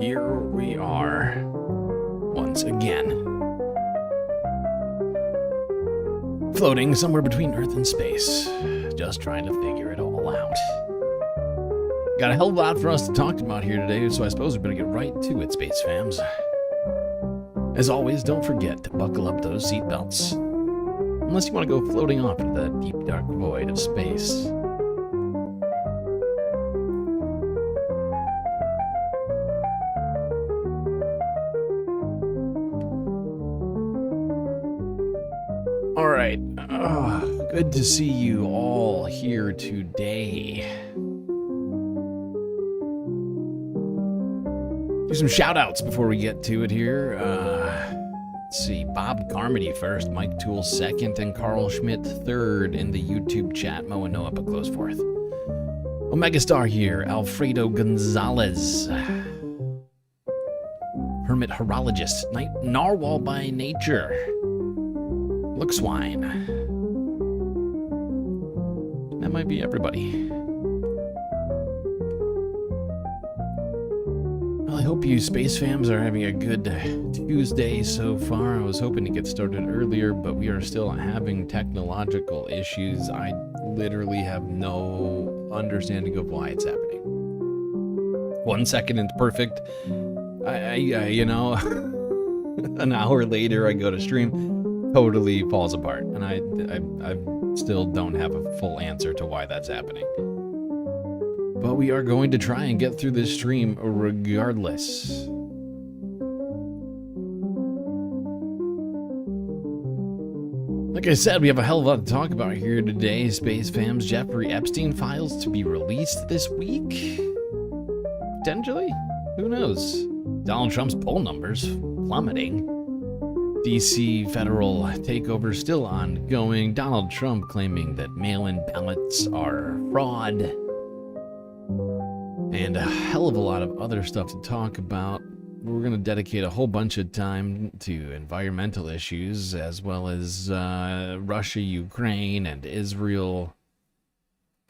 Here we are. once again. Floating somewhere between Earth and space, just trying to figure it all out. Got a hell of a lot for us to talk about here today, so I suppose we better get right to it, Space Fams. As always, don't forget to buckle up those seatbelts. Unless you want to go floating off into the deep, dark void of space. Alright, good to see you all here today. Do some shout-outs before we get to it here. Let's see, Bob Carmody first, Mike Toole second, and Carl Schmidt third in the YouTube chat. Mo and Noah, but close fourth. Omega Star here, Alfredo Gonzalez. Hermit Horologist, Narwhal by Nature. Look Swine. That might be everybody. Well, I hope you Space Fams are having a good Tuesday so far. I was hoping to get started earlier, but we are still having technological issues. I literally have no understanding of why it's happening. 1 second it's perfect. You know, an hour later I go to stream. Totally falls apart, and I still don't have a full answer to why that's happening. But we are going to try and get through this stream regardless. Like I said, we have a hell of a lot to talk about here today, Space Fams. Jeffrey Epstein files to be released this week? Potentially? Who knows? Donald Trump's poll numbers plummeting. DC federal takeover still ongoing. Donald Trump claiming that mail-in ballots are fraud. And a hell of a lot of other stuff to talk about. We're going to dedicate a whole bunch of time to environmental issues, as well as Russia, Ukraine, and Israel,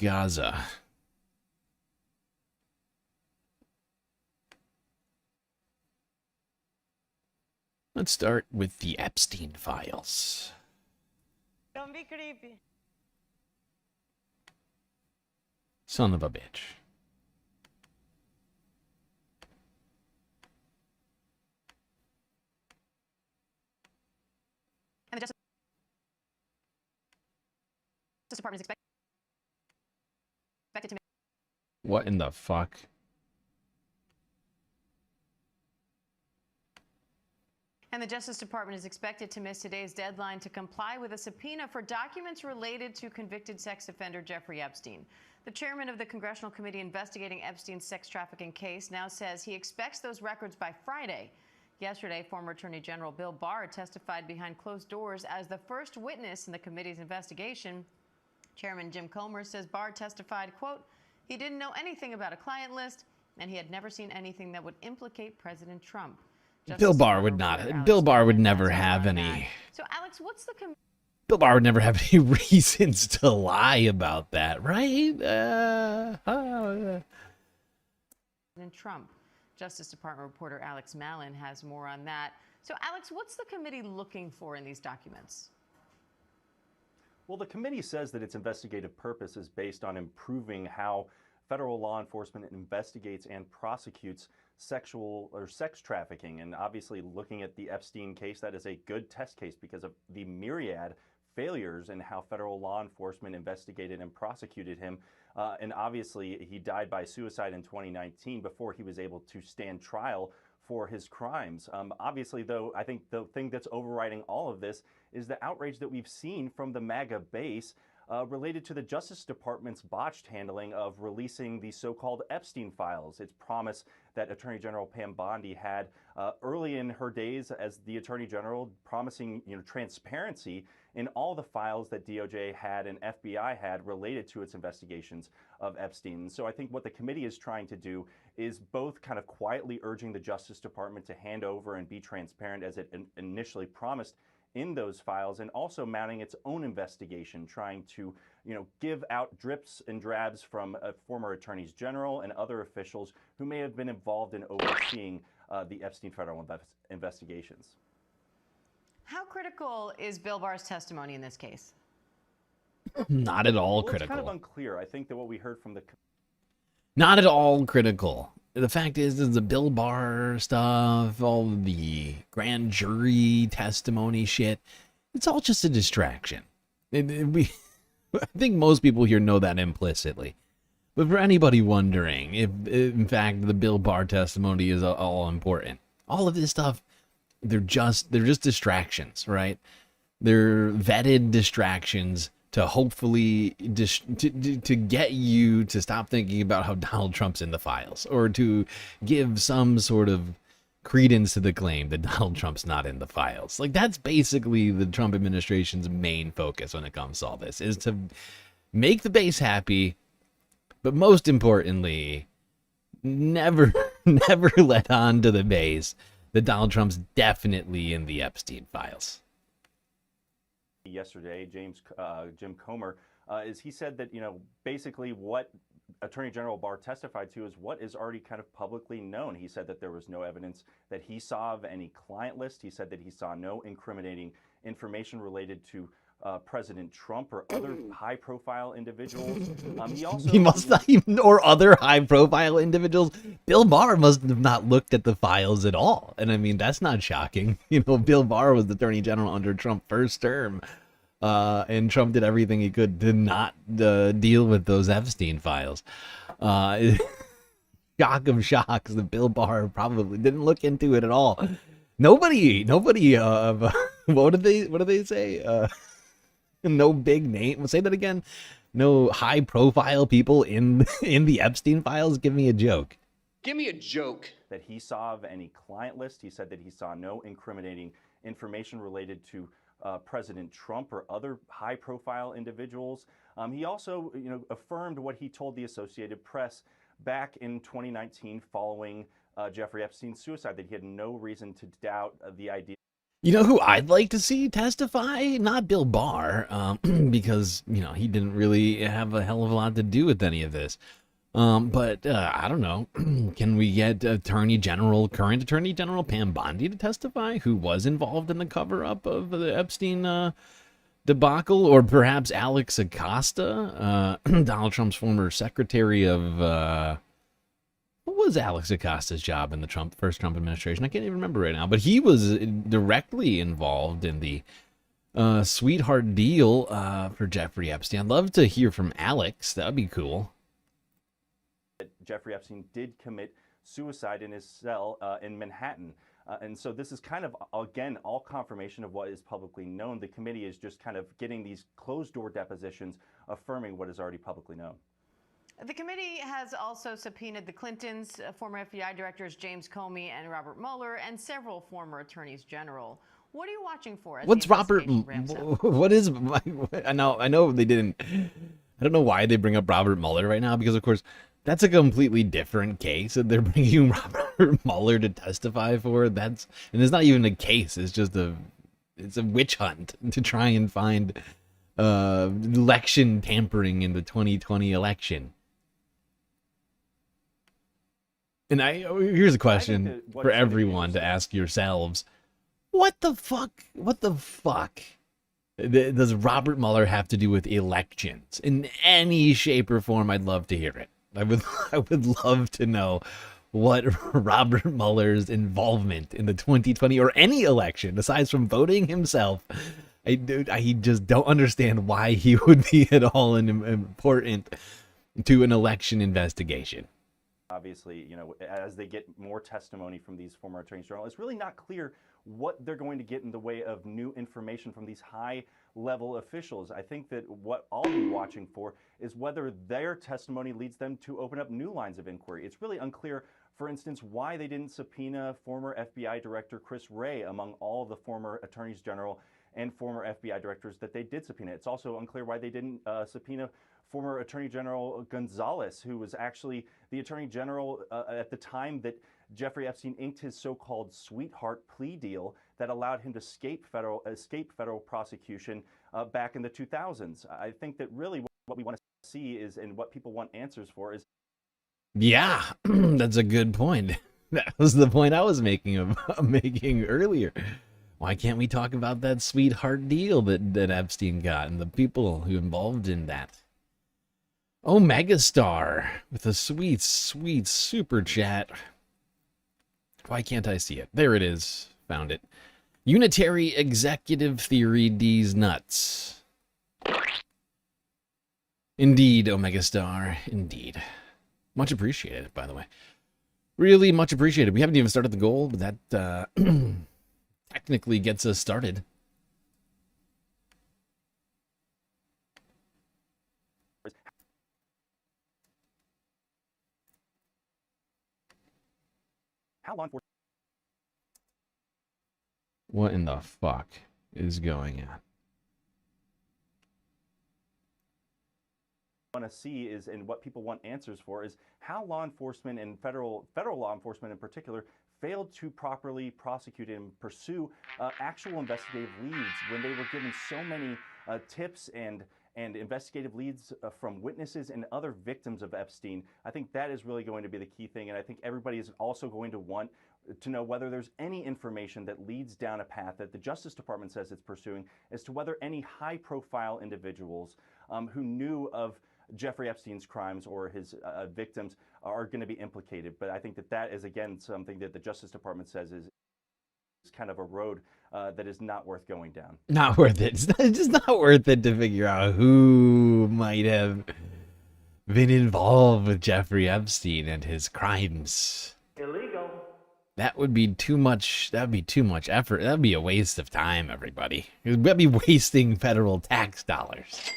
Gaza. Let's start with the Epstein files. Don't be creepy. Son of a bitch. And the Justice Department is expected to... What in the fuck? And the Justice Department is expected to miss today's deadline to comply with a subpoena for documents related to convicted sex offender Jeffrey Epstein. The chairman of the Congressional Committee investigating Epstein's sex trafficking case now says he expects those records by Friday. Yesterday, former Attorney General Bill Barr testified behind closed doors as the first witness in the committee's investigation. Chairman Jim Comer says Barr testified, quote, he didn't know anything about a client list, and he had never seen anything that would implicate President Trump. Bill Barr would not. Bill Barr would never have any. So, Alex, what's the... Bill Barr would never have any reasons to lie about that, right? And Trump. Justice Department reporter Alex Malin has more on that. So, Alex, what's the committee looking for in these documents? Well, the committee says that its investigative purpose is based on improving how federal law enforcement investigates and prosecutes sexual or sex trafficking. And obviously looking at the Epstein case, that is a good test case because of the myriad failures in how federal law enforcement investigated and prosecuted him. And obviously he died by suicide in 2019 before he was able to stand trial for his crimes. Obviously, though, I think the thing that's overriding all of this is the outrage that we've seen from the MAGA base related to the Justice Department's botched handling of releasing the so-called Epstein files. Its promise that Attorney General Pam Bondi had early in her days as the Attorney General, promising transparency in all the files that DOJ had and FBI had related to its investigations of Epstein. So I think what the committee is trying to do is both kind of quietly urging the Justice Department to hand over and be transparent as it initially promised in those files, and also mounting its own investigation, trying to give out drips and drabs from former attorneys general and other officials who may have been involved in overseeing the Epstein federal investigations. How critical is Bill Barr's testimony in this case? Not at all Well, critical. it's kind of unclear. I think that what we heard from the Not at all critical. The fact is the Bill Barr stuff, all the grand jury testimony shit, it's all just a distraction. I think most people here know that implicitly. But for anybody wondering if, in fact, the Bill Barr testimony is all important, all of this stuff, they're just distractions, right? They're vetted distractions to hopefully to get you to stop thinking about how Donald Trump's in the files, or to give some sort of credence to the claim that Donald Trump's not in the files. Like, that's basically the Trump administration's main focus when it comes to all this, is to make the base happy, but most importantly, never let on to the base that Donald Trump's definitely in the Epstein files. yesterday, Jim Comer, is he said that, basically what Attorney General Barr testified to is what is already kind of publicly known. He said that there was no evidence that he saw of any client list. He said that he saw no incriminating information related to President Trump or other high-profile individuals. He must not even, or other high-profile individuals. Bill Barr must have not looked at the files at all, and I mean, that's not shocking. Bill Barr was the Attorney General under Trump's first term, and Trump did everything he could to not deal with those Epstein files. Shock of shocks, that Bill Barr probably didn't look into it at all. Nobody. What did they say? No big name. Say that again. No high-profile people in the Epstein files. Give me a joke. Give me a joke. That he saw of any client list. He said that he saw no incriminating information related to President Trump or other high-profile individuals. He also, affirmed what he told the Associated Press back in 2019 following Jeffrey Epstein's suicide, that he had no reason to doubt the idea. You know who I'd like to see testify? Not Bill Barr, because, he didn't really have a hell of a lot to do with any of this. But I don't know. Can we get current Attorney General Pam Bondi to testify, who was involved in the cover-up of the Epstein debacle? Or perhaps Alex Acosta, Donald Trump's former secretary of... what was Alex Acosta's job in the first Trump administration? I can't even remember right now. But he was directly involved in the sweetheart deal for Jeffrey Epstein. I'd love to hear from Alex. That would be cool. Jeffrey Epstein did commit suicide in his cell in Manhattan. And so this is kind of, again, all confirmation of what is publicly known. The committee is just kind of getting these closed-door depositions affirming what is already publicly known. The committee has also subpoenaed the Clintons, former FBI directors James Comey and Robert Mueller, and several former attorneys general. What are you watching for? What's Robert? What is? I know they didn't. I don't know why they bring up Robert Mueller right now, because of course that's a completely different case that they're bringing Robert Mueller to testify for. And it's not even a case. It's just a witch hunt to try and find election tampering in the 2020 election. And here's a question for everyone to ask yourselves. What the fuck does Robert Mueller have to do with elections? In any shape or form, I'd love to hear it. I would love to know what Robert Mueller's involvement in the 2020 or any election, aside from voting himself. I just don't understand why he would be at all important to an election investigation. Obviously, as they get more testimony from these former attorneys general, it's really not clear what they're going to get in the way of new information from these high-level officials. I think that what I'll be watching for is whether their testimony leads them to open up new lines of inquiry. It's really unclear, for instance, why they didn't subpoena former FBI Director Chris Wray among all the former attorneys general and former FBI directors that they did subpoena. It's also unclear why they didn't subpoena former Attorney General Gonzalez, who was actually the Attorney General at the time that Jeffrey Epstein inked his so-called sweetheart plea deal that allowed him to escape federal prosecution back in the 2000s. I think that really what we want to see is, and what people want answers for is... Yeah, that's a good point. That was the point I was making earlier. Why can't we talk about that sweetheart deal that Epstein got and the people who involved in that? Oh, Megastar with a sweet, sweet super chat. Why can't I see it? There it is. Found it. Unitary executive theory D's nuts. Indeed, Omega Star. Indeed. Much appreciated, by the way. Really much appreciated. We haven't even started the goal, but that technically gets us started. How law enforcement What in the fuck is going on? want to see is, and what people want answers for, is how law enforcement and federal law enforcement in particular failed to properly prosecute and pursue actual investigative leads when they were given so many tips and investigative leads from witnesses and other victims of Epstein. I think that is really going to be the key thing, and I think everybody is also going to want to know whether there's any information that leads down a path that the Justice Department says it's pursuing as to whether any high-profile individuals who knew of Jeffrey Epstein's crimes or his victims are going to be implicated. But I think that is, again, something that the Justice Department says is kind of a road that is not worth going down. Not worth it. It's just not worth it to figure out who might have been involved with Jeffrey Epstein and his crimes. Illegal. That would be too much. That would be too much effort. That would be a waste of time, everybody. We'd be wasting federal tax dollars.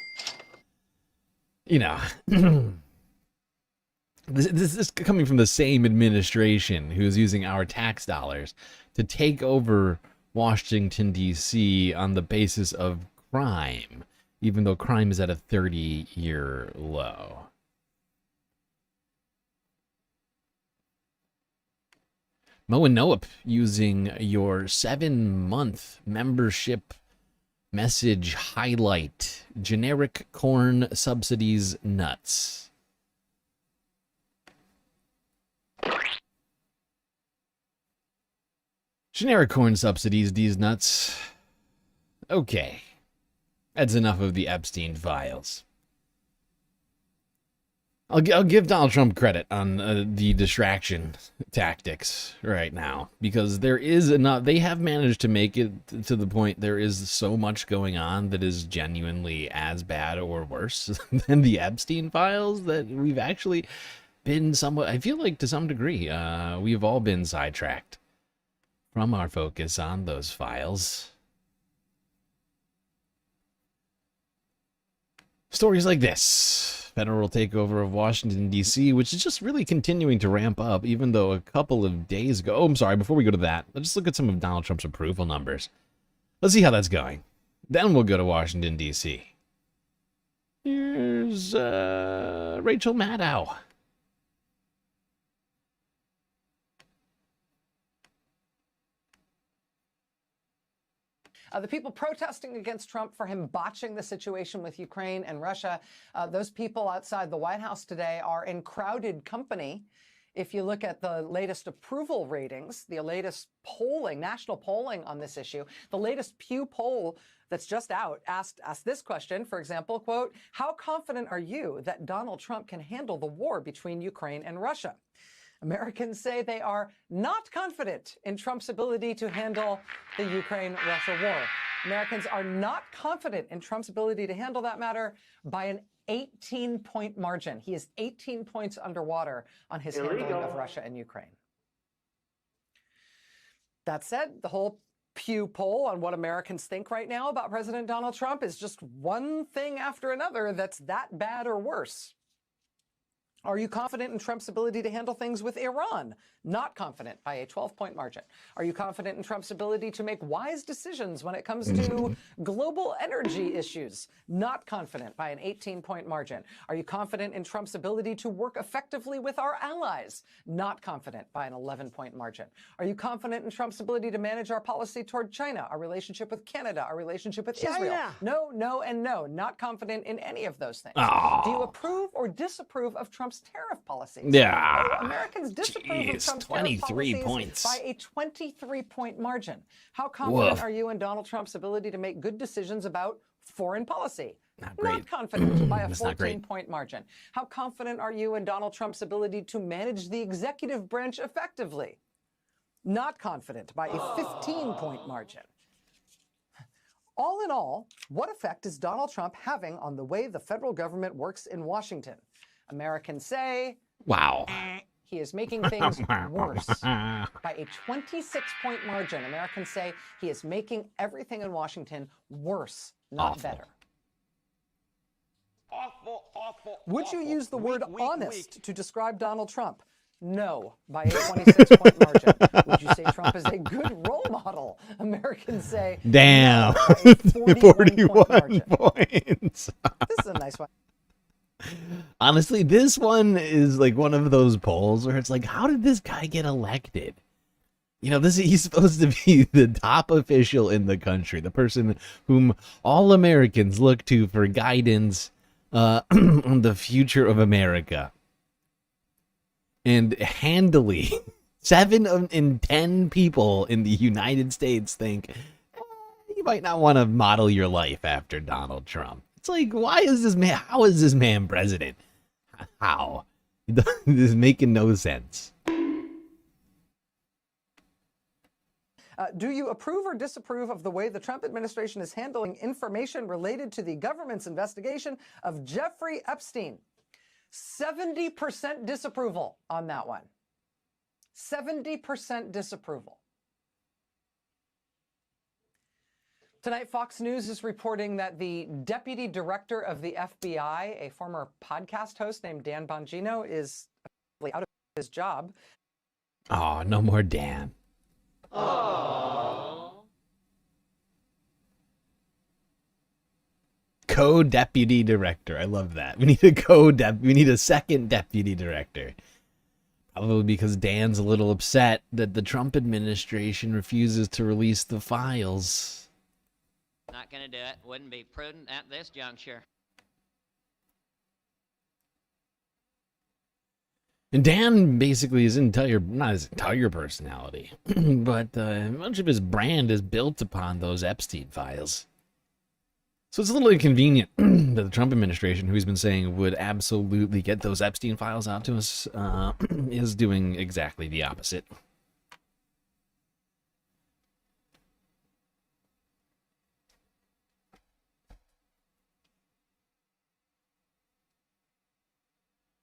You know, this is coming from the same administration who's using our tax dollars to take over Washington, D.C. on the basis of crime, even though crime is at a 30-year low. Mo and Noep using your 7-month membership message highlight. Generic corn subsidies nuts. Generic corn subsidies, these nuts. Okay. That's enough of the Epstein files. I'll give Donald Trump credit on the distraction tactics right now, because there is enough. They have managed to make it to the point there is so much going on that is genuinely as bad or worse than the Epstein files that we've actually been somewhat, I feel like to some degree, we've all been sidetracked from our focus on those files. Stories like this. Federal takeover of Washington, D.C., which is just really continuing to ramp up, even though a couple of days ago... Oh, I'm sorry, before we go to that, let's just look at some of Donald Trump's approval numbers. Let's see how that's going. Then we'll go to Washington, D.C. Here's Rachel Maddow. The people protesting against Trump for him botching the situation with Ukraine and Russia, those people outside the White House today are in crowded company. If you look at the latest approval ratings, the latest polling, national polling on this issue, the latest Pew poll that's just out asked this question, for example, quote, how confident are you that Donald Trump can handle the war between Ukraine and Russia? Americans say they are not confident in Trump's ability to handle the Ukraine-Russia war. Americans are not confident in Trump's ability to handle that matter by an 18-point margin. He is 18 points underwater on his handling of Russia and Ukraine. That said, the whole Pew poll on what Americans think right now about President Donald Trump is just one thing after another that's that bad or worse. Are you confident in Trump's ability to handle things with Iran? Not confident by a 12-point margin. Are you confident in Trump's ability to make wise decisions when it comes to global energy issues? Not confident by an 18-point margin. Are you confident in Trump's ability to work effectively with our allies? Not confident by an 11-point margin. Are you confident in Trump's ability to manage our policy toward China, our relationship with Canada, our relationship with Israel? No, no, and no. Not confident in any of those things. Do you approve or disapprove of Trump's Trump's tariff policies. Yeah. Americans disapprove of Jeez, Trump's 23 tariff policies points. by a 23-point margin. How confident Woof. are you in Donald Trump's ability to make good decisions about foreign policy? Not great. Not confident by a That's not great. 14-point margin. How confident are you in Donald Trump's ability to manage the executive branch effectively? Not confident by a 15-point margin. All in all, what effect is Donald Trump having on the way the federal government works in Washington? Americans say, Wow. he is making things worse. By a 26-point margin, Americans say he is making everything in Washington worse, not Awful. better. Awful. Would you use the word weak, honest to describe Donald Trump? No, by a 26-point margin. Would you say Trump is a good role model? Americans say, Damn. no, by a 41-point margin. points. This is a nice one. Honestly, this one is like one of those polls where it's like, how did this guy get elected? You know, he's supposed to be the top official in the country, the person whom all Americans look to for guidance on the future of America. And handily, 7 in 10 people in the United States think you might not want to model your life after Donald Trump. It's like, why is this man? How is this man president? How? This is making no sense. Do you approve or disapprove of the way the Trump administration is handling information related to the government's investigation of Jeffrey Epstein? 70% disapproval on that one. 70% disapproval. Tonight, Fox News is reporting that the deputy director of the FBI, a former podcast host named Dan Bongino, is out of his job. Oh, no more Dan. Co-deputy director. I love that. We need we need a second deputy director. Probably because Dan's a little upset that the Trump administration refuses to release the files. Not gonna do it. Wouldn't be prudent at this juncture. And Dan basically not his entire personality, but much of his brand is built upon those Epstein files. So it's a little inconvenient that the Trump administration, who he's been saying would absolutely get those Epstein files out to us, is doing exactly the opposite.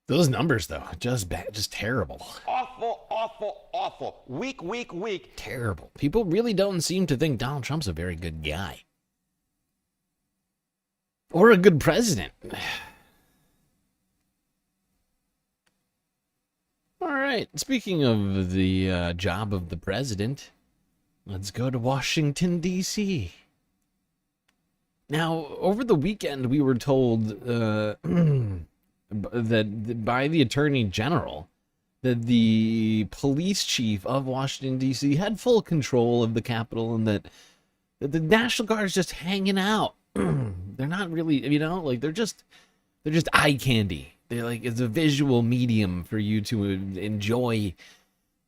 Those numbers, though, just bad, just terrible. Awful. Weak. Terrible. People really don't seem to think Donald Trump's a very good guy. Or a good president. All right, speaking of the job of the president, let's go to Washington, D.C. Now, over the weekend, we were told that by the Attorney General that the police chief of Washington, D.C. had full control of the Capitol and that the National Guard is just hanging out. They're not really, like they're just eye candy. They're like, it's a visual medium for you to enjoy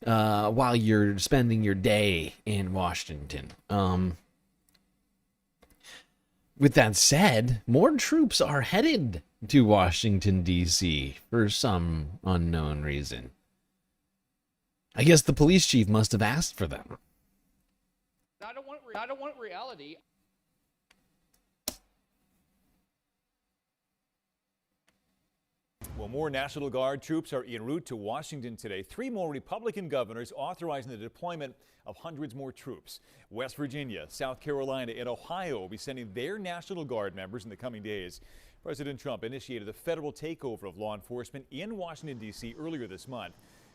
while you're spending your day in Washington. With that said, more troops are headed to Washington, D.C. for some unknown reason. I guess the police chief must have asked for them. I don't want reality. Well, more National Guard troops are en route to Washington today. 3 more Republican governors authorizing the deployment of hundreds more troops. West Virginia, South Carolina, and Ohio will be sending their National Guard members in the coming days. President Trump initiated the federal takeover of law enforcement in Washington, D.C. earlier this month.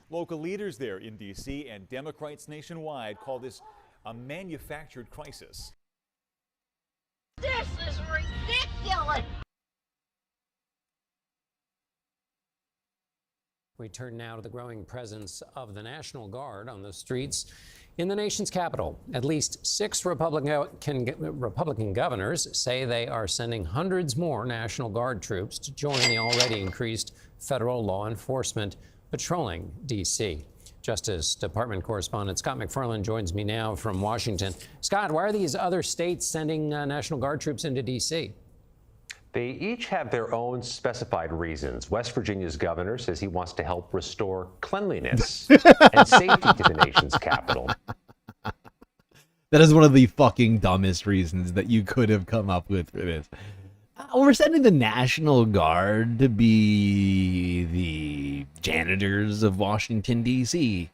Local leaders there in D.C. and Democrats nationwide call this a manufactured crisis. This is ridiculous! We turn now to the growing presence of the National Guard on the streets In the nation's capital, at least 6 Republican governors say they are sending hundreds more National Guard troops to join the already increased federal law enforcement patrolling D.C. Justice Department correspondent Scott McFarland joins me now from Washington. Scott, why are these other states sending National Guard troops into D.C.? They each have their own specified reasons. West Virginia's governor says he wants to help restore cleanliness and safety to the nation's capital. That is one of the fucking dumbest reasons that you could have come up with for this. We're sending the National Guard to be the janitors of Washington, D.C.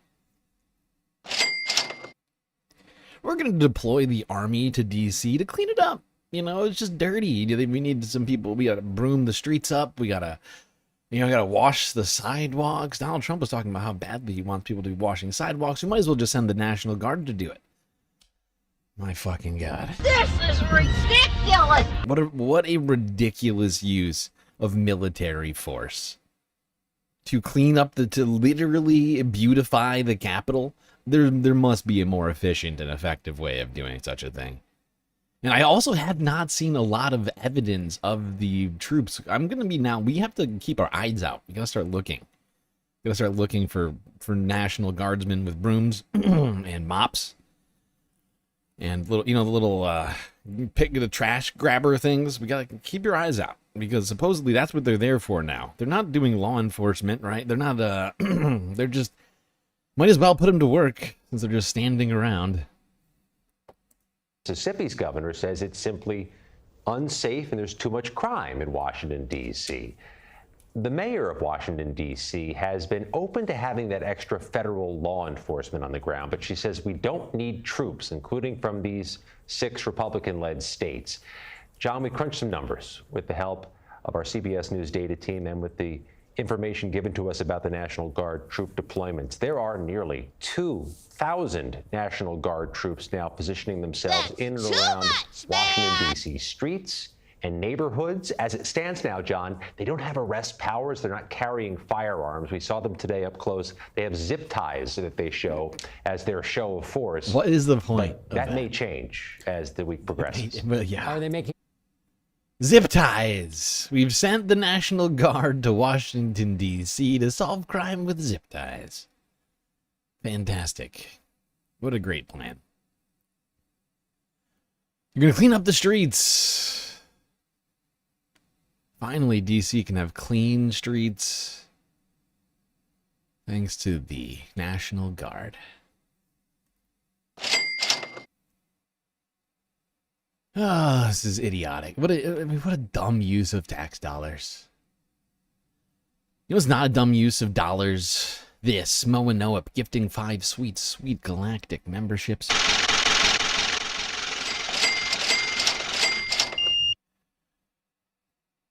We're going to deploy the army to D.C. to clean it up. You know, it's just dirty. We need some people. We got to broom the streets up. We got to, gotta wash the sidewalks. Donald Trump was talking about how badly he wants people to be washing sidewalks. We might as well just send the National Guard to do it. My fucking God. This is ridiculous! What a ridiculous use of military force. To clean up to literally beautify the Capitol. There must be a more efficient and effective way of doing such a thing. And I also have not seen a lot of evidence of the troops. We have to keep our eyes out. We gotta start looking. We gotta start looking for National Guardsmen with brooms and mops. And pick the trash grabber things. We gotta keep your eyes out, because supposedly that's what they're there for now. They're not doing law enforcement, right? They're not, they're just, might as well put them to work since they're just standing around. Mississippi's governor says it's simply unsafe and there's too much crime in Washington, D.C. The mayor of Washington, D.C. has been open to having that extra federal law enforcement on the ground, but she says we don't need troops, including from these 6 Republican-led states. John, we crunched some numbers with the help of our CBS News data team and with the information given to us about the National Guard troop deployments. There are nearly 2,000 National Guard troops now positioning themselves in and around Washington, D.C. streets and neighborhoods. As it stands now, John, they don't have arrest powers. They're not carrying firearms. We saw them today up close. They have zip ties that they show as their show of force. What is the point? That may change as the week progresses. Yeah. Are they making zip ties? We've sent the National Guard to Washington, D.C. to solve crime with zip ties. Fantastic. What a great plan. You're going to clean up the streets. Finally, D.C. can have clean streets thanks to the National Guard. Oh, this is idiotic. What a dumb use of tax dollars. You know what's not a dumb use of dollars? This, Moa Noah gifting 5 sweet galactic memberships.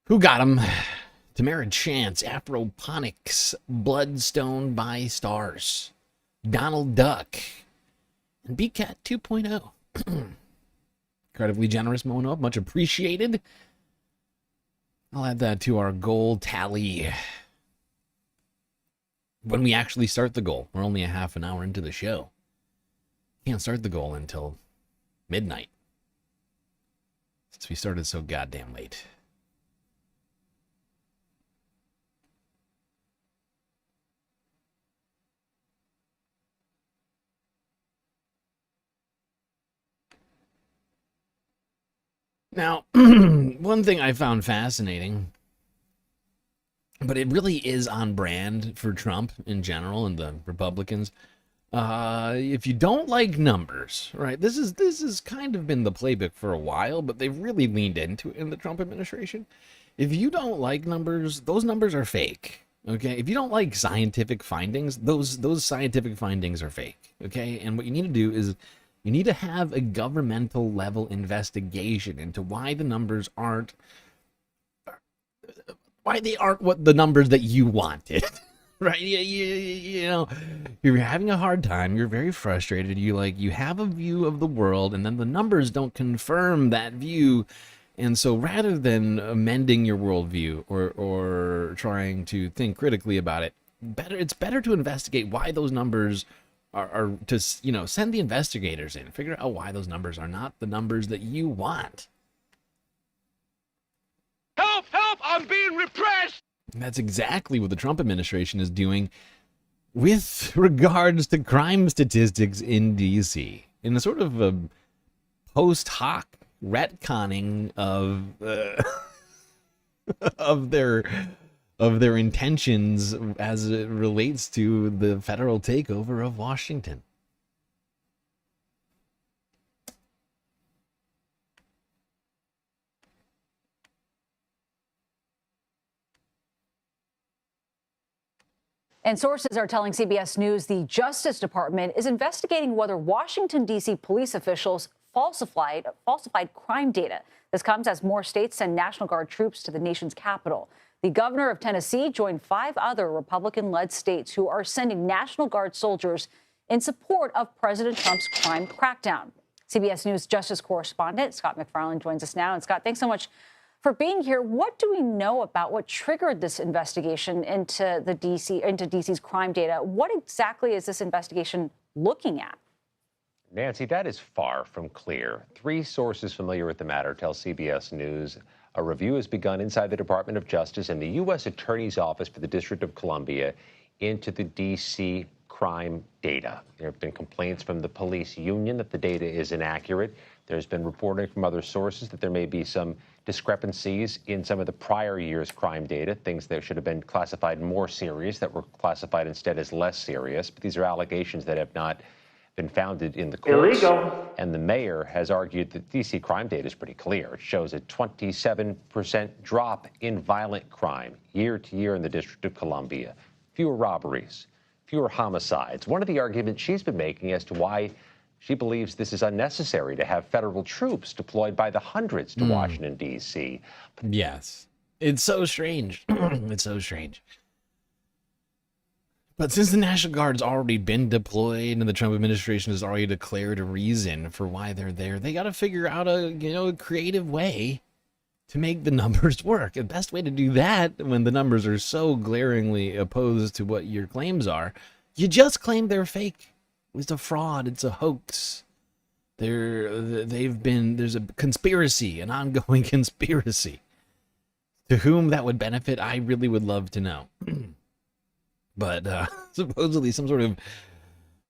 Who got him? Tamara Chance, Afroponics, Bloodstone by Stars, Donald Duck, and BCat 2.0. Incredibly generous, Mono. Much appreciated. I'll add that to our goal tally when we actually start the goal. We're only a half an hour into the show. Can't start the goal until midnight, since we started so goddamn late. Now, one thing I found fascinating, but it really is on brand for Trump in general and the Republicans. If you don't like numbers, right? This has kind of been the playbook for a while, but they've really leaned into it in the Trump administration. If you don't like numbers, those numbers are fake. Okay? If you don't like scientific findings, those scientific findings are fake. Okay? And what you need to do is you need to have a governmental level investigation into why the numbers aren't what the numbers that you wanted. Right? You know, you're having a hard time, you're very frustrated, you have a view of the world, and then the numbers don't confirm that view. And so rather than amending your worldview or trying to think critically about it, it's better to investigate why those numbers are to, send the investigators in, figure out why those numbers are not the numbers that you want. Help! Help! I'm being repressed! And that's exactly what the Trump administration is doing with regards to crime statistics in D.C. in a sort of a post hoc retconning of of their intentions as it relates to the federal takeover of Washington. And sources are telling CBS News the Justice Department is investigating whether Washington, D.C. police officials falsified crime data. This comes as more states send National Guard troops to the nation's capital. The governor of Tennessee joined 5 other Republican-led states who are sending National Guard soldiers in support of President Trump's crime crackdown. CBS News Justice correspondent Scott McFarland joins us now. And Scott, thanks so much for being here. What do we know about what triggered this investigation into DC's crime data? What exactly is this investigation looking at? Nancy, that is far from clear. 3 sources familiar with the matter tell CBS News a review has begun inside the Department of Justice and the U.S. Attorney's Office for the District of Columbia into the D.C. crime data. There have been complaints from the police union that the data is inaccurate. There's been reporting from other sources that there may be some discrepancies in some of the prior year's crime data, things that should have been classified more serious that were classified instead as less serious. But these are allegations that have not been founded in the courts. Illegal. And the mayor has argued that D.C. crime data is pretty clear. It shows a 27% drop in violent crime year to year in the District of Columbia. Fewer robberies, fewer homicides. One of the arguments she's been making as to why she believes this is unnecessary to have federal troops deployed by the hundreds to Washington, D.C. Yes. It's so strange. It's so strange. But since the National Guard's already been deployed and the Trump administration has already declared a reason for why they're there, they got to figure out a creative way to make the numbers work. The best way to do that when the numbers are so glaringly opposed to what your claims are, you just claim they're fake. It's a fraud. It's a hoax. There's a conspiracy, an ongoing conspiracy. To whom that would benefit, I really would love to know. But supposedly some sort of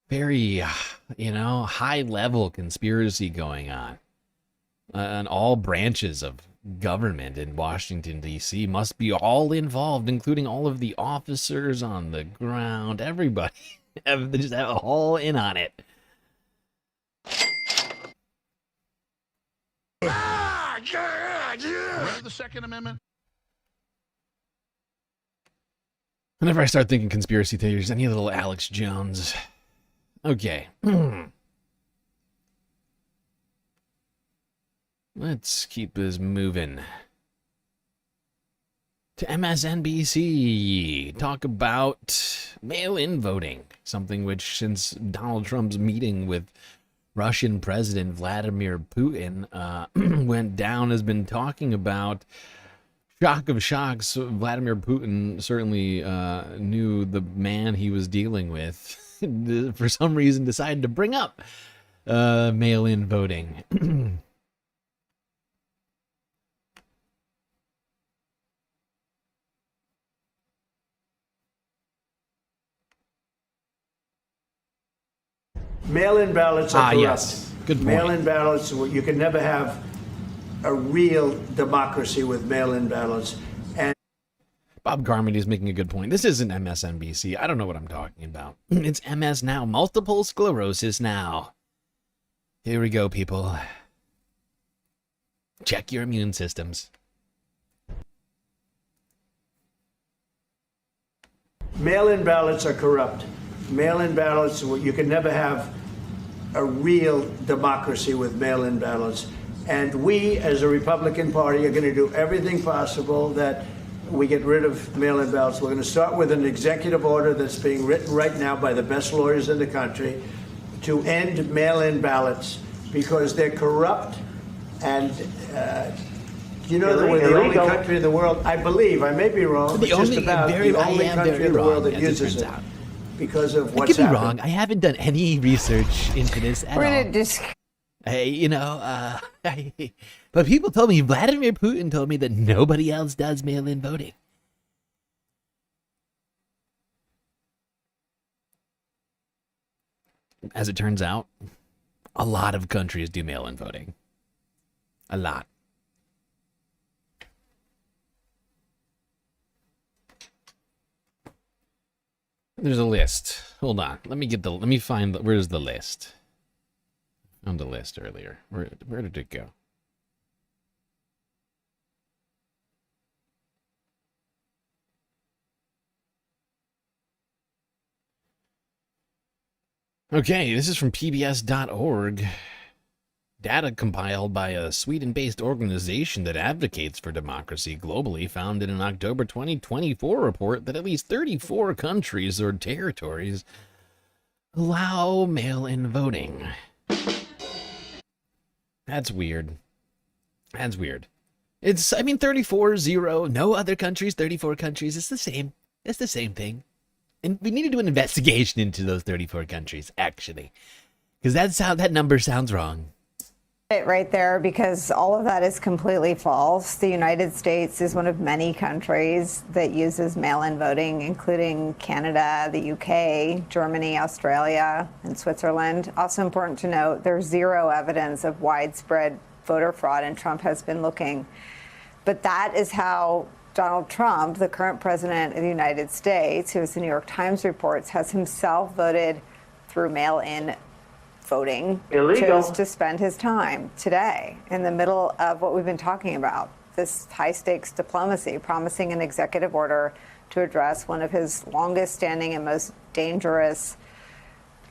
very, high-level conspiracy going on all branches of government in Washington, D.C. must be all involved, including all of the officers on the ground, everybody. They just have all in on it. Remember the Second Amendment? Whenever I start thinking conspiracy theories, I need a little Alex Jones. Okay. Let's keep this moving. To MSNBC, talk about mail-in voting, something which, since Donald Trump's meeting with Russian President Vladimir Putin went down, has been talking about. Shock of shocks, Vladimir Putin certainly knew the man he was dealing with. For some reason, decided to bring up mail-in voting. Mail-in ballots are corrupt. Yes. Good point. Mail-in ballots, you can never have a real democracy with mail-in ballots. And Bob Garmity is making a good point. This isn't MSNBC. I don't know what I'm talking about. It's MS Now. Multiple sclerosis now. Here we go, people. Check your immune systems. Mail-in ballots are corrupt. Mail-in ballots, you can never have a real democracy with mail-in ballots. And we, as a Republican Party, are going to do everything possible that we get rid of mail-in ballots. We're going to start with an executive order that's being written right now by the best lawyers in the country to end mail-in ballots because they're corrupt. And you know that we're the only country in the world, I believe, I may be wrong, but just about the only country in the world that uses it. because of Don't what's get me happened. wrong. I haven't done any research into this at all. Hey, you know, but people told me, Vladimir Putin told me that nobody else does mail-in voting. As it turns out, a lot of countries do mail-in voting. A lot. There's a list. Hold on. Let me find where's the list? Found the list earlier. Where did it go? Okay, this is from pbs.org. Data compiled by a Sweden-based organization that advocates for democracy globally found in an October 2024 report that at least 34 countries or territories allow mail-in voting. That's weird. That's weird. It's, 34-0. No other countries, 34 countries. It's the same. It's the same thing. And we need to do an investigation into those 34 countries, actually. Because that number sounds wrong. Right there, because all of that is completely false. The United States is one of many countries that uses mail-in voting, including Canada, the UK, Germany, Australia, and Switzerland. Also important to note, there's zero evidence of widespread voter fraud, and Trump has been looking. But that is how Donald Trump, the current president of the United States, who, as the New York Times reports, has himself voted through mail-in voting, chose to spend his time today in the middle of what we've been talking about, this high-stakes diplomacy, promising an executive order to address one of his longest-standing and most dangerous,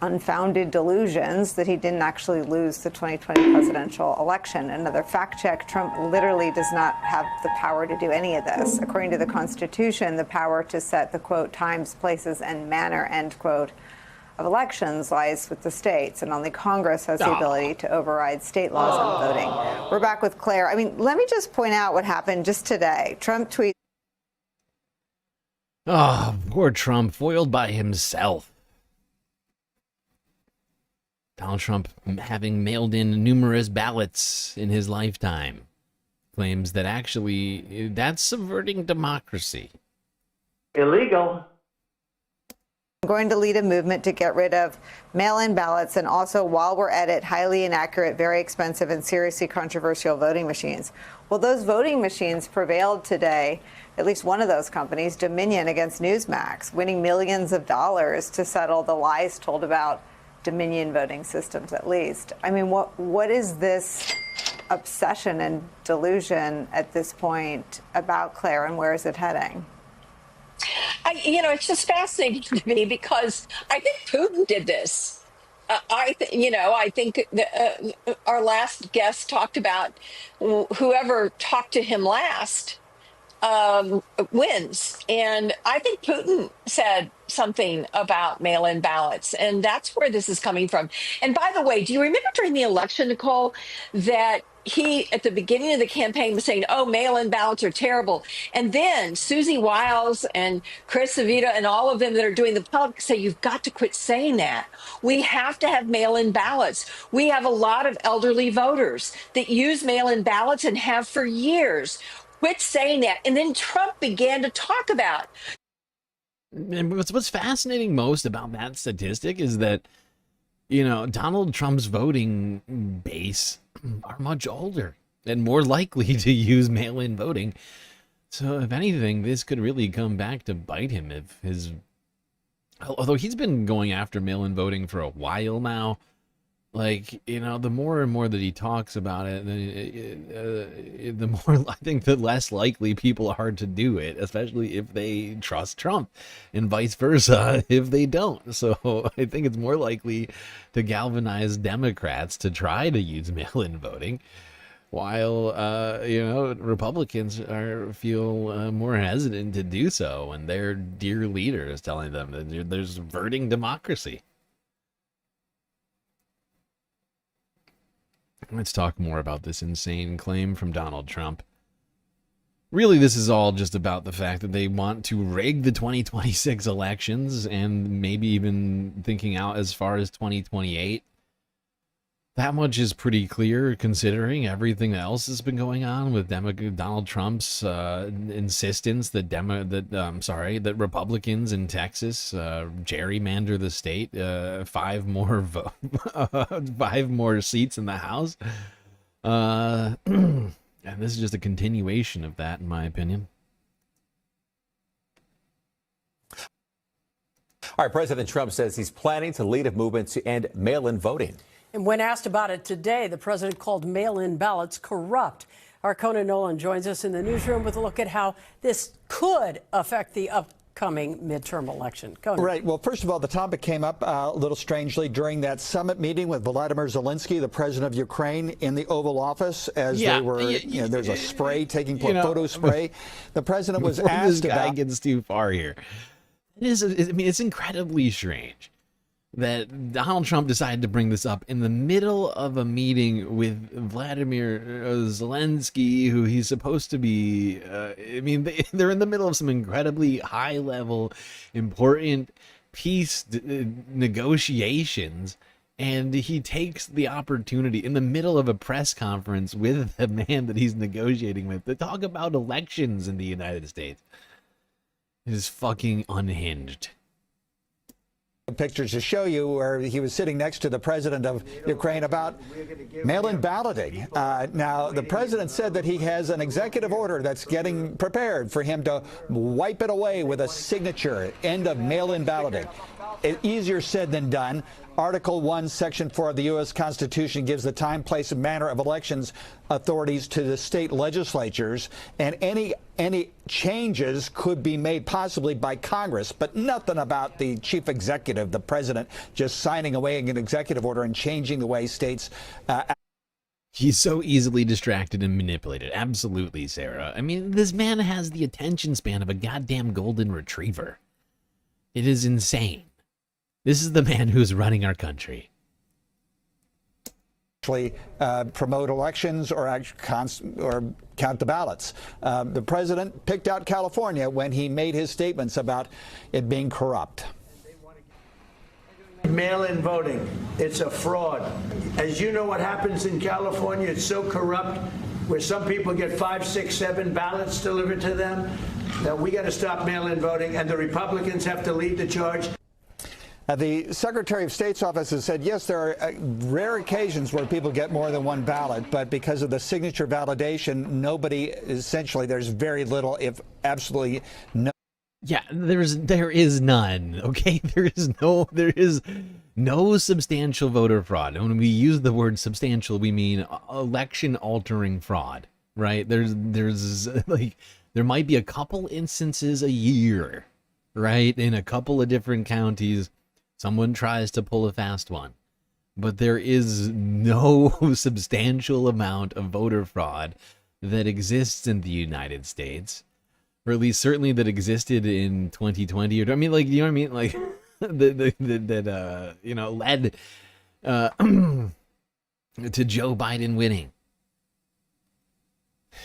unfounded delusions that he didn't actually lose the 2020 presidential election. Another fact check, Trump literally does not have the power to do any of this. According to the Constitution, the power to set the, quote, times, places, and manner, end quote, of elections lies with the states, and only Congress has the ability to override state laws on voting. We're back with Claire. Let me just point out what happened just today. Trump tweeted. Oh, poor Trump, foiled by himself. Donald Trump, having mailed in numerous ballots in his lifetime, claims that actually that's subverting democracy. Illegal. I'm going to lead a movement to get rid of mail-in ballots and also, while we're at it, highly inaccurate, very expensive, and seriously controversial voting machines. Well, those voting machines prevailed today, at least one of those companies, Dominion, against Newsmax, winning millions of dollars to settle the lies told about Dominion voting systems, at least. What is this obsession and delusion at this point about, Claire, and where is it heading? It's just fascinating to me because I think Putin did this. I think our last guest talked about whoever talked to him last wins. And I think Putin said something about mail-in ballots, and that's where this is coming from. And by the way, do you remember during the election, Nicole, that he, at the beginning of the campaign, was saying, oh, mail-in ballots are terrible. And then Susie Wiles and Chris Savita and all of them that are doing the politics say, you've got to quit saying that. We have to have mail-in ballots. We have a lot of elderly voters that use mail-in ballots and have for years. Quit saying that. And then Trump began to talk about. And what's fascinating most about that statistic is that, Donald Trump's voting base are much older and more likely to use mail-in voting. So if anything, this could really come back to bite him although he's been going after mail-in voting for a while now. The more and more that he talks about it, the more I think the less likely people are to do it, especially if they trust Trump, and vice versa if they don't. So I think it's more likely to galvanize Democrats to try to use mail-in voting, while Republicans feel more hesitant to do so, and their dear leader is telling them that there's subverting democracy. Let's talk more about this insane claim from Donald Trump. Really, this is all just about the fact that they want to rig the 2026 elections and maybe even thinking out as far as 2028. That much is pretty clear considering everything else that's been going on with Donald Trump's insistence that that Republicans in Texas gerrymander the state, 5 more seats in the House. And this is just a continuation of that, in my opinion. All right, President Trump says he's planning to lead a movement to end mail-in voting. And when asked about it today, the president called mail-in ballots corrupt. Our Conan Nolan joins us in the newsroom with a look at how this could affect the upcoming midterm election. Conan. Right. Well, first of all, the topic came up a little strangely during that summit meeting with Volodymyr Zelensky, the president of Ukraine, in the Oval Office as they were, there's a spray taking place, photo spray. The president was asked this guy about... gets too far here. It's incredibly strange that Donald Trump decided to bring this up in the middle of a meeting with Vladimir Zelensky, who he's supposed to be, they're in the middle of some incredibly high-level, important peace negotiations, and he takes the opportunity in the middle of a press conference with the man that he's negotiating with to talk about elections in the United States. It is fucking unhinged. Pictures to show you where he was sitting next to the president of Ukraine about mail-in balloting. Now, the president said that he has an executive order that's getting prepared for him to wipe it away with a signature, end of mail-in balloting. Easier said than done. Article 1, Section 4 of the U.S. Constitution gives the time, place, and manner of elections authorities to the state legislatures, and any changes could be made possibly by Congress, but nothing about the chief executive, the president, just signing away an executive order and changing the way states... He's so easily distracted and manipulated. Absolutely, Sarah. This man has the attention span of a goddamn golden retriever. It is insane. This is the man who's running our country. Actually promote elections or count the ballots. The president picked out California when he made his statements about it being corrupt. Mail-in voting, it's a fraud. As you know what happens in California, it's so corrupt where some people get 5, 6, 7 ballots delivered to them. Now we got to stop mail-in voting, and the Republicans have to lead the charge. The Secretary of State's office has said, yes, there are rare occasions where people get more than one ballot, but because of the signature validation, there's very little, if absolutely no. Yeah, there is none. Okay, there is no substantial voter fraud. And when we use the word substantial, we mean election altering fraud, right? There might be a couple instances a year, right? In a couple of different counties, someone tries to pull a fast one, but there is no substantial amount of voter fraud that exists in the United States, or at least certainly that existed in 2020. Or led to Joe Biden winning.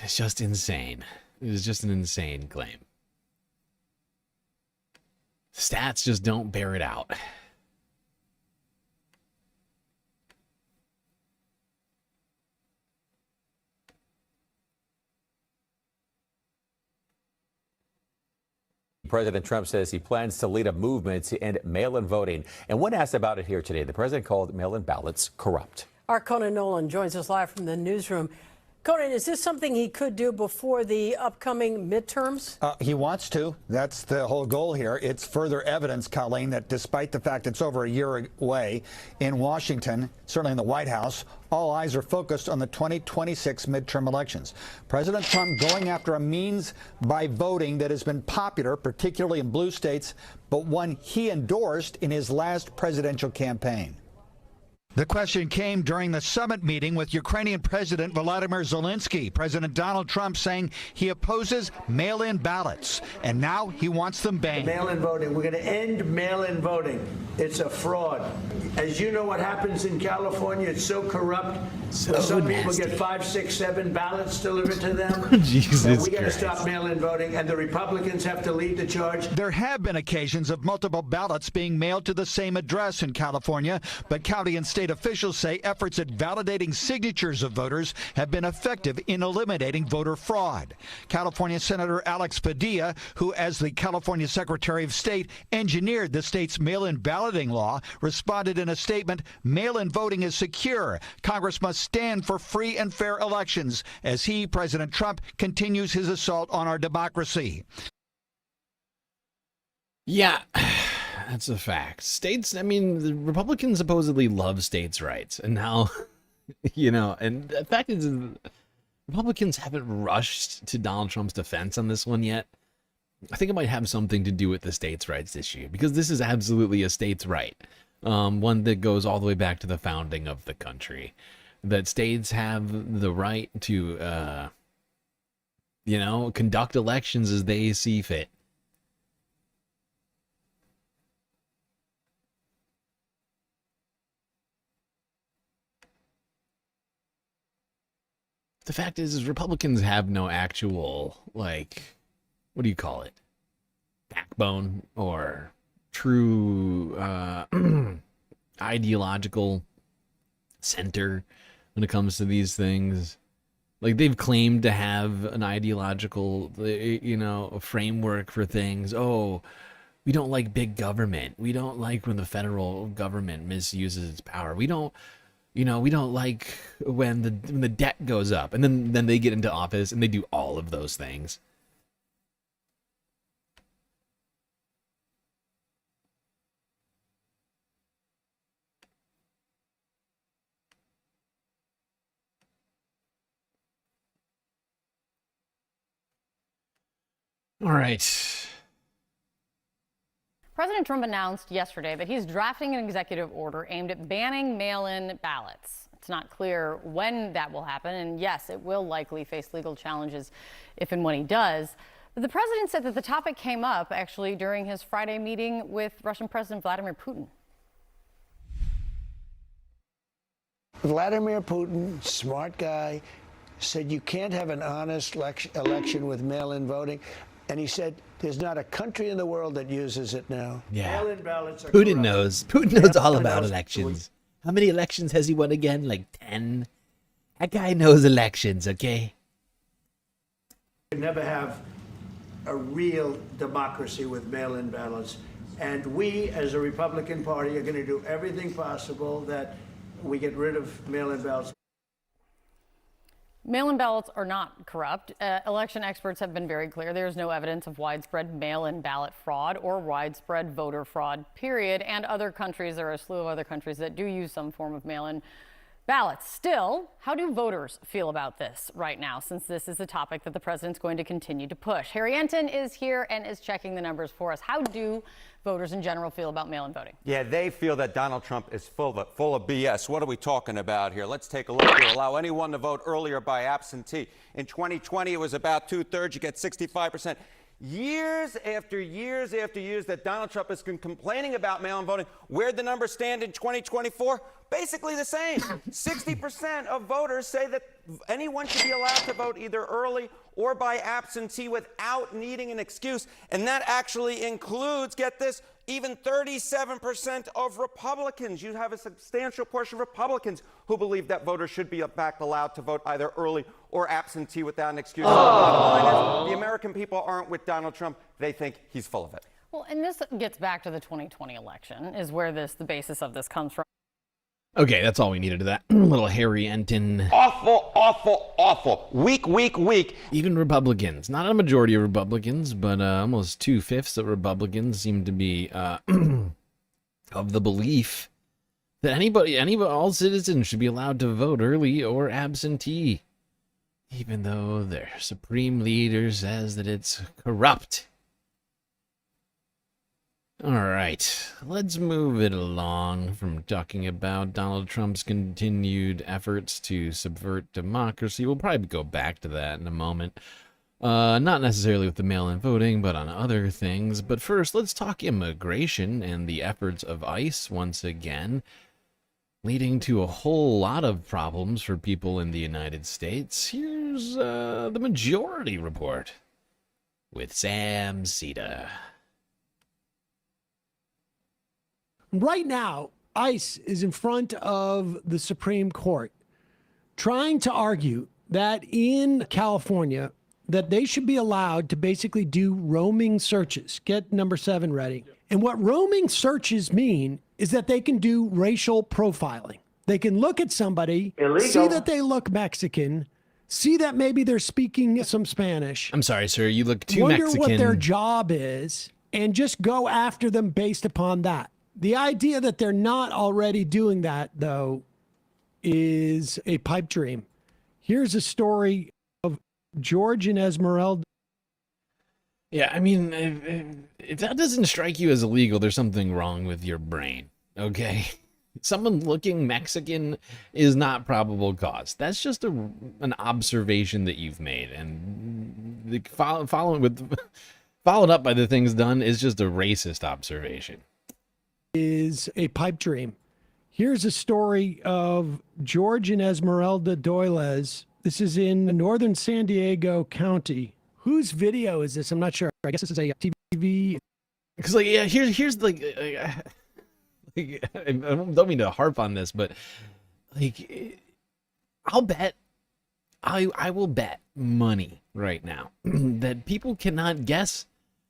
It's just insane. It is just an insane claim. Stats just don't bear it out. President Trump says he plans to lead a movement to end mail-in voting. And when asked about it here today, the president called mail-in ballots corrupt. Our Conan Nolan joins us live from the newsroom. Conan, is this something he could do before the upcoming midterms? He wants to. That's the whole goal here. It's further evidence, Colleen, that despite the fact it's over a year away in Washington, certainly in the White House, all eyes are focused on the 2026 midterm elections. President Trump going after a means by voting that has been popular, particularly in blue states, but one he endorsed in his last presidential campaign. The question came during the summit meeting with Ukrainian President Volodymyr Zelensky. President Donald Trump saying he opposes mail-in ballots, and now he wants them banned. Mail-in voting. We're going to end mail-in voting. It's a fraud. As you know what happens in California, it's so corrupt. Some people get 5, 6, 7 ballots delivered to them. Jesus we got to Christ. stop mail-in voting, and the Republicans have to lead the charge. There have been occasions of multiple ballots being mailed to the same address in California, but county and state officials say efforts at validating signatures of voters have been effective in eliminating voter fraud. California Senator Alex Padilla, who as the California Secretary of State engineered the state's mail-in balloting law, responded in a statement, "Mail-in voting is secure. Congress must stand for free and fair elections," as he, President Trump, continues his assault on our democracy. Yeah, that's a fact. States, I mean, the Republicans supposedly love states' rights. And now, you know, and the fact is, Republicans haven't rushed to Donald Trump's defense on this one yet. I think it might have something to do with the states' rights issue, because this is absolutely a states' right. One that goes all the way back to the founding of the country. That states have the right to, you know, conduct elections as they see fit. The fact is Republicans have no actual, like, what do you call it? Backbone or true ideological center when it comes to these things. Like, they've claimed to have an ideological, you know, framework for things. Oh, we don't like big government. We don't like when the federal government misuses its power. We don't, you know, we don't like when the debt goes up. And then they get into office and they do all of those things. All right. President Trump announced yesterday that he's drafting an executive order aimed at banning mail-in ballots. It's not clear when that will happen, and yes, it will likely face legal challenges if and when he does. But the president said that the topic came up actually during his Friday meeting with Russian President Vladimir Putin. Vladimir Putin, smart guy, said you can't have an honest election with mail-in voting. And he said, there's not a country in the world that uses it now. Yeah. Mail-in ballots are Putin corrupt. knows. Putin knows all about elections. How many elections has he won again? Like 10? That guy knows elections, okay? You can never have a real democracy with mail-in ballots. And we, as a Republican Party, are going to do everything possible that we get rid of mail-in ballots. Mail-in ballots are not corrupt. Election experts have been very clear. There's no evidence of widespread mail-in ballot fraud or widespread voter fraud, period. And other countries, there are a slew of other countries that do use some form of mail-in ballots. Still, how do voters feel about this right now, since this is a topic that the president's going to continue to push? Harry Enton is here and is checking the numbers for us. How do voters in general feel about mail-in voting? Yeah, they feel that Donald Trump is full of BS. What are we talking about here? Let's take a look here. Allow anyone to vote earlier by absentee. In 2020, it was about 2/3. You get 65%. Years after years after years that Donald Trump has been complaining about mail-in voting. Where'd the numbers stand in 2024? Basically the same. 60% of voters say that anyone should be allowed to vote either early or by absentee without needing an excuse. And that actually includes, get this, even 37% of Republicans. You have a substantial portion of Republicans who believe that voters should be back allowed to vote either early or absentee without an excuse. The bottom line is, the American people aren't with Donald Trump. They think he's full of it. Well, and this gets back to the 2020 election, is where the basis of this comes from. Okay, that's all we needed to that. Little Harry Enton. Awful, awful, awful. Weak. Even Republicans, not a majority of Republicans, but almost 2/5 of Republicans seem to be of the belief that all citizens should be allowed to vote early or absentee, even though their supreme leader says that it's corrupt. All right, let's move it along from talking about Donald Trump's continued efforts to subvert democracy. We'll probably go back to that in a moment. Not necessarily with the mail-in voting, but on other things. But first, let's talk immigration and the efforts of ICE once again, leading to a whole lot of problems for people in the United States. Here's the Majority Report with Sam Sita. Right now, ICE is in front of the Supreme Court trying to argue that in California, that they should be allowed to basically do roaming searches. Get number 7 ready. And what roaming searches mean is that they can do racial profiling. They can look at somebody, see that they look Mexican, see that maybe they're speaking some Spanish. I'm sorry, sir, you look too wonder Mexican. What their job is, and just go after them based upon that. The idea that they're not already doing that, though, is a pipe dream. Here's a story of George and Esmeralda. Yeah, I mean, if that doesn't strike you as illegal, there's something wrong with your brain, okay? Someone looking Mexican is not probable cause. That's just an observation that you've made, and followed up by the things done is just a racist observation. Is a pipe dream. Here's a story of George and Esmeralda Doylez. This is in northern San Diego County. Whose video is this? I'm not sure. I guess this is a TV. Because here's like, I don't mean to harp on this, but like, I'll bet, I will bet money right now that people cannot guess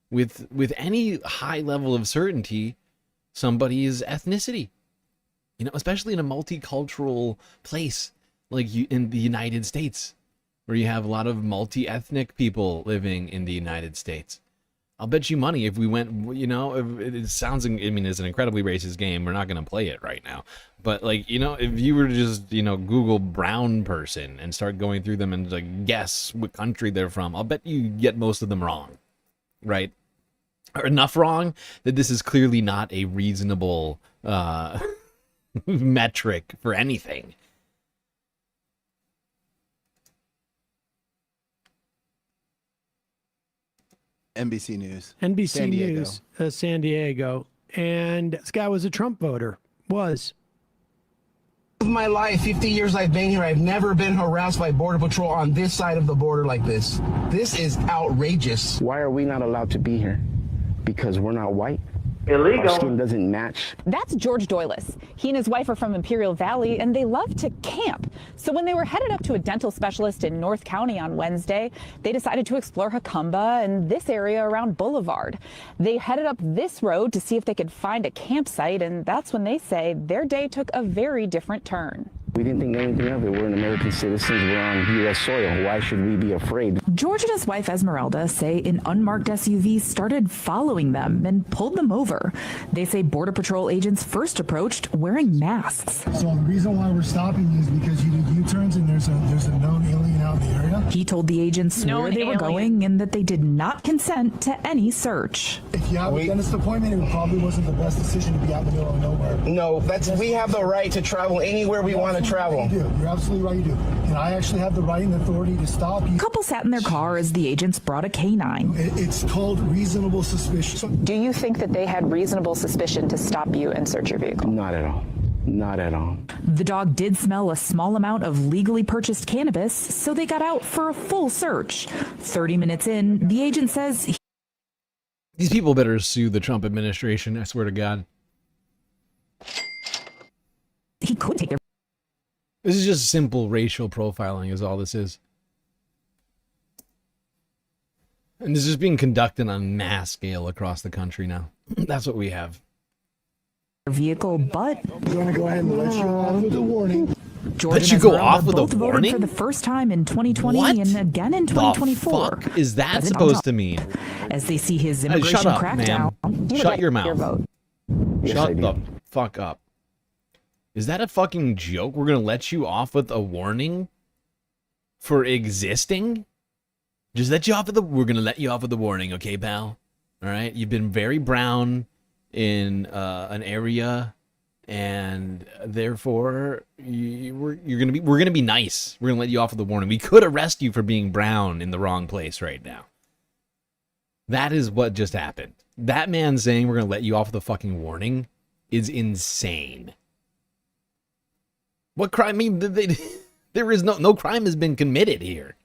with any high level of certainty somebody's ethnicity, especially in a multicultural place like in the United States, where you have a lot of multi-ethnic people living in the United States. I'll bet you money if we went, it sounds, it's an incredibly racist game. We're not going to play it right now. But if you were to just, Google brown person and start going through them and like guess what country they're from, I'll bet you get most of them wrong, right? Or enough wrong that this is clearly not a reasonable metric for anything. NBC News. NBC San Diego. News, San Diego. And this guy was a Trump voter. My life, 50 years I've been here, I've never been harassed by Border Patrol on this side of the border like this. This is outrageous. Why are we not allowed to be here? Because we're not white? Illegal. Our skin doesn't match. That's George Doyless. He and his wife are from Imperial Valley, and they love to camp. So when they were headed up to a dental specialist in North County on Wednesday, they decided to explore Jacumba and this area around Boulevard. They headed up this road to see if they could find a campsite, and that's when they say their day took a very different turn. We didn't think anything of it. We're an American citizens. We're on U.S. soil. Why should we be afraid? George and his wife Esmeralda say an unmarked SUV started following them and pulled them over. They say Border Patrol agents first approached wearing masks. So the reason why we're stopping you is because you did U-turns and there's a known alien out in the area. He told the agents where they were going and that they did not consent to any search. If you have a dentist appointment, it probably wasn't the best decision to be out in the middle of nowhere. No, we have the right to travel anywhere we want to travel. You do. You're absolutely right, you do. And I actually have the right and authority to stop you. The couple sat in their car as the agents brought a canine. It's called reasonable suspicion. Do you think that they had reasonable suspicion to stop you and search your vehicle? Not at all. Not at all. The dog did smell a small amount of legally purchased cannabis, so they got out for a full search. 30 minutes in, the agent says... These people better sue the Trump administration, I swear to God. He could take their... This is just simple racial profiling is all this is. And this is being conducted on mass scale across the country now. That's what we have. Vehicle, but... I'm going to go ahead and let you off with a warning. Let you go off with a warning? For the first time in 2020 What? and again in 2024. The fuck is that President supposed to Trump, mean? As they see his immigration shut up, crackdown. ma'am. You Shut would your like mouth. vote. Shut the fuck up. Is that a fucking joke? We're going to let you off with a warning for existing? Just let you off with we're going to let you off with a warning, okay, pal? All right? You've been very brown. in an area, and therefore we're gonna be nice. We're gonna let you off with a warning. We could arrest you for being brown in the wrong place right now. That is what just happened. That man saying we're gonna let you off with a fucking warning is insane. What crime? I mean, there is no crime has been committed here.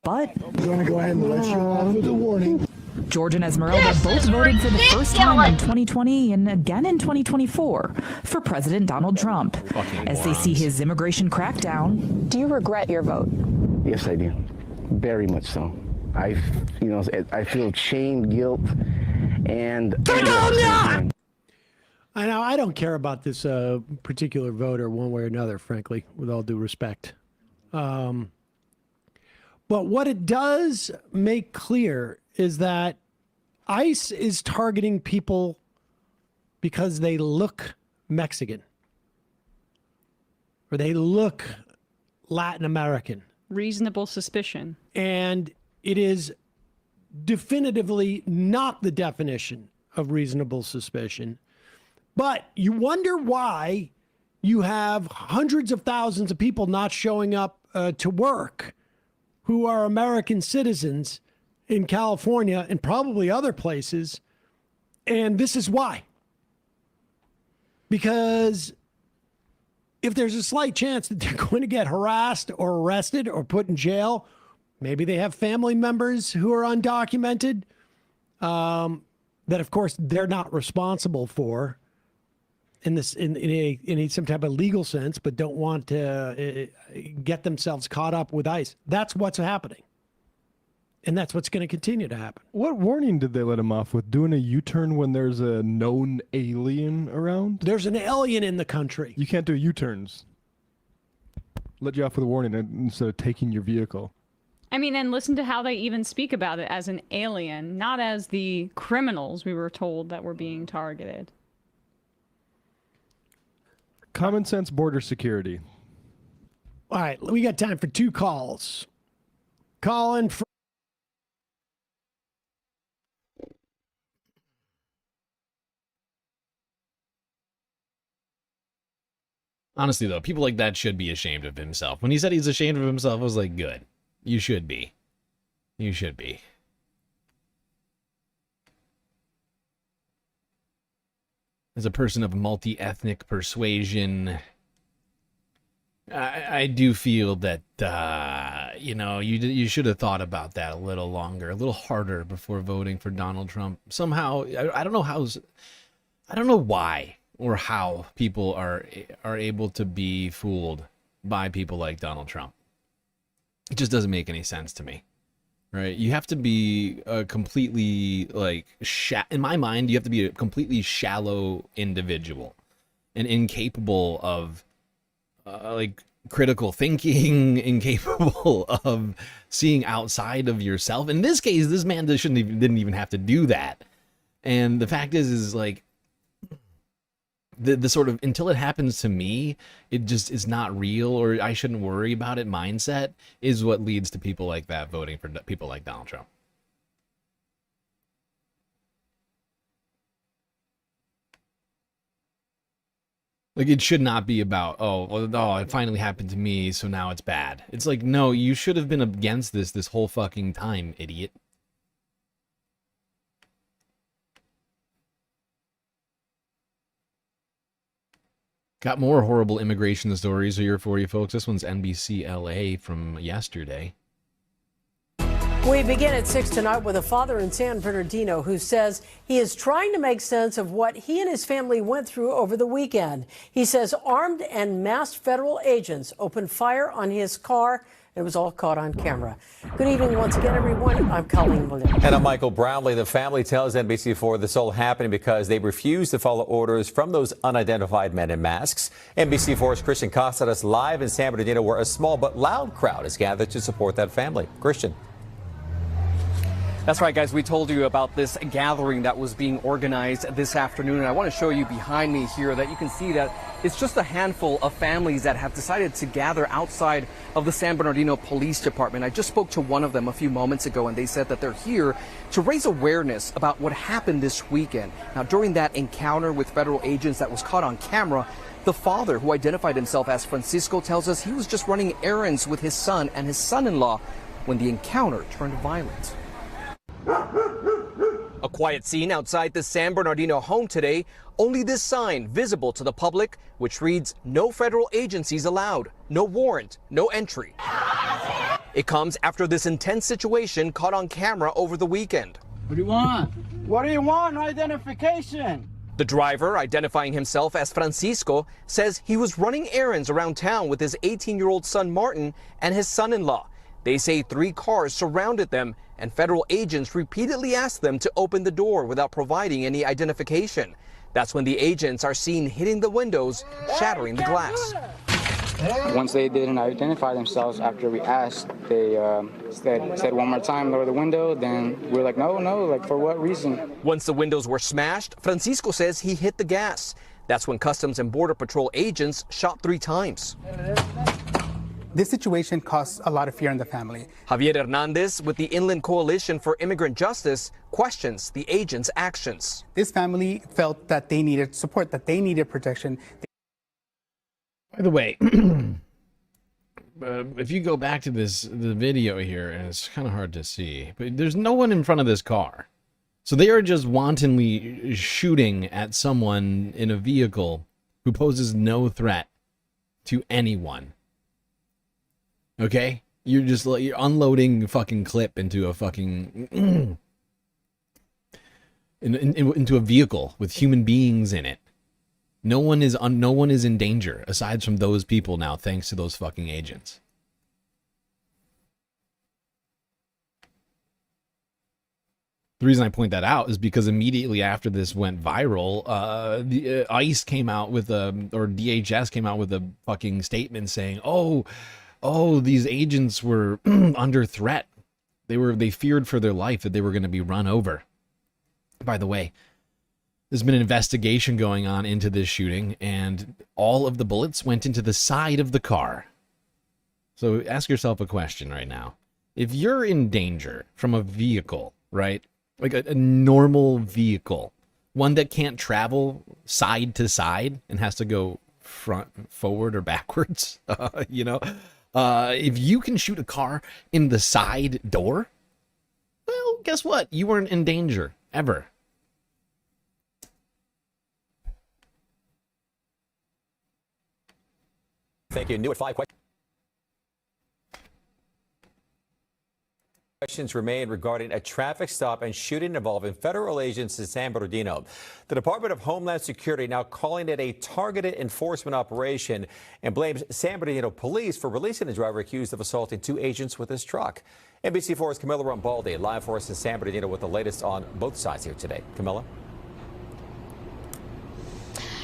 But You want to go ahead and let you off with a warning? George and Esmeralda both voted for the first time in 2020 and again in 2024 for President Donald Trump. As they see his immigration crackdown, do you regret your vote? Yes, I do. Very much so. I feel shame, guilt, and I know I don't care about this particular voter one way or another, frankly, with all due respect. But what it does make clear is that ICE is targeting people because they look Mexican or they look Latin American. Reasonable suspicion. And it is definitively not the definition of reasonable suspicion. But you wonder why you have hundreds of thousands of people not showing up to work who are American citizens in California and probably other places. And this is why. Because if there's a slight chance that they're going to get harassed or arrested or put in jail, maybe they have family members who are undocumented, that of course they're not responsible for in some type of legal sense, but don't want to get themselves caught up with ICE. That's what's happening. And that's what's going to continue to happen. What warning did they let him off with? Doing a U-turn when there's a known alien around? There's an alien in the country. You can't do U-turns. Let you off with a warning instead of taking your vehicle. I mean, and listen to how they even speak about it as an alien, not as the criminals we were told that were being targeted. Common sense border security. All right, we got time for 2 calls. Colin from Honestly, though, people like that should be ashamed of himself. When he said he's ashamed of himself, I was like, good. You should be. You should be. As a person of multi-ethnic persuasion, I do feel that, you should have thought about that a little longer, a little harder before voting for Donald Trump. Somehow, I don't know why or how people are able to be fooled by people like Donald Trump. It just doesn't make any sense to me, right? You have to be a completely, in my mind, you have to be a completely shallow individual and incapable of, critical thinking, incapable of seeing outside of yourself. In this case, this man didn't even have to do that. And the fact is the sort of, until it happens to me, it just is not real, or I shouldn't worry about it mindset is what leads to people like that voting for people like Donald Trump. Like, it should not be about, it finally happened to me, so now it's bad. It's like, no, you should have been against this whole fucking time, idiot. Got more horrible immigration stories here for you folks. This one's NBC LA from yesterday. We begin at 6 tonight with a father in San Bernardino who says he is trying to make sense of what he and his family went through over the weekend. He says armed and masked federal agents opened fire on his car. It was all caught on camera. Good evening once again, everyone. I'm Colleen Williams. And I'm Michael Brownlee. The family tells NBC4 this all happened because they refused to follow orders from those unidentified men in masks. NBC4's Christian Casares live in San Bernardino, where a small but loud crowd is gathered to support that family. Christian. That's right, guys. We told you about this gathering that was being organized this afternoon, and I want to show you behind me here that you can see that it's just a handful of families that have decided to gather outside of the San Bernardino Police Department. I just spoke to one of them a few moments ago, and they said that they're here to raise awareness about what happened this weekend. Now, during that encounter with federal agents that was caught on camera, the father, who identified himself as Francisco, tells us he was just running errands with his son and his son-in-law when the encounter turned violent. A quiet scene outside the San Bernardino home today. Only this sign visible to the public, which reads, "No federal agencies allowed, no warrant, no entry." It comes after this intense situation caught on camera over the weekend. What do you want? What do you want? No identification. The driver, identifying himself as Francisco, says he was running errands around town with his 18-year-old son Martin and his son-in-law. They say 3 cars surrounded them, and federal agents repeatedly asked them to open the door without providing any identification. That's when the agents are seen hitting the windows, shattering the glass. Once they didn't identify themselves after we asked, they said one more time, lower the window. Then we were like, no, like for what reason? Once the windows were smashed, Francisco says he hit the gas. That's when Customs and Border Patrol agents shot 3 times. This situation caused a lot of fear in the family. Javier Hernandez with the Inland Coalition for Immigrant Justice questions the agents' actions. This family felt that they needed support, that they needed protection. By the way, if you go back to the video here, and it's kind of hard to see, but there's no one in front of this car. So they are just wantonly shooting at someone in a vehicle who poses no threat to anyone. Okay? You're unloading a fucking clip into a fucking into a vehicle with human beings in it. No one is in danger aside from those people now, thanks to those fucking agents. The reason I point that out is because immediately after this went viral, the ICE came out with or DHS came out with a fucking statement saying, "Oh, these agents were under threat. They feared for their life, that they were going to be run over." By the way, there's been an investigation going on into this shooting, and all of the bullets went into the side of the car. So ask yourself a question right now. If you're in danger from a vehicle, right? Like a normal vehicle, one that can't travel side to side and has to go forward or backwards, if you can shoot a car in the side door, well, guess what? You weren't in danger, ever. Thank you. New at 5 questions remain regarding a traffic stop and shooting involving federal agents in San Bernardino. The Department of Homeland Security now calling it a targeted enforcement operation and blames San Bernardino police for releasing the driver accused of assaulting 2 agents with his truck. NBC4's Camilla Rambaldi live for us in San Bernardino with the latest on both sides here today. Camilla?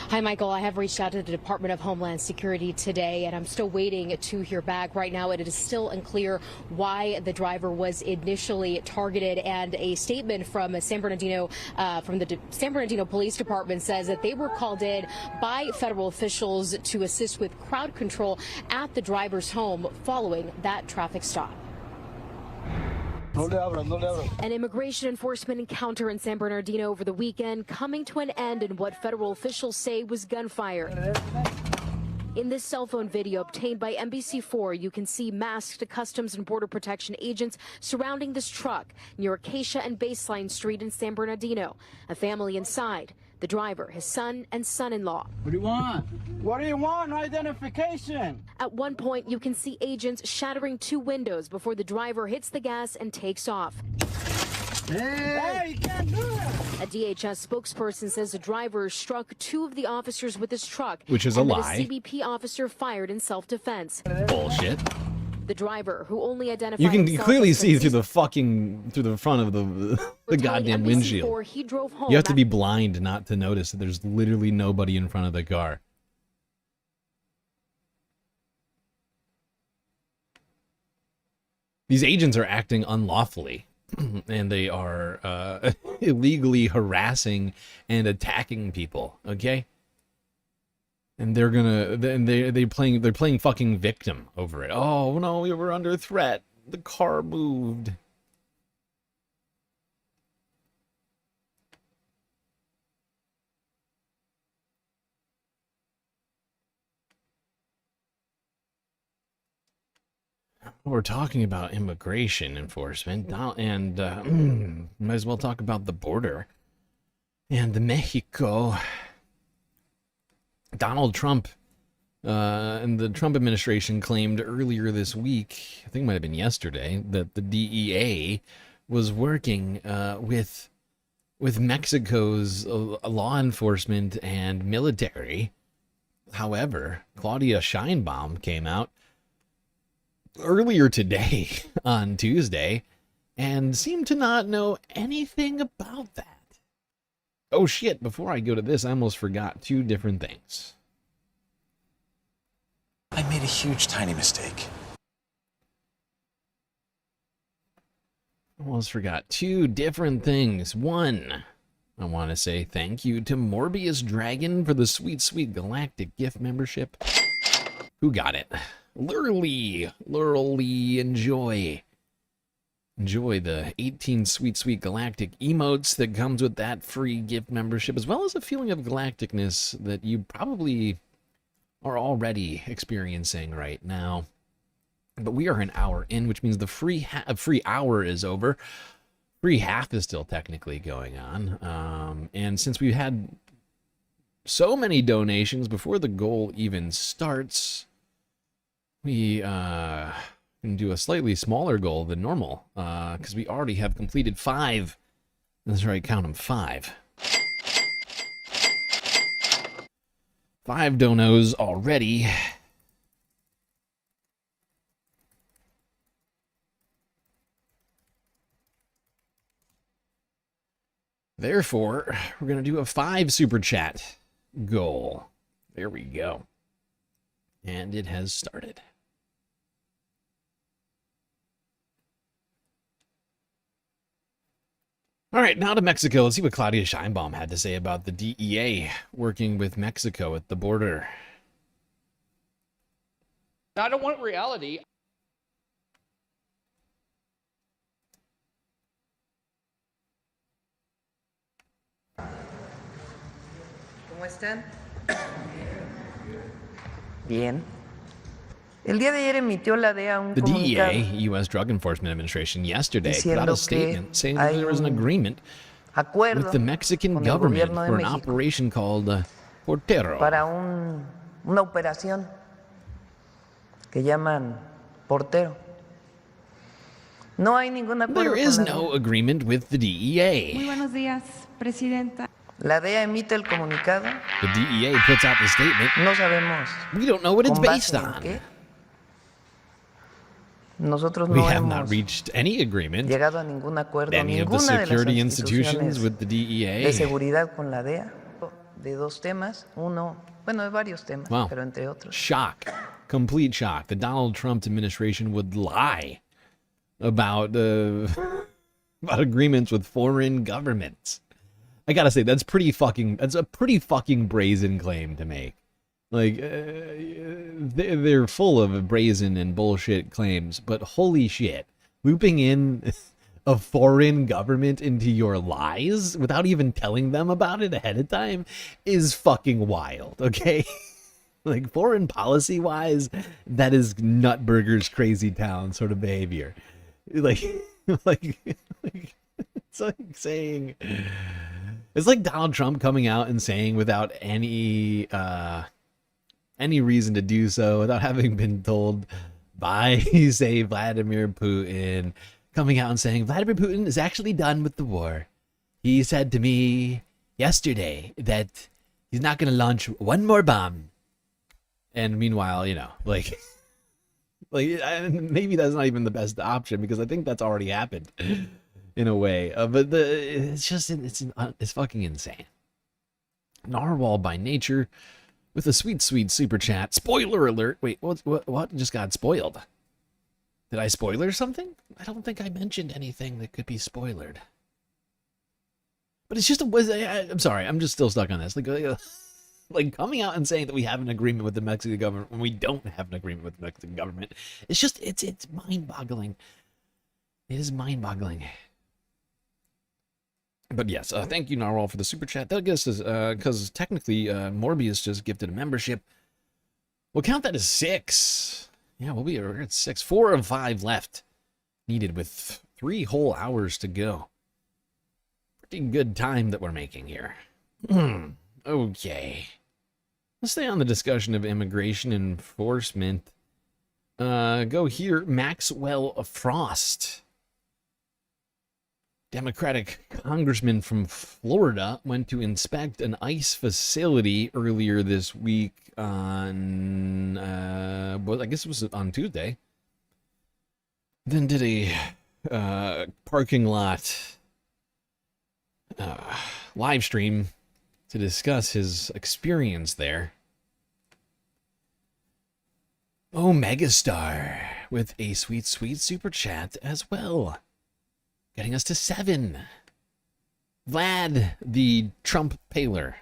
Hi, Michael. I have reached out to the Department of Homeland Security today, and I'm still waiting to hear back. Right now, it is still unclear why the driver was initially targeted, and a statement from San Bernardino, from the San Bernardino Police Department says that they were called in by federal officials to assist with crowd control at the driver's home following that traffic stop. An immigration enforcement encounter in San Bernardino over the weekend coming to an end in what federal officials say was gunfire. In this cell phone video obtained by NBC4, you can see masked Customs and Border Protection agents surrounding this truck near Acacia and Baseline Street in San Bernardino. A family inside. The driver, his son, and son-in-law. What do you want? What do you want? No identification. At one point, you can see agents shattering 2 windows before the driver hits the gas and takes off. Hey, you can't do that. A DHS spokesperson says the driver struck 2 of the officers with his truck, which is a lie. A CBP officer fired in self-defense. Bullshit. The driver, who only identified you can himself clearly as see through the front of the goddamn windshield. He drove home. You have to be blind not to notice that there's literally nobody in front of the car. These agents are acting unlawfully. and they are illegally harassing and attacking people. Okay, and they're playing fucking victim over it. Oh no, we were under threat. The car moved. We're talking about immigration enforcement, and might as well talk about the border. And Mexico, Donald Trump and the Trump administration claimed earlier this week, I think it might have been yesterday, that the DEA was working with Mexico's law enforcement and military. However, Claudia Sheinbaum came out earlier today on Tuesday and seemed to not know anything about that. Oh shit, before I go to this, I almost forgot two different things. I made a huge tiny mistake. Almost forgot two different things. One, I want to say thank you to Morbius Dragon for the sweet, sweet Galactic gift membership. Who got it? Lurley, enjoy the 18 sweet, sweet Galactic emotes that comes with that free gift membership, as well as a feeling of galacticness that you probably are already experiencing right now. But we are an hour in, which means the free hour is over. Free half is still technically going on. And since we had so many donations before the goal even starts, we can do a slightly smaller goal than normal, because we already have completed 5. That's right, count them, 5. 5 donos already. Therefore, we're going to do a 5 super chat goal. There we go. And it has started. All right, now to Mexico. Let's see what Claudia Sheinbaum had to say about the DEA working with Mexico at the border. I don't want reality. ¿Cómo están? Bien. El día de ayer emitió la DEA un The comunicado DEA, U.S. Drug Enforcement Administration, yesterday put out diciendo a statement saying que that there was an agreement with the Mexican con el government gobierno de for an México operation called Portero. para una operación que llaman Portero. No hay ningún acuerdo There is con la no agreement with the DEA. Muy buenos días, Presidenta. La DEA emite el comunicado. The DEA puts out the statement. No sabemos. We don't know what it's con based base en on. qué. Nosotros We no have hemos not reached any agreement llegado a ningún acuerdo, any of the ninguna de las security institutions instituciones with the de DEA. seguridad con la DEA, de 2 temas, uno, bueno, de varios temas, Wow. pero entre otros. Shock. Complete shock. The Donald Trump administration would lie about agreements with foreign governments. I gotta say, that's a pretty fucking brazen claim to make. Like, they're full of brazen and bullshit claims, but holy shit, looping in a foreign government into your lies without even telling them about it ahead of time is fucking wild, okay? Like, foreign policy wise, that is Nutburger's crazy town sort of behavior. Like it's like saying, it's like Donald Trump coming out and saying without any reason to do so, without having been told by, say, Vladimir Putin, coming out and saying Vladimir Putin is actually done with the war. He said to me yesterday that he's not going to launch one more bomb. And meanwhile, you know, like maybe that's not even the best option, because I think that's already happened in a way. But it's fucking insane. Narwhal by nature with a sweet, sweet super chat. Spoiler alert. Wait, what just got spoiled? Did I spoiler something? I don't think I mentioned anything that could be spoilered. But it's just I'm sorry, I'm just still stuck on this. Like coming out and saying that we have an agreement with the Mexican government when we don't have an agreement with the Mexican government. It's just, it's mind-boggling. It is mind-boggling. But yes, thank you, Narwhal, for the super chat. That gets us, because technically Morbius just gifted a membership. We'll count that as 6. Yeah, we're at 6. 4 of 5 left needed with 3 whole hours to go. Pretty good time that we're making here. Okay. Let's stay on the discussion of immigration enforcement. Go here, Maxwell Frost. Democratic congressman from Florida went to inspect an ICE facility earlier this week on, well, I guess it was on Tuesday. Then did a parking lot live stream to discuss his experience there. Oh, Megastar with a sweet, sweet super chat as well. Getting us to 7. Vlad, the Trump Paler.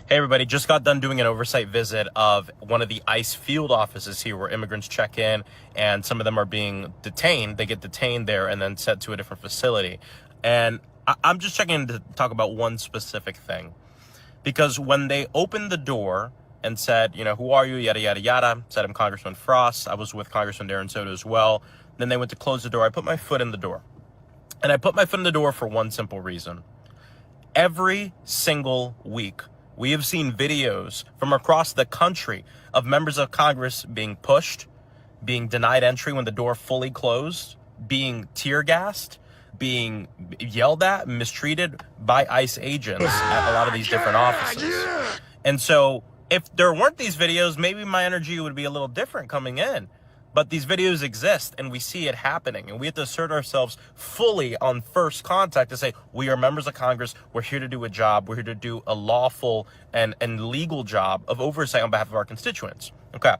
Hey everybody, just got done doing an oversight visit of one of the ICE field offices here where immigrants check in and some of them are being detained. They get detained there and then sent to a different facility. And I'm just checking in to talk about one specific thing. Because when they opened the door and said, you know, who are you, yada, yada, yada, said I'm Congressman Frost. I was with Congressman Darren Soto as well. Then they went to close the door. I put my foot in the door. And I put my foot in the door for one simple reason. Every single week, we have seen videos from across the country of members of Congress being pushed, being denied entry when the door fully closed, being tear gassed, being yelled at, mistreated by ICE agents at a lot of these different offices. And so if there weren't these videos, maybe my energy would be a little different coming in. But these videos exist and we see it happening, and we have to assert ourselves fully on first contact to say, we are members of Congress. We're here to do a job. We're here to do a lawful and legal job of oversight on behalf of our constituents. Okay.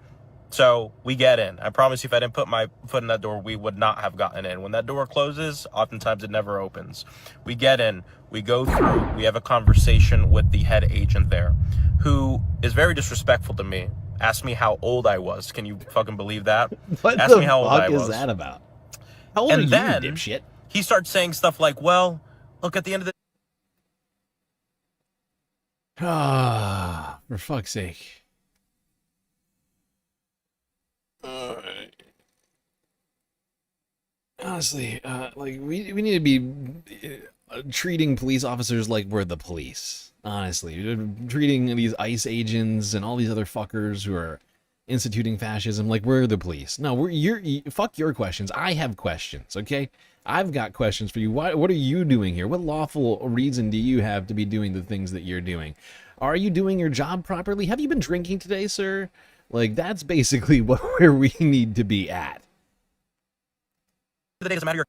So we get in. I promise you, if I didn't put my foot in that door, we would not have gotten in. When that door closes, oftentimes it never opens. We get in, we go through, we have a conversation with the head agent there, who is very disrespectful to me. Asked me how old I was. Can you fucking believe that? What Asked the me how old I fuck was. is that about? How old and are then you, dipshit? He starts saying stuff like, well, look, at the end of the Ah, for fuck's sake. Honestly, like we need to be treating police officers like we're the police. Honestly, treating these ICE agents and all these other fuckers who are instituting fascism like we're the police. No, fuck your questions. I have questions, okay? I've got questions for you. What are you doing here? What lawful reason do you have to be doing the things that you're doing? Are you doing your job properly? Have you been drinking today, sir? Like, that's basically where we need to be at. day doesn't matter.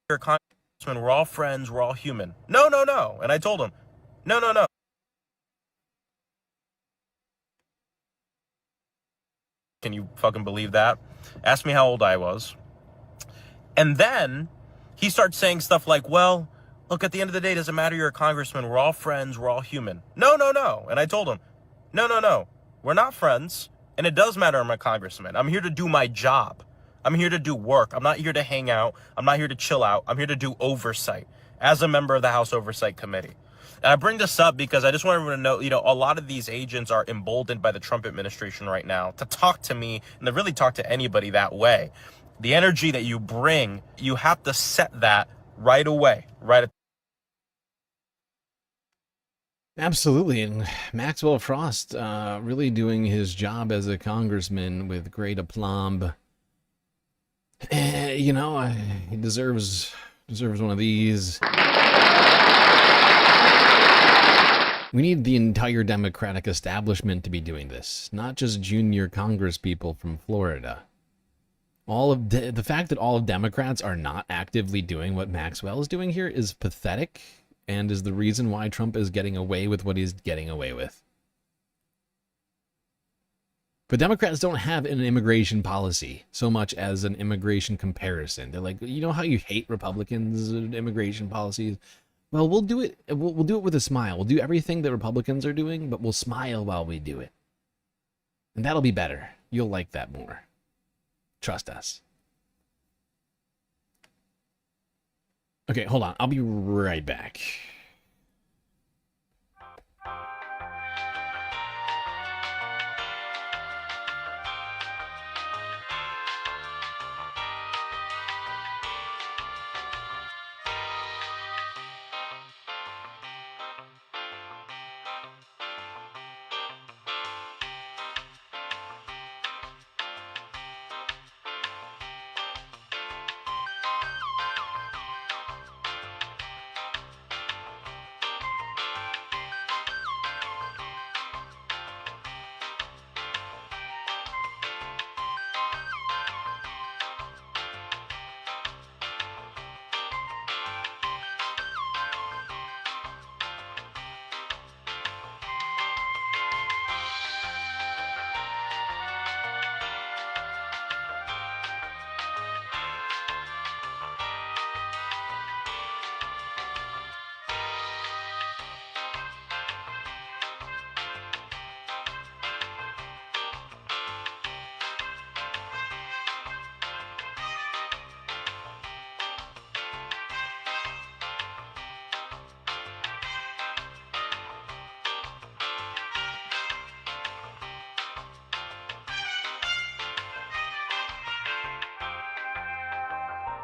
You're a congressman. We're all friends. We're all human. No, no, no. And I told him, no, no, no. Can you fucking believe that? Asked me how old I was. And then he starts saying stuff like, well, look, at the end of the day, it doesn't matter. You're a congressman. We're all friends. We're all human. No, no, no. And I told him, no, no, no. We're not friends. And it does matter I'm a congressman. I'm here to do my job. I'm here to do work. I'm not here to hang out. I'm not here to chill out. I'm here to do oversight as a member of the House Oversight Committee. And I bring this up because I just want everyone to know, you know, a lot of these agents are emboldened by the Trump administration right now to talk to me and to really talk to anybody that way. The energy that you bring, you have to set that right away, right? Absolutely, and Maxwell Frost really doing his job as a congressman with great aplomb. You know, he deserves one of these. We need the entire Democratic establishment to be doing this, not just junior Congress people from Florida. The fact that all of Democrats are not actively doing what Maxwell is doing here is pathetic, and is the reason why Trump is getting away with what he's getting away with. But Democrats don't have an immigration policy so much as an immigration comparison. They're like, you know how you hate Republicans' immigration policies? Well, we'll do it. We'll do it with a smile. We'll do everything that Republicans are doing, but we'll smile while we do it. And that'll be better. You'll like that more. Trust us. Okay, hold on. I'll be right back.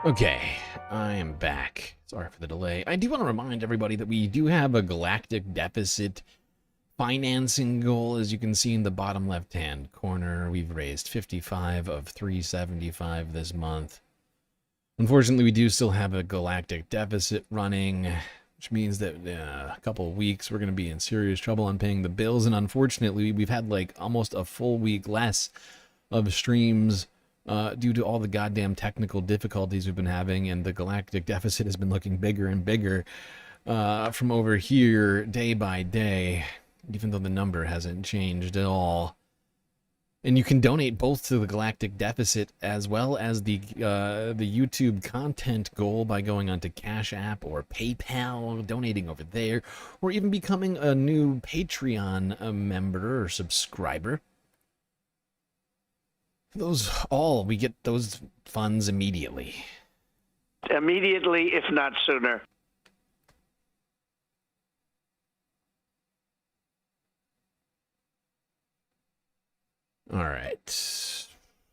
Okay, I am back. Sorry for the delay. I do want to remind everybody that we do have a galactic deficit financing goal. As you can see in the bottom left-hand corner, we've raised 55 of 375 this month. Unfortunately, we do still have a galactic deficit running, which means that a couple of weeks we're going to be in serious trouble on paying the bills. And unfortunately, we've had like almost a full week less of streams due to all the goddamn technical difficulties we've been having, and the galactic deficit has been looking bigger and bigger from over here day by day, even though the number hasn't changed at all. And you can donate both to the galactic deficit as well as the YouTube content goal by going onto Cash App or PayPal, donating over there, or even becoming a new Patreon member or subscriber. We get those funds immediately. Immediately, if not sooner. All right.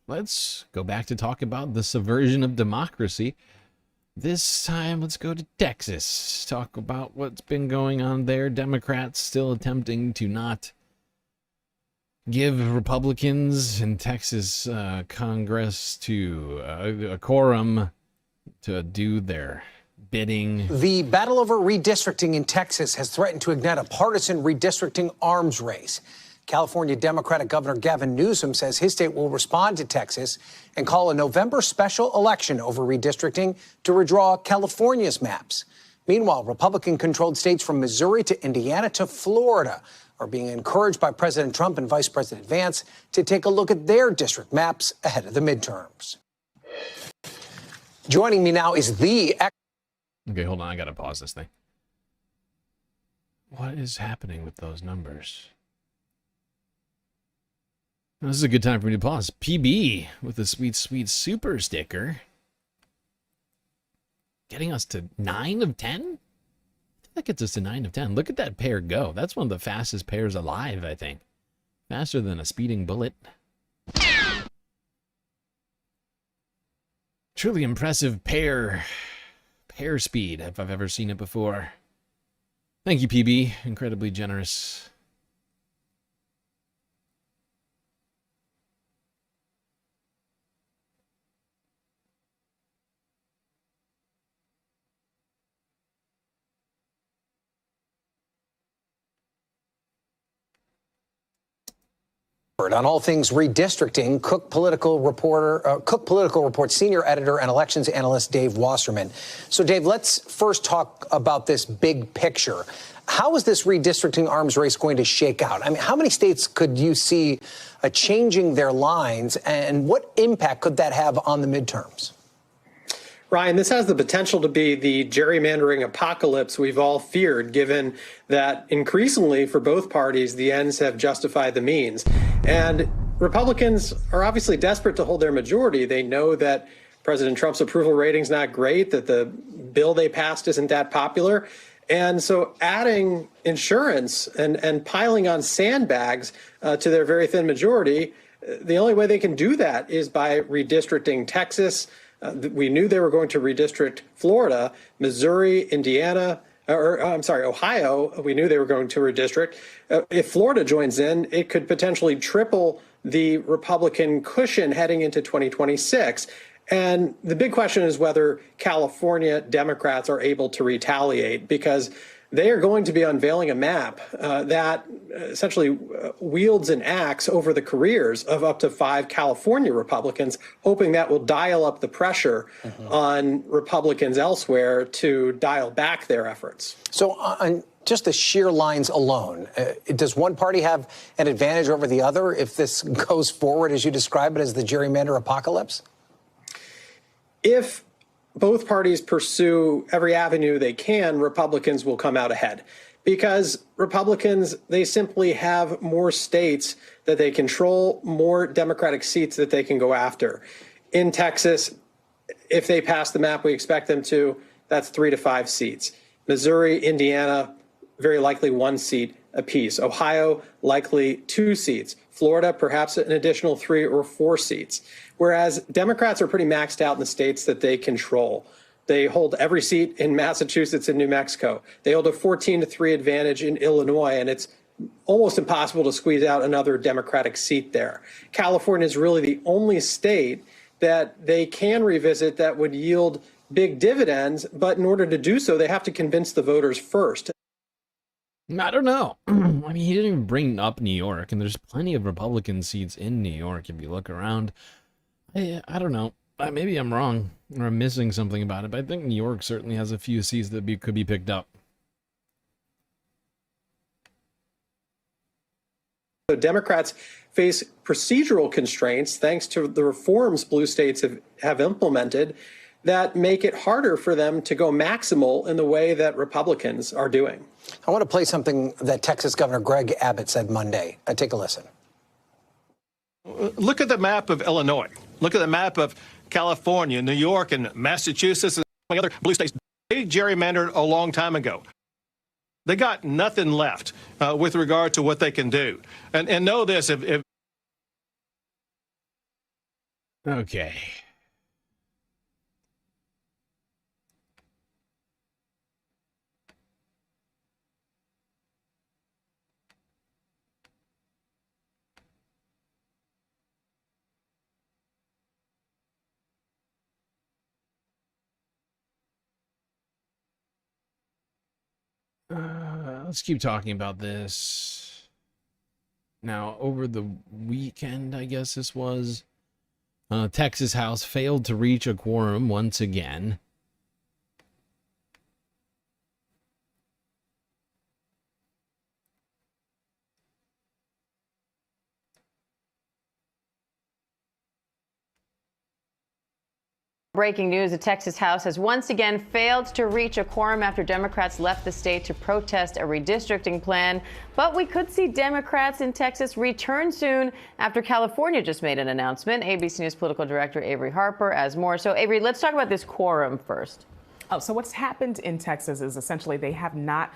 Let's go back to talk about the subversion of democracy. This time, let's go to Texas. Talk about what's been going on there. Democrats still attempting to not give Republicans in Texas Congress to a quorum to do their bidding. The battle over redistricting in Texas has threatened to ignite a partisan redistricting arms race. California Democratic Governor Gavin Newsom says his state will respond to Texas and call a November special election over redistricting to redraw California's maps. Meanwhile, Republican-controlled states from Missouri to Indiana to Florida are being encouraged by President Trump and Vice President Vance to take a look at their district maps ahead of the midterms. Joining me now is the... Okay, hold on. I gotta pause this thing. What is happening with those numbers? This is a good time for me to pause. PB with a sweet, sweet super sticker. Getting us to 9 of 10? That gets us to 9 of 10. Look at that pair go. That's one of the fastest pairs alive, I think. Faster than a speeding bullet. Truly impressive pair speed, if I've ever seen it before. Thank you, PB. Incredibly generous. On all things redistricting, Cook Political Report senior editor and elections analyst Dave Wasserman. So, Dave, let's first talk about this big picture. How is this redistricting arms race going to shake out? I mean, how many states could you see changing their lines, and what impact could that have on the midterms? Ryan, this has the potential to be the gerrymandering apocalypse we've all feared, given that increasingly for both parties, the ends have justified the means. And Republicans are obviously desperate to hold their majority. They know that President Trump's approval rating's not great, that the bill they passed isn't that popular. And so adding insurance and piling on sandbags to their very thin majority, the only way they can do that is by redistricting Texas. We knew they were going to redistrict Florida, Missouri, Indiana, Ohio. We knew they were going to redistrict. If Florida joins in, it could potentially triple the Republican cushion heading into 2026. And the big question is whether California Democrats are able to retaliate, because they are going to be unveiling a map that essentially wields an axe over the careers of up to 5 California Republicans, hoping that will dial up the pressure on Republicans elsewhere to dial back their efforts. So on just the sheer lines alone, does one party have an advantage over the other if this goes forward, as you describe it, as the gerrymander apocalypse? If both parties pursue every avenue they can, Republicans will come out ahead, because Republicans, they simply have more states that they control, more Democratic seats that they can go after. In Texas, if they pass the map we expect them to, that's 3 to 5 seats. Missouri, Indiana, very likely 1 seat apiece. Ohio, likely 2 seats. Florida, perhaps an additional 3 or 4 seats. Whereas Democrats are pretty maxed out in the states that they control. They hold every seat in Massachusetts and New Mexico. They hold a 14-3 advantage in Illinois, and it's almost impossible to squeeze out another Democratic seat there. California is really the only state that they can revisit that would yield big dividends, but in order to do so, they have to convince the voters first. I don't know. I mean, he didn't even bring up New York, and there's plenty of Republican seats in New York if you look around. I don't know. Maybe I'm wrong, or I'm missing something about it, but I think New York certainly has a few seats that could be picked up. So Democrats face procedural constraints thanks to the reforms blue states have implemented that make it harder for them to go maximal in the way that Republicans are doing. I want to play something that Texas Governor Greg Abbott said Monday. Take a listen. Look at the map of Illinois. Look at the map of California, New York, and Massachusetts, and other blue states. They gerrymandered a long time ago. They got nothing left with regard to what they can do. And know this, if Okay. Let's keep talking about this. Now, over the weekend, I guess this was, Texas House failed to reach a quorum once again. Breaking news, the Texas House has once again failed to reach a quorum after Democrats left the state to protest a redistricting plan. But we could see Democrats in Texas return soon after California just made an announcement. ABC News political director Avery Harper has more. So, Avery, let's talk about this quorum first. Oh, so what's happened in Texas is essentially they have not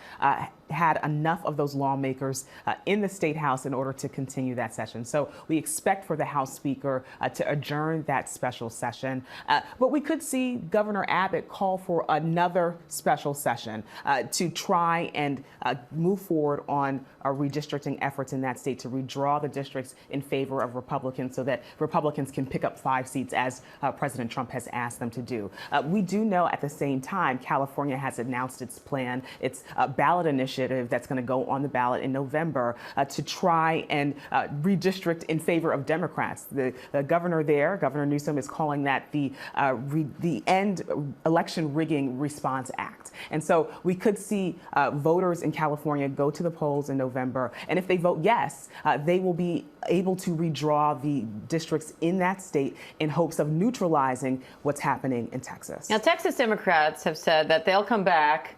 had enough of those lawmakers in the state house in order to continue that session. So we expect for the House Speaker to adjourn that special session. But we could see Governor Abbott call for another special session to try and move forward on redistricting efforts in that state to redraw the districts in favor of Republicans so that Republicans can pick up 5 seats as President Trump has asked them to do. We do know at the same time California has announced its plan, its ballot initiative initiative that's going to go on the ballot in November to try and redistrict in favor of Democrats. The governor there, Governor Newsom, is calling that the End Election Rigging Response Act. And so we could see voters in California go to the polls in November, and if they vote yes, they will be able to redraw the districts in that state in hopes of neutralizing what's happening in Texas. Now, Texas Democrats have said that they'll come back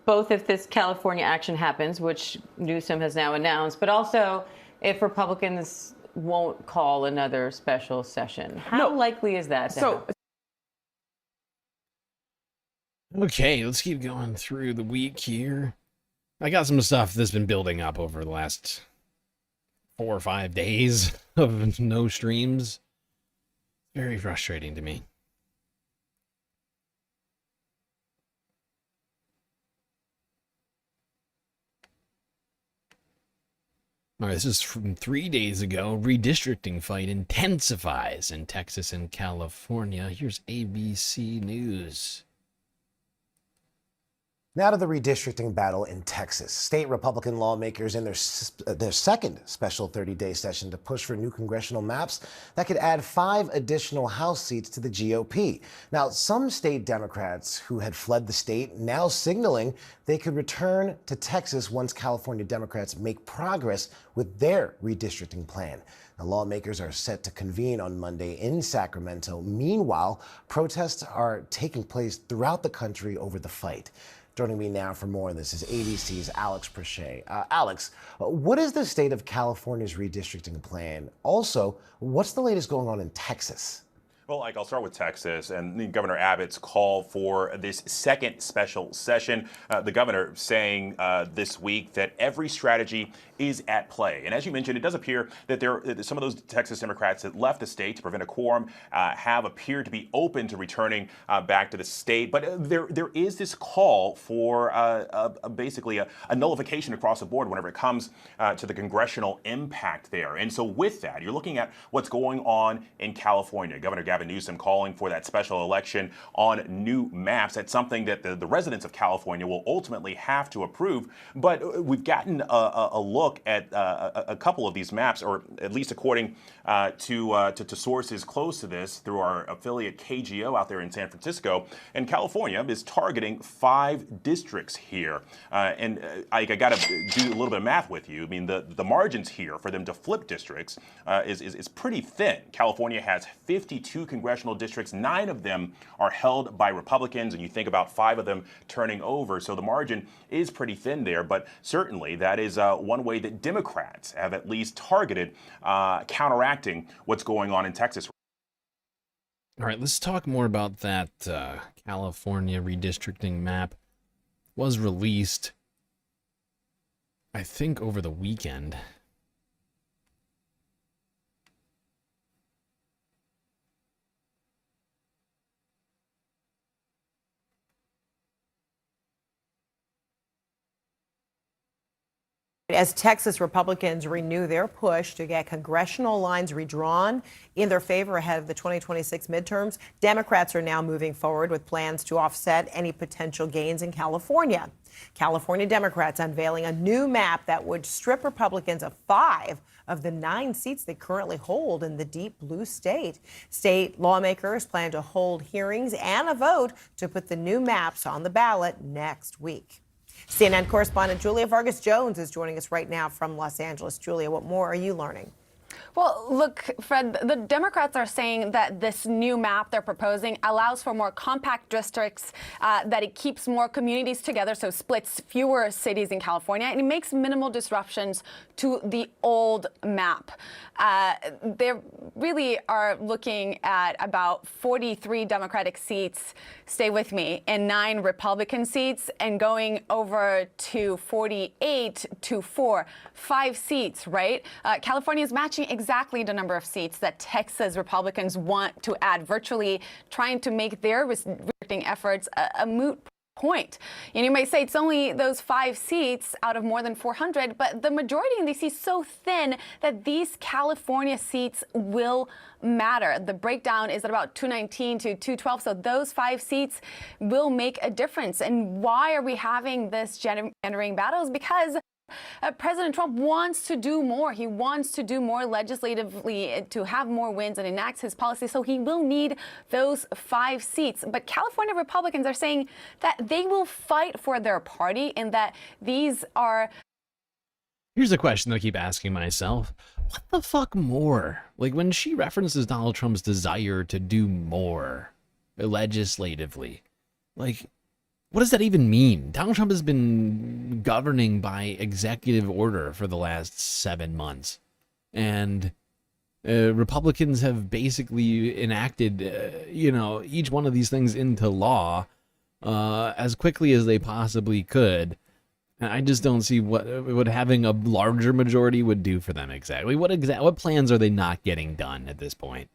both if this California action happens, which Newsom has now announced, but also if Republicans won't call another special session. How likely is that to happen? Okay, let's keep going through the week here. I got some stuff that's been building up over the last 4 or 5 days of no streams. Very frustrating to me. All right, this is from 3 days ago. Redistricting fight intensifies in Texas and California. Here's ABC News. Now to the redistricting battle in Texas. State Republican lawmakers in their second special 30-day session to push for new congressional maps that could add 5 additional House seats to the GOP. Now, some state Democrats who had fled the state now signaling they could return to Texas once California Democrats make progress with their redistricting plan. The lawmakers are set to convene on Monday in Sacramento. Meanwhile, protests are taking place throughout the country over the fight. Joining me now for more on this is ABC's Alex Prochet. Alex, what is the state of California's redistricting plan? Also, what's the latest going on in Texas? Well, I'll start with Texas and Governor Abbott's call for this second special session. The governor saying this week that every strategy is at play. And as you mentioned, it does appear that some of those Texas Democrats that left the state to prevent a quorum have appeared to be open to returning back to the state. But there is this call for basically a nullification across the board whenever it comes to the congressional impact there. And so with that, you're looking at what's going on in California. Governor Gavin Newsom calling for that special election on new maps. That's something that the residents of California will ultimately have to approve. But we've gotten a look at a couple of these maps, or at least according to sources close to this through our affiliate KGO out there in San Francisco. And California is targeting 5 districts here. And I got to do a little bit of math with you. I mean, the margins here for them to flip districts is pretty thin. California has 52 congressional districts. 9 of them are held by Republicans, and you think about 5 of them turning over. So the margin is pretty thin there. But certainly that is one way that Democrats have at least targeted counteracting what's going on in Texas. All right, let's talk more about that California redistricting map. Was released, I think, over the weekend. As Texas Republicans renew their push to get congressional lines redrawn in their favor ahead of the 2026 midterms, Democrats are now moving forward with plans to offset any potential gains in California. California Democrats unveiling a new map that would strip Republicans of 5 of the 9 seats they currently hold in the deep blue state. State lawmakers plan to hold hearings and a vote to put the new maps on the ballot next week. CNN correspondent Julia Vargas-Jones is joining us right now from Los Angeles. Julia, what more are you learning? Well, look, Fred, the Democrats are saying that this new map they're proposing allows for more compact districts, that it keeps more communities together, so splits fewer cities in California, and it makes minimal disruptions to the old map. They really are looking at about 43 Democratic seats, stay with me, and 9 Republican seats, and going over to 48 to 5 seats, right? California is matching exactly the number of seats that Texas Republicans want to add, virtually trying to make their redistricting efforts a moot point. And you may say it's only those 5 seats out of more than 400, but the majority in DC is so thin that these California seats will matter. The breakdown is at about 219 to 212, so those 5 seats will make a difference. And why are we having this gerrymandering battles? Because President Trump wants to do more. He wants to do more legislatively to have more wins and enact his policy. So he will need those 5 seats. But California Republicans are saying that they will fight for their party and that these are. Here's a question that I keep asking myself. What the fuck more? Like, when she references Donald Trump's desire to do more legislatively, like, what does that even mean? Donald Trump has been governing by executive order for the last 7 months. And Republicans have basically enacted, each one of these things into law as quickly as they possibly could. And I just don't see what having a larger majority would do for them exactly. What plans are they not getting done at this point?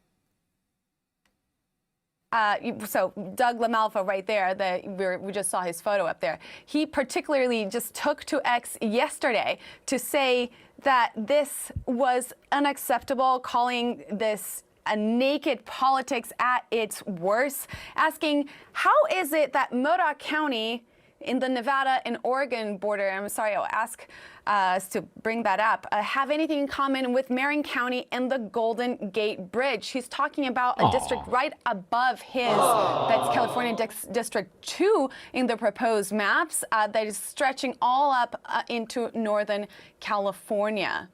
So Doug LaMalfa right there, we just saw his photo up there. He particularly just took to X yesterday to say that this was unacceptable, calling this a naked politics at its worst, asking how is it that Modoc County in the Nevada and Oregon border, I'm sorry, I'll ask us to bring that up, have anything in common with Marin County and the Golden Gate Bridge. He's talking about a district right above his, that's California District 2 in the proposed maps, that is stretching all up into Northern California.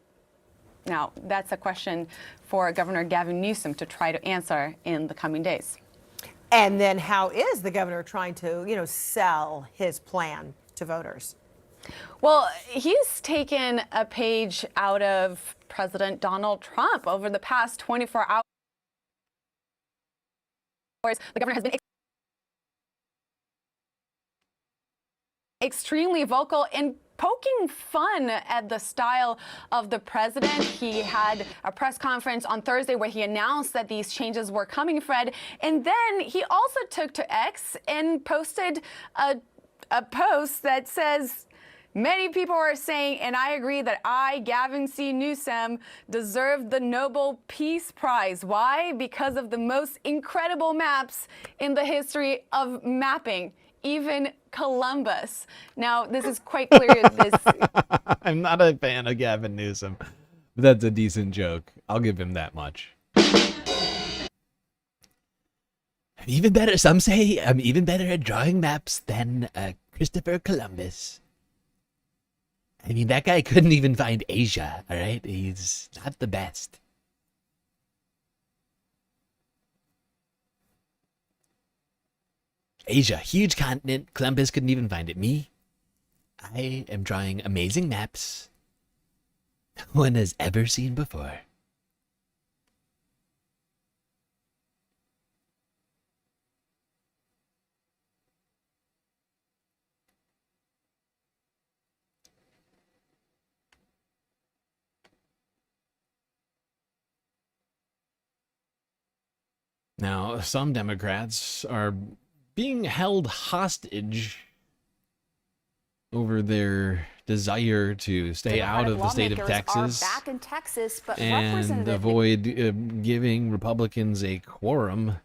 Now, that's a question for Governor Gavin Newsom to try to answer in the coming days. And then how is the governor trying to, sell his plan to voters? Well, he's taken a page out of President Donald Trump over the past 24 hours. The governor has been extremely vocal and poking fun at the style of the president. He had a press conference on Thursday where he announced that these changes were coming, Fred. And then he also took to X and posted a post that says, many people are saying, and I agree, that I, Gavin C. Newsom, deserve the Nobel Peace Prize. Why? Because of the most incredible maps in the history of mapping. Even Columbus. Now, this is quite clear. I'm not a fan of Gavin Newsom, but that's a decent joke. I'll give him that much. Even better, some say I'm even better at drawing maps than Christopher Columbus. I mean, that guy couldn't even find Asia, all right? He's not the best. Asia, huge continent. Columbus couldn't even find it. Me, I am drawing amazing maps no one has ever seen before. Now, some Democrats are being held hostage over their desire to stay out of the state of Texas, back in Texas, but and avoid giving Republicans a quorum.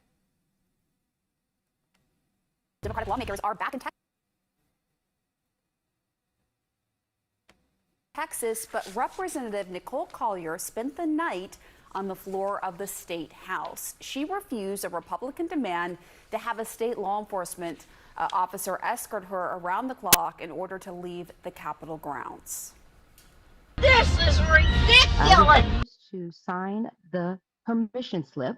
Democratic lawmakers are back in Texas, but Representative Nicole Collier spent the night on the floor of the state house. She refused a Republican demand to have a state law enforcement officer escort her around the clock in order to leave the Capitol grounds. This is ridiculous! To sign the permission slip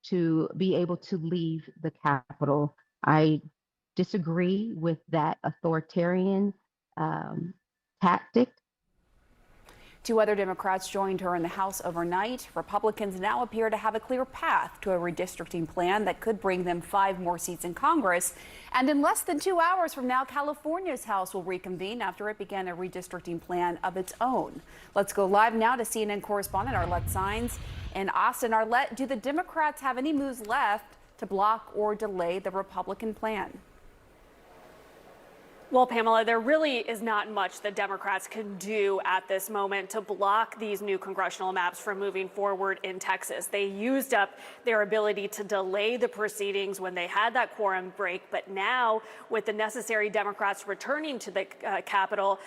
to be able to leave the Capitol. I disagree with that authoritarian tactic. 2 other Democrats joined her in the House overnight. Republicans now appear to have a clear path to a redistricting plan that could bring them 5 more seats in Congress. And in less than 2 hours from now, California's House will reconvene after it began a redistricting plan of its own. Let's go live now to CNN correspondent Arlette Saenz in Austin. Arlette, do the Democrats have any moves left to block or delay the Republican plan? Well, Pamela, there really is not much that Democrats can do at this moment to block these new congressional maps from moving forward in Texas. They used up their ability to delay the proceedings when they had that quorum break. But now, with the necessary Democrats returning to the Capitol,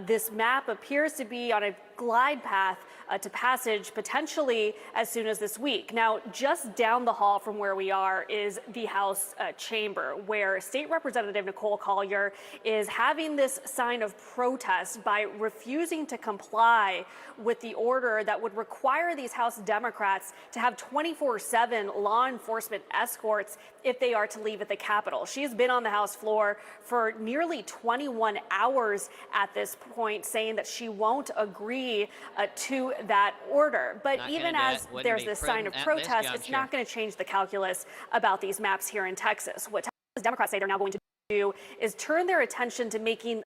this map appears to be on a glide path to passage potentially as soon as this week. Now, just down the hall from where we are is the House chamber, where State Representative Nicole Collier is having this sign of protest by refusing to comply with the order that would require these House Democrats to have 24/7 law enforcement escorts if they are to leave at the Capitol. She's been on the House floor for nearly 21 hours at this point, saying that she won't agree to that order. But even as there's this sign of protest, it's not going to change the calculus about these maps here in Texas. What Texas Democrats say they're now going to do is turn their attention to making.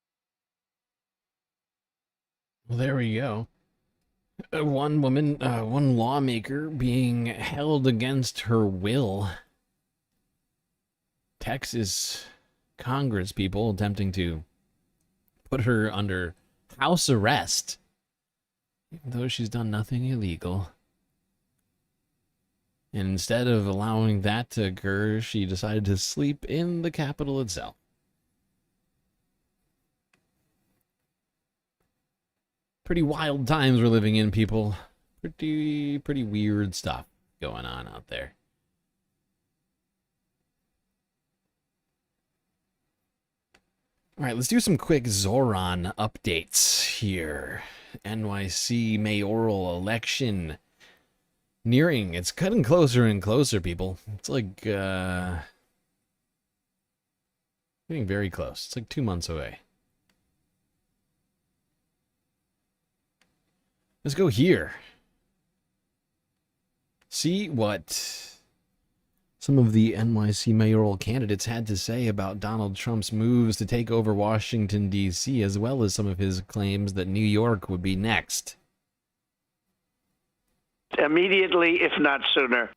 Well, there we go. One woman, one lawmaker being held against her will. Texas Congress people attempting to put her under house arrest, even though she's done nothing illegal. And instead of allowing that to occur, she decided to sleep in the Capitol itself. Pretty wild times we're living in, people. Pretty weird stuff going on out there. All right, let's do some quick Zohran updates here. NYC mayoral election nearing. It's cutting closer and closer, people. It's like getting very close. It's like 2 months away. Let's go here. See what some of the NYC mayoral candidates had to say about Donald Trump's moves to take over Washington, D.C., as well as some of his claims that New York would be next. Immediately, if not sooner.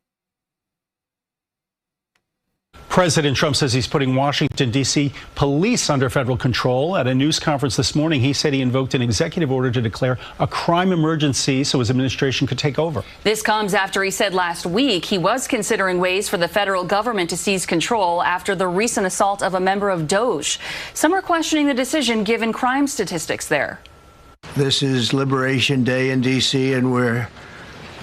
President Trump says he's putting Washington, D.C. police under federal control. At a news conference this morning, he said he invoked an executive order to declare a crime emergency so his administration could take over. This comes after he said last week he was considering ways for the federal government to seize control after the recent assault of a member of DOJ. Some are questioning the decision given crime statistics there. This is Liberation Day in D.C., and we're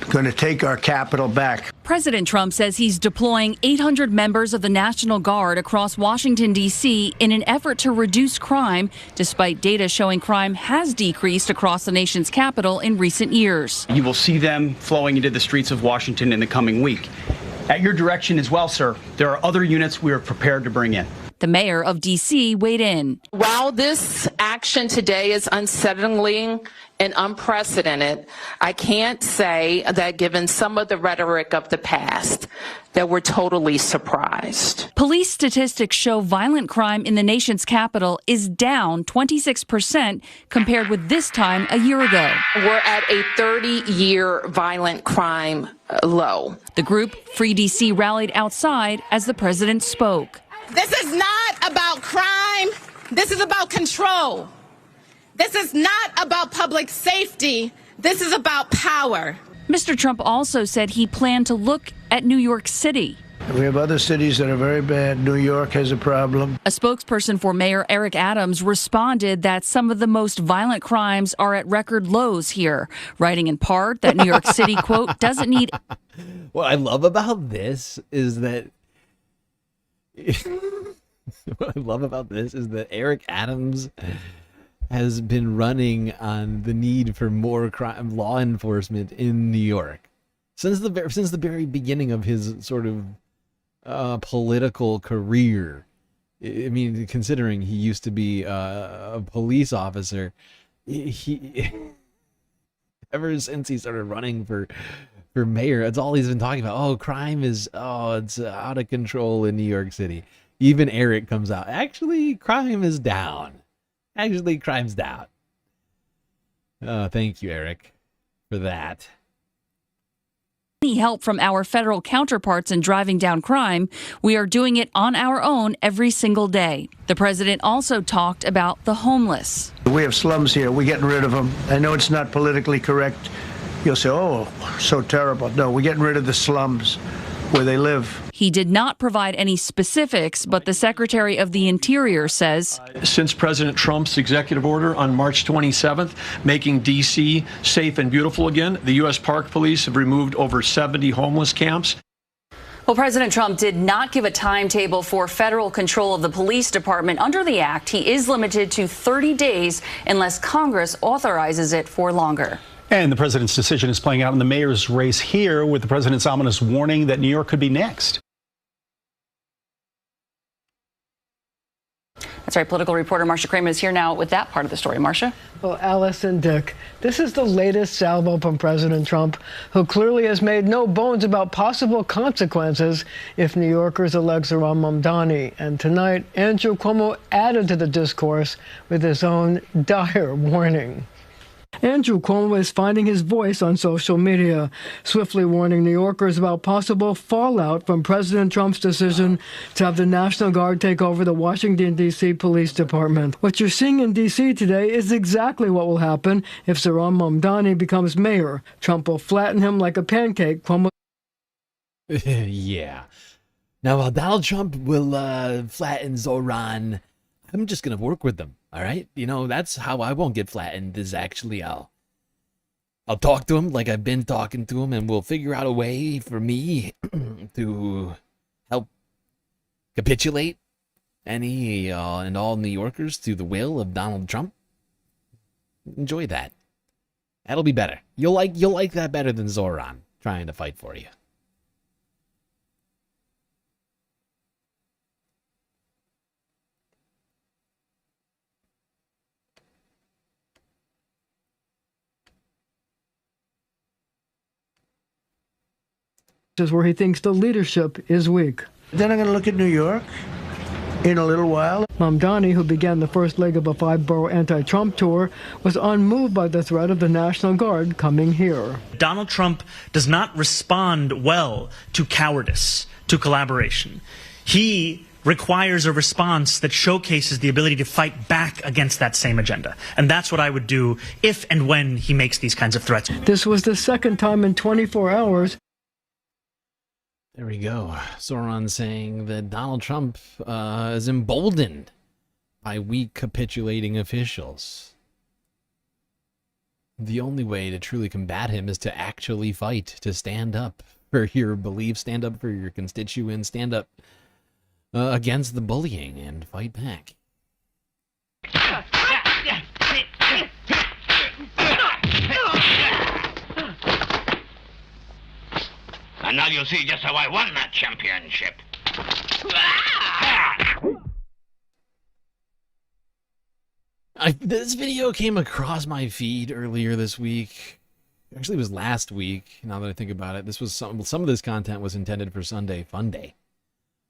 going to take our capital back. President Trump says he's deploying 800 members of the National Guard across Washington, D.C. in an effort to reduce crime, despite data showing crime has decreased across the nation's capital in recent years. You will see them flowing into the streets of Washington in the coming week. At your direction as well, sir, there are other units we are prepared to bring in. The mayor of D.C. weighed in. While this action today is unsettling and unprecedented, I can't say that given some of the rhetoric of the past, that we're totally surprised. Police statistics show violent crime in the nation's capital is down 26% compared with this time a year ago. We're at a 30-year violent crime low. The group Free D.C. rallied outside as the president spoke. This is not about crime. This is about control. This is not about public safety. This is about power. Mr. Trump also said he planned to look at New York City. We have other cities that are very bad. New York has a problem. A spokesperson for Mayor Eric Adams responded that some of the most violent crimes are at record lows here, writing in part that New York City, quote, doesn't need... What I love about this is that Eric Adams has been running on the need for more crime law enforcement in New York since the very beginning of his sort of political career. I mean, considering he used to be a police officer, he ever since he started running for mayor, it's all he's been talking about. Oh, crime is it's out of control in New York City. Even Eric comes out. Actually, crime is down. Actually, crime's down. Thank you, Eric, for that. any help from our federal counterparts in driving down crime. We are doing it on our own every single day. The president also talked about the homeless. We have slums here. We're getting rid of them. I know it's not politically correct. You'll say, oh, so terrible. No, we're getting rid of the slums where they live. He did not provide any specifics, but the Secretary of the Interior says, since President Trump's executive order on March 27th, making D.C. safe and beautiful again, the U.S. Park Police have removed over 70 homeless camps. Well, President Trump did not give a timetable for federal control of the police department. Under the act, he is limited to 30 days unless Congress authorizes it for longer. And the president's decision is playing out in the mayor's race here, with the president's ominous warning that New York could be next. That's right. Political reporter Marcia Kramer is here now with that part of the story. Marcia? Well, Alice and Dick, this is the latest salvo from President Trump, who clearly has made no bones about possible consequences if New Yorkers elect Zohran Mamdani. And tonight, Andrew Cuomo added to the discourse with his own dire warning. Andrew Cuomo is finding his voice on social media, swiftly warning New Yorkers about possible fallout from President Trump's decision to have the National Guard take over the Washington, D.C. Police Department. What you're seeing in D.C. today is exactly what will happen if Zohran Mamdani becomes mayor. Trump will flatten him like a pancake. Cuomo. Yeah. Now, while Donald Trump will flatten Zohran, I'm just going to work with them. All right, you know, that's how I won't get flattened, is actually I'll talk to him like I've been talking to him, and we'll figure out a way for me to help capitulate any and all New Yorkers to the will of Donald Trump. Enjoy that. That'll be better. You'll like that better than Zohran trying to fight for you. Is where he thinks the leadership is weak. Then I'm going to look at New York in a little while. Mamdani, who began the first leg of a 5-borough anti-Trump tour, was unmoved by the threat of the National Guard coming here. Donald Trump does not respond well to cowardice, to collaboration. He requires a response that showcases the ability to fight back against that same agenda. And that's what I would do if and when he makes these kinds of threats. This was the second time in 24 hours. There we go. Zohran saying that Donald Trump is emboldened by weak, capitulating officials. The only way to truly combat him is to actually fight, to stand up for your beliefs, stand up for your constituents, stand up against the bullying and fight back. And now you'll see just how I won that championship. This video came across my feed earlier this week. Actually, it was last week, now that I think about it. This was some of this content was intended for Sunday Fun Day.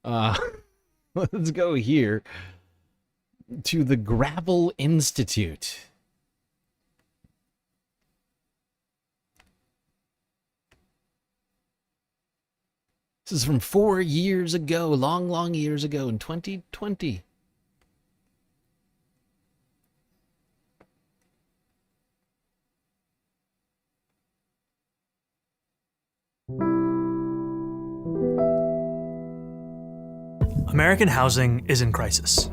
Let's go here to the Gravel Institute. This is from 4 years ago, long years ago, in 2020. American housing is in crisis.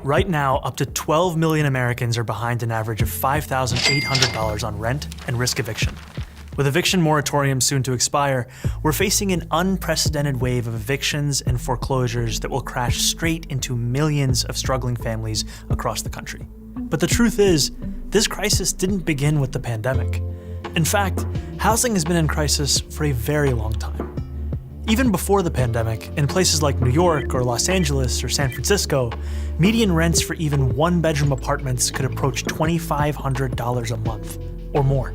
Right now, up to 12 million Americans are behind an average of $5,800 on rent and risk eviction. With eviction moratoriums soon to expire, we're facing an unprecedented wave of evictions and foreclosures that will crash straight into millions of struggling families across the country. But the truth is, this crisis didn't begin with the pandemic. In fact, housing has been in crisis for a very long time. Even before the pandemic, in places like New York or Los Angeles or San Francisco, median rents for even one-bedroom apartments could approach $2,500 a month or more.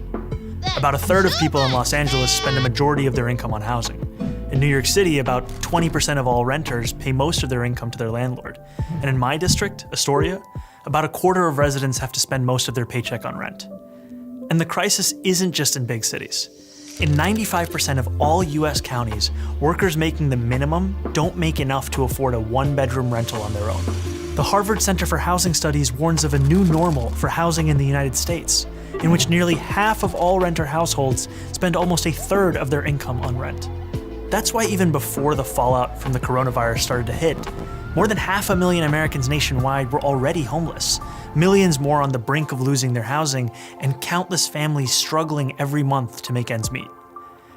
About a third of people in Los Angeles spend a majority of their income on housing. In New York City, about 20% of all renters pay most of their income to their landlord. And in my district, Astoria, about a quarter of residents have to spend most of their paycheck on rent. And the crisis isn't just in big cities. In 95% of all U.S. counties, workers making the minimum don't make enough to afford a one-bedroom rental on their own. The Harvard Center for Housing Studies warns of a new normal for housing in the United States, in which nearly half of all renter households spend almost a third of their income on rent. That's why even before the fallout from the coronavirus started to hit, more than 500,000 Americans nationwide were already homeless, millions more on the brink of losing their housing, and countless families struggling every month to make ends meet.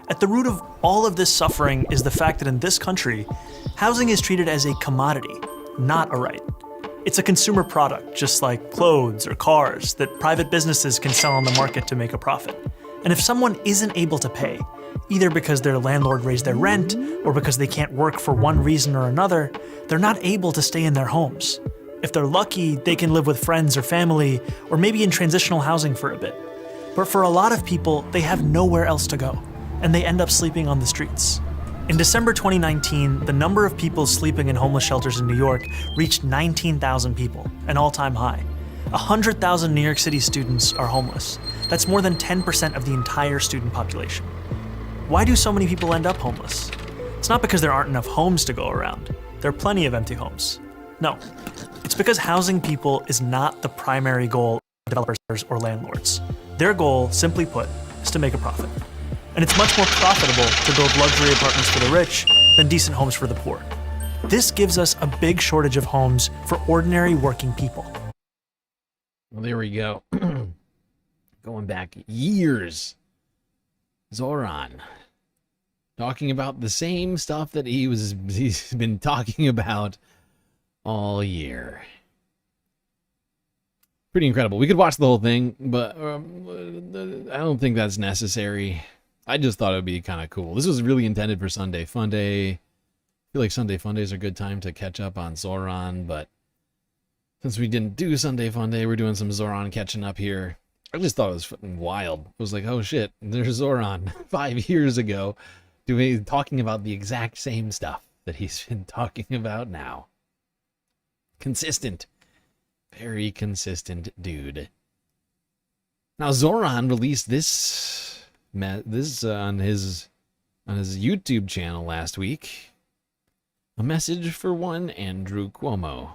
At the root of all of this suffering is the fact that in this country, housing is treated as a commodity, not a right. It's a consumer product, just like clothes or cars, that private businesses can sell on the market to make a profit. And if someone isn't able to pay, either because their landlord raised their rent or because they can't work for one reason or another, they're not able to stay in their homes. If they're lucky, they can live with friends or family, or maybe in transitional housing for a bit. But for a lot of people, they have nowhere else to go, and they end up sleeping on the streets. In December 2019, the number of people sleeping in homeless shelters in New York reached 19,000 people, an all-time high. 100,000 New York City students are homeless. That's more than 10% of the entire student population. Why do so many people end up homeless? It's not because there aren't enough homes to go around. There are plenty of empty homes. No, it's because housing people is not the primary goal of developers or landlords. Their goal, simply put, is to make a profit. And it's much more profitable to build luxury apartments for the rich than decent homes for the poor. This gives us a big shortage of homes for ordinary working people. Well, there we go. Going back years. Zohran talking about the same stuff that he's been talking about all year. Pretty incredible. We could watch the whole thing, but I don't think that's necessary. I just thought it would be kind of cool. This was really intended for Sunday Fun Day. I feel like Sunday Fun Day is a good time to catch up on Zohran, but since we didn't do Sunday Fun Day, we're doing some Zohran catching up here. I just thought it was fucking wild. I was like, oh shit, there's Zohran 5 years ago talking about the exact same stuff that he's been talking about now. Consistent. Very consistent dude. Now Zohran released this on his YouTube channel last week. A message for one Andrew Cuomo.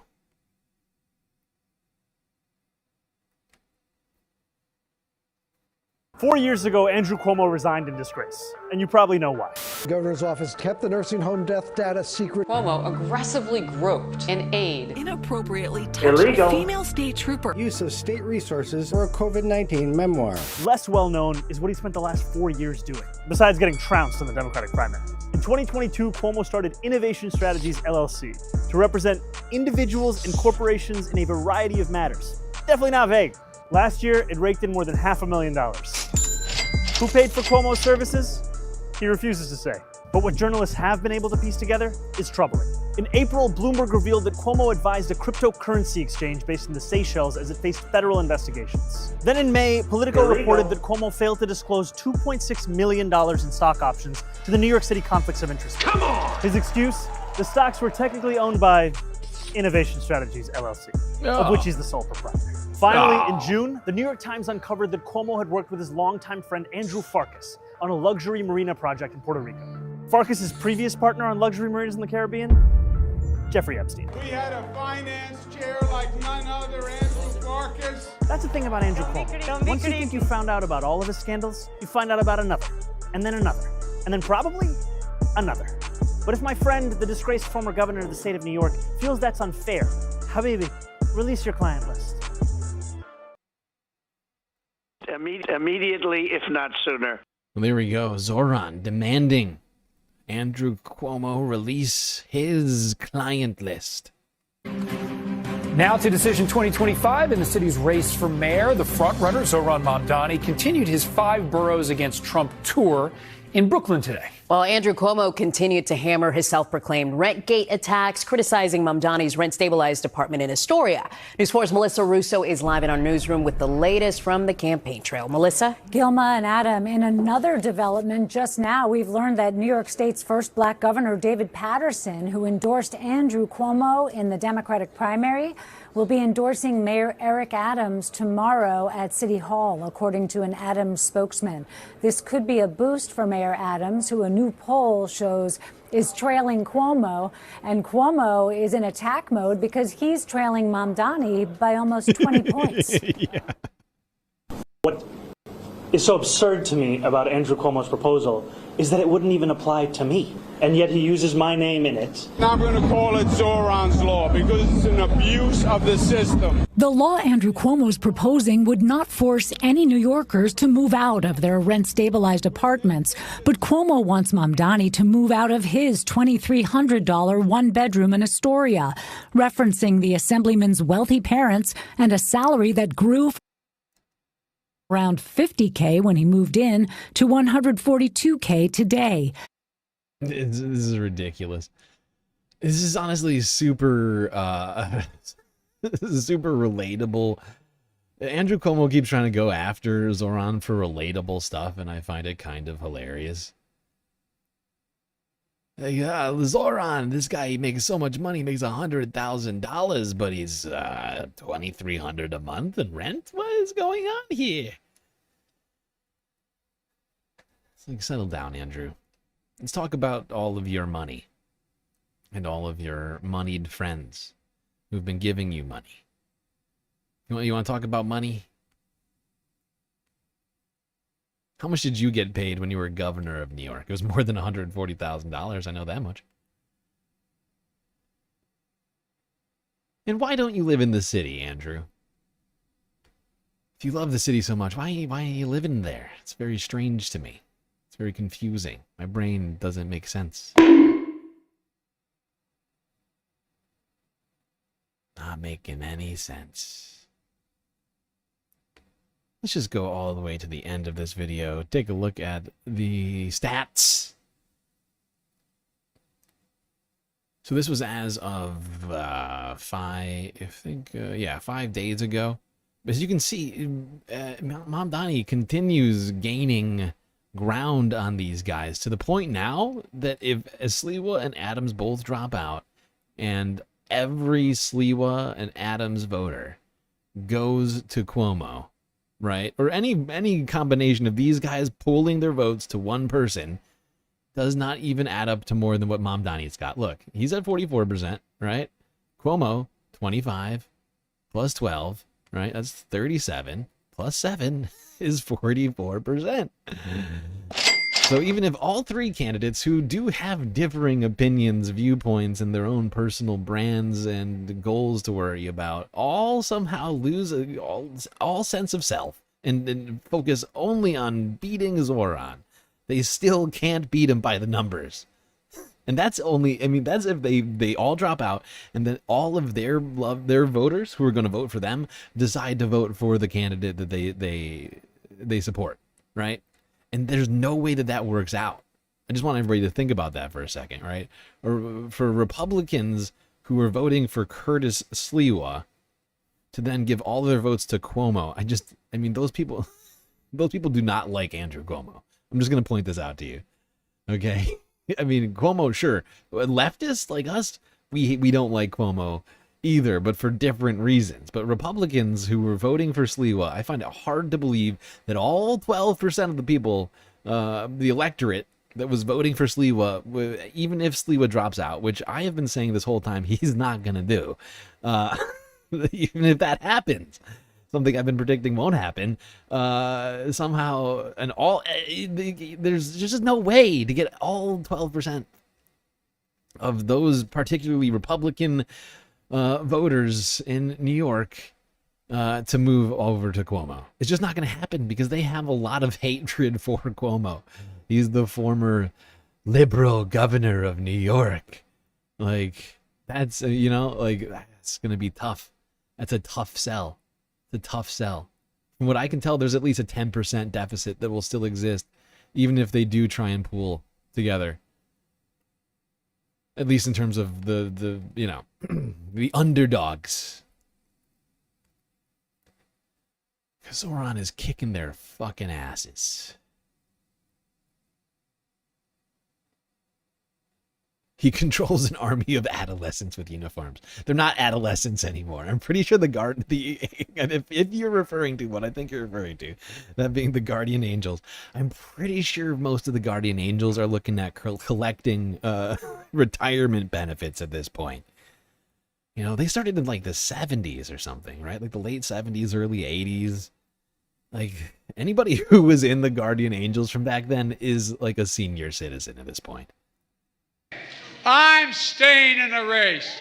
"4 years ago, Andrew Cuomo resigned in disgrace, and you probably know why. The governor's office kept the nursing home death data secret. Cuomo aggressively groped an aide. Inappropriately touched a female state trooper. Use of state resources for a COVID-19 memoir. Less well known is what he spent the last 4 years doing, besides getting trounced in the Democratic primary. In 2022, Cuomo started Innovation Strategies LLC to represent individuals and corporations in a variety of matters. Definitely not vague. Last year, it raked in more than $500,000. Who paid for Cuomo's services? He refuses to say. But what journalists have been able to piece together is troubling. In April, Bloomberg revealed that Cuomo advised a cryptocurrency exchange based in the Seychelles as it faced federal investigations. Then in May, Politico reported that Cuomo failed to disclose $2.6 million in stock options to the New York City Conflicts of Interest. Come on! His excuse? The stocks were technically owned by Innovation Strategies LLC, of which he's the sole proprietor. Finally, in June, the New York Times uncovered that Cuomo had worked with his longtime friend Andrew Farkas on a luxury marina project in Puerto Rico. Farkas' previous partner on luxury marinas in the Caribbean, Jeffrey Epstein. We had a finance chair like none other, Andrew Farkas. That's the thing about Andrew Cuomo. Once you think you found out about all of his scandals, you find out about another, and then another, and then probably another. But if my friend, the disgraced former governor of the state of New York, feels that's unfair, Habibi, release your client list. Immediately, if not sooner. Well, there we go. Zohran demanding Andrew Cuomo release his client list. Now to Decision 2025 in the city's race for mayor. The frontrunner, Zohran Mamdani, continued his 5 boroughs against Trump tour in Brooklyn today. Well, Andrew Cuomo continued to hammer his self-proclaimed rent-gate attacks, criticizing Mamdani's rent-stabilized apartment in Astoria. News 4's Melissa Russo is live in our newsroom with the latest from the campaign trail. Melissa? Gilma and Adam, in another development just now, we've learned that New York State's first black governor, David Paterson, who endorsed Andrew Cuomo in the Democratic primary, will be endorsing Mayor Eric Adams tomorrow at City Hall, according to an Adams spokesman. This could be a boost for Mayor Adams, who a new poll shows is trailing Cuomo, and Cuomo is in attack mode because he's trailing Mamdani by almost 20 points. Yeah. What is so absurd to me about Andrew Cuomo's proposal is that it wouldn't even apply to me, and yet he uses my name in it. I'm going to call it Zohran's law because it's an abuse of the system. The law Andrew Cuomo's proposing would not force any New Yorkers to move out of their rent-stabilized apartments, but Cuomo wants Mamdani to move out of his $2,300 one-bedroom in Astoria, referencing the assemblyman's wealthy parents and a salary that grew around $50K when he moved in to $142K today. This is ridiculous. This is honestly super, super relatable. Andrew Cuomo keeps trying to go after Zohran for relatable stuff, and I find it kind of hilarious. Yeah, Zohran, this guy, he makes so much money, he makes $100,000, but he's $2,300 a month in rent? What is going on here? It's like, settle down, Andrew. Let's talk about all of your money and all of your moneyed friends who've been giving you money. You want to talk about money? How much did you get paid when you were governor of New York? It was more than $140,000. I know that much. And why don't you live in the city, Andrew? If you love the city so much, why are you living there? It's very strange to me. It's very confusing. My brain doesn't make sense. Not making any sense. Let's just go all the way to the end of this video. Take a look at the stats. So this was as of 5 days ago. As you can see, Mamdani continues gaining ground on these guys to the point now that if Sliwa and Adams both drop out and every Sliwa and Adams voter goes to Cuomo, right, or any combination of these guys pooling their votes to one person, does not even add up to more than what Mamdani's got. Look, he's at 44%, right? Cuomo, 25 plus 12, right? That's 37 plus 7 is 44%. So even if all three candidates who do have differing opinions, viewpoints, and their own personal brands and goals to worry about, all somehow lose all sense of self and focus only on beating Zohran, they still can't beat him by the numbers. And that's only, I mean, that's if they all drop out and then all of their voters who are going to vote for them decide to vote for the candidate that they support, right? And there's no way that works out. I just want everybody to think about that for a second, right? Or for Republicans who are voting for Curtis Sliwa to then give all their votes to Cuomo, I mean, those people do not like Andrew Cuomo. I'm just going to point this out to you, okay? I mean, Cuomo, sure. Leftists like us, we don't like Cuomo either, but for different reasons. But Republicans who were voting for Sliwa, I find it hard to believe that all 12% of the people, the electorate that was voting for Sliwa, even if Sliwa drops out, which I have been saying this whole time he's not going to do, even if that happens, something I've been predicting won't happen, somehow, and there's just no way to get all 12% of those particularly Republican voters in New York to move over to Cuomo. It's just not going to happen because they have a lot of hatred for Cuomo. He's the former liberal governor of New York. Like, that's, that's going to be tough. That's a tough sell. It's a tough sell. From what I can tell, there's at least a 10% deficit that will still exist, even if they do try and pool together. At least in terms of the you know, the underdogs. Because Zohran is kicking their fucking asses. He controls an army of adolescents with uniforms. They're not adolescents anymore. I'm pretty sure if you're referring to what I think you're referring to, that being the Guardian Angels, I'm pretty sure most of the Guardian Angels are looking at collecting retirement benefits at this point. You know, they started in like the 70s or something, right? Like the late 70s, early 80s. Like anybody who was in the Guardian Angels from back then is like a senior citizen at this point. I'm staying in the race.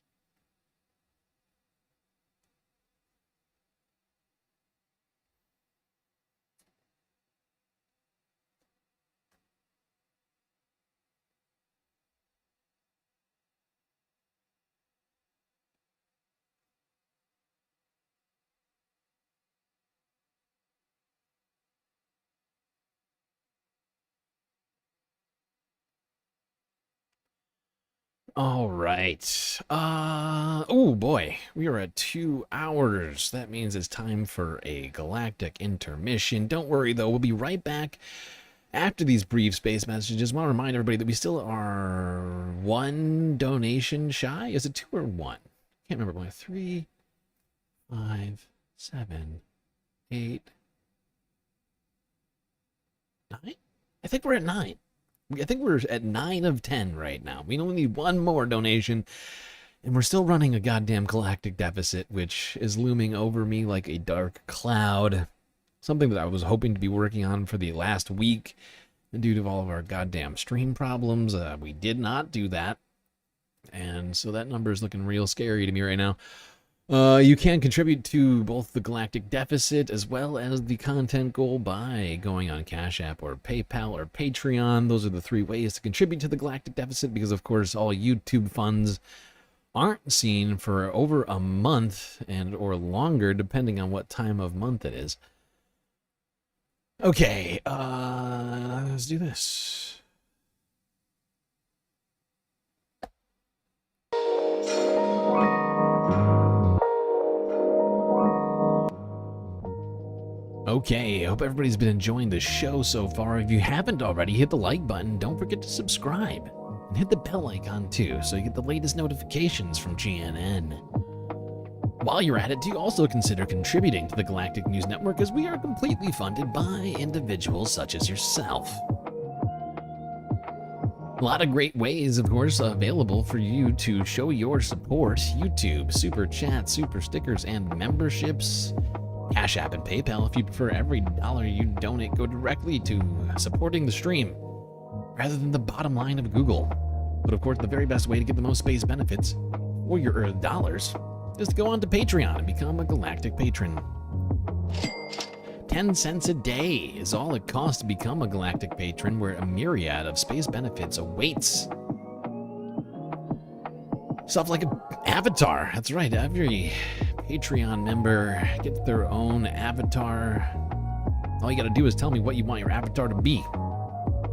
All right. Oh boy, we are at 2 hours. That means it's time for a galactic intermission. Don't worry though, we'll be right back after these brief space messages. I want to remind everybody that we still are 1 donation shy. Is it 2 or 1? Can't remember. 3, 5, 7, 8, 9. I think we're at 9. I think we're at 9 of 10 right now. We only need 1 more donation, and we're still running a goddamn galactic deficit, which is looming over me like a dark cloud. Something that I was hoping to be working on for the last week, and due to all of our goddamn stream problems, we did not do that. And so that number is looking real scary to me right now. You can contribute to both the galactic deficit as well as the content goal by going on Cash App or PayPal or Patreon. Those are the 3 ways to contribute to the galactic deficit, because of course all YouTube funds aren't seen for over a month and or longer, depending on what time of month it is. Okay, let's do this. Okay, I hope everybody's been enjoying the show so far. If you haven't already, hit the like button. Don't forget to subscribe. And hit the bell icon too, so you get the latest notifications from GNN. While you're at it, do also consider contributing to the Galactic News Network, as we are completely funded by individuals such as yourself. A lot of great ways, of course, available for you to show your support. YouTube, Super Chat, Super Stickers, and memberships. Cash App and PayPal, if you prefer every dollar you donate go directly to supporting the stream, rather than the bottom line of Google. But of course, the very best way to get the most space benefits for your dollars is to go on to Patreon and become a galactic patron. 10 cents a day is all it costs to become a galactic patron, where a myriad of space benefits awaits. Stuff like an avatar. That's right, every Patreon member gets their own avatar. All you gotta do is tell me what you want your avatar to be,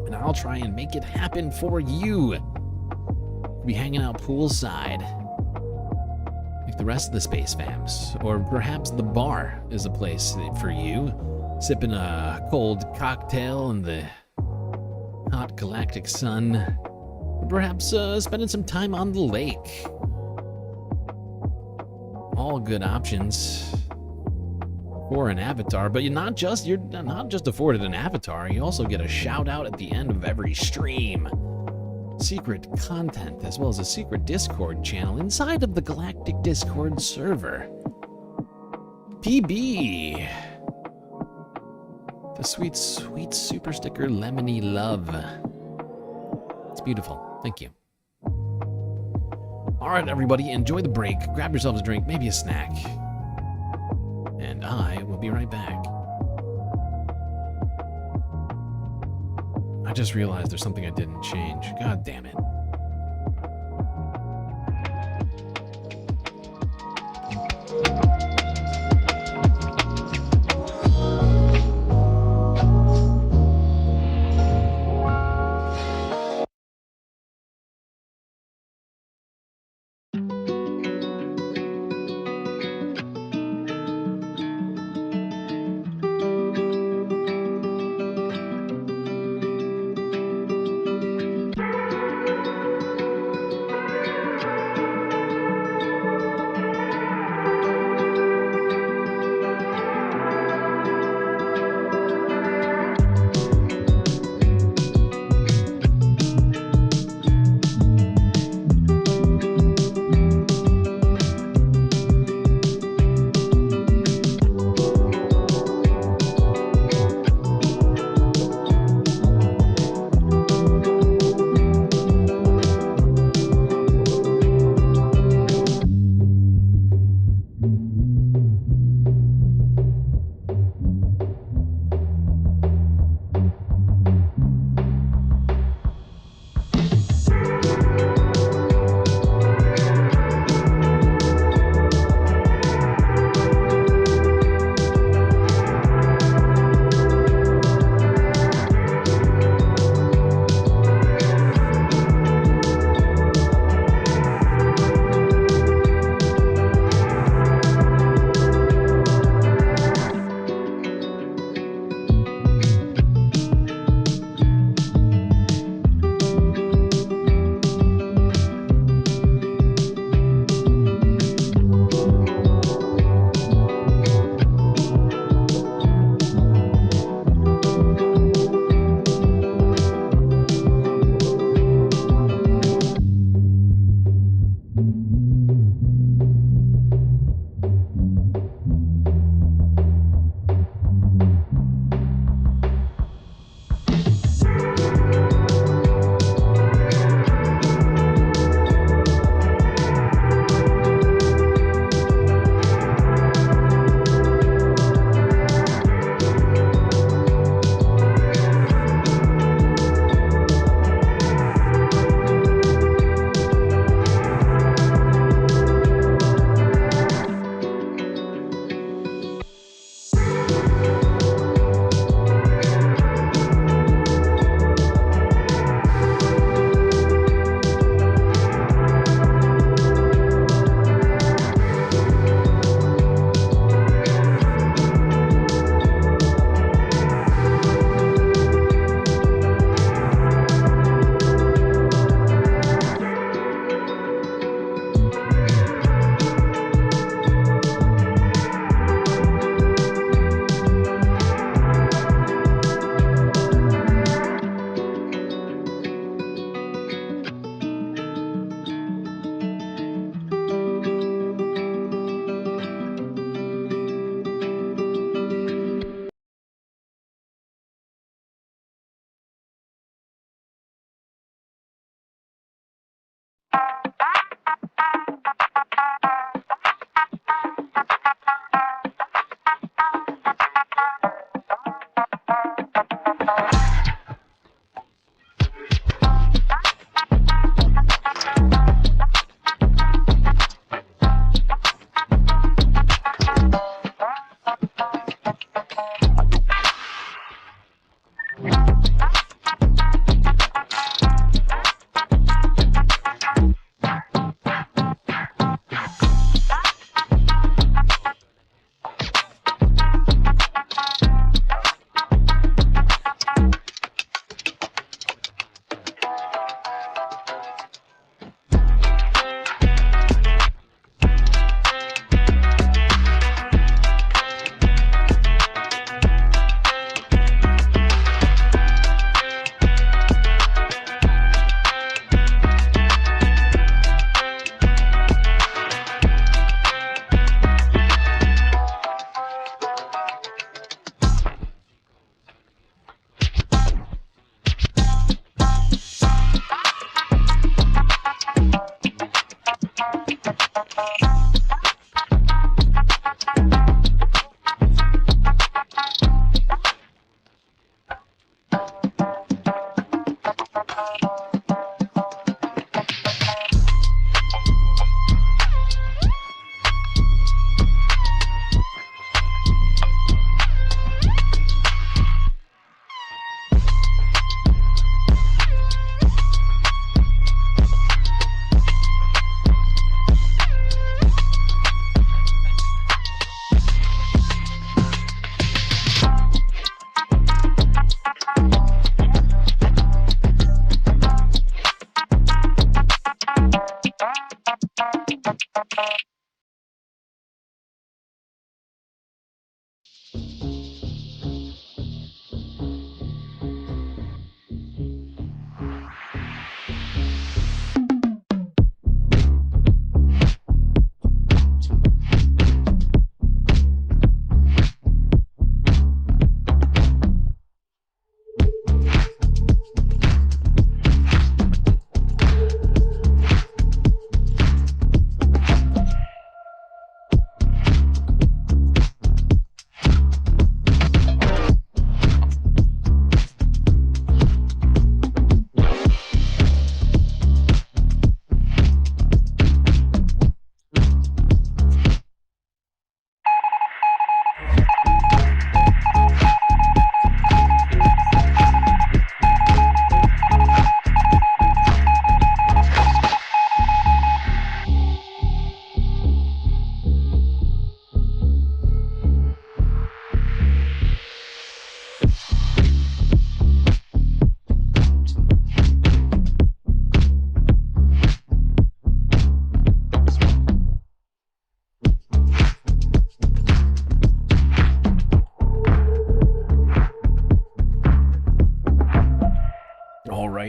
and I'll try and make it happen for you. We'll be hanging out poolside like the rest of the space fams, or perhaps the bar is a place for you, sipping a cold cocktail in the hot galactic sun, or perhaps spending some time on the lake. All good options for an avatar, but you're not just afforded an avatar, you also get a shout out at the end of every stream, secret content, as well as a secret Discord channel inside of the Galactic Discord server. PB, the sweet, sweet super sticker lemony love. It's beautiful. Thank you. All right, everybody, enjoy the break. Grab yourselves a drink, maybe a snack. And I will be right back. I just realized there's something I didn't change. God damn it.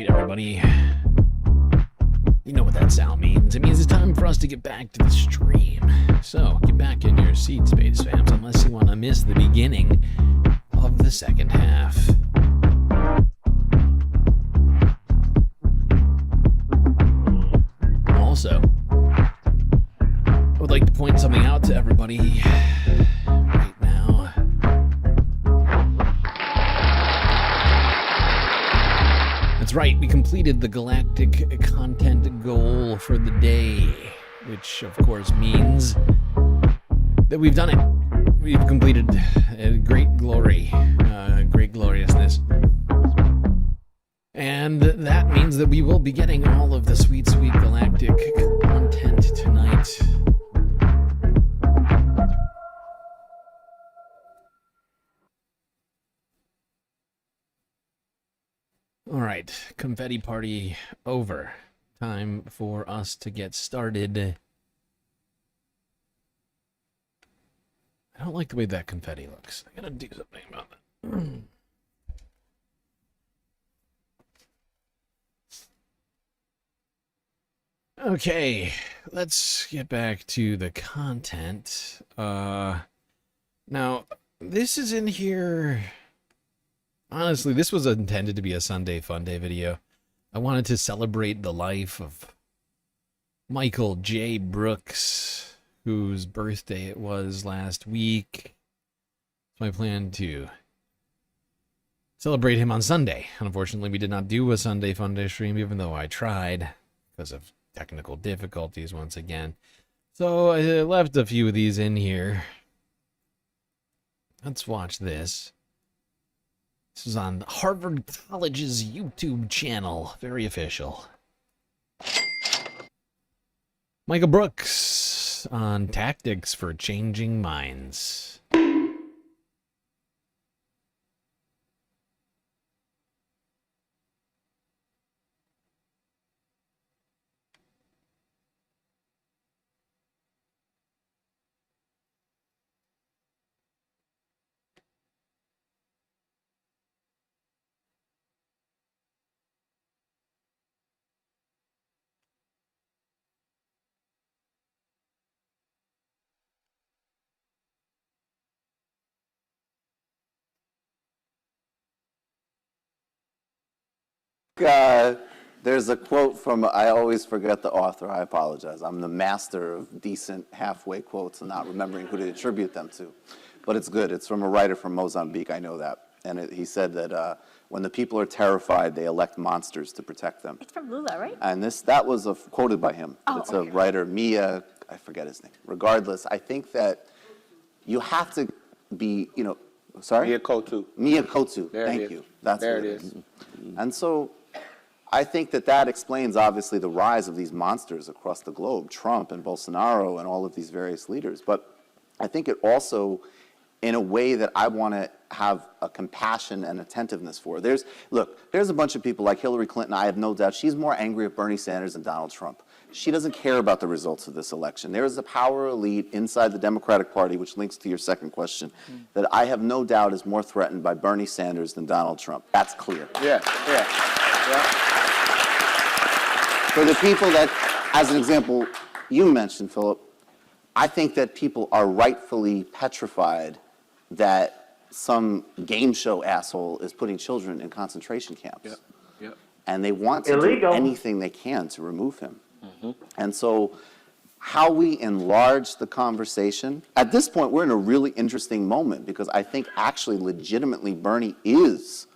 Everybody, you know what that sound means. It means it's time for us to get back to the stream. So get back in your seats, Space Fams, unless you want to miss the beginning of the second half. Also, I would like to point something out to everybody right now. That's right, we completed the galactic content goal for the day, which of course means that we've done it. We've completed great glory, great gloriousness. And that means that we will be getting all of the sweet, sweet galactic content tonight. All right, confetti party over. Time for us to get started. I don't like the way that confetti looks. I gotta do something about that. Okay, let's get back to the content. Now, this is in here. Honestly, this was intended to be a Sunday Funday video. I wanted to celebrate the life of Michael J. Brooks, whose birthday it was last week. So I planned to celebrate him on Sunday. Unfortunately, we did not do a Sunday Funday stream, even though I tried, because of technical difficulties once again. So I left a few of these in here. Let's watch this. This is on Harvard College's YouTube channel. Very official. Michael Brooks on tactics for changing minds. There's a quote from, I always forget the author, I apologize. I'm the master of decent halfway quotes and not remembering who to attribute them to. But it's good. It's from a writer from Mozambique, I know that. And he said that when the people are terrified, they elect monsters to protect them. It's from Lula, right? And that was quoted by him. Oh, it's okay. a writer, Mia, I forget his name. Regardless, I think that you have to be, sorry? Mia Kotu. Mia Kotu, thank you. That's there what it is. And so I think that explains, obviously, the rise of these monsters across the globe, Trump and Bolsonaro and all of these various leaders. But I think it also, in a way that I want to have a compassion and attentiveness for. There's a bunch of people like Hillary Clinton, I have no doubt, she's more angry at Bernie Sanders than Donald Trump. She doesn't care about the results of this election. There is a power elite inside the Democratic Party, which links to your second question, that I have no doubt is more threatened by Bernie Sanders than Donald Trump. That's clear. Yeah. For the people that, as an example, you mentioned, Philip, I think that people are rightfully petrified that some game show asshole is putting children in concentration camps. Yep. And they want to do anything they can to remove him. And so how we enlarge the conversation, at this point, we're in a really interesting moment because I think actually legitimately Bernie is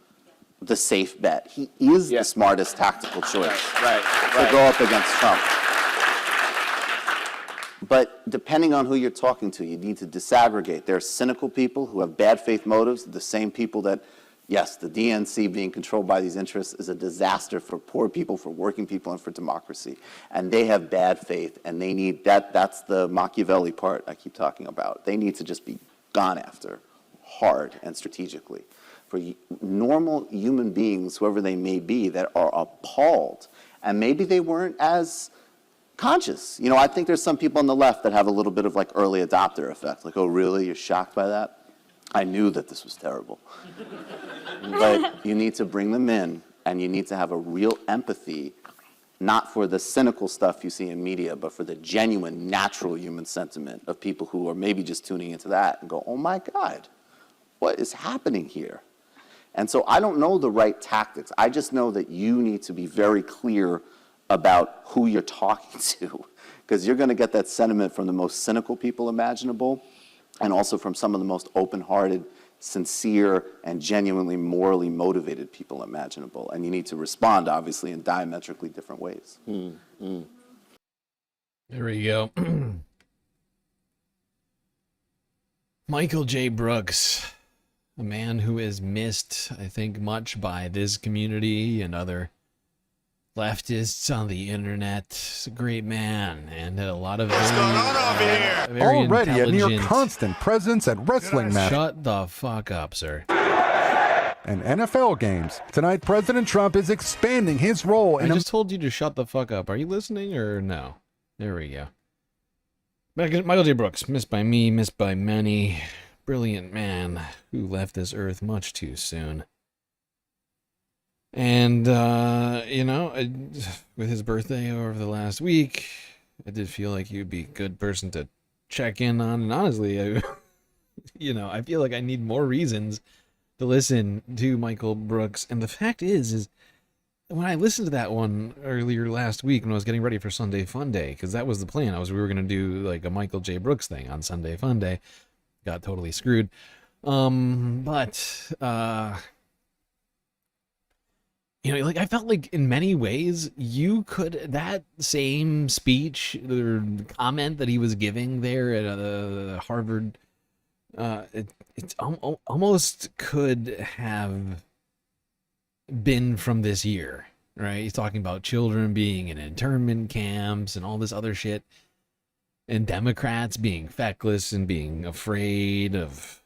the safe bet. He is the smartest tactical choice to go up against Trump. But depending on who you're talking to, you need to disaggregate. There are cynical people who have bad faith motives, the same people that, yes, the DNC being controlled by these interests is a disaster for poor people, for working people, and for democracy. And they have bad faith, and they need that. That's the Machiavelli part I keep talking about. They need to just be gone after hard and strategically. For normal human beings, whoever they may be, that are appalled, and maybe they weren't as conscious. You know, I think there's some people on the left that have a little bit of like early adopter effect. Like, oh, really? You're shocked by that? I knew that this was terrible. But you need to bring them in, and you need to have a real empathy, not for the cynical stuff you see in media, but for the genuine, natural human sentiment of people who are maybe just tuning into that and go, oh my God, what is happening here? And so I don't know the right tactics. I just know that you need to be very clear about who you're talking to, because you're going to get that sentiment from the most cynical people imaginable, and also from some of the most open-hearted, sincere, and genuinely morally motivated people imaginable. And you need to respond, obviously, in diametrically different ways. There we go. Michael J. Brooks, a man who is missed, I think, much by this community and other leftists on the internet. He's a great man and had a lot of very already a near constant presence at wrestling matches. Shut the fuck up, sir. And NFL games. Tonight, President Trump is expanding his role in... I just told you to shut the fuck up. Are you listening or no? There we go. Michael J. Brooks, missed by me, missed by many. Brilliant man who left this earth much too soon. And, you know, with his birthday over the last week, I did feel like he would be a good person to check in on. And honestly, you know, I feel like I need more reasons to listen to Michael Brooks. And the fact is when I listened to that one earlier last week when I was getting ready for Sunday Fun Day, because that was the plan. We were going to do like a Michael J. Brooks thing on Sunday Fun Day. Got totally screwed. You know, like I felt like in many ways you could, that same speech or comment that he was giving there at Harvard, it's almost could have been from this year, right? He's talking about children being in internment camps and all this other shit, and Democrats being feckless and being afraid of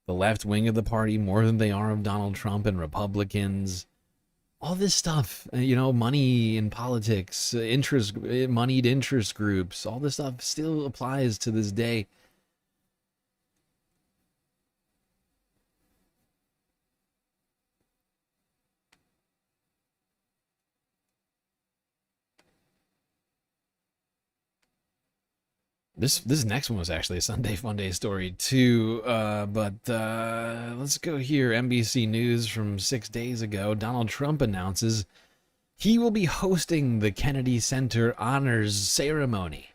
the left wing of the party more than they are of Donald Trump, and Republicans. All this stuff, you know, money in politics, moneyed interest groups, all this stuff still applies to this day. This next one was actually a Sunday Fun Day story too, but let's go here. NBC News from 6 days ago. Donald Trump announces he will be hosting the Kennedy Center Honors Ceremony,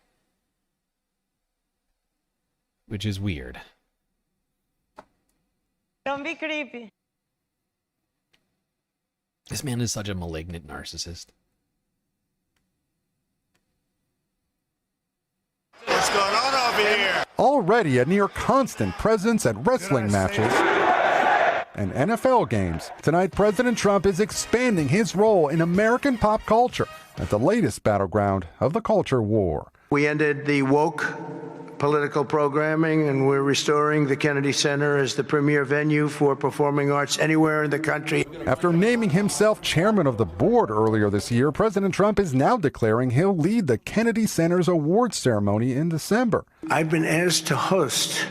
which is weird. Don't be creepy. This man is such a malignant narcissist. What's going on over here? Already a near constant presence at wrestling matches and NFL games. Tonight, President Trump is expanding his role in American pop culture at the latest battleground of the culture war. We ended the woke political programming, and we're restoring the Kennedy Center as the premier venue for performing arts anywhere in the country. After naming himself chairman of the board earlier this year, President Trump is now declaring he'll lead the Kennedy Center's awards ceremony in December. I've been asked to host.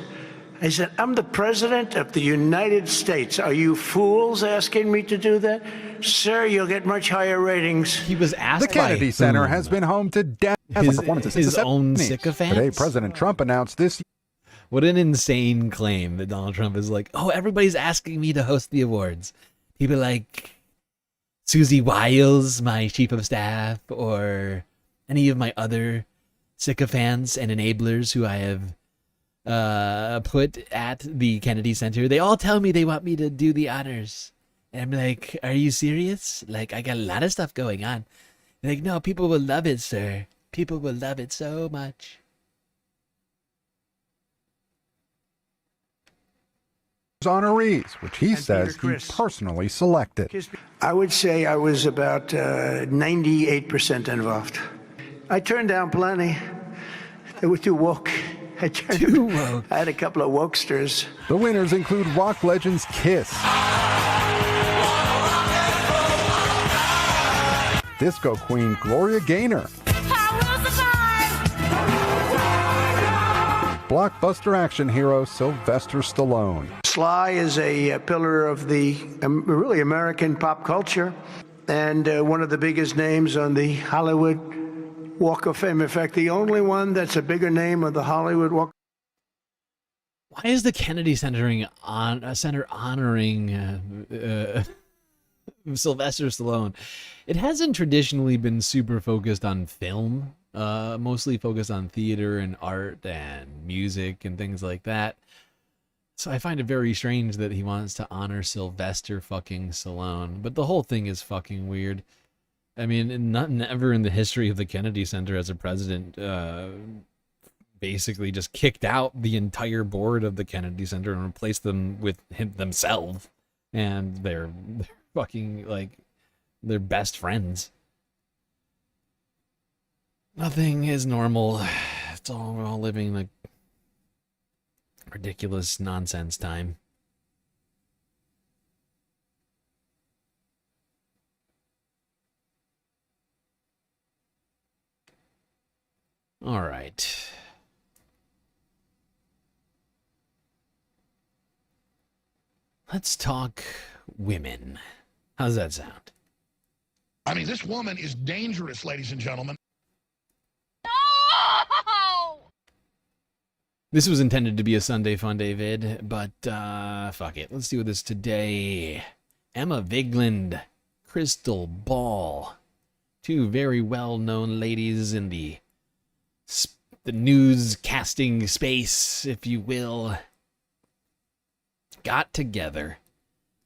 I said, I'm the president of the United States. Are you fools asking me to do that? Sir, you'll get much higher ratings. He was asked The Kennedy Center has been home to dazzling performances his since the own 70s. sycophants? Today, President Trump announced this. What an insane claim that Donald Trump is like, oh, everybody's asking me to host the awards. People like Susie Wiles, my chief of staff, or any of my other sycophants and enablers who I have put at the Kennedy Center. They all tell me they want me to do the honors. And I'm like, are you serious? Like, I got a lot of stuff going on. They're like, no, people will love it, sir. People will love it so much. Honorees, which he says he personally selected. I would say I was about 98% involved. I turned down plenty. They were too woke. I had a couple of wokesters. The winners include rock legends Kiss, disco queen Gloria Gaynor, blockbuster action hero Sylvester Stallone. Sly is a pillar of the really American pop culture and one of the biggest names on the Hollywood Walk of Fame. In fact, the only one that's a bigger name on the Hollywood Walk. Why is the Kennedy Center honoring Sylvester Stallone? It hasn't traditionally been super focused on film, mostly focused on theater and art and music and things like that. So I find it very strange that he wants to honor Sylvester fucking Stallone. But the whole thing is fucking weird. I mean, never in the history of the Kennedy Center has a president basically just kicked out the entire board of the Kennedy Center and replaced them with themselves. And they're fucking, like, they're best friends. Nothing is normal. It's all, we're all living like ridiculous nonsense time. All right. Let's talk women. How's that sound? I mean, this woman is dangerous, ladies and gentlemen. This was intended to be a Sunday Funday vid, but fuck it. Let's do this today. Emma Vigeland, Krystal Ball. Two very well-known ladies in the newscasting space, if you will, got together,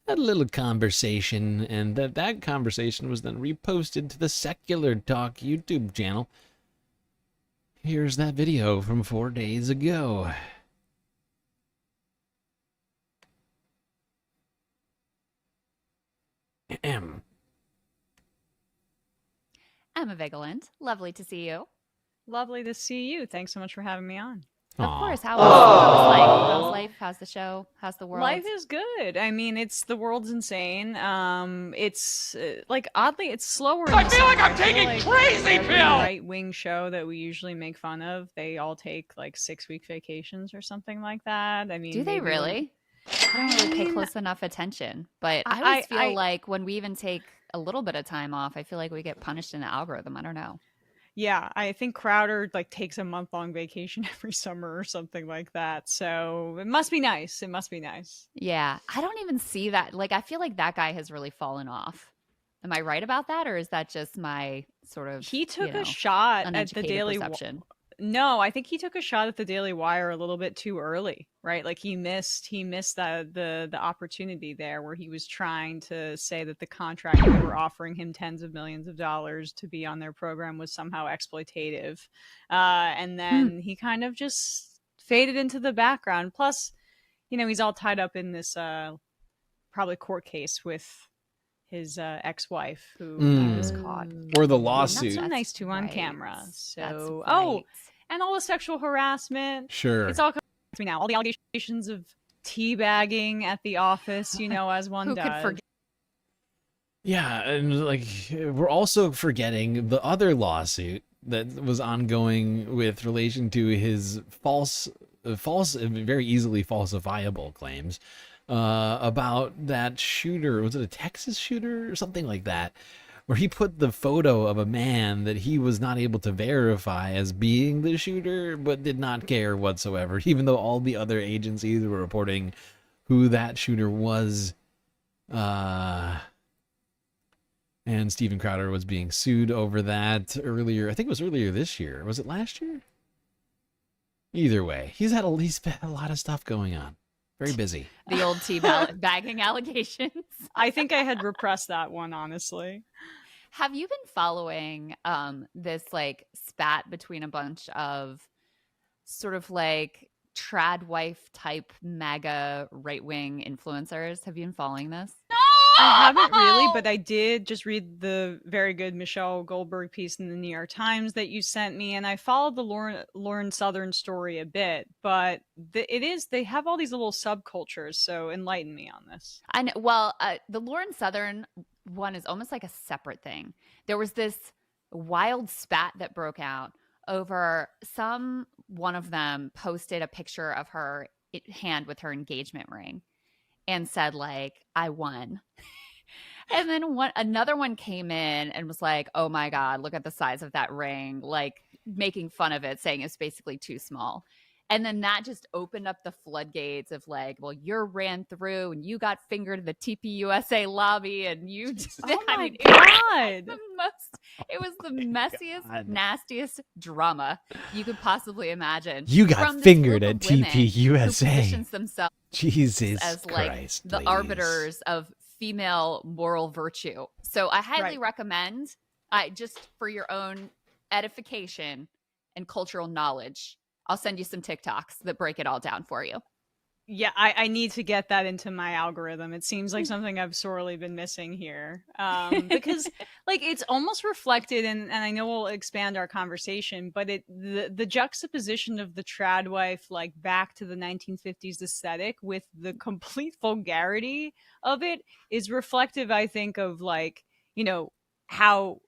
had a little conversation, and that conversation was then reposted to the Secular Talk YouTube channel. Here's that video from 4 days ago. Emma Vigeland, lovely to see you. Lovely to see you. Thanks so much for having me on. Of course. How's life? How's life? How's the show? How's the world? Life is good. I mean, the world's insane. It's like oddly, it's slower. I feel like I'm taking crazy pills. Right-wing show that we usually make fun of. They all take like 6-week vacations or something like that. I mean, do they really? I don't really pay close enough attention, but I always feel like when we even take a little bit of time off, I feel like we get punished in the algorithm. I don't know. Yeah, I think Crowder like takes a month-long vacation every summer or something like that. So it must be nice. It must be nice. Yeah, I don't even see that. Like, I feel like that guy has really fallen off. Am I right about that, or is that just my sort of? He took a shot at the Daily perception. No, I think he took a shot at the Daily Wire a little bit too early, right? Like he missed the opportunity there where he was trying to say that the contract they were offering him tens of millions of dollars to be on their program was somehow exploitative. And then he kind of just faded into the background. Plus, you know, he's all tied up in this probably court case with his ex-wife who was caught. Or the lawsuit. Not so nice to on camera. So, right. and all the sexual harassment. Sure. It's all coming to me now. All the allegations of teabagging at the office, as one Who does. could forget? Yeah, and like we're also forgetting the other lawsuit that was ongoing with relation to his false, very easily falsifiable claims about that shooter. Was it a Texas shooter or something like that? Where he put the photo of a man that he was not able to verify as being the shooter, but did not care whatsoever, even though all the other agencies were reporting who that shooter was. And Steven Crowder was being sued over that earlier. I think it was earlier this year. Was it last year? Either way, he's had a lot of stuff going on. Very busy. The old teabagging allegations. I think I had repressed that one, honestly. Have you been following this like spat between a bunch of sort of like trad wife type MAGA right-wing influencers? Have you been following this? I haven't really, but I did just read the very good Michelle Goldberg piece in the New York Times that you sent me, and I followed the Lauren Southern story a bit, but they have all these little subcultures, so enlighten me on this. I know. Well, the Lauren Southern one is almost like a separate thing. There was this wild spat that broke out over one of them posted a picture of her hand with her engagement ring and said like, I won. And then another one came in and was like, oh my God, look at the size of that ring, like making fun of it, saying it's basically too small. And then that just opened up the floodgates of like, well, you're ran through and you got fingered in the TPUSA lobby and you just, God. It was the messiest, nastiest drama you could possibly imagine. You got fingered at TPUSA. Positions themselves Jesus as like Christ, the arbiters of female moral virtue. So I highly recommend, just for your own edification and cultural knowledge, I'll send you some TikToks that break it all down for you. Yeah, I need to get that into my algorithm. It seems like something I've sorely been missing here. Because like it's almost reflected and I know we'll expand our conversation, but the juxtaposition of the trad wife like back to the 1950s aesthetic with the complete vulgarity of it is reflective, I think, of like, how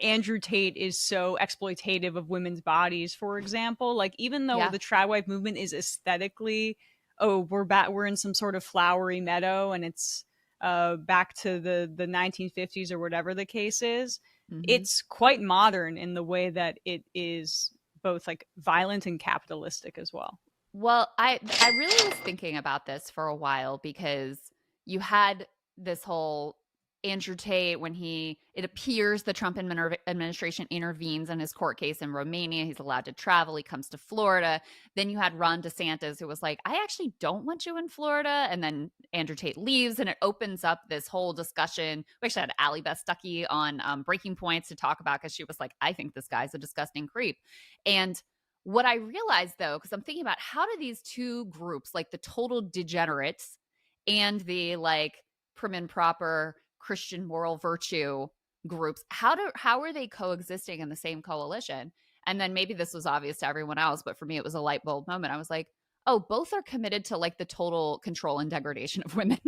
Andrew Tate is so exploitative of women's bodies, for example. Like even though the trad wife movement is aesthetically, we're in some sort of flowery meadow and it's back to the 1950s or whatever the case is, it's quite modern in the way that it is both like violent and capitalistic as well. Well, I really was thinking about this for a while because you had this whole Andrew Tate, when it appears the Trump administration intervenes in his court case in Romania, he's allowed to travel, he comes to Florida. Then you had Ron DeSantis, who was like, I actually don't want you in Florida. And then Andrew Tate leaves, and it opens up this whole discussion. We actually had Allie Beth Stuckey on Breaking Points to talk about, because she was like, I think this guy's a disgusting creep. And what I realized, though, because I'm thinking about how do these two groups, like the total degenerates and the like prim and proper Christian moral virtue groups, how are they coexisting in the same coalition? And then maybe this was obvious to everyone else, but for me it was a light bulb moment. I was like, oh, both are committed to like the total control and degradation of women.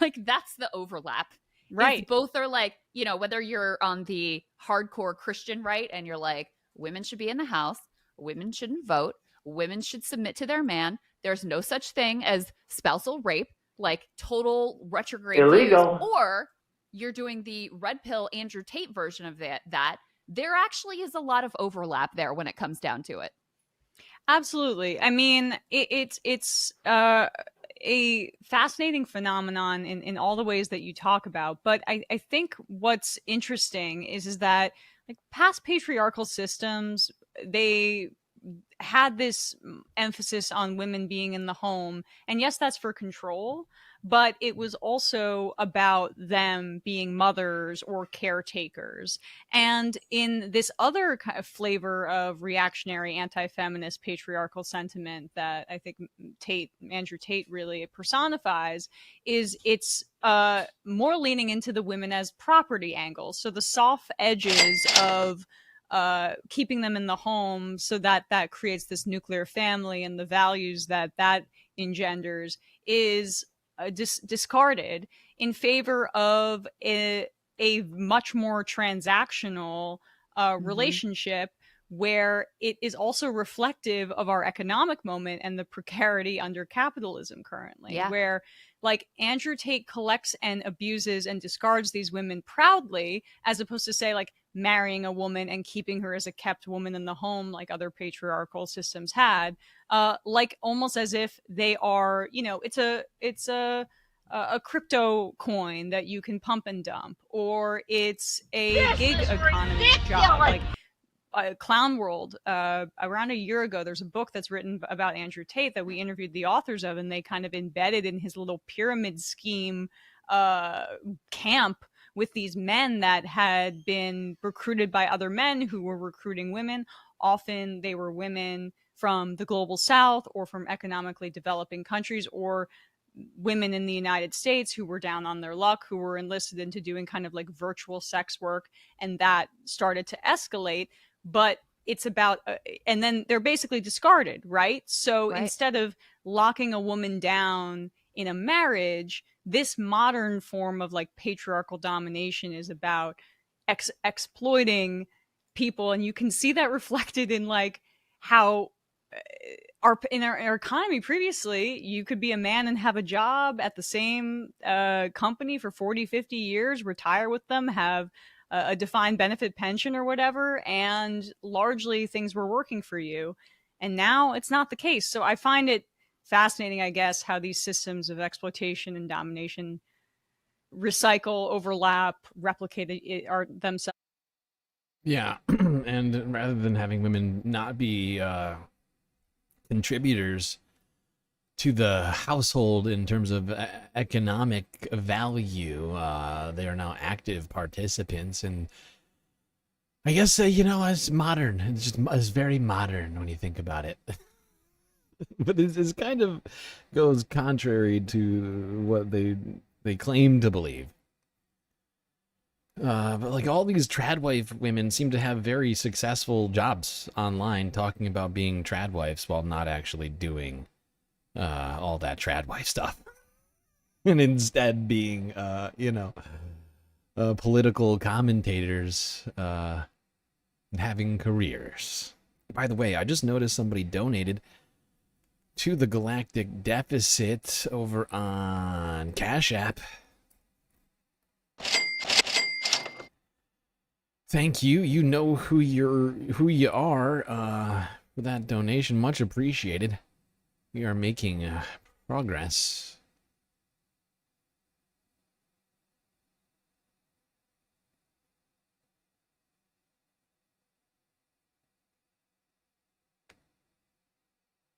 Like that's the overlap, right? Both are like, whether you're on the hardcore Christian right and you're like, women should be in the house, women shouldn't vote, women should submit to their man, there's no such thing as spousal rape, like total retrograde illegal views, or you're doing the red pill Andrew Tate version of that there actually is a lot of overlap there when it comes down to it. Absolutely. I mean, it's a fascinating phenomenon in all the ways that you talk about. But I think what's interesting is that like past patriarchal systems, they had this emphasis on women being in the home. And yes, that's for control, but it was also about them being mothers or caretakers. And in this other kind of flavor of reactionary, anti-feminist, patriarchal sentiment that I think Andrew Tate really personifies, is it's more leaning into the women as property angles. So the soft edges of keeping them in the home so that creates this nuclear family and the values that engenders is discarded in favor of a much more transactional relationship where it is also reflective of our economic moment and the precarity under capitalism currently, where like Andrew Tate collects and abuses and discards these women proudly, as opposed to say like marrying a woman and keeping her as a kept woman in the home like other patriarchal systems had, like almost as if they are, you know, it's a crypto coin that you can pump and dump, or it's a gig economy job. Like Clown World, around a year ago, there's a book that's written about Andrew Tate that we interviewed the authors of, and they kind of embedded in his little pyramid scheme camp with these men that had been recruited by other men who were recruiting women. Often they were women from the global south or from economically developing countries, or women in the United States who were down on their luck, who were enlisted into doing kind of like virtual sex work, and that started to escalate. But it's about, and then they're basically discarded, right? So instead of locking a woman down in a marriage, this modern form of like patriarchal domination is about exploiting people. And you can see that reflected in like how in our economy previously, you could be a man and have a job at the same company for 40, 50 years, retire with them, have a defined benefit pension or whatever, and largely things were working for you. And now it's not the case. So I find it fascinating, I guess, how these systems of exploitation and domination recycle, overlap, replicate are themselves. Yeah, and rather than having women not be contributors to the household in terms of economic value, they are now active participants. And I guess, you know, it's modern. It's very modern when you think about it. But this kind of goes contrary to what they claim to believe. But like all these tradwife women seem to have very successful jobs online talking about being tradwives while not actually doing all that tradwife stuff. And instead being, you know, political commentators and having careers. By the way, I just noticed somebody donated to the Galactic Deficit over on Cash App. Thank you. You know who you are for that donation. Much appreciated. We are making progress.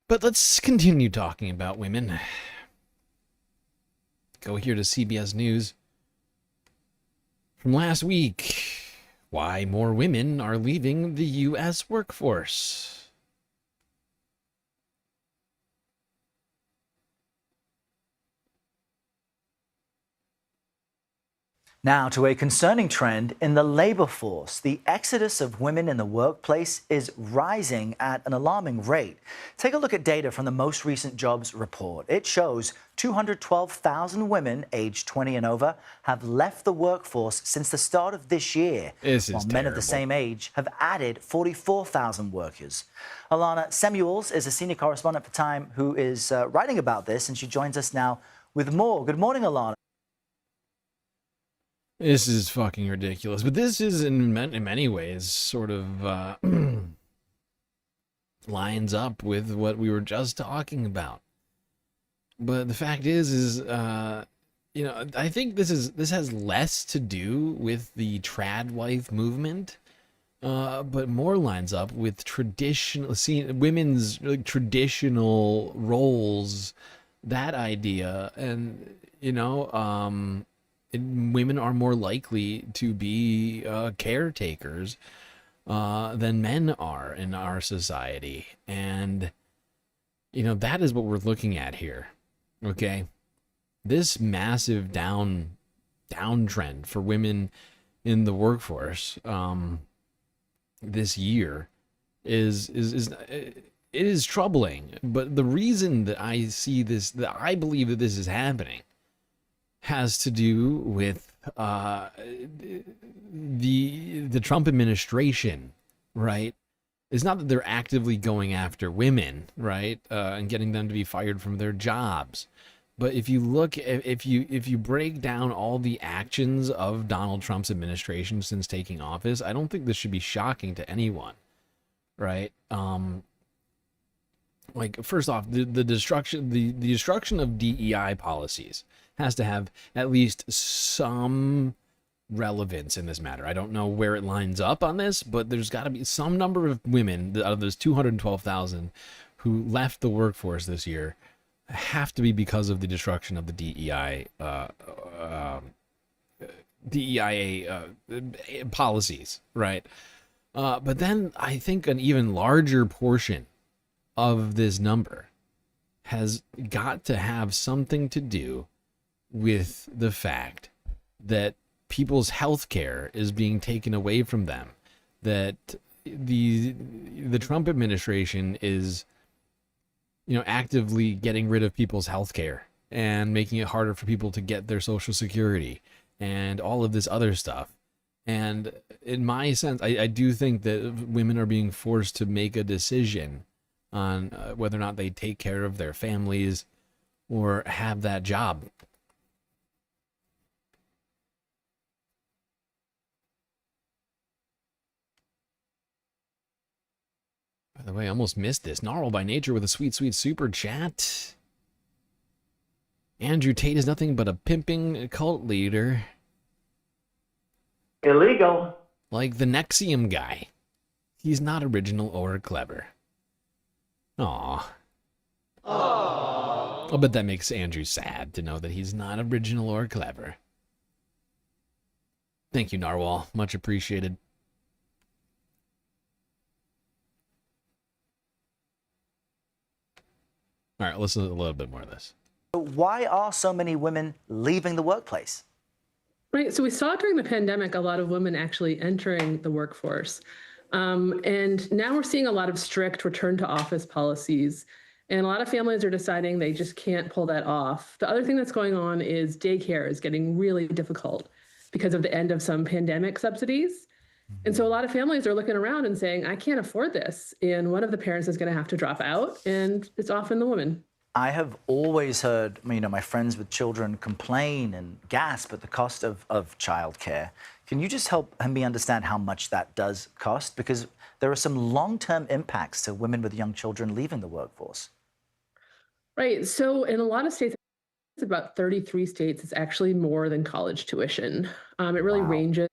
But let's continue talking about women. Go here to CBS News from last week. Why more women are leaving the U.S. workforce. Now to a concerning trend in the labor force. The exodus of women in the workplace is rising at an alarming rate. Take a look at data from the most recent jobs report. It shows 212,000 women aged 20 and over have left the workforce since the start of this year, while men of the same age have added 44,000 workers. Alana Samuels is a senior correspondent for Time who is writing about this, and she joins us now with more. Good morning, Alana. This is fucking ridiculous, but this is in many ways sort of lines up with what we were just talking about. But the fact is you know, I think this has less to do with the tradwife movement, but more lines up with women's traditional roles, that idea, and you know, women are more likely to be caretakers than men are in our society. And, you know, that is what we're looking at here. Okay? This massive downtrend for women in the workforce this year it is troubling. But the reason that I see this, that I believe that this is happening, has to do with the Trump administration, right? It's not that they're actively going after women, right, and getting them to be fired from their jobs. But if you look, if you break down all the actions of Donald Trump's administration since taking office, I don't think this should be shocking to anyone, right? Like, first off, the destruction of DEI policies has to have at least some relevance in this matter. I don't know where it lines up on this, but there's got to be some number of women out of those 212,000 who left the workforce this year have to be because of the destruction of the DEI policies, right? But then I think an even larger portion of this number has got to have something to do with the fact that people's health care is being taken away from them, that the Trump administration is, actively getting rid of people's health care and making it harder for people to get their Social Security and all of this other stuff. And in my sense, I do think that women are being forced to make a decision on whether or not they take care of their families or have that job. By the way, I almost missed this. Gnarl by Nature with a sweet, sweet super chat. Andrew Tate is nothing but a pimping cult leader. Illegal. Like the Nexium guy. He's not original or clever. Aw. I bet that makes Andrew sad to know that he's not original or clever. Thank you, Narwhal. Much appreciated. All right, listen to a little bit more of this. Why are so many women leaving the workplace? Right. So we saw during the pandemic a lot of women actually entering the workforce. And now we're seeing a lot of strict return to office policies. And a lot of families are deciding they just can't pull that off. The other thing that's going on is daycare is getting really difficult because of the end of some pandemic subsidies. And so a lot of families are looking around and saying, I can't afford this. And one of the parents is going to have to drop out, and it's often the woman. I have always heard, my friends with children complain and gasp at the cost of childcare. Can you just help me understand how much that does cost? Because there are some long-term impacts to women with young children leaving the workforce. Right. So in a lot of states, it's about 33 states, it's actually more than college tuition. It really ranges.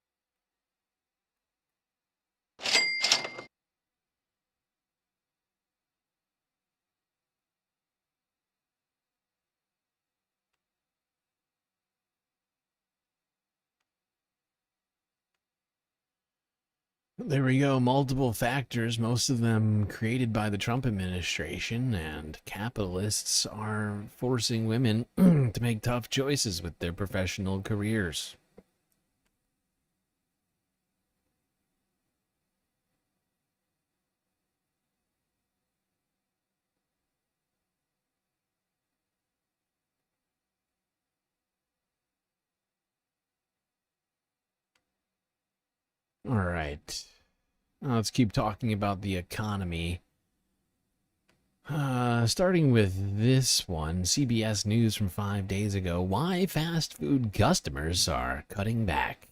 There we go. Multiple factors, most of them created by the Trump administration, and capitalists are forcing women to make tough choices with their professional careers. All right. Let's keep talking about the economy. Starting with this one, CBS News from 5 days ago. Why fast food customers are cutting back.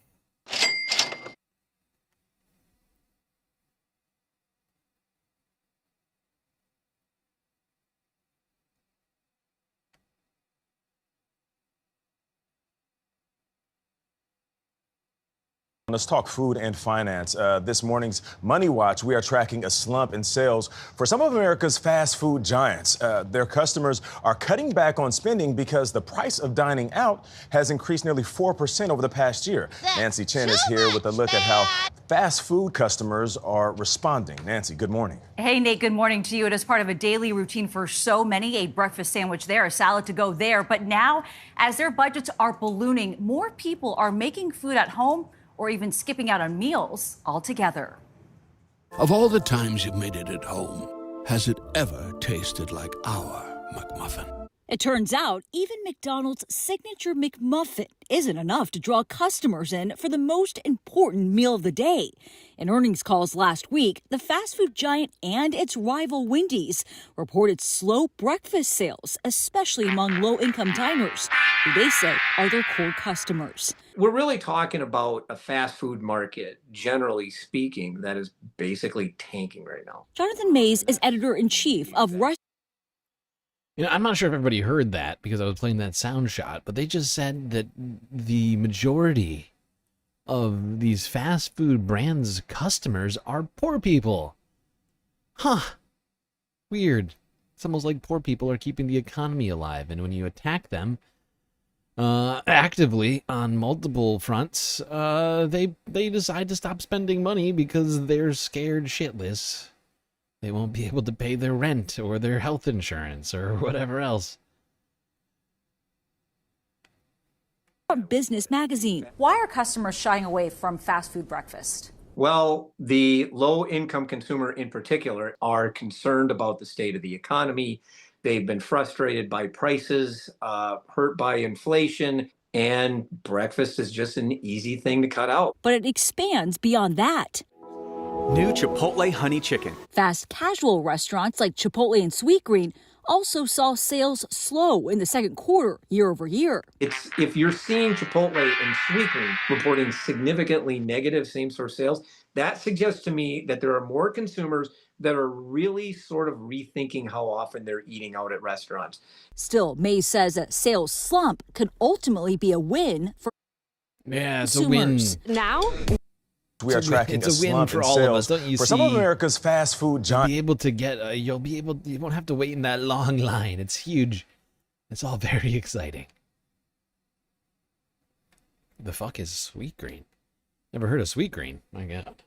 Let's talk food and finance. This morning's Money Watch, we are tracking a slump in sales for some of America's fast food giants. Their customers are cutting back on spending because the price of dining out has increased nearly 4% over the past year. Nancy Chen is here with a look at how fast food customers are responding. Nancy, good morning. Hey, Nate, good morning to you. It is part of a daily routine for so many, a breakfast sandwich there, a salad to go there. But now, as their budgets are ballooning, more people are making food at home or even skipping out on meals altogether. Of all the times you've made it at home, has it ever tasted like our McMuffin? It turns out even McDonald's signature McMuffin isn't enough to draw customers in for the most important meal of the day. In earnings calls last week, the fast food giant and its rival Wendy's reported slow breakfast sales, especially among low-income diners, who they say are their core customers. We're really talking about a fast food market, generally speaking, that is basically tanking right now. Jonathan Mays is editor-in-chief of You know, I'm not sure if everybody heard that because I was playing that sound shot, but they just said that the majority of these fast food brands' customers are poor people. Huh. Weird. It's almost like poor people are keeping the economy alive, and when you attack them actively on multiple fronts, they decide to stop spending money because they're scared shitless. They won't be able to pay their rent or their health insurance or whatever else. Business Magazine. Why are customers shying away from fast food breakfast? Well, the low-income consumer in particular are concerned about the state of the economy. They've been frustrated by prices, hurt by inflation, and breakfast is just an easy thing to cut out. But it expands beyond that. New Chipotle Honey Chicken. Fast casual restaurants like Chipotle and Sweetgreen also saw sales slow in the second quarter, year over year. If you're seeing Chipotle and Sweetgreen reporting significantly negative same-store sales, that suggests to me that there are more consumers that are really sort of rethinking how often they're eating out at restaurants. Still, Mays says a sales slump could ultimately be a win for consumers. Now? We are tracking it's a a win slump for in all of us, sales don't you for see? some of America's fast food giants. You won't have to wait in that long line. It's huge. It's all very exciting. The fuck is Sweetgreen? Never heard of Sweetgreen. My God.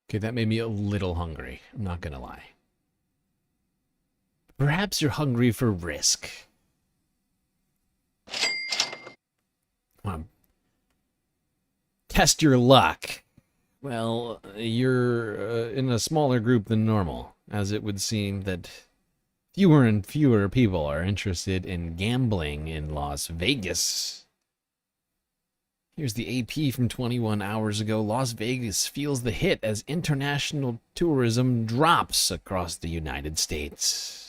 Okay, that made me a little hungry. I'm not gonna lie. Perhaps you're hungry for risk. Want to test your luck? Well, you're in a smaller group than normal, as it would seem that fewer and fewer people are interested in gambling in Las Vegas. Here's the AP from 21 hours ago. Las Vegas feels the hit as international tourism drops across the United States.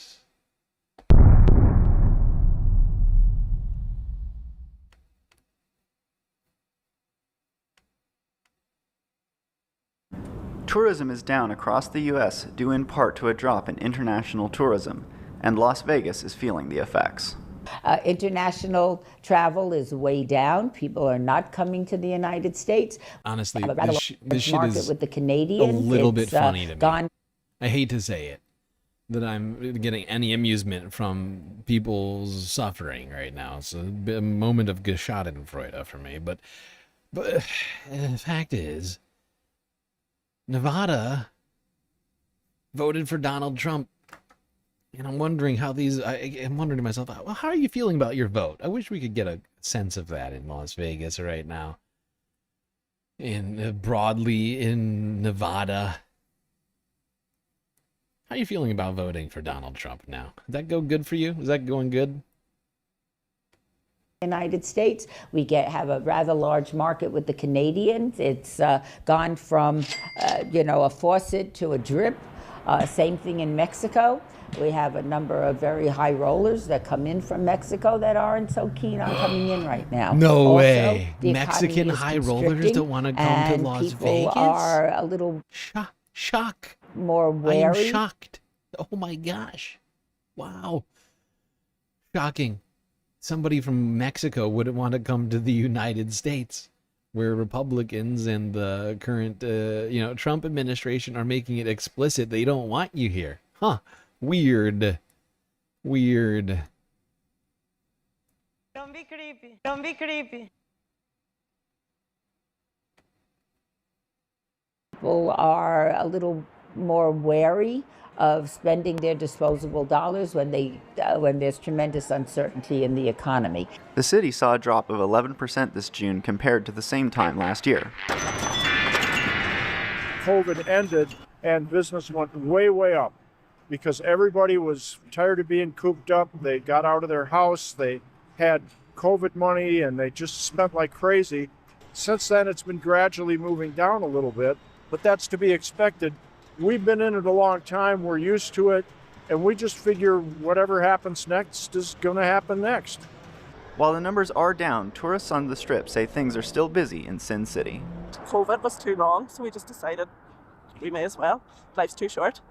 Tourism is down across the U.S. due in part to a drop in international tourism, and Las Vegas is feeling the effects. International travel is way down. People are not coming to the United States. Honestly, this shit is with the Canadians, a little bit funny to me. I hate to say it, that I'm getting any amusement from people's suffering right now. It's a moment of Schadenfreude for me. But the fact is, Nevada voted for Donald Trump. And I'm wondering how I'm wondering to myself, well, how are you feeling about your vote? I wish we could get a sense of that in Las Vegas right now. Broadly in Nevada. How are you feeling about voting for Donald Trump now? Did that go good for you? Is that going good? United States. We have a rather large market with the Canadians. It's gone from, a faucet to a drip. Same thing in Mexico. We have a number of very high rollers that come in from Mexico that aren't so keen on coming in right now. No way. Mexican high rollers don't want to come to Las Vegas? People are a little shock. More wary. I am shocked. Oh my gosh. Wow. Shocking. Somebody from Mexico wouldn't want to come to the United States, where Republicans and the current, Trump administration are making it explicit they don't want you here. Huh. Weird. Don't be creepy. Don't be creepy. People are a little more wary of spending their disposable dollars when there's tremendous uncertainty in the economy. The city saw a drop of 11% this June compared to the same time last year. COVID ended and business went way, way up because everybody was tired of being cooped up. They got out of their house, they had COVID money, and they just spent like crazy. Since then, it's been gradually moving down a little bit, but that's to be expected. We've been in it a long time, we're used to it, and we just figure whatever happens next is going to happen next. While the numbers are down, tourists on the Strip say things are still busy in Sin City. COVID was too long, so we just decided we may as well. Life's too short.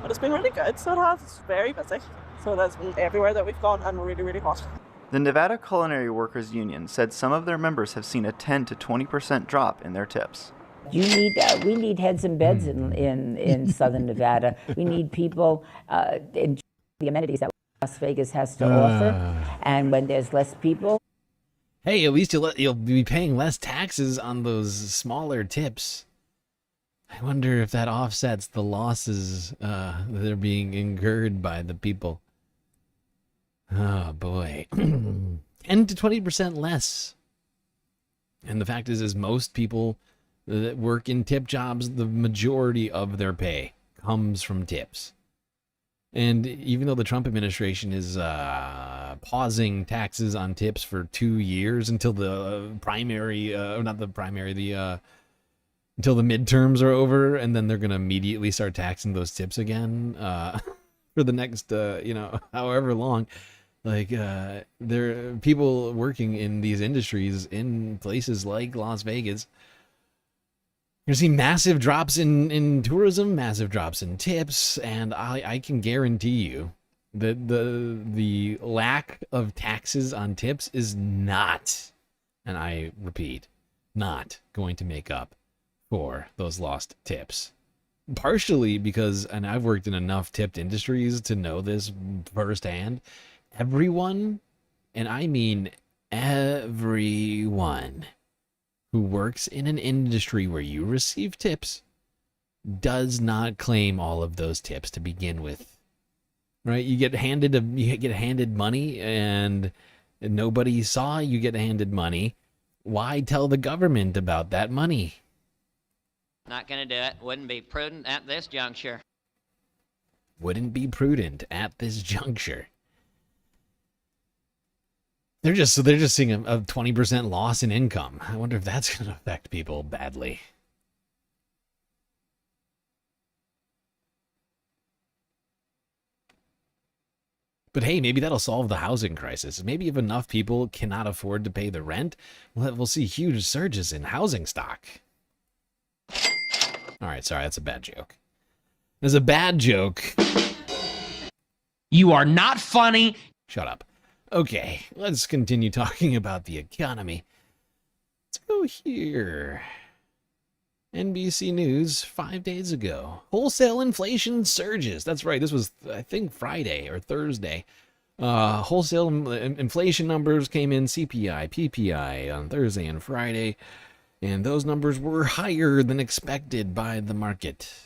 But it's been really good, so it has. It's very busy. So there's been everywhere that we've gone and really, really hot. The Nevada Culinary Workers Union said some of their members have seen a 10 to 20% drop in their tips. We need heads and beds in Southern Nevada. We need people in the amenities that Las Vegas has to offer. And when there's less people, hey, at least you'll be paying less taxes on those smaller tips. I wonder if that offsets the losses that are being incurred by the people. Oh boy, 10 to 20% less. And the fact is most people that work in tip jobs, the majority of their pay comes from tips. And even though the Trump administration is pausing taxes on tips for 2 years until the primary, until the midterms are over, and then they're going to immediately start taxing those tips again for the next, however long. Like, there are people working in these industries in places like Las Vegas. You're going to see massive drops in tourism, massive drops in tips, and I can guarantee you that the lack of taxes on tips is not, and I repeat, not going to make up for those lost tips. Partially because, and I've worked in enough tipped industries to know this firsthand, everyone, and I mean everyone, who works in an industry where you receive tips does not claim all of those tips to begin with. Right? You get handed money, and nobody saw you get handed money. Why tell the government about that money? Not gonna do it. Wouldn't be prudent at this juncture. Wouldn't be prudent at this juncture. They're just seeing a 20% loss in income. I wonder if that's going to affect people badly. But hey, maybe that'll solve the housing crisis. Maybe if enough people cannot afford to pay the rent, we'll see huge surges in housing stock. All right, sorry, that's a bad joke. There's a bad joke. You are not funny. Shut up. Okay, let's continue talking about the economy. Let's go here. NBC News 5 days ago. Wholesale inflation surges. That's right, this was, I think, Friday or Thursday. Wholesale inflation numbers came in, CPI, PPI on Thursday and Friday, and those numbers were higher than expected by the market.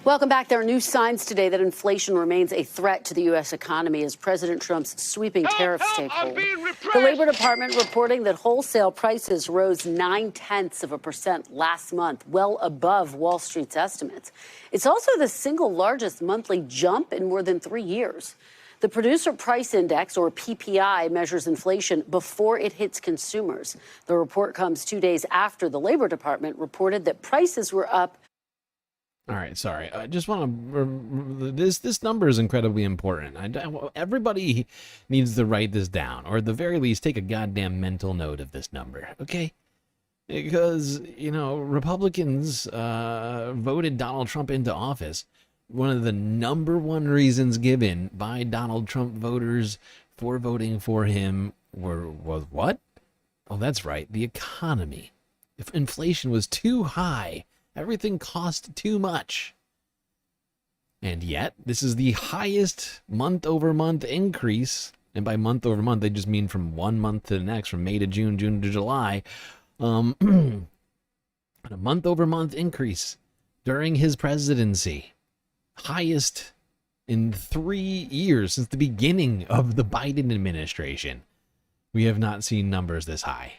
Welcome back. There are new signs today that inflation remains a threat to the U.S. economy as President Trump's sweeping tariffs take hold. The Labor Department reporting that wholesale prices rose 0.9% last month, well above Wall Street's estimates. It's also the single largest monthly jump in more than 3 years. The Producer Price Index, or PPI, measures inflation before it hits consumers. The report comes 2 days after the Labor Department reported that prices were up. All right, sorry. I just want to... This number is incredibly important. Everybody needs to write this down, or at the very least, take a goddamn mental note of this number, okay? Because, Republicans voted Donald Trump into office. One of the number one reasons given by Donald Trump voters for voting for him was what? Oh, that's right, the economy. If inflation was too high, everything cost too much. And yet, this is the highest month-over-month increase. And by month-over-month, they just mean from one month to the next, from May to June, June to July. A month-over-month increase during his presidency. Highest in 3 years since the beginning of the Biden administration. We have not seen numbers this high.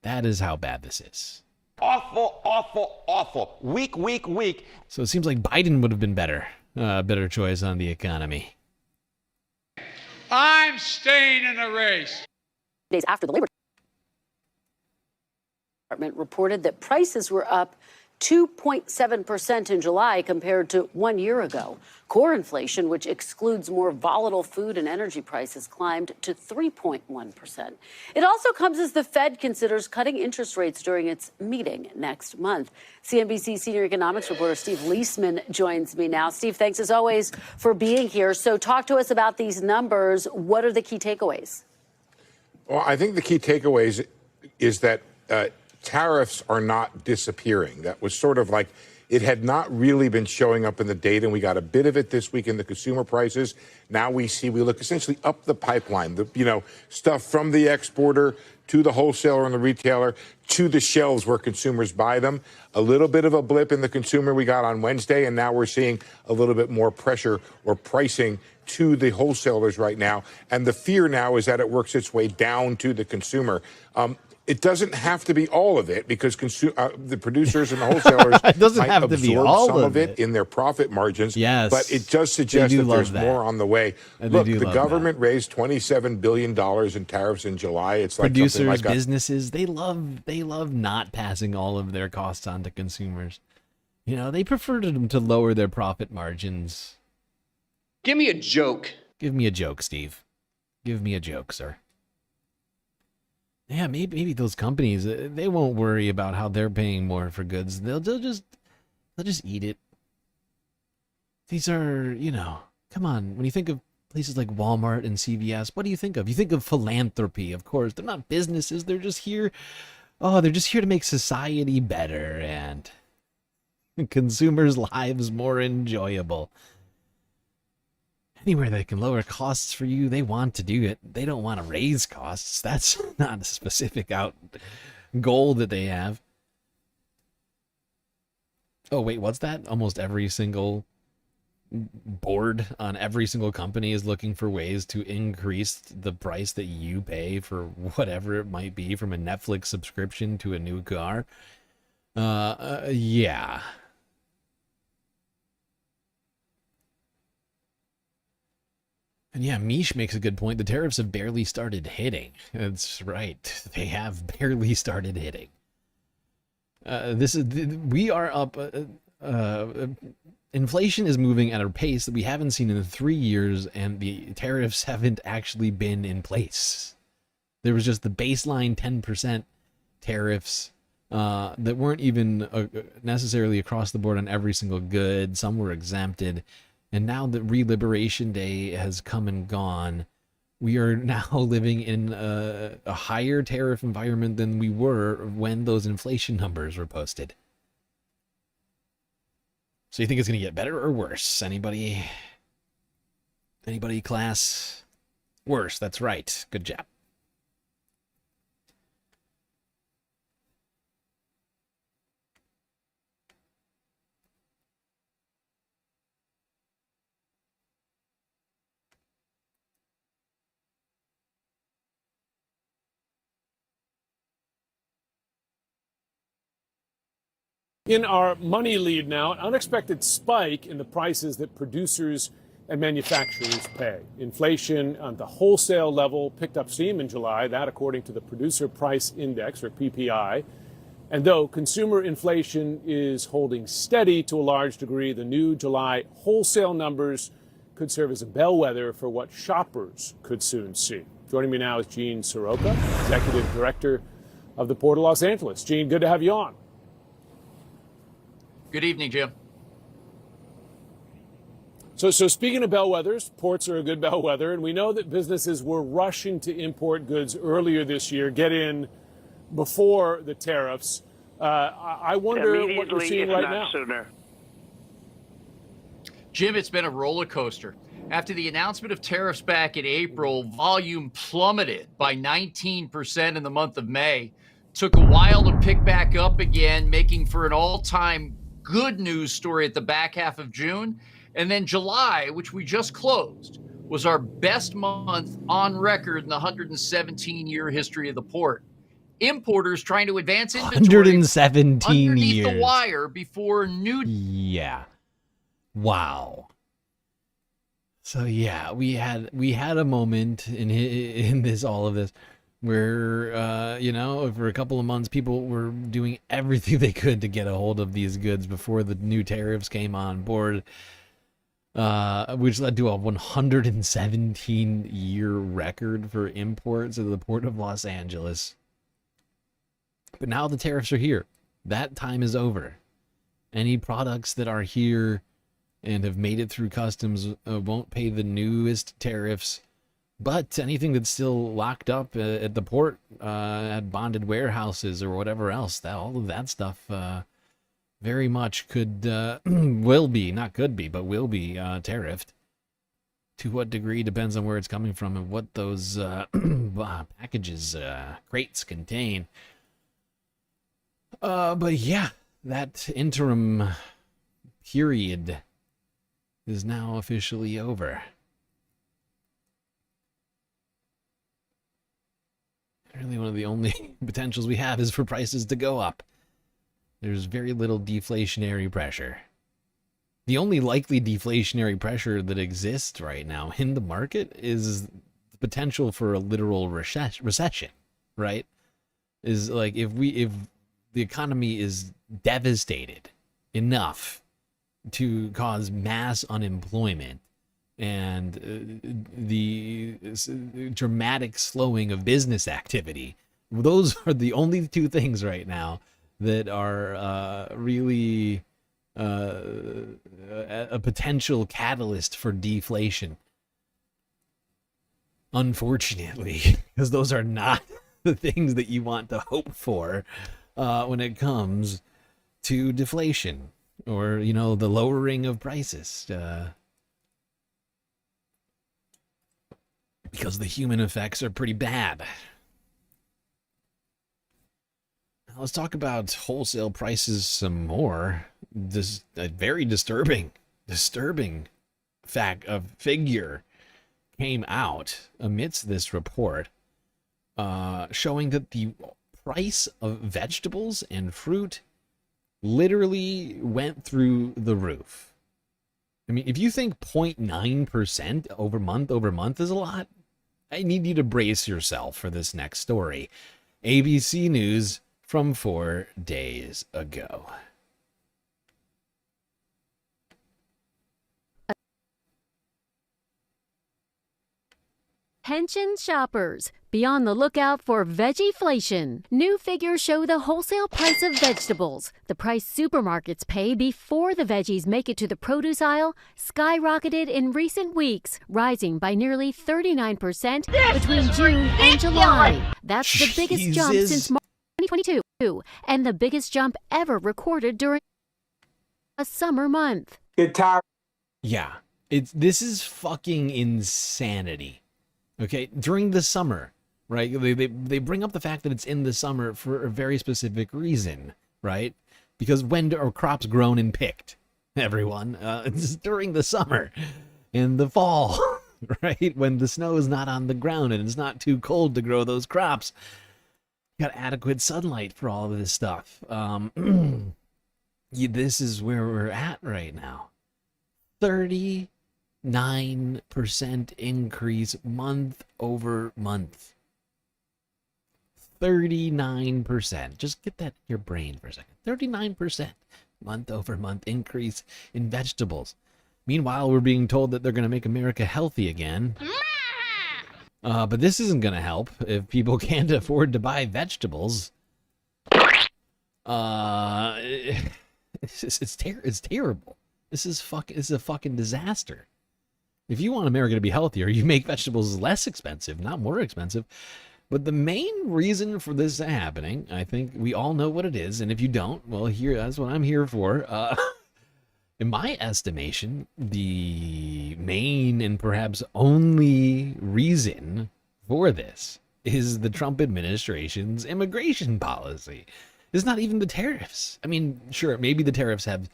That is how bad this is. Awful, awful, awful. Weak, weak, weak. So it seems like Biden would have been better. Better choice on the economy. I'm staying in the race. Days after the Labor Department reported that prices were up 2.7% in July compared to 1 year ago. Core inflation, which excludes more volatile food and energy prices, climbed to 3.1%. It also comes as the Fed considers cutting interest rates during its meeting next month. CNBC senior economics reporter Steve Leisman joins me now. Steve, thanks as always for being here. So talk to us about these numbers. What are the key takeaways? Well, I think the key takeaways is that tariffs are not disappearing. That was sort of like it had not really been showing up in the data, and we got a bit of it this week in the consumer prices. Now we look essentially up the pipeline, stuff from the exporter to the wholesaler and the retailer to the shelves where consumers buy them. A little bit of a blip in the consumer we got on Wednesday, and now we're seeing a little bit more pressure or pricing to the wholesalers right now. And the fear now is that it works its way down to the consumer. It doesn't have to be all of it because the producers and the wholesalers might absorb some of it in their profit margins. Yes, but it does suggest that there's more on the way. Look, the government raised $27 billion in tariffs in July. It's like producers, businesses, they love not passing all of their costs on to consumers. They prefer them to lower their profit margins. Give me a joke. Give me a joke, Steve. Give me a joke, sir. Yeah, maybe those companies, they won't worry about how they're paying more for goods. They'll just eat it. These are, come on. When you think of places like Walmart and CVS, what do you think of? You think of philanthropy, of course. They're not businesses. They're just here. They're just here to make society better and consumers' lives more enjoyable. Anywhere they can lower costs for you, they want to do it. They don't want to raise costs. That's not a specific goal that they have. Oh, wait, what's that? Almost every single board on every single company is looking for ways to increase the price that you pay for whatever it might be, from a Netflix subscription to a new car. Yeah. And yeah, Mish makes a good point. The tariffs have barely started hitting. That's right. They have barely started hitting. We are up. Inflation is moving at a pace that we haven't seen in 3 years, and the tariffs haven't actually been in place. There was just the baseline 10% tariffs that weren't even necessarily across the board on every single good. Some were exempted. And now that Re-Liberation Day has come and gone, we are now living in a higher tariff environment than we were when those inflation numbers were posted. So you think it's going to get better or worse? Anybody, class? Worse, that's right. Good job. In our money lead now, an unexpected spike in the prices that producers and manufacturers pay. Inflation on the wholesale level picked up steam in July, that according to the Producer Price Index, or PPI. And though consumer inflation is holding steady to a large degree, the new July wholesale numbers could serve as a bellwether for what shoppers could soon see. Joining me now is Jean Soroka, Executive Director of the Port of Los Angeles. Jean, good to have you on. Good evening, Jim. So speaking of bellwethers, ports are a good bellwether, and we know that businesses were rushing to import goods earlier this year, get in before the tariffs. I wonder what you're Immediately, seeing if right not now. sooner. Jim, it's been a roller coaster. After the announcement of tariffs back in April, volume plummeted by 19% in the month of May. Took a while to pick back up again, making for an all-time good news story at the back half of June. And then July, which we just closed, was our best month on record in the 117-year history of the port. Importers trying to advance inventory 117 underneath years. the wire before new... Yeah. Wow. So yeah, we had a moment in this all of this where you know, for a couple of months people were doing everything they could to get a hold of these goods before the new tariffs came on board, which led to a 117-year record for imports at the port of Los Angeles. But now the tariffs are here. That time is over. Any products that are here and have made it through customs won't pay the newest tariffs. But anything that's still locked up at the port, at bonded warehouses or whatever else, all of that stuff very much could, will be, not could be, but will be tariffed. To what degree depends on where it's coming from and what those packages, crates contain. But yeah, that interim period is now officially over. Really, one of the only potentials we have is for prices to go up. There's very little deflationary pressure. The only likely deflationary pressure that exists right now in the market is the potential for a literal recession, right? Is like if the economy is devastated enough to cause mass unemployment and the dramatic slowing of business activity. Those are the only two things right now that are really a potential catalyst for deflation. Unfortunately, because those are not the things that you want to hope for when it comes to deflation. Or, you know, the lowering of prices. Because the human effects are pretty bad. Now let's talk about wholesale prices some more. This a very disturbing figure came out amidst this report, showing that the price of vegetables and fruit literally went through the roof. I mean, if you think 0.9% over month is a lot, I need you to brace yourself for this next story. ABC News from 4 days ago. Pension shoppers, be on the lookout for veggieflation. New figures show the wholesale price of vegetables, the price supermarkets pay before the veggies make it to the produce aisle, skyrocketed in recent weeks, rising by nearly 39% between June and July. That's the biggest jump since March 2022, and the biggest jump ever recorded during a summer month. Yeah, this is fucking insanity. Okay, during the summer, right? They bring up the fact that it's in the summer for a very specific reason, right? Because when are crops grown and picked, everyone? It's during the summer and the fall, right? When the snow is not on the ground and it's not too cold to grow those crops. You got adequate sunlight for all of this stuff. This is where we're at right now. 39% increase month over month. 39%. Just get that in your brain for a second. 39% month over month increase in vegetables. Meanwhile, we're being told that they're going to make America healthy again. But this isn't going to help if people can't afford to buy vegetables. It's terrible. This is a fucking disaster. If you want America to be healthier, you make vegetables less expensive, not more expensive. But the main reason for this happening, I think we all know what it is. And if you don't, well, that's what I'm here for. In my estimation, the main and perhaps only reason for this is the Trump administration's immigration policy. It's not even the tariffs. I mean, sure, maybe the tariffs have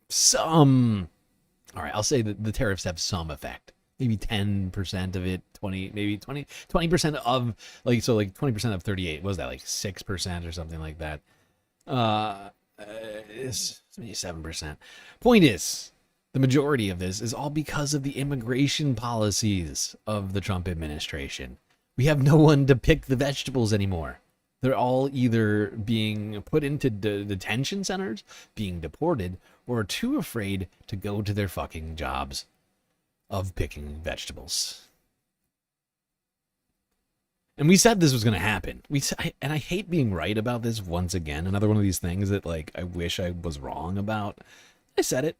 some... All right, I'll say that the tariffs have some effect. Maybe 10% of it, 20% of, like, so like 20% of 38, what was that, like 6% or something like that? It's maybe 7%. Point is, the majority of this is all because of the immigration policies of the Trump administration. We have no one to pick the vegetables anymore. They're all either being put into detention centers, being deported, or too afraid to go to their fucking jobs of picking vegetables. And we said this was going to happen. And I hate being right about this once again. Another one of these things that, like, I wish I was wrong about. I said it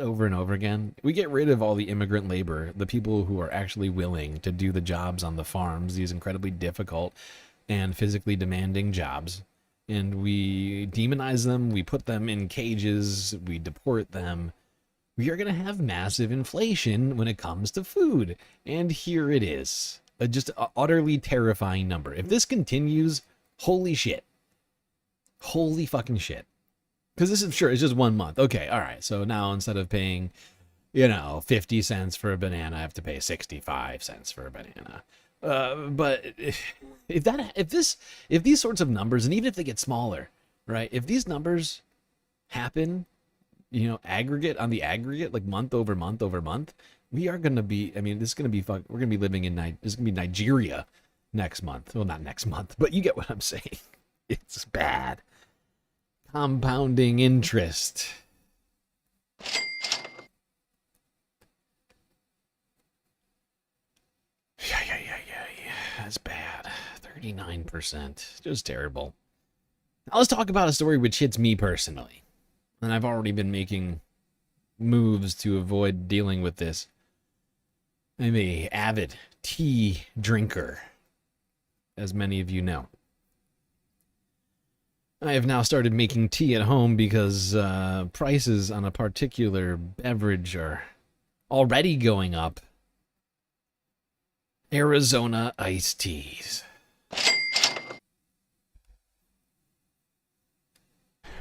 over and over again. We get rid of all the immigrant labor, the people who are actually willing to do the jobs on the farms, these incredibly difficult and physically demanding jobs. And we demonize them, we put them in cages, we deport them. We are going to have massive inflation when it comes to food. And here it is. Just an utterly terrifying number. If this continues, holy shit. Holy fucking shit. Because this is, sure, it's just 1 month. Okay, all right. So now instead of paying, 50 cents for a banana, I have to pay 65 cents for a banana. But if these sorts of numbers, and even if they get smaller, right? If these numbers happen, aggregate, like month over month over month, we are going to be, we're going to be living in, this is going to be Nigeria next month. Well, not next month, but you get what I'm saying. It's bad. Compounding interest. Yeah. That's bad. 39%. Just terrible. Now let's talk about a story which hits me personally. And I've already been making moves to avoid dealing with this. I'm an avid tea drinker, as many of you know. I have now started making tea at home because prices on a particular beverage are already going up. Arizona iced teas.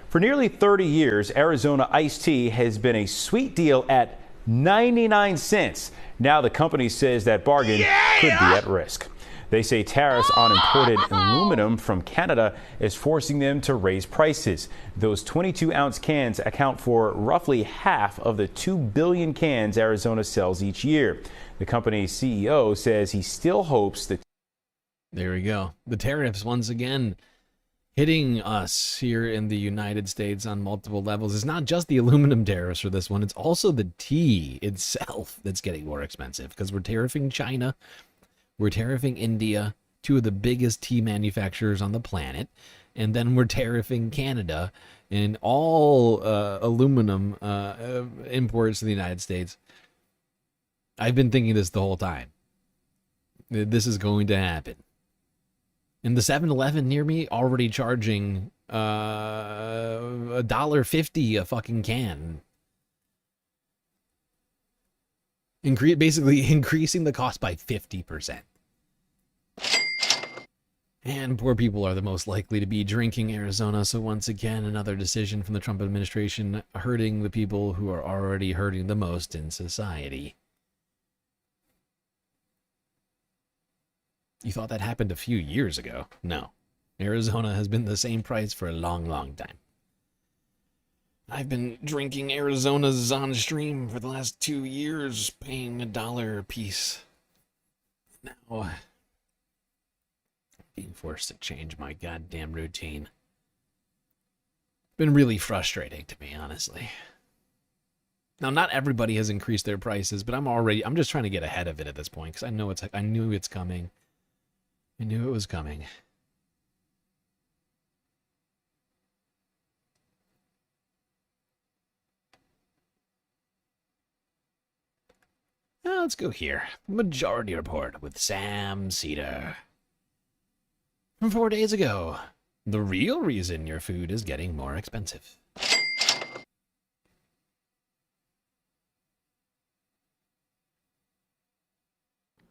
For nearly 30 years, Arizona iced tea has been a sweet deal at 99 cents. Now the company says that bargain could be at risk. They say tariffs on imported aluminum from Canada is forcing them to raise prices. Those 22-ounce cans account for roughly half of the 2 billion cans Arizona sells each year. The company's CEO says he still hopes that... There we go. The tariffs once again hitting us here in the United States on multiple levels. It's not just the aluminum tariffs for this one. It's also the tea itself that's getting more expensive because we're tariffing China. We're tariffing India, two of the biggest tea manufacturers on the planet. And then we're tariffing Canada and all aluminum imports to the United States. I've been thinking this the whole time. This is going to happen. And the 7-Eleven near me already charging $1.50 a fucking can. Basically increasing the cost by 50%. And poor people are the most likely to be drinking Arizona. So once again, another decision from the Trump administration hurting the people who are already hurting the most in society. You thought that happened a few years ago? No. Arizona has been the same price for a long, long time. I've been drinking Arizona's on stream for the last 2 years, paying $1 a piece. Now, being forced to change my goddamn routine. Been really frustrating to me, honestly. Now, not everybody has increased their prices, but I'm just trying to get ahead of it at this point, because I knew it's coming. I knew it was coming. Now let's go here. Majority Report with Sam Cedar. from 4 days ago. The real reason your food is getting more expensive.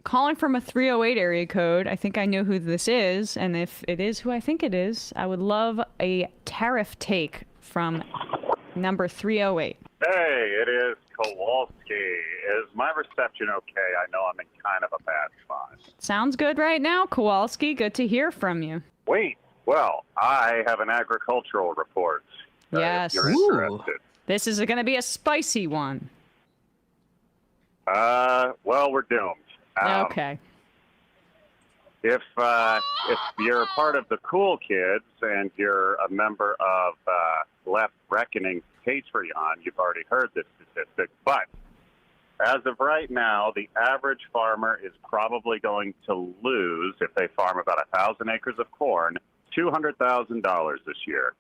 Calling from a 308 area code. I think I know who this is, and if it is who I think it is, I would love a tariff take from number 308. Hey, it is Kowalski. Is my reception okay? I know I'm in kind of a bad spot. Sounds good right now, Kowalski. Good to hear from you. Wait, well, I have an agricultural report. Yes. If you're interested. This is going to be a spicy one. Well, we're doomed. Okay. If you're part of the cool kids and you're a member of Left Reckoning Patreon, you've already heard this statistic. But as of right now, the average farmer is probably going to lose, if they farm about 1,000 acres of corn, $200,000 this year.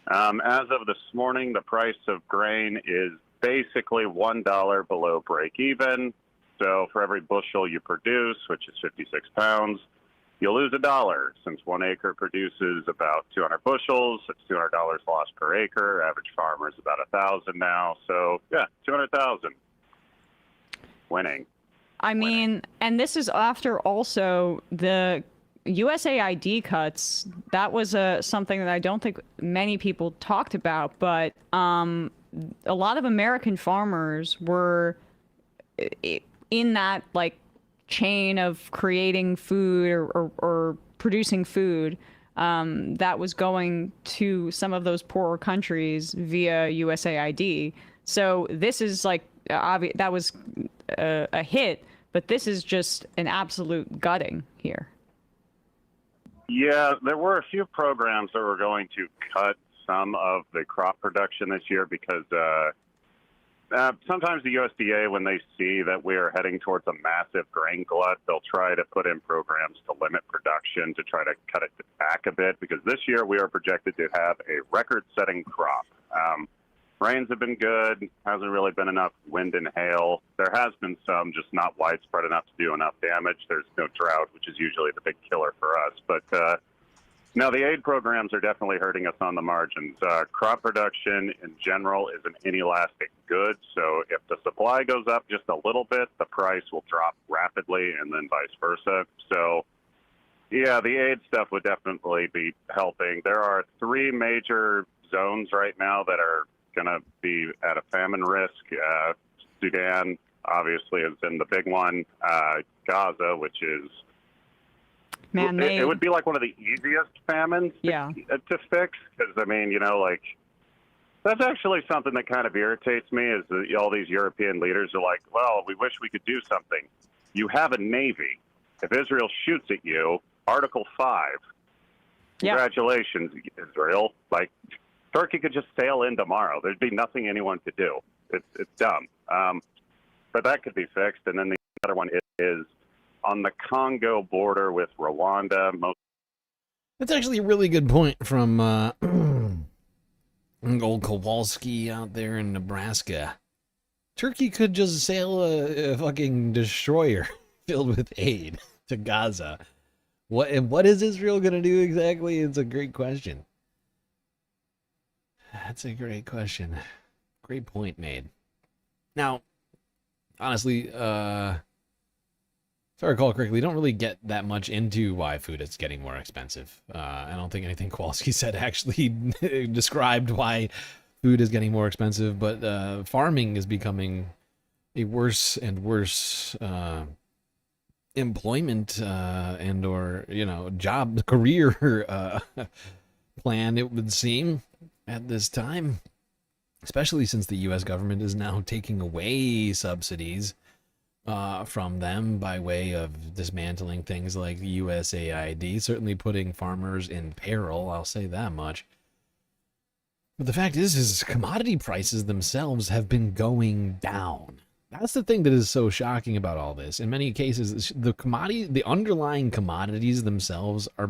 As of this morning, the price of grain is basically $1 below break even. So for every bushel you produce, which is 56 pounds, you'll lose $1. Since 1 acre produces about 200 bushels, it's $200 lost per acre. Average farmer is about 1,000 now. So yeah, 200,000. Winning. I mean, and this is after also the USAID cuts. That was something that I don't think many people talked about, but a lot of American farmers were in that like chain of creating food or producing food that was going to some of those poorer countries via USAID. So this is like that was a hit, but this is just an absolute gutting here. Yeah, there were a few programs that were going to cut some of the crop production this year because sometimes the USDA, when they see that we are heading towards a massive grain glut, they'll try to put in programs to limit production to try to cut it back a bit, because this year we are projected to have a record-setting crop. Rains have been good, hasn't really been enough wind and hail. There has been some, just not widespread enough to do enough damage. There's no drought, which is usually the big killer for us. But no, the aid programs are definitely hurting us on the margins. Crop production in general is an inelastic good, so if the supply goes up just a little bit, the price will drop rapidly, and then vice versa. So, yeah, the aid stuff would definitely be helping. There are 3 major zones right now that are going to be at a famine risk. Sudan, obviously, has been the big one. Gaza, which is... it would be like one of the easiest famines to fix, because, I mean, you know, like, that's actually something that kind of irritates me, is that all these European leaders are like, well, we wish we could do something. You have a navy. If Israel shoots at you, Article 5, congratulations, Israel. Like, Turkey could just sail in tomorrow. There'd be nothing anyone could do. It's dumb. But that could be fixed. And then the other one is on the Congo border with Rwanda. That's actually a really good point from old Kowalski out there in Nebraska. Turkey could just sail a fucking destroyer filled with aid to Gaza. What is Israel going to do exactly? It's a great question. That's a great question. Great point made. Now, honestly, if I recall correctly, don't really get that much into why food is getting more expensive. I don't think anything Kowalski said actually described why food is getting more expensive, but farming is becoming a worse and worse employment and or, you know, job, career plan, it would seem, at this time, especially since the U.S. government is now taking away subsidies from them by way of dismantling things like USAID, certainly putting farmers in peril, I'll say that much. But the fact is commodity prices themselves have been going down. That's the thing that is so shocking about all this. In many cases, the underlying commodities themselves are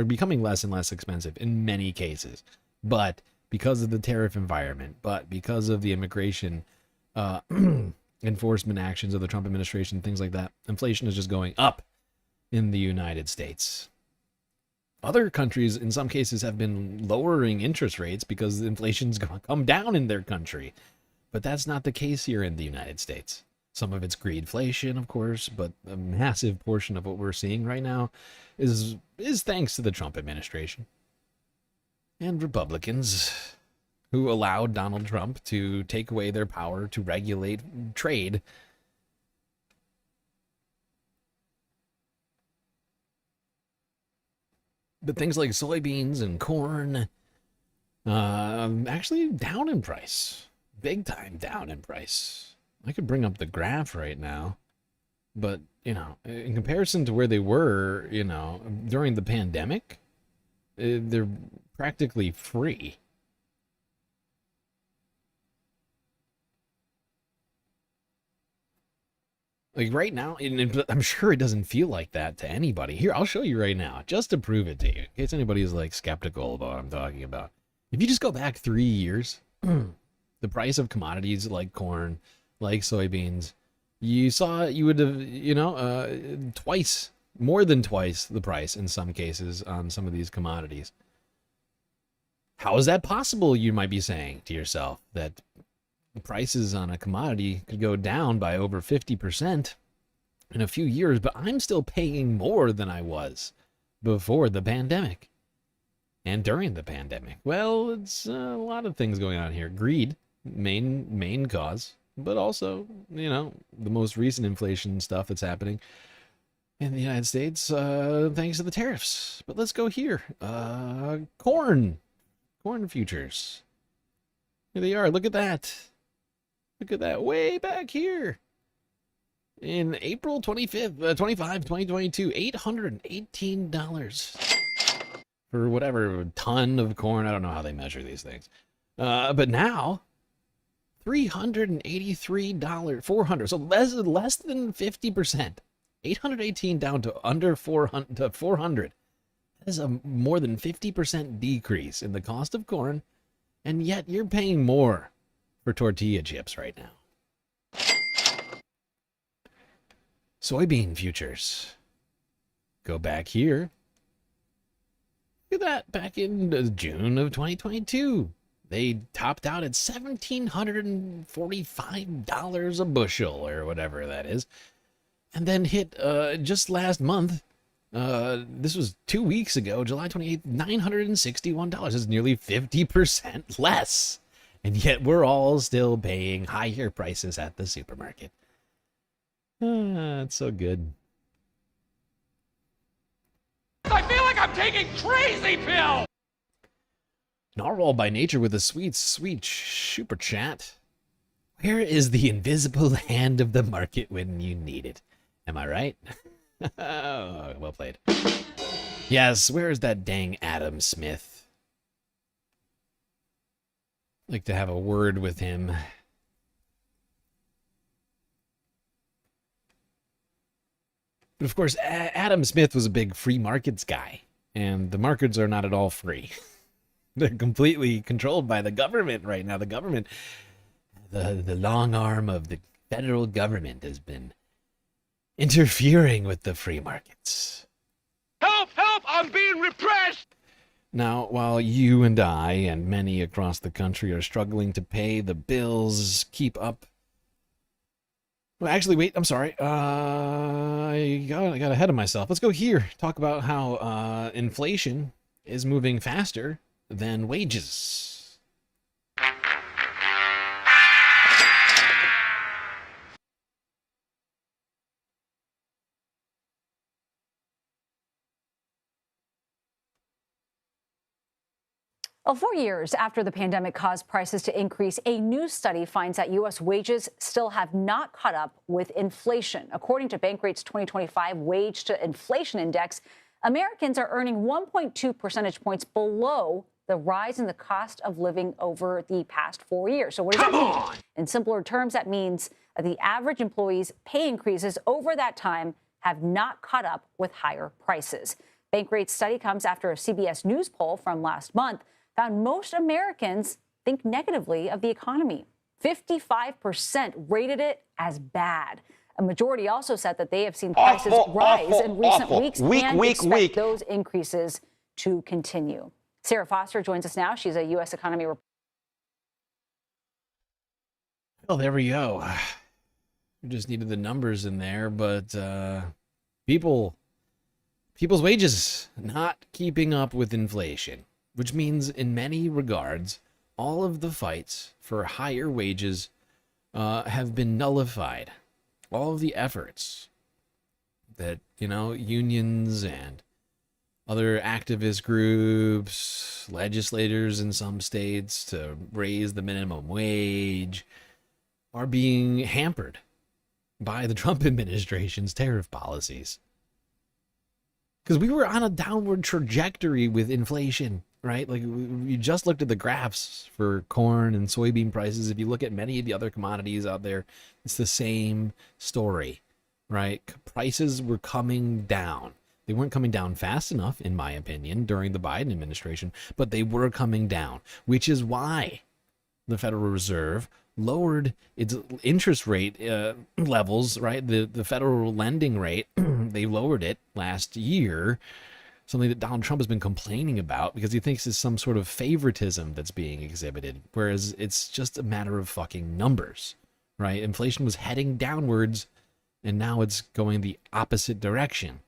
becoming less and less expensive in many cases. But because of the tariff environment, but because of the immigration enforcement actions of the Trump administration, things like that, inflation is just going up. in the United States. Other countries, in some cases, have been lowering interest rates because inflation's going to come down in their country. But that's not the case here in the United States. Some of it's greedflation, of course, but a massive portion of what we're seeing right now is thanks to the Trump administration and Republicans who allowed Donald Trump to take away their power to regulate trade. But things like soybeans and corn, actually down in price. Big time down in price. I could bring up the graph right now. But, you know, in comparison to where they were, you know, during the pandemic, they're practically free. Like right now, and I'm sure it doesn't feel like that to anybody. Here, I'll show you right now, just to prove it to you, in case anybody's like skeptical about what I'm talking about. If you just go back 3 years, the price of commodities like corn, like soybeans, you would have, you know, more than twice the price in some cases on some of these commodities. How is that possible, you might be saying to yourself, that prices on a commodity could go down by over 50% in a few years, but I'm still paying more than I was before the pandemic and during the pandemic? Well, it's a lot of things going on here. Greed, main cause, but also, you know, the most recent inflation stuff that's happening in the United States, thanks to the tariffs. But let's go here. Corn futures. Here they are. Look at that. Look at that way back here. In April 25th, 2022, $818 for whatever ton of corn. I don't know how they measure these things. But now, $383, 400. So less than 50%. 818 down to under 400 to 400. That is a more than 50% decrease in the cost of corn, and yet you're paying more for tortilla chips right now. Soybean futures. Go back here. Look at that. Back in June of 2022, they topped out at $1,745 a bushel or whatever that is. And then hit just last month, this was 2 weeks ago, July 28th, $961. It's nearly 50% less. And yet we're all still paying higher prices at the supermarket. It's so good. I feel like I'm taking crazy pills! Narwhal by nature with a sweet super chat. Where is the invisible hand of the market when you need it? Am I right? Oh, well played. Yes, where is that dang Adam Smith? Like to have a word with him. But of course, Adam Smith was a big free markets guy, and the markets are not at all free. They're completely controlled by the government right now. The government, the long arm of the federal government has been interfering with the free markets. Help! Help! I'm being repressed! Now, while you and I and many across the country are struggling to pay the bills, keep up... Well, actually, wait, I'm sorry. I got ahead of myself. Let's go here. Talk about how inflation is moving faster than wages. Well, 4 years after the pandemic caused prices to increase, a new study finds that U.S. wages still have not caught up with inflation. According to Bankrate's 2025 Wage to Inflation Index, Americans are earning 1.2 percentage points below the rise in the cost of living over the past 4 years. So what does that mean? In simpler terms, that means that the average employee's pay increases over that time have not caught up with higher prices. Bankrate's study comes after a CBS News poll from last month found most Americans think negatively of the economy. 55% rated it as bad. A majority also said that they have seen prices rise in recent weeks and expect those increases to continue. Sarah Foster joins us now. She's a U.S. economy reporter. Well, there we go. We just needed the numbers in there, but people's wages not keeping up with inflation, which means in many regards, all of the fights for higher wages have been nullified. All of the efforts that, unions and other activist groups, legislators in some states to raise the minimum wage are being hampered by the Trump administration's tariff policies. Because we were on a downward trajectory with inflation, right? Like, we just looked at the graphs for corn and soybean prices. If you look at many of the other commodities out there, it's the same story, right? Prices were coming down. They weren't coming down fast enough, in my opinion, during the Biden administration, but they were coming down, which is why the Federal Reserve lowered its interest rate levels, right? The federal lending rate, they lowered it last year, something that Donald Trump has been complaining about because he thinks it's some sort of favoritism that's being exhibited, whereas it's just a matter of fucking numbers, right? Inflation was heading downwards, and now it's going the opposite direction.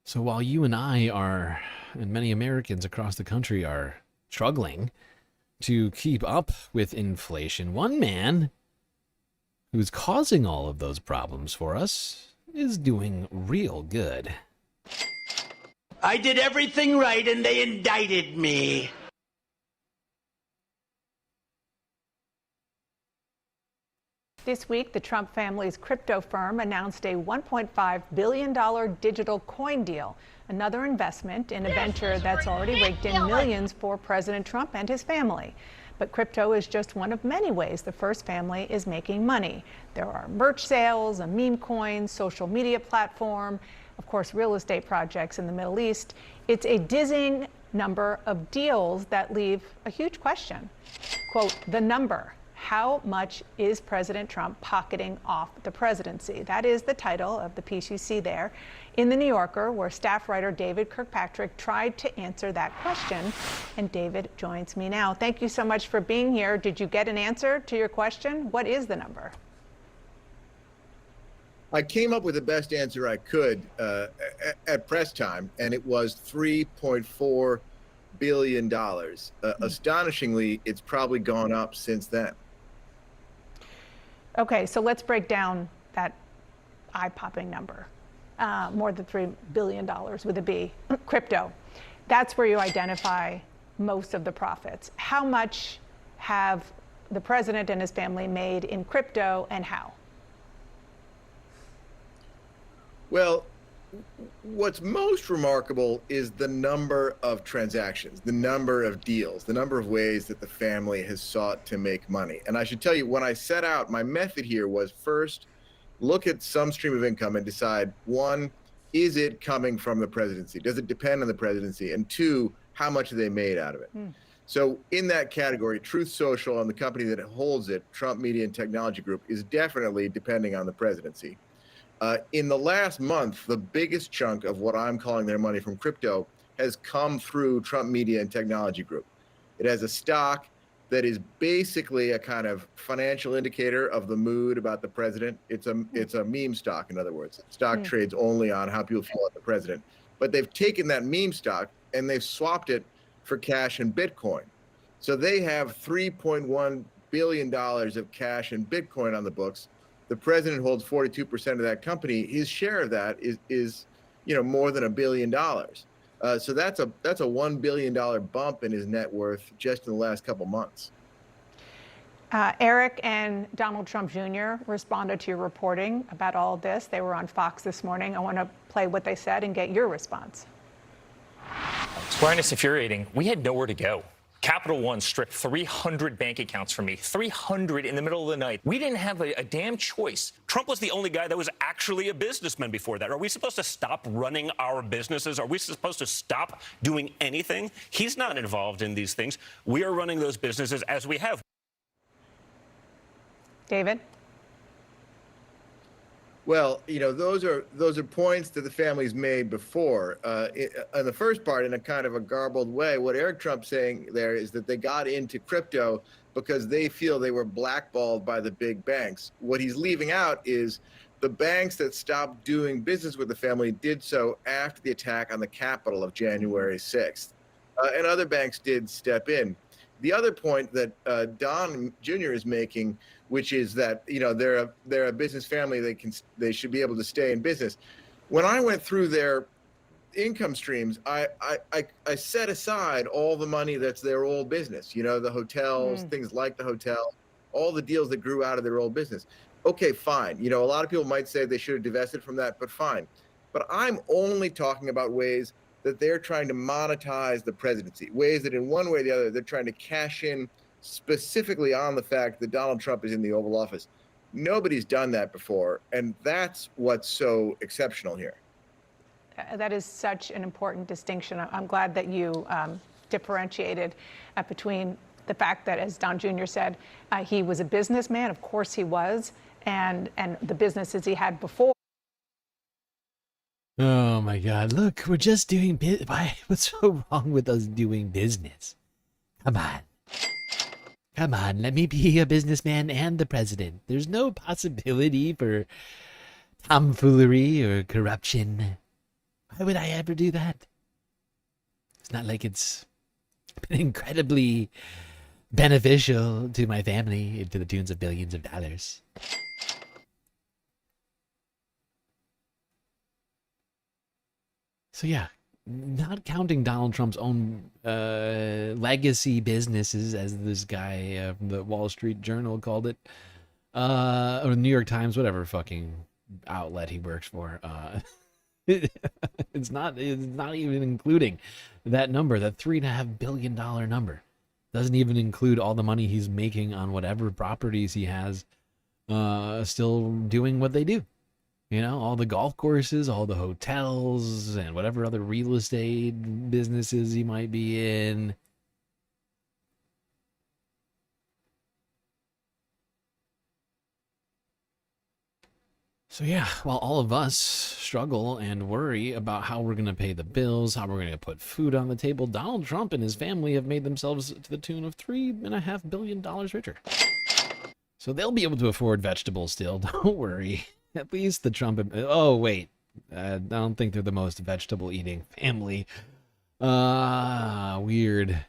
So while you and I are, and many Americans across the country are struggling to keep up with inflation, one man who's causing all of those problems for us is doing real good. I did everything right and they indicted me. This week, the Trump family's crypto firm announced a $1.5 billion digital coin deal, another investment in a venture that's already raked in millions for President Trump and his family. But crypto is just one of many ways the First family is making money. There are merch sales, a meme coin, social media platform, of course, real estate projects in the Middle East. It's a dizzying number of deals that leave a huge question. Quote, the number. How much is President Trump pocketing off the presidency? That is the title of the piece you see there in The New Yorker, where staff writer David Kirkpatrick tried to answer that question. And David joins me now. Thank you so much for being here. Did you get an answer to your question? What is the number? I came up with the best answer I could at press time, and it was $3.4 billion. Astonishingly, it's probably gone up since then. Okay, so let's break down that eye-popping number. More than $3 billion with a B, crypto. That's where you identify most of the profits. How much have the president and his family made in crypto, and how? Well, what's most remarkable is the number of transactions, the number of deals, the number of ways that the family has sought to make money. And I should tell you, when I set out, my method here was first, look at some stream of income and decide, one, is it coming from the presidency? Does it depend on the presidency? And two, how much have they made out of it? So in that category, Truth Social and the company that holds it, Trump Media and Technology Group, is definitely depending on the presidency. In the last month, the biggest chunk of what I'm calling their money from crypto has come through Trump Media and Technology Group. It has a stock that is basically a kind of financial indicator of the mood about the president. It's a meme stock, in other words. Stock trades only on how people feel about the president. But they've taken that meme stock and they've swapped it for cash and Bitcoin. So they have $3.1 billion of cash and Bitcoin on the books. The president holds 42% of that company. His share of that is more than $1 billion. So that's a $1 billion bump in his net worth just in the last couple months. Eric and Donald Trump Jr. responded to your reporting about all of this. They were on Fox this morning. I want to play what they said and get your response. It's quite infuriating. We had nowhere to go. Capital One stripped 300 bank accounts from me, 300 in the middle of the night. We didn't have a damn choice. Trump was the only guy that was actually a businessman before that. Are we supposed to stop running our businesses? Are we supposed to stop doing anything? He's not involved in these things. We are running those businesses as we have. David? Well, those are points that the family's made before. On the first part, in a kind of a garbled way, what Eric Trump's saying there is that they got into crypto because they feel they were blackballed by the big banks. What he's leaving out is the banks that stopped doing business with the family did so after the attack on the Capitol of January 6th. And other banks did step in. The other point that Don Jr. is making, which is that they're a business family, they should be able to stay in business. When I went through their income streams, I set aside all the money that's their old business. The hotels, things like the hotel, all the deals that grew out of their old business. Okay, fine. A lot of people might say they should have divested from that, but fine. But I'm only talking about ways that they're trying to monetize the presidency, ways that in one way or the other, they're trying to cash in specifically on the fact that Donald Trump is in the Oval Office. Nobody's done that before, and that's what's so exceptional here. That is such an important distinction. I'm glad that you differentiated between the fact that, as Don Jr. said, he was a businessman. Of course he was, and the businesses he had before. Oh my God! Look, we're just doing what's so wrong with us doing business? Come on, let me be a businessman and the president. There's no possibility for tomfoolery or corruption. Why would I ever do that? It's not like it's been incredibly beneficial to my family to the tunes of billions of dollars. So yeah, not counting Donald Trump's own legacy businesses, as this guy from the Wall Street Journal called it, or the New York Times, whatever fucking outlet he works for. It's not even including that number, that $3.5 billion number. Doesn't even include all the money he's making on whatever properties he has, still doing what they do. All the golf courses, all the hotels, and whatever other real estate businesses he might be in. So yeah, while all of us struggle and worry about how we're going to pay the bills, how we're going to put food on the table, Donald Trump and his family have made themselves to the tune of $3.5 billion richer. So they'll be able to afford vegetables still, don't worry. At least the Trump... Oh, wait. I don't think they're the most vegetable-eating family. Weird.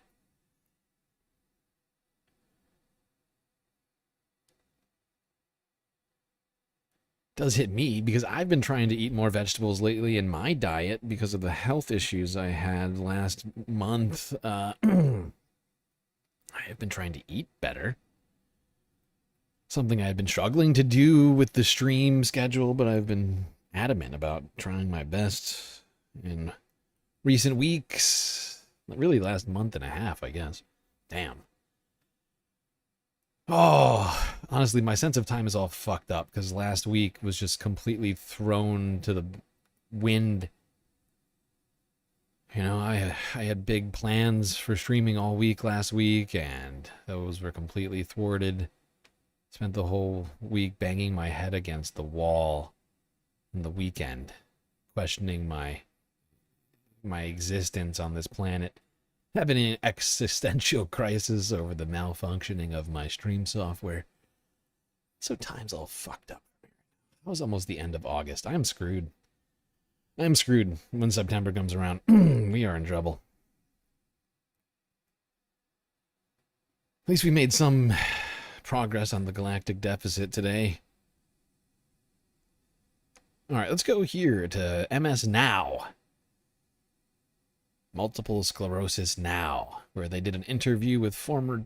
Does hit me because I've been trying to eat more vegetables lately in my diet because of the health issues I had last month. I have been trying to eat better. Something I've been struggling to do with the stream schedule, but I've been adamant about trying my best in recent weeks. Really last month and a half, I guess. Damn. Oh, honestly, my sense of time is all fucked up because last week was just completely thrown to the wind. I had big plans for streaming all week last week, and those were completely thwarted. Spent the whole week banging my head against the wall in the weekend, questioning my existence on this planet, having an existential crisis over the malfunctioning of my stream software. So time's all fucked up. It was almost the end of August. I'm screwed. I'm screwed when September comes around. We are in trouble. At least we made some progress on the galactic deficit today. All right, let's go here to MS Now. Multiple Sclerosis Now, where they did an interview with former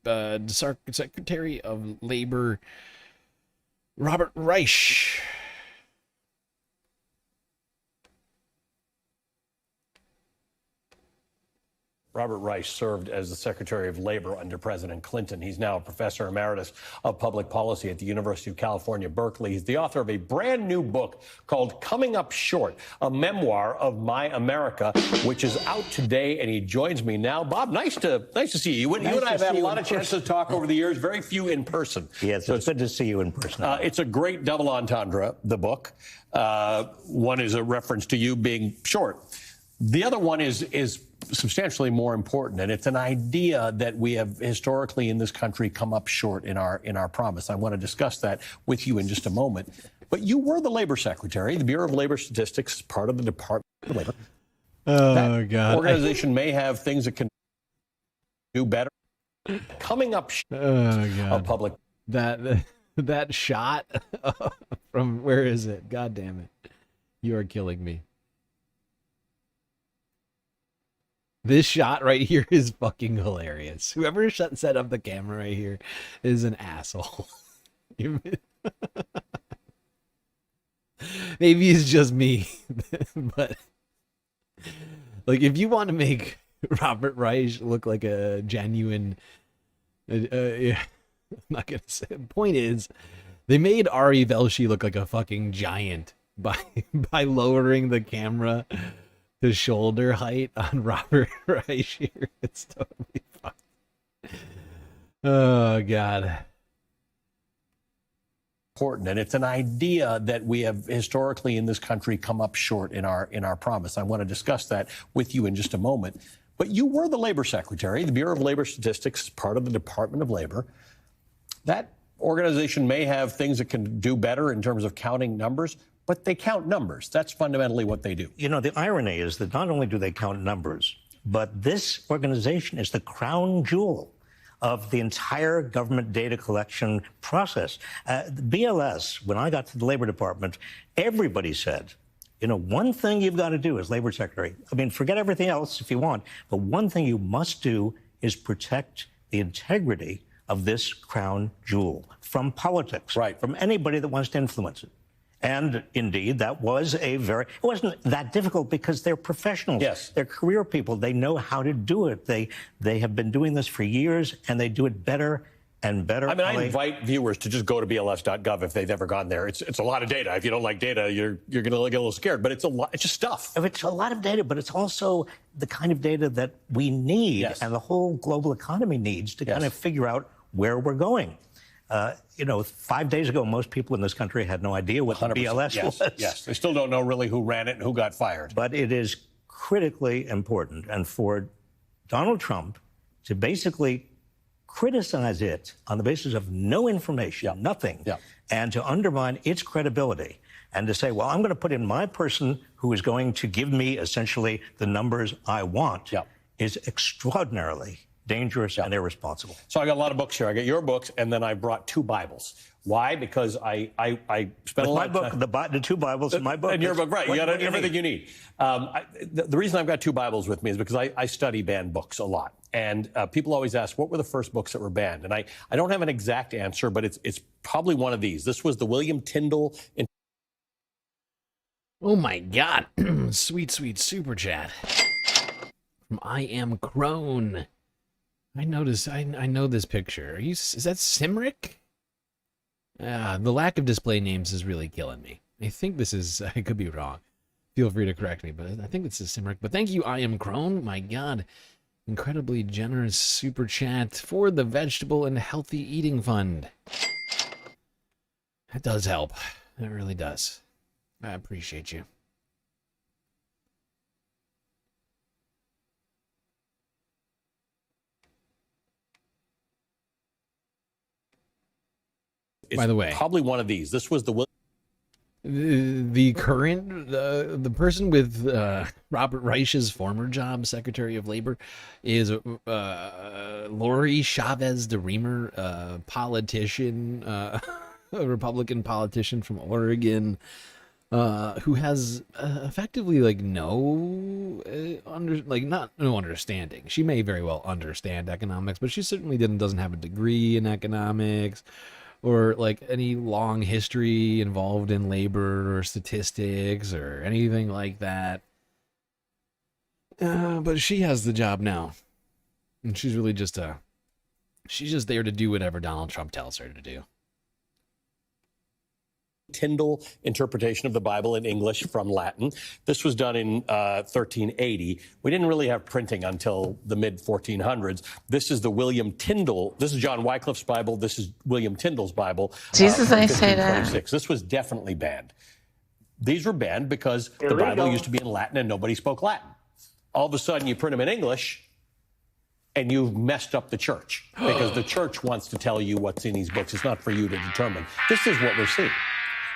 Secretary of Labor Robert Reich. Robert Reich served as the Secretary of Labor under President Clinton. He's now a professor emeritus of public policy at the University of California, Berkeley. He's the author of a brand new book called Coming Up Short, a memoir of my America, which is out today, and he joins me now. Bob, nice to see you. You and I have had a lot of chances to talk over the years, very few in person. Yes, so it's good to see you in person. It's a great double entendre, the book. One is a reference to you being short. The other one is substantially more important, and it's an idea that we have historically in this country come up short in our promise. I want to discuss that with you in just a moment. But you were the labor secretary. The Bureau of Labor Statistics is part of the Department of Labor. Oh, God. Organization may have things that can do better. Coming up short of public. That shot from, where is it? God damn it. You are killing me. This shot right here is fucking hilarious. Whoever set up the camera right here is an asshole. Maybe it's just me, but like, if you want to make Robert Reich look like a genuine, yeah, I'm not gonna say. The point is, they made Ari Velshi look like a fucking giant by lowering the camera to shoulder height on Robert Reich here. It's totally fucked. Oh, God. Important, and it's an idea that we have historically in this country come up short in our promise. I want to discuss that with you in just a moment. But you were the labor secretary. The Bureau of Labor Statistics is part of the Department of Labor. That organization may have things that can do better in terms of counting numbers, but they count numbers. That's fundamentally what they do. You know, the irony is that not only do they count numbers, but this organization is the crown jewel of the entire government data collection process. BLS, when I got to the Labor Department, everybody said, you know, one thing you've got to do as Labor Secretary, I mean, forget everything else if you want, but one thing you must do is protect the integrity of this crown jewel from politics, right? From anybody that wants to influence it. And indeed, that was it wasn't that difficult because they're professionals. Yes. They're career people. They know how to do it. They have been doing this for years, and they do it better and better. I mean, I invite viewers to just go to BLS.gov if they've ever gone there. It's a lot of data. If you don't like data, you're going to get a little scared. But it's a lot. It's just stuff. It's a lot of data, but it's also the kind of data that we need, and the whole global economy needs to kind of figure out where we're going. You know, 5 days ago, most people in this country had no idea what the BLS was. Yes, they still don't know really who ran it and who got fired. But it is critically important. And for Donald Trump to basically criticize it on the basis of no information, nothing, and to undermine its credibility and to say, well, I'm going to put in my person who is going to give me essentially the numbers I want is extraordinarily dangerous and irresponsible. So I got a lot of books here. I got your books, and then I brought 2 Bibles. Why? Because I spent a lot of time. The 2 Bibles in my book. And your book, right. You got everything you need. The reason I've got 2 Bibles with me is because I study banned books a lot. And people always ask, what were the first books that were banned? And I don't have an exact answer, but it's probably one of these. This was the William Tyndall. Oh, my God. Sweet super chat from I Am Crone. I noticed. I know this picture. Is that Simric? The lack of display names is really killing me. I think this is. I could be wrong. Feel free to correct me, but I think this is Simric. But thank you, I Am Crone. My God, incredibly generous super chat for the Vegetable and Healthy Eating Fund. That does help. That really does. I appreciate you. By the way, probably one of these. This was the current the person with Robert Reich's former job, Secretary of Labor, is Lori Chavez de Reamer, politician, a Republican politician from Oregon, who has effectively no understanding. She may very well understand economics, but she certainly doesn't have a degree in economics or any long history involved in labor or statistics or anything like that. But she has the job now. And she's really just she's just there to do whatever Donald Trump tells her to do. Tyndall interpretation of the Bible in English from Latin. This was done in 1380. We didn't really have printing until the mid 1400s. This is the William Tyndall. This is John Wycliffe's Bible. This is William Tyndall's Bible. Jesus, from I say that. 1526. This was definitely banned. These were banned because the Illegal. Bible used to be in Latin and nobody spoke Latin. All of a sudden, you print them in English, and you've messed up the church because the church wants to tell you what's in these books. It's not for you to determine. This is what we're seeing.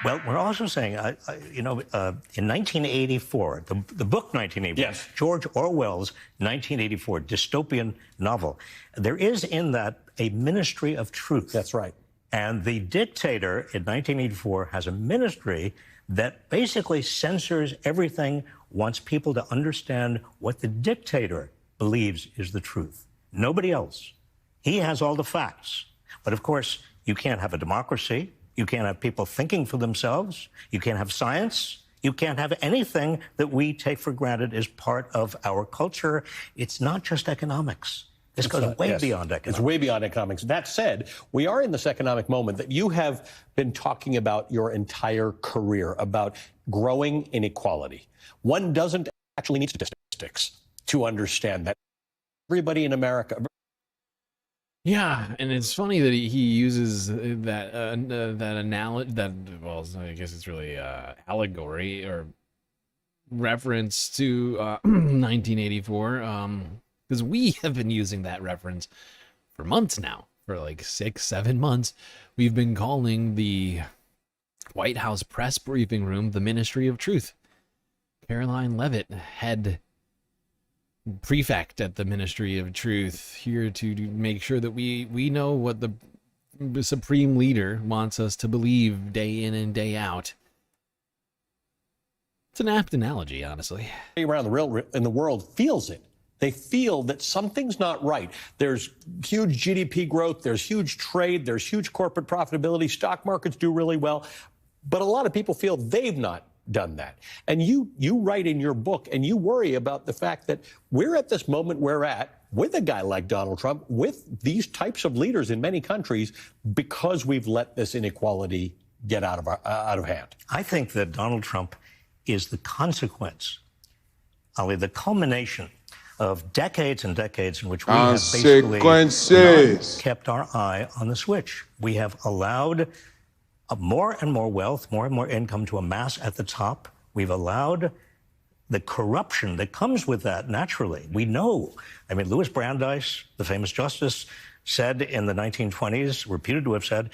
Well, we're also saying, in 1984, the book 1984, yes. George Orwell's 1984 dystopian novel, there is in that a ministry of truth. That's right. And the dictator in 1984 has a ministry that basically censors everything, wants people to understand what the dictator believes is the truth. Nobody else. He has all the facts. But of course, you can't have a democracy. You can't have people thinking for themselves. You can't have science. You can't have anything that we take for granted as part of our culture. It's not just economics. This goes way beyond economics. It's way beyond economics. That said, we are in this economic moment that you have been talking about your entire career, about growing inequality. One doesn't actually need statistics to understand that everybody in America... Yeah, and it's funny that he uses that analogy, well, I guess it's really allegory or reference to 1984, because we have been using that reference for months now, for like 6-7 months. We've been calling the White House press briefing room the Ministry of Truth. Caroline Leavitt, head prefect at the Ministry of Truth, here to make sure that we know what the supreme leader wants us to believe day in and day out. It's an apt analogy, honestly. Around in the world feels it. They feel that something's not right. There's huge GDP growth, there's huge trade, there's huge corporate profitability, stock markets do really well, but a lot of people feel they've not done that. And you write in your book, and you worry about the fact that we're at this moment we're at with a guy like Donald Trump, with these types of leaders in many countries, because we've let this inequality get out of hand. I think that Donald Trump is the consequence, Ali, the culmination of decades and decades in which we have basically not kept our eye on the switch. We have allowed more and more wealth, more and more income to amass at the top. We've allowed the corruption that comes with that naturally. We know. I mean, Louis Brandeis, the famous justice, said in the 1920s, reputed to have said,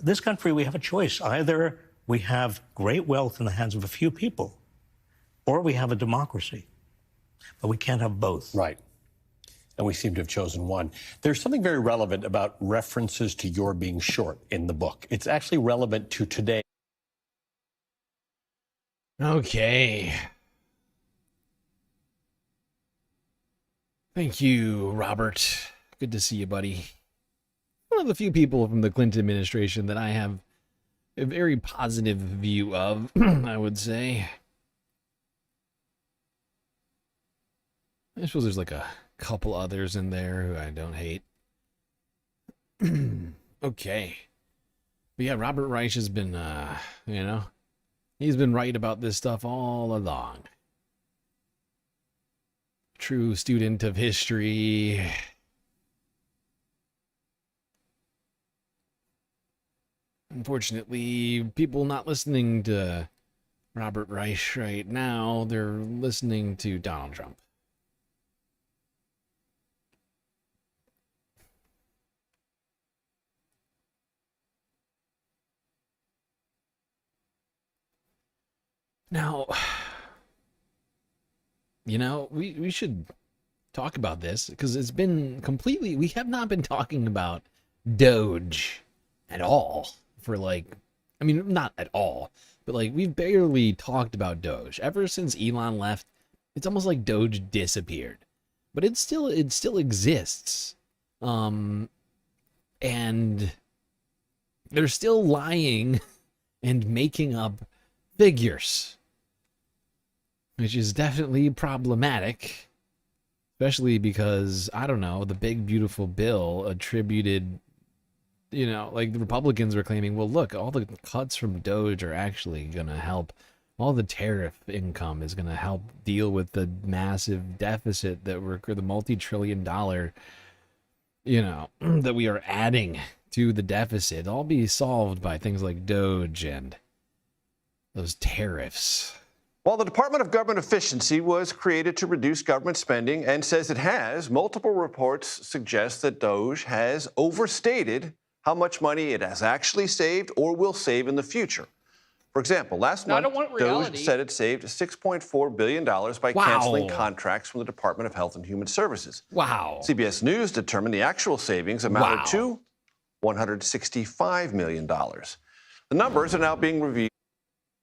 this country, we have a choice. Either we have great wealth in the hands of a few people, or we have a democracy. But we can't have both. Right. And we seem to have chosen one. There's something very relevant about references to your being short in the book. It's actually relevant to today. Okay. Thank you, Robert. Good to see you, buddy. One of the few people from the Clinton administration that I have a very positive view of, I would say. I suppose there's like a couple others in there who I don't hate. Okay. But yeah, Robert Reich has been, he's been right about this stuff all along. True student of history. Unfortunately, people not listening to Robert Reich right now, they're listening to Donald Trump. Now, we should talk about this because it's been completely, we have not been talking about Doge at all for not at all, but we've barely talked about Doge. Ever since Elon left, it's almost like Doge disappeared. But it still exists. And they're still lying and making up figures, which is definitely problematic, especially because, I don't know, the big beautiful bill attributed, you know, like the Republicans were claiming, well, look, all the cuts from Doge are actually going to help. All the tariff income is going to help deal with the massive deficit that the multi-trillion-dollar, you know, that we are adding to the deficit. All be solved by things like Doge and those tariffs. While the Department of Government Efficiency was created to reduce government spending and says it has, multiple reports suggest that Doge has overstated how much money it has actually saved or will save in the future. For example, last month, Doge said it saved $6.4 billion by canceling contracts from the Department of Health and Human Services. Wow. CBS News determined the actual savings amounted to $165 million. The numbers are now being reviewed.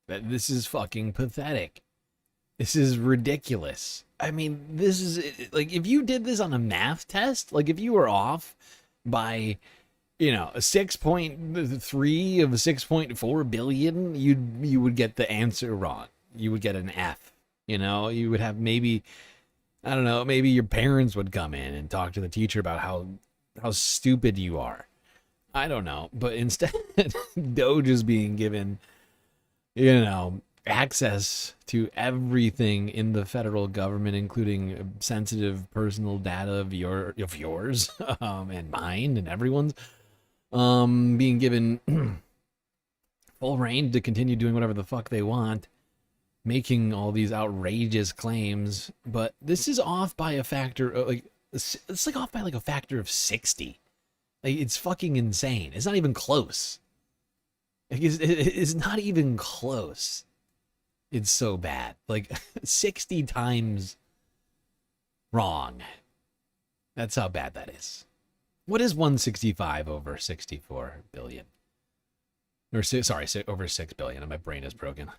This is fucking pathetic. This is ridiculous. I mean, this is like, if you did this on a math test, like if you were off by, you know, 6.3 of 6.4 billion, you would get the answer wrong. You would get an F. You know, you would have maybe, I don't know, maybe your parents would come in and talk to the teacher about how stupid you are. I don't know, but instead, Doge is being given, you know, access to everything in the federal government, including sensitive personal data of yours and mine and everyone's, being given full reign to continue doing whatever the fuck they want, making all these outrageous claims. But this is off by a factor of, like, it's like off by like a factor of 60. Like, it's fucking insane. It's not even close. Like, it's not even close. It's so bad. Like 60 times wrong. That's how bad that is. What is 165 over 64 billion? Or sorry, over 6 billion. My brain is broken.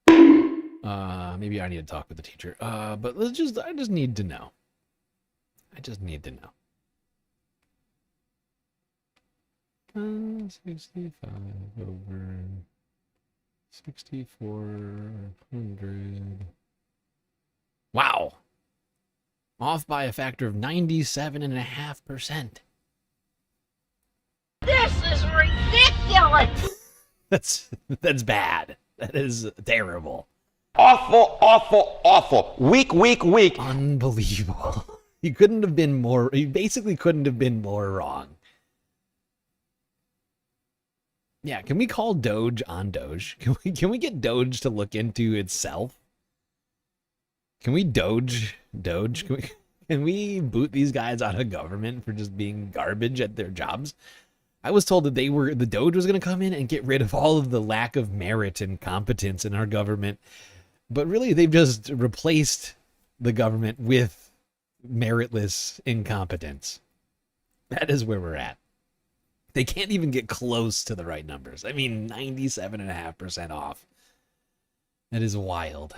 Maybe I need to talk with the teacher. But I just need to know. I just need to know. 65 over 6,400. Wow. Off by a factor of 97.5%. This is ridiculous. That's bad. That is terrible. Awful, awful, awful. Weak, weak, weak. Unbelievable. You basically couldn't have been more wrong. Yeah, can we call Doge on Doge? Can we get Doge to look into itself? Can we Doge? Can we boot these guys out of government for just being garbage at their jobs? I was told that the Doge was going to come in and get rid of all of the lack of merit and competence in our government. But really, they've just replaced the government with meritless incompetence. That is where we're at. They can't even get close to the right numbers. I mean, 97.5% off. That is wild.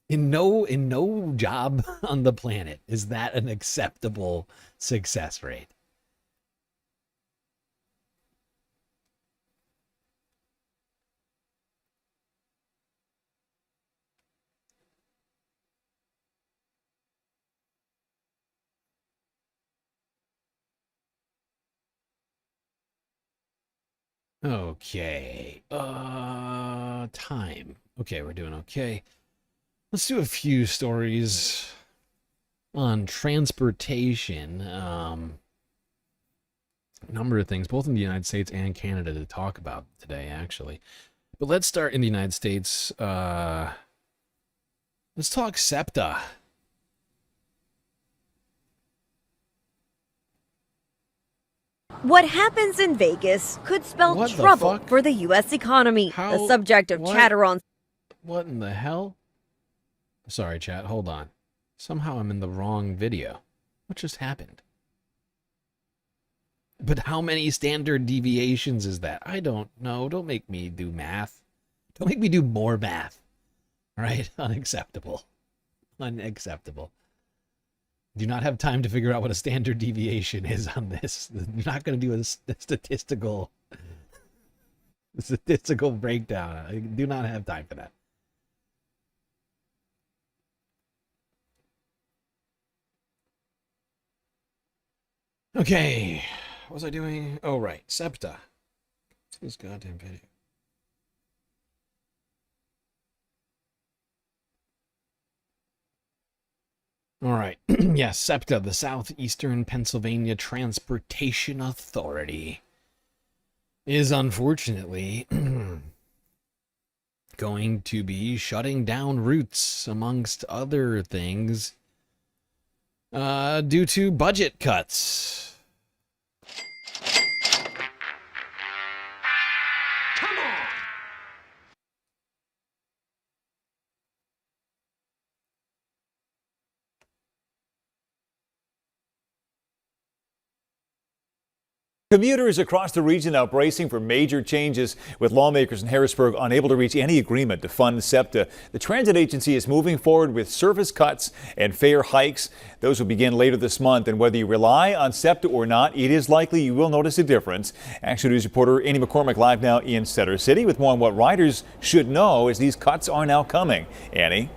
In no job on the planet is that an acceptable success rate. Okay. Time. Okay, we're doing okay. Let's do a few stories on transportation. A number of things, both in the United States and Canada, to talk about today, actually. But let's start in the United States. Let's talk SEPTA. What happens in Vegas could spell trouble for the U.S. economy. The subject of chatter on... What in the hell? Sorry, chat. Hold on. Somehow I'm in the wrong video. What just happened? But how many standard deviations is that? I don't know. Don't make me do math. Don't make me do more math. All right? Unacceptable. Unacceptable. Do not have time to figure out what a standard deviation is on this. You're not going to do a statistical breakdown. I do not have time for that. Okay, what was I doing? Oh, right, SEPTA. What's this goddamn video? All right, yes, SEPTA, the Southeastern Pennsylvania Transportation Authority, is unfortunately going to be shutting down routes, amongst other things, due to budget cuts. Commuters across the region now bracing for major changes, with lawmakers in Harrisburg unable to reach any agreement to fund SEPTA. The transit agency is moving forward with service cuts and fare hikes. Those will begin later this month, and whether you rely on SEPTA or not, it is likely you will notice a difference. Action News reporter Annie McCormick live now in Center City with more on what riders should know as these cuts are now coming. Annie?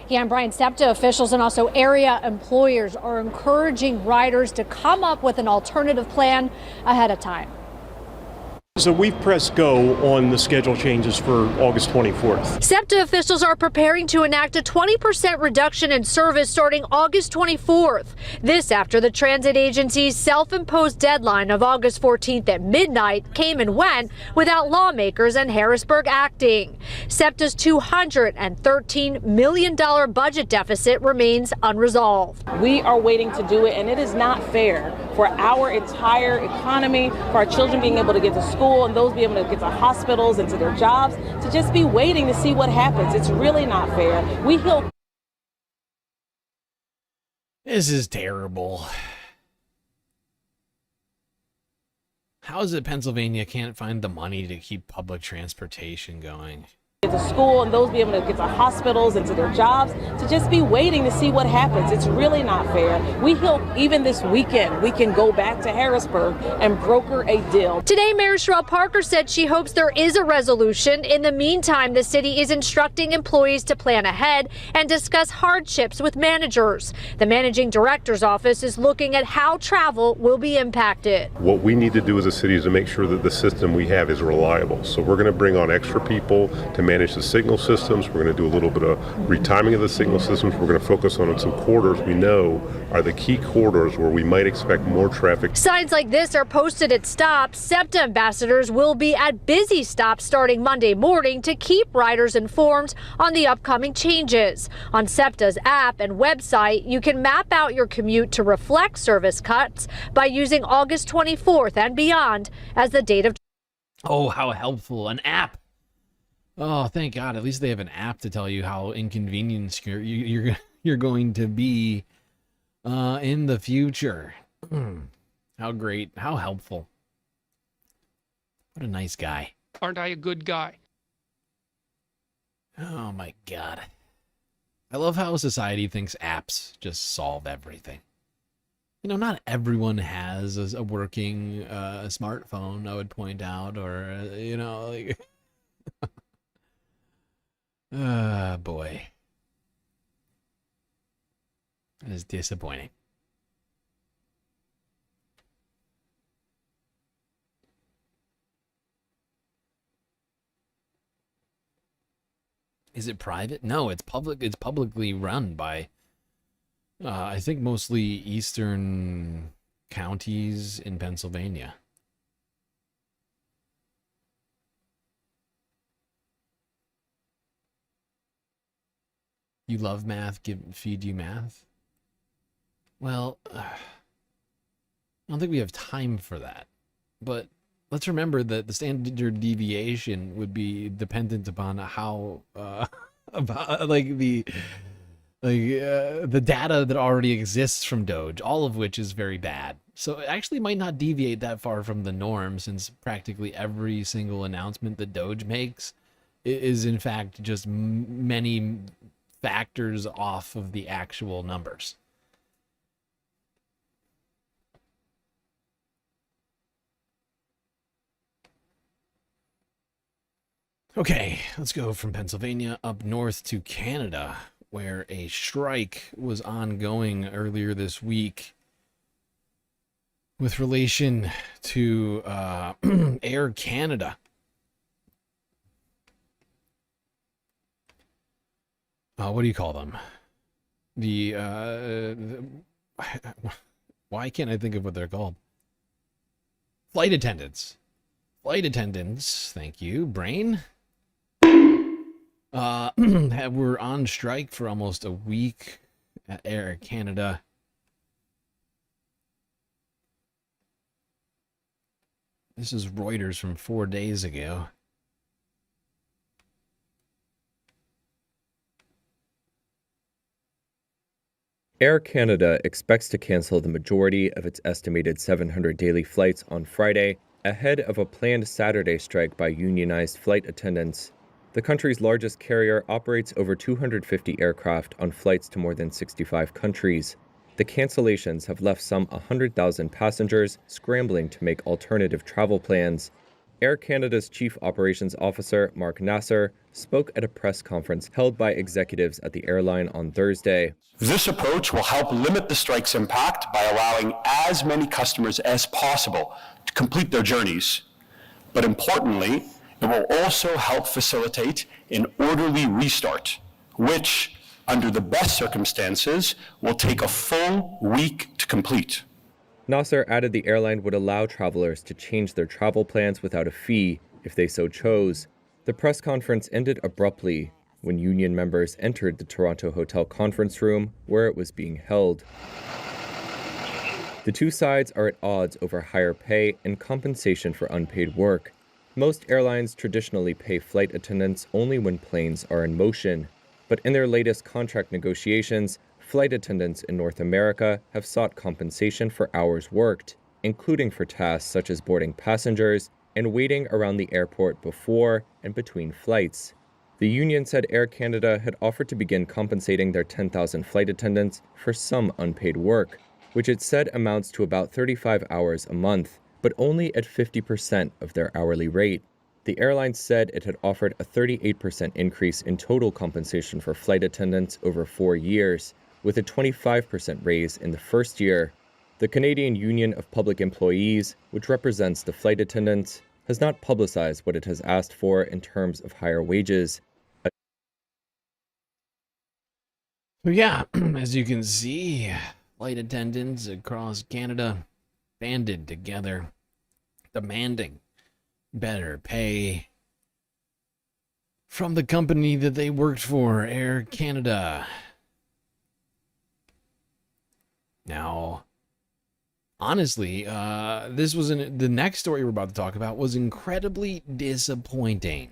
Yeah, and Brian, SEPTA officials and also area employers are encouraging riders to come up with an alternative plan ahead of time. So we've pressed go on the schedule changes for August 24th. SEPTA officials are preparing to enact a 20% reduction in service starting August 24th. This after the transit agency's self-imposed deadline of August 14th at midnight came and went without lawmakers in Harrisburg acting. SEPTA's $213 million budget deficit remains unresolved. We are waiting to do it, and it is not fair for our entire economy, for our children being able to get to school and those being able to get to hospitals and to their jobs, to just be waiting to see what happens. It's really not fair. This is terrible. How is it Pennsylvania can't find the money to keep public transportation going? Get to school and those being able to get to hospitals and to their jobs, to just be waiting to see what happens. It's really not fair. We hope even this weekend we can go back to Harrisburg and broker a deal. Today, Mayor Sherelle Parker said she hopes there is a resolution. In the meantime, the city is instructing employees to plan ahead and discuss hardships with managers. The managing director's office is looking at how travel will be impacted. What we need to do as a city is to make sure that the system we have is reliable. So we're going to bring on extra people to manage the signal systems. We're going to do a little bit of retiming of the signal systems. We're going to focus on some corridors we know are the key corridors where we might expect more traffic. Signs like this are posted at stops. SEPTA ambassadors will be at busy stops starting Monday morning to keep riders informed on the upcoming changes. On SEPTA's app and website, you can map out your commute to reflect service cuts by using August 24th and beyond as the date of. Oh, how helpful. An app. Oh, thank God. At least they have an app to tell you how inconvenienced you're going to be in the future. How great. How helpful. What a nice guy. Aren't I a good guy? Oh, my God. I love how society thinks apps just solve everything. You know, not everyone has a working smartphone, I would point out, or, you know, like... boy. That is disappointing. Is it private? No, it's public. It's publicly run by, I think, mostly eastern counties in Pennsylvania. You love math, feed you math? Well, I don't think we have time for that. But let's remember that the standard deviation would be dependent upon how, about like the data that already exists from Doge, all of which is very bad. So it actually might not deviate that far from the norm, since practically every single announcement that Doge makes is in fact just many factors off of the actual numbers. Okay, let's go from Pennsylvania up north to Canada, where a strike was ongoing earlier this week with relation to Air Canada. What do you call them? Why can't I think of what they're called? Flight attendants. Flight attendants, thank you, brain. Were on strike for almost a week at Air Canada. This is Reuters from 4 days ago. Air Canada expects to cancel the majority of its estimated 700 daily flights on Friday, ahead of a planned Saturday strike by unionized flight attendants. The country's largest carrier operates over 250 aircraft on flights to more than 65 countries. The cancellations have left some 100,000 passengers scrambling to make alternative travel plans. Air Canada's Chief Operations Officer, Mark Nasser, spoke at a press conference held by executives at the airline on Thursday. This approach will help limit the strike's impact by allowing as many customers as possible to complete their journeys. But importantly, it will also help facilitate an orderly restart, which, under the best circumstances, will take a full week to complete. Nasser added the airline would allow travelers to change their travel plans without a fee if they so chose. The press conference ended abruptly when union members entered the Toronto hotel conference room where it was being held. The two sides are at odds over higher pay and compensation for unpaid work. Most airlines traditionally pay flight attendants only when planes are in motion. But in their latest contract negotiations, flight attendants in North America have sought compensation for hours worked, including for tasks such as boarding passengers and waiting around the airport before and between flights. The union said Air Canada had offered to begin compensating their 10,000 flight attendants for some unpaid work, which it said amounts to about 35 hours a month, but only at 50% of their hourly rate. The airline said it had offered a 38% increase in total compensation for flight attendants over 4 years, with a 25% raise in the first year. The Canadian Union of Public Employees, which represents the flight attendants, has not publicized what it has asked for in terms of higher wages. Yeah, as you can see, flight attendants across Canada banded together, demanding better pay from the company that they worked for, Air Canada. Now, honestly, this was the next story we're about to talk about was incredibly disappointing.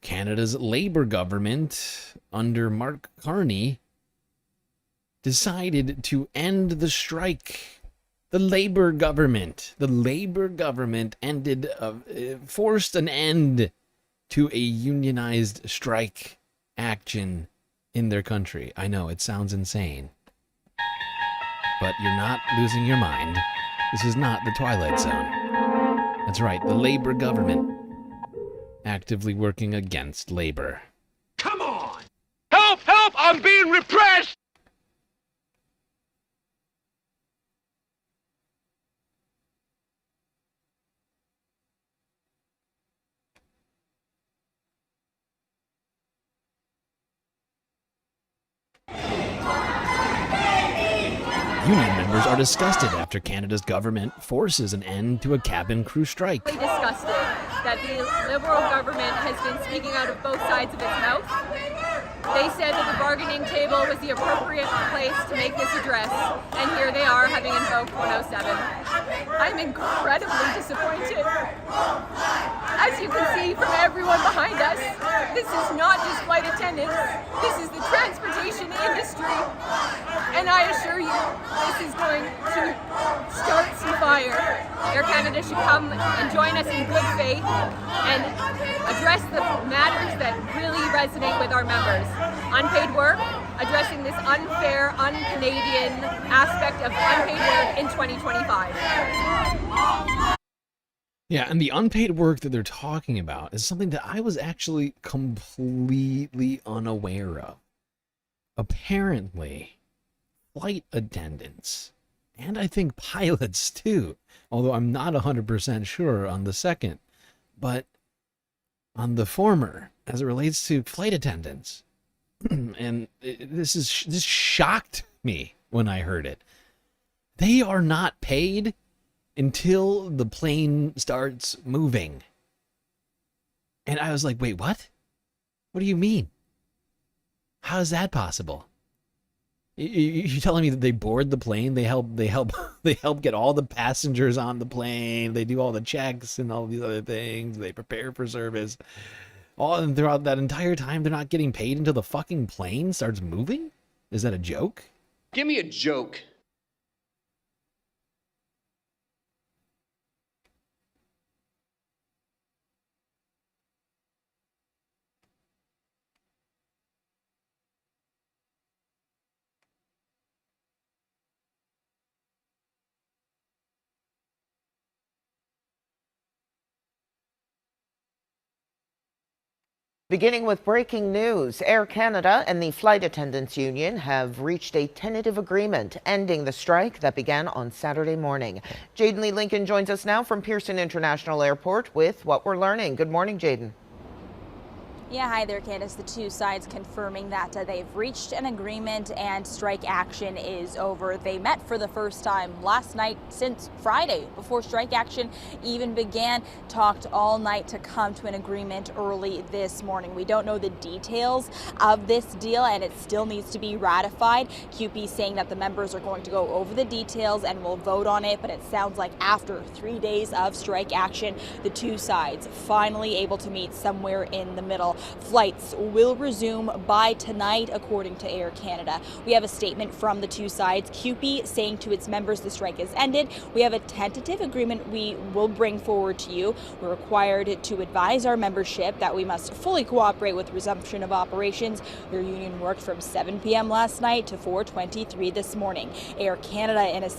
Canada's Labour government, under Mark Carney, decided to end the strike. The Labour government ended, forced an end to a unionized strike action in their country. I know, it sounds insane. But you're not losing your mind. This is not the Twilight Zone. That's right, the Labour government actively working against labor. Come on! Help! Help! I'm being repressed! Union members are disgusted after Canada's government forces an end to a cabin crew strike. Disgusted that the Liberal government has been speaking out of both sides of its mouth. They said that the bargaining table was the appropriate place to make this address, and here they are having invoked 107. I'm incredibly disappointed. As you can see from everyone behind us, this is not just flight attendants, this is the transportation industry. And I assure you, this is going to start some fire. Air Canada should come and join us in good faith and address the matters that really resonate with our members. Unpaid work, addressing this unfair, un-Canadian aspect of unpaid work in 2025. Yeah, and the unpaid work that they're talking about is something that I was actually completely unaware of. Apparently, flight attendants And I think pilots too, although I'm not 100% sure on the second. But on the former, as it relates to flight attendants, and this shocked me when I heard it. They are not paid until the plane starts moving. And I was like, wait, what? What do you mean? How is that possible? You're telling me that they board the plane? They help get all the passengers on the plane. They do all the checks and all these other things. They prepare for service. And throughout that entire time, they're not getting paid until the fucking plane starts moving? Is that a joke? Give me a joke. Beginning with breaking news, Air Canada and the Flight Attendants Union have reached a tentative agreement ending the strike that began on Saturday morning. Jaden Lee Lincoln joins us now from Pearson International Airport with what we're learning. Good morning, Jaden. Yeah, hi there, Candace. The two sides confirming that they've reached an agreement and strike action is over. They met for the first time last night since Friday, before strike action even began, talked all night to come to an agreement early this morning. We don't know the details of this deal, and it still needs to be ratified. CUPE saying that the members are going to go over the details and will vote on it, but it sounds like after 3 days of strike action, the two sides finally able to meet somewhere in the middle. Flights will resume by tonight, according to Air Canada. We have a statement from the two sides. CUPE saying to its members the strike has ended. We have a tentative agreement we will bring forward to you. We're required to advise our membership that we must fully cooperate with resumption of operations. Your union worked from 7 p.m. last night to 4:23 this morning. Air Canada in a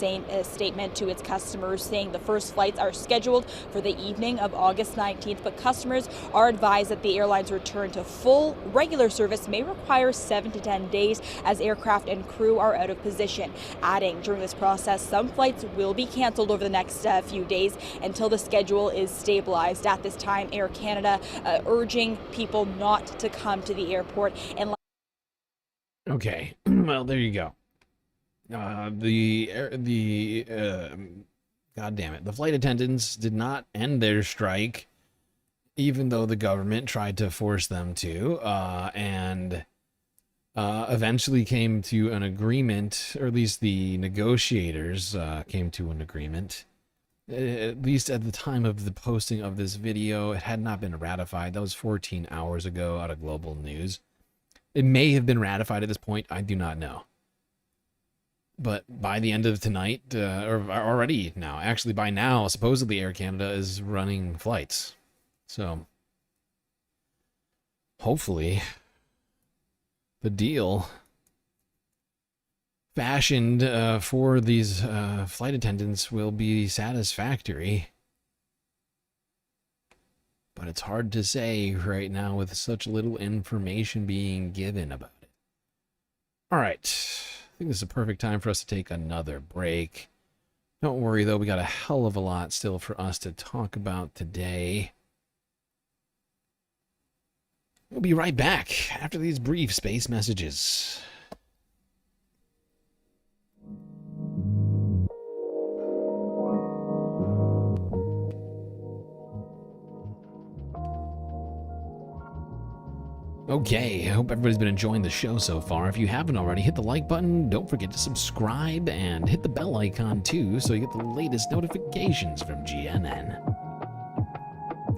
statement to its customers saying the first flights are scheduled for the evening of August 19th, but customers are advised that the airline's return to full regular service may require 7 to 10 days as aircraft and crew are out of position. Adding, during this process, some flights will be canceled over the next few days until the schedule is stabilized. At this time, Air Canada urging people not to come to the airport. Okay, well, there you go. God damn it. The flight attendants did not end their strike, even though the government tried to force them to, and eventually came to an agreement, or at least the negotiators came to an agreement. At least at the time of the posting of this video, it had not been ratified. That was 14 hours ago out of Global News. It may have been ratified at this point. I do not know. But by the end of tonight, or already now, actually by now, supposedly Air Canada is running flights. So, hopefully, the deal fashioned for these flight attendants will be satisfactory. But it's hard to say right now with such little information being given about it. All right, I think this is a perfect time for us to take another break. Don't worry, though, we got a hell of a lot still for us to talk about today. We'll be right back after these brief space messages. Okay, I hope everybody's been enjoying the show so far. If you haven't already, hit the like button. Don't forget to subscribe and hit the bell icon too so you get the latest notifications from GNN.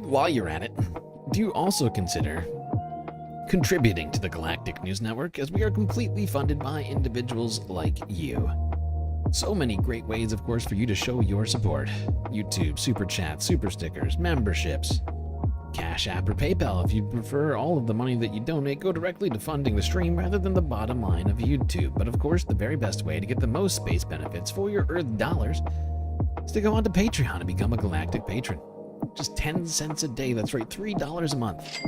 While you're at it, do also consider contributing to the Galactic News Network, as we are completely funded by individuals like you. So many great ways, of course, for you to show your support. YouTube, Super Chat, Super Stickers, memberships, Cash App, or PayPal. If you prefer all of the money that you donate go directly to funding the stream rather than the bottom line of YouTube. But of course, the very best way to get the most space benefits for your Earth dollars is to go onto Patreon and become a Galactic Patron. Just 10 cents a day, that's right, $3 a month.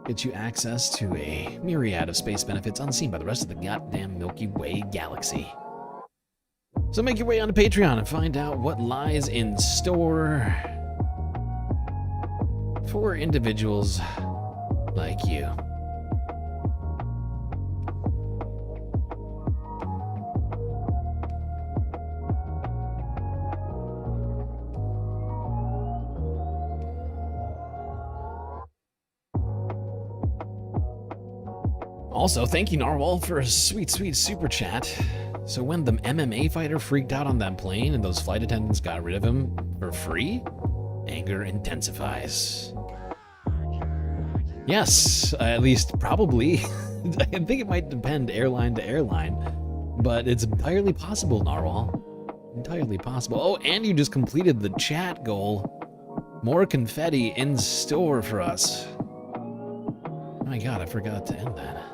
Gets you access to a myriad of space benefits unseen by the rest of the goddamn Milky Way galaxy. So make your way onto Patreon and find out what lies in store for individuals like you. Also, thank you, Narwhal, for a sweet, sweet super chat. So when the MMA fighter freaked out on that plane and those flight attendants got rid of him for free, anger intensifies. Yes, at least probably. I think it might depend airline to airline, but it's entirely possible, Narwhal. Entirely possible. Oh, and you just completed the chat goal. More confetti in store for us. Oh my god, I forgot to end that.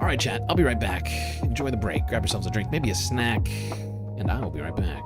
Alright, chat, I'll be right back. Enjoy the break, grab yourselves a drink, maybe a snack, and I will be right back.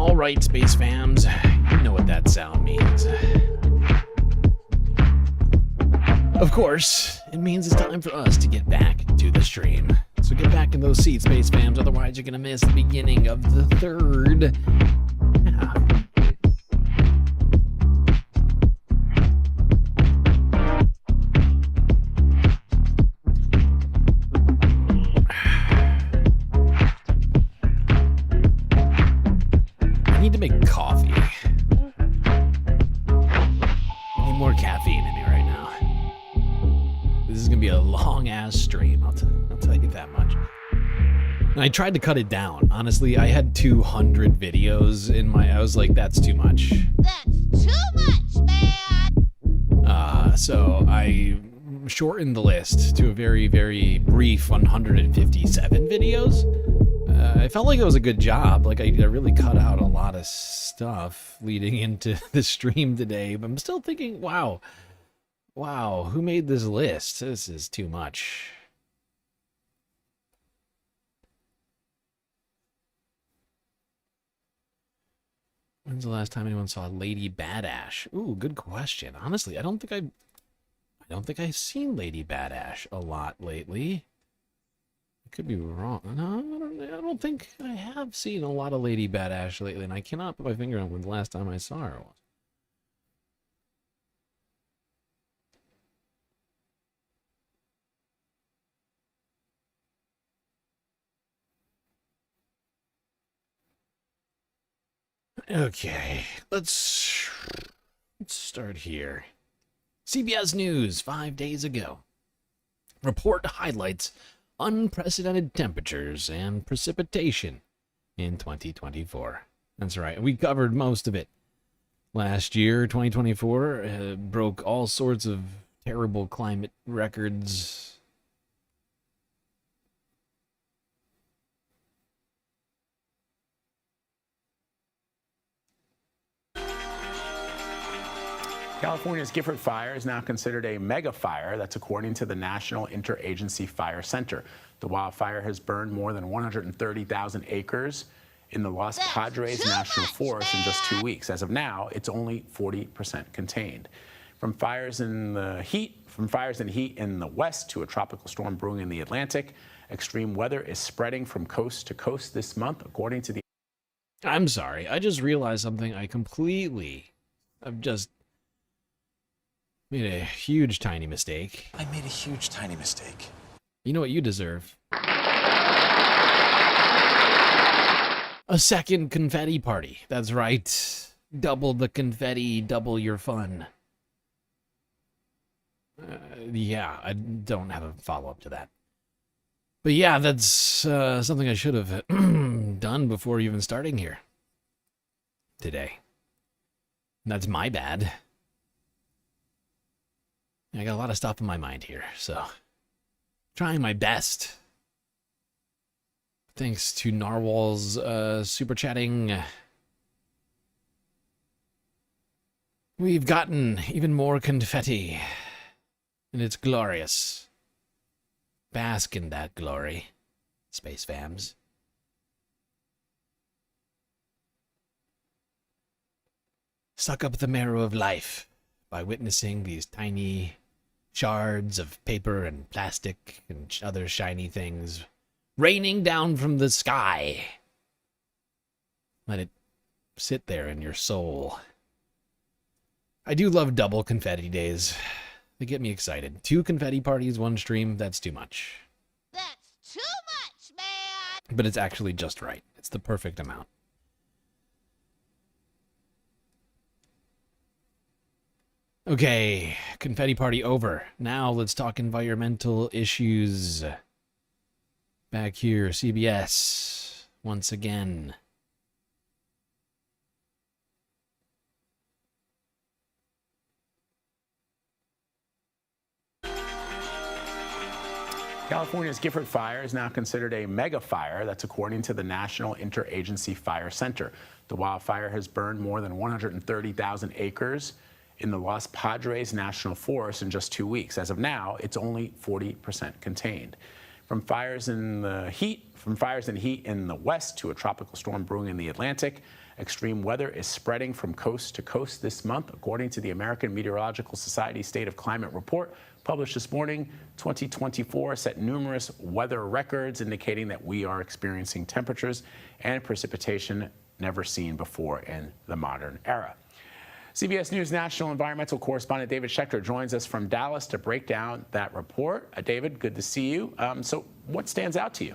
All right, space fams, you know what that sound means. Of course, it means it's time for us to get back to the stream. So get back in those seats, space fams, otherwise you're gonna miss the beginning of the third half. I need to make coffee. I need more caffeine in me right now. This is gonna be a long-ass stream, I'll tell you that much. And I tried to cut it down. Honestly, I had 200 videos in my... I was like, that's too much. That's too much, man! So I shortened the list to a very, very brief 157 videos. I felt like it was a good job. Like, I really cut out a lot of stuff leading into the stream today. But I'm still thinking, wow, who made this list? This is too much. When's the last time anyone saw Lady Badass? Ooh, good question. Honestly, I don't think I've seen Lady Badass a lot lately. I could be wrong. No, I don't think I have seen a lot of Lady Badass lately, and I cannot put my finger on when the last time I saw her was. Okay, let's start here. CBS News 5 days ago. Report highlights unprecedented temperatures and precipitation in 2024. That's right, we covered most of it. Last year, 2024, broke all sorts of terrible climate records. California's Gifford Fire is now considered a mega fire. That's according to the National Interagency Fire Center. The wildfire has burned more than 130,000 acres in the Los Padres National Forest in just 2 weeks. As of now, it's only 40% contained. From fires in heat in the west to a tropical storm brewing in the Atlantic, extreme weather is spreading from coast to coast this month, according to the... I'm sorry, I just realized something. I've just made a huge tiny mistake. I made a huge tiny mistake. You know what you deserve? A second confetti party. That's right. Double the confetti, double your fun. Yeah, I don't have a follow-up to that. But yeah, that's something I should have done before even starting here today. And that's my bad. I got a lot of stuff in my mind here, so trying my best. Thanks to Narwhal's super chatting. We've gotten even more confetti, and it's glorious. Bask in that glory, space fams. Suck up the marrow of life by witnessing these tiny shards of paper and plastic and other shiny things raining down from the sky. Let it sit there in your soul. I do love double confetti days. They get me excited. 2 confetti parties, 1 stream, that's too much. That's too much, man! But it's actually just right. It's the perfect amount. Okay, confetti party over. Now let's talk environmental issues. Back here, CBS, once again. California's Gifford Fire is now considered a mega fire. That's according to the National Interagency Fire Center. The wildfire has burned more than 130,000 acres in the Los Padres National Forest in just 2 weeks. As of now, it's only 40% contained. From fires and heat in the west to a tropical storm brewing in the Atlantic, extreme weather is spreading from coast to coast this month, according to the American Meteorological Society State of Climate Report published this morning. 2024 set numerous weather records, indicating that we are experiencing temperatures and precipitation never seen before in the modern era. CBS News national environmental correspondent David Schechter joins us from Dallas to break down that report. David, good to see you. So what stands out to you?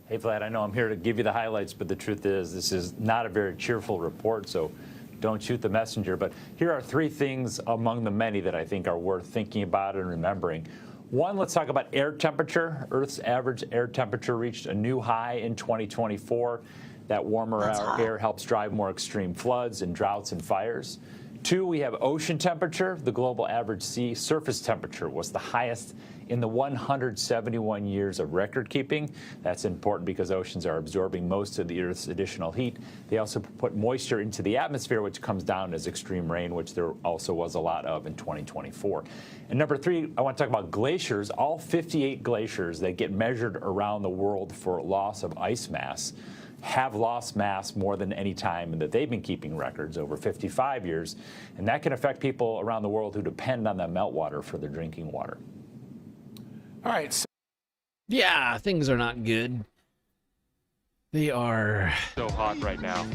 Hey, Vlad, I know I'm here to give you the highlights, but the truth is this is not a very cheerful report, so don't shoot the messenger. But here are three things among the many that I think are worth thinking about and remembering. One, let's talk about air temperature. Earth's average air temperature reached a new high in 2024. That warmer air helps drive more extreme floods and droughts and fires. Two, we have ocean temperature. The global average sea surface temperature was the highest in the 171 years of record keeping. That's important because oceans are absorbing most of the Earth's additional heat. They also put moisture into the atmosphere, which comes down as extreme rain, which there also was a lot of in 2024. And number three, I want to talk about glaciers. All 58 glaciers that get measured around the world for loss of ice mass have lost mass more than any time that they've been keeping records, over 55 years. And that can affect people around the world who depend on that meltwater for their drinking water. All right. So yeah, things are not good. They are so hot right now.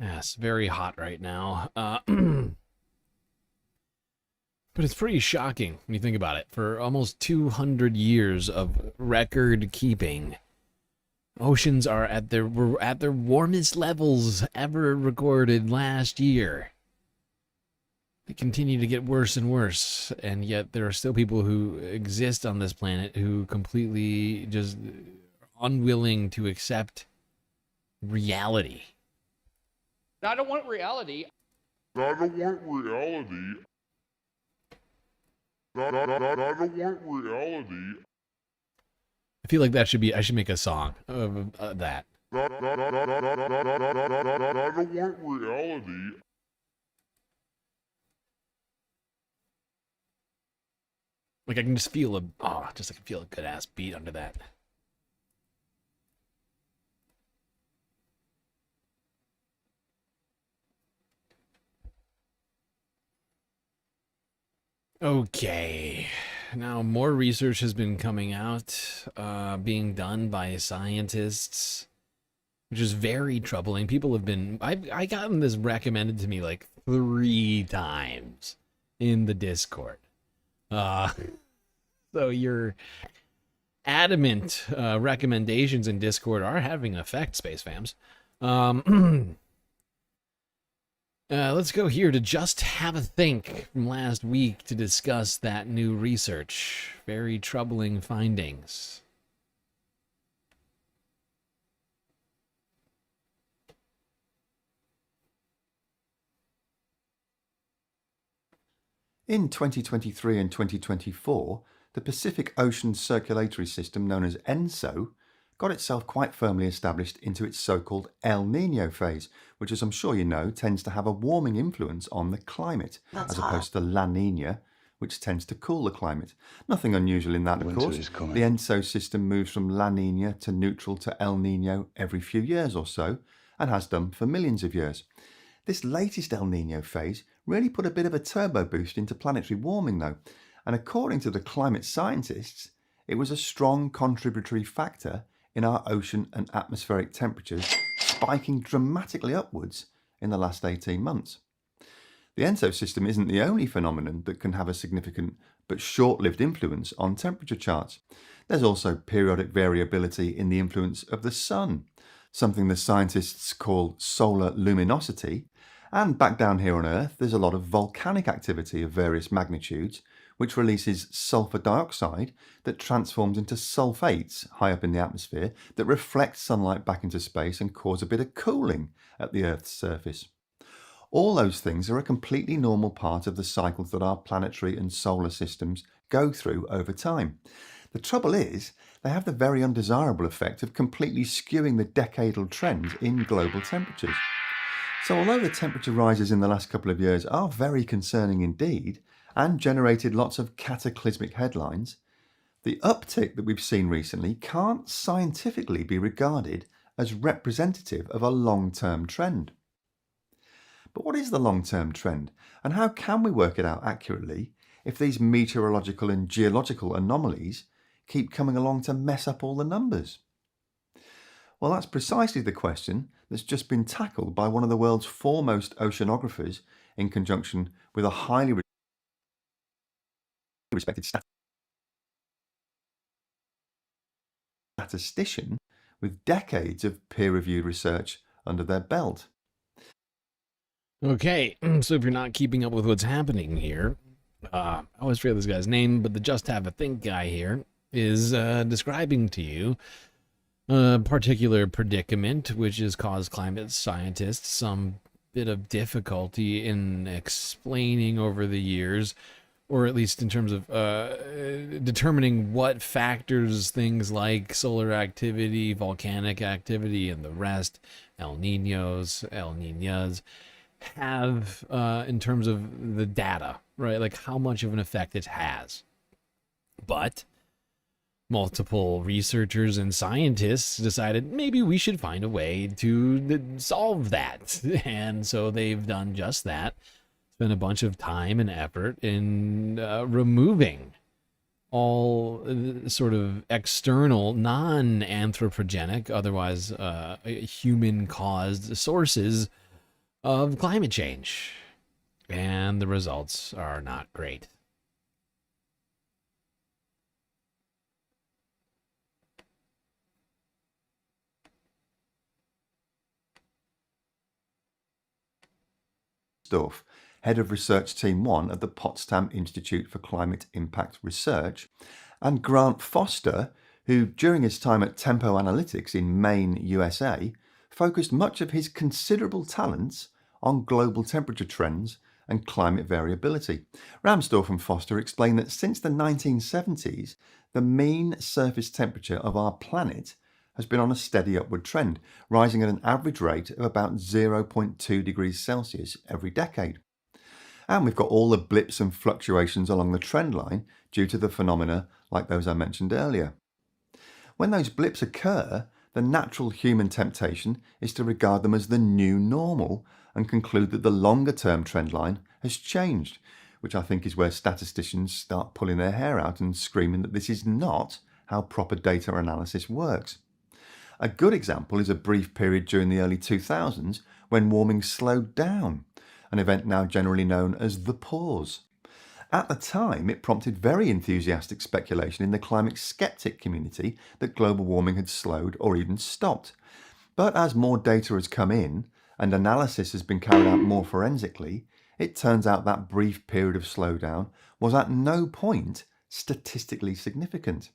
Yes, very hot right now. But it's pretty shocking when you think about it. For almost 200 years of record keeping, oceans are at their warmest levels ever recorded last year. They continue to get worse and worse, and yet there are still people who exist on this planet who completely just unwilling to accept reality. I don't want reality. I don't want reality. I don't want reality. I feel like that should be, I should make a song of that. I don't want reality. Like I can just feel I can feel a good ass beat under that. Okay. Now, more research has been coming out, being done by scientists, which is very troubling. People have been, I gotten this recommended to me like 3 times in the Discord. So your adamant recommendations in Discord are having an effect, Space Fams. Let's go here to Just Have a Think from last week to discuss that new research. Very troubling findings. In 2023 and 2024, the Pacific Ocean Circulatory System, known as ENSO, got itself quite firmly established into its so-called El Niño phase, which, as I'm sure you know, tends to have a warming influence on the climate, as opposed to La Niña, which tends to cool the climate. Nothing unusual in that, of course. The ENSO system moves from La Niña to neutral to El Niño every few years or so, and has done for millions of years. This latest El Niño phase really put a bit of a turbo boost into planetary warming, though, and according to the climate scientists, it was a strong contributory factor in our ocean and atmospheric temperatures spiking dramatically upwards in the last 18 months. The ENSO system isn't the only phenomenon that can have a significant but short-lived influence on temperature charts. There's also periodic variability in the influence of the sun, something the scientists call solar luminosity, and back down here on Earth there's a lot of volcanic activity of various magnitudes which releases sulfur dioxide that transforms into sulfates high up in the atmosphere that reflect sunlight back into space and cause a bit of cooling at the Earth's surface. All those things are a completely normal part of the cycles that our planetary and solar systems go through over time. The trouble is, they have the very undesirable effect of completely skewing the decadal trends in global temperatures. So although the temperature rises in the last couple of years are very concerning indeed, and generated lots of cataclysmic headlines, The uptick that we've seen recently can't scientifically be regarded as representative of a long-term trend. But what is the long-term trend, and how can we work it out accurately if these meteorological and geological anomalies keep coming along to mess up all the numbers? Well, that's precisely the question that's just been tackled by one of the world's foremost oceanographers in conjunction with a highly respected statistician with decades of peer-reviewed research under their belt. Okay, so if you're not keeping up with what's happening here, I always forget this guy's name, but the Just Have a Think guy here is describing to you a particular predicament which has caused climate scientists some bit of difficulty in explaining over the years, or at least in terms of determining what factors things like solar activity, volcanic activity, and the rest, El Niños, El Niñas, have in terms of the data, right? Like how much of an effect it has. But multiple researchers and scientists decided maybe we should find a way to solve that. And so they've done just that. Spent a bunch of time and effort in removing all sort of external, non-anthropogenic, otherwise human-caused sources of climate change. And the results are not great. Head of Research Team 1 at the Potsdam Institute for Climate Impact Research, and Grant Foster, who during his time at Tempo Analytics in Maine, USA, focused much of his considerable talents on global temperature trends and climate variability. Ramsdorff and Foster explained that since the 1970s, the mean surface temperature of our planet has been on a steady upward trend, rising at an average rate of about 0.2 degrees Celsius every decade. And we've got all the blips and fluctuations along the trend line due to the phenomena like those I mentioned earlier. When those blips occur, the natural human temptation is to regard them as the new normal and conclude that the longer-term trend line has changed, which I think is where statisticians start pulling their hair out and screaming that this is not how proper data analysis works. A good example is a brief period during the early 2000s when warming slowed down, an event now generally known as the pause. At the time, it prompted very enthusiastic speculation in the climate skeptic community that global warming had slowed or even stopped. But as more data has come in and analysis has been carried out more forensically, it turns out that brief period of slowdown was at no point statistically significant.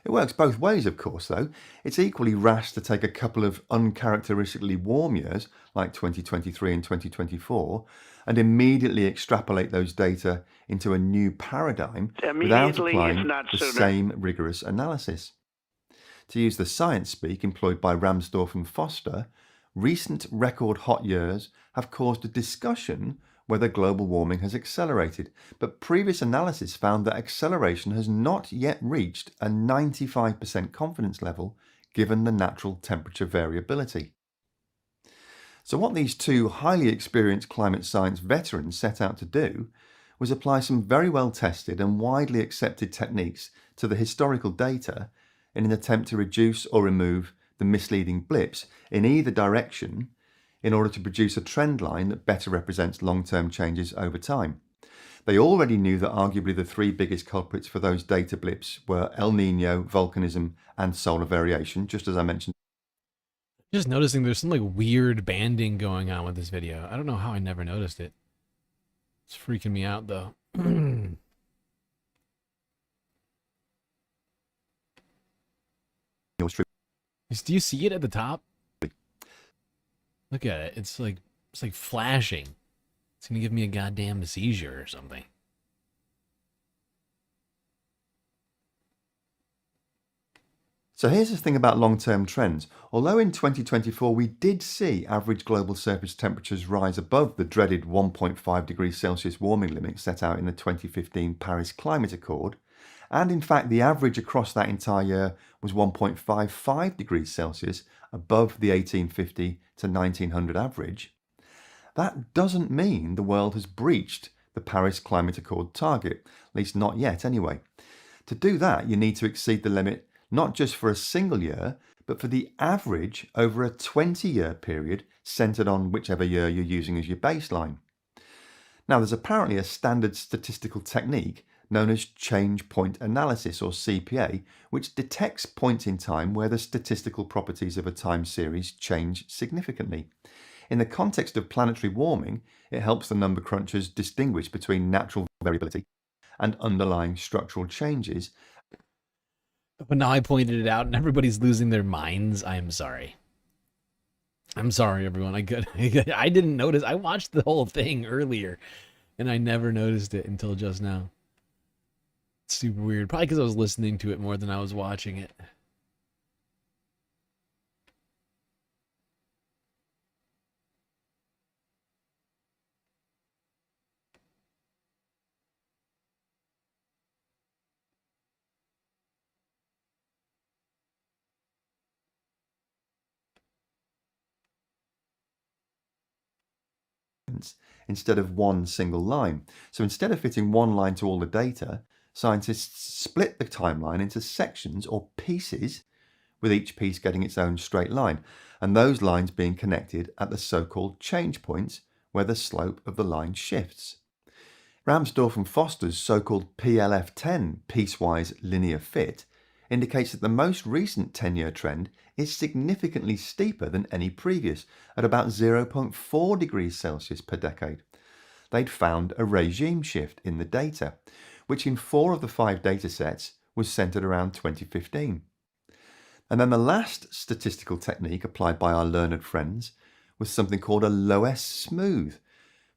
It works both ways, of course, though. It's equally rash to take a couple of uncharacteristically warm years, like 2023 and 2024, and immediately extrapolate those data into a new paradigm without applying the same rigorous analysis. To use the science speak employed by Ramsdorff and Foster, recent record hot years have caused a discussion whether global warming has accelerated, but previous analysis found that acceleration has not yet reached a 95% confidence level given the natural temperature variability. So what these two highly experienced climate science veterans set out to do was apply some very well tested and widely accepted techniques to the historical data in an attempt to reduce or remove the misleading blips in either direction in order to produce a trend line that better represents long-term changes over time. They already knew that arguably the three biggest culprits for those data blips were El Niño, volcanism, and solar variation, just as I mentioned. Just noticing there's some like weird banding going on with this video. I don't know how I never noticed it. It's freaking me out though. Do you see it at the top? Look at it. It's like flashing. It's gonna give me a goddamn seizure or something. So here's the thing about long-term trends. Although in 2024 we did see average global surface temperatures rise above the dreaded 1.5 degrees Celsius warming limit set out in the 2015 Paris Climate Accord, And in fact, the average across that entire year was 1.55 degrees Celsius above the 1850 to 1900 average. That doesn't mean the world has breached the Paris Climate Accord target, at least not yet anyway. To do that, you need to exceed the limit not just for a single year, but for the average over a 20-year period centred on whichever year you're using as your baseline. Now, there's apparently a standard statistical technique known as change point analysis, or CPA, which detects points in time where the statistical properties of a time series change significantly. In the context of planetary warming, it helps the number crunchers distinguish between natural variability and underlying structural changes. But now I pointed it out and everybody's losing their minds. I am sorry. I'm sorry, everyone. I didn't notice. I watched the whole thing earlier and I never noticed it until just now. It's super weird. Probably because I was listening to it more than I was watching it. Instead of one single line. So instead of fitting one line to all the data, scientists split the timeline into sections or pieces, with each piece getting its own straight line, and those lines being connected at the so-called change points where the slope of the line shifts. Ramsdorff and Foster's so-called PLF10 piecewise linear fit indicates that the most recent 10-year trend is significantly steeper than any previous, at about 0.4 degrees Celsius per decade. They'd found a regime shift in the data, which in 4 of the 5 data sets was centered around 2015. And then the last statistical technique applied by our learned friends was something called a low-S smooth.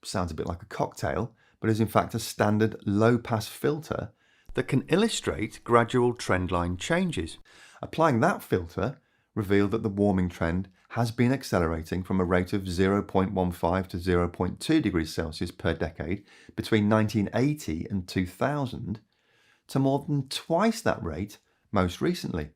Sounds a bit like a cocktail, but is in fact a standard low-pass filter that can illustrate gradual trendline changes. Applying that filter revealed that the warming trend has been accelerating from a rate of 0.15 to 0.2 degrees Celsius per decade between 1980 and 2000 to more than twice that rate most recently.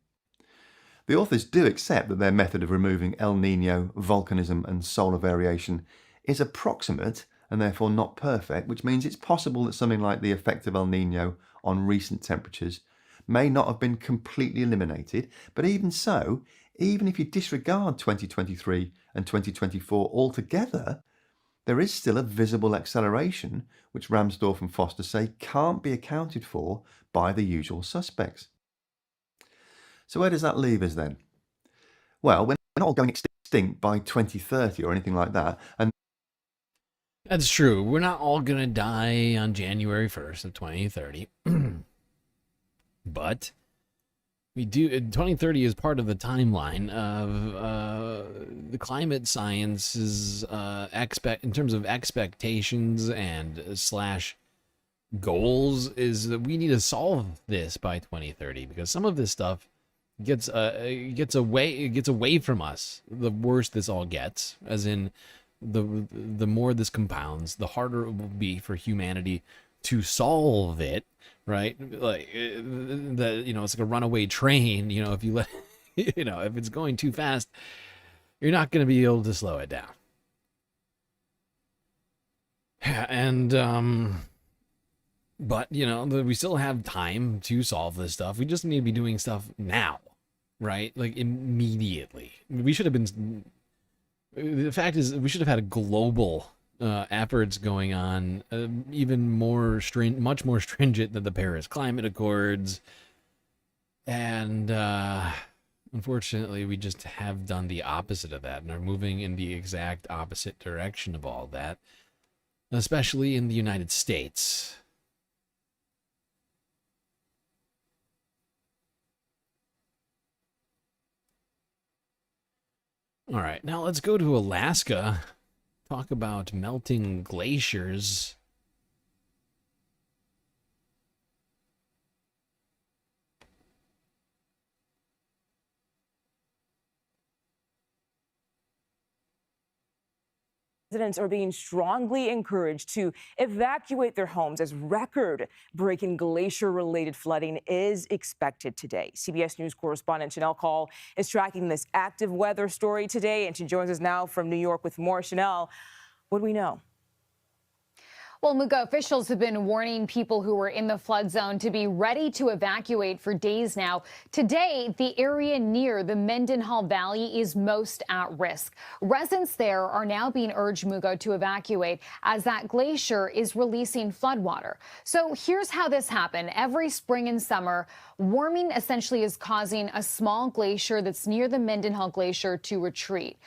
The authors do accept that their method of removing El Nino, volcanism and solar variation is approximate and therefore not perfect, which means it's possible that something like the effect of El Nino on recent temperatures may not have been completely eliminated, but even so, even if you disregard 2023 and 2024 altogether, there is still a visible acceleration which Ramsdorff and Foster say can't be accounted for by the usual suspects. So where does that leave us then? Well, we're not all going extinct by 2030 or anything like that, and that's true. We're not all going to die on January 1st of 2030. But we do. 2030 is part of the timeline of the climate science's in terms of expectations and / goals, is that we need to solve this by 2030 because some of this stuff gets away from us. The worse this all gets, as in the more this compounds, the harder it will be for humanity to solve it, right? Like it's like a runaway train. If you let, if it's going too fast, you're not going to be able to slow it down. And but we still have time to solve this stuff. We just need to be doing stuff now, right? Like immediately. We should have been. The fact is, we should have had a global efforts going on, even more much more stringent than the Paris Climate Accords, and unfortunately, we just have done the opposite of that and are moving in the exact opposite direction of all that, especially in the United States. All right, now let's go to Alaska. Talk about melting glaciers. Residents are being strongly encouraged to evacuate their homes as record-breaking glacier-related flooding is expected today. CBS News correspondent Chanel Call is tracking this active weather story today, and she joins us now from New York with more. Chanel, what do we know? Well, Muga, officials have been warning people who are in the flood zone to be ready to evacuate for days now. Today, the area near the Mendenhall Valley is most at risk. Residents there are now being urged, Muga, to evacuate as that glacier is releasing floodwater. So here's how this happened. Every spring and summer, warming essentially is causing a small glacier that's near the Mendenhall Glacier to retreat.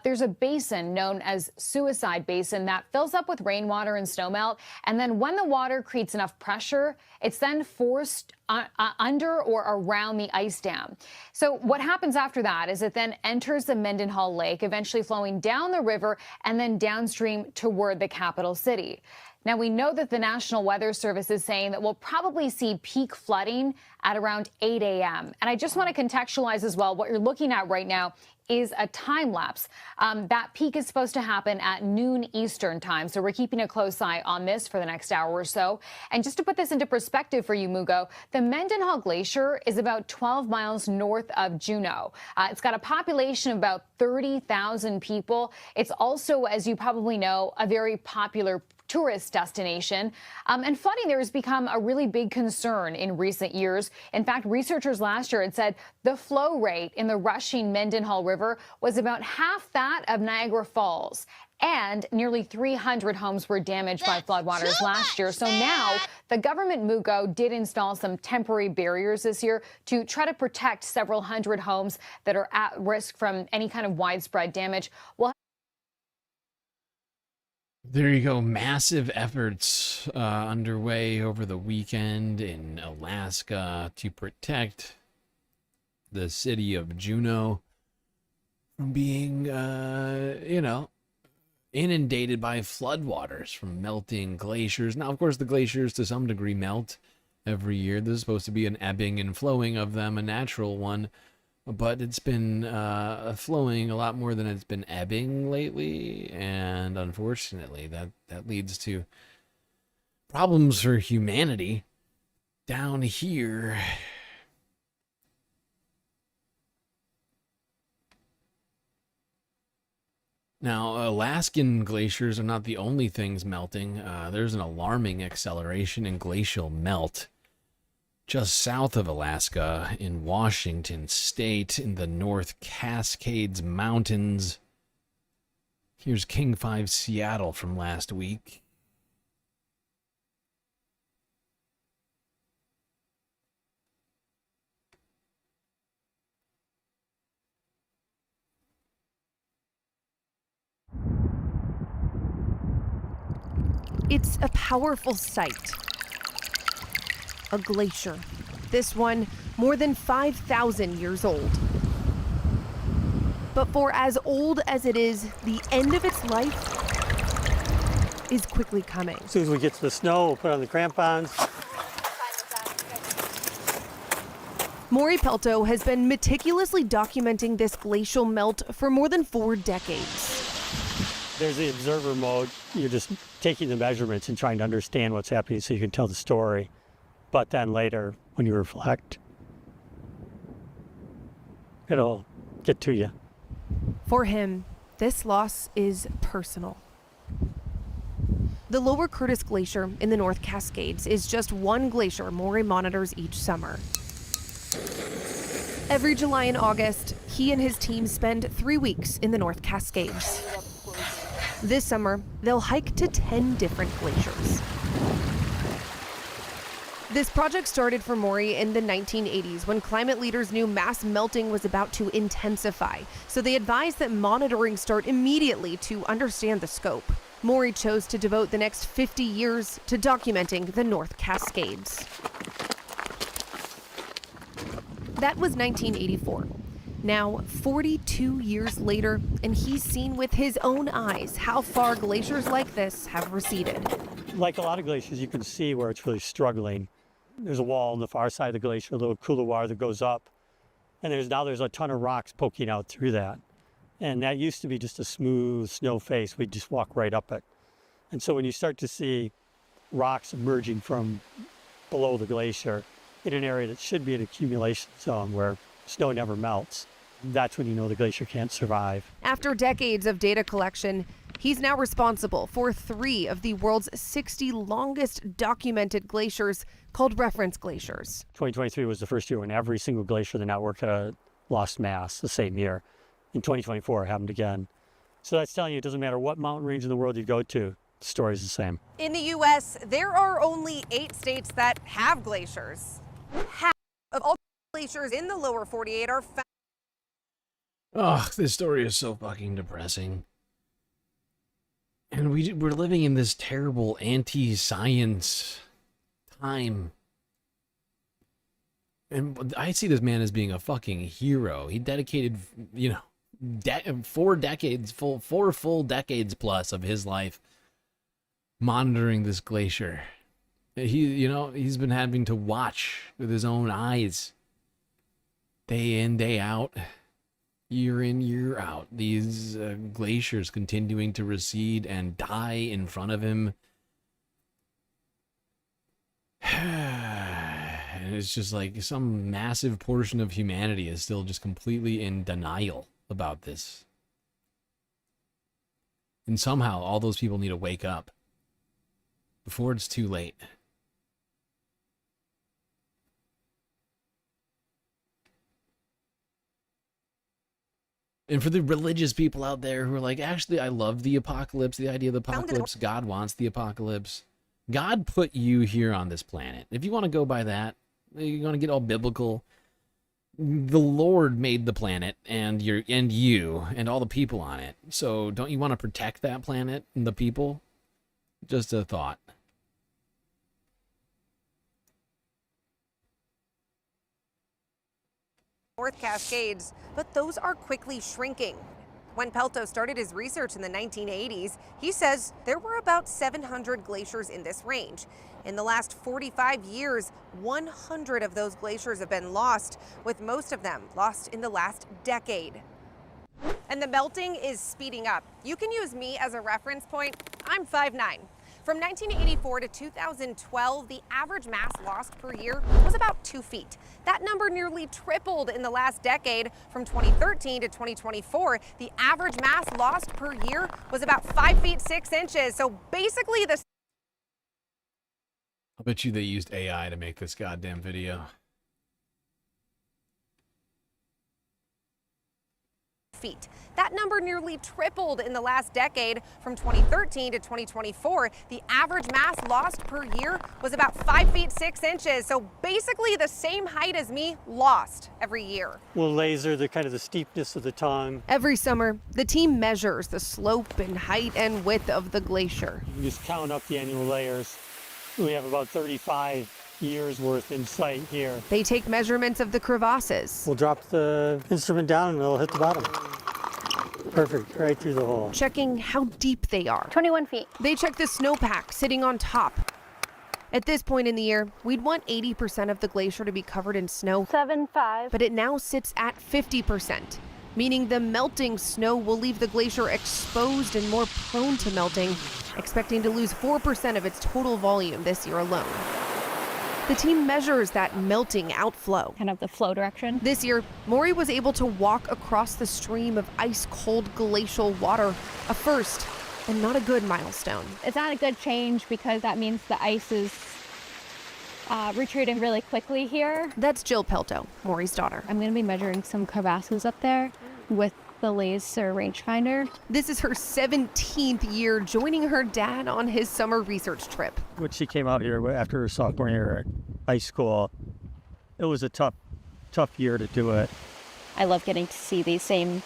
There's a basin known as Suicide Basin that fills up with rainwater and snowmelt. And then when the water creates enough pressure, it's then forced under or around the ice dam. So what happens after that is it then enters the Mendenhall Lake, eventually flowing down the river and then downstream toward the capital city. Now, we know that the National Weather Service is saying that we'll probably see peak flooding at around 8 a.m. And I just want to contextualize as well, what you're looking at right now is a time lapse. That peak is supposed to happen at noon Eastern time. So we're keeping a close eye on this for the next hour or so. And just to put this into perspective for you, Mugo, the Mendenhall Glacier is about 12 miles north of Juneau. It's got a population of about 30,000 people. It's also, as you probably know, a very popular tourist destination. And flooding there has become a really big concern in recent years. In fact, researchers last year had said the flow rate in the rushing Mendenhall River was about half that of Niagara Falls. And nearly 300 homes were damaged by floodwaters last year. So now the government, Mugo, did install some temporary barriers this year to try to protect several hundred homes that are at risk from any kind of widespread damage. There you go. Massive efforts underway over the weekend in Alaska to protect the city of Juneau from being, inundated by floodwaters from melting glaciers. Now, of course, the glaciers to some degree melt every year. There's supposed to be an ebbing and flowing of them, a natural one. But it's been flowing a lot more than it's been ebbing lately, and unfortunately, that leads to problems for humanity down here. Now, Alaskan glaciers are not the only things melting. There's an alarming acceleration in glacial melt just south of Alaska in Washington State in the North Cascades Mountains. Here's King 5 Seattle from last week. It's a powerful sight. A glacier. This one more than 5,000 years old. But for as old as it is, the end of its life is quickly coming. As soon as we get to the snow, we'll put on the crampons. Maury Pelto has been meticulously documenting this glacial melt for more than 4 decades. There's the observer mode. You're just taking the measurements and trying to understand what's happening so you can tell the story. But then later, when you reflect, it'll get to you. For him, this loss is personal. The Lower Curtis Glacier in the North Cascades is just one glacier Maury monitors each summer. Every July and August, he and his team spend 3 weeks in the North Cascades. This summer, they'll hike to 10 different glaciers. This project started for Maury in the 1980s when climate leaders knew mass melting was about to intensify. So they advised that monitoring start immediately to understand the scope. Maury chose to devote the next 50 years to documenting the North Cascades. That was 1984. Now, 42 years later, and he's seen with his own eyes how far glaciers like this have receded. Like a lot of glaciers, you can see where it's really struggling. There's a wall on the far side of the glacier, a little couloir that goes up, and there's a ton of rocks poking out through that. And that used to be just a smooth snow face. We'd just walk right up it. And so when you start to see rocks emerging from below the glacier in an area that should be an accumulation zone where snow never melts, that's when you know the glacier can't survive. After decades of data collection, he's now responsible for 3 of the world's 60 longest documented glaciers called reference glaciers. 2023 was the first year when every single glacier in the network lost mass the same year. In 2024, it happened again. So that's telling you it doesn't matter what mountain range in the world you go to, the story's the same. In the U.S., there are only 8 states that have glaciers. Half of all glaciers in the lower 48 are found. Oh, this story is so fucking depressing. And we're living in this terrible anti-science time. And I see this man as being a fucking hero. He dedicated, 4 full decades plus of his life monitoring this glacier. He's been having to watch with his own eyes, day in, day out, year in, year out, these glaciers continuing to recede and die in front of him. And it's just like some massive portion of humanity is still just completely in denial about this. And somehow all those people need to wake up before it's too late. And for the religious people out there who are like, actually, I love the apocalypse, the idea of the apocalypse. God wants the apocalypse. God put you here on this planet. If you want to go by that, you want to get all biblical, the Lord made the planet and you and all the people on it. So don't you want to protect that planet and the people? Just a thought. North Cascades, but those are quickly shrinking. When Pelto started his research in the 1980s, he says there were about 700 glaciers in this range. In the last 45 years, 100 of those glaciers have been lost, with most of them lost in the last decade. And the melting is speeding up. You can use me as a reference point. I'm 5'9". From 1984 to 2012, the average mass lost per year was about 2 feet. That number nearly tripled in the last decade. From 2013 to 2024, the average mass lost per year was about 5 feet 6 inches. So basically the... I'll bet you they used AI to make this goddamn video. Feet. That number nearly tripled in the last decade. From 2013 to 2024, the average mass lost per year was about 5 feet 6 inches. So basically the same height as me lost every year. We'll laser the kind of the steepness of the tongue. Every summer, the team measures the slope and height and width of the glacier. We just count up the annual layers. We have about 35 years worth in sight here. They take measurements of the crevasses. We'll drop the instrument down and it'll hit the bottom. Perfect, right through the hole. Checking how deep they are. 21 feet. They check the snowpack sitting on top. At this point in the year, we'd want 80% of the glacier to be covered in snow. 7.5. But it now sits at 50%, meaning the melting snow will leave the glacier exposed and more prone to melting, expecting to lose 4% of its total volume this year alone. The team measures that melting outflow. Kind of the flow direction. This year, Maury was able to walk across the stream of ice-cold glacial water, a first and not a good milestone. It's not a good change because that means the ice is retreating really quickly here. That's Jill Pelto, Maury's daughter. I'm going to be measuring some crevasses up there with the laser rangefinder. This is her 17th year joining her dad on his summer research trip. When she came out here after her sophomore year at high school, it was a tough year to do it. I love getting to see these same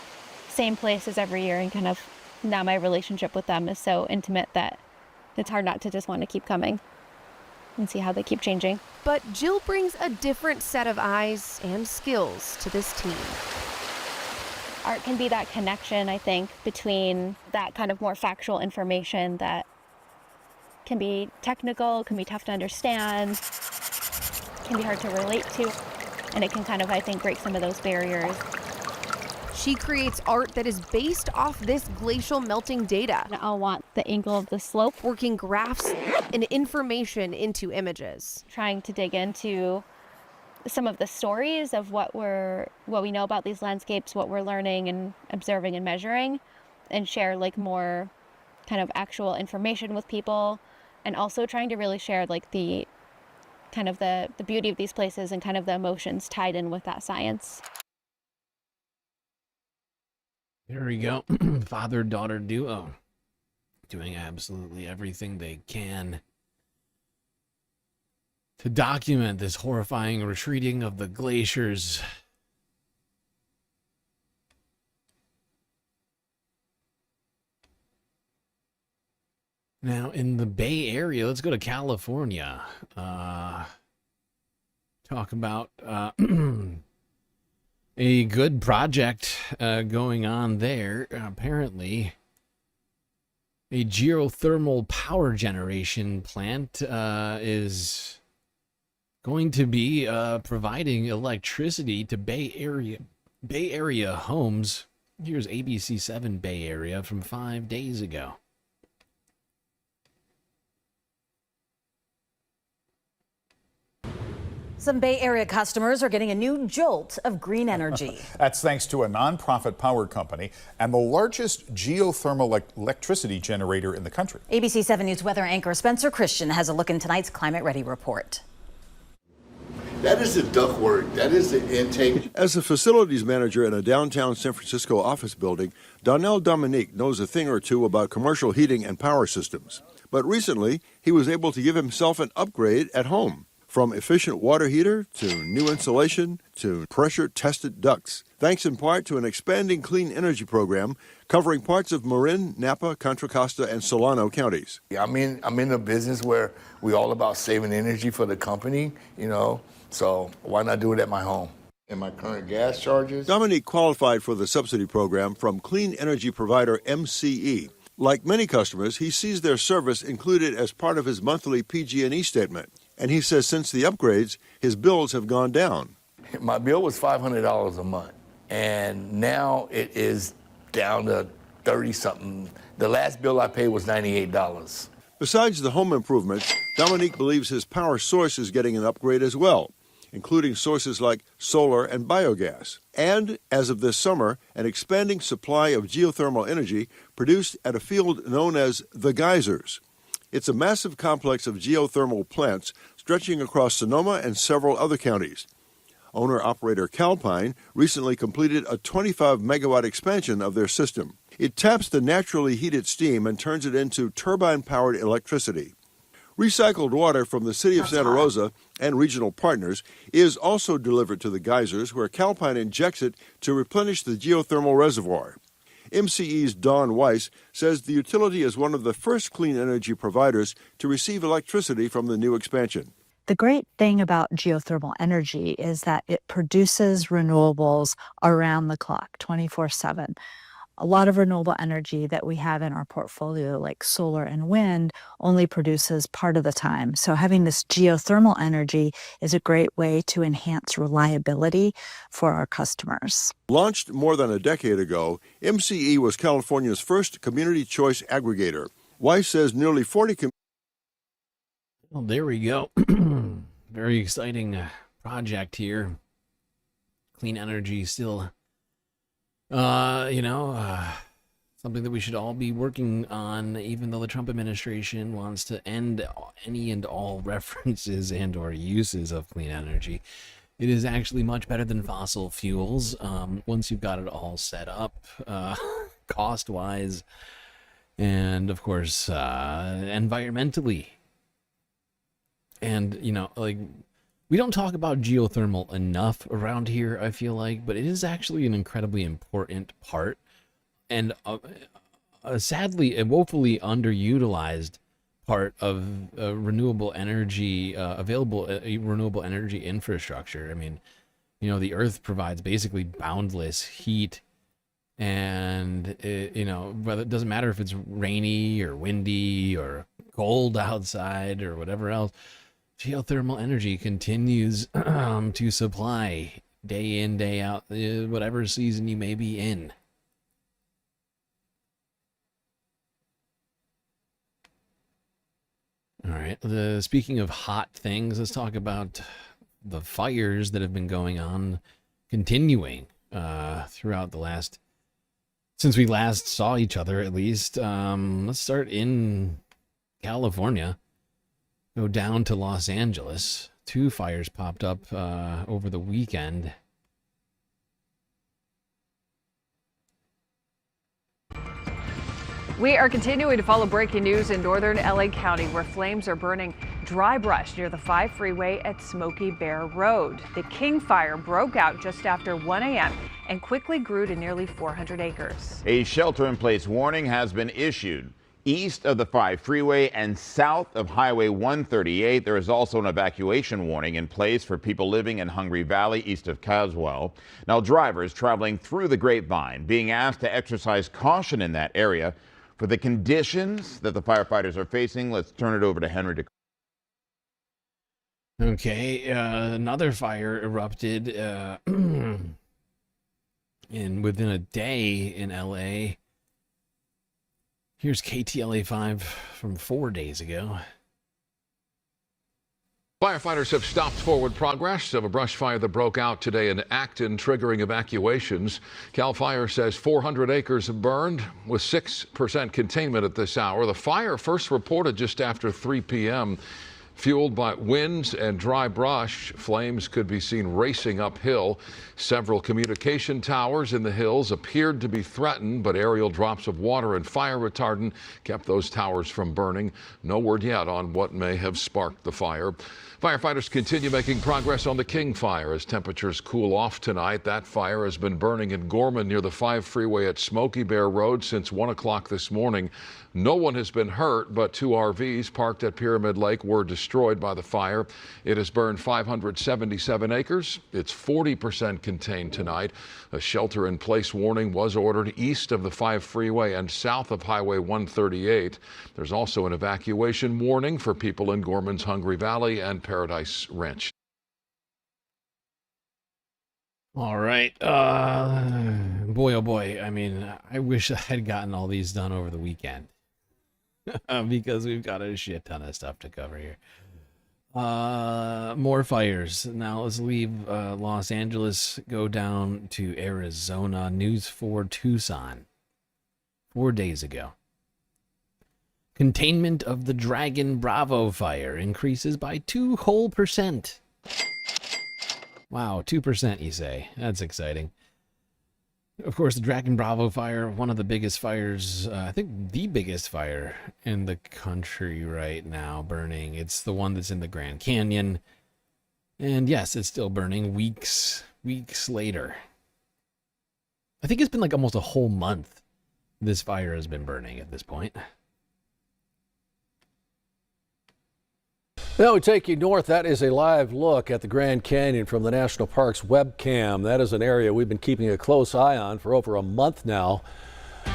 places every year, and kind of now my relationship with them is so intimate that it's hard not to just want to keep coming and see how they keep changing. But Jill brings a different set of eyes and skills to this team. Art can be that connection, I think, between that kind of more factual information that can be technical, can be tough to understand, can be hard to relate to, and it can kind of, I think, break some of those barriers. She creates art that is based off this glacial melting data. I'll want the angle of the slope. Working graphs and information into images. Trying to dig into some of the stories of what we know about these landscapes, what we're learning and observing and measuring, and share like more kind of actual information with people, and also trying to really share like the kind of the beauty of these places and kind of the emotions tied in with that science. There we go. Father-daughter duo doing absolutely everything they can to document this horrifying retreating of the glaciers. Now, in the Bay Area, let's go to California. Talk about a good project going on there. Apparently, a geothermal power generation plant is going to be providing electricity to Bay Area homes. Here's ABC7 Bay Area from 5 days ago. Some Bay Area customers are getting a new jolt of green energy. That's thanks to a nonprofit power company and the largest geothermal electricity generator in the country. ABC 7 News weather anchor Spencer Christian has a look in tonight's Climate Ready report. That is the ductwork. That is the intake. As a facilities manager in a downtown San Francisco office building, Donnell Dominique knows a thing or two about commercial heating and power systems. But recently, he was able to give himself an upgrade at home. From efficient water heater to new insulation to pressure-tested ducts, thanks in part to an expanding clean energy program covering parts of Marin, Napa, Contra Costa, and Solano counties. I'm in a business where we're all about saving energy for the company, so why not do it at my home? And my current gas charges. Dominique qualified for the subsidy program from clean energy provider MCE. Like many customers, he sees their service included as part of his monthly PG&E statement. And he says since the upgrades, his bills have gone down. My bill was $500 a month, and now it is down to 30-something. The last bill I paid was $98. Besides the home improvements, Dominique believes his power source is getting an upgrade as well, including sources like solar and biogas. And, as of this summer, an expanding supply of geothermal energy produced at a field known as the Geysers. It's a massive complex of geothermal plants stretching across Sonoma and several other counties. Owner-operator Calpine recently completed a 25-megawatt expansion of their system. It taps the naturally heated steam and turns it into turbine-powered electricity. Recycled water from the city of Santa Rosa and regional partners is also delivered to the geysers, where Calpine injects it to replenish the geothermal reservoir. MCE's Don Weiss says the utility is one of the first clean energy providers to receive electricity from the new expansion. The great thing about geothermal energy is that it produces renewables around the clock, 24/7. A lot of renewable energy that we have in our portfolio, like solar and wind, only produces part of the time. So having this geothermal energy is a great way to enhance reliability for our customers. Launched more than a decade ago, MCE was California's first community choice aggregator. Weiss says nearly 40 Well, there we go. Very exciting project here. Clean energy still something that we should all be working on, even though the Trump administration wants to end any and all references and or uses of clean energy. It is actually much better than fossil fuels once you've got it all set up, cost-wise, and, of course, environmentally. And, we don't talk about geothermal enough around here, I feel like, but it is actually an incredibly important part and sadly a woefully underutilized part of renewable energy, available renewable energy infrastructure. I mean, the Earth provides basically boundless heat, and whether it doesn't matter if it's rainy or windy or cold outside or whatever else. Geothermal energy continues to supply day in, day out, whatever season you may be in. All right, speaking of hot things, let's talk about the fires that have been going on, continuing throughout the last, since we last saw each other at least. Let's start in California, go down to Los Angeles. 2 fires popped up over the weekend. We are continuing to follow breaking news in northern LA County, where flames are burning dry brush near the 5 freeway at Smoky Bear Road. The King Fire broke out just after 1 a.m. and quickly grew to nearly 400 acres. A shelter-in-place warning has been issued east of the 5 freeway and south of Highway 138. There is also an evacuation warning in place for people living in Hungry Valley east of Caswell. Now, drivers traveling through the Grapevine being asked to exercise caution in that area for the conditions that the firefighters are facing. Let's turn it over to Henry. Okay, another fire erupted within a day in LA. Here's KTLA5 from 4 days ago. Firefighters have stopped forward progress of a brush fire that broke out today in Acton, triggering evacuations. CAL FIRE says 400 acres have burned with 6% containment at this hour. The fire first reported just after 3 p.m. Fueled by winds and dry brush, flames could be seen racing uphill. Several communication towers in the hills appeared to be threatened, but aerial drops of water and fire retardant kept those towers from burning. No word yet on what may have sparked the fire. Firefighters continue making progress on the King Fire as temperatures cool off tonight. That fire has been burning in Gorman near the 5 freeway at Smoky Bear Road since 1 o'clock this morning. No one has been hurt, but 2 RVs parked at Pyramid Lake were destroyed by the fire. It has burned 577 acres. It's 40% contained tonight. A shelter-in-place warning was ordered east of the 5 freeway and south of Highway 138. There's also an evacuation warning for people in Gorman's Hungry Valley and Paradise Ranch. All right. Boy, oh boy. I mean, I wish I had gotten all these done over the weekend. Because we've got a shit ton of stuff to cover here. More fires. Now let's leave Los Angeles, go down to Arizona. News for Tucson. 4 days ago. Containment of the Dragon Bravo fire increases by 2%. Wow, 2% you say. That's exciting. Of course, the Dragon Bravo fire, one of the biggest fires, I think the biggest fire in the country right now burning. It's the one that's in the Grand Canyon. And yes, it's still burning weeks later. I think it's been like almost a whole month this fire has been burning at this point. Now we take you north. That is a live look at the Grand Canyon from the National Park's webcam. That is an area we've been keeping a close eye on for over a month now.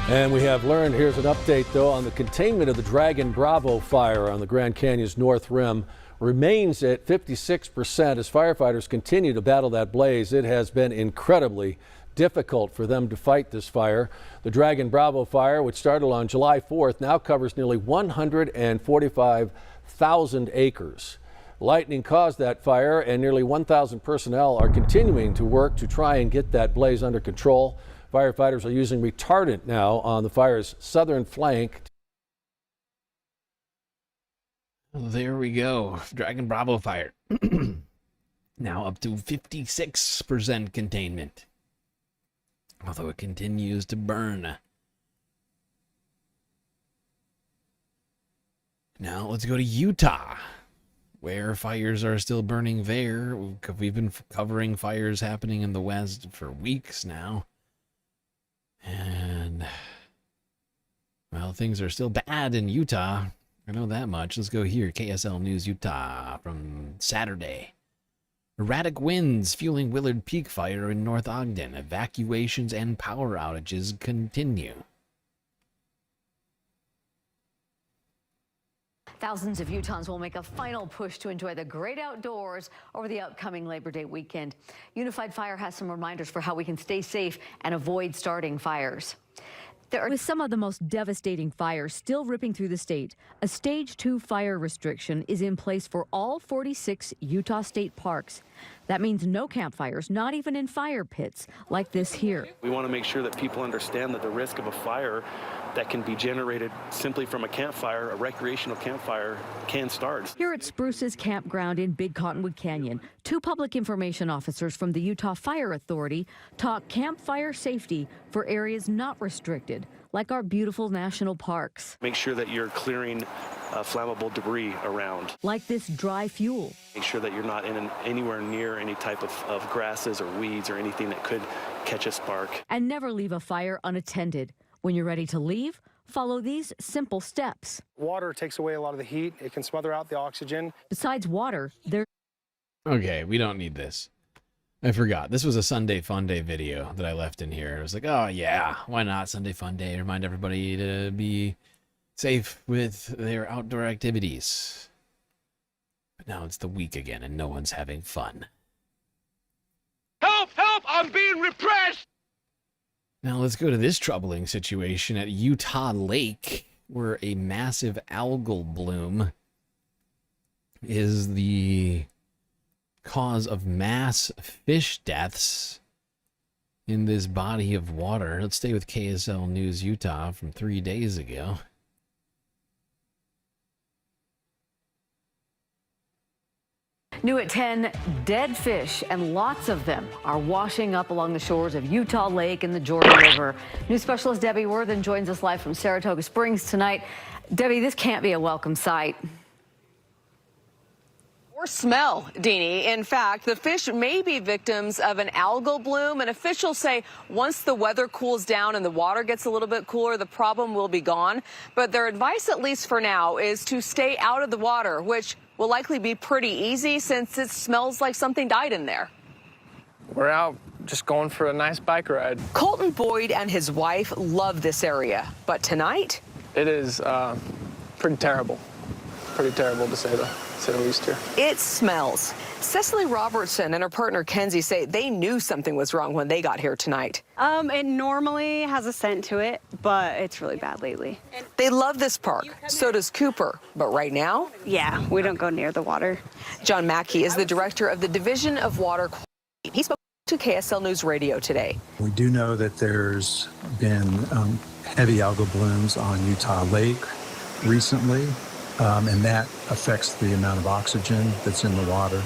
And we have learned, here's an update though, on the containment of the Dragon Bravo fire on the Grand Canyon's north rim remains at 56% as firefighters continue to battle that blaze. It has been incredibly difficult for them to fight this fire. The Dragon Bravo fire, which started on July 4th, now covers nearly 145,000 acres. Lightning caused that fire, and nearly 1,000 personnel are continuing to work to try and get that blaze under control. Firefighters are using retardant now on the fire's southern flank. There we go. Dragon Bravo fire. Now up to 56% containment. Although it continues to burn. Now let's go to Utah, where fires are still burning there. We've been covering fires happening in the West for weeks now. And, well, things are still bad in Utah. I know that much. Let's go here. KSL News Utah from Saturday. Erratic winds fueling Willard Peak fire in North Ogden. Evacuations and power outages continue. Thousands of Utahns will make a final push to enjoy the great outdoors over the upcoming Labor Day weekend. Unified Fire has some reminders for how we can stay safe and avoid starting fires. With some of the most devastating fires still ripping through the state, a Stage 2 fire restriction is in place for all 46 Utah state parks. That means no campfires, not even in fire pits like this here. We want to make sure that people understand that the risk of a fire that can be generated simply from a campfire, a recreational campfire, can start. Here at Spruce's campground in Big Cottonwood Canyon, two public information officers from the Utah Fire Authority talk campfire safety for areas not restricted, like our beautiful national parks. Make sure that you're clearing flammable debris around. Like this dry fuel. Make sure that you're not anywhere near any type of grasses or weeds or anything that could catch a spark. And never leave a fire unattended. When you're ready to leave, follow these simple steps. Water takes away a lot of the heat. It can smother out the oxygen. Besides water, there... Okay, we don't need this. I forgot. This was a Sunday Fun Day video that I left in here. It was like, oh yeah, why not Sunday Fun Day? Remind everybody to be safe with their outdoor activities. But now it's the week again and no one's having fun. Help! Help! I'm being repressed! Now let's go to this troubling situation at Utah Lake, where a massive algal bloom is the cause of mass fish deaths in this body of water. Let's stay with KSL News Utah from 3 days ago. New at 10, dead fish, and lots of them are washing up along the shores of Utah Lake and the Jordan River. News specialist Debbie Worthen joins us live from Saratoga Springs tonight. Debbie, this can't be a welcome sight. Or smell, Deanie. In fact, the fish may be victims of an algal bloom, and officials say once the weather cools down and the water gets a little bit cooler, the problem will be gone. But their advice, at least for now, is to stay out of the water, which will likely be pretty easy since it smells like something died in there. We're out just going for a nice bike ride. Colton Boyd and his wife love this area, but tonight? It is pretty terrible. Pretty terrible to say the least here. It smells. Cecily Robertson and her partner Kenzie say they knew something was wrong when they got here tonight. It normally has a scent to it, but it's really bad lately. They love this park. So does Cooper. But right now? Yeah, we don't go near the water. John Mackey is the director of the Division of Water Quality. He spoke to KSL News Radio today. We do know that there's been heavy algal blooms on Utah Lake recently, and that affects the amount of oxygen that's in the water.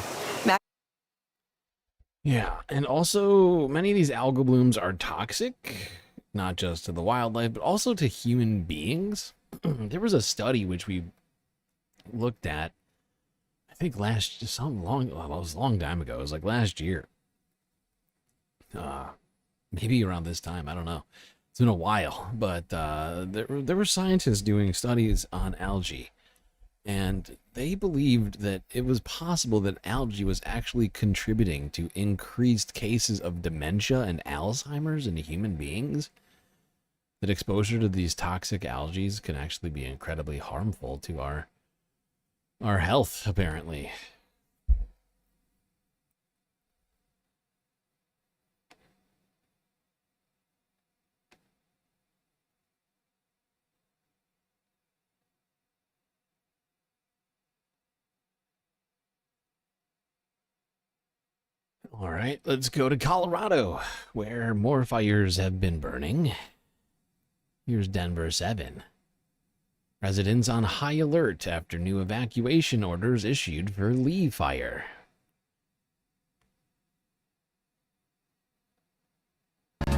Yeah, and also many of these algal blooms are toxic, not just to the wildlife, but also to human beings. There was a study which we looked at, I think it was a long time ago. It was like last year. Maybe around this time, I don't know. It's been a while, but there were scientists doing studies on algae. And they believed that it was possible that algae was actually contributing to increased cases of dementia and Alzheimer's in human beings. That exposure to these toxic algae can actually be incredibly harmful to our health, apparently. All right, let's go to Colorado, where more fires have been burning. Here's Denver 7. Residents on high alert after new evacuation orders issued for Lee Fire.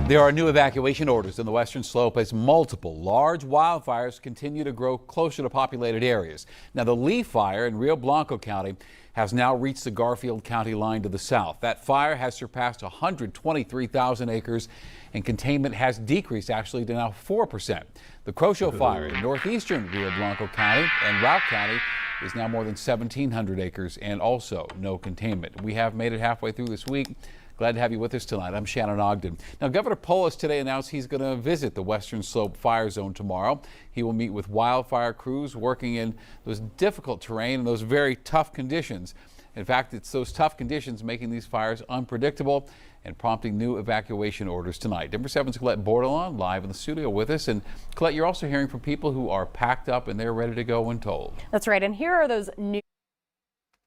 There are new evacuation orders in the western slope as multiple large wildfires continue to grow closer to populated areas. Now, the Lee Fire in Rio Blanco County has now reached the Garfield County line to the south. That fire has surpassed 123,000 acres, and containment has decreased actually to now 4%. The Crosho Fire in northeastern Rio Blanco County and Routt County is now more than 1,700 acres and also no containment. We have made it halfway through this week. Glad to have you with us tonight. I'm Shannon Ogden. Now, Governor Polis today announced he's going to visit the Western Slope fire zone tomorrow. He will meet with wildfire crews working in those difficult terrain and those very tough conditions. In fact, it's those tough conditions making these fires unpredictable and prompting new evacuation orders tonight. Denver 7's Colette Bordelon live in the studio with us. And Colette, you're also hearing from people who are packed up and they're ready to go when told. That's right. And here are those new.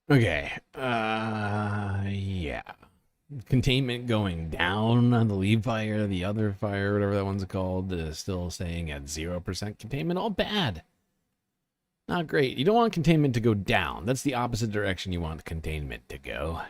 Okay. Yeah. Containment going down on the lead fire, the other fire, whatever that one's called, is still staying at 0% containment. All bad. Not great. You don't want containment to go down. That's the opposite direction you want containment to go.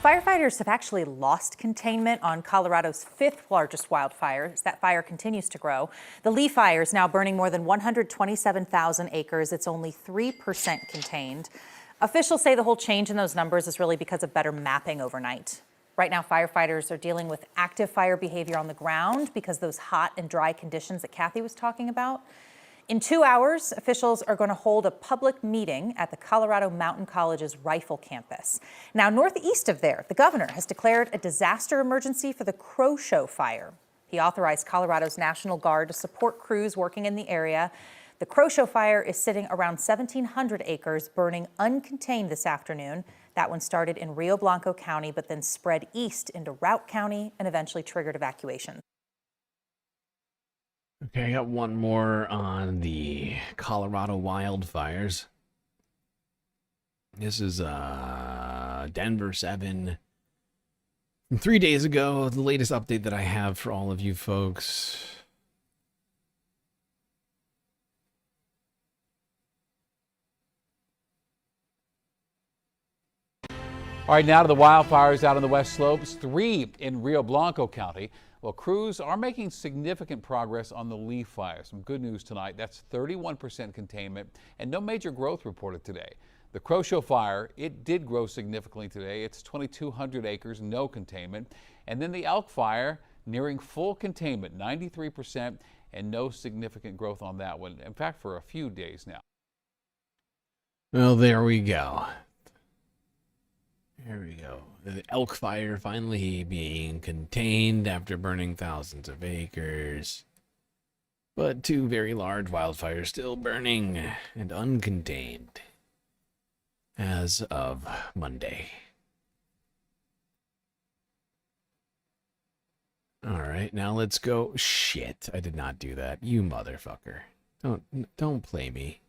Firefighters have actually lost containment on Colorado's fifth largest wildfire as that fire continues to grow. The Lee Fire is now burning more than 127,000 acres. It's only 3% contained. Officials say the whole change in those numbers is really because of better mapping overnight. Right now, firefighters are dealing with active fire behavior on the ground because those hot and dry conditions that Kathy was talking about. In 2 hours, officials are going to hold a public meeting at the Colorado Mountain College's Rifle campus. Now, northeast of there, the governor has declared a disaster emergency for the Crow Show fire. He authorized Colorado's National Guard to support crews working in the area. The Crow Show fire is sitting around 1,700 acres, burning uncontained this afternoon. That one started in Rio Blanco County, but then spread east into Routt County and eventually triggered evacuation. Okay, I got one more on the Colorado wildfires. This is Denver 7 from 3 days ago, the latest update that I have for all of you folks. All right, now to the wildfires out on the West Slopes, 3 in Rio Blanco County. Well, crews are making significant progress on the Lee Fire. Some good news tonight. That's 31% containment and no major growth reported today. The Crow Show fire, it did grow significantly today. It's 2,200 acres, no containment. And then the Elk Fire nearing full containment, 93%, and no significant growth on that one. In fact, for a few days now. Well, there we go. There we go. The Elk Fire finally being contained after burning thousands of acres. But 2 very large wildfires still burning and uncontained as of Monday. All right, now let's go. Shit, I did not do that. You motherfucker. Don't play me.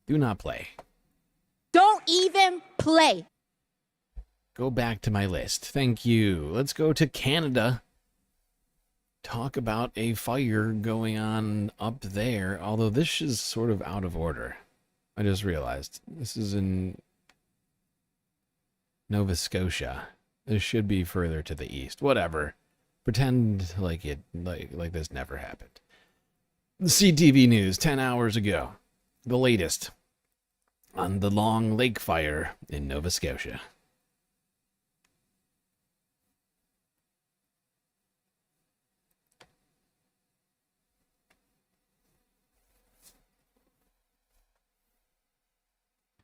Do not play. Don't even play. Go back to my list. Thank you. Let's go to Canada. Talk about a fire going on up there, although this is sort of out of order. I just realized. This is in Nova Scotia. This should be further to the east. Whatever. Pretend like this never happened. The CTV News 10 hours ago. The latest on the Long Lake fire in Nova Scotia.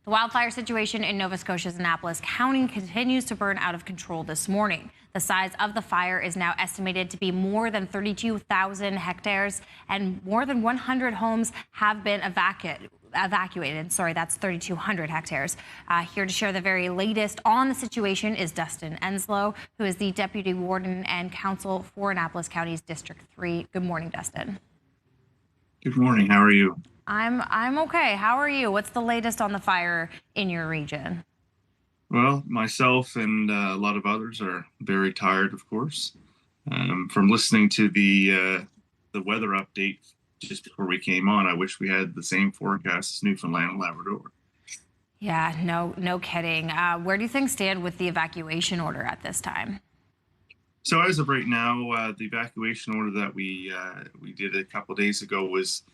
The wildfire situation in Nova Scotia's Annapolis County continues to burn out of control this morning. The size of the fire is now estimated to be more than 32,000 hectares, and more than 100 homes have been evacuated. Sorry, that's 3,200 hectares. Here to share the very latest on the situation is Dustin Enslow, who is the Deputy Warden and Counsel for Annapolis County's District 3. Good morning, Dustin. Good morning. How are you? I'm okay. How are you? What's the latest on the fire in your region? Well, myself and a lot of others are very tired, of course, from listening to the weather update just before we came on. I wish we had the same forecast as Newfoundland and Labrador. Yeah, no kidding. Where do you things stand with the evacuation order at this time? So as of right now, the evacuation order that we did a couple of days ago was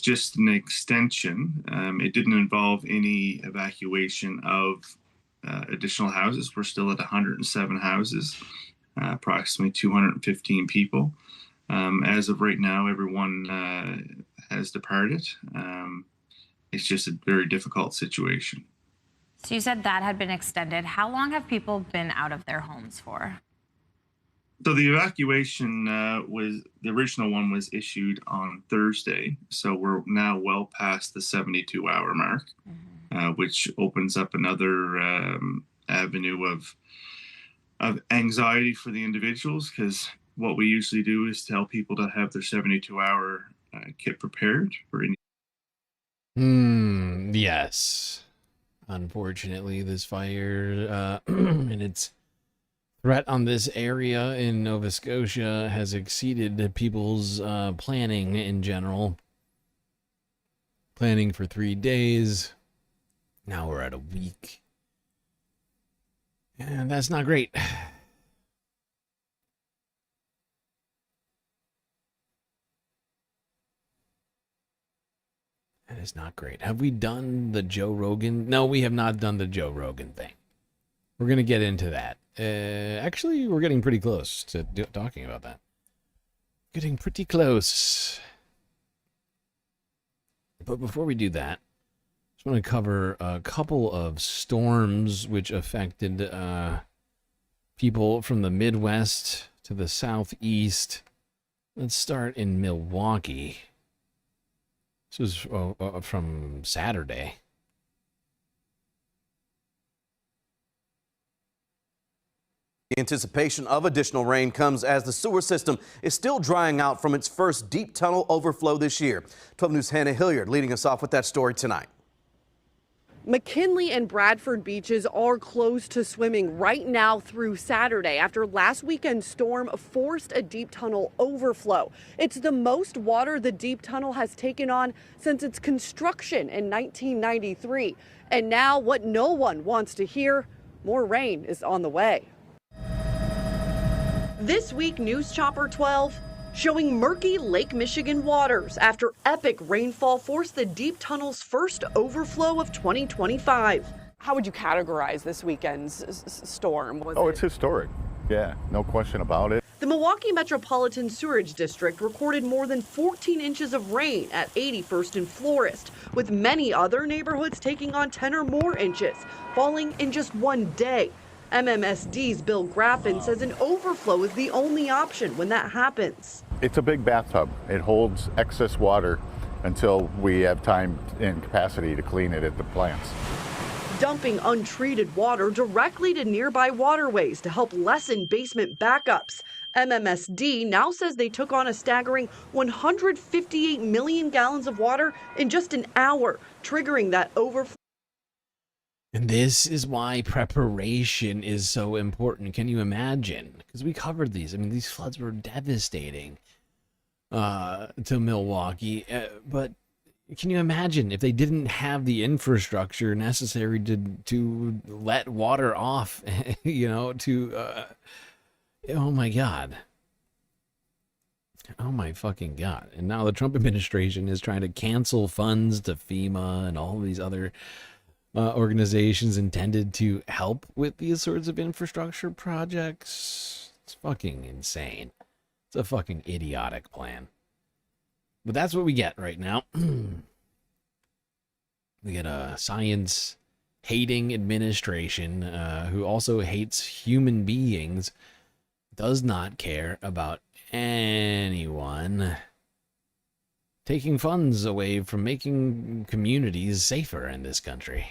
just an extension. It didn't involve any evacuation of additional houses. We're still at 107 houses, approximately 215 people. As of right now, everyone has departed. it's just a very difficult situation. So you said that had been extended. How long have people been out of their homes for? So the evacuation the original one was issued on Thursday. So we're now well past the 72-hour mark, which opens up another avenue of anxiety for the individuals, because what we usually do is tell people to have their 72-hour kit prepared for any. Yes. Unfortunately, this fire and its threat on this area in Nova Scotia has exceeded people's planning in general. Planning for 3 days. Now we're at a week. And that's not great. That is not great. Have we done the Joe Rogan? No, we have not done the Joe Rogan thing. We're going to get into that. Actually, we're getting pretty close to talking about that. Getting pretty close. But before we do that, I just want to cover a couple of storms which affected people from the Midwest to the Southeast. Let's start in Milwaukee. This was from Saturday. The anticipation of additional rain comes as the sewer system is still drying out from its first deep tunnel overflow this year. 12 News' Hannah Hilliard leading us off with that story tonight. McKinley and Bradford beaches are closed to swimming right now through Saturday after last weekend's storm forced a deep tunnel overflow. It's the most water the deep tunnel has taken on since its construction in 1993. And now what no one wants to hear, more rain is on the way. This week, News Chopper 12 showing murky Lake Michigan waters after epic rainfall forced the deep tunnel's first overflow of 2025. How would you categorize this weekend's storm? It's historic. Yeah, no question about it. The Milwaukee Metropolitan Sewerage District recorded more than 14 inches of rain at 81st and Florist, with many other neighborhoods taking on 10 or more inches, falling in just one day. MMSD's Bill Graffin says an overflow is the only option when that happens. It's a big bathtub. It holds excess water until we have time and capacity to clean it at the plants. Dumping untreated water directly to nearby waterways to help lessen basement backups. MMSD now says they took on a staggering 158 million gallons of water in just an hour, triggering that overflow. And this is why preparation is so important. Can you imagine? Because we covered these. I mean, these floods were devastating to Milwaukee. But can you imagine if they didn't have the infrastructure necessary to let water off, oh my God. Oh my fucking God. And now the Trump administration is trying to cancel funds to FEMA and all these other organizations intended to help with these sorts of infrastructure projects. It's fucking insane. It's a fucking idiotic plan. But that's what we get right now. We get a science-hating administration who also hates human beings, does not care about anyone, taking funds away from making communities safer in this country.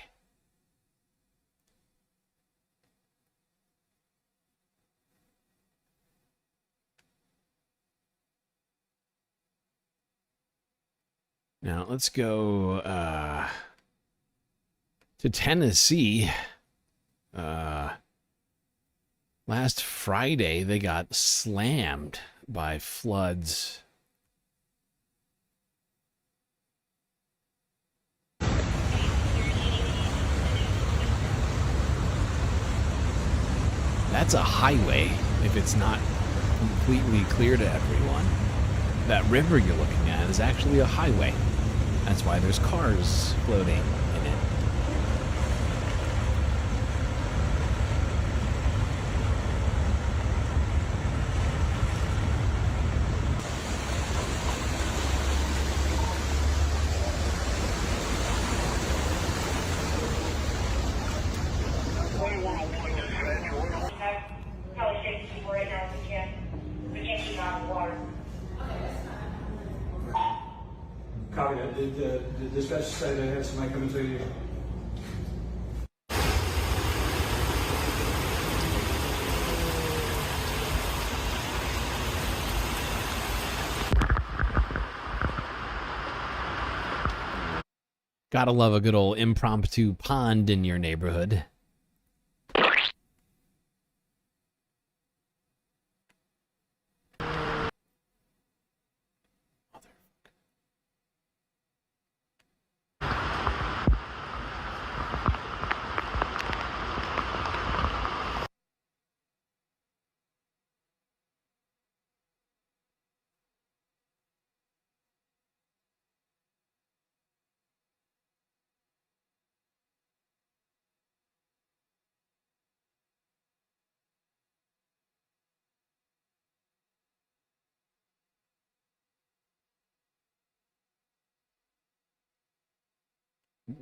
Now, let's go to Tennessee. Last Friday, they got slammed by floods. That's a highway if it's not completely clear to everyone. That river you're looking at is actually a highway. That's why there's cars floating in it. Copy that. The dispatch said they had somebody coming to you. Gotta love a good old impromptu pond in your neighborhood.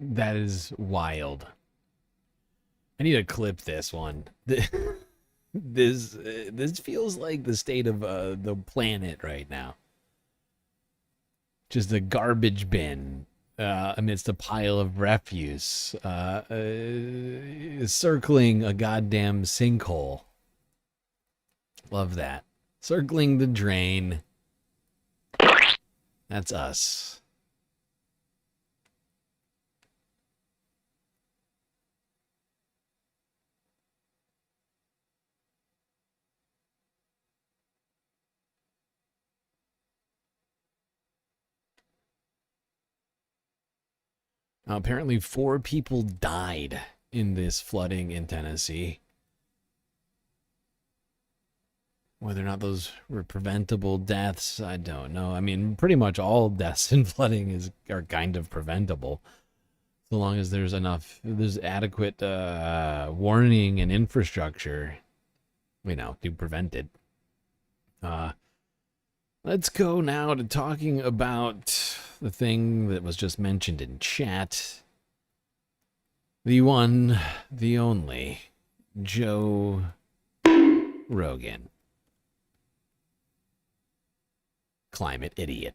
That is wild. I need to clip this one. This feels like the state of the planet right now. Just a garbage bin amidst a pile of refuse, circling a goddamn sinkhole. Love that. Circling the drain. That's us. Apparently 4 people died in this flooding in Tennessee. Whether or not those were preventable deaths, I don't know. I mean, pretty much all deaths in flooding are kind of preventable. So long as there's adequate warning and infrastructure, to prevent it. Let's go now to talking about the thing that was just mentioned in chat. The one, the only, Joe Rogan. Climate idiot.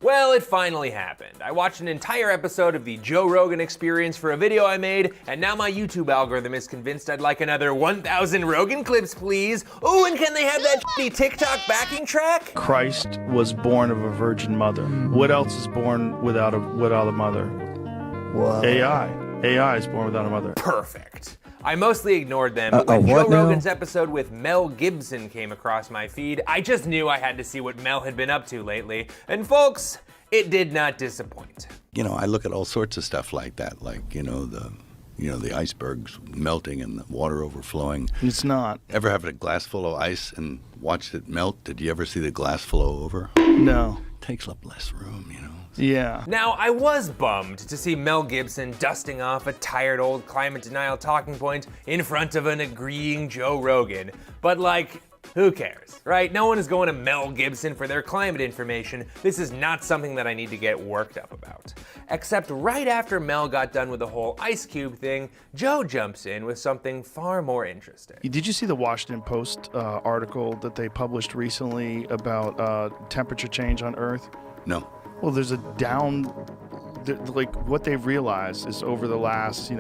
Well, it finally happened. I watched an entire episode of the Joe Rogan Experience for a video I made, and now my YouTube algorithm is convinced I'd like another 1,000 Rogan clips, please. Oh, and can they have that shitty TikTok backing track? Christ was born of a virgin mother. What else is born without a mother? What? AI. AI is born without a mother. Perfect. I mostly ignored them, but when Joe Rogan's episode with Mel Gibson came across my feed, I just knew I had to see what Mel had been up to lately. And folks, it did not disappoint. I look at all sorts of stuff like that, like, the icebergs melting and the water overflowing. It's not. Ever have a glass full of ice and watched it melt? Did you ever see the glass flow over? No. Takes up less room, Yeah. Now, I was bummed to see Mel Gibson dusting off a tired old climate denial talking point in front of an agreeing Joe Rogan. But who cares, right? No one is going to Mel Gibson for their climate information. This is not something that I need to get worked up about. Except right after Mel got done with the whole Ice Cube thing, Joe jumps in with something far more interesting. Did you see the Washington Post article that they published recently about temperature change on Earth? No. Well, there's a what they've realized is over the last,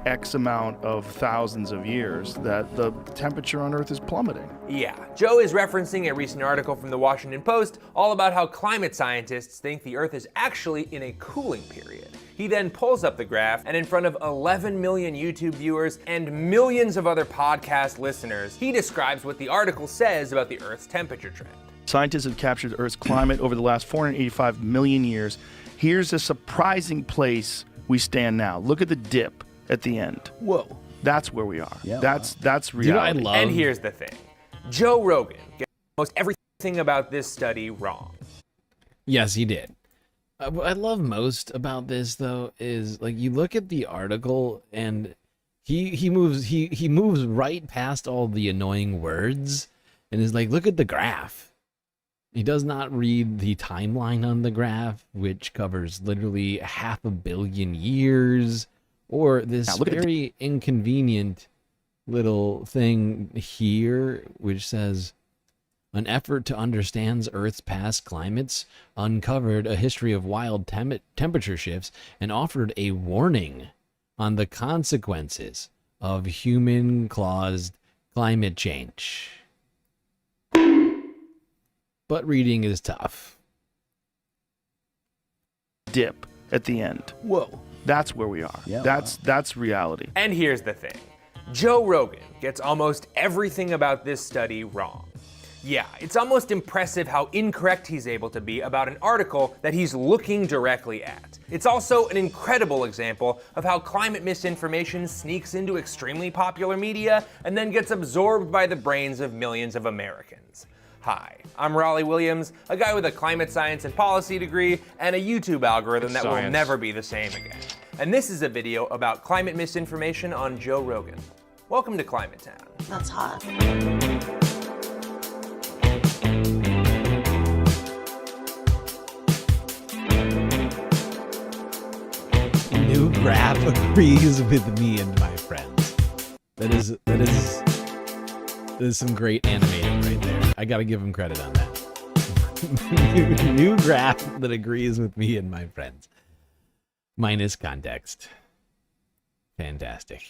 X amount of thousands of years that the temperature on Earth is plummeting. Yeah, Joe is referencing a recent article from the Washington Post all about how climate scientists think the Earth is actually in a cooling period. He then pulls up the graph, and in front of 11 million YouTube viewers and millions of other podcast listeners, he describes what the article says about the Earth's temperature trend. Scientists have captured Earth's climate over the last 485 million years. Here's a surprising place we stand now. Look at the dip at the end. Whoa. That's where we are. Yeah, that's reality. And here's the thing. Joe Rogan gets almost everything about this study wrong. Yes, he did. What I love most about this, though, is you look at the article and he moves right past all the annoying words and is like, look at the graph. He does not read the timeline on the graph, which covers literally 500 million years, Or this very inconvenient little thing here, which says, an effort to understand Earth's past climates uncovered a history of wild temperature shifts and offered a warning on the consequences of human-caused climate change. But reading is tough. Dip at the end. Whoa. That's where we are. Yeah, That's reality. And here's the thing. Joe Rogan gets almost everything about this study wrong. Yeah, it's almost impressive how incorrect he's able to be about an article that he's looking directly at. It's also an incredible example of how climate misinformation sneaks into extremely popular media and then gets absorbed by the brains of millions of Americans. Hi, I'm Raleigh Williams, a guy with a climate science and policy degree and a YouTube algorithm that will never be the same again. And this is a video about climate misinformation on Joe Rogan. Welcome to Climate Town. That's hot. New graph agrees with me and my friends. That is some great animating right there. I gotta give him credit on that. New graph that agrees with me and my friends. Minus context. Fantastic.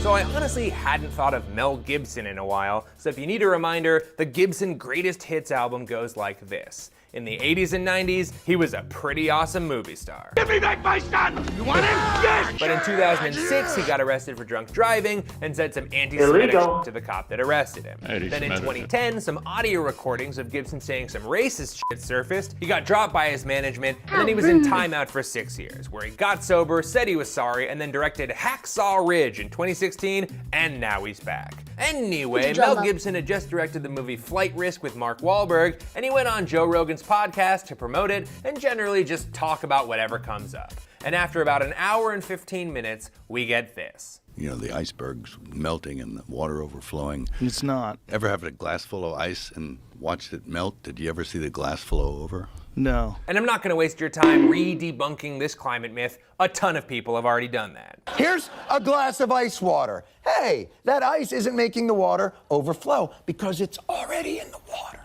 So I honestly hadn't thought of Mel Gibson in a while, so if you need a reminder, the Gibson Greatest Hits album goes like this. In the 80s and 90s, he was a pretty awesome movie star. Give me back my son! You want him? Yes! But in 2006, he got arrested for drunk driving and said some anti-Semitic shit to the cop that arrested him. Then in 2010, some audio recordings of Gibson saying some racist shit surfaced. He got dropped by his management, and then he was in timeout for 6 years, where he got sober, said he was sorry, and then directed Hacksaw Ridge in 2016, and now he's back. Anyway, Mel Gibson had just directed the movie Flight Risk with Mark Wahlberg, and he went on Joe Rogan's podcast to promote it and generally just talk about whatever comes up. And after about an hour and 15 minutes, we get this. You know, the icebergs melting and the water overflowing. It's not. Ever have a glass full of ice and watched it melt? Did you ever see the glass flow over? No. And I'm not going to waste your time re-debunking this climate myth. A ton of people have already done that. Here's a glass of ice water. Hey, that ice isn't making the water overflow because it's already in the water.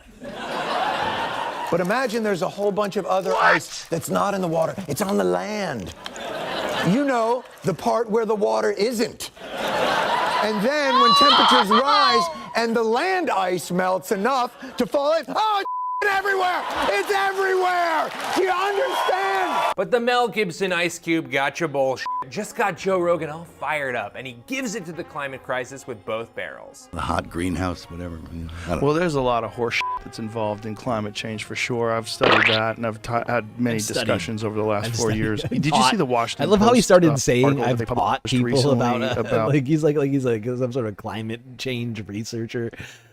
But imagine there's a whole bunch of other ice that's not in the water. It's on the land. You know, the part where the water isn't. And then when temperatures rise and the land ice melts enough to fall in, oh, it's everywhere! It's everywhere! Do you understand? But the Mel Gibson Ice Cube gotcha bullshit just got Joe Rogan all fired up, and he gives it to the climate crisis with both barrels. The hot greenhouse, whatever. Well, there's a lot of horse that's involved in climate change for sure. I've studied that, and I've had many discussions over the last 4 years. Did you see the Washington I love how he Post, started saying article I've they taught published people recently about like he's like some sort of climate change researcher.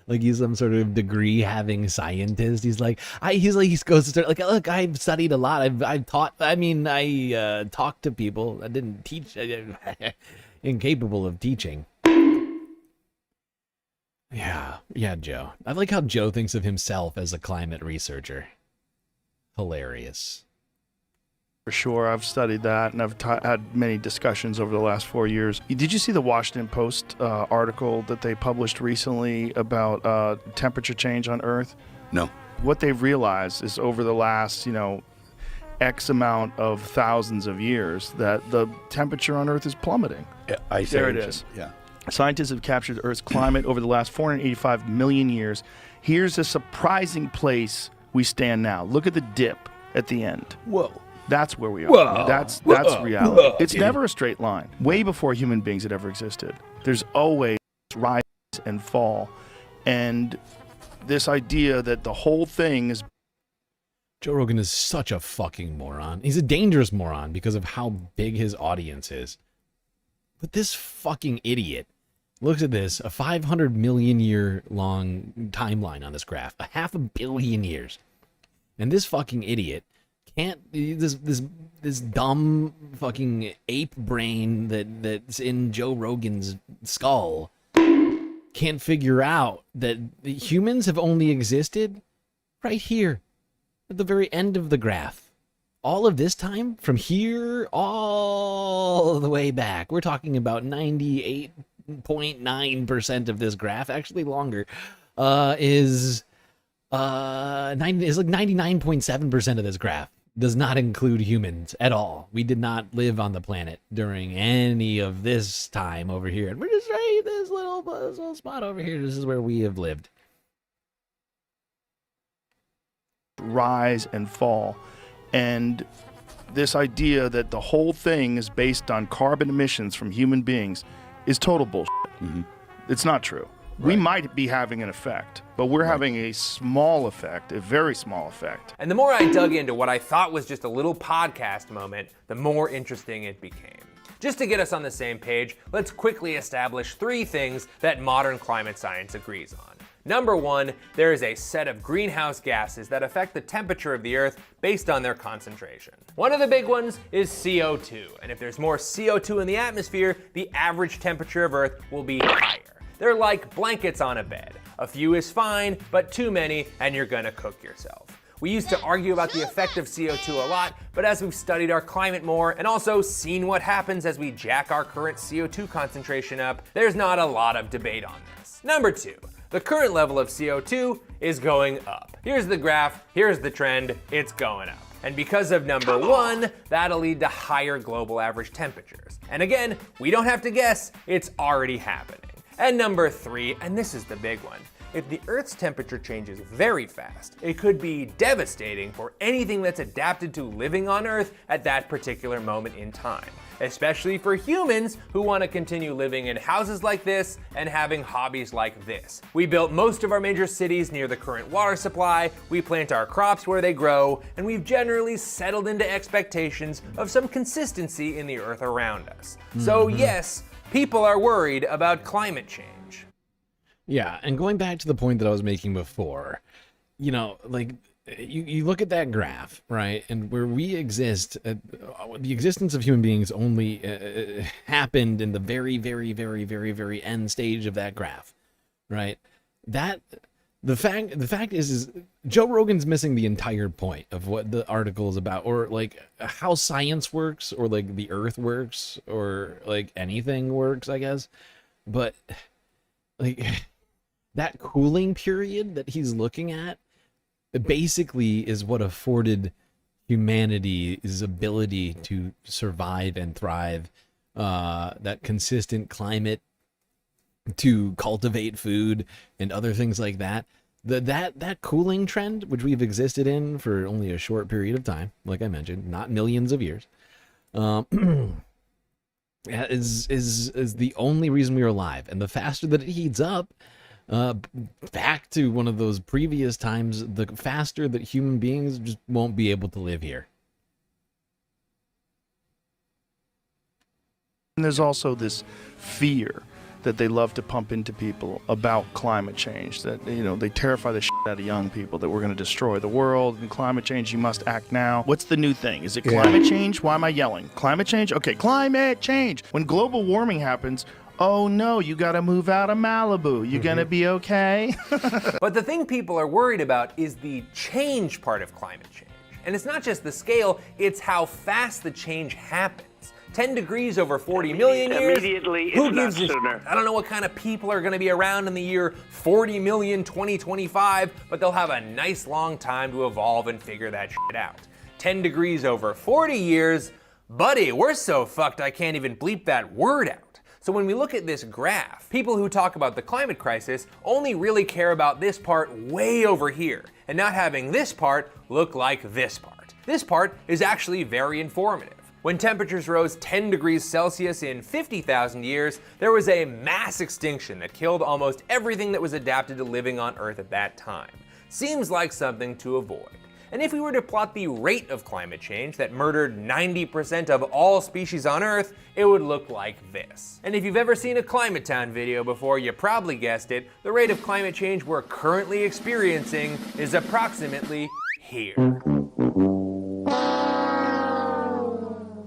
Like he's some sort of degree having scientist. He goes to start like, look, I've studied a lot. I've taught. I mean, I talked to people. I didn't teach. Incapable of teaching. Yeah, Joe. I like how Joe thinks of himself as a climate researcher. Hilarious. For sure, I've studied that, and I've had many discussions over the last 4 years. Did you see the Washington Post article that they published recently about temperature change on Earth? No. What they've realized is over the last, X amount of thousands of years that the temperature on Earth is plummeting. Yeah, there it is. Yeah. Scientists have captured Earth's climate over the last 485 million years. Here's a surprising place we stand now. Look at the dip at the end. Whoa. That's where we are. Whoa. That's Whoa. reality. Whoa. It's never a straight line. Way before human beings had ever existed. There's always rise and fall. And this idea that the whole thing is... Joe Rogan is such a fucking moron. He's a dangerous moron because of how big his audience is. But this fucking idiot looks at this, a 500 million year long timeline on this graph, a 500 million years. And this fucking idiot can't this dumb fucking ape brain that's in Joe Rogan's skull can't figure out that the humans have only existed right here at the very end of the graph. All of this time from here all the way back. We're talking about 98.9% of this graph, actually longer, is like 99.7% of this graph does not include humans at all. We did not live on the planet during any of this time over here. And we're just right, this little spot over here. This is where we have lived. Rise and fall. And this idea that the whole thing is based on carbon emissions from human beings is total bullshit. Mm-hmm. It's not true. Right. We might be having an effect, but we're having a small effect, a very small effect. And the more I dug into what I thought was just a little podcast moment, the more interesting it became. Just to get us on the same page, let's quickly establish 3 things that modern climate science agrees on. Number 1, there is a set of greenhouse gases that affect the temperature of the Earth based on their concentration. One of the big ones is CO2, and if there's more CO2 in the atmosphere, the average temperature of Earth will be higher. They're like blankets on a bed. A few is fine, but too many, and you're gonna cook yourself. We used to argue about the effect of CO2 a lot, but as we've studied our climate more and also seen what happens as we jack our current CO2 concentration up, there's not a lot of debate on this. Number 2, the current level of CO2 is going up. Here's the graph, here's the trend, it's going up. And because of number 1, that'll lead to higher global average temperatures. And again, we don't have to guess, it's already happening. And number 3, and this is the big one, if the Earth's temperature changes very fast, it could be devastating for anything that's adapted to living on Earth at that particular moment in time, especially for humans who want to continue living in houses like this and having hobbies like this. We built most of our major cities near the current water supply, we plant our crops where they grow, and we've generally settled into expectations of some consistency in the Earth around us. So yes, people are worried about climate change. Yeah, and going back to the point that I was making before, you know, like, you look at that graph, right, and where we exist, the existence of human beings only happened in the very, very, very, very, very end stage of that graph, right? That the fact is Joe Rogan's missing the entire point of what the article is about, or like how science works, or like the Earth works, or like anything works, I guess. But like that cooling period that he's looking at basically is what afforded humanity's ability to survive and thrive, that consistent climate, to cultivate food and other things like that. That cooling trend, which we've existed in for only a short period of time, like I mentioned, not millions of years, is the only reason we are alive. And the faster that it heats up, back to one of those previous times, the faster that human beings just won't be able to live here. And there's also this fear that they love to pump into people about climate change, that, you know, they terrify the shit out of young people that we're going to destroy the world, and climate change, you must act now. What's the new thing? Is it climate change? Why am I yelling? Climate change? Okay, climate change. When global warming happens, oh no, you gotta move out of Malibu. You gonna be okay? But the thing people are worried about is the change part of climate change. And it's not just the scale, it's how fast the change happens. 10 degrees over 40 million years? Immediately, Who if gives not a sooner. I don't know what kind of people are gonna be around in the year 40 million 2025, but they'll have a nice long time to evolve and figure that shit out. 10 degrees over 40 years? Buddy, we're so fucked I can't even bleep that word out. So when we look at this graph, people who talk about the climate crisis only really care about this part way over here, and not having this part look like this part. This part is actually very informative. When temperatures rose 10 degrees Celsius in 50,000 years, there was a mass extinction that killed almost everything that was adapted to living on Earth at that time. Seems like something to avoid. And if we were to plot the rate of climate change that murdered 90% of all species on Earth, it would look like this. And if you've ever seen a Climate Town video before, you probably guessed it, the rate of climate change we're currently experiencing is approximately here.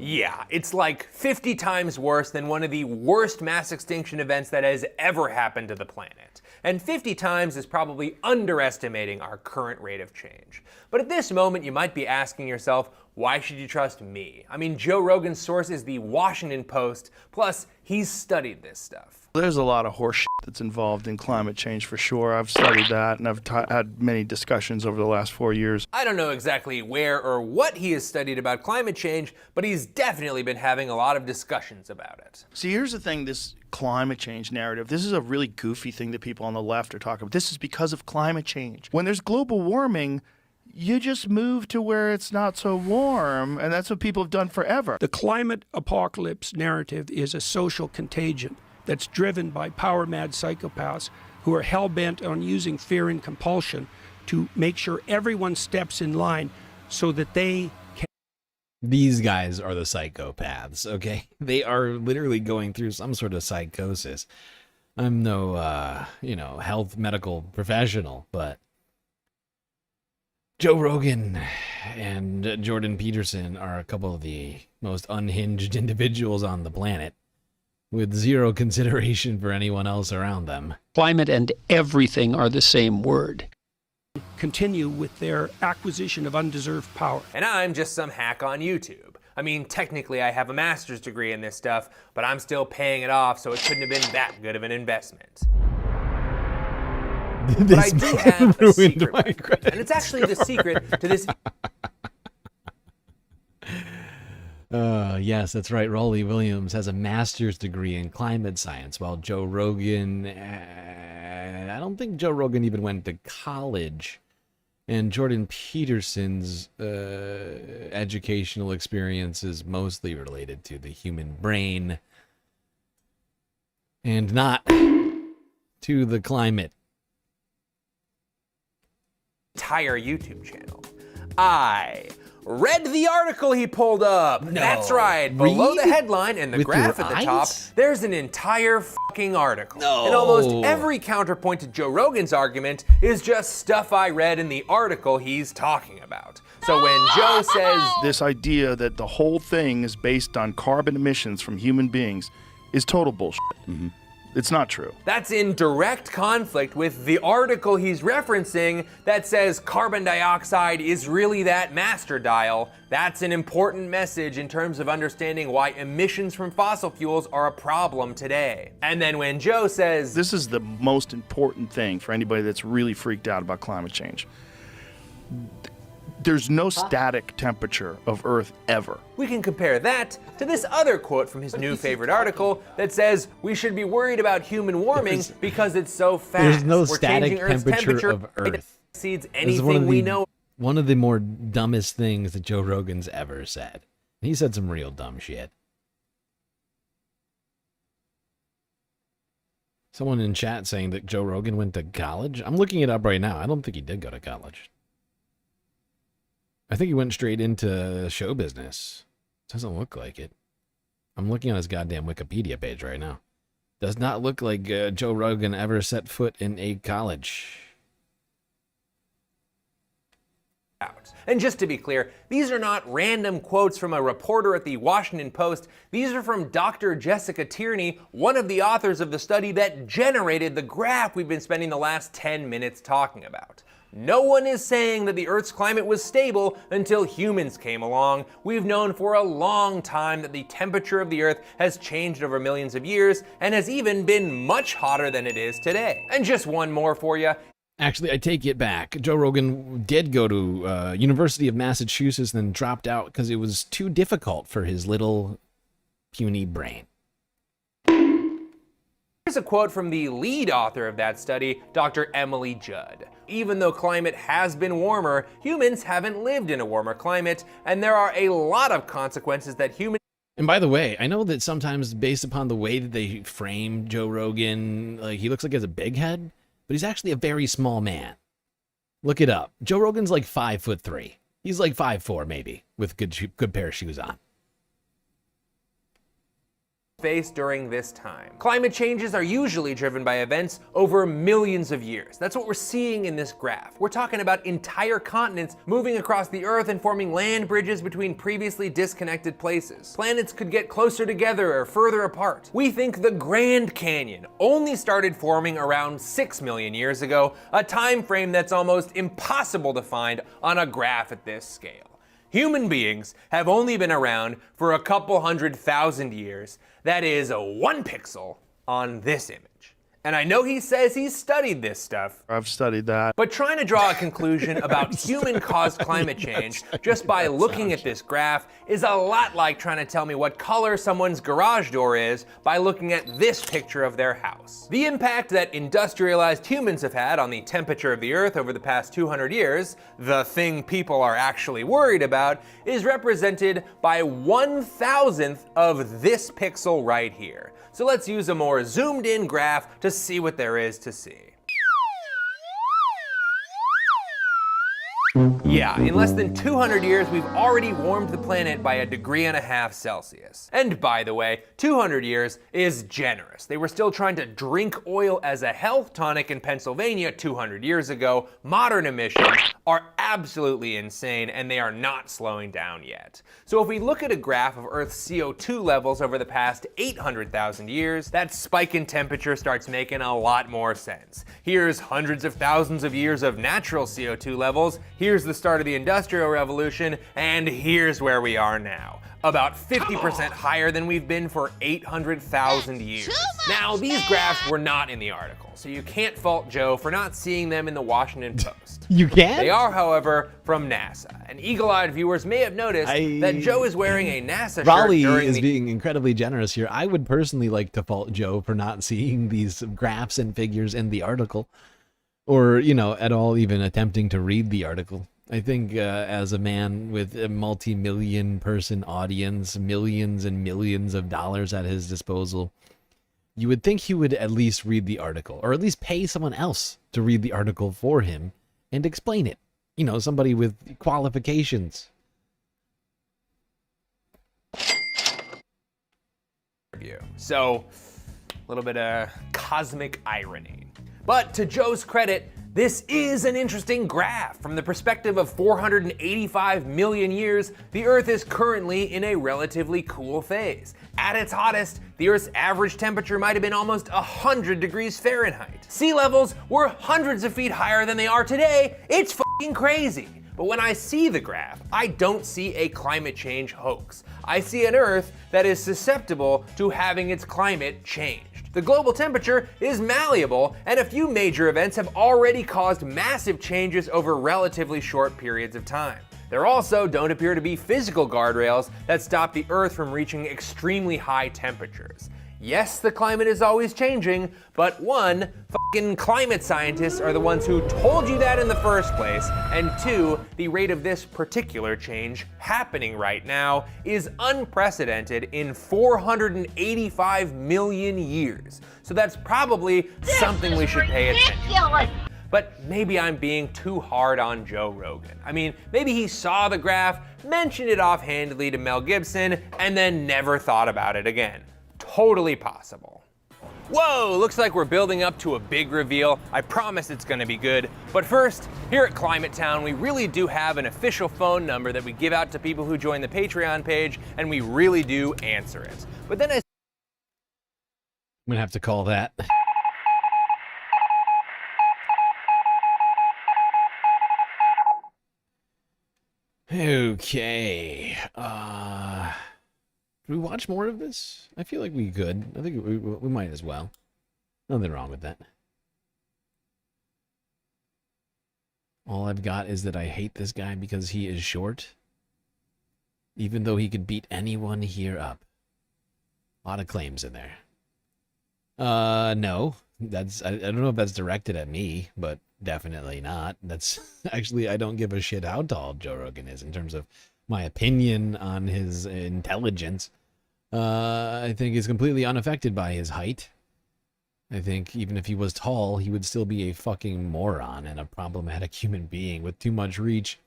Yeah, it's like 50 times worse than one of the worst mass extinction events that has ever happened to the planet. And 50 times is probably underestimating our current rate of change. But at this moment, you might be asking yourself, why should you trust me? I mean, Joe Rogan's source is the Washington Post, plus he's studied this stuff. There's a lot of horse shit that's involved in climate change for sure. I've studied that, and I've had many discussions over the last 4 years. I don't know exactly where or what he has studied about climate change, but he's definitely been having a lot of discussions about it. See, here's the thing, this climate change narrative, this is a really goofy thing that people on the left are talking about. This is because of climate change. When there's global warming, you just move to where it's not so warm, and that's what people have done forever. The climate apocalypse narrative is a social contagion that's driven by power-mad psychopaths who are hell-bent on using fear and compulsion to make sure everyone steps in line so that they can... These guys are the psychopaths, okay? They are literally going through some sort of psychosis. I'm no, health medical professional, but Joe Rogan and Jordan Peterson are a couple of the most unhinged individuals on the planet, with zero consideration for anyone else around them. Climate and everything are the same word. Continue with their acquisition of undeserved power. And I'm just some hack on YouTube. I mean, technically I have a master's degree in this stuff, but I'm still paying it off, so it couldn't have been that good of an investment. But I do have a secret, my friend, and it's actually the secret to this... Yes, that's right. Raleigh Williams has a master's degree in climate science, while Joe Rogan, I don't think Joe Rogan even went to college. And Jordan Peterson's educational experience is mostly related to the human brain and not to the climate. Entire YouTube channel. I read the article he pulled up. No. That's right. Below the headline and the With graph your at the eyes? top, there's an entire fucking article. No. And almost every counterpoint to Joe Rogan's argument is just stuff I read in the article he's talking about. So when Joe says this idea that the whole thing is based on carbon emissions from human beings is total bullshit. Mm-hmm. It's not true. that's in direct conflict with the article he's referencing that says carbon dioxide is really that master dial. That's an important message in terms of understanding why emissions from fossil fuels are a problem today. And then when Joe says, this is the most important thing for anybody that's really freaked out about climate change. There's no static temperature of Earth ever. we can compare that to this other quote from his new favorite article that says we should be worried about human warming because it's so fast. There's no We're static changing Earth's temperature of that Earth. exceeds This is anything we know. one of the more dumbest things that Joe Rogan's ever said. He said some real dumb shit. Someone in chat saying that Joe Rogan went to college. I'm looking it up right now. I don't think he did go to college. I think he went straight into show business. Doesn't look like it. I'm looking on his goddamn Wikipedia page right now. Does not look like Joe Rogan ever set foot in a college. And just to be clear, these are not random quotes from a reporter at the Washington Post. These are from Dr. Jessica Tierney, one of the authors of the study that generated the graph we've been spending the last 10 minutes talking about. No one is saying that the Earth's climate was stable until humans came along. We've known for a long time that the temperature of the Earth has changed over millions of years and has even been much hotter than it is today. And just one more for you. Actually, I take it back. Joe Rogan did go to University of Massachusetts, then dropped out because it was too difficult for his little puny brain. Here's a quote from the lead author of that study, Dr. Emily Judd. Even though climate has been warmer, humans haven't lived in a warmer climate, and there are a lot of consequences that humans... And by the way, I know that sometimes based upon the way that they frame Joe Rogan, like he looks like he has a big head, but he's actually a very small man. Look it up. Joe Rogan's like 5'3". He's like 5'4" maybe, with good pair of shoes on. face during this time. Climate changes are usually driven by events over millions of years. That's what we're seeing in this graph. We're talking about entire continents moving across the Earth and forming land bridges between previously disconnected places. Planets could get closer together or further apart. We think the Grand Canyon only started forming around 6 million years ago, a time frame that's almost impossible to find on a graph at this scale. Human beings have only been around for a couple 100,000 years. That is 1 pixel on this image. And I know he says he's studied this stuff. I've studied that. But trying to draw a conclusion about human-caused climate change just by looking at this graph is a lot like trying to tell me what color someone's garage door is by looking at this picture of their house. The impact that industrialized humans have had on the temperature of the Earth over the past 200 years, the thing people are actually worried about, is represented by 1,000th of this pixel right here. So let's use a more zoomed in graph to see what there is to see. Yeah, in less than 200 years, we've already warmed the planet by 1.5 degrees Celsius. And by the way, 200 years is generous. They were still trying to drink oil as a health tonic in Pennsylvania 200 years ago. Modern emissions are absolutely insane, and they are not slowing down yet. So if we look at a graph of Earth's CO2 levels over the past 800,000 years, that spike in temperature starts making a lot more sense. Here's hundreds of thousands of years of natural CO2 levels, here's the start of the Industrial Revolution, and here's where we are now. About 50% higher than we've been for 800,000 years. Now, these graphs were not in the article, so you can't fault Joe for not seeing them in the Washington Post. You can't? They are, however, from NASA, and eagle-eyed viewers may have noticed that Joe is wearing a NASA Raleigh shirt during is being incredibly generous here. I would personally like to fault Joe for not seeing these graphs and figures in the article, or, you know, at all even attempting to read the article. I think as a man with a multi-million person audience, millions and millions of dollars at his disposal, you would think he would at least read the article, or at least pay someone else to read the article for him and explain it. You know, somebody with qualifications. So, a little bit of cosmic irony. But to Joe's credit, this is an interesting graph. From the perspective of 485 million years, the Earth is currently in a relatively cool phase. At its hottest, the Earth's average temperature might have been almost 100 degrees Fahrenheit. Sea levels were hundreds of feet higher than they are today. It's fucking crazy. But when I see the graph, I don't see a climate change hoax. I see an Earth that is susceptible to having its climate changed. The global temperature is malleable, and a few major events have already caused massive changes over relatively short periods of time. There also don't appear to be physical guardrails that stop the Earth from reaching extremely high temperatures. Yes, the climate is always changing, but one, fucking climate scientists are the ones who told you that in the first place, and two, the rate of this particular change happening right now is unprecedented in 485 million years. So that's probably something we should pay attention to. But maybe I'm being too hard on Joe Rogan. I mean, maybe he saw the graph, mentioned it offhandedly to Mel Gibson, and then never thought about it again. Totally possible. Whoa, looks like we're building up to a big reveal. I promise it's gonna be good. But first, here at Climate Town, we really do have an official phone number that we give out to people who join the Patreon page, and we really do answer it. But then I'm gonna have to call that. Okay. Do we watch more of this? I feel like we could. I think we might as well. Nothing wrong with that. All I've got is that I hate this guy because he is short. Even though he could beat anyone here up. A lot of claims in there. No. That's I don't know if that's directed at me, but definitely not. That's actually, I don't give a shit how tall Joe Rogan is in terms of my opinion on his intelligence. I think is completely unaffected by his height. I think even if he was tall, he would still be a fucking moron and a problematic human being with too much reach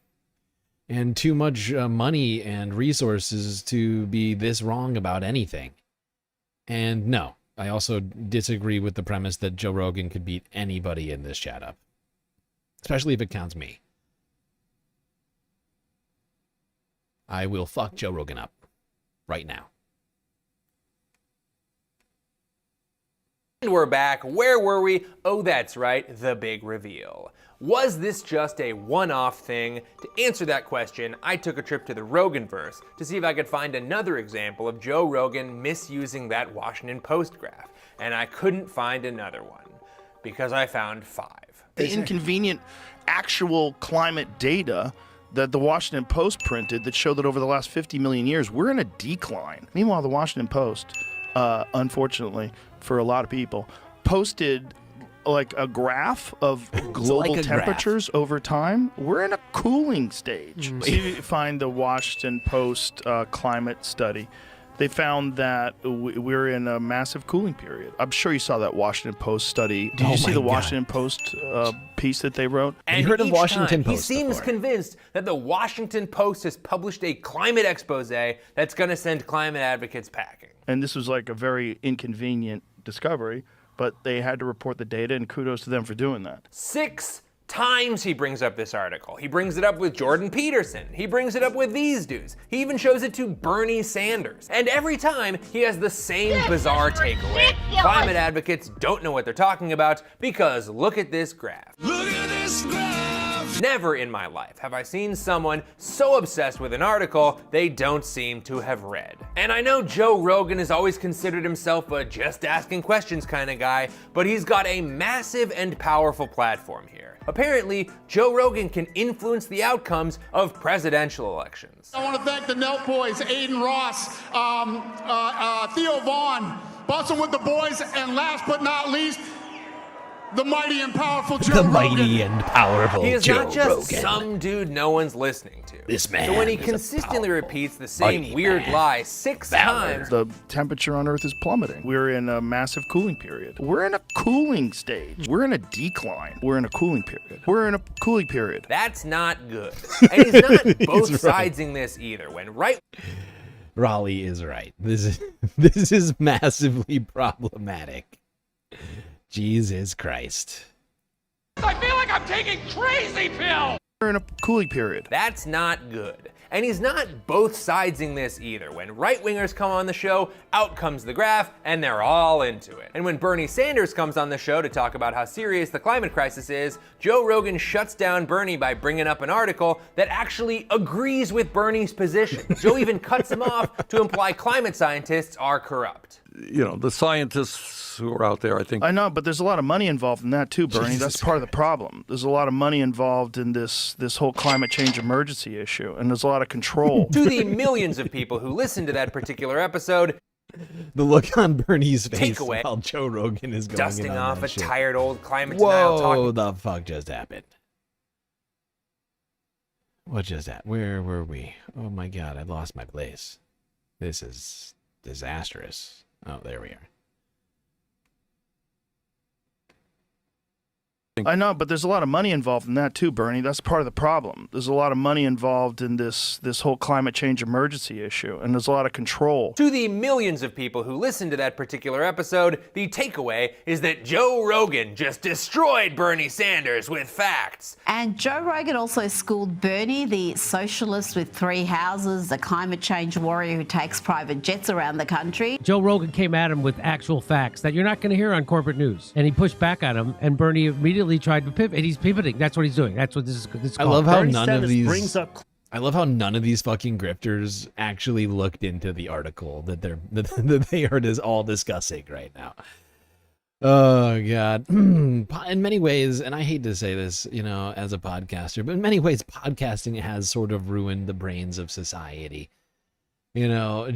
and too much money and resources to be this wrong about anything. And no, I also disagree with the premise that Joe Rogan could beat anybody in this chat up, especially if it counts me. I will fuck Joe Rogan up right now. And we're back. Where were we? Oh, that's right, the big reveal. Was this just a one-off thing? To answer that question, I took a trip to the Roganverse to see if I could find another example of Joe Rogan misusing that Washington Post graph. And I couldn't find another one, because I found 5. The inconvenient actual climate data that the Washington Post printed that showed that over the last 50 million years, we're in a decline. Meanwhile, the Washington Post, unfortunately for a lot of people, posted like a graph of global temperatures over time. We're in a cooling stage. If you find the Washington Post climate study, they found that we're in a massive cooling period. I'm sure you saw that Washington Post study. Did you see the Washington Post piece that they wrote? And you heard of Washington Post he seems convinced that the Washington Post has published a climate expose that's going to send climate advocates packing. And this was like a very inconvenient discovery, but they had to report the data, and kudos to them for doing that. 6 times he brings up this article. He brings it up with Jordan Peterson. He brings it up with these dudes. He even shows it to Bernie Sanders. And every time he has the same bizarre takeaway. Climate advocates don't know what they're talking about because look at this graph. Look at this graph! Never in my life have I seen someone so obsessed with an article they don't seem to have read. And I know Joe Rogan has always considered himself a just asking questions kind of guy, but he's got a massive and powerful platform here. Apparently, Joe Rogan can influence the outcomes of presidential elections. I want to thank the Nelk Boys, Aiden Ross, Theo Vaughn, Bustin' with the Boys, and last but not least, the mighty and powerful Joe Rogan. The mighty and powerful Joe Rogan. He is not just some dude no one's listening to. This man So when he consistently repeats the same weird lie 6 times, the temperature on Earth is plummeting. We're in a massive cooling period. We're in a cooling stage. We're in a decline. We're in a cooling period. We're in a cooling period. That's not good. And he's not both sidesing this either. When Raleigh is right. This is massively problematic. Jesus Christ. I feel like I'm taking crazy pills! We're in a cooling period. That's not good. And he's not both sidesing this either. When right-wingers come on the show, out comes the graph, and they're all into it. And when Bernie Sanders comes on the show to talk about how serious the climate crisis is, Joe Rogan shuts down Bernie by bringing up an article that actually agrees with Bernie's position. Joe even cuts him off to imply climate scientists are corrupt. You know, the scientists who are out there, I think. I know, but there's a lot of money involved in that too, Bernie. That's part of the problem. There's a lot of money involved in this whole climate change emergency issue, and there's a lot of control. To the millions of people who listened to that particular episode, the look on Bernie's face takeaway, while Joe Rogan is going dusting in on off that a shit. tired old climate denial talking. Whoa, the fuck just happened? What just happened? Where were we? Oh my god, I lost my place. This is disastrous. Oh, there we are. I know, but there's a lot of money involved in that too, Bernie. That's part of the problem. There's a lot of money involved in this whole climate change emergency issue, and there's a lot of control. To the millions of people who listened to that particular episode, the takeaway is that Joe Rogan just destroyed Bernie Sanders with facts. And Joe Rogan also schooled Bernie, the socialist with 3 houses, the climate change warrior who takes private jets around the country. Joe Rogan came at him with actual facts that you're not going to hear on corporate news. And he pushed back at him, and Bernie immediately tried to pivot. And he's pivoting. That's what he's doing. That's what this is called. I love how none of these fucking grifters actually looked into the article that they are all discussing right now. Oh god. In many ways, and I hate to say this, you know, as a podcaster, but in many ways podcasting has sort of ruined the brains of society. You know,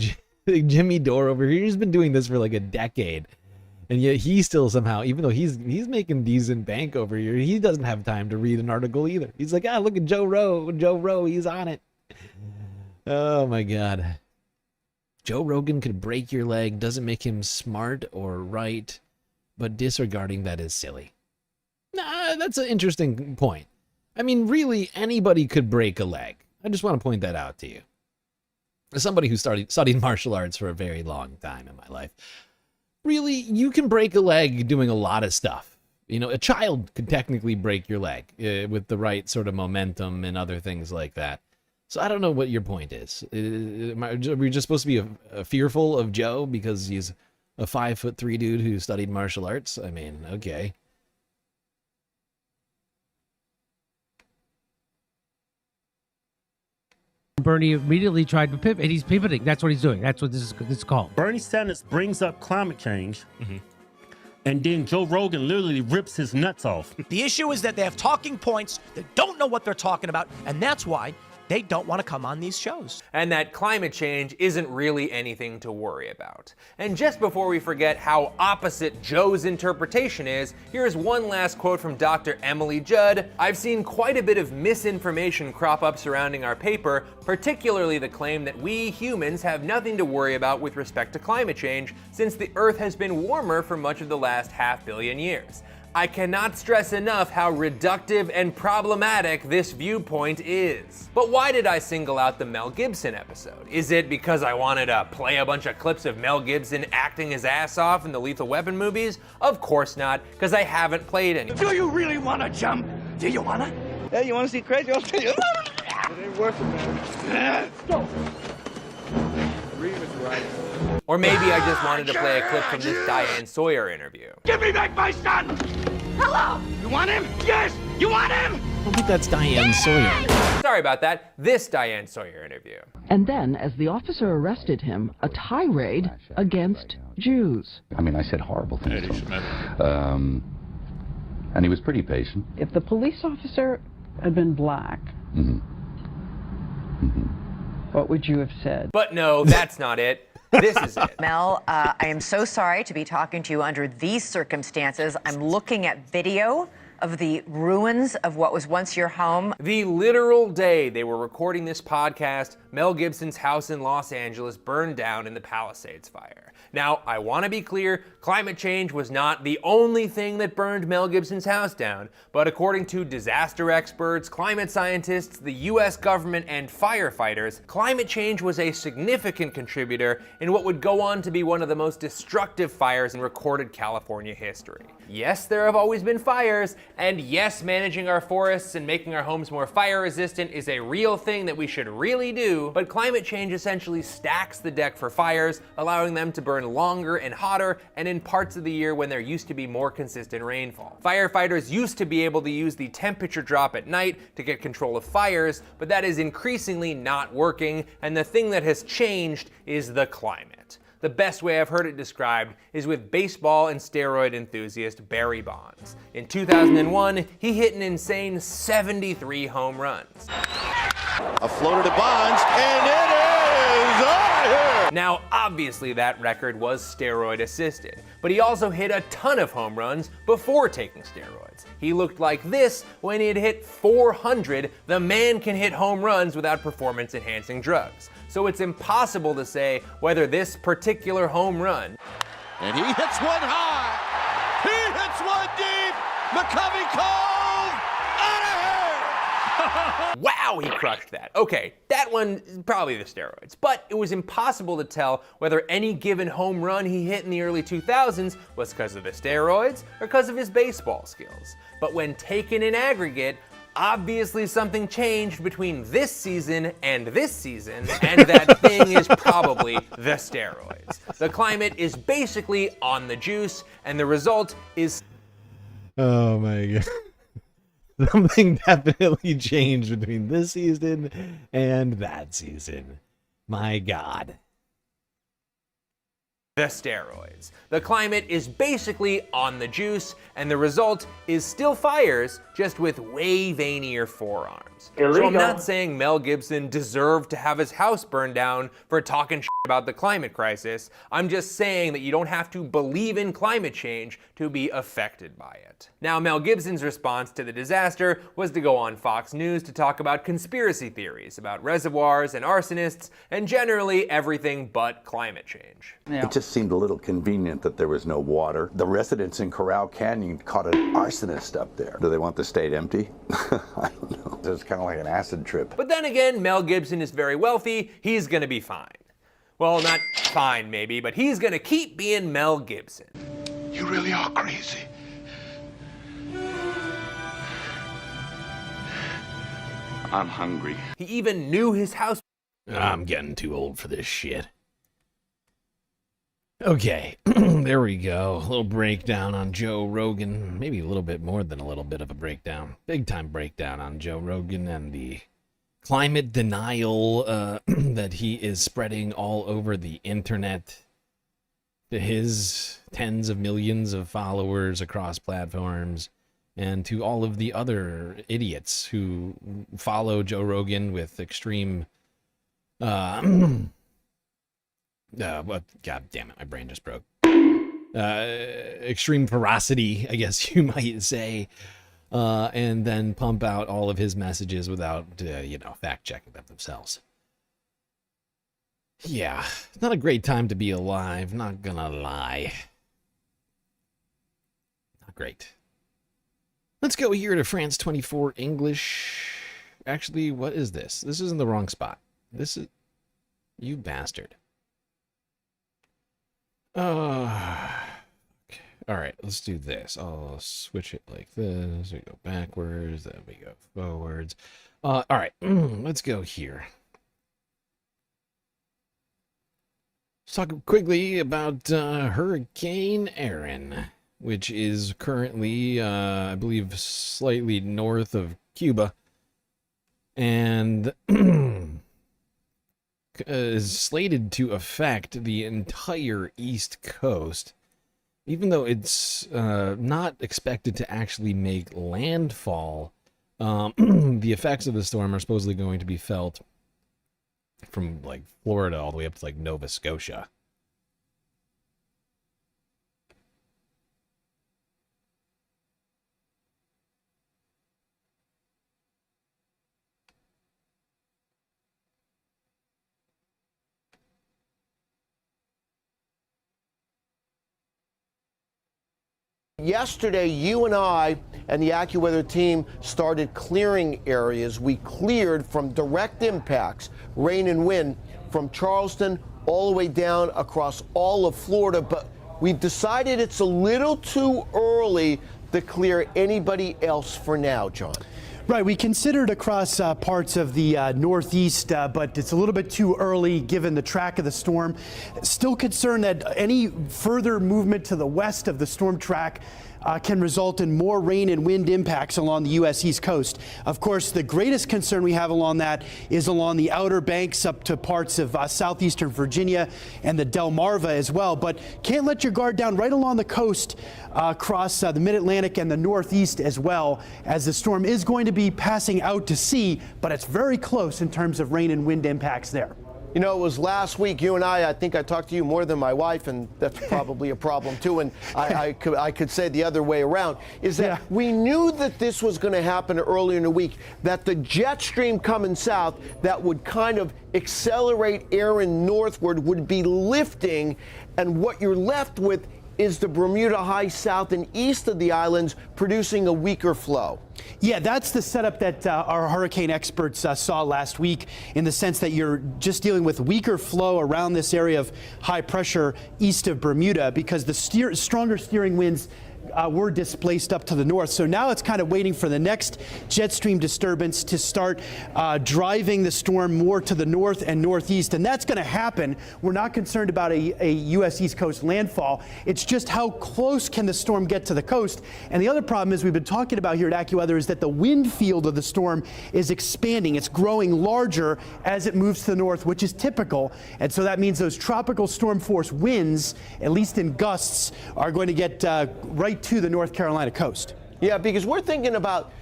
Jimmy Dore over here, he's been doing this for like a decade. And yet he still somehow, even though he's making decent bank over here, he doesn't have time to read an article either. He's like, look at Joe Rowe, he's on it. Oh my god. Joe Rogan could break your leg, doesn't make him smart or right, but disregarding that is silly. Nah, that's an interesting point. I mean, really, anybody could break a leg. I just want to point that out to you. As somebody who studied martial arts for a very long time in my life, really, you can break a leg doing a lot of stuff. You know, a child could technically break your leg with the right sort of momentum and other things like that. So I don't know what your point is. Are we just supposed to be fearful of Joe because he's a 5'3" dude who studied martial arts? I mean, okay. Bernie immediately tried to pivot, and he's pivoting. That's what he's doing. That's what this is called. Bernie Sanders brings up climate change, and then Joe Rogan literally rips his nuts off. The issue is that they have talking points that don't know what they're talking about, and that's why they don't want to come on these shows. And that climate change isn't really anything to worry about. And just before we forget how opposite Joe's interpretation is, here's one last quote from Dr. Emily Judd. I've seen quite a bit of misinformation crop up surrounding our paper, particularly the claim that we humans have nothing to worry about with respect to climate change, since the Earth has been warmer for much of the last 500 million years. I cannot stress enough how reductive and problematic this viewpoint is. But why did I single out the Mel Gibson episode? Is it because I wanted to play a bunch of clips of Mel Gibson acting his ass off in the Lethal Weapon movies? Of course not, because I haven't played any. Do you really want to jump? Do you want to? Yeah, you want to see crazy? I'll tell you. It ain't worth it, man. Go. Or maybe I just wanted to play a clip from this Diane Sawyer interview. Give me back my son! Hello! You want him? Yes! You want him? I don't think that's Diane Sawyer. Sorry about that. This Diane Sawyer interview. And then, as the officer arrested him, a tirade against Jews. I mean, I said horrible things to him. And he was pretty patient. If the police officer had been black, what would you have said? But no, that's not it. This is it. Mel, I am so sorry to be talking to you under these circumstances. I'm looking at video of the ruins of what was once your home. The literal day they were recording this podcast, Mel Gibson's house in Los Angeles burned down in the Palisades fire. Now, I want to be clear, climate change was not the only thing that burned Mel Gibson's house down, but according to disaster experts, climate scientists, the US government, and firefighters, climate change was a significant contributor in what would go on to be one of the most destructive fires in recorded California history. Yes, there have always been fires, and yes, managing our forests and making our homes more fire resistant is a real thing that we should really do, but climate change essentially stacks the deck for fires, allowing them to burn longer and hotter, and in parts of the year when there used to be more consistent rainfall. Firefighters used to be able to use the temperature drop at night to get control of fires, but that is increasingly not working, and the thing that has changed is the climate. The best way I've heard it described is with baseball and steroid enthusiast Barry Bonds. In 2001, he hit an insane 73 home runs. A floater to Bonds, and it is out of here! Now, obviously that record was steroid assisted, but he also hit a ton of home runs before taking steroids. He looked like this when he had hit 400. The man can hit home runs without performance-enhancing drugs. So it's impossible to say whether this particular home run, and he hits one high, he hits one deep, McCovey Cove, out of here! Wow, he crushed that. Okay, that one, probably the steroids. But it was impossible to tell whether any given home run he hit in the early 2000s was because of the steroids or because of his baseball skills. But when taken in aggregate, obviously something changed between this season, and that thing is probably the steroids. The climate is basically on the juice, and the result is... Oh my god. Something definitely changed between this season and that season. My god. The steroids. The climate is basically on the juice, and the result is still fires, just with way veinier forearms. Illegal. So I'm not saying Mel Gibson deserved to have his house burned down for talking shit about the climate crisis. I'm just saying that you don't have to believe in climate change to be affected by it. Now, Mel Gibson's response to the disaster was to go on Fox News to talk about conspiracy theories about reservoirs and arsonists, and generally everything but climate change. It just seemed a little convenient that there was no water. The residents in Corral Canyon caught an arsonist up there. Do they want the state empty? I don't know. It's kind of like an acid trip. But then again, Mel Gibson is very wealthy. He's gonna be fine. Well, not fine, maybe, but he's gonna keep being Mel Gibson. You really are crazy. I'm hungry. He even knew his house. I'm getting too old for this shit. Okay, there we go. A little breakdown on Joe Rogan. Maybe a little bit more than a little bit of a breakdown. Big time breakdown on Joe Rogan and the climate denial that he is spreading all over the internet to his tens of millions of followers across platforms, and to all of the other idiots who follow Joe Rogan with extreme God damn it, my brain just broke. Extreme ferocity, I guess you might say, and then pump out all of his messages without, fact checking them themselves. Yeah, it's not a great time to be alive, not gonna lie. Not great. Let's go here to France 24 English. Actually, what is this? This is in the wrong spot. This is... You bastard. Okay. All right, let's do this. I'll switch it like this. We go backwards, then we go forwards. All right, let's go here. Let's talk quickly about Hurricane Erin, which is currently, I believe, slightly north of Cuba, and is slated to affect the entire East Coast, even though it's not expected to actually make landfall. The effects of the storm are supposedly going to be felt from like Florida all the way up to like Nova Scotia. Yesterday, you and I and the AccuWeather team started clearing areas. We cleared from direct impacts, rain and wind, from Charleston all the way down across all of Florida. But we've decided it's a little too early to clear anybody else for now, John. Right, we considered across parts of the Northeast, but it's a little bit too early given the track of the storm. Still concerned that any further movement to the west of the storm track can result in more rain and wind impacts along the U.S. East Coast. Of course, the greatest concern we have along that is along the Outer Banks up to parts of southeastern Virginia and the Delmarva as well. But can't let your guard down right along the coast across the Mid-Atlantic and the Northeast as well, as the storm is going to be passing out to sea, but it's very close in terms of rain and wind impacts there. You know, it was last week, you and I think I talked to you more than my wife, and that's probably a problem too, and I could say the other way around, is that we knew that this was going to happen earlier in the week, that the jet stream coming south that would kind of accelerate Erin northward would be lifting, and what you're left with is the Bermuda High south and east of the islands producing a weaker flow. Yeah, that's the setup that our hurricane experts saw last week, in the sense that you're just dealing with weaker flow around this area of high pressure east of Bermuda, because the stronger steering winds were displaced up to the north. So now it's kind of waiting for the next jet stream disturbance to start driving the storm more to the north and northeast. And that's going to happen. We're not concerned about a U.S. East Coast landfall. It's just how close can the storm get to the coast. And the other problem is we've been talking about here at AccuWeather is that the wind field of the storm is expanding. It's growing larger as it moves to the north, which is typical. And so that means those tropical storm force winds, at least in gusts, are going to get right to the North Carolina coast. Yeah, because we're thinking about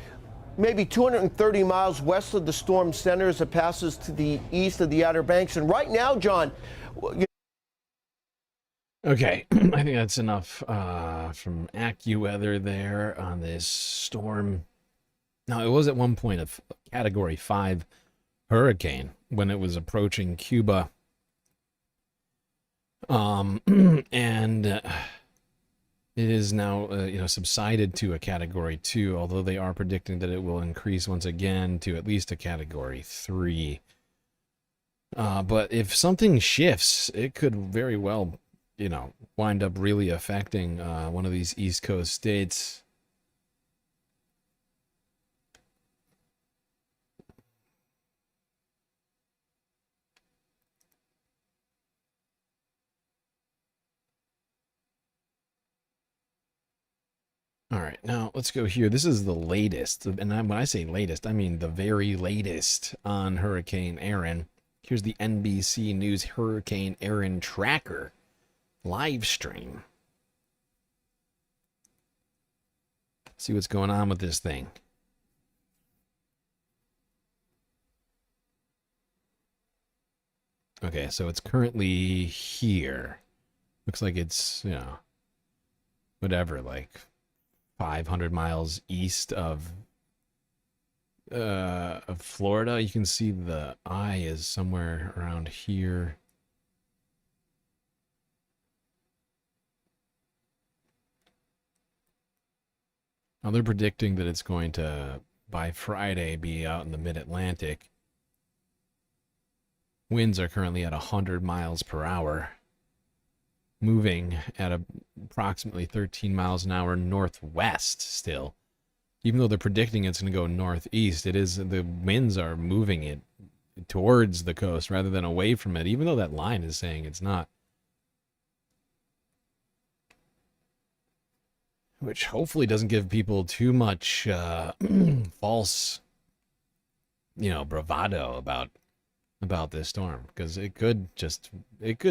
maybe 230 miles west of the storm center as it passes to the east of the Outer Banks. And right now, John... Okay, I think that's enough from AccuWeather there on this storm. Now, it was at one point a Category 5 hurricane when it was approaching Cuba. And... it is now, subsided to a Category 2, although they are predicting that it will increase once again to at least a Category 3. But if something shifts, it could very well, you know, wind up really affecting one of these East Coast states. All right, now let's go here. This is the latest, and when I say latest, I mean the very latest on Hurricane Erin. Here's the NBC News Hurricane Erin tracker live stream. See what's going on with this thing. Okay, so it's currently here. Looks like it's, you know, whatever, like 500 miles east of Florida. You can see the eye is somewhere around here. Now they're predicting that it's going to, by Friday, be out in the mid-Atlantic. Winds are currently at 100 miles per hour, moving at approximately 13 miles an hour northwest still. Even though they're predicting it's going to go northeast, the winds are moving it towards the coast rather than away from it, even though that line is saying it's not. Which hopefully doesn't give people too much false, you know, bravado about this storm, because it could just make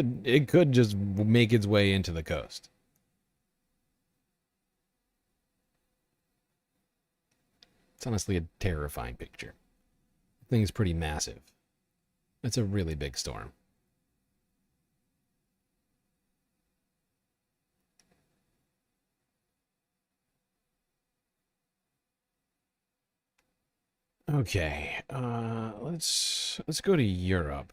its way into the coast. It's honestly a terrifying picture. The thing is pretty massive. It's a really big storm. Okay, let's go to Europe.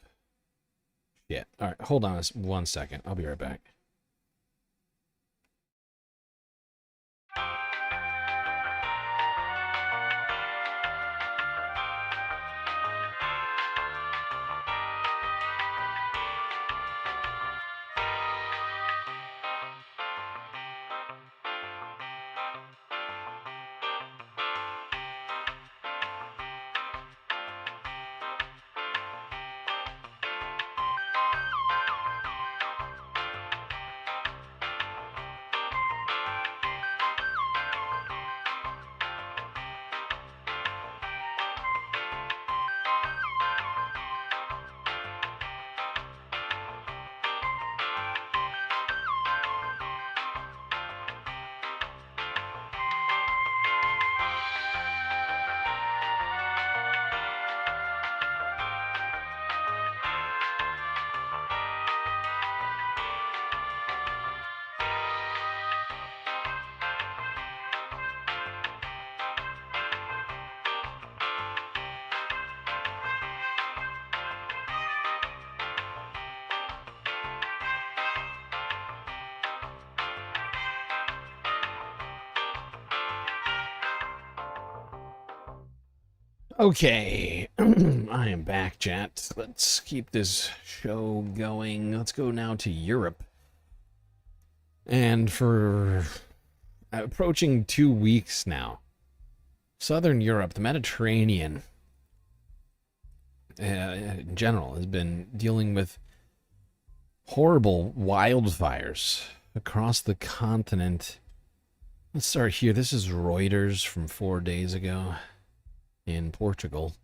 Yeah, all right, hold on 1 second. I'll be right back. Okay, I am back, chat. Let's keep this show going. Let's go now to Europe. And for approaching 2 weeks now, Southern Europe, the Mediterranean in general, has been dealing with horrible wildfires across the continent. Let's start here. This is Reuters from 4 days ago. In Portugal.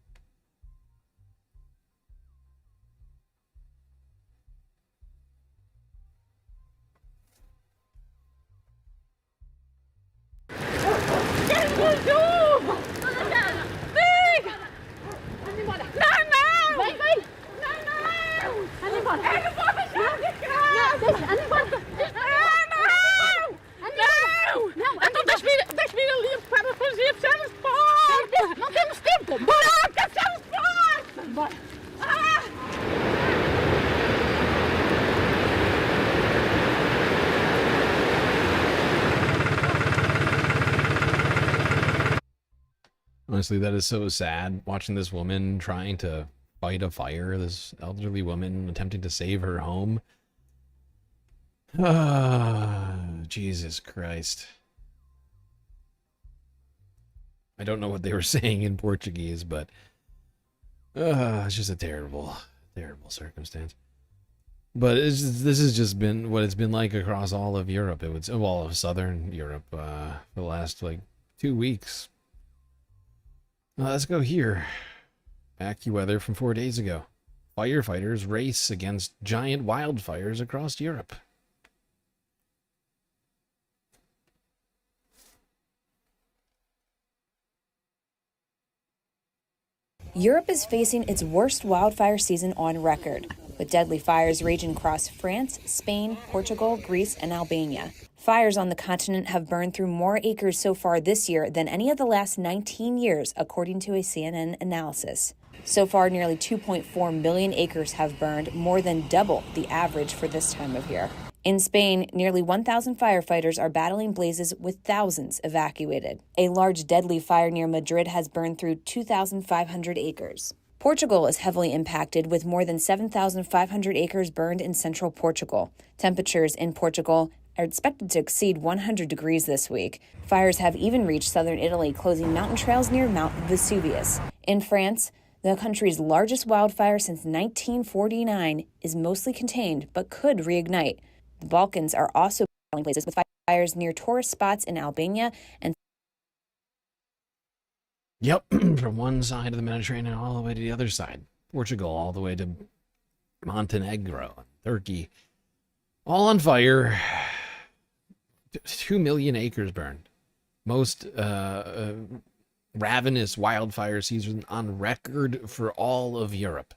Não temos tempo! Bora! Caçamos fora! Bora! Honestly, that is so sad, watching this woman trying to fight a fire. This elderly woman attempting to save her home. Jesus Christ. I don't know what they were saying in Portuguese, but it's just a terrible, terrible circumstance. But this has just been what it's been like across all of Europe. It was all of Southern Europe for the last like 2 weeks. Let's go here. AccuWeather from 4 days ago. Firefighters race against giant wildfires across Europe. Europe is facing its worst wildfire season on record, with deadly fires raging across France, Spain, Portugal, Greece, and Albania. Fires on the continent have burned through more acres so far this year than any of the last 19 years, according to a CNN analysis. So far, nearly 2.4 million acres have burned, more than double the average for this time of year. In Spain, nearly 1,000 firefighters are battling blazes with thousands evacuated. A large deadly fire near Madrid has burned through 2,500 acres. Portugal is heavily impacted, with more than 7,500 acres burned in central Portugal. Temperatures in Portugal are expected to exceed 100 degrees this week. Fires have even reached southern Italy, closing mountain trails near Mount Vesuvius. In France, the country's largest wildfire since 1949 is mostly contained but could reignite. The Balkans are also battling blazes, with fires near tourist spots in Albania and Yep, from one side of the Mediterranean all the way to the other side. Portugal all the way to Montenegro, Turkey. All on fire. 2 million acres burned. Most ravenous wildfire season on record for all of Europe.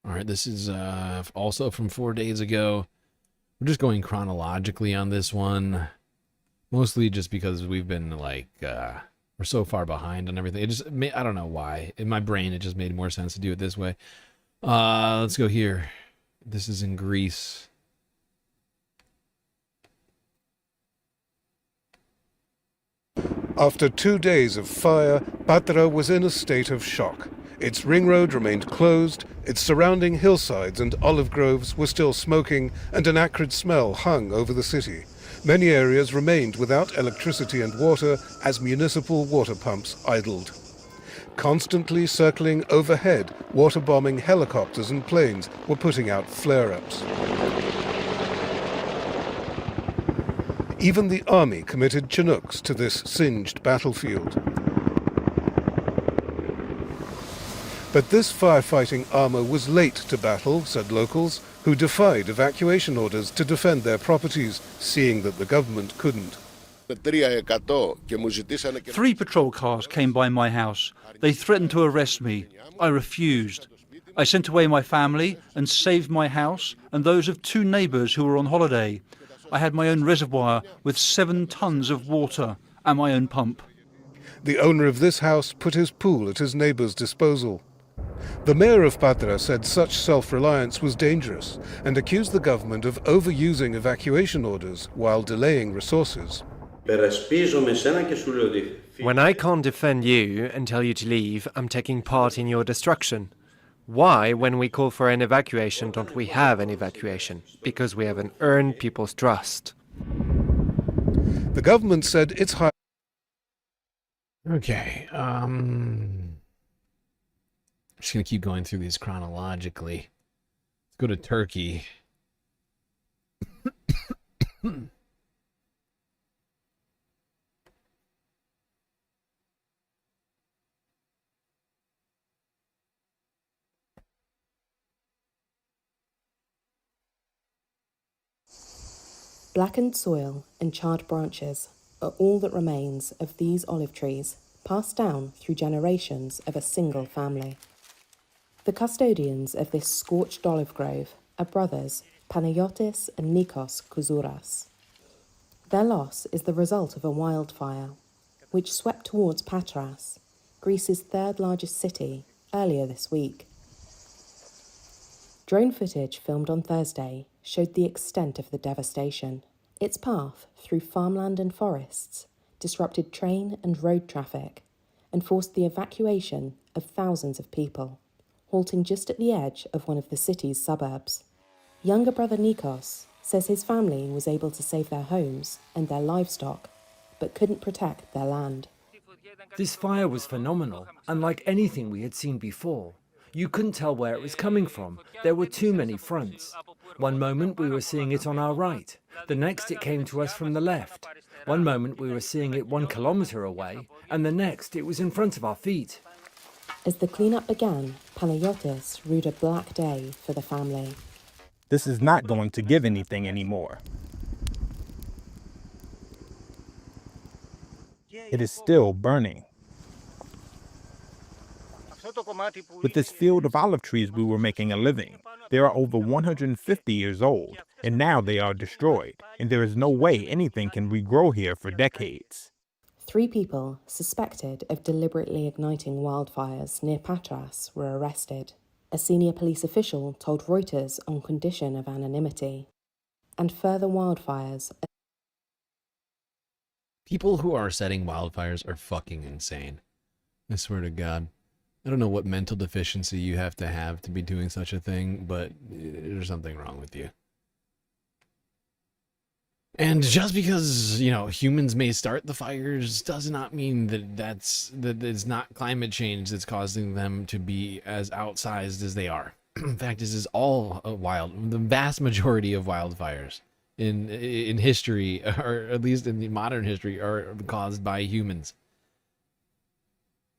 All right, this is also from 4 days ago. We're just going chronologically on this one, mostly just because we've been like we're so far behind on everything. It just I don't know why. In my brain, it just made more sense to do it this way. Let's go here. This is in Greece. After 2 days of fire, Patra was in a state of shock. Its ring road remained closed, its surrounding hillsides and olive groves were still smoking, and an acrid smell hung over the city. Many areas remained without electricity and water as municipal water pumps idled. Constantly circling overhead, water-bombing helicopters and planes were putting out flare-ups. Even the army committed Chinooks to this singed battlefield. But this firefighting armor was late to battle, said locals, who defied evacuation orders to defend their properties, seeing that the government couldn't. 3 patrol cars came by my house. They threatened to arrest me. I refused. I sent away my family and saved my house and those of 2 neighbors who were on holiday. I had my own reservoir with 7 tons of water and my own pump. The owner of this house put his pool at his neighbor's disposal. The mayor of Patra said such self-reliance was dangerous and accused the government of overusing evacuation orders while delaying resources. When I can't defend you and tell you to leave, I'm taking part in your destruction. Why, when we call for an evacuation, don't we have an evacuation? Because we haven't earned people's trust. The government said it's high. Okay, I'm just going to keep going through these chronologically. Let's go to Turkey. Blackened soil and charred branches are all that remains of these olive trees, passed down through generations of a single family. The custodians of this scorched olive grove are brothers Panayotis and Nikos Kouzouras. Their loss is the result of a wildfire, which swept towards Patras, Greece's 3rd largest city, earlier this week. Drone footage filmed on Thursday showed the extent of the devastation. Its path through farmland and forests disrupted train and road traffic and forced the evacuation of thousands of people, halting just at the edge of one of the city's suburbs. Younger brother Nikos says his family was able to save their homes and their livestock, but couldn't protect their land. This fire was phenomenal, unlike anything we had seen before. You couldn't tell where it was coming from. There were too many fronts. One moment we were seeing it on our right. The next it came to us from the left. One moment we were seeing it 1 kilometer away, and the next it was in front of our feet. As the cleanup began, Panayotis rued a black day for the family. This is not going to give anything anymore. It is still burning. With this field of olive trees we were making a living. They are over 150 years old, and now they are destroyed, and there is no way anything can regrow here for decades. 3 people suspected of deliberately igniting wildfires near Patras were arrested. A senior police official told Reuters on condition of anonymity. And further wildfires. People who are setting wildfires are fucking insane. I swear to God. I don't know what mental deficiency you have to be doing such a thing, but there's something wrong with you. And just because, you know, humans may start the fires does not mean that it's not climate change that's causing them to be as outsized as they are. In fact, this is all the vast majority of wildfires in history, or at least in the modern history, are caused by humans.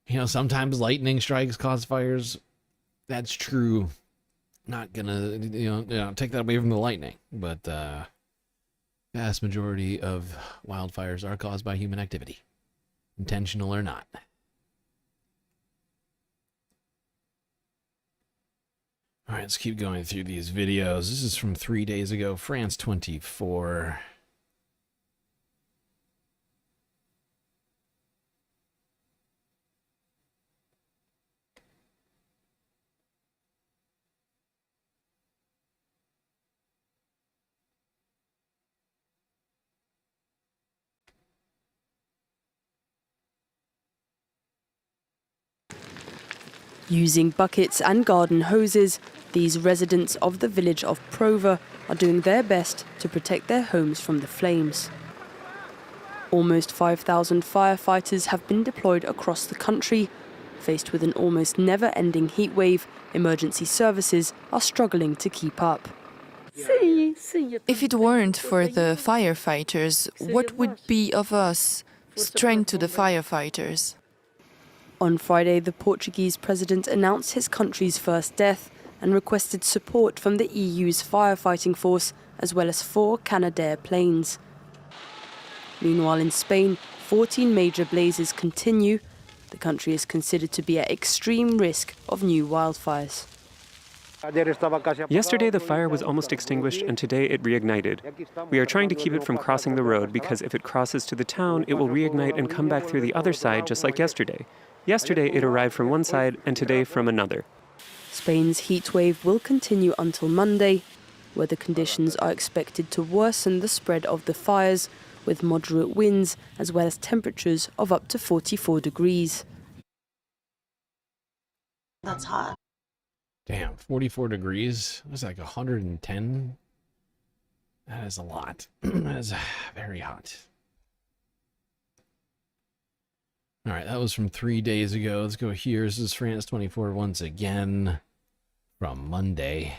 You know, sometimes lightning strikes cause fires. That's true. Not gonna, you know, take that away from the lightning, but vast majority of wildfires are caused by human activity, intentional or not. All right, let's keep going through these videos. This is from 3 days ago, France 24. Using buckets and garden hoses, these residents of the village of Prova are doing their best to protect their homes from the flames. Almost 5,000 firefighters have been deployed across the country. Faced with an almost never-ending heatwave, emergency services are struggling to keep up. If it weren't for the firefighters, what would be of us? Strength to the firefighters. On Friday, the Portuguese president announced his country's first death and requested support from the EU's firefighting force, as well as 4 Canadair planes. Meanwhile, in Spain, 14 major blazes continue. The country is considered to be at extreme risk of new wildfires. Yesterday the fire was almost extinguished and today it reignited. We are trying to keep it from crossing the road because if it crosses to the town, it will reignite and come back through the other side just like yesterday. Yesterday it arrived from one side and today from another. Spain's heatwave will continue until Monday. Weather conditions are expected to worsen the spread of the fires, with moderate winds as well as temperatures of up to 44 degrees. That's hot. Damn, 44 degrees? That's like 110? That is a lot. That is very hot. All right, that was from 3 days ago. Let's go here. This is France 24 once again from Monday.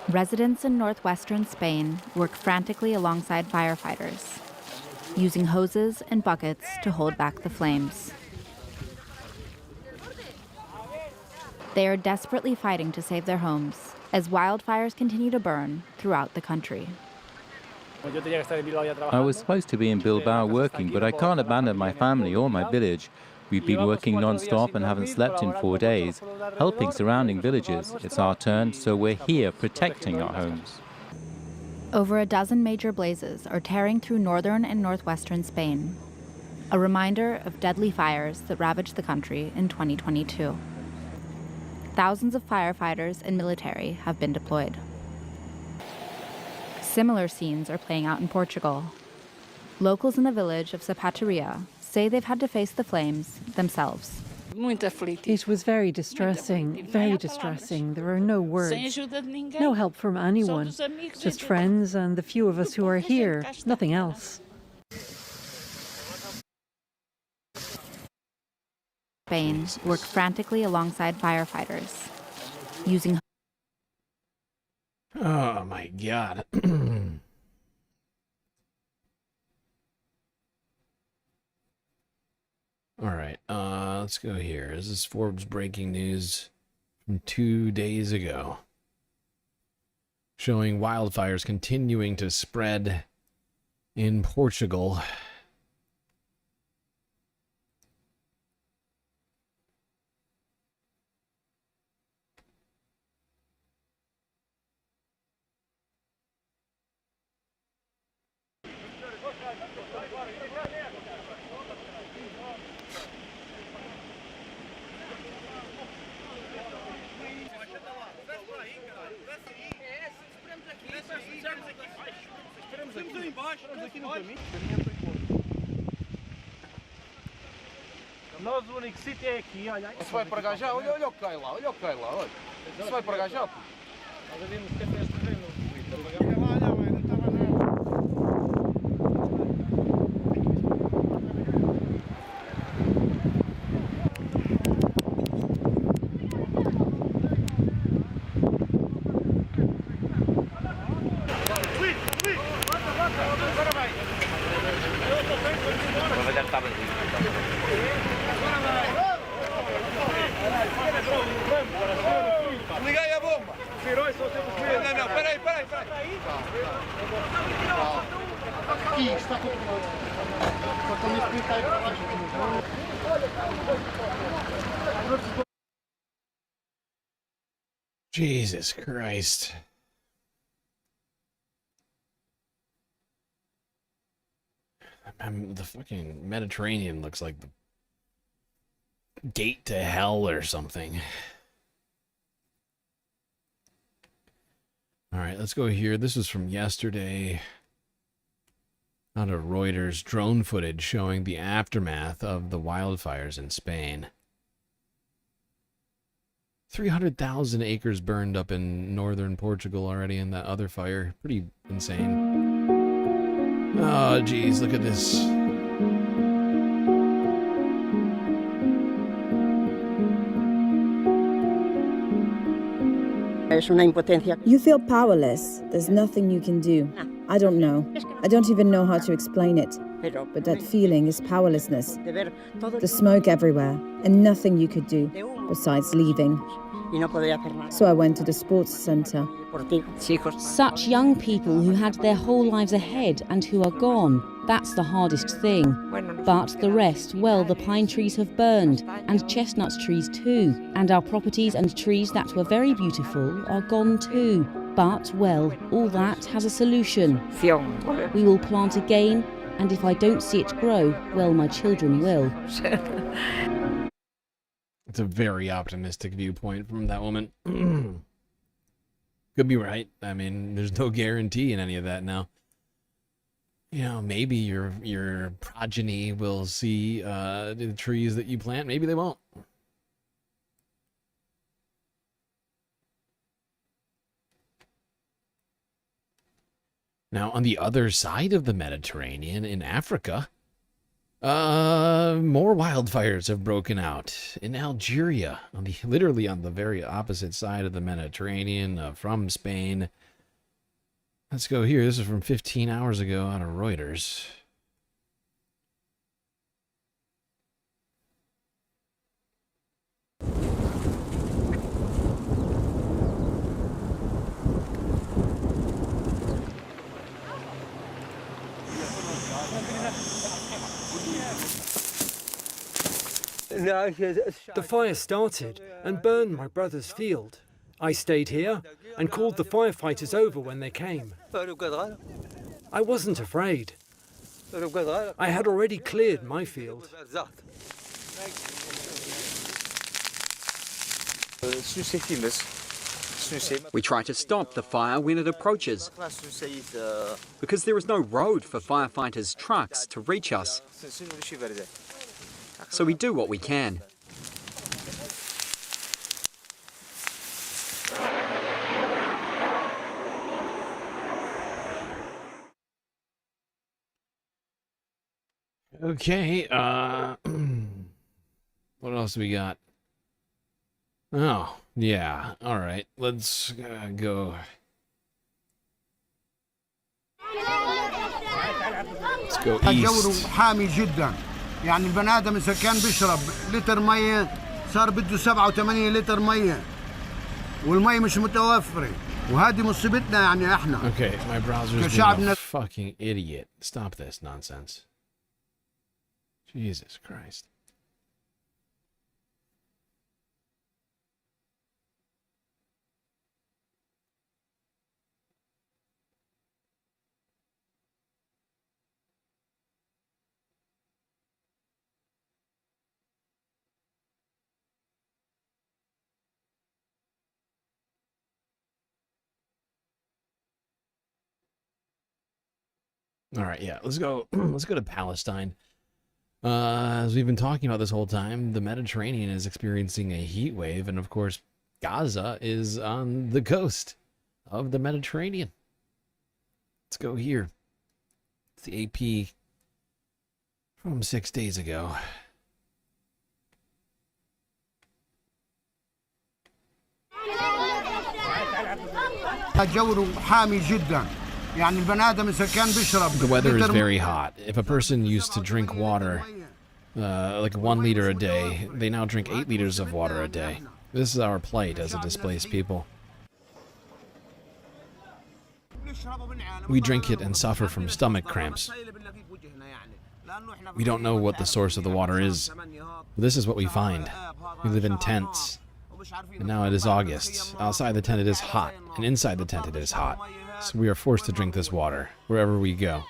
Residents in northwestern Spain work frantically alongside firefighters, using hoses and buckets to hold back the flames. They are desperately fighting to save their homes as wildfires continue to burn throughout the country. I was supposed to be in Bilbao working, but I can't abandon my family or my village. We've been working non-stop and haven't slept in 4 days, helping surrounding villages. It's our turn, so we're here protecting our homes. Over a dozen major blazes are tearing through northern and northwestern Spain, a reminder of deadly fires that ravaged the country in 2022. Thousands of firefighters and military have been deployed. Similar scenes are playing out in Portugal. Locals in the village of Zapateria say they've had to face the flames themselves. It was very distressing, very distressing. There are no words. No help from anyone. Just friends and the few of us who are here, nothing else. Spain work frantically alongside firefighters, using... Oh my God. All right, let's go here. This is Forbes breaking news from 2 days ago, showing wildfires continuing to spread in Portugal. Nós o único sítio é aqui, olha. Se vai para cá já, olha o que cai lá, olha o que cai lá, olha. Se vai para cá já, pô. Nós havíamos cafés de terreno. Liguei a bomba! Virou e só temos que ver. Não, peraí. Aqui, está controlado. Só estamos a explicar para baixo. Jesus Christ. The fucking Mediterranean looks like the gate to hell or something. All right, let's go here. This is from yesterday. Out of Reuters, drone footage showing the aftermath of the wildfires in Spain. 300,000 acres burned up in northern Portugal already in that other fire. Pretty insane. Oh, geez, look at this. You feel powerless. There's nothing you can do. I don't know. I don't even know how to explain it. But that feeling is powerlessness. The smoke everywhere, and nothing you could do besides leaving. So I went to the sports center. Such young people who had their whole lives ahead and who are gone. That's the hardest thing. But the rest, well, the pine trees have burned, and chestnut trees too. And our properties and trees that were very beautiful are gone too. But, well, all that has a solution. We will plant again, and if I don't see it grow, well, my children will. It's a very optimistic viewpoint from that woman. Could be right. I mean, there's no guarantee in any of that now. You know, maybe your progeny will see the trees that you plant. Maybe they won't. Now, on the other side of the Mediterranean, in Africa, more wildfires have broken out in Algeria, literally on the very opposite side of the Mediterranean from Spain. Let's go here. This is from 15 hours ago out of Reuters. The fire started and burned my brother's field. I stayed here and called the firefighters over when they came. I wasn't afraid. I had already cleared my field. We try to stop the fire when it approaches, because there is no road for firefighters' trucks to reach us. So we do what we can. Okay, what else we got? Oh, yeah, all right, let's go. Let's go الجو east. حامي جدا يعني البني ادم اذا كان بيشرب لتر ميه صار بده 87 لتر ميه والميه مش متوفره وهذه مصيبتنا يعني احنا. Okay, my browser's being a fucking idiot. Stop this nonsense. Jesus Christ. All right, yeah, let's go. Let's go to Palestine. As we've been talking about this whole time, the Mediterranean is experiencing a heat wave, and of course, Gaza is on the coast of the Mediterranean. Let's go here. It's the AP from 6 days ago. الجو حامي جدا يعني البني ادم اذا كان بيشرب. The weather is very hot. If a person used to drink water, like 1 liter a day, they now drink 8 liters of water a day. This is our plight as a displaced people. We drink it and suffer from stomach cramps. We don't know what the source of the water is. This is what we find. We live in tents. And now it is August. Outside the tent it is hot, and inside the tent it is hot. So we are forced to drink this water wherever we go.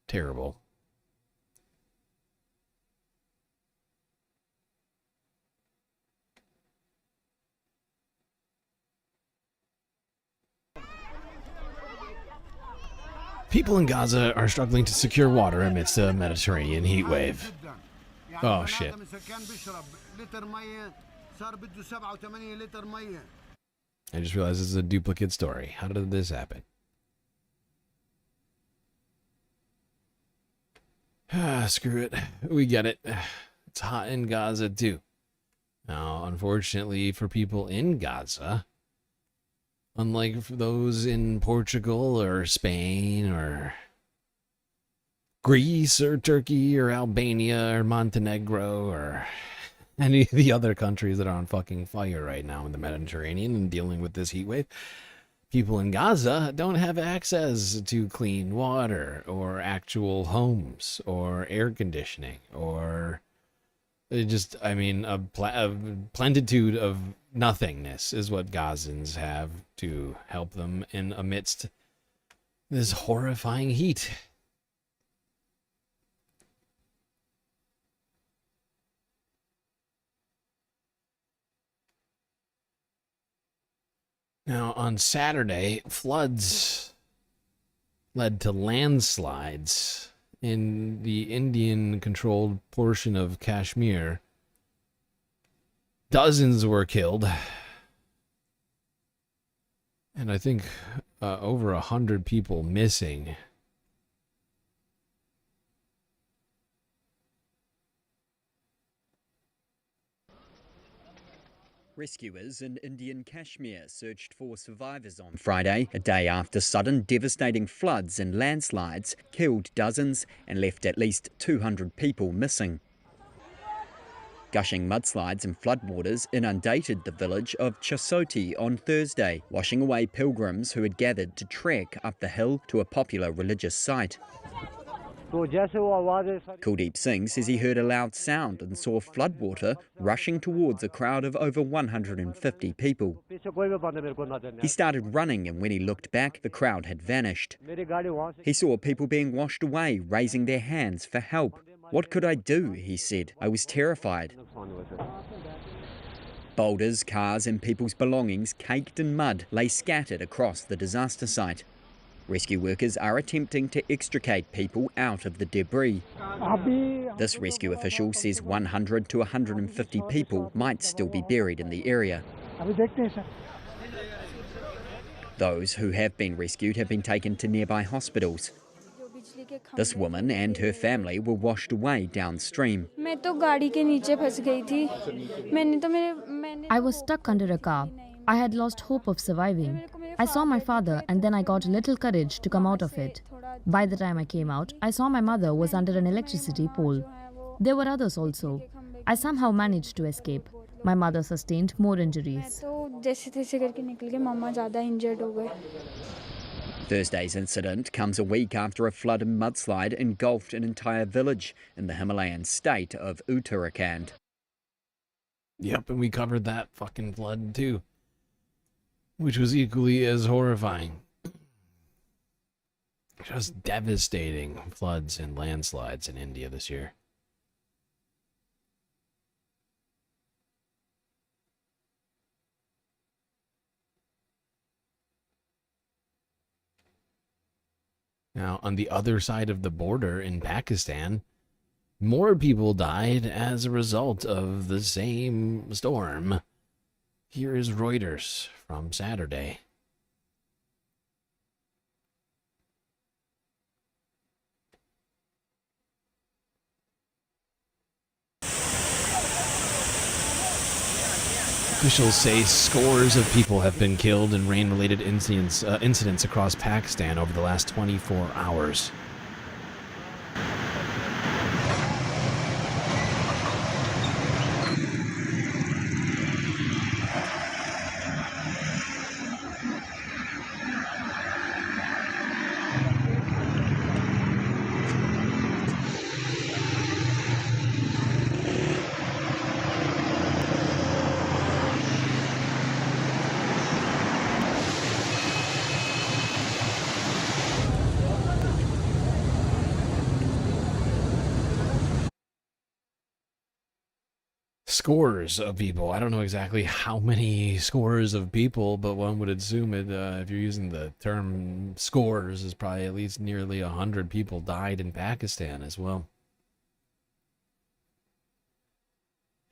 Terrible. People in Gaza are struggling to secure water amidst a Mediterranean heat wave. Oh shit. I just realized this is a duplicate story. How did this happen? Screw it. We get it. It's hot in Gaza too. Now, unfortunately for people in Gaza, unlike for those in Portugal or Spain or Greece or Turkey or Albania or Montenegro or any of the other countries that are on fucking fire right now in the Mediterranean and dealing with this heat wave, people in Gaza don't have access to clean water or actual homes or air conditioning or just, I mean, a plentitude of nothingness is what Gazans have to help them in amidst this horrifying heat. Now, on Saturday, floods led to landslides in the Indian-controlled portion of Kashmir. Dozens were killed, and I think over 100 people missing. Rescuers in Indian Kashmir searched for survivors on Friday, a day after sudden devastating floods and landslides killed dozens and left at least 200 people missing. Gushing mudslides and floodwaters inundated the village of Chasoti on Thursday, washing away pilgrims who had gathered to trek up the hill to a popular religious site. Kuldeep Singh says he heard a loud sound and saw floodwater rushing towards a crowd of over 150 people. He started running, and when he looked back, the crowd had vanished. He saw people being washed away, raising their hands for help. "What could I do?" he said. "I was terrified." Boulders, cars and people's belongings, caked in mud, lay scattered across the disaster site. Rescue workers are attempting to extricate people out of the debris. This rescue official says 100 to 150 people might still be buried in the area. Those who have been rescued have been taken to nearby hospitals. This woman and her family were washed away downstream. I was stuck under a car. I had lost hope of surviving. I saw my father and then I got a little courage to come out of it. By the time I came out, I saw my mother was under an electricity pole. There were others also. I somehow managed to escape. My mother sustained more injuries. Thursday's incident comes a week after a flood and mudslide engulfed an entire village in the Himalayan state of Uttarakhand. Yep, and we covered that fucking flood too, which was equally as horrifying. Just devastating floods and landslides in India this year. Now, on the other side of the border in Pakistan, more people died as a result of the same storm. Here is Reuters from Saturday. Officials say scores of people have been killed in rain-related incidents across Pakistan over the last 24 hours. Scores of people. I don't know exactly how many scores of people, but one would assume it, if you're using the term scores, is probably at least nearly 100 people died in Pakistan as well.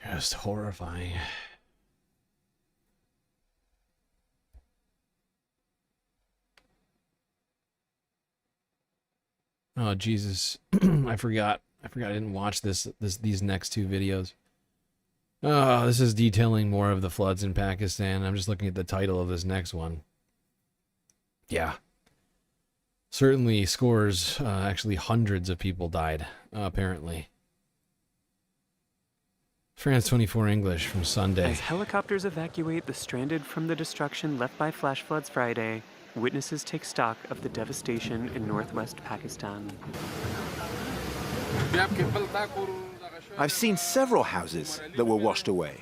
Just horrifying. Oh, Jesus. I forgot I didn't watch these next two videos. Oh, this is detailing more of the floods in Pakistan. I'm just looking at the title of this next one. Yeah. Certainly scores, actually hundreds of people died, apparently. France 24 English from Sunday. As helicopters evacuate the stranded from the destruction left by flash floods Friday, witnesses take stock of the devastation in northwest Pakistan. I've seen several houses that were washed away.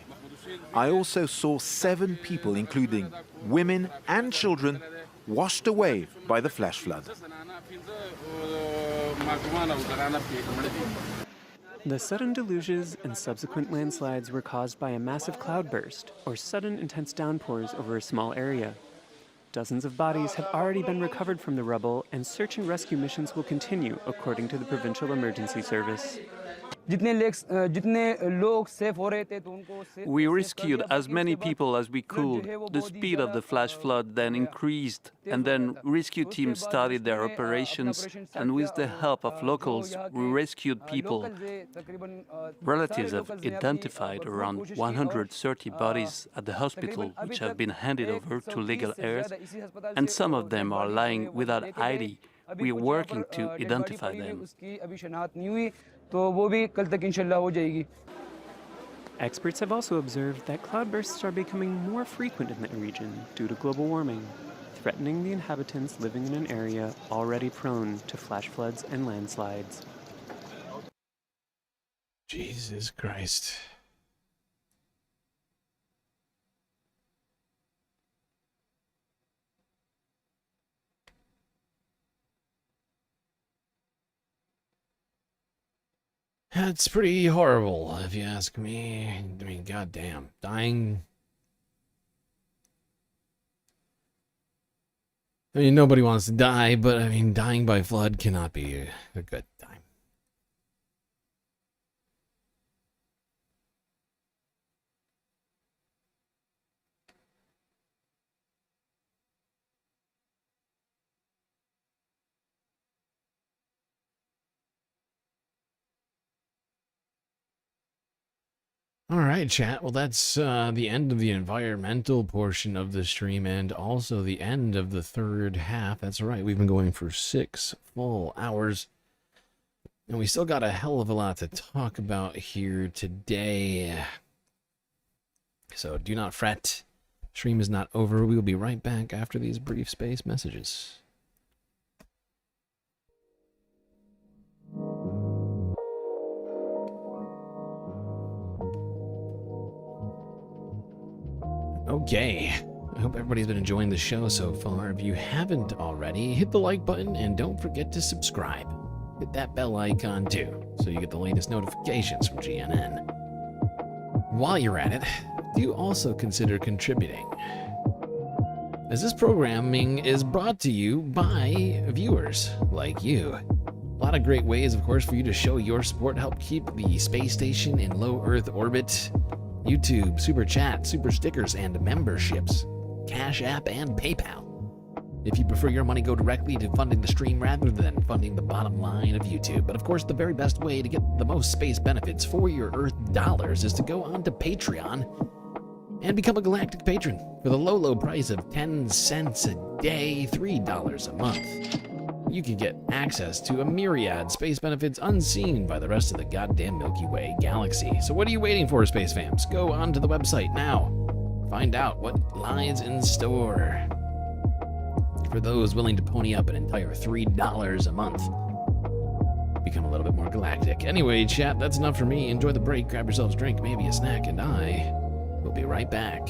I also saw 7 people, including women and children, washed away by the flash flood. The sudden deluges and subsequent landslides were caused by a massive cloudburst or sudden intense downpours over a small area. Dozens of bodies have already been recovered from the rubble, and search and rescue missions will continue, according to the Provincial Emergency Service. We rescued as many people as we could. The speed of the flash flood then increased, and then rescue teams started their operations, and with the help of locals, we rescued people. Relatives have identified around 130 bodies at the hospital, which have been handed over to legal heirs, and some of them are lying without ID. We are working to identify them. Experts have also observed that cloudbursts are becoming more frequent in the region due to global warming. threatening the inhabitants living in an area already prone to flash floods and landslides. Jesus Christ. That's pretty horrible, if you ask me. I mean, goddamn. Dying. I mean, nobody wants to die, but I mean, dying by flood cannot be a good time. All right, chat. Well, that's the end of the environmental portion of the stream and also the end of the third half. That's right. We've been going for 6 full hours. And we still got a hell of a lot to talk about here today. So do not fret. Stream is not over. We will be right back after these brief space messages. Okay, I hope everybody's been enjoying the show so far. If you haven't already, hit the like button and don't forget to subscribe. Hit that bell icon too, so you get the latest notifications from GNN. While you're at it, do also consider contributing, as this programming is brought to you by viewers like you. A lot of great ways, of course, for you to show your support, help keep the space station in low Earth orbit. YouTube, Super Chat, Super Stickers, and memberships. Cash App, and PayPal. If you prefer your money go directly to funding the stream rather than funding the bottom line of YouTube. But of course, the very best way to get the most space benefits for your Earth dollars is to go on to Patreon and become a Galactic patron for the low, low price of 10 cents a day, $3 a month. You can get access to a myriad space benefits unseen by the rest of the goddamn Milky Way galaxy. So what are you waiting for, space fams? Go onto the website now. Find out what lies in store. For those willing to pony up an entire $3 a month. Become a little bit more galactic. Anyway, chat, that's enough for me. Enjoy the break, grab yourselves a drink, maybe a snack, and I will be right back.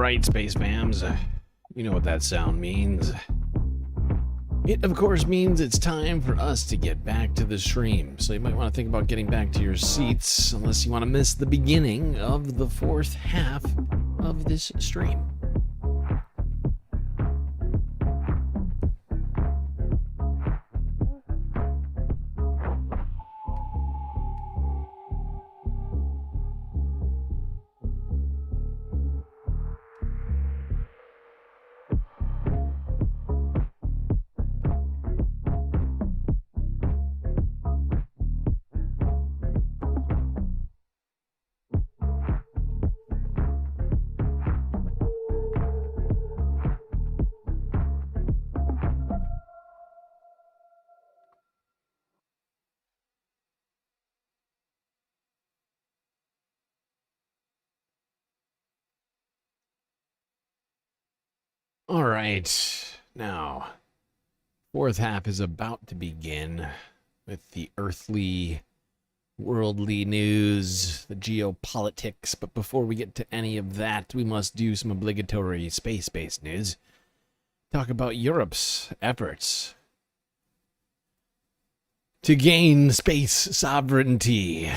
right, Space Fams. You know what that sound means. It, of course, means it's time for us to get back to the stream. So you might want to think about getting back to your seats, unless you want to miss the beginning of the fourth half of this stream. All right, now, fourth half is about to begin with the earthly, worldly news, the geopolitics, but before we get to any of that, we must do some obligatory space-based news. Talk about Europe's efforts to gain space sovereignty.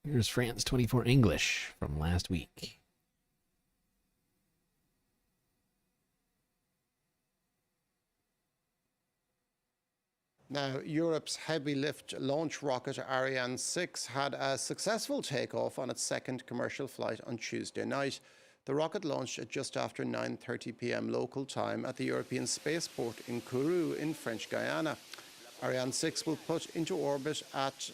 Here's France 24 English from last week. Now, Europe's heavy lift launch rocket Ariane 6 had a successful takeoff on its second commercial flight on Tuesday night. The rocket launched at just after 9:30 p.m. local time at the European spaceport in Kourou in French Guiana. Ariane 6 will put into orbit at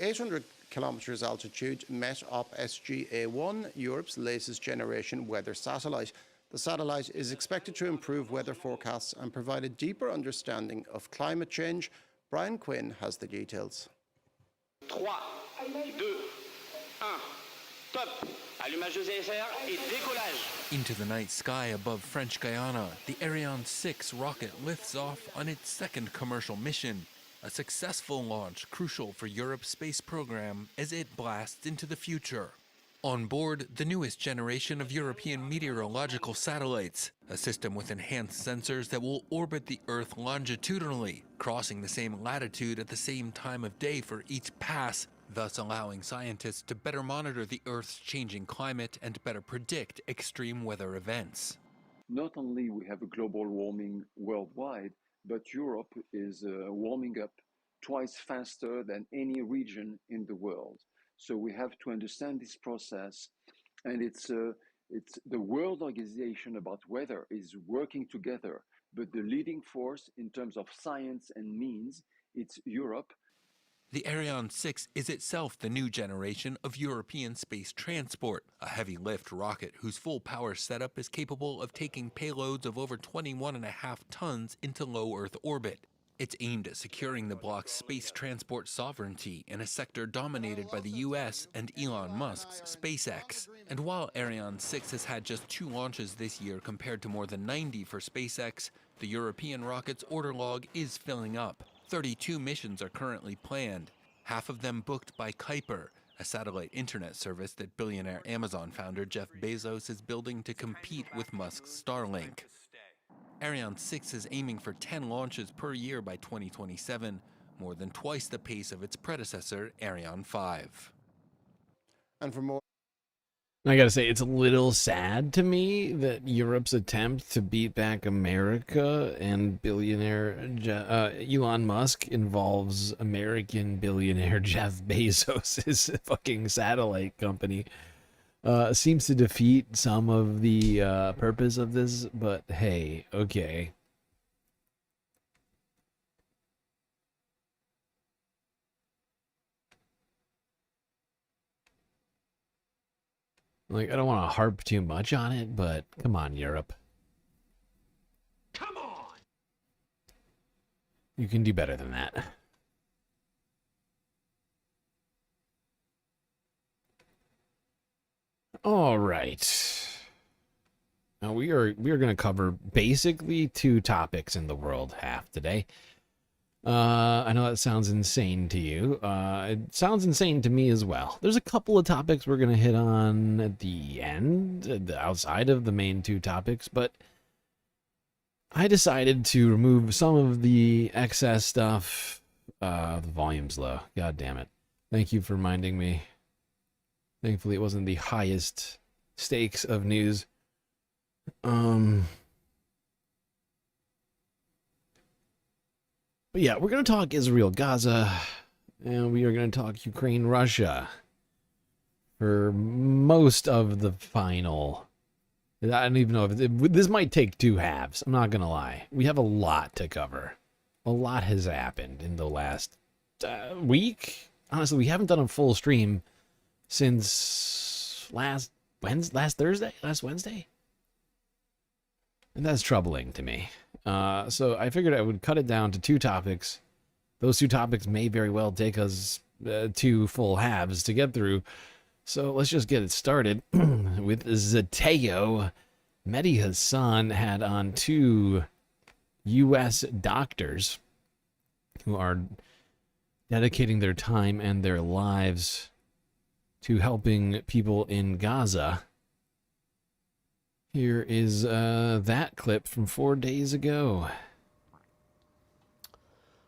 800 kilometers altitude Met-Op SGA-1, Europe's latest generation weather satellite. The satellite is expected to improve weather forecasts and provide a deeper understanding of climate change. Brian Quinn has the details. 3, 2, 1, top. Allumage de CSR et décollage. Into the night sky above French Guiana, the Ariane 6 rocket lifts off on its second commercial mission. A successful launch crucial for Europe's space program as it blasts into the future. On board, the newest generation of European meteorological satellites, a system with enhanced sensors that will orbit the Earth longitudinally, crossing the same latitude at the same time of day for each pass, thus allowing scientists to better monitor the Earth's changing climate and better predict extreme weather events. Not only we have a global warming worldwide, but Europe is warming up twice faster than any region in the world. So we have to understand this process, and it's the World Organization about weather is working together, but the leading force in terms of science and means, it's Europe. The Ariane 6 is itself the new generation of European space transport, a heavy lift rocket whose full power setup is capable of taking payloads of over 21.5 tons into low Earth orbit. It's aimed at securing the bloc's space transport sovereignty in a sector dominated by the US and Elon Musk's SpaceX. And while Ariane 6 has had just 2 launches this year compared to more than 90 for SpaceX, the European rocket's order log is filling up. 32 missions are currently planned, half of them booked by Kuiper, a satellite internet service that billionaire Amazon founder Jeff Bezos is building to compete with Musk's Starlink. Ariane 6 is aiming for 10 launches per year by 2027, more than twice the pace of its predecessor, Ariane 5. And for more, I gotta say, it's a little sad to me that Europe's attempt to beat back America and billionaire Elon Musk involves American billionaire Jeff Bezos' fucking satellite company. Seems to defeat some of the purpose of this, but hey, okay. Like, I don't want to harp too much on it, but come on, Europe. Come on! You can do better than that. All right. Now we are going to cover basically 2 topics in the world half today. I know that sounds insane to you. It sounds insane to me as well. There's a couple of topics we're going to hit on at the end, outside of the main two topics, but I decided to remove some of the excess stuff. The volume's low. God damn it. Thank you for reminding me. Thankfully, it wasn't the highest stakes of news. But yeah, we're going to talk Israel, Gaza, and we are going to talk Ukraine, Russia for most of the final. I don't even know if this might take two halves. I'm not going to lie. We have a lot to cover. A lot has happened in the last week. Honestly, we haven't done a full stream since last Wednesday. And that's troubling to me. So I figured I would cut it down to two topics. Those two topics may very well take us two full halves to get through. So let's just get it started with Zateo. Mehdi Hassan had on two U.S. doctors who are dedicating their time and their lives to helping people in Gaza. Here is that clip from 4 days ago.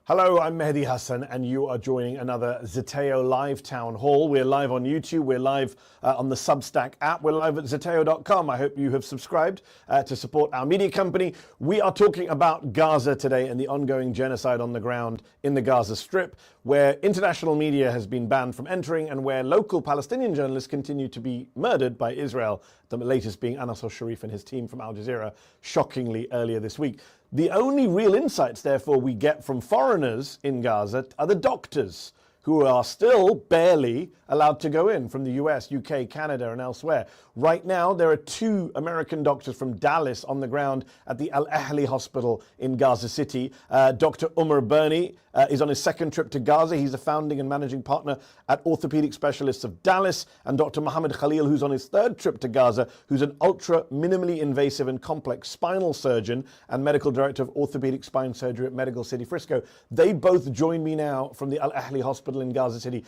Hello, I'm Mehdi Hassan, and you are joining another Zateo Live Town Hall. We're live on YouTube, we're live on the Substack app, we're live at Zateo.com. I hope you have subscribed to support our media company. We are talking about Gaza today and the ongoing genocide on the ground in the Gaza Strip, where international media has been banned from entering and where local Palestinian journalists continue to be murdered by Israel, the latest being Anas al-Sharif and his team from Al Jazeera, shockingly earlier this week. The only real insights, therefore, we get from foreigners in Gaza are the doctors, who are still barely allowed to go in from the US, UK, Canada, and elsewhere. Right now, there are 2 American doctors from Dallas on the ground at the Al-Ahli hospital in Gaza City. Dr. Umar Birni is on his second trip to Gaza. He's a founding and managing partner at Orthopedic Specialists of Dallas. And Dr. Mohammed Khalil, who's on his third trip to Gaza, who's an ultra minimally invasive and complex spinal surgeon and medical director of orthopedic spine surgery at Medical City Frisco. They both join me now from the Al-Ahli hospital in Gaza City.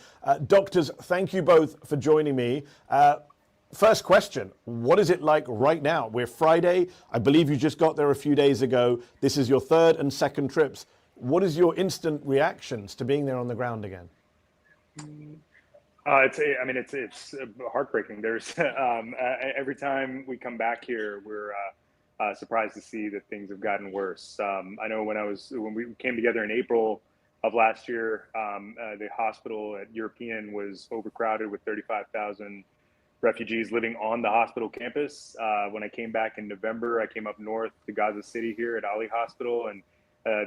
Doctors, thank you both for joining me. First question, what is it like right now? We're Friday. I believe you just got there a few days ago. This is your third and second trips. What is your instant reactions to being there on the ground again? It's heartbreaking. There's every time we come back here, we're surprised to see that things have gotten worse. I know when we came together in April of last year, the hospital at European was overcrowded with 35,000 refugees living on the hospital campus. When I came back in November, I came up north to Gaza City here at Ali Hospital, and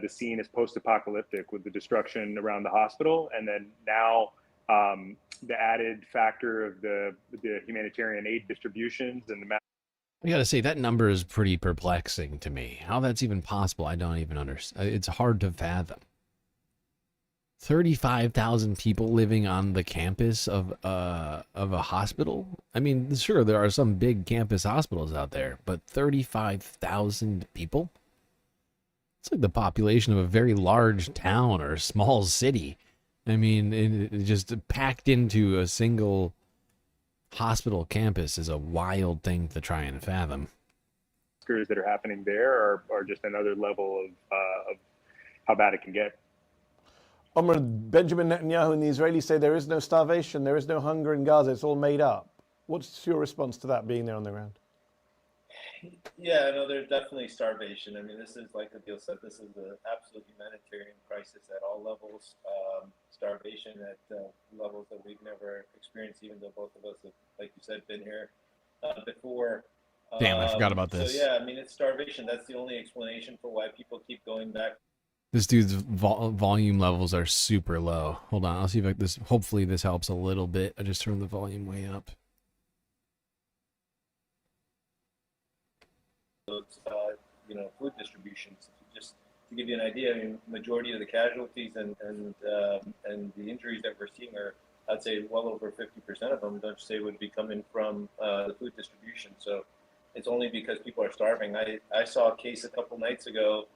the scene is post-apocalyptic with the destruction around the hospital. And then now the added factor of the humanitarian aid distributions and the I gotta say, that number is pretty perplexing to me. How that's even possible, I don't even understand. It's hard to fathom. 35,000 people living on the campus of a hospital? I mean, sure, there are some big campus hospitals out there, but 35,000 people? It's like the population of a very large town or small city. I mean, it just packed into a single hospital campus is a wild thing to try and fathom. that are happening there are just another level of how bad it can get. Omar, Benjamin Netanyahu and the Israelis say there is no starvation, there is no hunger in Gaza, it's all made up. What's your response to that, being there on the ground? Yeah, no, there's definitely starvation. I mean, this is, like Adil said, this is an absolute humanitarian crisis at all levels. Starvation at levels that we've never experienced, even though both of us have, like you said, been here before. Damn, I forgot about this. So yeah, I mean, it's starvation. That's the only explanation for why people keep going back. This dude's volume levels are super low. Hold on, I'll see if this. Hopefully, this helps a little bit. I just turned the volume way up. So it's, food distributions. Just to give you an idea, I mean, majority of the casualties and the injuries that we're seeing are, I'd say, well over 50% of them, don't you say, would be coming from the food distribution. So it's only because people are starving. I saw a case a couple nights ago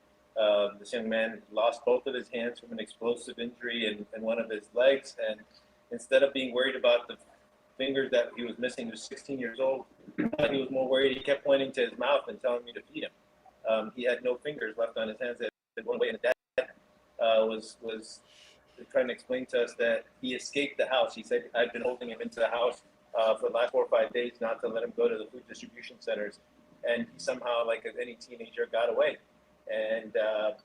This young man lost both of his hands from an explosive injury and one of his legs. And instead of being worried about the fingers that he was missing, he was 16 years old. He was more worried. He kept pointing to his mouth and telling me to feed him. He had no fingers left on his hands that had gone away. And dad was trying to explain to us that he escaped the house. He said, I've been holding him into the house for the last 4 or 5 days not to let him go to the food distribution centers. And he somehow, like any teenager, got away and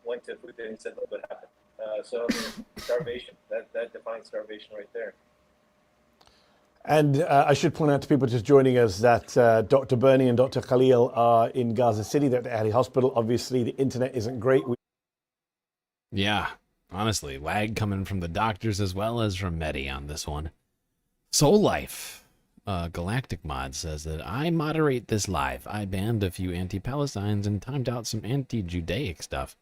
went to food and said, look what happened. So I mean, starvation, that defines starvation right there. And I should point out to people just joining us that Dr. Bernie and Dr. Khalil are in Gaza City. They're at the Ahli Hospital. Obviously, the internet isn't great. Yeah, honestly, lag coming from the doctors as well as from Mehdi on this one. Soul Life, Galactic Mod says that I moderate this live. I banned a few anti-Palestines and timed out some anti-Judaic stuff.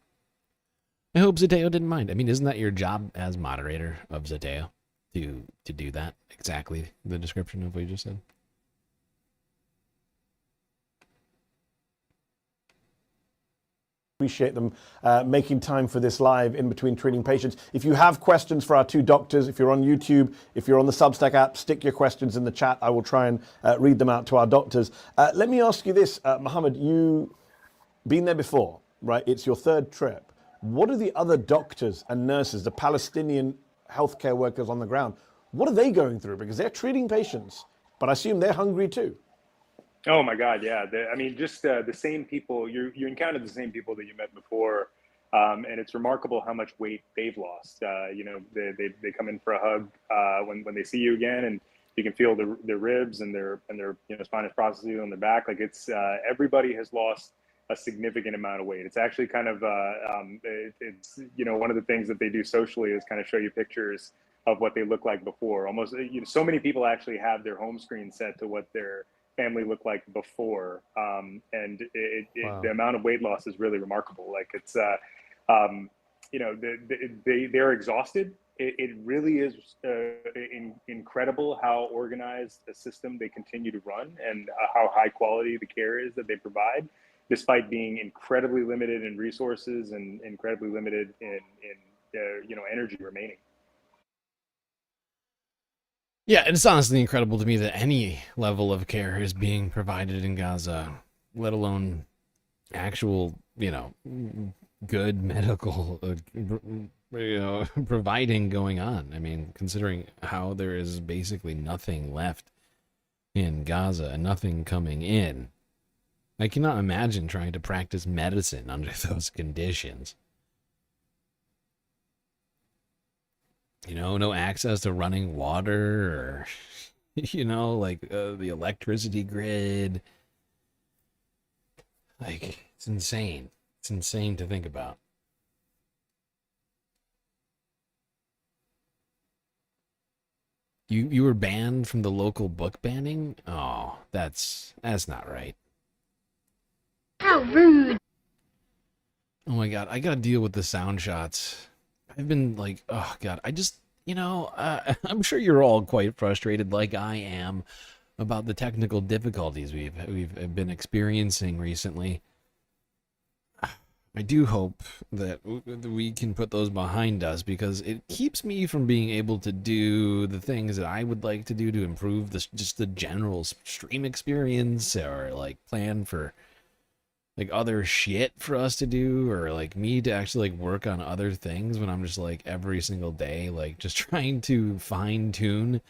I hope Zateo didn't mind. I mean, isn't that your job as moderator of Zateo? To do that, exactly the description of what you just said. Appreciate them making time for this live in between treating patients. If you have questions for our two doctors, if you're on YouTube, if you're on the Substack app, stick your questions in the chat. I will try and read them out to our doctors. Let me ask you this, Mohammed, you've been there before, right? It's your third trip. What are the other doctors and nurses, the Palestinian healthcare workers on the ground, what are they going through? Because they're treating patients, but I assume they're hungry too. Oh my God, yeah. I mean, just the same people, you encountered the same people that you met before, and it's remarkable how much weight they've lost. You know, they come in for a hug when they see you again, and you can feel their ribs and their spinous processes on their back. Like it's everybody has lost a significant amount of weight. It's actually kind of it's one of the things that they do socially is kind of show you pictures of what they look like before. Almost so many people actually have their home screen set to what their family looked like before, and Wow. the amount of weight loss is really remarkable. Like it's they're exhausted. It really is incredible how organized a system they continue to run and how high quality the care is that they provide, despite being incredibly limited in resources and incredibly limited in energy remaining. Yeah, it's honestly incredible to me that any level of care is being provided in Gaza, let alone actual, good medical, providing going on. I mean, considering how there is basically nothing left in Gaza and nothing coming in, I cannot imagine trying to practice medicine under those conditions. No access to running water or, the electricity grid. Like, it's insane. It's insane to think about. You were banned from the local book banning? Oh, that's not right. How rude. Oh my God, I gotta deal with the sound shots. I've been like, oh God, I just, I'm sure you're all quite frustrated like I am about the technical difficulties we've been experiencing recently. I do hope that we can put those behind us because it keeps me from being able to do the things that I would like to do to improve just the general stream experience or like plan for like other shit for us to do or like me to actually like work on other things when I'm just like every single day like just trying to fine tune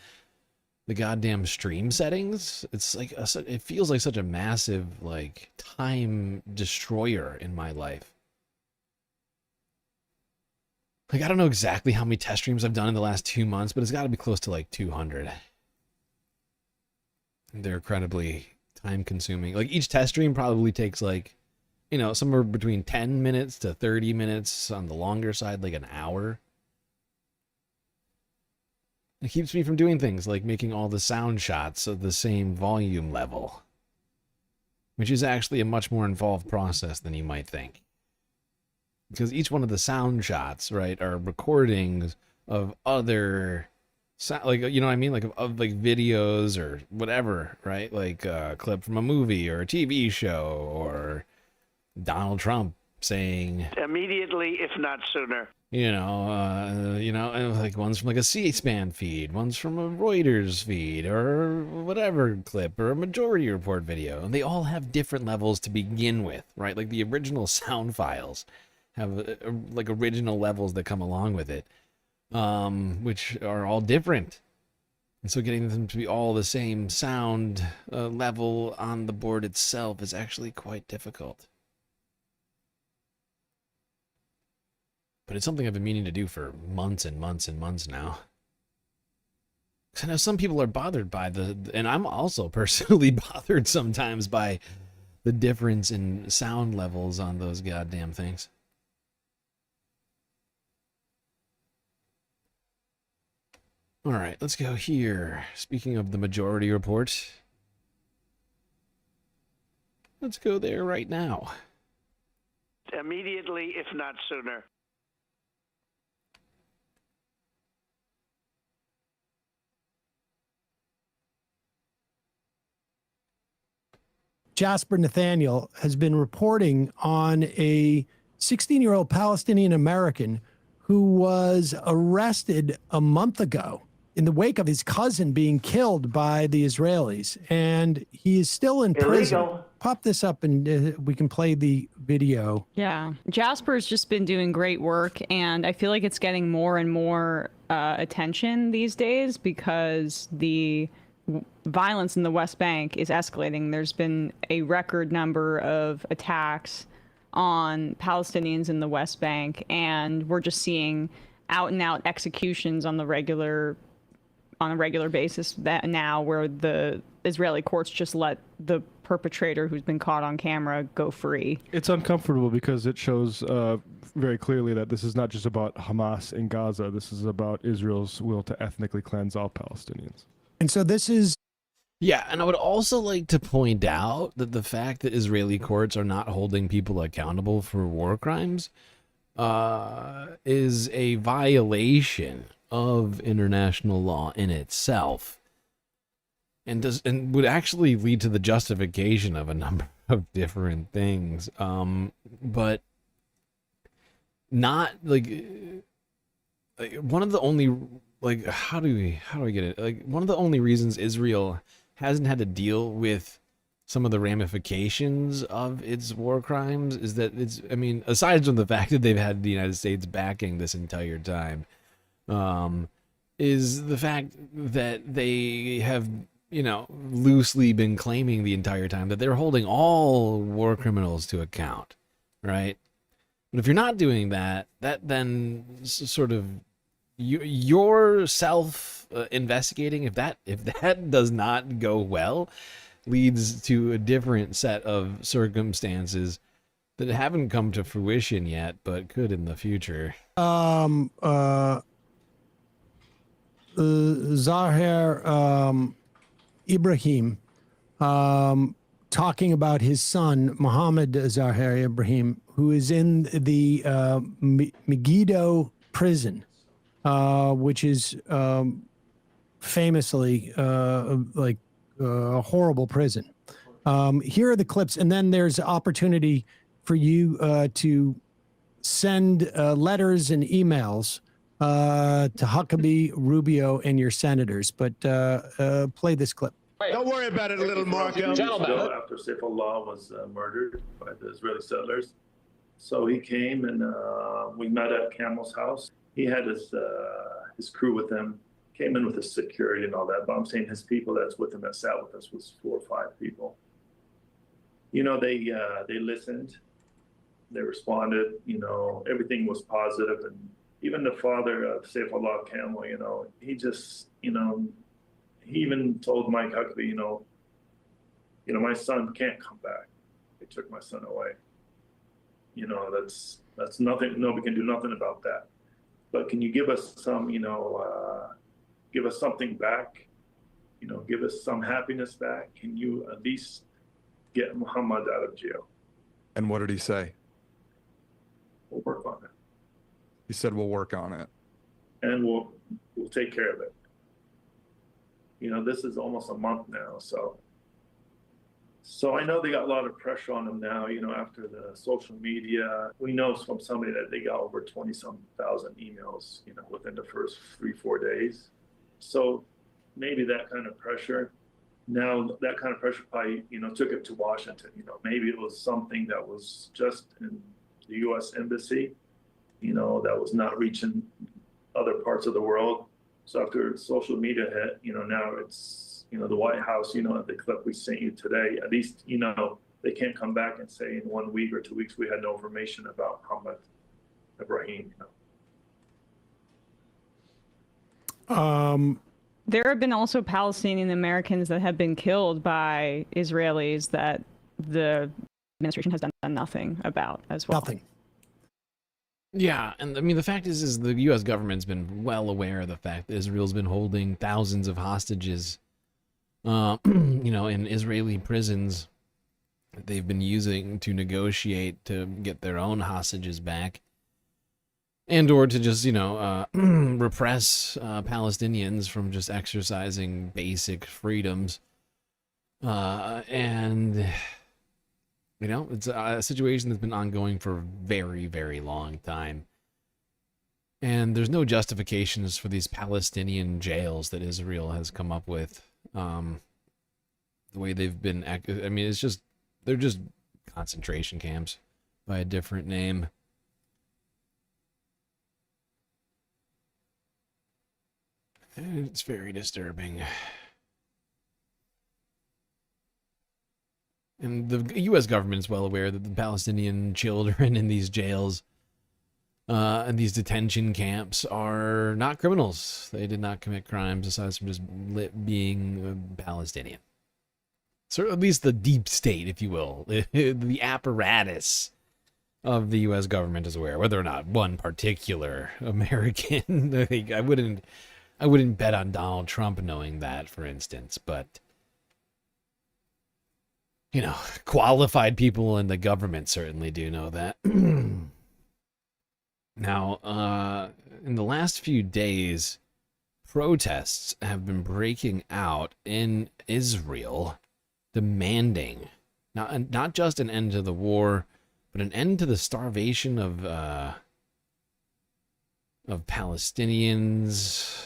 the goddamn stream settings. It's like it feels like such a massive like time destroyer in my life. Like I don't know exactly how many test streams I've done in the last 2 months, but it's got to be close to like 200. They're incredibly time consuming. Like each test stream probably takes like, somewhere between 10 minutes to 30 minutes on the longer side, like an hour. It keeps me from doing things like making all the sound shots of the same volume level, which is actually a much more involved process than you might think. Because each one of the sound shots, right, are recordings of other like, you know what I mean? Like of like videos or whatever, right? Like a clip from a movie or a TV show or Donald Trump saying immediately, if not sooner. Like one's from like a C-SPAN feed, one's from a Reuters feed, or whatever clip, or a Majority Report video. And they all have different levels to begin with, right? Like the original sound files have like original levels that come along with it, which are all different. And so getting them to be all the same sound level on the board itself is actually quite difficult. But it's something I've been meaning to do for months and months and months now. Because I know some people are bothered by and I'm also personally bothered sometimes by the difference in sound levels on those goddamn things. All right, let's go here. Speaking of the Majority Report, let's go there right now. Immediately, if not sooner. Jasper Nathaniel has been reporting on a 16-year-old Palestinian American who was arrested a month ago in the wake of his cousin being killed by the Israelis, and he is still in prison. Pop this up and we can play the video. Yeah, Jasper's just been doing great work, and I feel like it's getting more and more attention these days because the violence in the West Bank is escalating. There's been a record number of attacks on Palestinians in the West Bank, and we're just seeing out and out executions on a regular basis that now, where the Israeli courts just let the perpetrator who's been caught on camera go free. It's uncomfortable because it shows very clearly that this is not just about Hamas in Gaza. This is about Israel's will to ethnically cleanse all Palestinians. And so this is... Yeah, and I would also like to point out that the fact that Israeli courts are not holding people accountable for war crimes is a violation of international law in itself, and would actually lead to the justification of a number of different things, but not like one of the only, like, how do I get it? Like, one of the only reasons Israel hasn't had to deal with some of the ramifications of its war crimes is that aside from the fact that they've had the United States backing this entire time, is the fact that they have, loosely been claiming the entire time that they're holding all war criminals to account, right? But if you're not doing that, that then sort of your self investigating, if that does not go well, leads to a different set of circumstances that haven't come to fruition yet, but could in the future. Zohran Ibrahim talking about his son, Mohammed Zohran Ibrahim, who is in the Megiddo prison, which is famously a horrible prison. Here are the clips, and then there's opportunity for you to send letters and emails to Huckabee, Rubio, and your senators. But play this clip. Don't worry about it, little Marco. Gentlemen. After Saifullah was murdered by the Israeli settlers. So he came and we met at Camel's house. He had his crew with him, came in with his security and all that. But I'm saying his people that's with him, that sat with us, was 4 or 5 people. They listened, they responded, everything was positive. And even the father of Saifullah Camel, he just, he even told Mike Huckabee, my son can't come back. They took my son away. That's nothing. Nobody can do nothing about that. But can you give us some, give us something back? Give us some happiness back. Can you at least get Muhammad out of jail? And what did he say? We'll work on it. He said, we'll work on it. And we'll take care of it. This is almost a month now, so So I know they got a lot of pressure on them now, after the social media. We know from somebody that they got over 20-some thousand emails, within the first 3-4 days. So maybe that kind of pressure. Now that kind of pressure probably, took it to Washington. Maybe it was something that was just in the U.S. embassy, that was not reaching other parts of the world. So after social media hit, now it's, the White House, the clip we sent you today, at least, they can't come back and say in 1 week or 2 weeks we had no information about Muhammad Ibrahim. There have been also Palestinian Americans that have been killed by Israelis that the administration has done nothing about as well. Nothing. Yeah, and I mean, the fact is the U.S. government's been well aware of the fact that Israel's been holding thousands of hostages, in Israeli prisons that they've been using to negotiate to get their own hostages back, and or to just, repress Palestinians from just exercising basic freedoms. And it's a situation that's been ongoing for a very, very long time. And there's no justifications for these Palestinian jails that Israel has come up with. The way they've been, they're just concentration camps by a different name. And it's very disturbing. And the U.S. government is well aware that the Palestinian children in these jails and these detention camps are not criminals. They did not commit crimes aside from just being Palestinian. So at least the deep state, if you will, the apparatus of the U.S. government is aware. Whether or not one particular American, I wouldn't bet on Donald Trump knowing that, for instance, but qualified people in the government certainly do know that. Now, in the last few days, protests have been breaking out in Israel, demanding not just an end to the war, but an end to the starvation of Palestinians.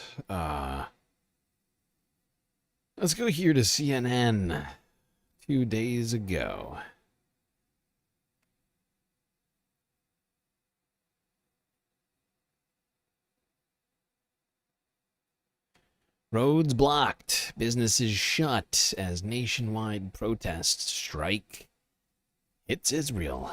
Let's go here to CNN 2 days ago. Roads blocked, businesses shut as nationwide protest strike hits Israel.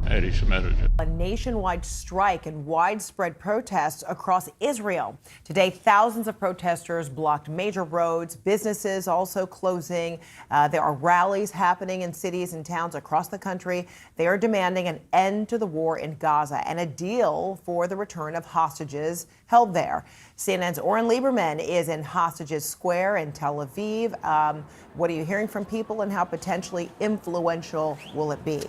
A nationwide strike and widespread protests across Israel. Today, thousands of protesters blocked major roads, businesses also closing. There are rallies happening in cities and towns across the country. They are demanding an end to the war in Gaza and a deal for the return of hostages held there. CNN's Oren Lieberman is in Hostages Square in Tel Aviv. What are you hearing from people and how potentially influential will it be?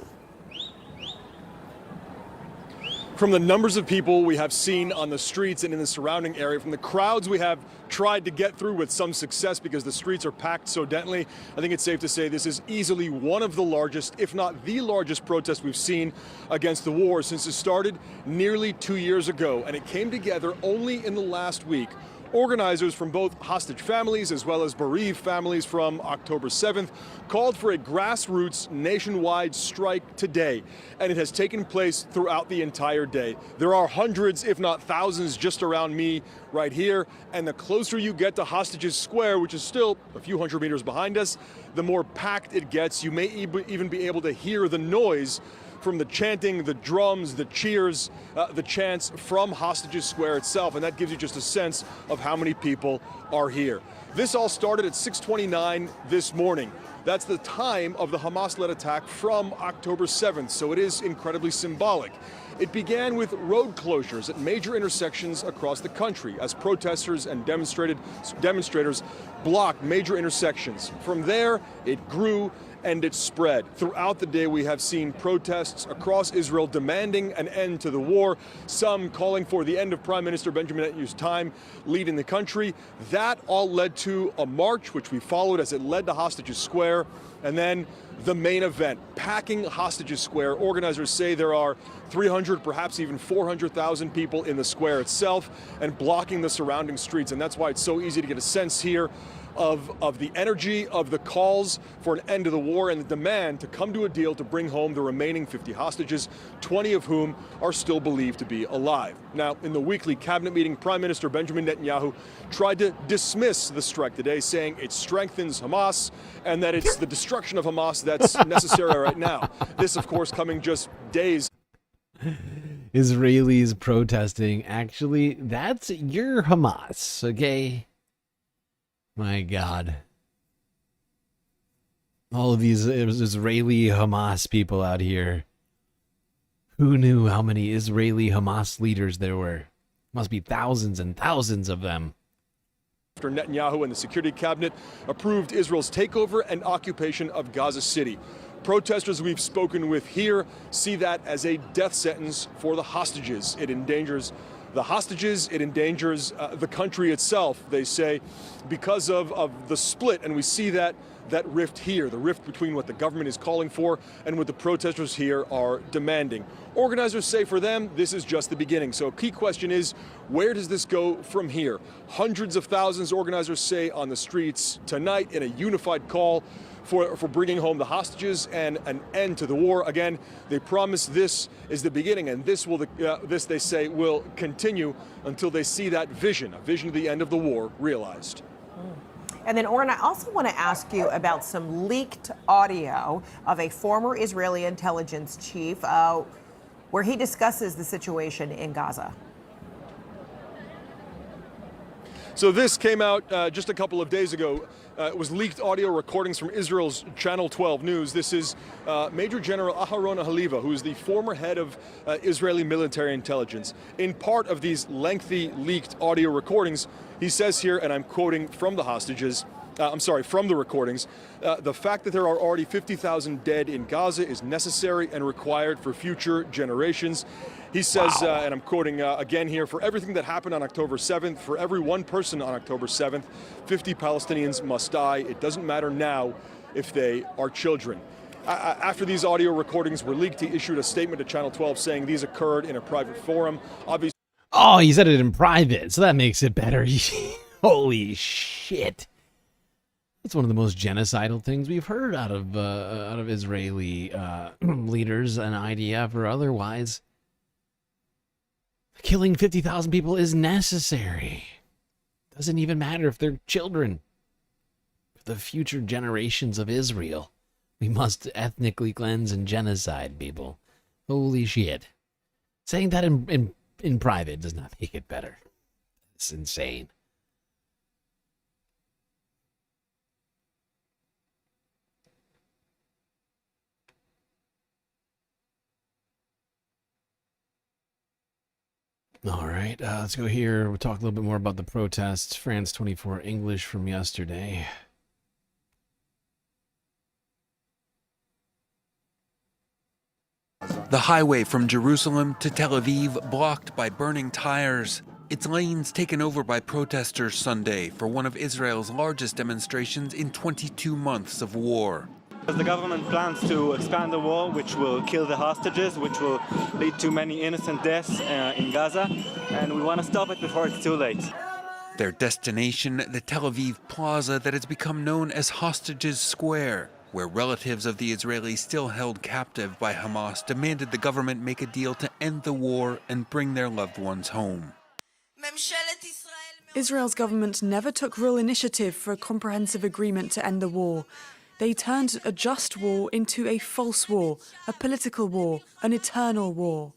From the numbers of people we have seen on the streets and in the surrounding area, from the crowds we have tried to get through with some success because the streets are packed so densely, I think it's safe to say this is easily one of the largest, if not the largest protest we've seen against the war since it started nearly 2 years ago. And it came together only in the last week. Organizers from both hostage families as well as bereaved families from October 7th called for a grassroots nationwide strike today, and it has taken place throughout the entire day. There are hundreds, if not thousands, just around me right here, and the closer you get to Hostages Square, which is still a few hundred meters behind us, the more packed it gets. You may even be able to hear the noise from the chanting, the drums, the cheers, the chants from Hostages Square itself, and that gives you just a sense of how many people are here. This all started at 6:29 this morning. That's the time of the Hamas-led attack from October 7th, so it is incredibly symbolic. It began with road closures at major intersections across the country as protesters and demonstrators blocked major intersections. From there, it grew and it spread. Throughout the day, we have seen protests across Israel demanding an end to the war, some calling for the end of Prime Minister Benjamin Netanyahu's time leading the country. That all led to a march, which we followed as it led to Hostages Square, and then the main event, packing Hostages Square. Organizers say there are 300, perhaps even 400,000 people in the square itself and blocking the surrounding streets, and that's why it's so easy to get a sense here of the energy, of the calls for an end to the war and the demand to come to a deal to bring home the remaining 50 hostages, 20 of whom are still believed to be alive. Now, in the weekly cabinet meeting, Prime Minister Benjamin Netanyahu tried to dismiss the strike today, saying it strengthens Hamas and that it's the destruction of Hamas that's necessary right now. This, of course, coming just days. Israelis protesting. Actually, that's your Hamas, okay? My God. All of these Israeli Hamas people out here. Who knew how many Israeli Hamas leaders there were? Must be thousands and thousands of them. After Netanyahu and the Security Cabinet approved Israel's takeover and occupation of Gaza City. Protesters we've spoken with here see that as a death sentence for the hostages. It endangers the hostages, it endangers the country itself, they say, because of the split. And we see that rift here, the rift between what the government is calling for and what the protesters here are demanding. Organizers say for them, this is just the beginning. So a key question is, where does this go from here? Hundreds of thousands, organizers say, on the streets tonight in a unified call for bringing home the hostages and an end to the war. Again, they promise this is the beginning, and this they say will continue until they see that vision, a vision of the end of the war, realized. And then, Oren, I also want to ask you about some leaked audio of a former Israeli intelligence chief where he discusses the situation in Gaza. So this came out just a couple of days ago. It was leaked audio recordings from Israel's Channel 12 News. This is Major General Aharon Haliva, who is the former head of Israeli military intelligence. In part of these lengthy leaked audio recordings, he says here, and I'm quoting from the hostages, from the recordings, the fact that there are already 50,000 dead in Gaza is necessary and required for future generations. He says, and I'm quoting again here, for everything that happened on October 7th, for every one person on October 7th, 50 Palestinians must die. It doesn't matter now if they are children. After these audio recordings were leaked, he issued a statement to Channel 12 saying these occurred in a private forum. Obviously. Oh, he said it in private, so that makes it better. Holy shit. That's one of the most genocidal things we've heard out of Israeli leaders and IDF or otherwise. Killing 50,000 people is necessary. Doesn't even matter if they're children. For the future generations of Israel, we must ethnically cleanse and genocide people. Holy shit. Saying that in private does not make it better. It's insane. All right, let's go here. We'll talk a little bit more about the protests. France 24 English from yesterday. The highway from Jerusalem to Tel Aviv blocked by burning tires. Its lanes taken over by protesters Sunday for one of Israel's largest demonstrations in 22 months of war. The government plans to expand the war, which will kill the hostages, which will lead to many innocent deaths in Gaza, and we want to stop it before it's too late. Their destination, the Tel Aviv plaza that has become known as Hostages Square, where relatives of the Israelis still held captive by Hamas demanded the government make a deal to end the war and bring their loved ones home. Israel's government never took real initiative for a comprehensive agreement to end the war. They turned a just war into a false war, a political war, an eternal war.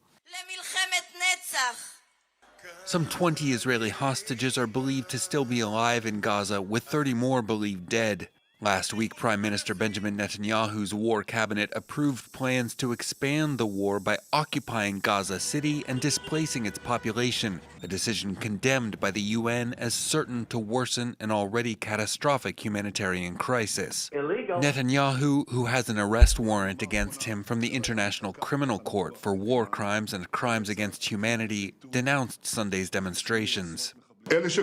Some 20 Israeli hostages are believed to still be alive in Gaza, with 30 more believed dead. Last week, Prime Minister Benjamin Netanyahu's war cabinet approved plans to expand the war by occupying Gaza City and displacing its population, a decision condemned by the UN as certain to worsen an already catastrophic humanitarian crisis. Illegal. Netanyahu, who has an arrest warrant against him from the International Criminal Court for war crimes and crimes against humanity, denounced Sunday's demonstrations. Those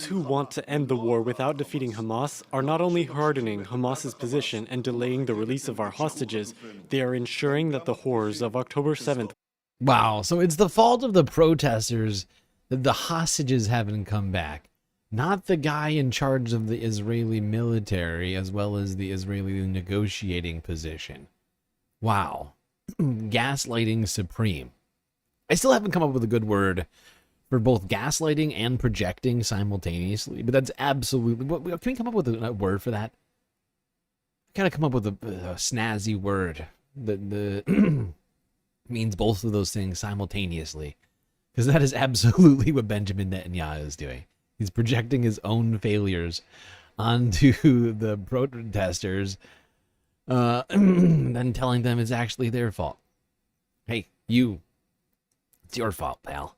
who want to end the war without defeating Hamas are not only hardening Hamas's position and delaying the release of our hostages, they are ensuring that the horrors of October 7th. Wow, so it's the fault of the protesters that the hostages haven't come back, not the guy in charge of the Israeli military as well as the Israeli negotiating position. Wow. Gaslighting supreme. I still haven't come up with a good word for both gaslighting and projecting simultaneously, but that's absolutely... Can we come up with a word for that? Gotta come up with a snazzy word that means both of those things simultaneously, because that is absolutely what Benjamin Netanyahu is doing. He's projecting his own failures onto the protesters, then telling them it's actually their fault. Hey, you, it's your fault, pal.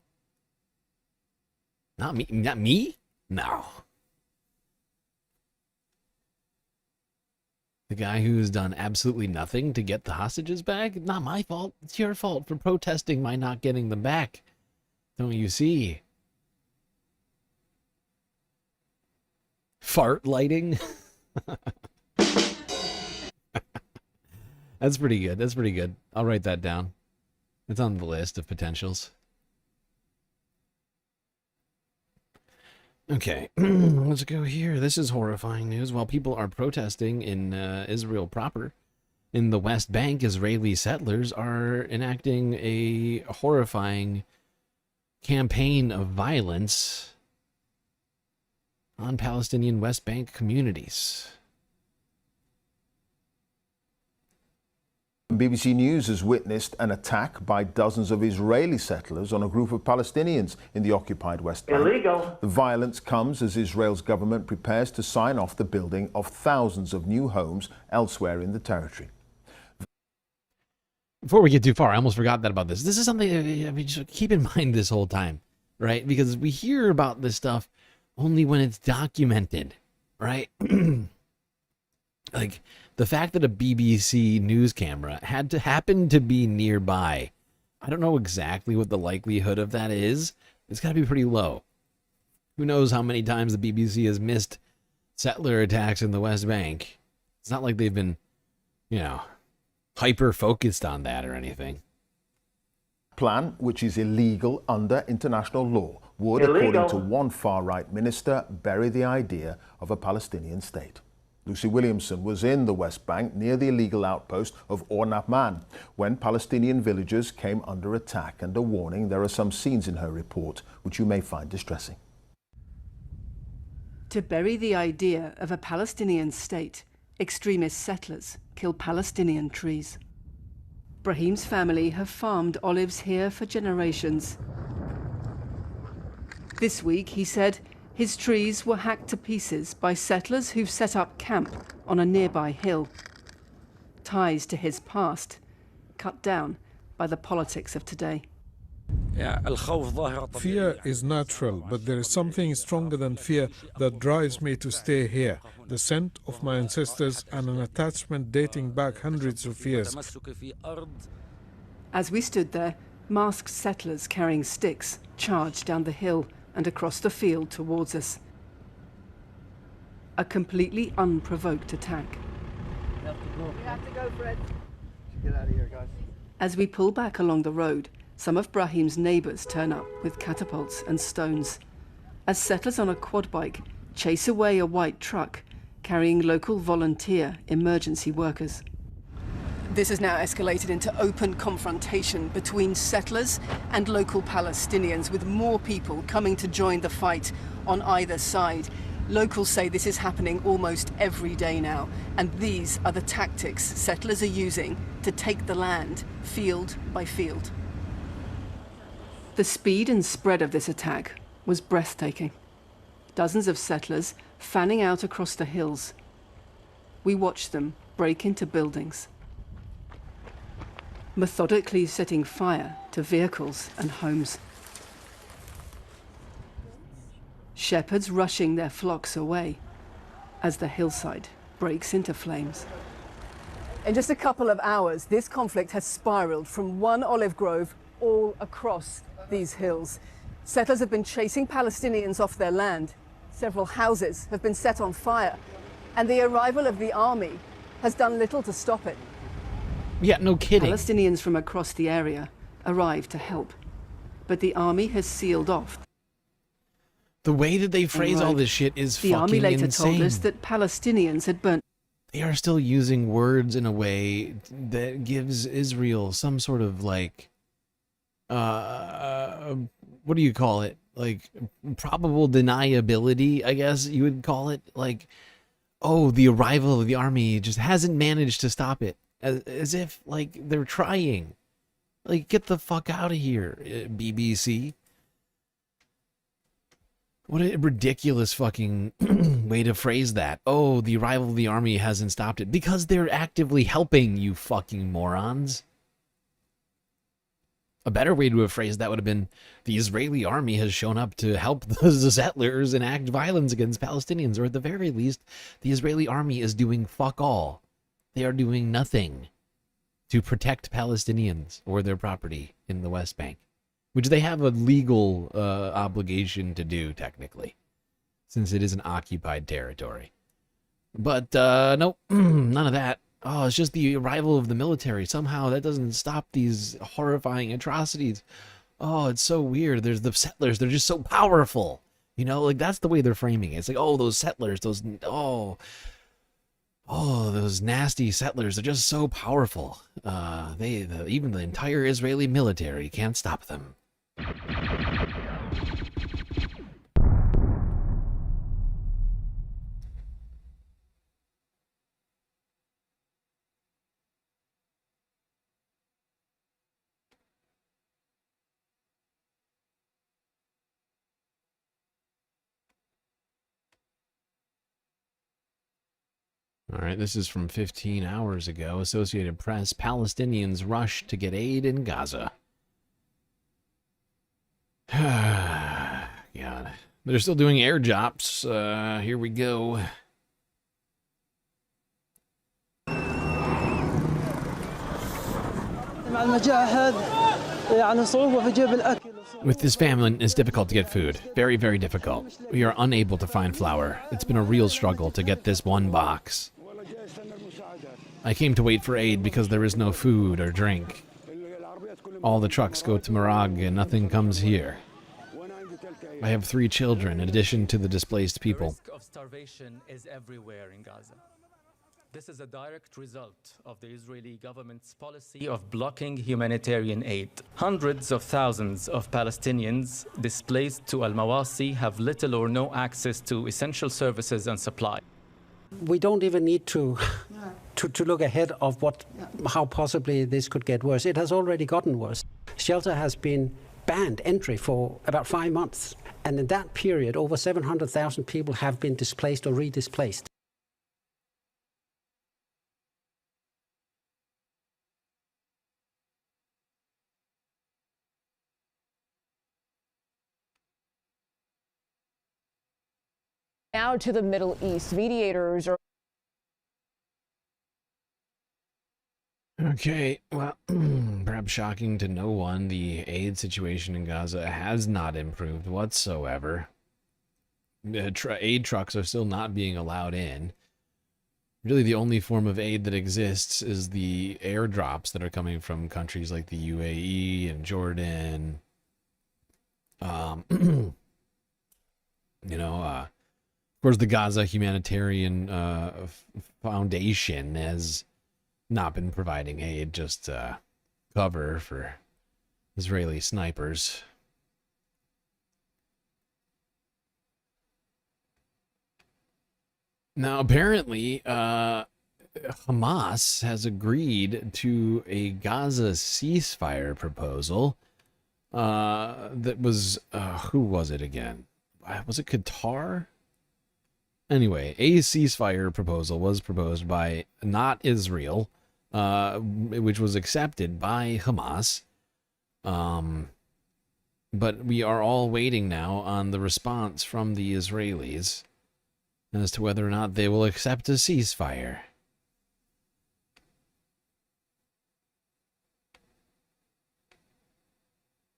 Not me? Not me? No. The guy who's done absolutely nothing to get the hostages back? Not my fault. It's your fault for protesting my not getting them back. Don't you see? Fart lighting? That's pretty good. That's pretty good. I'll write that down. It's on the list of potentials. Okay, let's go here. This is horrifying news. While people are protesting in Israel proper, in the West Bank, Israeli settlers are enacting a horrifying campaign of violence on Palestinian West Bank communities. BBC News has witnessed an attack by dozens of Israeli settlers on a group of Palestinians in the occupied West Bank. Illegal. The violence comes as Israel's government prepares to sign off the building of thousands of new homes elsewhere in the territory. Before we get too far, I almost forgot that about this. This is something I mean, just keep in mind this whole time, right? Because we hear about this stuff only when it's documented, right? Like, the fact that a BBC news camera had to happen to be nearby, I don't know exactly what the likelihood of that is. It's got to be pretty low. Who knows how many times the BBC has missed settler attacks in the West Bank. It's not like they've been, you know, hyper-focused on that or anything. Plan, which is illegal under international law, would, according to one far-right minister, bury the idea of a Palestinian state. Lucy Williamson was in the West Bank near the illegal outpost of Or Nahman when Palestinian villagers came under attack, and a warning, there are some scenes in her report which you may find distressing. To bury the idea of a Palestinian state, extremist settlers kill Palestinian trees. Brahim's family have farmed olives here for generations. This week, he said, his trees were hacked to pieces by settlers who've set up camp on a nearby hill. Ties to his past, cut down by the politics of today. Fear is natural, but there is something stronger than fear that drives me to stay here. The scent of my ancestors and an attachment dating back hundreds of years. As we stood there, masked settlers carrying sticks charged down the hill and across the field towards us. A completely unprovoked attack. We have to go, Fred. Get out of here, guys. As we pull back along the road, some of Brahim's neighbours turn up with catapults and stones. As settlers on a quad bike chase away a white truck carrying local volunteer emergency workers. This has now escalated into open confrontation between settlers and local Palestinians, with more people coming to join the fight on either side. Locals say this is happening almost every day now, and these are the tactics settlers are using to take the land, field by field. The speed and spread of this attack was breathtaking. Dozens of settlers fanning out across the hills, We watch them break into buildings, methodically setting fire to vehicles and homes. Shepherds rushing their flocks away as the hillside breaks into flames. In just a couple of hours, this conflict has spiraled from one olive grove all across these hills. Settlers have been chasing Palestinians off their land. Several houses have been set on fire, and the arrival of the army has done little to stop it. Yeah, no kidding. Palestinians from across the area arrive to help, but the army has sealed off. The way that they phrase all this shit is the fucking army later insane. told us that Palestinians had burnt. They are still using words in a way that gives Israel some sort of like, what do you call it? Like probable deniability, I guess you would call it. Like, oh, the arrival of the army just hasn't managed to stop it. As if like they're trying. Like, get the fuck out of here, BBC. What a ridiculous fucking way to phrase that. Oh, the arrival of the army hasn't stopped it. Because they're actively helping, you fucking morons. A better way to have phrased that would have been, the Israeli army has shown up to help the settlers enact violence against Palestinians. Or at the very least, the Israeli army is doing fuck all. They are doing nothing to protect Palestinians or their property in the West Bank. Which they have a legal obligation to do, technically, since it is an occupied territory. But, nope, none of that. Oh, it's just the arrival of the military. Somehow that doesn't stop these horrifying atrocities. Oh, it's so weird. There's the settlers. They're just so powerful. You know, like, that's the way they're framing it. It's like, oh, those settlers, those, those nasty settlers are just so powerful. Even the entire Israeli military can't stop them. All right, this is from 15 hours ago. Associated Press, Palestinians rush to get aid in Gaza. God. They're still doing air drops. Here we go. With this famine, it's difficult to get food. Very, very difficult. We are unable to find flour. It's been a real struggle to get this one box. I came to wait for aid because there is no food or drink. All the trucks go to Marag and nothing comes here. I have 3 children in addition to the displaced people. The risk of starvation is everywhere in Gaza. This is a direct result of the Israeli government's policy of blocking humanitarian aid. Hundreds of thousands of Palestinians displaced to Al-Mawasi have little or no access to essential services and supply. We don't even need to look ahead of how possibly this could get worse. It has already gotten worse. Shelter has been banned entry for about 5 months. And in that period, over 700,000 people have been displaced or redisplaced. Now to the Middle East. Mediators are... Okay, well, perhaps shocking to no one, the aid situation in Gaza has not improved whatsoever. Aid trucks are still not being allowed in. Really, the only form of aid that exists is the airdrops that are coming from countries like the UAE and Jordan. Of course, the Gaza Humanitarian Foundation has not been providing aid, just cover for Israeli snipers. Now, apparently, Hamas has agreed to a Gaza ceasefire proposal that was, who was it again? Was it Qatar? Anyway, a ceasefire proposal was proposed by not Israel, which was accepted by Hamas. But we are all waiting now on the response from the Israelis as to whether or not they will accept a ceasefire.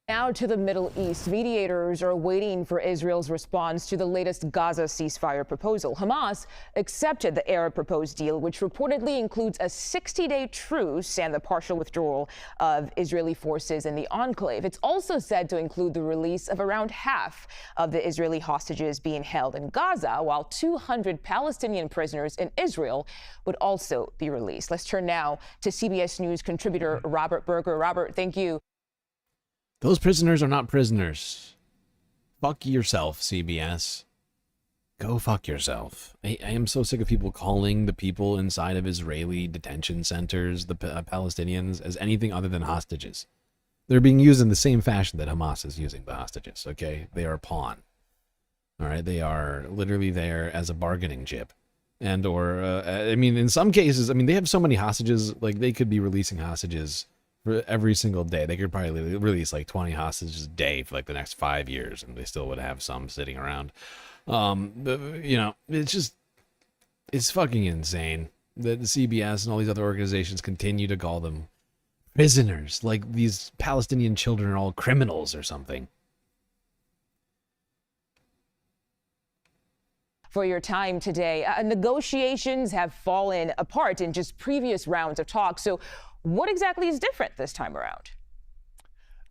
Now to the Middle East. Mediators are waiting for Israel's response to the latest Gaza ceasefire proposal. Hamas accepted the Arab proposed deal, which reportedly includes a 60-day truce and the partial withdrawal of Israeli forces in the enclave. It's also said to include the release of around half of the Israeli hostages being held in Gaza, while 200 Palestinian prisoners in Israel would also be released. Let's turn now to CBS News contributor Robert Berger. Robert, thank you. Those prisoners are not prisoners. Fuck yourself, CBS. Go fuck yourself. I am so sick of people calling the people inside of Israeli detention centers, the Palestinians, as anything other than hostages. They're being used in the same fashion that Hamas is using the hostages, okay? They are a pawn. All right? They are literally there as a bargaining chip. And I mean, in some cases, I mean, they have so many hostages, like, they could be releasing hostages for every single day. They could probably release like 20 hostages a day for like the next 5 years, and they still would have some sitting around. You know, it's fucking insane that the CBS and all these other organizations continue to call them prisoners, like these Palestinian children are all criminals or something. For your time today. Negotiations have fallen apart in just previous rounds of talks. So what exactly is different this time around?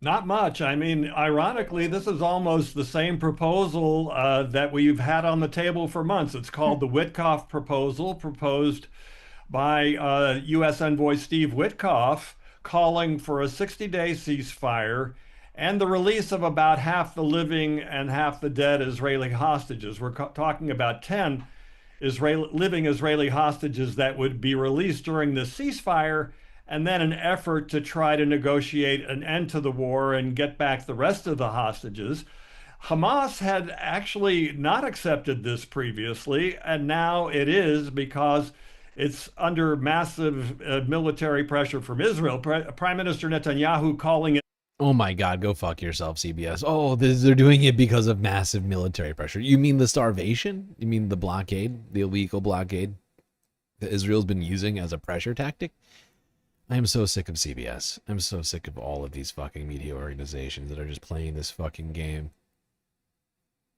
Not much. I mean, ironically, this is almost the same proposal that we've had on the table for months. It's called the Witkoff proposal, proposed by U.S. Envoy Steve Witkoff, calling for a 60-day ceasefire and the release of about half the living and half the dead Israeli hostages. We're talking about 10 living Israeli hostages that would be released during the ceasefire, and then an effort to try to negotiate an end to the war and get back the rest of the hostages. Hamas had actually not accepted this previously, and now it is because it's under massive military pressure from Israel. Prime Minister Netanyahu calling it. Oh my God, go fuck yourself, CBS. Oh, they're doing it because of massive military pressure. You mean the starvation? You mean the blockade, the illegal blockade that Israel's been using as a pressure tactic? I am so sick of CBS. I'm so sick of all of these fucking media organizations that are just playing this fucking game.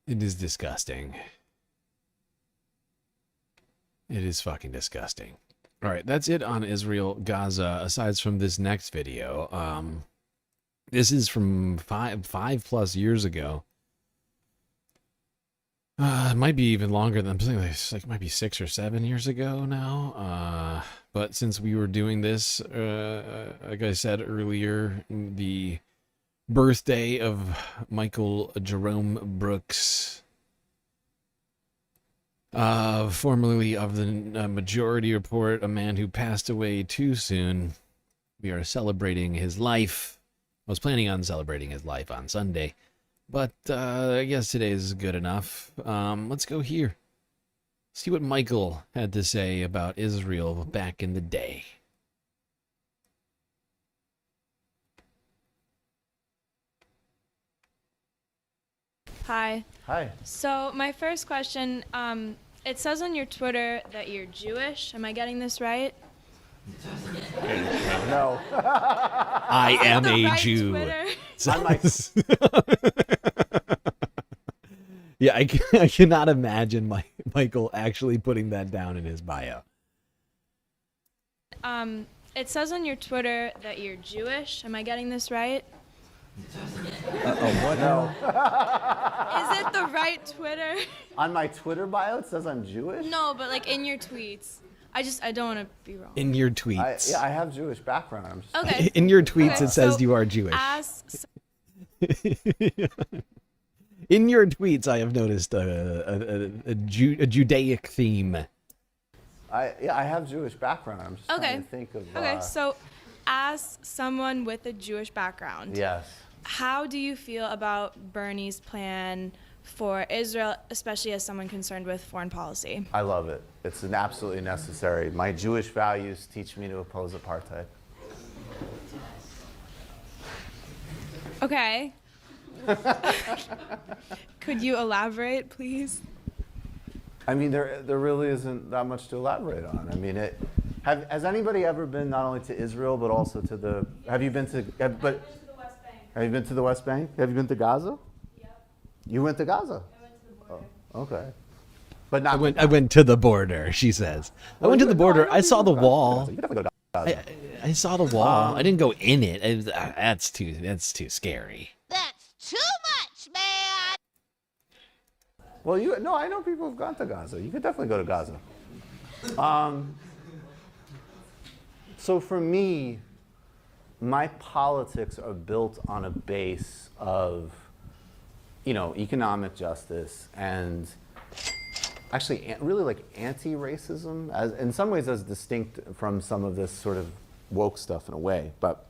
It is disgusting. It is fucking disgusting. All right, that's it on Israel, Gaza, aside from this next video. This is from five plus years ago. It might be even longer than I'm saying. Like it might be 6 or 7 years ago now. But since we were doing this, like I said earlier, the birthday of Michael Jerome Brooks, formerly of the Majority Report, a man who passed away too soon, we are celebrating his life. I was planning on celebrating his life on Sunday, but I guess today is good enough. Let's go here. See what Michael had to say about Israel back in the day. Hi. Hi. So my first question, it says on your Twitter that you're Jewish. Am I getting this right? No. I am a Jew. Yeah, I cannot imagine Michael actually putting that down in his bio. It says on your Twitter that you're Jewish. Am I getting this right? What? No. Is it the right Twitter? On my Twitter bio, it says I'm Jewish? No, but like in your tweets. I don't want to be wrong. In your tweets. I have Jewish background. I'm just okay. In your tweets, okay, it says so you are Jewish. In your tweets, I have noticed a Judaic theme. I have Jewish background. I'm just trying to think of. Okay, so as someone with a Jewish background. Yes. how do you feel about Bernie's plan for Israel, especially as someone concerned with foreign policy? I love it. It's an absolutely necessary. My Jewish values teach me to oppose apartheid. Okay. Could you elaborate, please? I mean, there really isn't that much to elaborate on. I mean, has anybody ever been not only to Israel but also to the? Have you been to? Have you been to the West Bank? Have you been to Gaza? Yep. You went to Gaza. I went to the border. Oh, okay. But not. I went to the border. She says. I went to the border. I saw the wall. You definitely go to Gaza. I saw the wall. I didn't go in it. That's too scary. That's too much, man. Well, I know people who've gone to Gaza. You could definitely go to Gaza. So for me, my politics are built on a base of, economic justice and actually really like anti-racism, as in some ways as distinct from some of this sort of woke stuff in a way. But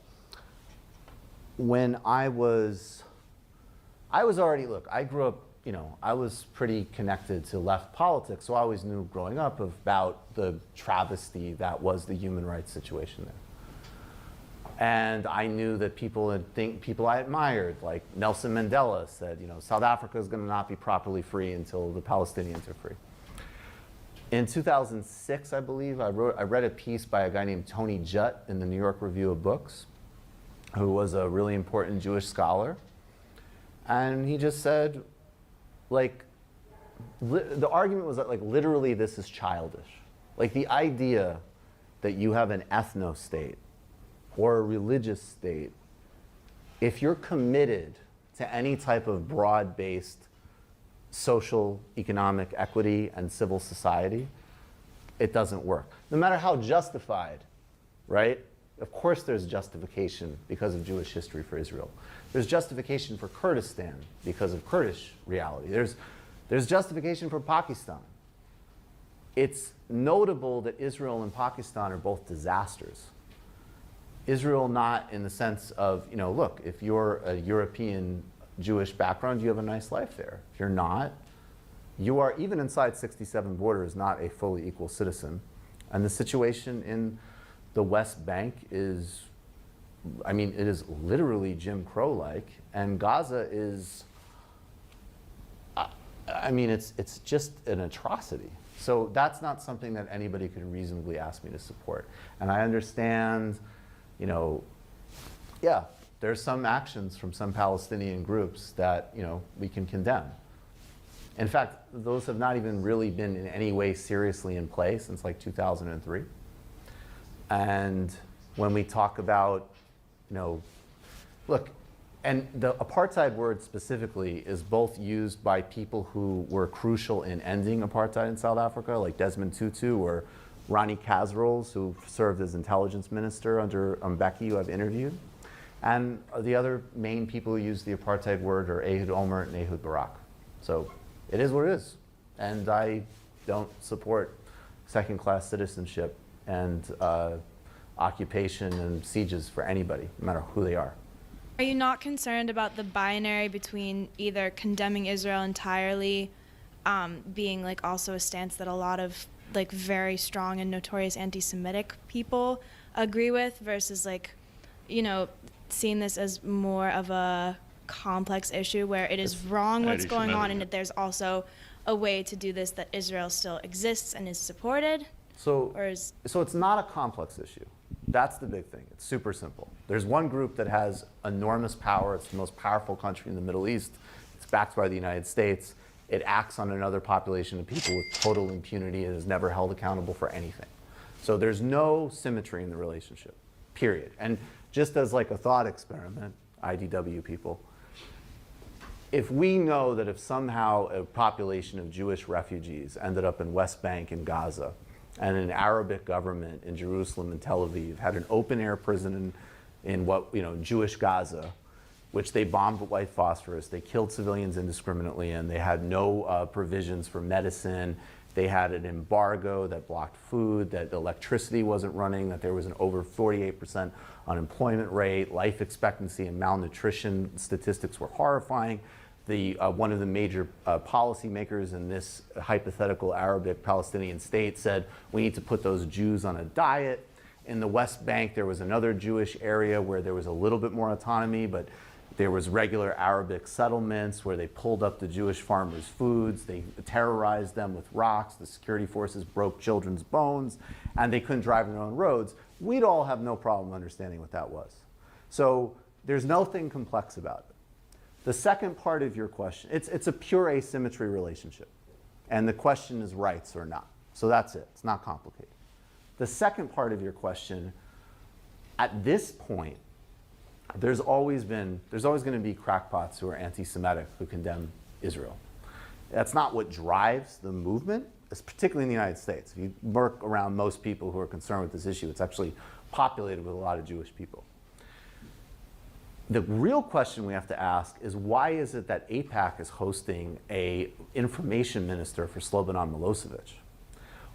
when I was already, look, I grew up, I was pretty connected to left politics, so I always knew growing up about the travesty that was the human rights situation there. And I knew that people I admired, like Nelson Mandela said, South Africa is going to not be properly free until the Palestinians are free. In 2006, I believe, I read a piece by a guy named Tony Judt in the New York Review of Books, who was a really important Jewish scholar. And he just said, the argument was that, literally this is childish. Like, the idea that you have an ethno-state or a religious state, if you're committed to any type of broad-based social, economic equity and civil society, it doesn't work. No matter how justified, right? Of course there's justification because of Jewish history for Israel. There's justification for Kurdistan because of Kurdish reality. There's justification for Pakistan. It's notable that Israel and Pakistan are both disasters. Israel not in the sense of, look, if you're a European Jewish background, you have a nice life there. If you're not, you are, even inside 67 borders, not a fully equal citizen. And the situation in the West Bank is, it is literally Jim Crow-like, and Gaza is, it's just an atrocity. So that's not something that anybody could reasonably ask me to support. And I understand, there's some actions from some Palestinian groups that, we can condemn. In fact, those have not even really been in any way seriously in play since 2003. And when we talk about, look, and the apartheid word specifically is both used by people who were crucial in ending apartheid in South Africa, like Desmond Tutu or Ronnie Kasrils, who served as intelligence minister under Mbeki, who I've interviewed. And the other main people who use the apartheid word are Ehud Olmert and Ehud Barak. So it is what it is. And I don't support second-class citizenship and occupation and sieges for anybody, no matter who they are. Are you not concerned about the binary between either condemning Israel entirely, being also a stance that a lot of very strong and notorious anti-Semitic people agree with, versus seeing this as more of a complex issue where it is wrong what's going on, and that there's also a way to do this, that Israel still exists and is supported? So it's not a complex issue. That's the big thing. It's super simple. There's one group that has enormous power. It's the most powerful country in the Middle East. It's backed by the United States. It acts on another population of people with total impunity and is never held accountable for anything. So there's no symmetry in the relationship, period. And just as a thought experiment, IDW people, if we know that if somehow a population of Jewish refugees ended up in West Bank and Gaza, and an Arabic government in Jerusalem and Tel Aviv had an open-air prison in Jewish Gaza, which they bombed with white phosphorus, they killed civilians indiscriminately, and they had no provisions for medicine They had an embargo that blocked food, that electricity wasn't running, that there was an over 48% unemployment rate, life expectancy and malnutrition statistics were horrifying. One of the major policymakers in this hypothetical Arabic Palestinian state said, we need to put those Jews on a diet. In the West Bank, there was another Jewish area where there was a little bit more autonomy, but there was regular Arabic settlements where they pulled up the Jewish farmers' foods, they terrorized them with rocks, the security forces broke children's bones, and they couldn't drive their own roads. We'd all have no problem understanding what that was. So there's nothing complex about it. The second part of your question, it's a pure asymmetry relationship. And the question is rights or not. So that's it, it's not complicated. The second part of your question, at this point, there's always going to be crackpots who are anti-Semitic who condemn Israel. That's not what drives the movement, particularly in the United States. If you work around most people who are concerned with this issue, it's actually populated with a lot of Jewish people. The real question we have to ask is, why is it that AIPAC is hosting an information minister for Slobodan Milosevic?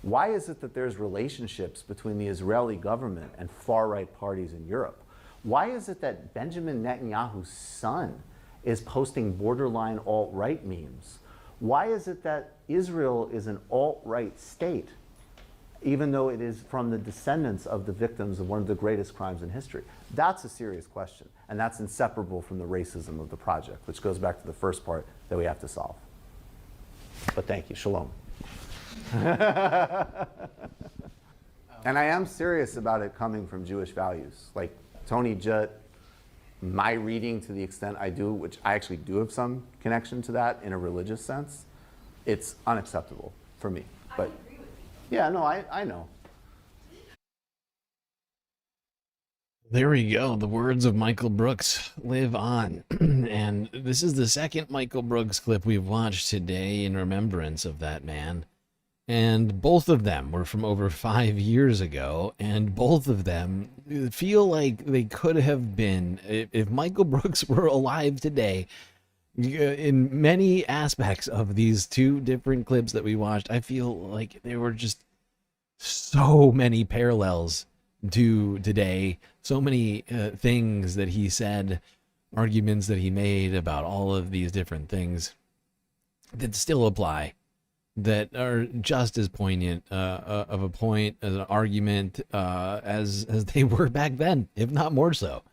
Why is it that there's relationships between the Israeli government and far-right parties in Europe? Why is it that Benjamin Netanyahu's son is posting borderline alt-right memes? Why is it that Israel is an alt-right state, even though it is from the descendants of the victims of one of the greatest crimes in history? That's a serious question, and that's inseparable from the racism of the project, which goes back to the first part that we have to solve. But thank you, shalom. And I am serious about it coming from Jewish values. Like Tony Judd, my reading, to the extent I do, which I actually do have some connection to that in a religious sense, it's unacceptable for me. But yeah, no, I know. There we go. The words of Michael Brooks live on. And this is the second Michael Brooks clip we've watched today in remembrance of that man. And both of them were from over 5 years ago, and both of them feel like they could have been, if Michael Brooks were alive today, in many aspects of these two different clips that we watched, I feel like there were just so many parallels to today, so many things that he said, arguments that he made about all of these different things that still apply, that are just as poignant of a point, as an argument, as they were back then, if not more so.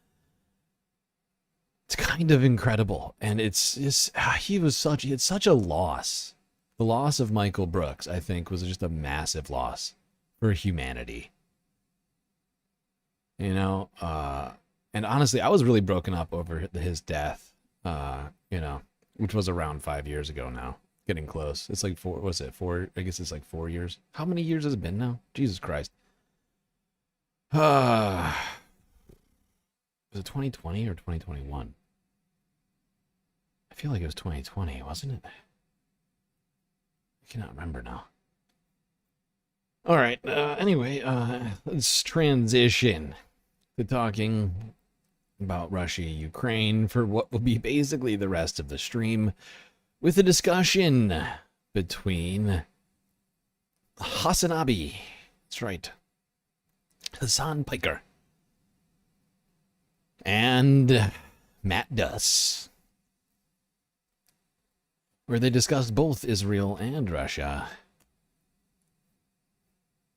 It's kind of incredible, and it's he had such a loss. The loss of Michael Brooks, I think, was just a massive loss for humanity. You know, and honestly, I was really broken up over his death. You know, which was around 5 years ago now. Getting close. It's like four. What's it? 4? I guess it's like 4 years. How many years has it been now? Jesus Christ. Was it 2020 or 2021? I feel like it was 2020, wasn't it? I cannot remember now. All right. Anyway, let's transition to talking about Russia, Ukraine for what will be basically the rest of the stream, with a discussion between Hassanabi, that's right, Hassan Piker, and Matt Duss, where they discussed both Israel and Russia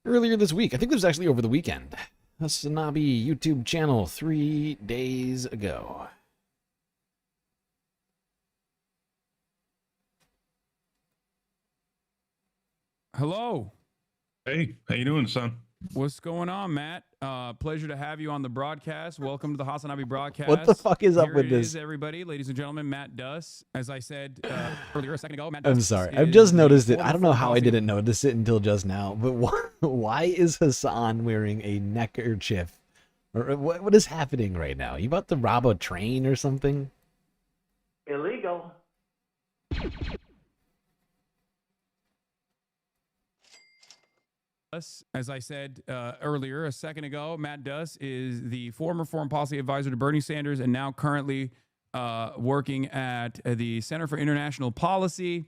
earlier this week. I think it was actually over the weekend. Hassanabi YouTube channel 3 days ago. Hello. Hey, how you doing, son? What's going on, Matt? Pleasure to have you on the broadcast. Welcome to the Hassanabi broadcast. What the fuck is up Here with it this? is, everybody, ladies and gentlemen, Matt Duss. As I said earlier a second ago, Matt I'm Duss sorry. is I've just the noticed it. I former don't know how I policy- didn't notice it until just now. But why is Hassan wearing a neckerchief? Or what is happening right now? You about to rob a train or something? Illegal. As I said earlier a second ago, Matt Duss is the former foreign policy advisor to Bernie Sanders and now currently working at the Center for International Policy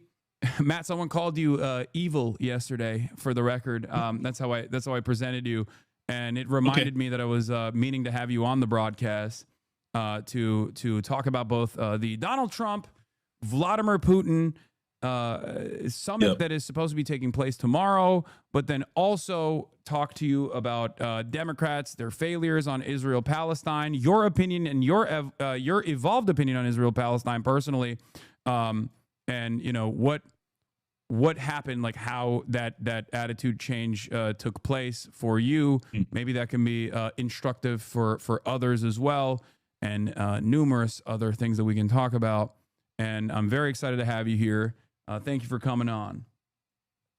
Matt, someone called you evil yesterday. For the record, that's how I presented you, and it reminded me that I was meaning to have you on the broadcast to talk about both the Donald Trump, Vladimir Putin summit that is supposed to be taking place tomorrow, but then also talk to you about Democrats, their failures on Israel-Palestine, your opinion and your evolved opinion on Israel-Palestine personally, and you know what happened, like how that attitude change took place for you. Maybe that can be instructive for others as well, and numerous other things that we can talk about. And I'm very excited to have you here. Thank you for coming on.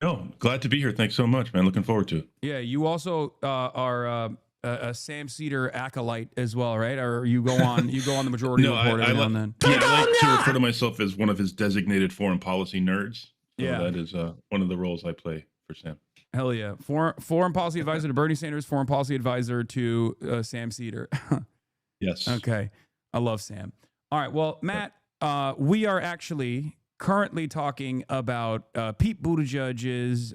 No, glad to be here. Thanks so much, man. Looking forward to it. Yeah, you also are a Sam Cedar acolyte as well, right? Or you go on the Majority Report every now and then. Yeah, I like to refer to myself as one of his designated foreign policy nerds. So Yeah, that is one of the roles I play for Sam. hell yeah. Foreign policy advisor to Bernie Sanders, foreign policy advisor to Sam Cedar. Yes. Okay, I love Sam. All right, well, Matt, we are actually currently talking about Pete Buttigieg's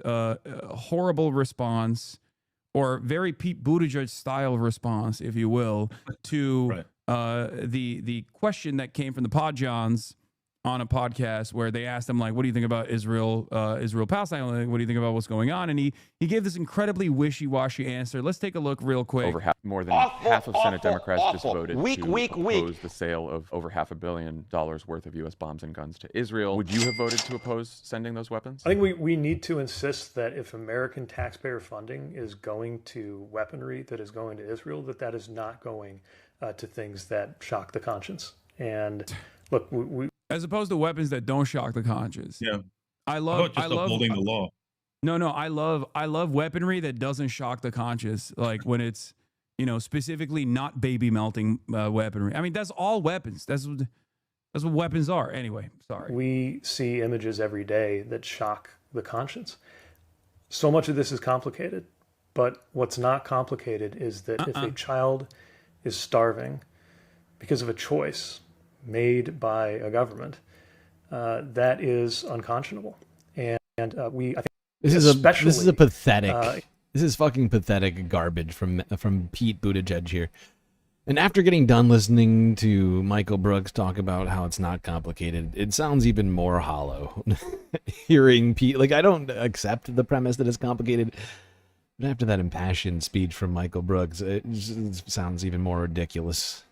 horrible response, or very Pete Buttigieg style response, if you will, to the question that came from the Podjohns on a podcast where they asked him, like, what do you think about Israel-Palestine? Like, what do you think about what's going on? And he gave this incredibly wishy-washy answer. Let's take a look real quick. More than half of Senate Democrats just voted to oppose the sale of over $500 million worth of U.S. bombs and guns to Israel. Would you have voted to oppose sending those weapons? I think we need to insist that if American taxpayer funding is going to weaponry that is going to Israel, that is not going to things that shock the conscience. And look, as opposed to weapons that don't shock the conscience. Yeah, I love upholding the law. No, I love weaponry that doesn't shock the conscience, like when it's, you know, specifically not baby melting weaponry. I mean, that's all weapons. That's what weapons are. Anyway, sorry. We see images every day that shock the conscience. So much of this is complicated, but what's not complicated is that if a child is starving because of a choice made by a government, that is unconscionable. And I think this is a pathetic. This is fucking pathetic garbage from Pete Buttigieg here. And after getting done listening to Michael Brooks talk about how it's not complicated, it sounds even more hollow. Hearing Pete, like, I don't accept the premise that it's complicated, but after that impassioned speech from Michael Brooks, it sounds even more ridiculous.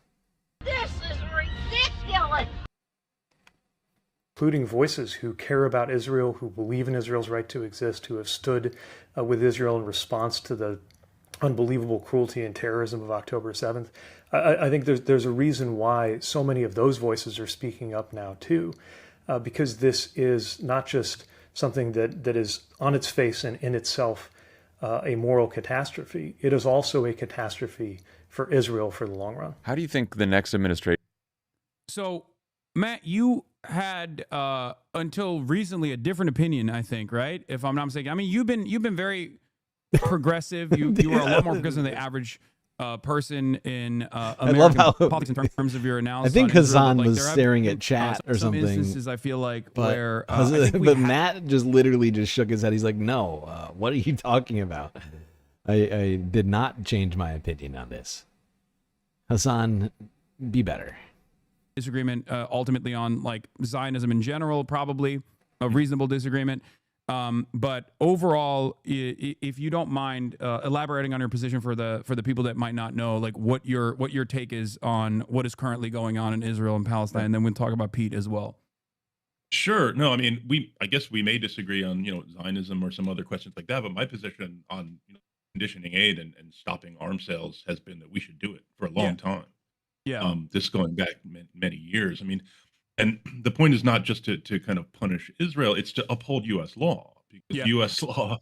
This is ridiculous! Including voices who care about Israel, who believe in Israel's right to exist, who have stood with Israel in response to the unbelievable cruelty and terrorism of October 7th. I think there's a reason why so many of those voices are speaking up now too, because this is not just something that is on its face and in itself a moral catastrophe. It is also a catastrophe for Israel for the long run. How do you think the next administration... So, Matt, you had until recently a different opinion, I think, right? If I'm not mistaken. I mean, you've been very progressive. You were a lot more progressive than the average person in American politics in terms of your analysis. I think Hassan was there staring at chat or some something. Instances I feel like but where Matt just literally just shook his head. He's like, "No, what are you talking about? I did not change my opinion on this." Hassan, be better. Disagreement ultimately on like Zionism in general, probably a reasonable disagreement. But overall, if you don't mind elaborating on your position for the people that might not know, like what your take is on what is currently going on in Israel and Palestine, and then we'll talk about Pete as well. Sure. No, I mean, I guess we may disagree on, Zionism or some other questions like that, but my position on conditioning aid and stopping arms sales has been that we should do it for a long time. Yeah. This going back many years. I mean, and the point is not just to kind of punish Israel, it's to uphold U.S. law, because U.S. law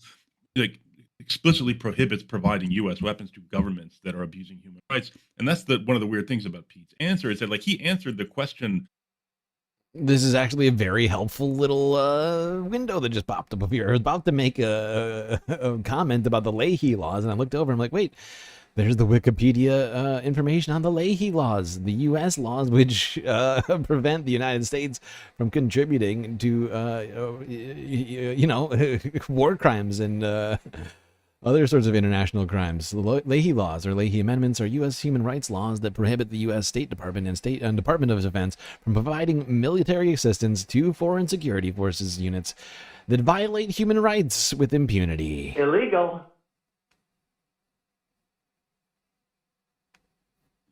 like explicitly prohibits providing U.S. weapons to governments that are abusing human rights. And that's one of the weird things about Pete's answer is that, like, he answered the question. This is actually a very helpful little window that just popped up over here. I was about to make a comment about the Leahy laws, and I looked over and I'm like, wait, There's the Wikipedia information on the Leahy laws, the U.S. laws which prevent the United States from contributing to, war crimes and other sorts of international crimes. The Leahy laws or Leahy amendments are U.S. human rights laws that prohibit the U.S. State Department and Department of Defense from providing military assistance to foreign security forces units that violate human rights with impunity. Illegal.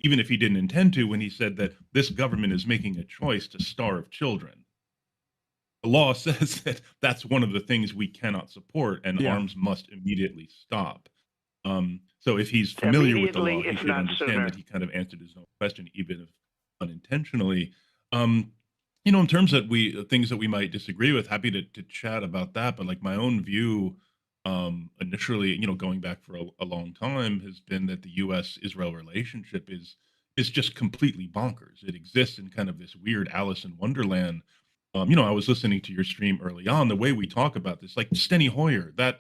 Even if he didn't intend to, when he said that this government is making a choice to starve children. The law says that that's one of the things we cannot support, and arms must immediately stop. So if he's familiar with the law, he should understand that he kind of answered his own question, even if unintentionally. In terms of things that we might disagree with, happy to chat about that. But like my own view, initially, going back for a long time, has been that the U.S.-Israel relationship is just completely bonkers. It exists in kind of this weird Alice in Wonderland. I was listening to your stream early on. The way we talk about this, like Steny Hoyer, that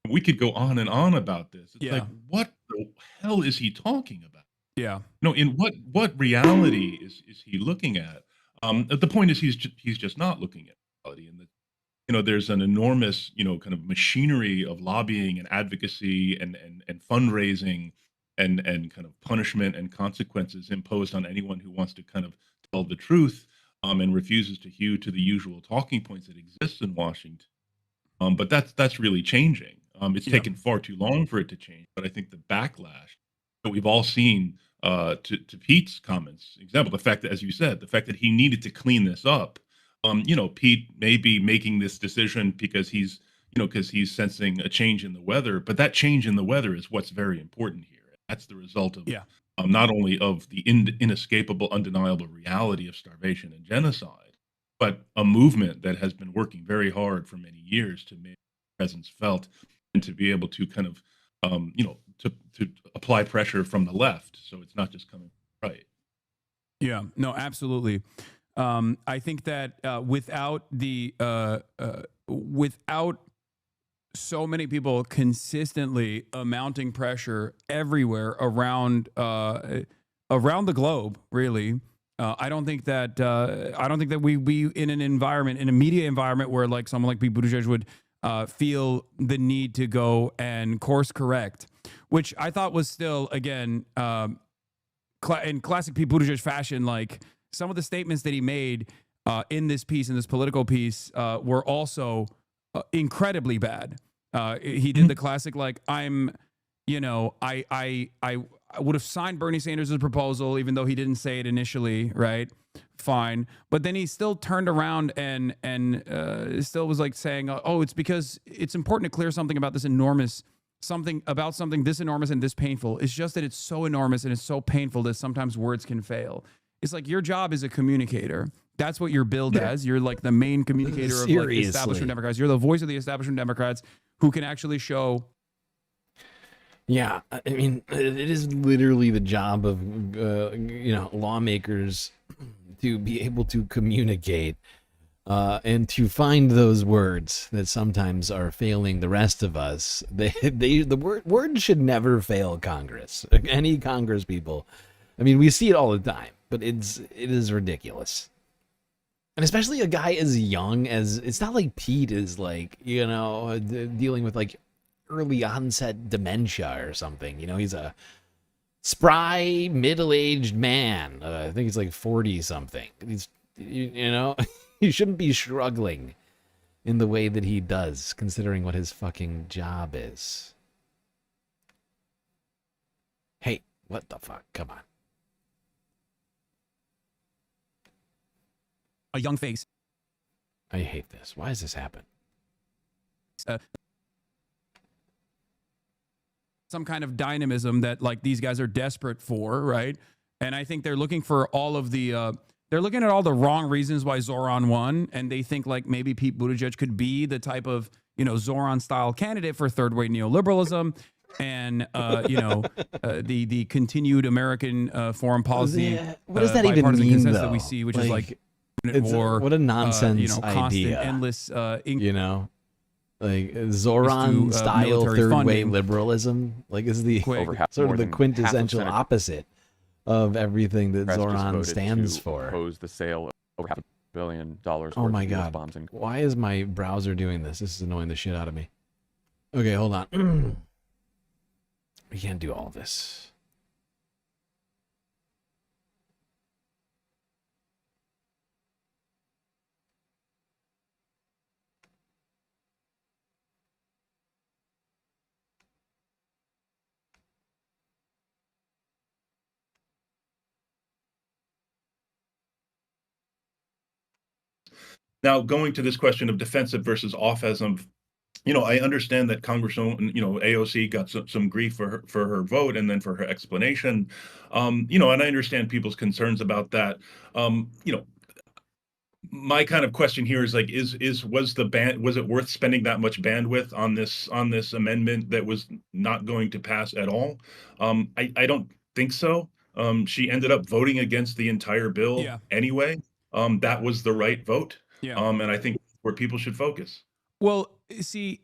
we could go on and on about this. It's like, what the hell is he talking about? Yeah. In what reality is he looking at? The point is he's just not looking at reality, and that there's an enormous kind of machinery of lobbying and advocacy and fundraising and kind of punishment and consequences imposed on anyone who wants to kind of tell the truth and refuses to hew to the usual talking points that exist in Washington. But that's really changing. It's taken far too long for it to change. But I think the backlash that we've all seen to Pete's comments, example, the fact that, as you said, the fact that he needed to clean this up. Pete may be making this decision because he's sensing a change in the weather, but that change in the weather is what's very important here. That's the result of not only of the inescapable, undeniable reality of starvation and genocide, but a movement that has been working very hard for many years to make presence felt and to be able to kind of, to apply pressure from the left. So it's not just coming from the right. Yeah, no, absolutely. I think that without so many people consistently mounting pressure everywhere around the globe, really, I don't think that we in an environment, in a media environment where like someone like Pete Buttigieg would feel the need to go and course correct, which I thought was still, again, in classic Pete Buttigieg fashion, like some of the statements that he made in this piece, in this political piece, were also incredibly bad. He did the classic, like, I would have signed Bernie Sanders' proposal, even though he didn't say it initially, right? Fine. But then he still turned around and still was like saying, oh, it's because it's important to clear something about this something this enormous and this painful. It's just that it's so enormous and it's so painful that sometimes words can fail. It's like your job is a communicator. That's what you're billed as. You're like the main communicator of like the establishment Democrats. You're the voice of the establishment Democrats who can actually show. Yeah, I mean, it is literally the job of lawmakers to be able to communicate and to find those words that sometimes are failing the rest of us. The words should never fail Congress, any Congress people. I mean, we see it all the time, but it is ridiculous. And especially a guy as young as, it's not like Pete is like, dealing with like early onset dementia or something. He's a spry, middle-aged man. I think he's like 40 something. He's, he shouldn't be struggling in the way that he does, considering what his fucking job is. Hey, what the fuck? Come on. A young face. I hate this. Why does this happen? Some kind of dynamism that like these guys are desperate for, right? And I think they're looking for all of the they're looking at all the wrong reasons why Zohran won, and they think like maybe Pete Buttigieg could be the type of Zohran style candidate for third way neoliberalism and the continued American foreign policy. What does that even mean, consensus though? that we see, which is like what a nonsense constant, idea. endless. Like Zohran style military third way funding. liberalism, like is the sort of the quintessential opposite of everything that Zohran stands for. Oppose the sale of over $500 billion worth Oh my of US god! bombs and Why is my browser doing this? This is annoying the shit out of me. Okay, hold on. We can't do all of this. Now, going to this question of defensive versus offensive, I understand that Congresswoman, AOC got some grief for her vote and then for her explanation, and I understand people's concerns about that. My kind of question here is like, was it worth spending that much bandwidth on this amendment that was not going to pass at all? I don't think so. She ended up voting against the entire bill anyway. That was the right vote. And I think where people should focus. Well, see,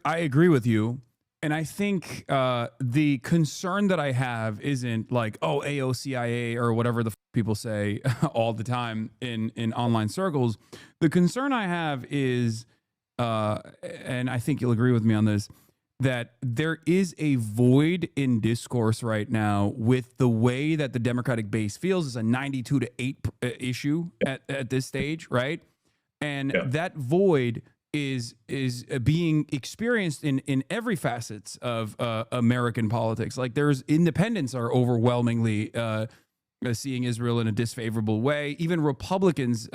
I agree with you. And I think the concern that I have isn't like, oh, AOCIA or whatever the people say all the time in online circles. The concern I have is, and I think you'll agree with me on this, that there is a void in discourse right now with the way that the Democratic base feels. Is a 92-8 issue at this stage, right? And that void is being experienced in every facets of American politics. Like independents are overwhelmingly seeing Israel in a disfavorable way. Even Republicans,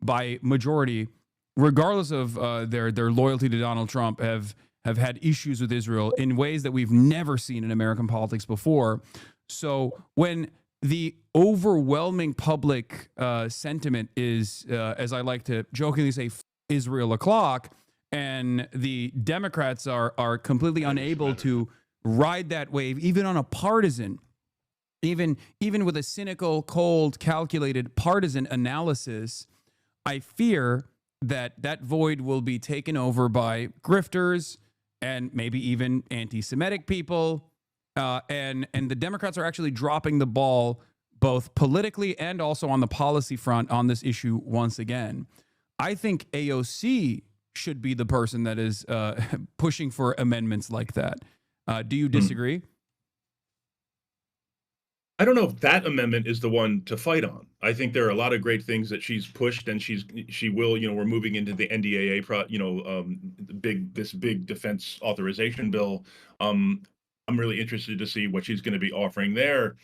by majority, regardless of their loyalty to Donald Trump, have had issues with Israel in ways that we've never seen in American politics before. So when the overwhelming public sentiment is, as I like to jokingly say, Israel o'clock, and the Democrats are completely unable to ride that wave, even on a partisan, even with a cynical, cold, calculated partisan analysis, I fear that void will be taken over by grifters and maybe even anti-Semitic people. And the Democrats are actually dropping the ball both politically and also on the policy front on this issue once again. I think AOC should be the person that is pushing for amendments like that. Do you disagree? I don't know if that amendment is the one to fight on. I think there are a lot of great things that she's pushed, and she will. We're moving into the NDAA, this big defense authorization bill. I'm really interested to see what she's going to be offering there.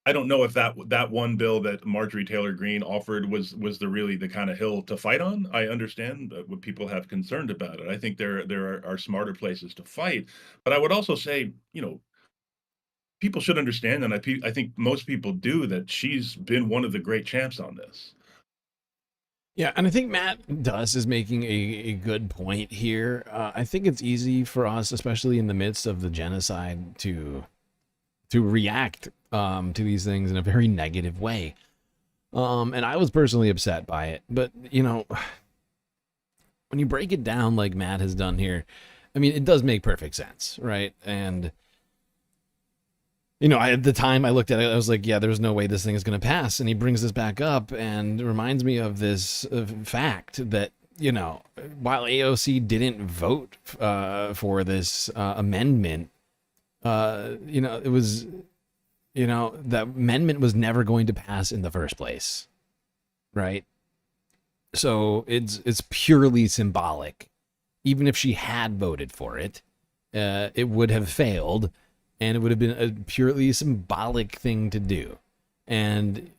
I don't know if that one bill that Marjorie Taylor Greene offered was the kind of hill to fight on. I understand what people have concerned about it. I think there are smarter places to fight, but I would also say, people should understand, and I think most people do, that she's been one of the great champs on this. Yeah, and I think Matt Duss is making a good point here. I think it's easy for us, especially in the midst of the genocide, to react to these things in a very negative way. And I was personally upset by it. But, when you break it down like Matt has done here, I mean, it does make perfect sense, right? And at the time I looked at it, I was like, yeah, there's no way this thing is going to pass. And he brings this back up and reminds me of this fact that, while AOC didn't vote for this amendment, it was, that amendment was never going to pass in the first place, right? So it's purely symbolic. Even if she had voted for it, it would have failed. And it would have been a purely symbolic thing to do. And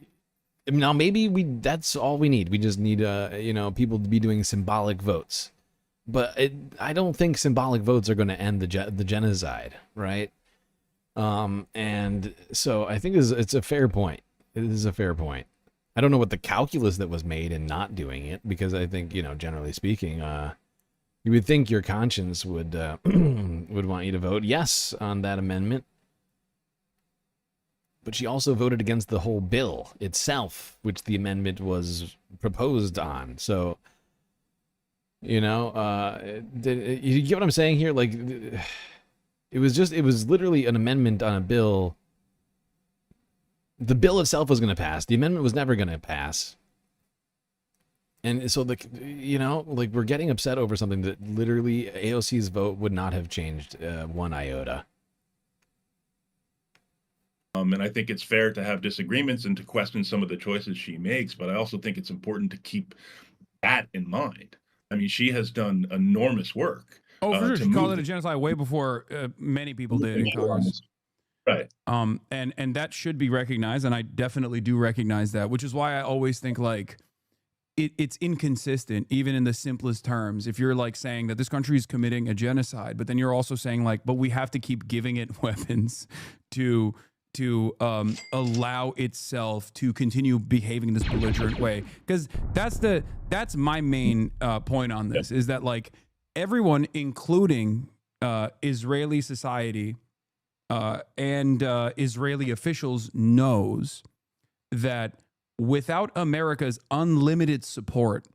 now maybe that's all we need. We just need, people to be doing symbolic votes. But I don't think symbolic votes are going to end the genocide, right? And so I think it's a fair point. It is a fair point. I don't know what the calculus that was made in not doing it, because I think, generally speaking, you would think your conscience would would want you to vote yes on that amendment. But she also voted against the whole bill itself, which the amendment was proposed on. So You know, you get what I'm saying here? Like, it was literally an amendment on a bill. The bill itself was going to pass. The amendment was never going to pass. And so, you know, like, we're getting upset over something that literally AOC's vote would not have changed one iota. And I think it's fair to have disagreements and to question some of the choices she makes, but I also think it's important to keep that in mind. I mean, she has done enormous work. Oh, for sure. She called it a genocide way before many people did in Congress. Right. And that should be recognized, and I definitely do recognize that, which is why I always think, like, it's inconsistent, even in the simplest terms. If you're, like, saying that this country is committing a genocide, but then you're also saying, like, but we have to keep giving it weapons to allow itself to continue behaving this belligerent way. Because that's my main point on this, is that, like, everyone, including Israeli society and Israeli officials, knows that without America's unlimited support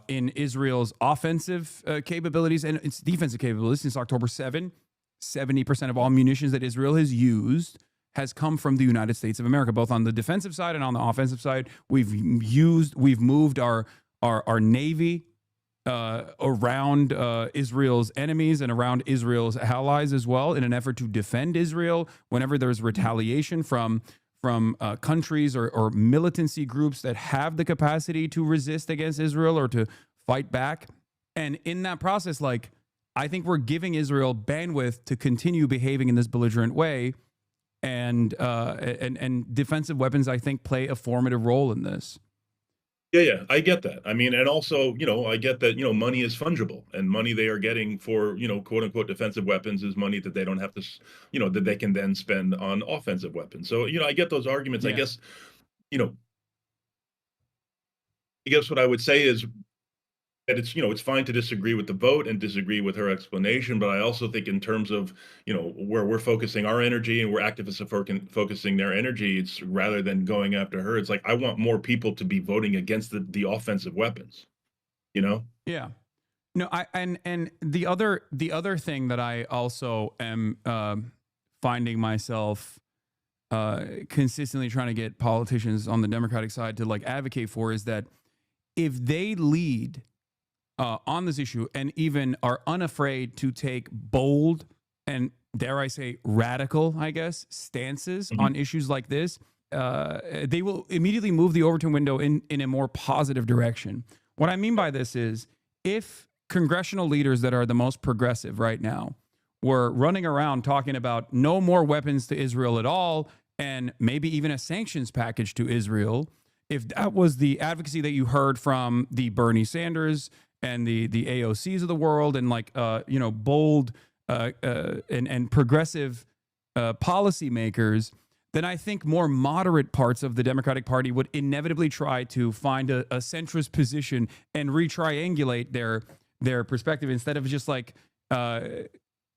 in Israel's offensive capabilities and its defensive capabilities since October 7, 70% of all munitions that Israel has used has come from the United States of America, both on the defensive side and on the offensive side. We've moved our Navy around Israel's enemies and around Israel's allies as well, in an effort to defend Israel whenever there's retaliation from countries or militancy groups that have the capacity to resist against Israel or to fight back. And in that process, like, I think we're giving Israel bandwidth to continue behaving in this belligerent way, and defensive weapons, I think, play a formative role in this. Yeah, I get that. I mean, and also, you know, I get that, you know, money is fungible, and money they are getting for, you know, quote unquote defensive weapons is money that they don't have to, you know, that they can then spend on offensive weapons. So, you know, I get those arguments. Yeah. I guess what I would say is that it's, you know, it's fine to disagree with the vote and disagree with her explanation, but I also think in terms of, you know, where we're focusing our energy and where activists are focusing their energy, it's rather than going after her, it's like, I want more people to be voting against the offensive weapons, you know? Yeah. No, and the other thing that I also am finding myself consistently trying to get politicians on the Democratic side to, like, advocate for is that if they lead on this issue and even are unafraid to take bold and, dare I say, radical, I guess, stances on issues like this, they will immediately move the Overton window in a more positive direction. What I mean by this is, if congressional leaders that are the most progressive right now were running around talking about no more weapons to Israel at all, and maybe even a sanctions package to Israel, if that was the advocacy that you heard from the Bernie Sanders and the AOCs of the world, and, like, you know, bold and progressive policymakers, then I think more moderate parts of the Democratic Party would inevitably try to find a centrist position and retriangulate their perspective, instead of just, like,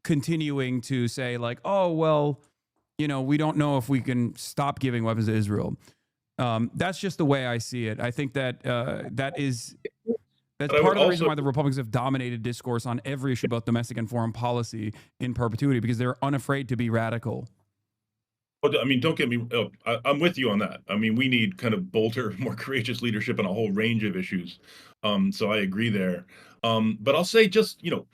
continuing to say, like, oh, well, you know, we don't know if we can stop giving weapons to Israel. That's just the way I see it. I think that that's part of the reason why the Republicans have dominated discourse on every issue, both domestic and foreign policy, in perpetuity, because they're unafraid to be radical. Well, I mean, don't get me, I'm with you on that. I mean, we need kind of bolder, more courageous leadership on a whole range of issues. So I agree there. But I'll say, just, you know,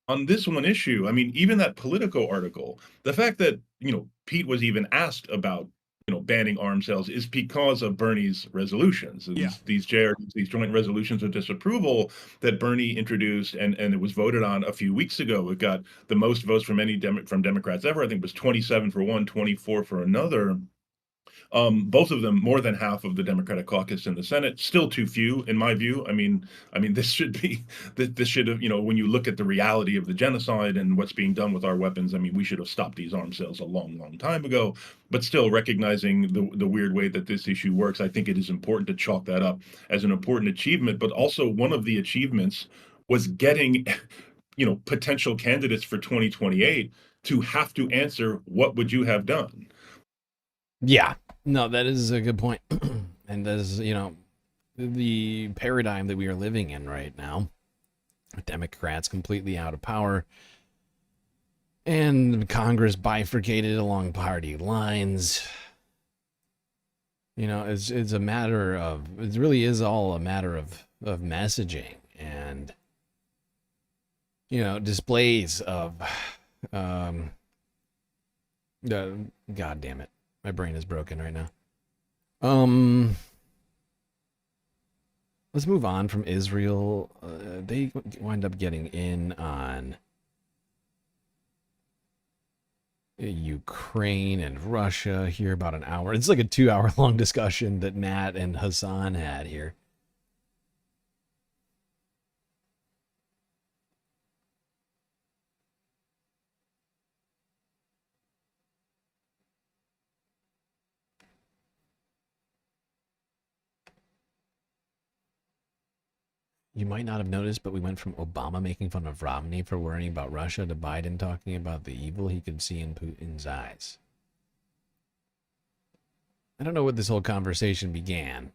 on this one issue, I mean, even that Politico article, the fact that, you know, Pete was even asked about, you know, banning arms sales is because of Bernie's resolutions. These joint resolutions of disapproval that Bernie introduced and it was voted on a few weeks ago. It got the most votes from any from Democrats ever. I think it was 27 for one, 24 for another. Both of them more than half of the Democratic caucus in the Senate. Still too few, in my view. I mean, this should have, you know, when you look at the reality of the genocide and what's being done with our weapons, I mean, we should have stopped these arms sales a long, long time ago. But still, recognizing the weird way that this issue works, I think it is important to chalk that up as an important achievement. But also, one of the achievements was getting, you know, potential candidates for 2028 to have to answer, what would you have done? Yeah, no, that is a good point. And that is, you know, the paradigm that we are living in right now. Democrats completely out of power, and Congress bifurcated along party lines. You know, it's a matter of, it really is all a matter of messaging and, you know, displays of, God damn it, my brain is broken right now. Let's move on from Israel. They wind up getting in on Ukraine and Russia here about an hour. It's like a 2-hour long discussion that Matt and Hassan had here. You might not have noticed, but we went from Obama making fun of Romney for worrying about Russia to Biden talking about the evil he could see in Putin's eyes. I don't know what this whole conversation began,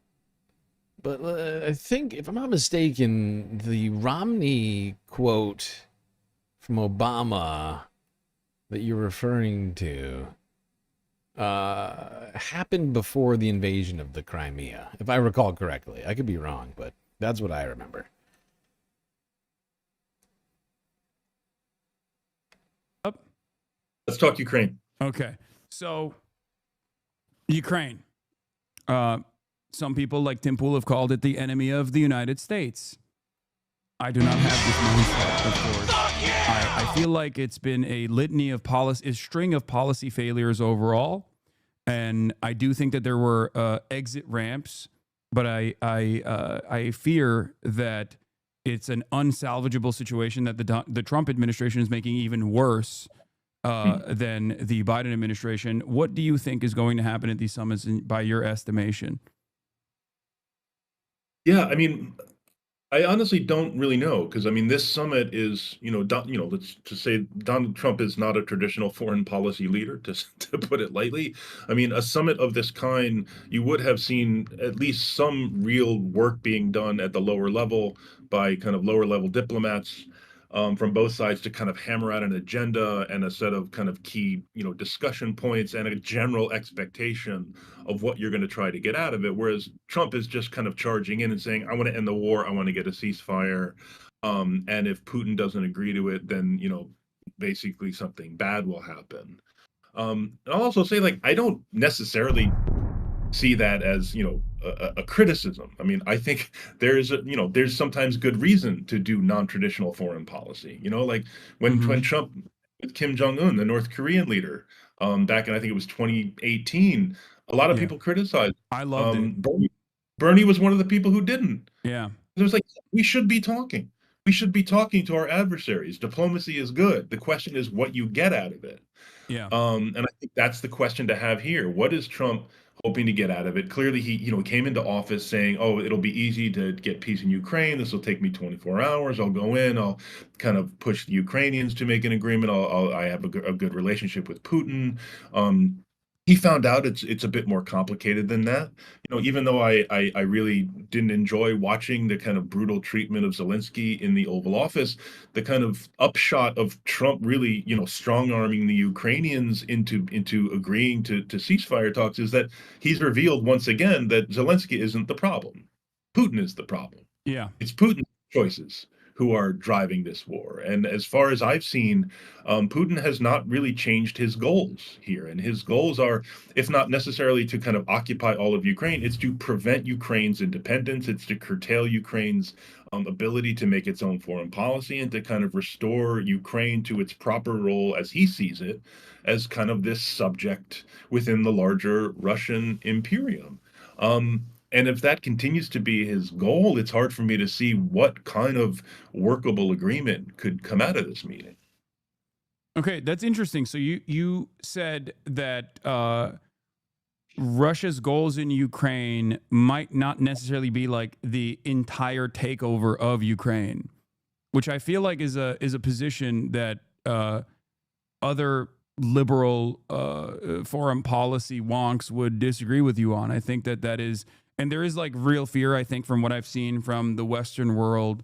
but I think, if I'm not mistaken, the Romney quote from Obama that you're referring to happened before the invasion of the Crimea, if I recall correctly. I could be wrong, but that's what I remember. Let's talk Ukraine. Okay. So, Ukraine. Some people, like Tim Pool, have called it the enemy of the United States. I do not have this mindset, of course. I feel like it's been a litany of policy, a string of policy failures overall. And I do think that there were exit ramps, but I fear that it's an unsalvageable situation that the Trump administration is making even worse than the Biden administration. What do you think is going to happen at these summits by your estimation? Yeah, I mean, I honestly don't really know, because I mean, this summit is, let's just say Donald Trump is not a traditional foreign policy leader, to put it lightly. I mean, a summit of this kind, you would have seen at least some real work being done at the lower level by kind of lower level diplomats from both sides to kind of hammer out an agenda and a set of kind of key, discussion points and a general expectation of what you're going to try to get out of it. Whereas Trump is just kind of charging in and saying, I want to end the war. I want to get a ceasefire. And if Putin doesn't agree to it, then, basically something bad will happen. I'll also say, like, I don't necessarily see that as, a criticism. I mean, I think there's sometimes good reason to do non-traditional foreign policy. Like when Trump with Kim Jong-un, the North Korean leader, back in, I think it was 2018, a lot of people criticized. I loved it. Bernie was one of the people who didn't. Yeah. It was like, we should be talking. We should be talking to our adversaries. Diplomacy is good. The question is what you get out of it. Yeah. And I think that's the question to have here. What is Trump hoping to get out of it? Clearly, he came into office saying, oh, it'll be easy to get peace in Ukraine. This will take me 24 hours. I'll go in. I'll kind of push the Ukrainians to make an agreement. I have a good relationship with Putin. He found out it's a bit more complicated than that. Even though I really didn't enjoy watching the kind of brutal treatment of Zelensky in the Oval Office, the kind of upshot of Trump really, strong-arming the Ukrainians into agreeing to ceasefire talks is that he's revealed once again that Zelensky isn't the problem. Putin is the problem. Yeah. It's Putin's choices who are driving this war. And as far as I've seen, Putin has not really changed his goals here. And his goals are, if not necessarily to kind of occupy all of Ukraine, it's to prevent Ukraine's independence. It's to curtail Ukraine's ability to make its own foreign policy and to kind of restore Ukraine to its proper role as he sees it, as kind of this subject within the larger Russian imperium. And if that continues to be his goal, it's hard for me to see what kind of workable agreement could come out of this meeting. Okay, that's interesting. So you said that Russia's goals in Ukraine might not necessarily be like the entire takeover of Ukraine, which I feel like is a position that other liberal foreign policy wonks would disagree with you on. I think that is. And there is like real fear, I think, from what I've seen from the Western world,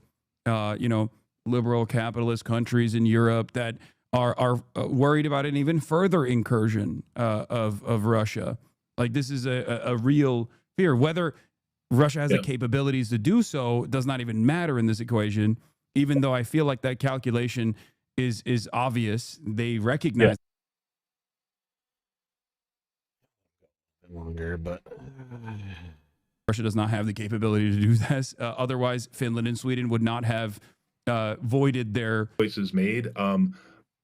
liberal capitalist countries in Europe that are worried about an even further incursion of Russia. Like, this is a real fear. Whether Russia has the capabilities to do so does not even matter in this equation, even though I feel like that calculation is obvious. They recognize longer, but Russia does not have the capability to do this. Otherwise, Finland and Sweden would not have voided their choices made.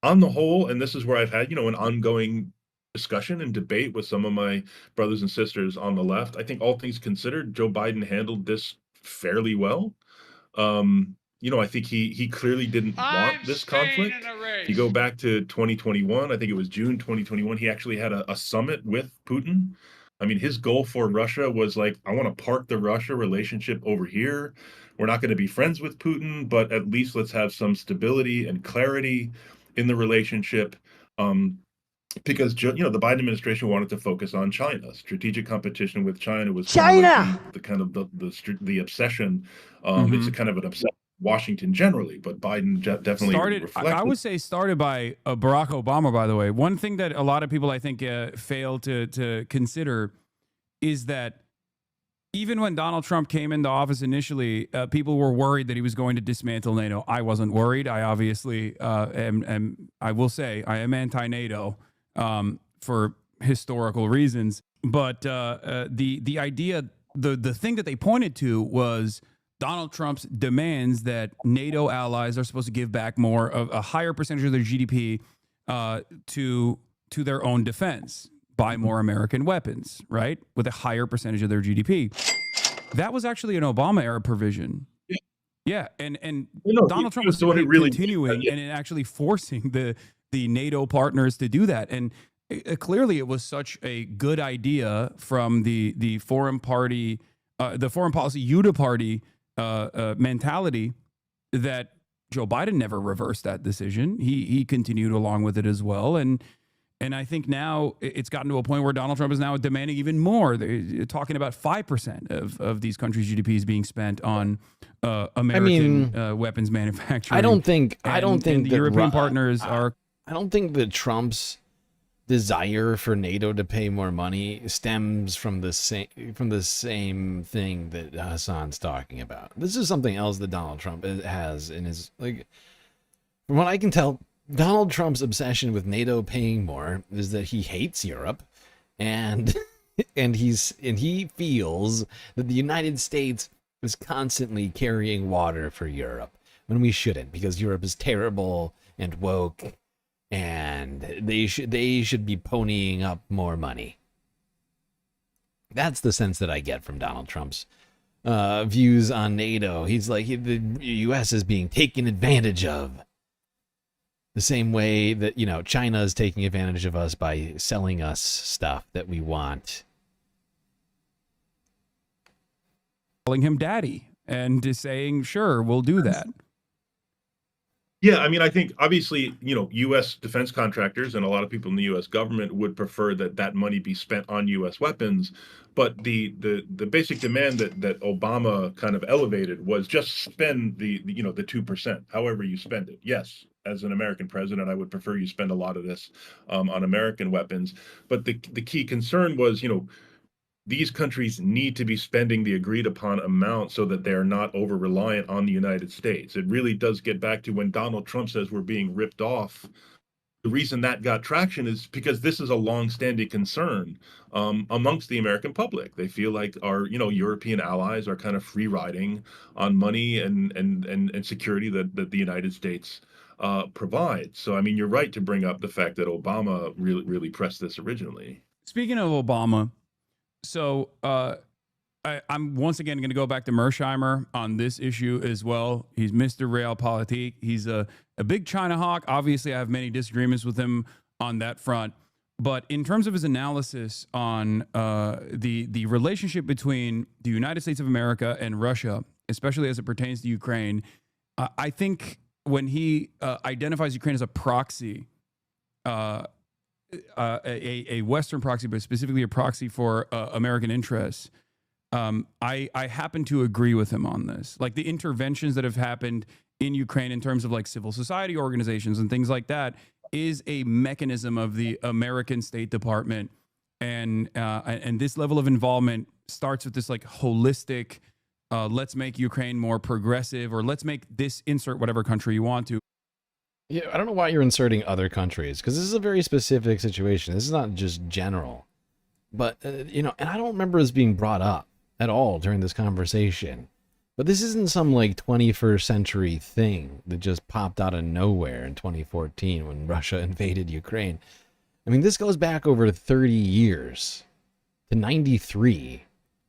On the whole, and this is where I've had, an ongoing discussion and debate with some of my brothers and sisters on the left. I think all things considered, Joe Biden handled this fairly well. I think he clearly didn't want this conflict. You go back to 2021, I think it was June 2021, he actually had a summit with Putin. I mean, his goal for Russia was like, I want to park the Russia relationship over here. We're not going to be friends with Putin, but at least let's have some stability and clarity in the relationship. Because the Biden administration wanted to focus on China. Strategic competition with China was China, the kind of the obsession. It's a kind of an obsession. Washington generally, but Biden definitely started. I would say started by Barack Obama. By the way, one thing that a lot of people I think fail to consider is that even when Donald Trump came into office initially, people were worried that he was going to dismantle NATO. I wasn't worried. I obviously am. I will say I am anti-NATO for historical reasons. But the idea, the thing that they pointed to was Donald Trump's demands that NATO allies are supposed to give back more of a higher percentage of their GDP to their own defense, buy more American weapons, right? With a higher percentage of their GDP. That was actually an Obama era provision. Yeah. And Donald Trump was really continuing and actually forcing the NATO partners to do that. And clearly it was such a good idea from the foreign policy uniparty mentality that Joe Biden never reversed that decision. He continued along with it as well. And I think now it's gotten to a point where Donald Trump is now demanding even more. They're talking about 5% of these countries' GDPs being spent on American weapons manufacturing. I don't think the European partners are. I don't think that Trump's desire for NATO to pay more money stems from the same thing that Hassan's talking about. This is something else that Donald Trump has in his, like, from what I can tell, Donald Trump's obsession with NATO paying more is that he hates Europe, and he feels that the United States is constantly carrying water for Europe when we shouldn't, because Europe is terrible and woke, and they should be ponying up more money. That's the sense that I get from Donald Trump's views on NATO. He's like, the U.S. is being taken advantage of. The same way that, China is taking advantage of us by selling us stuff that we want. Calling him daddy and just saying, sure, we'll do that. Yeah, I mean, I think obviously, U.S. defense contractors and a lot of people in the U.S. government would prefer that money be spent on U.S. weapons. But the basic demand that Obama kind of elevated was just spend the 2%, however you spend it. Yes, as an American president, I would prefer you spend a lot of this on American weapons. But the key concern was, these countries need to be spending the agreed upon amount so that they are not over reliant on the United States. It really does get back to when Donald Trump says we're being ripped off. The reason that got traction is because this is a long-standing concern amongst the American public. They feel like our, European allies are kind of free riding on money and security that the United States provides. So, I mean, you're right to bring up the fact that Obama really pressed this originally. Speaking of Obama, so I'm once again going to go back to Mersheimer on this issue as well. He's Mr. Realpolitik. He's a big China hawk. Obviously, I have many disagreements with him on that front. But in terms of his analysis on the relationship between the United States of America and Russia, especially as it pertains to Ukraine, I think when he identifies Ukraine as a proxy, a Western proxy, but specifically a proxy for American interests, I happen to agree with him on this. Like the interventions that have happened in Ukraine in terms of like civil society organizations and things like that is a mechanism of the American State Department. And this level of involvement starts with this like holistic, let's make Ukraine more progressive, or let's make this, insert whatever country you want to. Yeah, I don't know why you're inserting other countries, because this is a very specific situation. This is not just general. But, you know, and I don't remember this being brought up at all during this conversation. But this isn't some, like, 21st century thing that just popped out of nowhere in 2014 when Russia invaded Ukraine. I mean, this goes back over 30 years to 93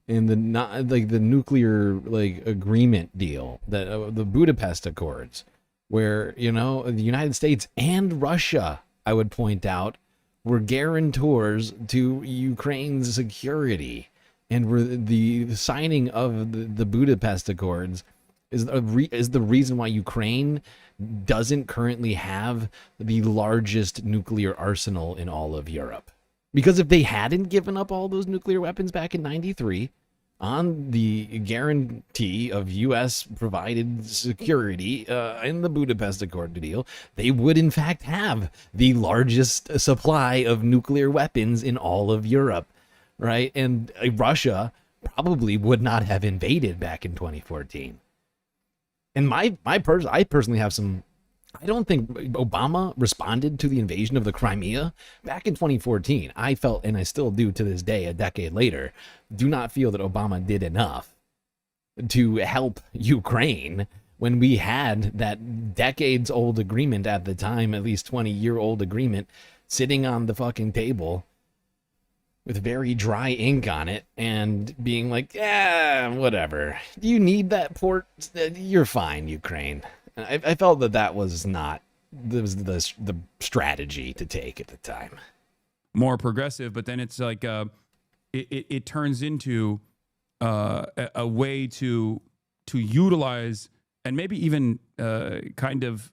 in the nuclear, like, agreement deal, that the Budapest Accords, where, you know, the United States and Russia, I would point out, were guarantors to Ukraine's security. And were the signing of the Budapest Accords is the reason why Ukraine doesn't currently have the largest nuclear arsenal in all of Europe. Because if they hadn't given up all those nuclear weapons back in 93 on the guarantee of U.S. provided security in the Budapest Accord deal, they would in fact have the largest supply of nuclear weapons in all of Europe. Right? And Russia probably would not have invaded back in 2014. And I personally have some, I don't think Obama responded to the invasion of the Crimea back in 2014. I felt, and I still do to this day, a decade later, do not feel that Obama did enough to help Ukraine when we had that decades old agreement at the time, at least 20-year-old agreement, sitting on the fucking table with very dry ink on it and being like, yeah, whatever. Do you need that port? You're fine, Ukraine. And I felt that was not the strategy to take at the time. More progressive, but then it's like it turns into a way to utilize and maybe even kind of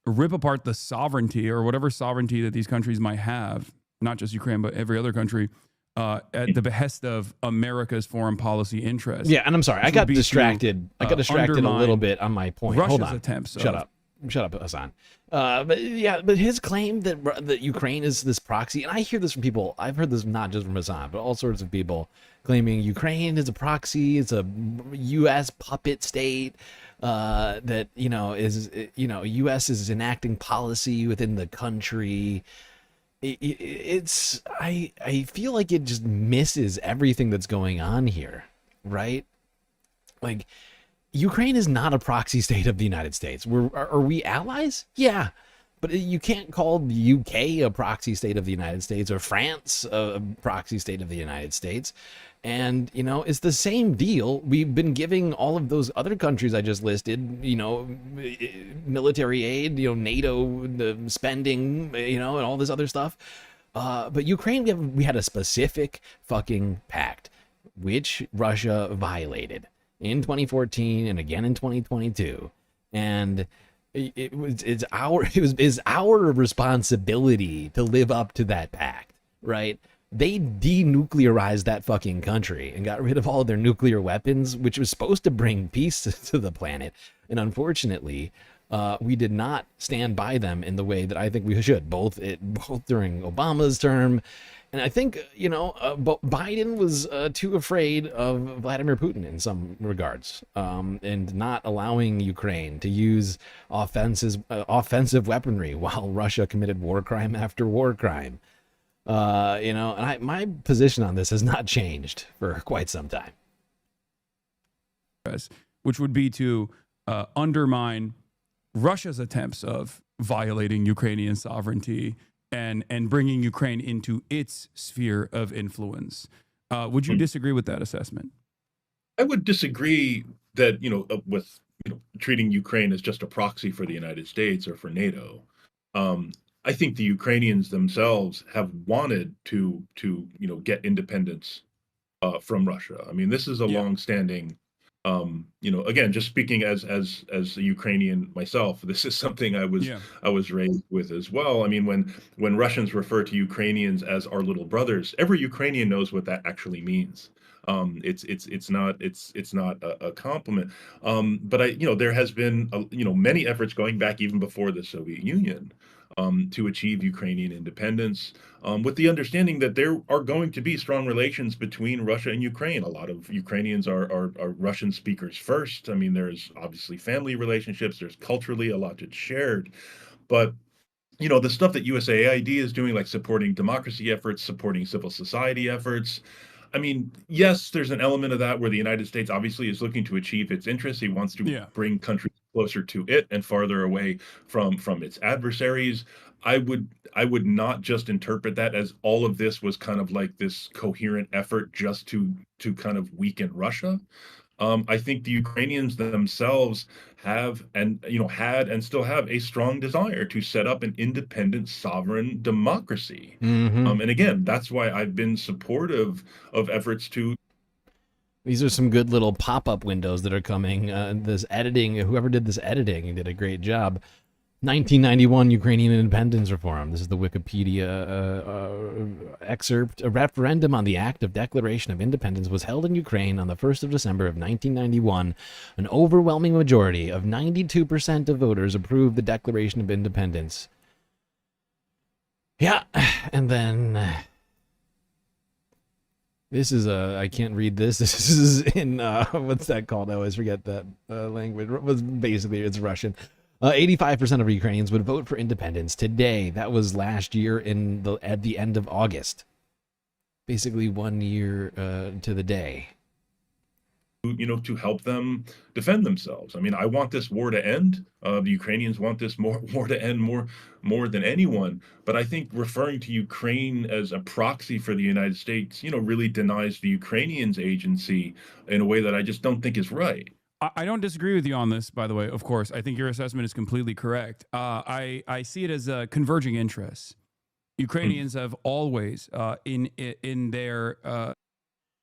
rip apart the sovereignty or whatever sovereignty that these countries might have. Not just Ukraine, but every other country, at the behest of America's foreign policy interests. Yeah, and I'm sorry, I got distracted. I got distracted a little bit on my point. Russia's Hold on. attempts. Shut up, Hassan. But his claim that Ukraine is this proxy, and I hear this from people. I've heard this not just from Hassan, but all sorts of people claiming Ukraine is a proxy. It's a U.S. puppet state. That U.S. is enacting policy within the country. I feel like it just misses everything that's going on here, right? Like, Ukraine is not a proxy state of the United States. Are we allies? Yeah, but you can't call the UK a proxy state of the United States or France a proxy state of the United States. And, you know, it's the same deal. We've been giving all of those other countries I just listed, you know, military aid, you know, NATO, the spending, you know, and all this other stuff. But Ukraine, we had a specific fucking pact, which Russia violated in 2014 and again in 2022. And it's our responsibility to live up to that pact, right? They denuclearized that fucking country and got rid of all of their nuclear weapons, which was supposed to bring peace to the planet. And unfortunately, we did not stand by them in the way that I think we should, both during Obama's term. And I think, you know, Biden was too afraid of Vladimir Putin in some regards, and not allowing Ukraine to use offensive weaponry while Russia committed war crime after war crime. You know, and my position on this has not changed for quite some time. Which would be to undermine Russia's attempts of violating Ukrainian sovereignty and bringing Ukraine into its sphere of influence. Would you disagree with that assessment? I would disagree that, you know, with, you know, treating Ukraine as just a proxy for the United States or for NATO. I think the Ukrainians themselves have wanted to you know, get independence from Russia. I mean, this is a longstanding, you know, again, just speaking as a Ukrainian myself, this is something I was raised with as well. I mean, when Russians refer to Ukrainians as our little brothers, every Ukrainian knows what that actually means. It's not a compliment. But there has been many efforts going back even before the Soviet Union to achieve Ukrainian independence, with the understanding that there are going to be strong relations between Russia and Ukraine. A lot of Ukrainians are Russian speakers first. I mean, there's obviously family relationships. There's culturally a lot that's shared, but the stuff that USAID is doing, like supporting democracy efforts, supporting civil society efforts. I mean, yes, there's an element of that where the United States obviously is looking to achieve its interests. He wants to bring countries closer to it and farther away from its adversaries. I would not just interpret that as all of this was kind of like this coherent effort just to kind of weaken Russia. I think the Ukrainians themselves have had and still have a strong desire to set up an independent sovereign democracy. Mhm. And again, that's why I've been supportive of efforts to. These are some good little pop-up windows that are coming. This editing, whoever did this editing did a great job. 1991 Ukrainian independence reform. This is the Wikipedia excerpt. A referendum on the Act of Declaration of Independence was held in Ukraine on the 1st of December of 1991. An overwhelming majority of 92% of voters approved the Declaration of Independence. Yeah, and then this is I can't read this. This is in what's that called? I always forget that language. Basically, it's Russian. 85% of Ukrainians would vote for independence today. That was last year at the end of August. Basically 1 year to the day. To help them defend themselves. I mean, I want this war to end. The Ukrainians want this war to end more than anyone. But I think referring to Ukraine as a proxy for the United States, really denies the Ukrainians agency in a way that I just don't think is right. I don't disagree with you on this, by the way. Of course, I think your assessment is completely correct. I see it as converging interests. Ukrainians have always in their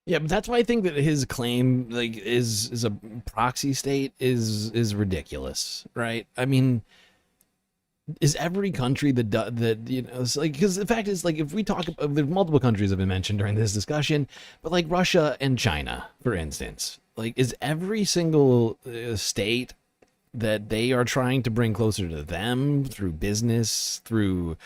yeah, but that's why I think that his claim is a proxy state is ridiculous, right? I mean, is every country that because the fact is, like, if we talk about, there's multiple countries have been mentioned during this discussion, but like Russia and China, for instance, like, is every single state that they are trying to bring closer to them through business, through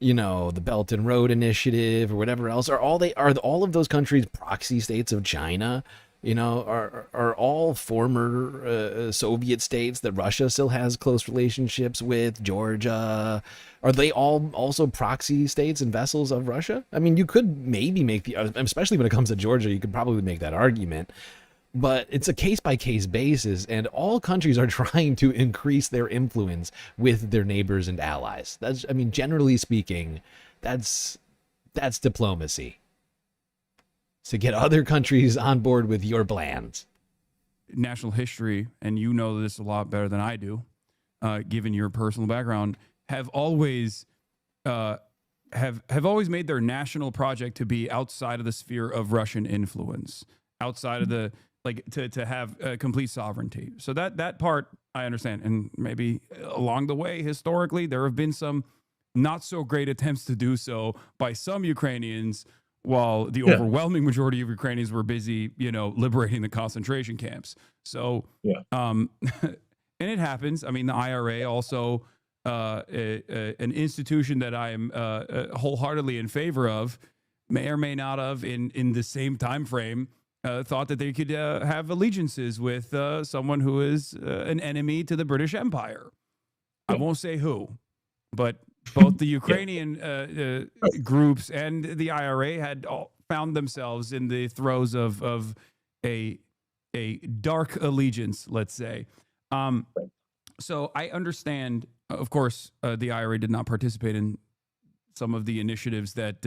the Belt and Road Initiative or whatever else, are all of those countries proxy states of China? Are all former Soviet states that Russia still has close relationships with, Georgia, are they all also proxy states and vessels of Russia? I mean, you could maybe make especially when it comes to Georgia, you could probably make that argument. But it's a case-by-case basis, and all countries are trying to increase their influence with their neighbors and allies. Generally speaking, that's diplomacy. To get other countries on board with your plans. National history, and you know this a lot better than I do, given your personal background, have always always made their national project to be outside of the sphere of Russian influence, outside of the to have complete sovereignty. So that part I understand, and maybe along the way historically there have been some not so great attempts to do so by some Ukrainians, while the overwhelming majority of Ukrainians were busy, liberating the concentration camps. So, and it happens. I mean, the IRA also, an institution that I am wholeheartedly in favor of, may or may not have in the same time frame thought that they could have allegiances with someone who is an enemy to the British Empire. I won't say who, but both the Ukrainian groups and the IRA had found themselves in the throes of a dark allegiance, let's say. So I understand, of course, the IRA did not participate in some of the initiatives that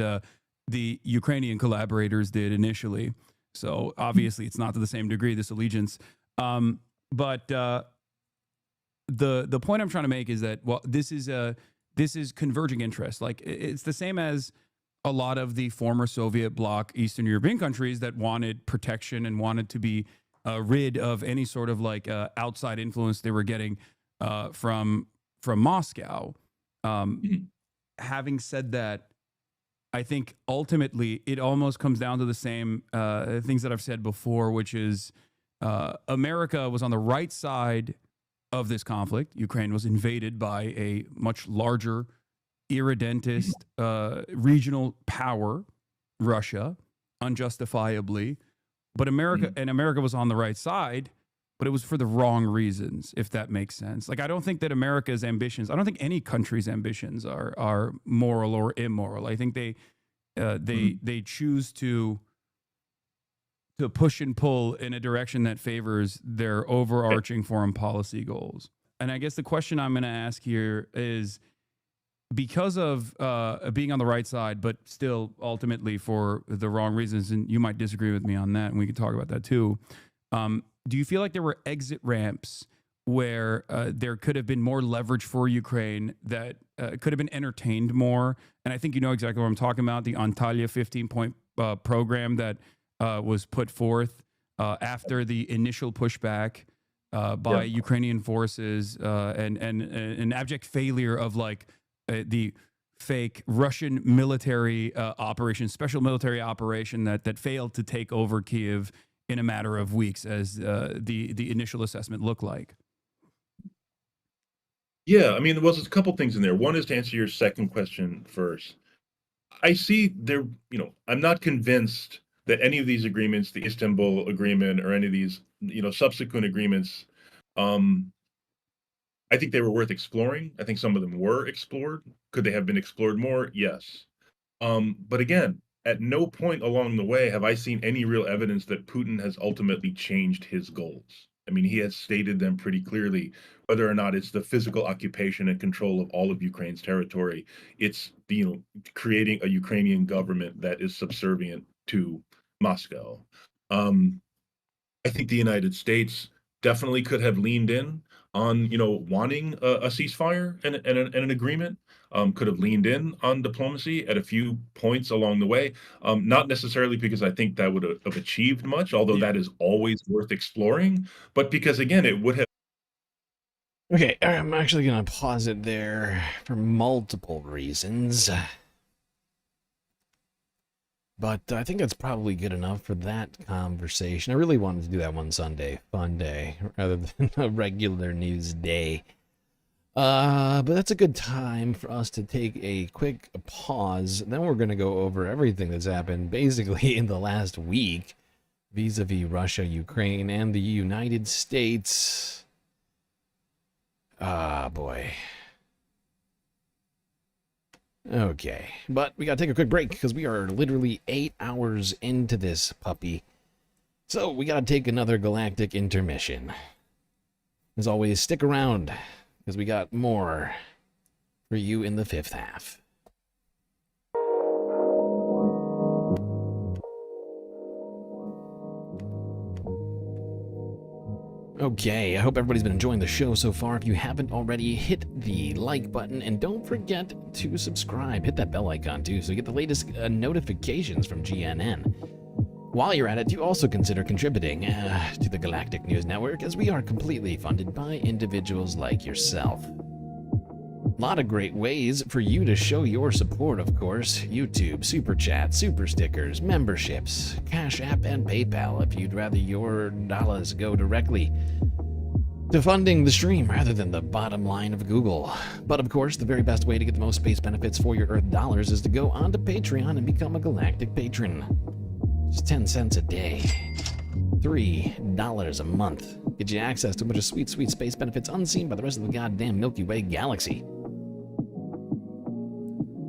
the Ukrainian collaborators did initially. So obviously it's not to the same degree, this allegiance. But the point I'm trying to make is that, well, this is converging interest. Like, it's the same as a lot of the former Soviet bloc Eastern European countries that wanted protection and wanted to be rid of any sort of outside influence they were getting from Moscow. Having said that, I think ultimately it almost comes down to the same things that I've said before, which is America was on the right side of this conflict. Ukraine was invaded by a much larger, irredentist regional power, Russia, unjustifiably. But America was on the right side, but it was for the wrong reasons, if that makes sense. Like, I don't think that America's ambitions, I don't think any country's ambitions are moral or immoral. I think they choose to push and pull in a direction that favors their overarching foreign policy goals. And I guess the question I'm going to ask here is, because of being on the right side, but still ultimately for the wrong reasons, and you might disagree with me on that, and we can talk about that too. Do you feel like there were exit ramps where there could have been more leverage for Ukraine that could have been entertained more? And I think you know exactly what I'm talking about, the Antalya 15-point program that was put forth after the initial pushback by Ukrainian forces and an abject failure of the fake Russian military operation, special military operation that failed to take over Kyiv in a matter of weeks, as the initial assessment looked like. Yeah, I mean, there was a couple things in there. One is to answer your second question first. I see there, I'm not convinced that any of these agreements, the Istanbul agreement or any of these, subsequent agreements, I think they were worth exploring. I think some of them were explored. Could they have been explored more? Yes. But again, at no point along the way have I seen any real evidence that Putin has ultimately changed his goals. I mean, he has stated them pretty clearly, whether or not it's the physical occupation and control of all of Ukraine's territory. It's, creating a Ukrainian government that is subservient to Moscow. I think the United States definitely could have leaned in on, wanting a ceasefire and an agreement, could have leaned in on diplomacy at a few points along the way. Not necessarily because I think that would have achieved much, although that is always worth exploring, but because, again, it would have. Okay, I'm actually going to pause it there for multiple reasons. But I think that's probably good enough for that conversation. I really wanted to do that one Sunday, fun day, rather than a regular news day. But that's a good time for us to take a quick pause. Then we're going to go over everything that's happened basically in the last week vis-a-vis Russia, Ukraine, and the United States. Ah, boy. Okay, but we gotta take a quick break because we are literally 8 hours into this puppy. So we gotta take another galactic intermission. As always, stick around because we got more for you in the fifth half. Okay, I hope everybody's been enjoying the show so far. If you haven't already, hit the like button and don't forget to subscribe. Hit that bell icon too so you get the latest notifications from GNN. While you're at it, you also consider contributing to the Galactic News Network, as we are completely funded by individuals like yourself. A lot of great ways for you to show your support, of course. YouTube, Super Chat, Super Stickers, memberships, Cash App, and PayPal if you'd rather your dollars go directly to funding the stream rather than the bottom line of Google. But of course, the very best way to get the most space benefits for your Earth dollars is to go onto Patreon and become a Galactic Patron. Just 10 cents a day. $3 a month. Get you access to a bunch of sweet, sweet space benefits unseen by the rest of the goddamn Milky Way galaxy.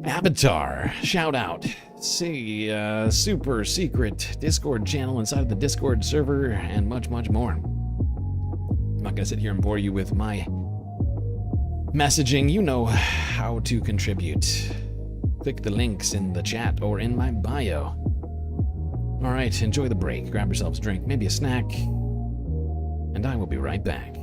Avatar, shout out. See, super secret Discord channel inside of the Discord server, and much, much more. I'm not gonna sit here and bore you with my messaging. You know how to contribute. Click the links in the chat or in my bio. Alright, enjoy the break. Grab yourselves a drink, maybe a snack, and I will be right back.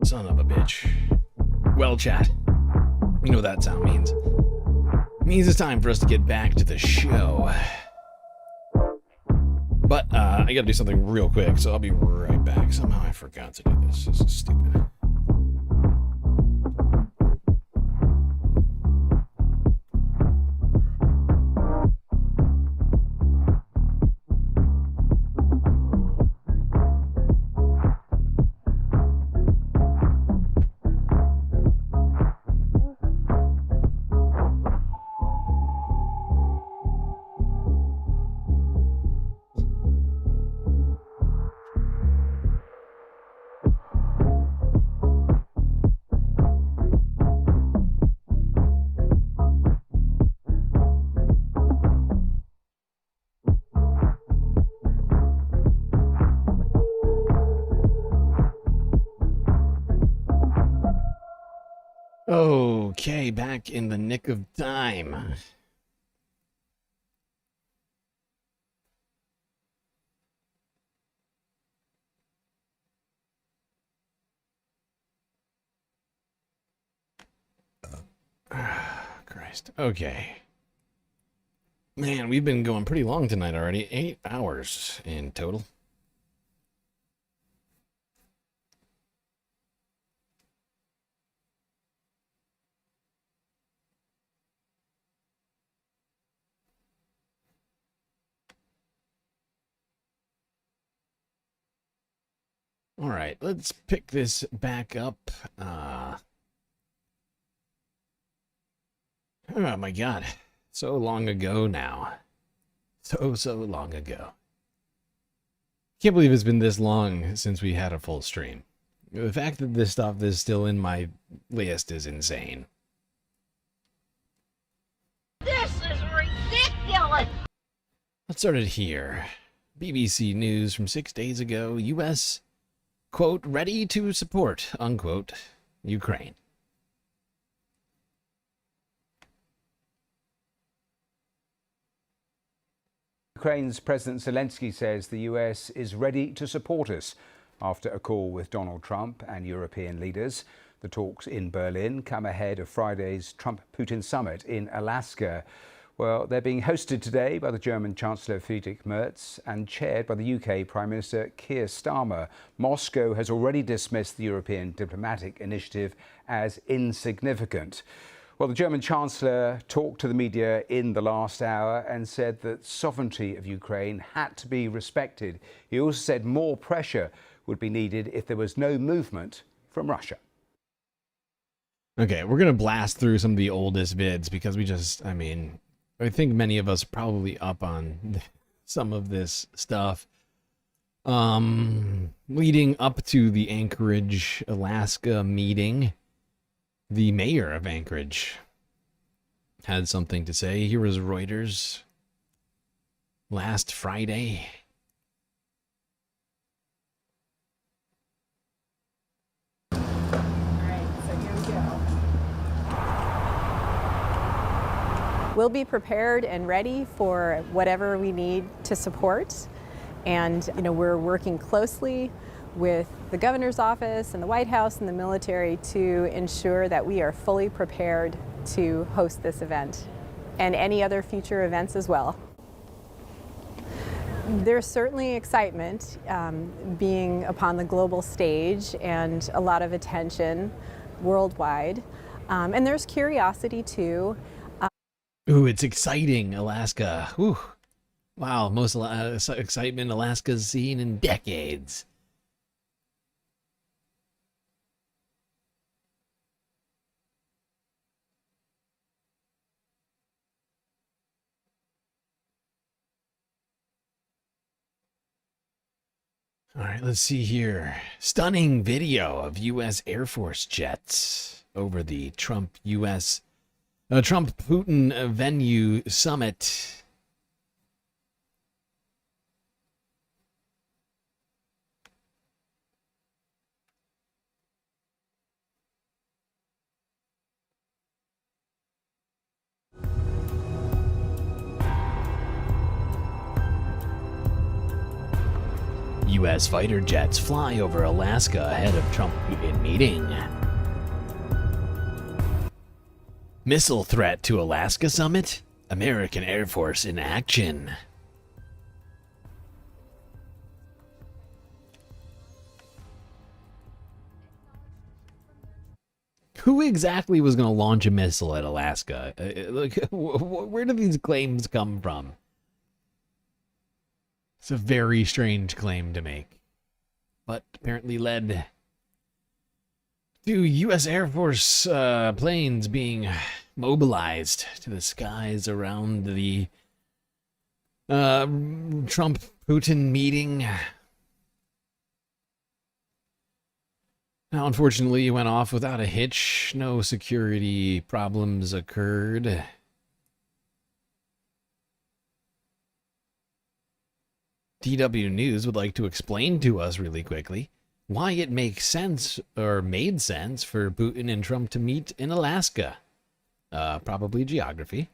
Son of a bitch. Well, chat. You know what that sound means. It means it's time for us to get back to the show. But I gotta do something real quick, so I'll be right back. Somehow I forgot to do this. This is stupid. Okay, back in the nick of time. Christ. Okay. Man, we've been going pretty long tonight already. 8 hours in total. All right, let's pick this back up. Oh my God, so long ago now. So long ago. Can't believe it's been this long since we had a full stream. The fact that this stuff is still in my list is insane. This is ridiculous! Let's start it here. BBC News from 6 days ago. U.S. quote, ready to support, unquote, Ukraine. Ukraine's President Zelensky says the US is ready to support us after a call with Donald Trump and European leaders. The talks in Berlin come ahead of Friday's Trump-Putin summit in Alaska. Well, they're being hosted today by the German Chancellor Friedrich Merz and chaired by the UK Prime Minister Keir Starmer. Moscow has already dismissed the European diplomatic initiative as insignificant. Well, the German Chancellor talked to the media in the last hour and said that sovereignty of Ukraine had to be respected. He also said more pressure would be needed if there was no movement from Russia. Okay, we're going to blast through some of the oldest vids because I think many of us are probably up on some of this stuff. Leading up to the Anchorage, Alaska meeting, the mayor of Anchorage had something to say. Here was Reuters last Friday. We'll be prepared and ready for whatever we need to support. And, we're working closely with the governor's office and the White House and the military to ensure that we are fully prepared to host this event and any other future events as well. There's certainly excitement being upon the global stage and a lot of attention worldwide. And there's curiosity too. Ooh, it's exciting, Alaska. Ooh. Wow, most excitement Alaska's seen in decades. All right, let's see here. Stunning video of U.S. Air Force jets over the Trump-Putin venue summit. U.S. fighter jets fly over Alaska ahead of Trump-Putin meeting. Missile threat to Alaska summit? American Air Force in action. Who exactly was going to launch a missile at Alaska? Where do these claims come from? It's a very strange claim to make, but apparently led to U.S. Air Force planes being mobilized to the skies around the Trump-Putin meeting. Now, unfortunately, it went off without a hitch. No security problems occurred. DW News would like to explain to us really quickly why it makes sense, or made sense, for Putin and Trump to meet in Alaska. Probably geography.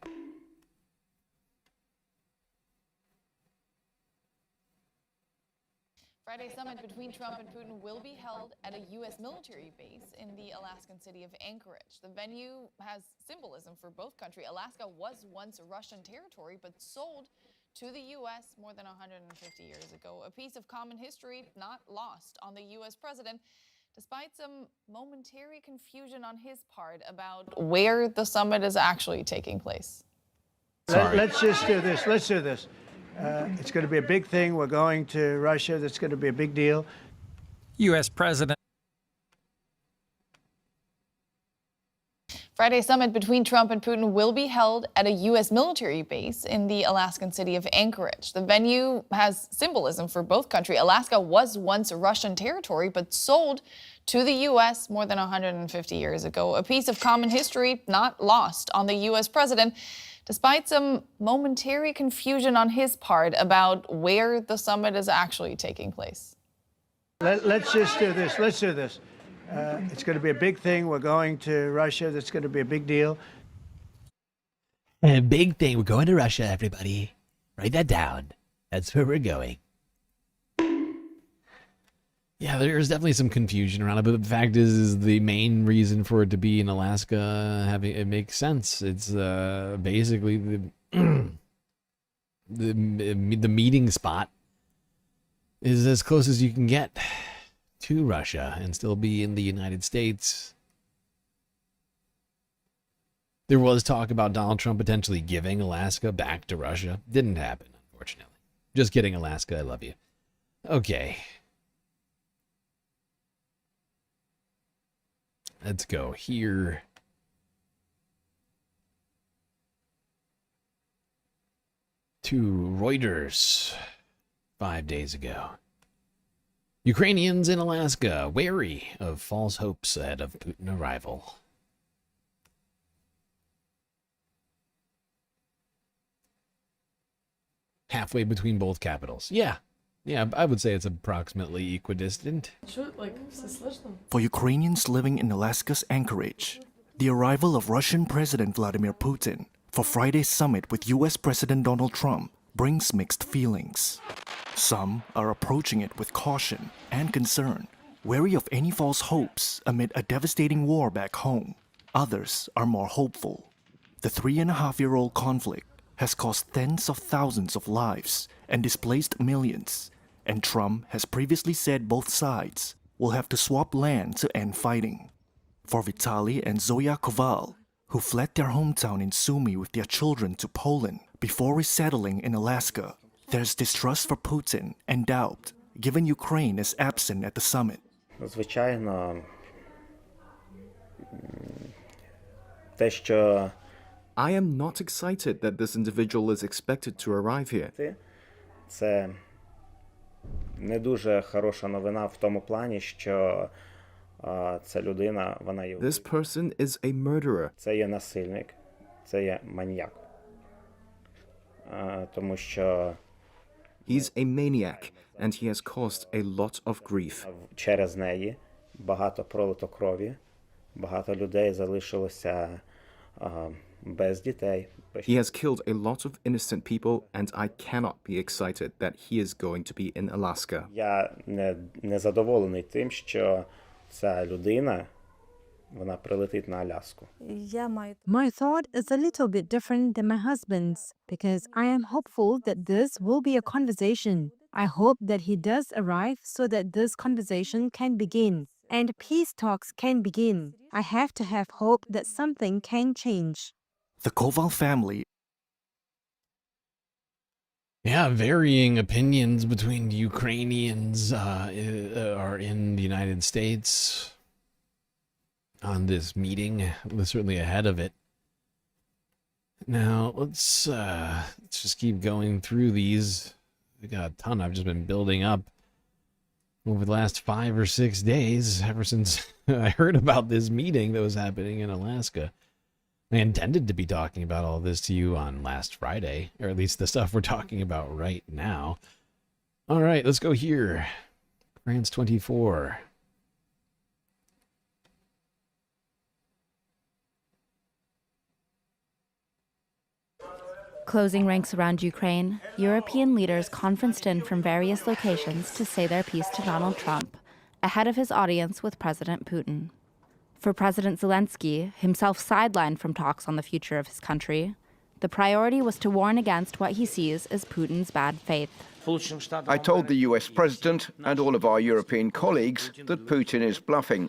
Friday's summit between Trump and Putin will be held at a U.S. military base in the Alaskan city of Anchorage. The venue has symbolism for both countries. Alaska was once Russian territory, but sold to the U.S. more than 150 years ago. A piece of common history not lost on the U.S. president, despite some momentary confusion on his part about where the summit is actually taking place. Let's just do this. Let's do this. It's going to be a big thing. We're going to Russia. That's going to be a big deal. U.S. President. Friday's summit between Trump and Putin will be held at a U.S. military base in the Alaskan city of Anchorage. The venue has symbolism for both countries. Alaska was once Russian territory, but sold to the U.S. more than 150 years ago. A piece of common history not lost on the U.S. president, despite some momentary confusion on his part about where the summit is actually taking place. Let's just do this. Let's do this. It's going to be a big thing. We're going to Russia. That's going to be a big deal. A big thing. We're going to Russia, everybody. Write that down. That's where we're going. Yeah, there's definitely some confusion around it, but the fact is the main reason for it to be in Alaska, it makes sense. It's basically the meeting spot is as close as you can get to Russia and still be in the United States. There was talk about Donald Trump potentially giving Alaska back to Russia. Didn't happen, unfortunately. Just kidding, Alaska. I love you. Okay. Let's go here. To Reuters 5 days ago. Ukrainians in Alaska wary of false hopes ahead of Putin arrival. Halfway between both capitals. Yeah, I would say it's approximately equidistant. For Ukrainians living in Alaska's Anchorage, the arrival of Russian President Vladimir Putin for Friday's summit with U.S. President Donald Trump brings mixed feelings. Some are approaching it with caution and concern, wary of any false hopes amid a devastating war back home. Others are more hopeful. The 3.5-year-old conflict has cost tens of thousands of lives and displaced millions, and Trump has previously said both sides will have to swap land to end fighting. For Vitaly and Zoya Koval, who fled their hometown in Sumy with their children to Poland before resettling in Alaska, there's distrust for Putin and doubt, given Ukraine is absent at the summit. Звичайно, те, що I am not excited that this individual is expected to arrive here. це не дуже хороша новина в тому плані, що ця людина, вона є. This person is a murderer. Це є насильник, це є маніяк. Тому що He's a maniac, and he has caused a lot of grief. Через неї багато пролито крові, багато людей залишилося без дітей. He has killed a lot of innocent people, and I cannot be excited that he is going to be in Alaska. Я не задоволений тим, що ця людина, вона прилетить на Аляску. My thought is a little bit different than my husband's because I am hopeful that this will be a conversation. I hope that he does arrive so that this conversation can begin and peace talks can begin. I have to have hope that something can change. The Koval family. Yeah, varying opinions between Ukrainians are in the United States on this meeting. Certainly ahead of it. Now let's just keep going through these. We got a ton I've just been building up over the last 5 or 6 days, ever since I heard about this meeting that was happening in Alaska. I intended to be talking about all this to you on last Friday, or at least the stuff we're talking about right now. All right, let's go here. France 24. Closing ranks around Ukraine, European leaders conferenced in from various locations to say their piece to Donald Trump, ahead of his audience with President Putin. For President Zelensky, himself sidelined from talks on the future of his country, the priority was to warn against what he sees as Putin's bad faith. I told the US president and all of our European colleagues that Putin is bluffing.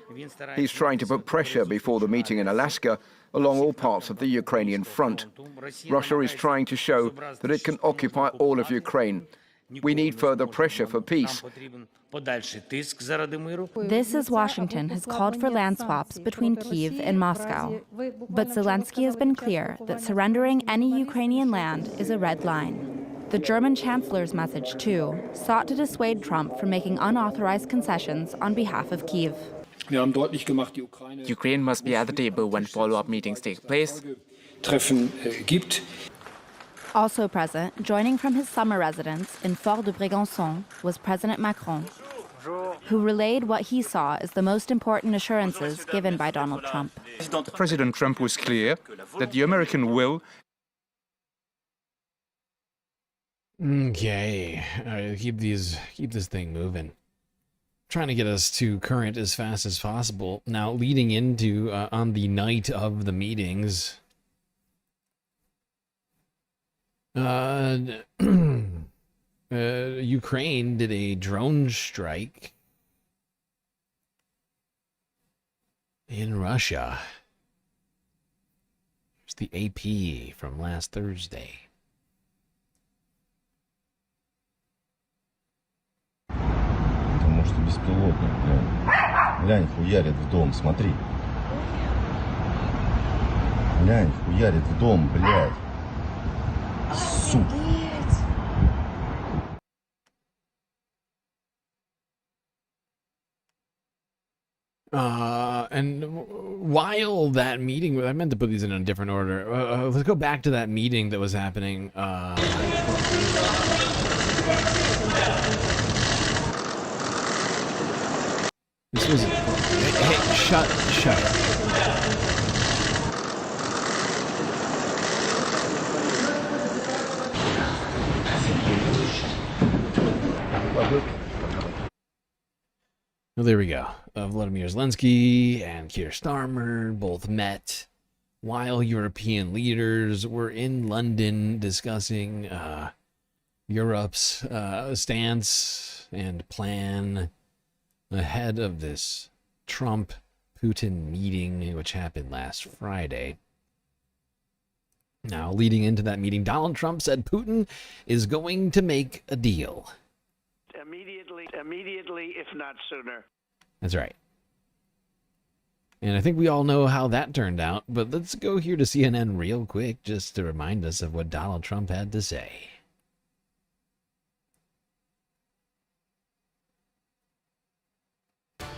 He's trying to put pressure before the meeting in Alaska along all parts of the Ukrainian front. Russia is trying to show that it can occupy all of Ukraine. We need further pressure for peace. This as Washington has called for land swaps between Kyiv and Moscow. But Zelensky has been clear that surrendering any Ukrainian land is a red line. The German chancellor's message, too, sought to dissuade Trump from making unauthorized concessions on behalf of Kyiv. Ukraine must be at the table when follow-up meetings take place. Also present, joining from his summer residence in Fort de Brégançon, was President Macron, who relayed what he saw as the most important assurances given by Donald Trump. President Trump was clear that the American will. Okay, all right, keep this thing moving. Trying to get us to current as fast as possible. Now, leading into on the night of the meetings, Ukraine did a drone strike in Russia. It's the AP from last Thursday. Может, и беспилотник, глянь. Глянь, хуярит в дом, смотри. Глянь, хуярит в дом, блядь. Сука. And while that meeting, I meant to put these in a different order. Let's go back to that meeting that was happening. This was. Hey, shut up. Well, there we go. Vladimir Zelensky and Keir Starmer both met while European leaders were in London discussing Europe's stance and plan ahead of this Trump-Putin meeting, which happened last Friday. Now, leading into that meeting, Donald Trump said Putin is going to make a deal. Immediately, if not sooner. That's right. And I think we all know how that turned out, but let's go here to CNN real quick just to remind us of what Donald Trump had to say.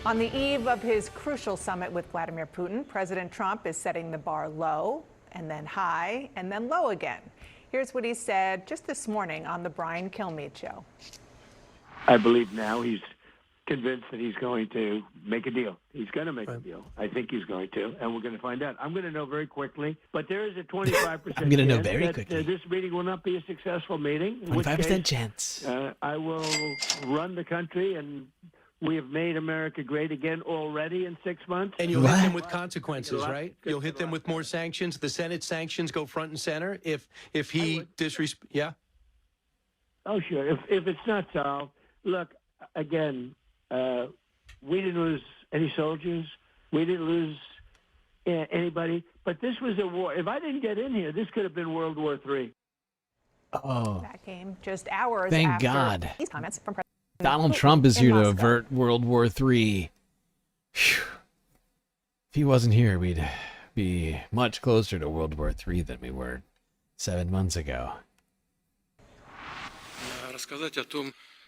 On the eve of his crucial summit with Vladimir Putin, President Trump is setting the bar low, and then high, and then low again. Here's what he said just this morning on the Brian Kilmeade Show. I believe now he's convinced that he's going to make a deal. He's going to make a deal. I think he's going to, and we're going to find out. I'm going to know very quickly, but there is a 25% I'm going to know chance very that quickly. This meeting will not be a successful meeting. 25% chance. I will run the country, and we have made America great again already in 6 months. And you'll hit them with consequences, right? You'll hit them with more sanctions. The Senate sanctions go front and center if he disrespects. Yeah. Oh, sure. If it's not solved, look, again, we didn't lose any soldiers. We didn't lose anybody. But this was a war. If I didn't get in here, this could have been World War III. Oh. That came just hours Thank after God. these comments from President Donald Putin Trump is in here to Moscow. avert World War III. Phew. If he wasn't here, we'd be much closer to World War III than we were 7 months ago.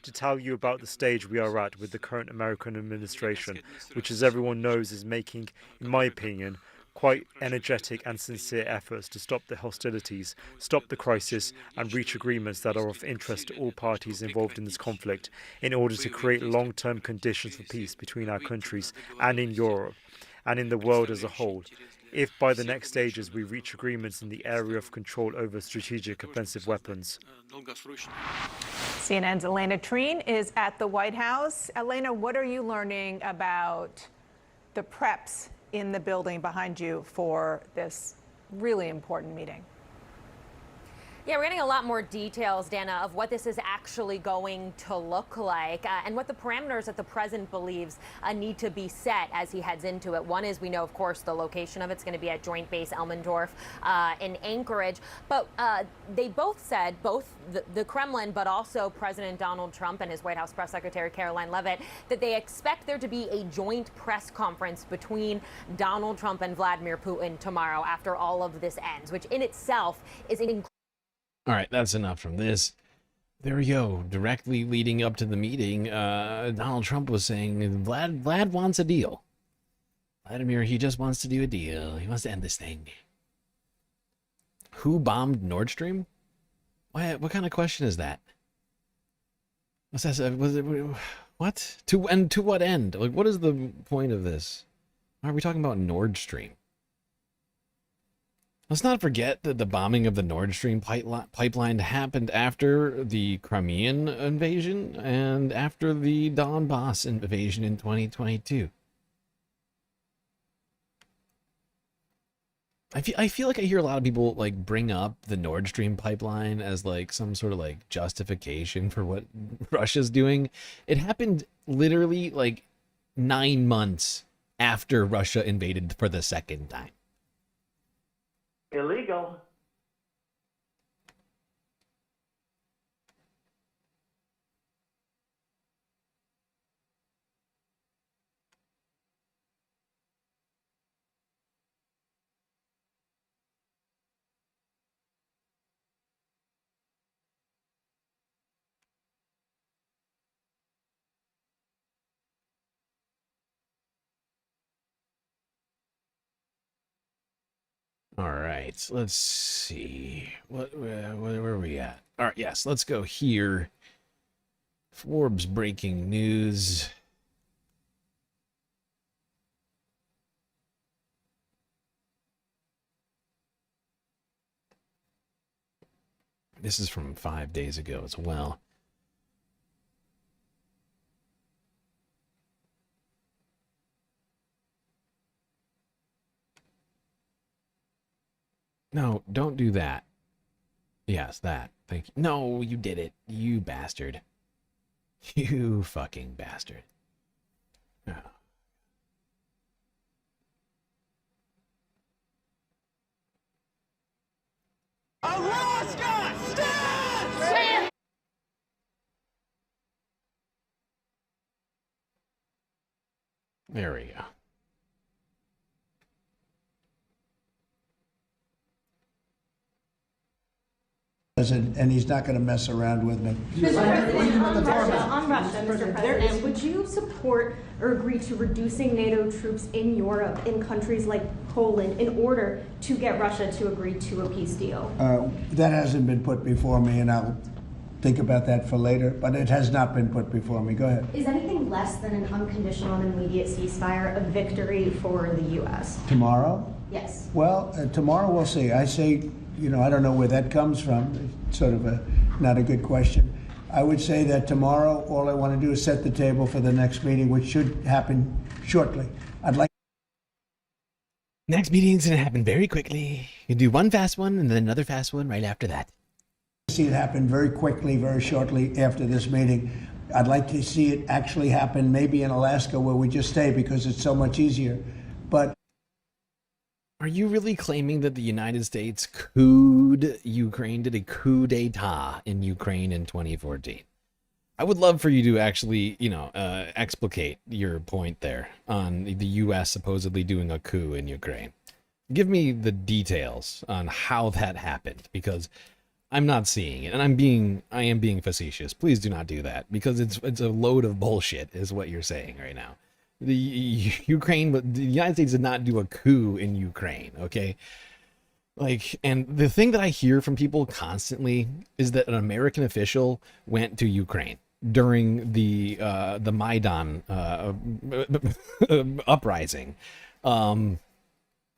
To tell you about the stage we are at with the current American administration, which as everyone knows is making, in my opinion, quite energetic and sincere efforts to stop the hostilities, stop the crisis and reach agreements that are of interest to all parties involved in this conflict in order to create long-term conditions for peace between our countries and in Europe and in the world as a whole. If by the next stages we reach agreements in the area of control over strategic offensive weapons. CNN's Elena Treen is at the White House. Elena, what are you learning about the preps in the building behind you for this really important meeting? Yeah, we're getting a lot more details, Dana, of what this is actually going to look like and what the parameters that the president believes need to be set as he heads into it. One is we know, of course, the location of it's going to be at Joint Base Elmendorf in Anchorage. But they both said, both the Kremlin, but also President Donald Trump and his White House press secretary, Caroline Leavitt, that they expect there to be a joint press conference between Donald Trump and Vladimir Putin tomorrow after all of this ends, which in itself is incredible. All right, that's enough from this. There we go. Directly leading up to the meeting, Donald Trump was saying Vlad wants a deal. Vladimir, he just wants to do a deal. He wants to end this thing. Who bombed Nord Stream? What kind of question is that? What's that? Was it, what? To what end? Like, what is the point of this? Why are we talking about Nord Stream? Let's not forget that the bombing of the Nord Stream pipeline happened after the Crimean invasion and after the Donbass invasion in 2022. I feel like I hear a lot of people like bring up the Nord Stream pipeline as like some sort of like justification for what Russia's doing. It happened literally like 9 months after Russia invaded for the second time. Illegal. All right, let's see. Where are we at? All right, yes, let's go here. Forbes breaking news. This is from 5 days ago as well. No, don't do that. Yes, that. Thank you. No, you did it. You bastard. You fucking bastard. Oh. Alaska stands! There we go. And he's not going to mess around with me. Mr. President, on Russia, Mr. President, would you support or agree to reducing NATO troops in Europe, in countries like Poland, in order to get Russia to agree to a peace deal? That hasn't been put before me, and I'll think about that for later, but it has not been put before me. Go ahead. Is anything less than an unconditional and immediate ceasefire a victory for the U.S.? Tomorrow? Yes. Well, tomorrow we'll see. I say, I don't know where that comes from. It's sort of not a good question. I would say that tomorrow, all I want to do is set the table for the next meeting, which should happen shortly. I'd like. Next meeting's gonna happen very quickly. You do one fast one and then another fast one right after that. See it happen very quickly, very shortly after this meeting. I'd like to see it actually happen maybe in Alaska where we just stay because it's so much easier. But are you really claiming that the United States couped Ukraine, did a coup d'etat in Ukraine in 2014? I would love for you to actually, explicate your point there on the U.S. supposedly doing a coup in Ukraine. Give me the details on how that happened, because I'm not seeing it, and I am being facetious. Please do not do that, because it's a load of bullshit, is what you're saying right now. The United States did not do a coup in Ukraine, okay? And the thing that I hear from people constantly is that an American official went to Ukraine during the Maidan uprising,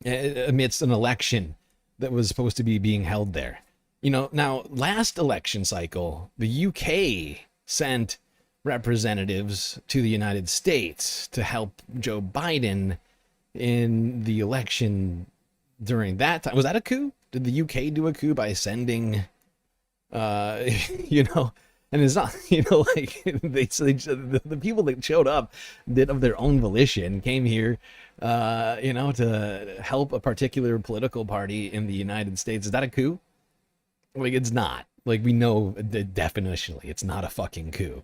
amidst an election that was supposed to be being held there. Now, last election cycle, the UK sent representatives to the United States to help Joe Biden in the election during that time. Was that a coup? Did the UK do a coup by sending, and it's not, the people that showed up did of their own volition, came here, to help a particular political party in the United States. Is that a coup? It's not. We know that definitionally it's not a fucking coup.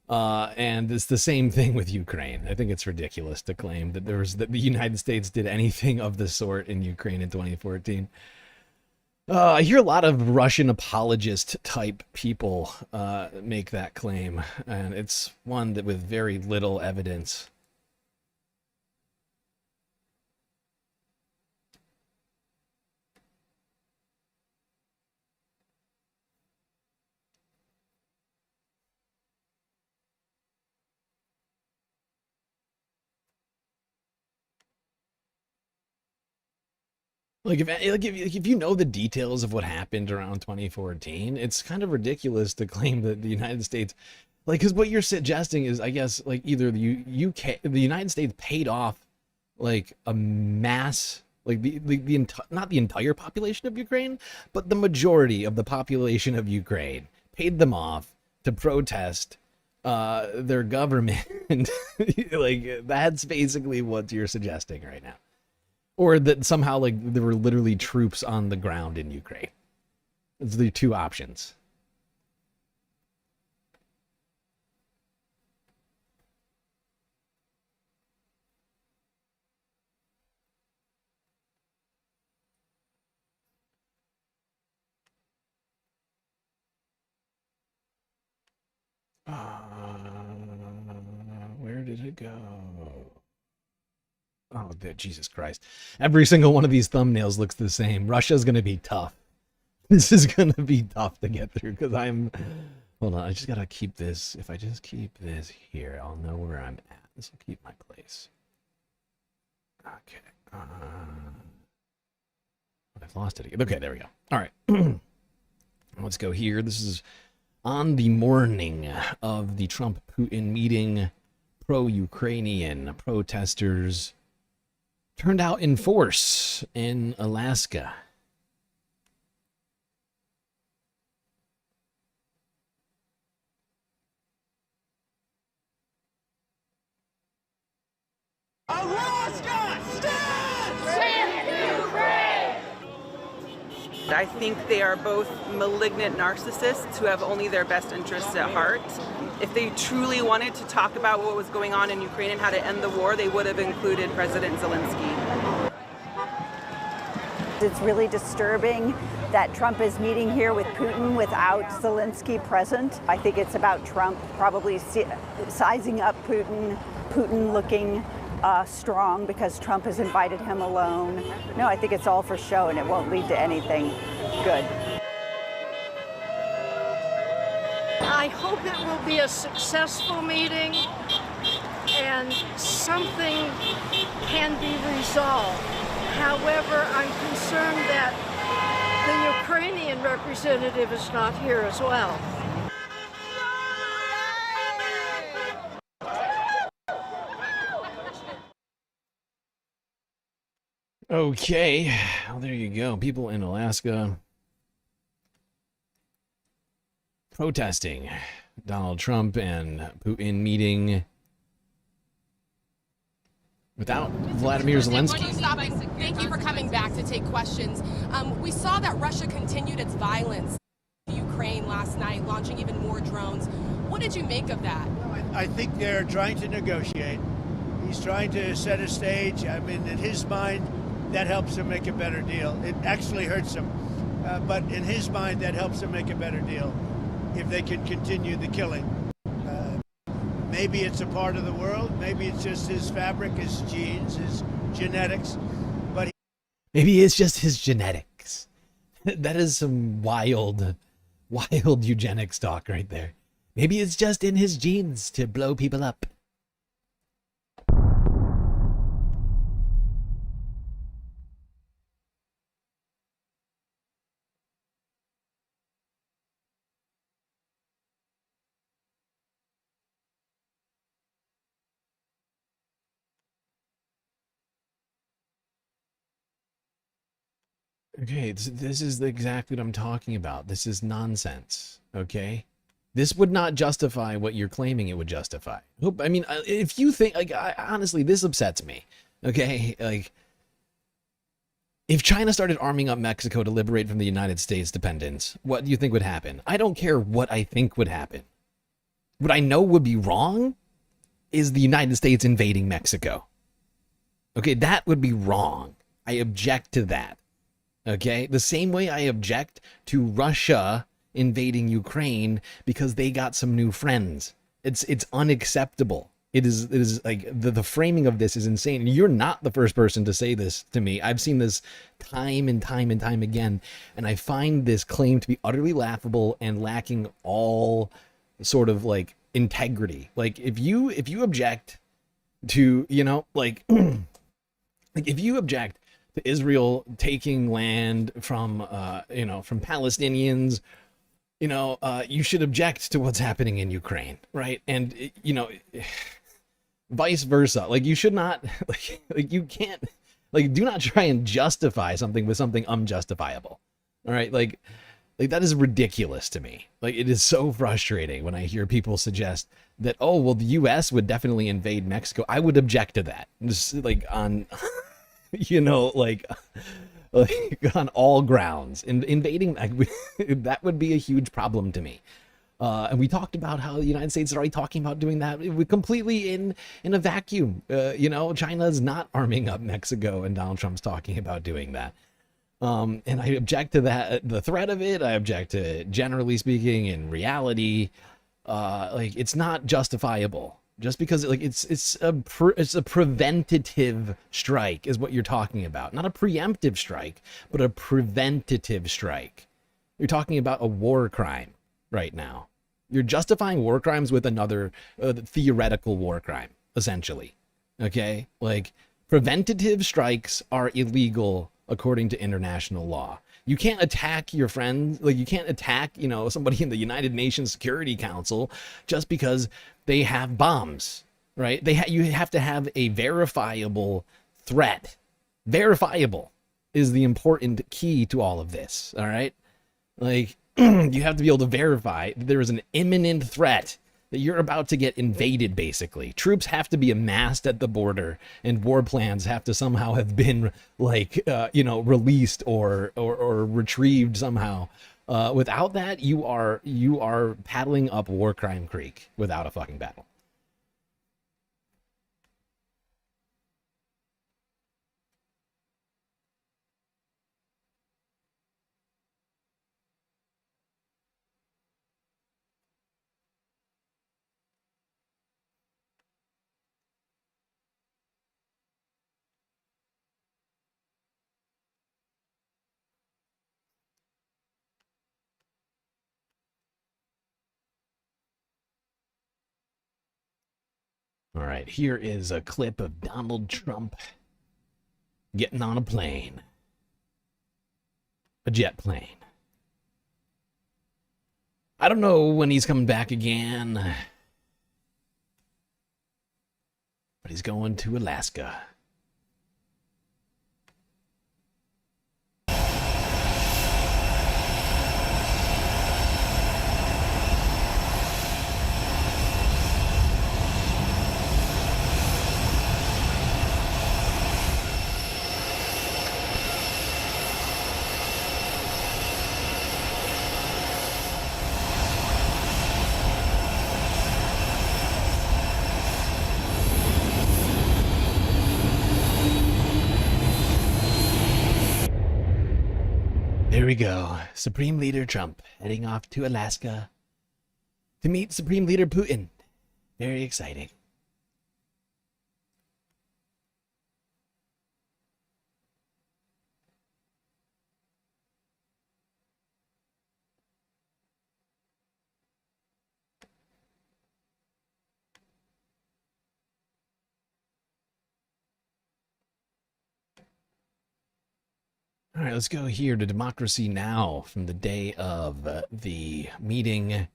And it's the same thing with Ukraine. I think it's ridiculous to claim that the United States did anything of the sort in Ukraine in 2014. I hear a lot of Russian apologist type people make that claim, and it's one that with very little evidence. If you know the details of what happened around 2014, it's kind of ridiculous to claim that the United States, because what you're suggesting is, I guess, either the United States paid off a mass, not the entire population of Ukraine, but the majority of the population of Ukraine, paid them off to protest their government. That's basically what you're suggesting right now. Or that somehow, there were literally troops on the ground in Ukraine. It's the two options. Where did it go? Oh, Jesus Christ. Every single one of these thumbnails looks the same. Russia's going to be tough. This is going to be tough to get through because hold on, I just got to keep this. If I just keep this here, I'll know where I'm at. This will keep my place. Okay. I've lost it again. Okay, there we go. All right. Let's go here. This is on the morning of the Trump-Putin meeting. Pro-Ukrainian protesters turned out in force in Alaska. Alaska, stand Ukraine! I think they are both malignant narcissists who have only their best interests at heart. If they truly wanted to talk about what was going on in Ukraine and how to end the war, they would have included President Zelensky. It's really disturbing that Trump is meeting here with Putin without Zelensky present. I think it's about Trump probably sizing up Putin, Putin looking strong because Trump has invited him alone. No, I think it's all for show and it won't lead to anything good. I hope it will be a successful meeting and something can be resolved. However, I'm concerned that the Ukrainian representative is not here as well. Okay, well, there you go. People in Alaska protesting Donald Trump and Putin meeting without Vladimir Zelensky. Thank you for coming back to take questions. We saw that Russia continued its violence in Ukraine last night, launching even more drones. What did you make of that? I think they're trying to negotiate. He's trying to set a stage. I mean, in his mind, that helps him make a better deal. It actually hurts him. But in his mind, that helps him make a better deal if they can continue the killing. Maybe it's a part of the world. Maybe it's just his fabric, his genes, his genetics. But maybe it's just his genetics. That is some wild eugenics talk right there. Maybe it's just in his genes to blow people up. Okay, this is exactly what I'm talking about. This is nonsense, okay? This would not justify what you're claiming it would justify. I mean, if you think, like, honestly, this upsets me, okay? Like, if China started arming up Mexico to liberate from the United States dependence, what do you think would happen? I don't care what I think would happen. What I know would be wrong is the United States invading Mexico. Okay, that would be wrong. I object to that. Okay, the same way I object to Russia invading Ukraine because they got some new friends. It's unacceptable. It is like the framing of this is insane. You're not the first person to say this to me. I've seen this time and time and time again, and I find this claim to be utterly laughable and lacking all sort of like integrity. Like if you object to, you know, like like if you object to Israel taking land from, you know, from Palestinians, you know, you should object to what's happening in Ukraine, right? And, you know, vice versa. Like, you should not, like you can't, like, do not try and justify something with something unjustifiable, all right? Like that is ridiculous to me. Like, it is so frustrating when I hear people suggest that, oh, well, the U.S. would definitely invade Mexico. I would object to that. Just, like, on... you know, like on all grounds. Invading, that would be a huge problem to me. And we talked about how the United States is already talking about doing that completely in a vacuum. You know, China's not arming up Mexico, and Donald Trump's talking about doing that. And I object to that, the threat of it. I object to it, generally speaking, in reality. Like, it's not justifiable. Just because, like, it's a preventative strike is what you're talking about. Not a preemptive strike, but a preventative strike. You're talking about a war crime right now. You're justifying war crimes with another theoretical war crime, essentially. Okay? Like, preventative strikes are illegal according to international law. You can't attack your friends, like you can't attack, you know, somebody in the United Nations Security Council just because they have bombs, right? You have to have a verifiable threat. Verifiable is the important key to all of this, all right? Like, you have to be able to verify that there is an imminent threat that you're about to get invaded, basically. Troops have to be amassed at the border, and war plans have to somehow have been, like, you know, released or retrieved somehow. Without that, you are paddling up War Crime Creek without a fucking battle. All right, here is a clip of Donald Trump getting on a plane. A jet plane. I don't know when he's coming back again, but he's going to Alaska. There we go. Supreme Leader Trump heading off to Alaska to meet Supreme Leader Putin. Very exciting. All right, let's go here to Democracy Now! From the day of the meeting.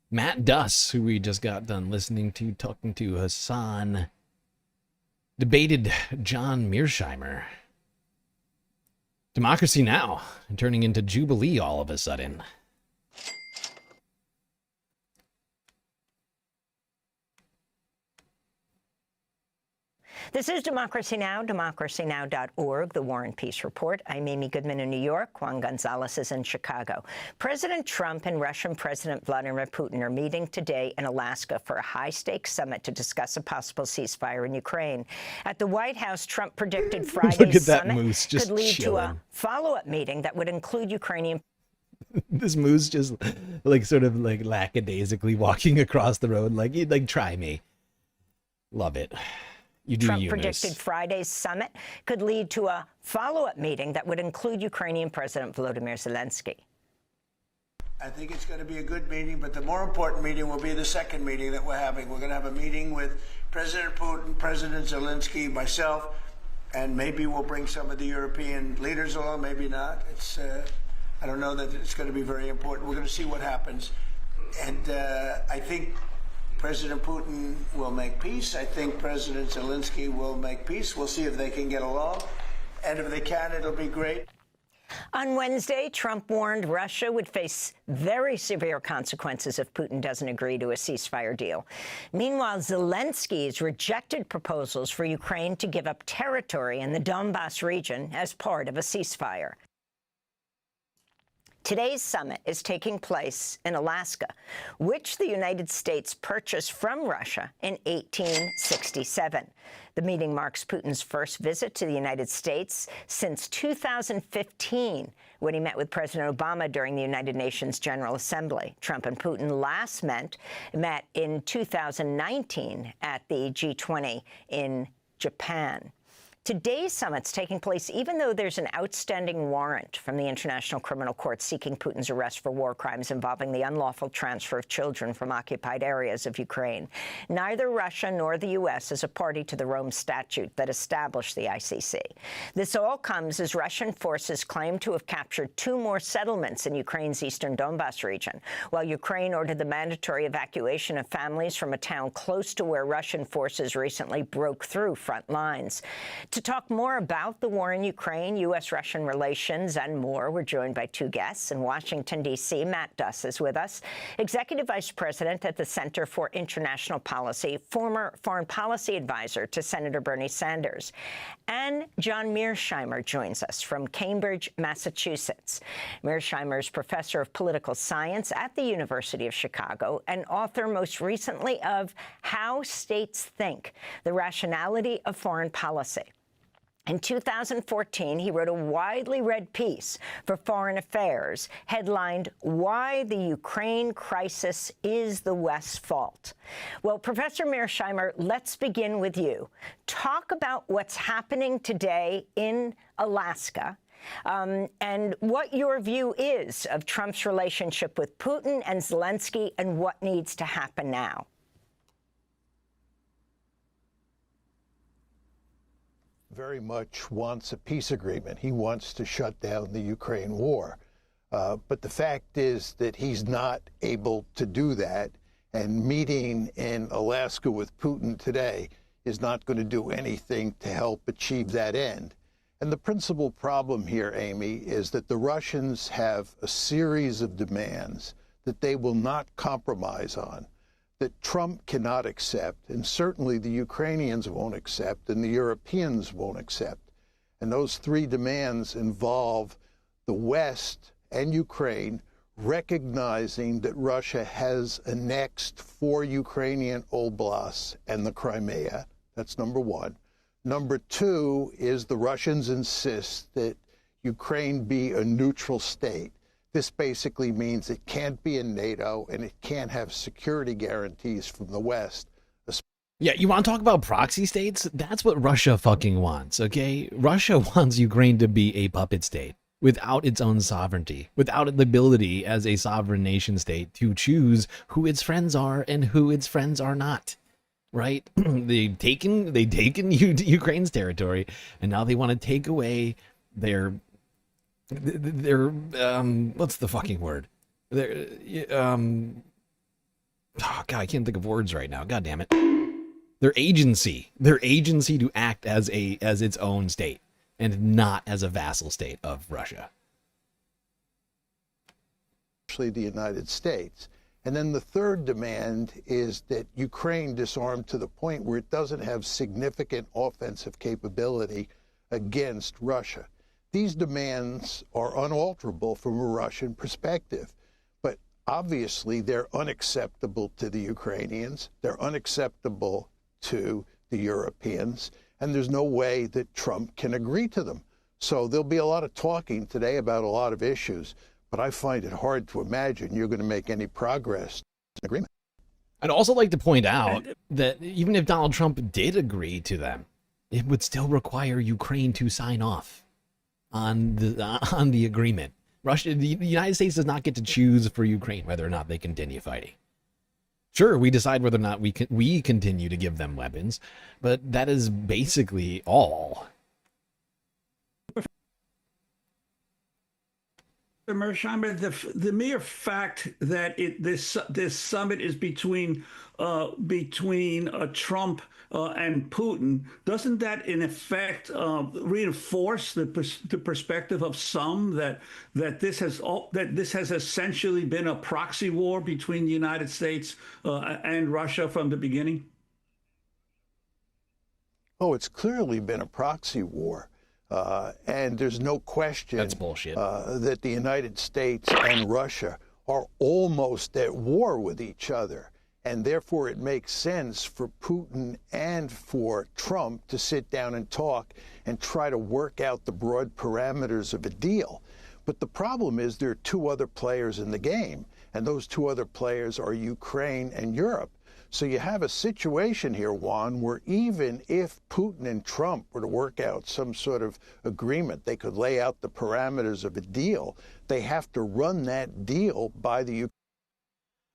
Matt Duss, who we just got done listening to, talking to Hassan, debated John Mearsheimer. Democracy Now! Turning into Jubilee all of a sudden. This is Democracy Now!, democracynow.org, the War and Peace Report. I'm Amy Goodman in New York. Juan Gonzalez is in Chicago. President Trump and Russian President Vladimir Putin are meeting today in Alaska for a high-stakes summit to discuss a possible ceasefire in Ukraine. At the White House, Trump predicted Friday's summit could lead to a follow-up meeting that would include Ukrainian... This moose just, like, sort of, like, lackadaisically walking across the road, like, try me. Love it. Trump predicted Friday's summit could lead to a follow-up meeting that would include Ukrainian President Volodymyr Zelensky. I think it's going to be a good meeting, but the more important meeting will be the second meeting that we're having. We're going to have a meeting with President Putin, President Zelensky, myself, and maybe we'll bring some of the European leaders along, maybe not. It's, I don't know that it's going to be very important. We're going to see what happens. And I think President Putin will make peace. I think President Zelensky will make peace. We'll see if they can get along. And if they can, it'll be great. On Wednesday, Trump warned Russia would face very severe consequences if Putin doesn't agree to a ceasefire deal. Meanwhile, Zelensky's rejected proposals for Ukraine to give up territory in the Donbas region as part of a ceasefire. Today's summit is taking place in Alaska, which the United States purchased from Russia in 1867. The meeting marks Putin's first visit to the United States since 2015, when he met with President Obama during the United Nations General Assembly. Trump and Putin last met in 2019 at the G20 in Japan. Today's summit's taking place even though there's an outstanding warrant from the International Criminal Court seeking Putin's arrest for war crimes involving the unlawful transfer of children from occupied areas of Ukraine. Neither Russia nor the U.S. is a party to the Rome Statute that established the ICC. This all comes as Russian forces claim to have captured 2 more settlements in Ukraine's eastern Donbas region, while Ukraine ordered the mandatory evacuation of families from a town close to where Russian forces recently broke through front lines. To talk more about the war in Ukraine, U.S.-Russian relations, and more, we're joined by 2 guests. In Washington, D.C., Matt Duss is with us, Executive Vice President at the Center for International Policy, former foreign policy advisor to Senator Bernie Sanders. And John Mearsheimer joins us from Cambridge, Massachusetts. Mearsheimer is professor of political science at the University of Chicago and author most recently of How States Think, the Rationality of Foreign Policy. In 2014, he wrote a widely read piece for Foreign Affairs headlined, Why the Ukraine Crisis is the West's Fault. Well, Professor Mearsheimer, let's begin with you. Talk about what's happening today in Alaska and what your view is of Trump's relationship with Putin and Zelensky and what needs to happen now. very much wants a peace agreement. He wants to shut down the Ukraine war. But the fact is that he's not able to do that. And meeting in Alaska with Putin today is not going to do anything to help achieve that end. And the principal problem here, Amy, is that the Russians have a series of demands that they will not compromise on, that Trump cannot accept, and certainly the Ukrainians won't accept, and the Europeans won't accept. And those three demands involve the West and Ukraine recognizing that Russia has annexed 4 Ukrainian oblasts and the Crimea. That's number one. Number two is the Russians insist that Ukraine be a neutral state. This basically means it can't be in NATO and it can't have security guarantees from the West. Yeah, you want to talk about proxy states? That's what Russia fucking wants, okay? Russia wants Ukraine to be a puppet state without its own sovereignty, without the ability as a sovereign nation state to choose who its friends are and who its friends are not. Right? They've taken Ukraine's territory, and now they want to take away their what's the fucking word? Oh God, I can't think of words right now. God damn it. Their agency to act as its own state and not as a vassal state of Russia. Actually, the United States. And then the third demand is that Ukraine disarm to the point where it doesn't have significant offensive capability against Russia. These demands are unalterable from a Russian perspective, but obviously they're unacceptable to the Ukrainians, they're unacceptable to the Europeans, and there's no way that Trump can agree to them. So there'll be a lot of talking today about a lot of issues, but I find it hard to imagine you're going to make any progress in agreement. I'd also like to point out that even if Donald Trump did agree to them, it would still require Ukraine to sign off on the agreement. The United States does not get to choose for Ukraine whether or not they continue fighting. Sure, we decide whether or not we continue to give them weapons, but that is basically all. Mearsheimer, the mere fact that this summit is between Trump and Putin, doesn't that in effect reinforce the perspective of some that this has essentially been a proxy war between the United States and Russia from the beginning? Oh, it's clearly been a proxy war. And there's no question that's bullshit. That the United States and Russia are almost at war with each other. And therefore, it makes sense for Putin and for Trump to sit down and talk and try to work out the broad parameters of a deal. But the problem is there are two other players in the game, and those two other players are Ukraine and Europe. So you have a situation here, Juan, where even if Putin and Trump were to work out some sort of agreement, they could lay out the parameters of a deal. They have to run that deal by the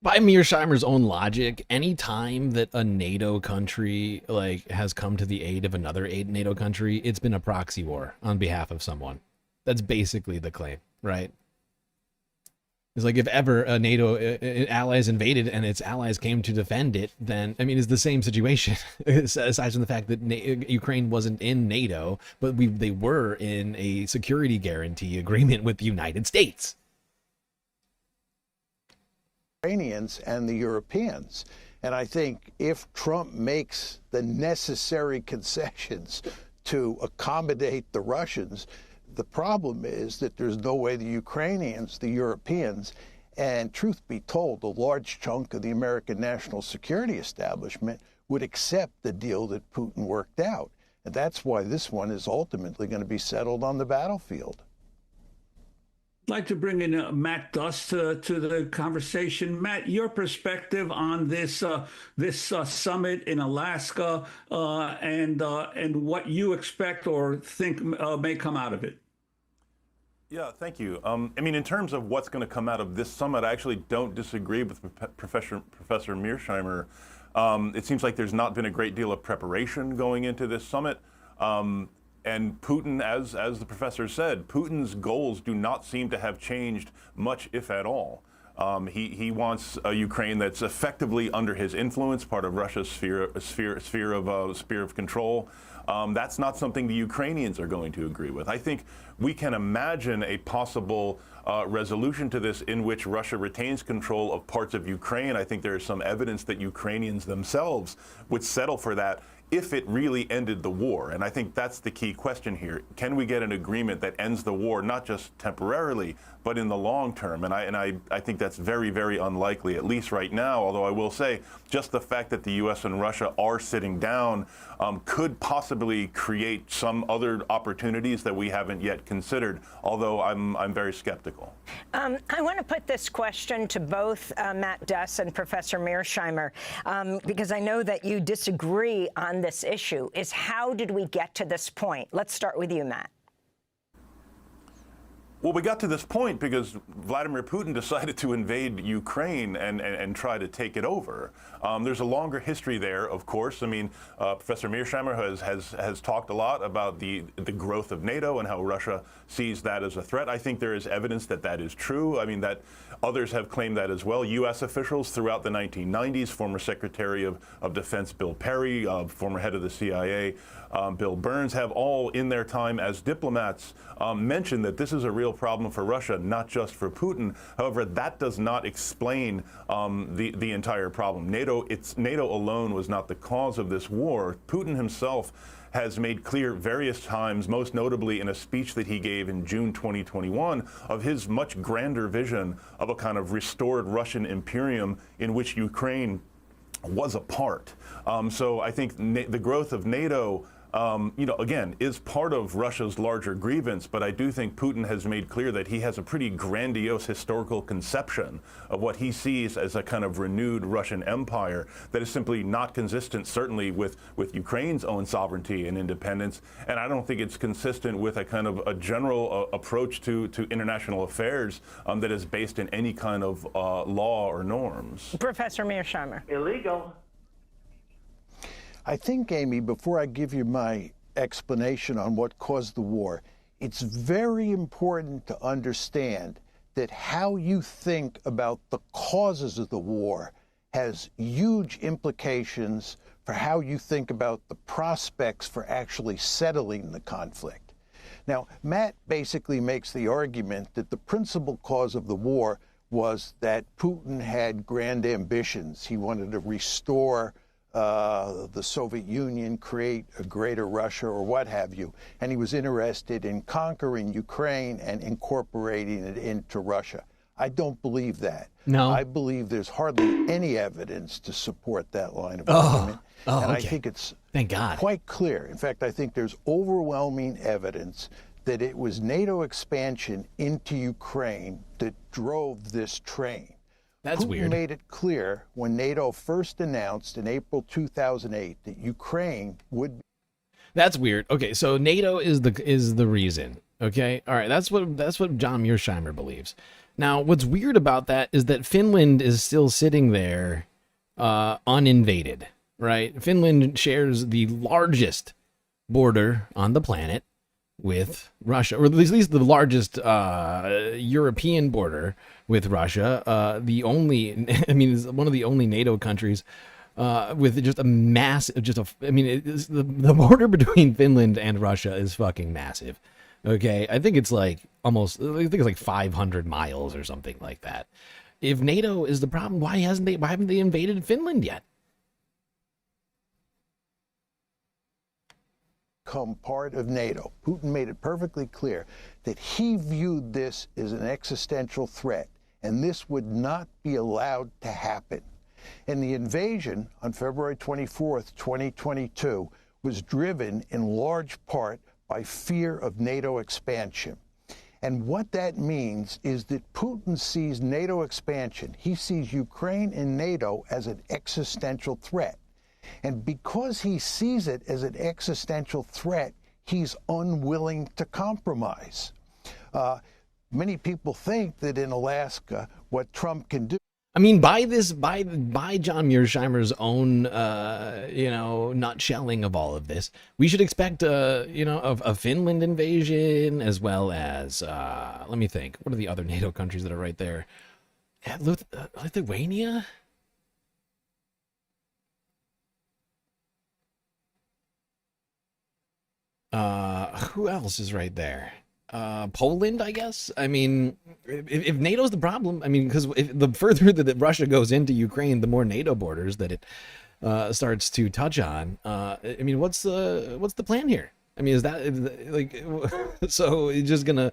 By Mearsheimer's own logic, any time that a NATO country has come to the aid of another NATO country, it's been a proxy war on behalf of someone. That's basically the claim, right? It's like if ever a NATO ally is invaded and its allies came to defend it, then, I mean, it's the same situation, aside from the fact that Ukraine wasn't in NATO, but they were in a security guarantee agreement with the United States. Ukrainians and the Europeans. And I think if Trump makes the necessary concessions to accommodate the Russians, the problem is that there's no way the Ukrainians, the Europeans, and truth be told, a large chunk of the American national security establishment would accept the deal that Putin worked out. And that's why this one is ultimately going to be settled on the battlefield. I'd like to bring in Matt Dust to the conversation. Matt, your perspective on this summit in Alaska and what you expect or think may come out of it. Yeah, thank you. I mean, in terms of what's going to come out of this summit, I actually don't disagree with Professor Mearsheimer. It seems like there's not been a great deal of preparation going into this summit. And Putin, as the professor said, Putin's goals do not seem to have changed much, if at all. He wants a Ukraine that's effectively under his influence, part of Russia's sphere of control. That's not something the Ukrainians are going to agree with. I think we can imagine a possible resolution to this in which Russia retains control of parts of Ukraine. I think there is some evidence that Ukrainians themselves would settle for that if it really ended the war. And I think that's the key question here. Can we get an agreement that ends the war, not just temporarily, but in the long term? And I think that's very, very unlikely, at least right now, although I will say just the fact that the U.S. and Russia are sitting down could possibly create some other opportunities that we haven't yet considered, although I'm very skeptical. I want to put this question to both Matt Duss and Professor Mearsheimer, because I know that you disagree on this issue, is how did we get to this point? Let's start with you, Matt. Well, we got to this point because Vladimir Putin decided to invade Ukraine and try to take it over. There's a longer history there, of course. I mean, Professor Mearsheimer has talked a lot about the growth of NATO and how Russia sees that as a threat. I think there is evidence that that is true. I mean, that others have claimed that as well. U.S. officials throughout the 1990s, former Secretary of Defense Bill Perry, former head of the CIA, Bill Burns, have all in their time as diplomats mentioned that this is a real problem for Russia, not just for Putin. However, that does not explain the entire problem. NATO alone was not the cause of this war. Putin himself has made clear various times, most notably in a speech that he gave in June 2021, of his much grander vision of a kind of restored Russian imperium in which Ukraine was a part. So I think the growth of NATO, again, is part of Russia's larger grievance, but I do think Putin has made clear that he has a pretty grandiose historical conception of what he sees as a kind of renewed Russian empire that is simply not consistent, certainly with Ukraine's own sovereignty and independence, and I don't think it's consistent with a kind of a general approach to international affairs that is based in any kind of law or norms. Professor Mearsheimer. Illegal. I think, Amy, before I give you my explanation on what caused the war, it's very important to understand that how you think about the causes of the war has huge implications for how you think about the prospects for actually settling the conflict. Now, Matt basically makes the argument that the principal cause of the war was that Putin had grand ambitions. He wanted to restore the Soviet Union, create a greater Russia or what have you. And he was interested in conquering Ukraine and incorporating it into Russia. I don't believe that. No. I believe there's hardly any evidence to support that line of argument. And okay. I think it's Thank God. quite clear. In fact, I think there's overwhelming evidence that it was NATO expansion into Ukraine that drove this train. That's Putin weird. made it clear when NATO first announced in April 2008 that Ukraine would be. That's weird. Okay, so NATO is the reason. Okay, all right. That's what John Mearsheimer believes. Now, what's weird about that is that Finland is still sitting there, uninvaded. Right? Finland shares the largest border on the planet with Russia, or at least the largest European border with Russia. The only, I mean, it's one of the only NATO countries with just a massive, the border between Finland and Russia is fucking massive. Okay, I think it's like almost, I think it's like 500 miles or something like that. If NATO is the problem, why haven't they invaded Finland yet? Become part of NATO. Putin made it perfectly clear that he viewed this as an existential threat, and this would not be allowed to happen. And the invasion on February 24th, 2022, was driven in large part by fear of NATO expansion. And what that means is that Putin sees NATO expansion. He sees Ukraine and NATO as an existential threat. And because he sees it as an existential threat, he's unwilling to compromise. Many people think that in Alaska, what Trump can do. I mean, by John Mearsheimer's own, nutshelling of all of this, we should expect, a Finland invasion, as well as, let me think, what are the other NATO countries that are right there? Yeah, Lithuania? Who else is right there? Poland, I guess. I mean, if NATO's the problem, I mean, because the further that Russia goes into Ukraine, the more NATO borders that it starts to touch on. I mean, what's the plan here? I mean, is that like so? It's just gonna.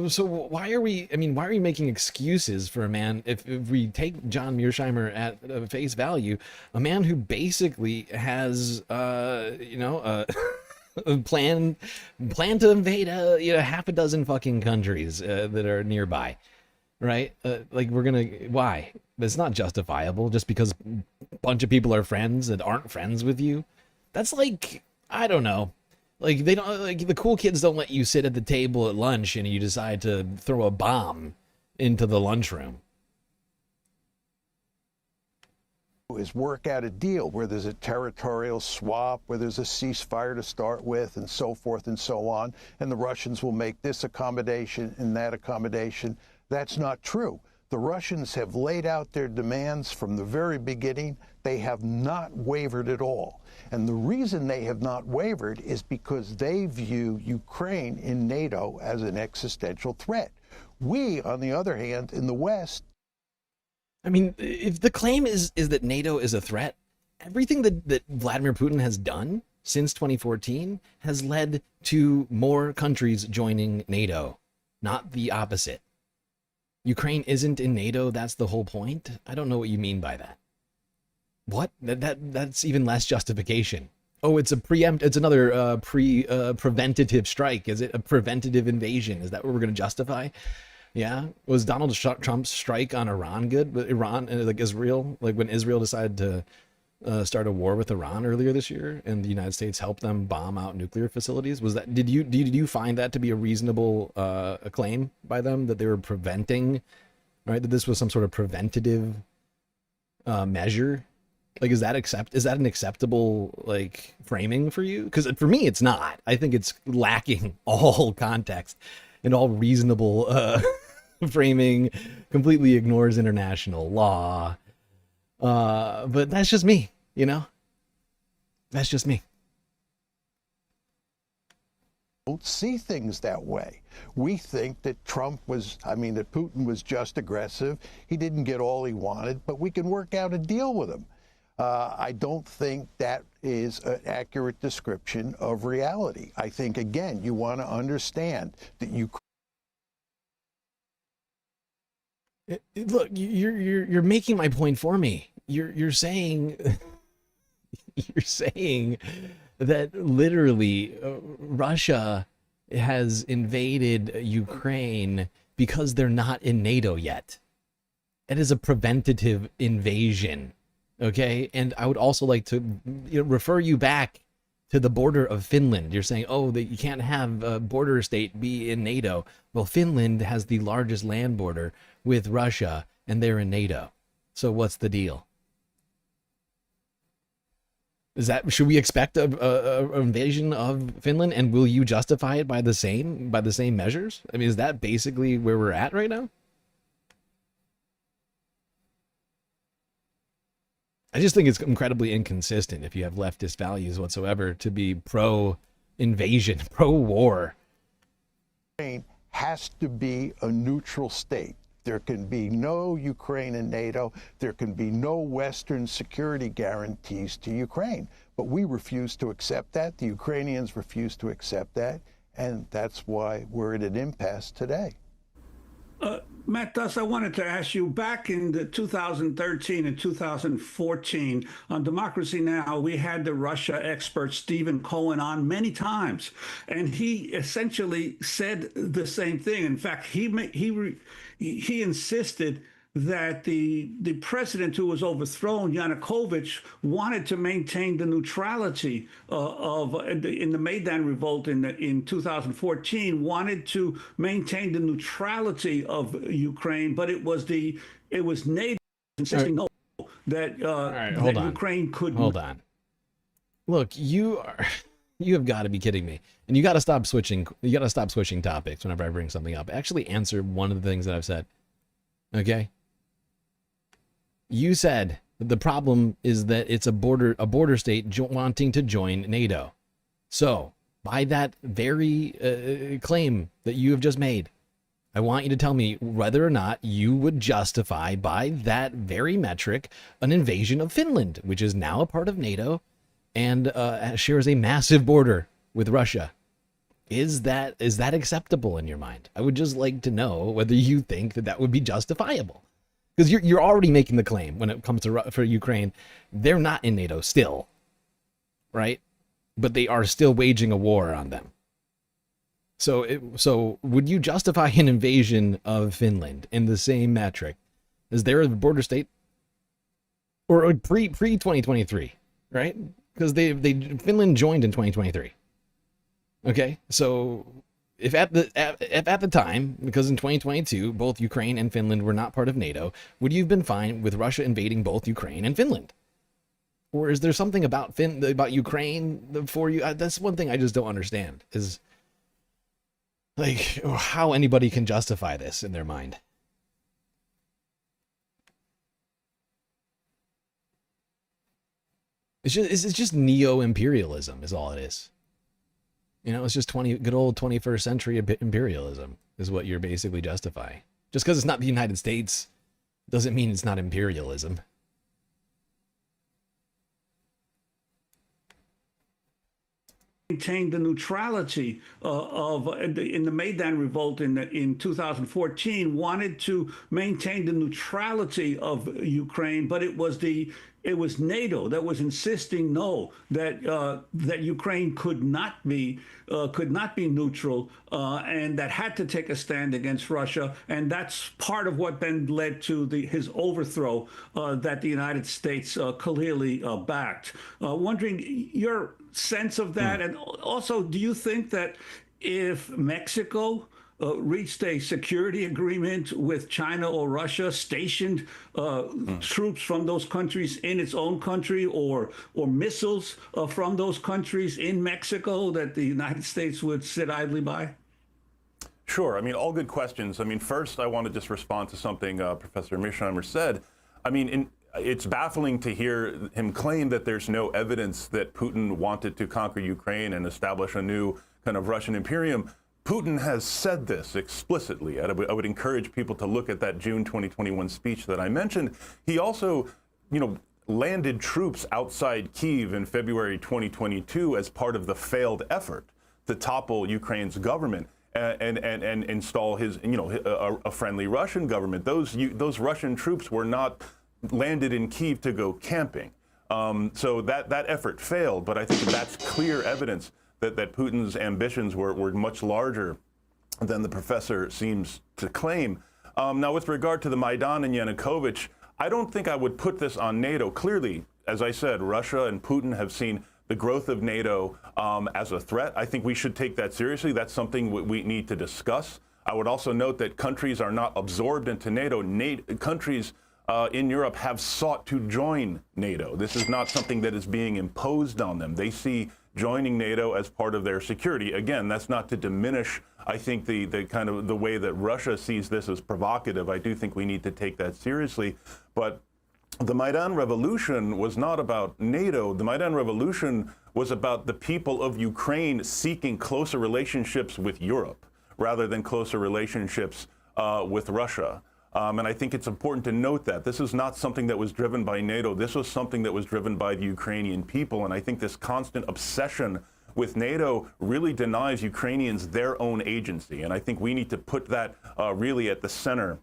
So why are we? I mean, why are we making excuses for a man? If we take John Mearsheimer at face value, a man who basically has, plan to invade half a dozen fucking countries that are nearby, right? Like why? It's not justifiable just because a bunch of people are friends that aren't friends with you. That's like, I don't know, like they don't, like the cool kids don't let you sit at the table at lunch and you decide to throw a bomb into the lunchroom. Is work out a deal where there's a territorial swap, where there's a ceasefire to start with, and so forth and so on, and the Russians will make this accommodation and that accommodation. That's not true. The Russians have laid out their demands from the very beginning. They have not wavered at all. And the reason they have not wavered is because they view Ukraine in NATO as an existential threat. We, on the other hand, in the West, I mean, if the claim is that NATO is a threat, everything that Vladimir Putin has done since 2014 has led to more countries joining NATO, not the opposite. Ukraine isn't in NATO, that's the whole point? I don't know what you mean by that. What? That's even less justification. Oh, it's another preventative strike. Is it a preventative invasion? Is that what we're going to justify? Yeah, was Donald Trump's strike on Iran good? But Iran, like Israel, like when Israel decided to start a war with Iran earlier this year, and the United States helped them bomb out nuclear facilities, was that? Did you find that to be a reasonable claim by them that they were preventing, right? That this was some sort of preventative measure? Like, is that an acceptable like framing for you? Because for me, it's not. I think it's lacking all context and all reasonable framing, completely ignores international law. But that's just me, That's just me. Don't see things that way. We think that that Putin was just aggressive. He didn't get all he wanted, but we can work out a deal with him. I don't think that is an accurate description of reality. I think, again, you want to understand that you. Look, you're making my point for me. You're saying that literally Russia has invaded Ukraine because they're not in NATO yet. It is a preventative invasion. Okay, and I would also like to refer you back to the border of Finland. You're saying, that you can't have a border state be in NATO. Well, Finland has the largest land border with Russia, and they're in NATO. So what's the deal? Should we expect a invasion of Finland, and will you justify it by the same measures? I mean, is that basically where we're at right now? I just think it's incredibly inconsistent if you have leftist values whatsoever to be pro-invasion, pro-war. Ukraine has to be a neutral state. There can be no Ukraine in NATO. There can be no Western security guarantees to Ukraine. But we refuse to accept that. The Ukrainians refuse to accept that. And that's why we're at an impasse today. Matt Duss, I wanted to ask you, back in the 2013 and 2014 on Democracy Now!, we had the Russia expert Stephen Cohen on many times, and he essentially said the same thing. In fact, he insisted that the president who was overthrown, Yanukovych, wanted to maintain the neutrality in the Maidan revolt in 2014, wanted to maintain the neutrality of Ukraine, but it was the It was NATO insisting no that hold on. Ukraine could. Hold on. Look, you have got to be kidding me. And you got to stop switching. You got to stop switching topics whenever I bring something up. Actually answer one of the things that I've said. Okay? You said that the problem is that it's a border state wanting to join NATO. So, by that very claim that you have just made, I want you to tell me whether or not you would justify, by that very metric, an invasion of Finland, which is now a part of NATO and shares a massive border with Russia. Is that acceptable in your mind? I would just like to know whether you think that would be justifiable. Because you're already making the claim when it comes to for Ukraine, they're not in NATO still, right? But they are still waging a war on them. So would you justify an invasion of Finland in the same metric? Is there a border state? Or pre 2023, right? Because Finland joined in 2023. Okay, so if at the time, because in 2022 both Ukraine and Finland were not part of NATO, would you have been fine with Russia invading both Ukraine and Finland? Or is there something about Ukraine for you? That's one thing I just don't understand, is like how anybody can justify this in their mind. It's just neo-imperialism is all it is. You know, it's just good old 21st century imperialism is what you're basically justifying. Just because it's not the United States doesn't mean it's not imperialism. Maintained the neutrality in the Maidan revolt in 2014, wanted to maintain the neutrality of Ukraine, but it was NATO that was insisting that Ukraine could not be neutral, and that had to take a stand against Russia, and that's part of what then led to his overthrow that the United States clearly backed. Wondering your sense of that, and also, do you think that if Mexico reached a security agreement with China or Russia, stationed troops from those countries in its own country, or missiles from those countries in Mexico, that the United States would sit idly by? Sure. I mean, all good questions. I mean, first, I want to just respond to something Professor Mearsheimer said. I mean, it's baffling to hear him claim that there's no evidence that Putin wanted to conquer Ukraine and establish a new kind of Russian imperium. Putin has said this explicitly. I would encourage people to look at that June 2021 speech that I mentioned. He also, landed troops outside Kyiv in February 2022 as part of the failed effort to topple Ukraine's government and install his, a friendly Russian government. Those Russian troops were not landed in Kyiv to go camping. So that effort failed, but I think that's clear evidence that Putin's ambitions were much larger than the professor seems to claim. Now, with regard to the Maidan and Yanukovych, I don't think I would put this on NATO. Clearly, as I said, Russia and Putin have seen the growth of NATO as a threat. I think we should take that seriously. That's something we need to discuss. I would also note that countries are not absorbed into NATO. Countries in Europe have sought to join NATO. This is not something that is being imposed on them. They see joining NATO as part of their security. Again, that's not to diminish, I think, the kind of the way that Russia sees this as provocative. I do think we need to take that seriously. But the Maidan Revolution was not about NATO. The Maidan Revolution was about the people of Ukraine seeking closer relationships with Europe rather than closer relationships with Russia. And I think it's important to note that this is not something that was driven by NATO. This was something that was driven by the Ukrainian people. And I think this constant obsession with NATO really denies Ukrainians their own agency. And I think we need to put that really at the center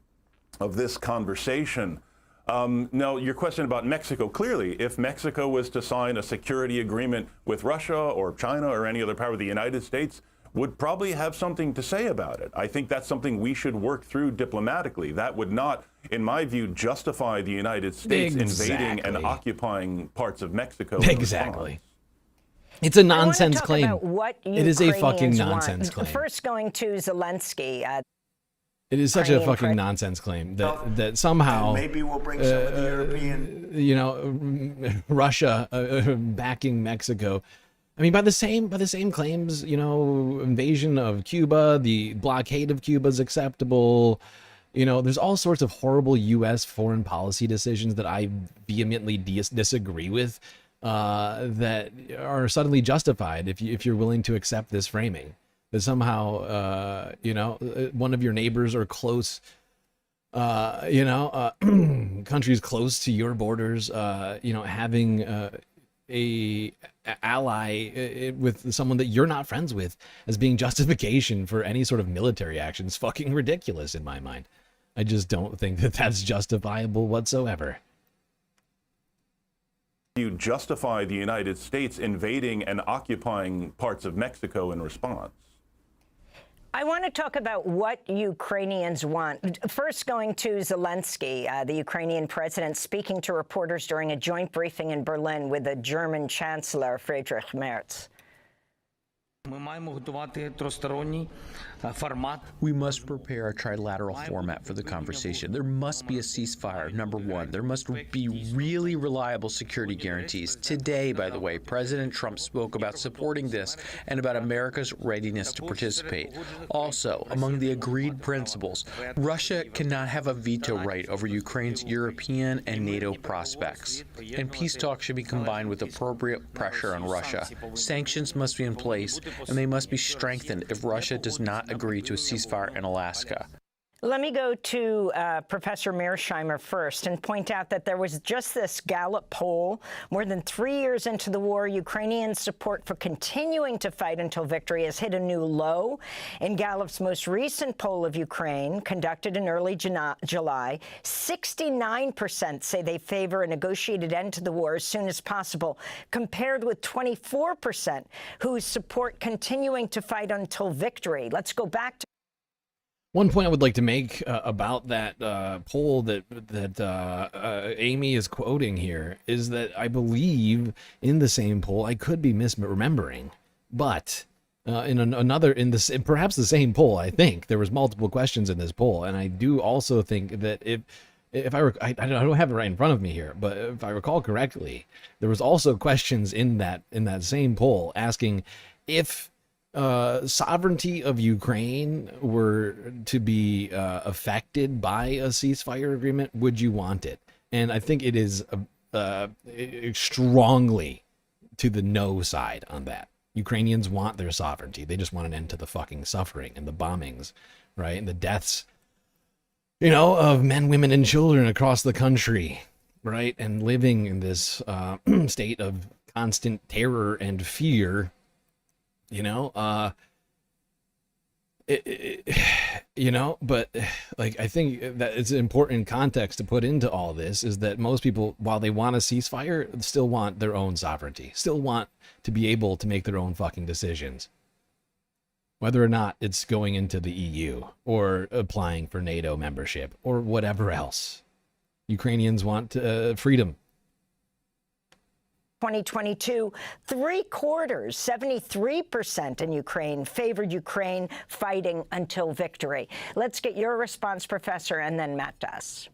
of this conversation. Now, your question about Mexico, clearly, if Mexico was to sign a security agreement with Russia or China or any other power, the United States would probably have something to say about it. I think that's something we should work through diplomatically. That would not, in my view, justify the United States invading and occupying parts of Mexico. Exactly. It's a nonsense claim. It is a fucking nonsense claim. First, going to Zelensky. It is such a fucking nonsense claim that somehow maybe we'll bring some of the European, Russia backing Mexico. I mean, by the same claims, invasion of Cuba, the blockade of Cuba is acceptable. There's all sorts of horrible U.S. foreign policy decisions that I vehemently disagree with that are suddenly justified if you're willing to accept this framing. That somehow, one of your neighbors or close, countries close to your borders, having a ally with someone that you're not friends with as being justification for any sort of military action is fucking ridiculous in my mind. I just don't think that that's justifiable whatsoever. You justify the United States invading and occupying parts of Mexico in response. I want to talk about what Ukrainians want. First, going to Zelensky, the Ukrainian president, speaking to reporters during a joint briefing in Berlin with the German Chancellor Friedrich Merz. We must prepare a trilateral format for the conversation. There must be a ceasefire, number one. There must be really reliable security guarantees. Today, by the way, President Trump spoke about supporting this and about America's readiness to participate. Also, among the agreed principles, Russia cannot have a veto right over Ukraine's European and NATO prospects. And peace talks should be combined with appropriate pressure on Russia. Sanctions must be in place, and they must be strengthened if Russia does not agree to a ceasefire in Alaska. Let me go to Professor Mearsheimer first and point out that there was just this Gallup poll. More than 3 years into the war, Ukrainian support for continuing to fight until victory has hit a new low. In Gallup's most recent poll of Ukraine, conducted in early July, 69% say they favor a negotiated end to the war as soon as possible, compared with 24% who support continuing to fight until victory. Let's go back to one point I would like to make about that poll that Amy is quoting here is that I believe in the same poll, I could be misremembering, but perhaps the same poll, I think there was multiple questions in this poll, and I do also think that if I don't have it right in front of me here, but if I recall correctly, there was also questions in that same poll asking if sovereignty of Ukraine were to be affected by a ceasefire agreement, would you want it? And I think it is strongly to the no side on that. Ukrainians want their sovereignty. They just want an end to the fucking suffering and the bombings, right? And the deaths, of men, women, and children across the country, right? And living in this state of constant terror and fear. But like, I think that it's an important context to put into all this is that most people, while they want a ceasefire, still want their own sovereignty, still want to be able to make their own fucking decisions, whether or not it's going into the EU or applying for NATO membership or whatever else. Ukrainians want freedom. 2022, 3/4, 73% in Ukraine favored Ukraine fighting until victory. Let's get your response, Professor, and then Matt Dass.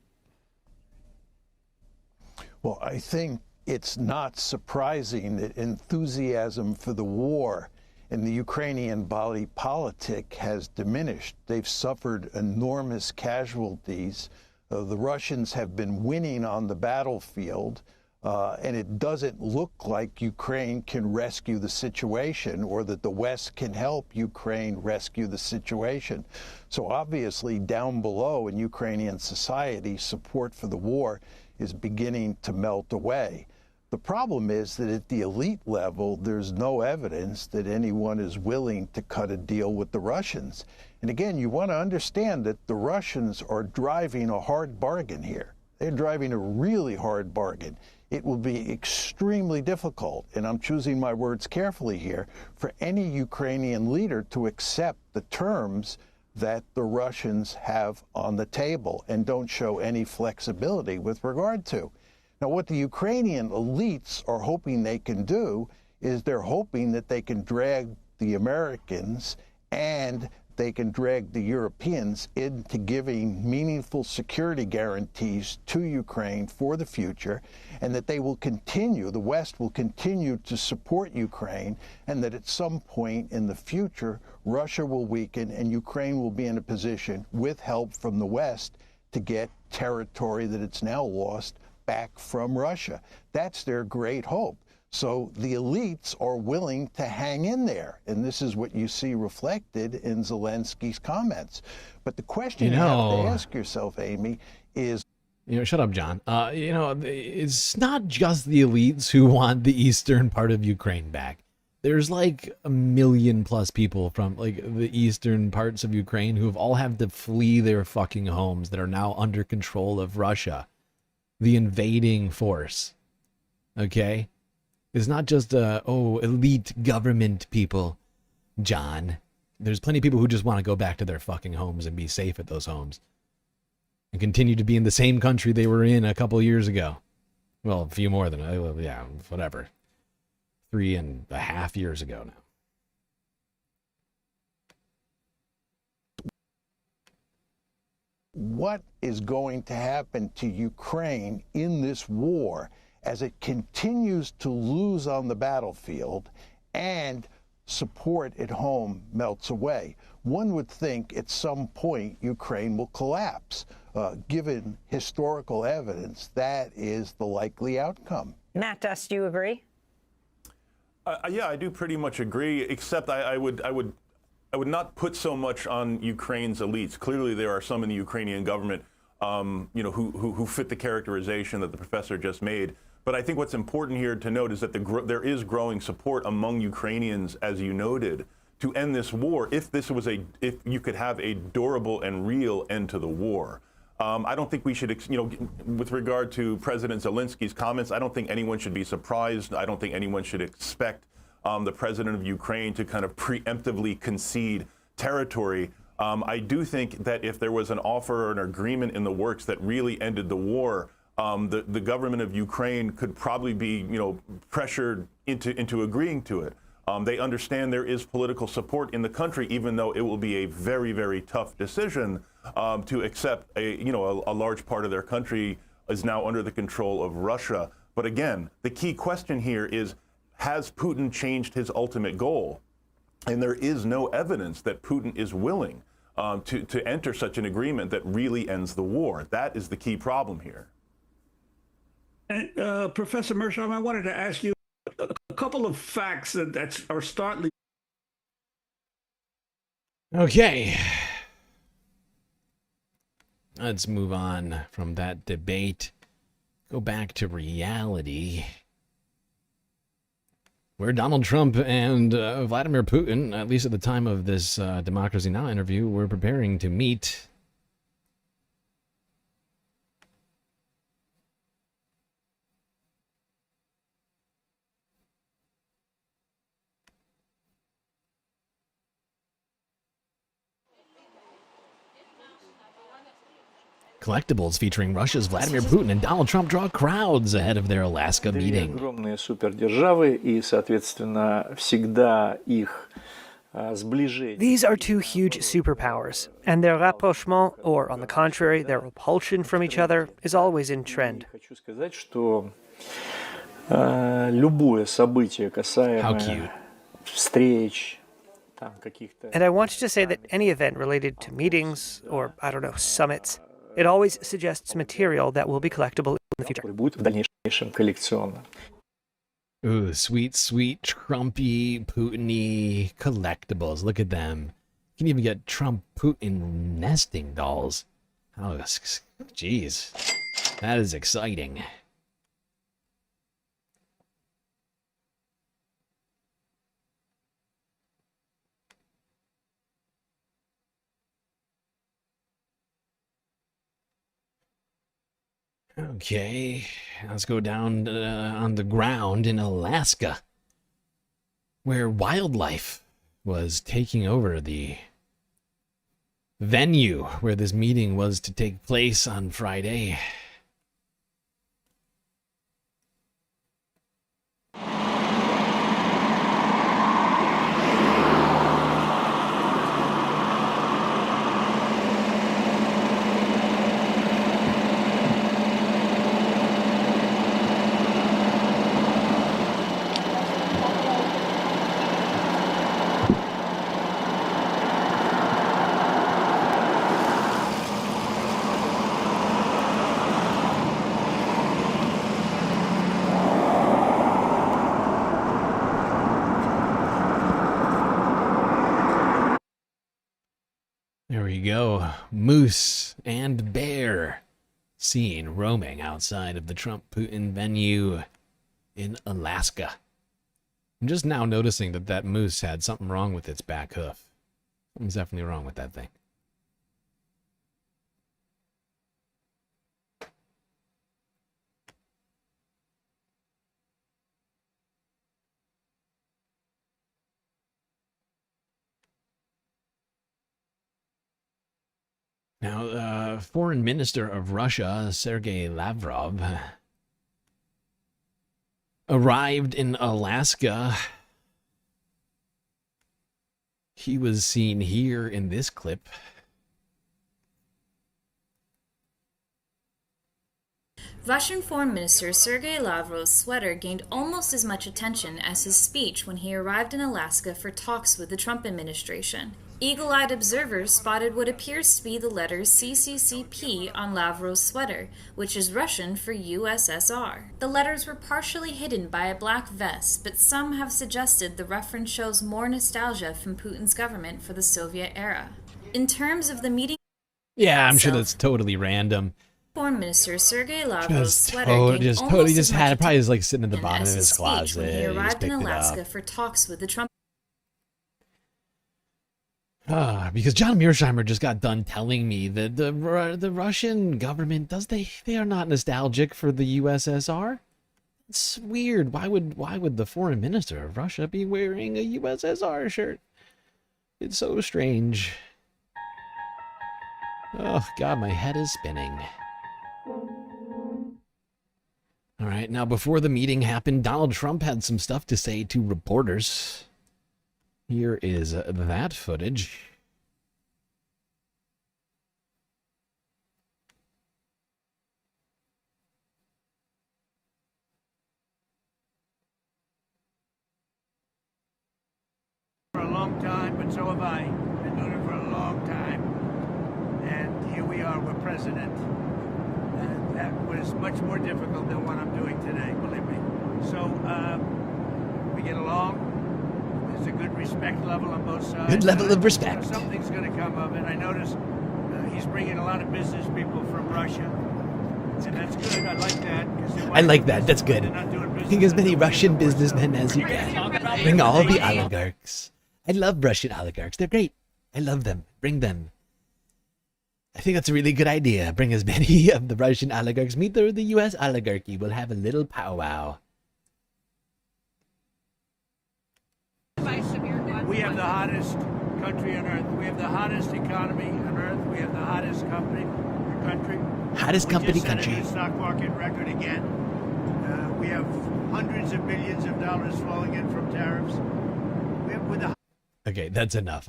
Well, I think it's not surprising that enthusiasm for the war in the Ukrainian body politic has diminished. They've suffered enormous casualties. The Russians have been winning on the battlefield. And it doesn't look like Ukraine can rescue the situation or that the West can help Ukraine rescue the situation. So obviously down below in Ukrainian society, support for the war is beginning to melt away. The problem is that at the elite level, there's no evidence that anyone is willing to cut a deal with the Russians. And again, you want to understand that the Russians are driving a hard bargain here. They're driving a really hard bargain. It will be extremely difficult, and I'm choosing my words carefully here, for any Ukrainian leader to accept the terms that the Russians have on the table and don't show any flexibility with regard to. Now, what the Ukrainian elites are hoping they can do is they're hoping that they can drag the Americans and they can drag the Europeans into giving meaningful security guarantees to Ukraine for the future, and that they will continue, the West will continue to support Ukraine, and that at some point in the future, Russia will weaken and Ukraine will be in a position, with help from the West, to get territory that it's now lost back from Russia. That's their great hope. So the elites are willing to hang in there, and this is what you see reflected in Zelensky's comments. But the question you have to ask yourself, Amy, is... Shut up, John. It's not just the elites who want the eastern part of Ukraine back. There's like 1 million plus people from like the eastern parts of Ukraine who have all had to flee their fucking homes that are now under control of Russia, the invading force. Okay? It's not just elite government people, John. There's plenty of people who just want to go back to their fucking homes and be safe at those homes and continue to be in the same country they were in a couple of years ago. Well, a few more than, whatever. 3.5 years ago now. What is going to happen to Ukraine in this war as it continues to lose on the battlefield and support at home melts away? One would think at some point Ukraine will collapse. Given historical evidence, that is the likely outcome. Matt Duss, do you agree? Yeah, I do pretty much agree, except I would not put so much on Ukraine's elites. Clearly, there are some in the Ukrainian government, who fit the characterization that the professor just made. But I think what's important here to note is that there is growing support among Ukrainians, as you noted, to end this war. If you could have a durable and real end to the war. I don't think we should, with regard to President Zelensky's comments, I don't think anyone should be surprised. I don't think anyone should expect the president of Ukraine to kind of preemptively concede territory. I do think that if there was an offer or an agreement in the works that really ended the war, the government of Ukraine could probably be, pressured into agreeing to it. They understand there is political support in the country, even though it will be a very, very tough decision to accept a large part of their country is now under the control of Russia. But again, the key question here is, has Putin changed his ultimate goal? And there is no evidence that Putin is willing to enter such an agreement that really ends the war. That is the key problem here. And Professor Mearsheimer, I wanted to ask you a couple of facts that are startling. Okay. Let's move on from that debate. Go back to reality, where Donald Trump and Vladimir Putin, at least at the time of this Democracy Now! Interview, were preparing to meet. Collectibles featuring Russia's Vladimir Putin and Donald Trump draw crowds ahead of their Alaska meeting. Огромные супердержавы, и, соответственно, всегда их сближение. These are two huge superpowers, and their rapprochement, or on the contrary, their repulsion from each other, is always in trend. Хочу сказать, что любое событие, касаемое встреч, каких-то... And I wanted to say that any event related to meetings, or, summits, it always suggests material that will be collectible in the future. Будет в дальнейшем коллекционным. Ooh, sweet, sweet, Trumpy, Putin-y collectibles. Look at them. You can even get Trump Putin nesting dolls. Oh, jeez. That is exciting. Okay, let's go down on the ground in Alaska, where wildlife was taking over the venue where this meeting was to take place on Friday. you go. Moose and bear seen roaming outside of the Trump-Putin venue in Alaska. I'm just now noticing that that moose had something wrong with its back hoof. Something's definitely wrong with that thing. Now, Foreign Minister of Russia, Sergei Lavrov, arrived in Alaska. He was seen here in this clip. Russian Foreign Minister Sergei Lavrov's sweater gained almost as much attention as his speech when he arrived in Alaska for talks with the Trump administration. Eagle-eyed observers spotted what appears to be the letters CCCP on Lavrov's sweater, which is Russian for USSR. The letters were partially hidden by a black vest, but some have suggested the reference shows more nostalgia from Putin's government for the Soviet era. In terms of the meeting, yeah, I'm sure that's totally random. Foreign Minister Sergei Lavrov's sweater gained Totally almost had it. Probably just like sitting at the attention bottom of as his speech closet. when he He just arrived in picked it Alaska up. for talks with the Trump. Because John Mearsheimer just got done telling me that the Russian government they are not nostalgic for the USSR. It's weird. Why would the foreign minister of Russia be wearing a USSR shirt? It's so strange. Oh God, my head is spinning. All right, now before the meeting happened, Donald Trump had some stuff to say to reporters. Here is that footage. For a long time, but so have I. Been doing it for a long time. And here we are, we're president. And that was much more difficult than what I'm doing today, believe me. So, we get along. There's a good respect level on both sides. Good level of respect. Something's going to come of it. I noticed he's bringing a lot of business people from Russia. And that's good. I like that. I like that. That's good. Bring as many Russian businessmen as you can. Bring all the oligarchs. I love Russian oligarchs. They're great. I love them. Bring them. I think that's a really good idea. Bring as many of the Russian oligarchs. Meet the U.S. oligarchy. We'll have a little powwow. We have the hottest country on earth. We have the hottest economy on earth. We have the hottest country. Hottest company we just country. Set a new stock market record again. We have hundreds of billions of dollars flowing in from tariffs. Okay, that's enough.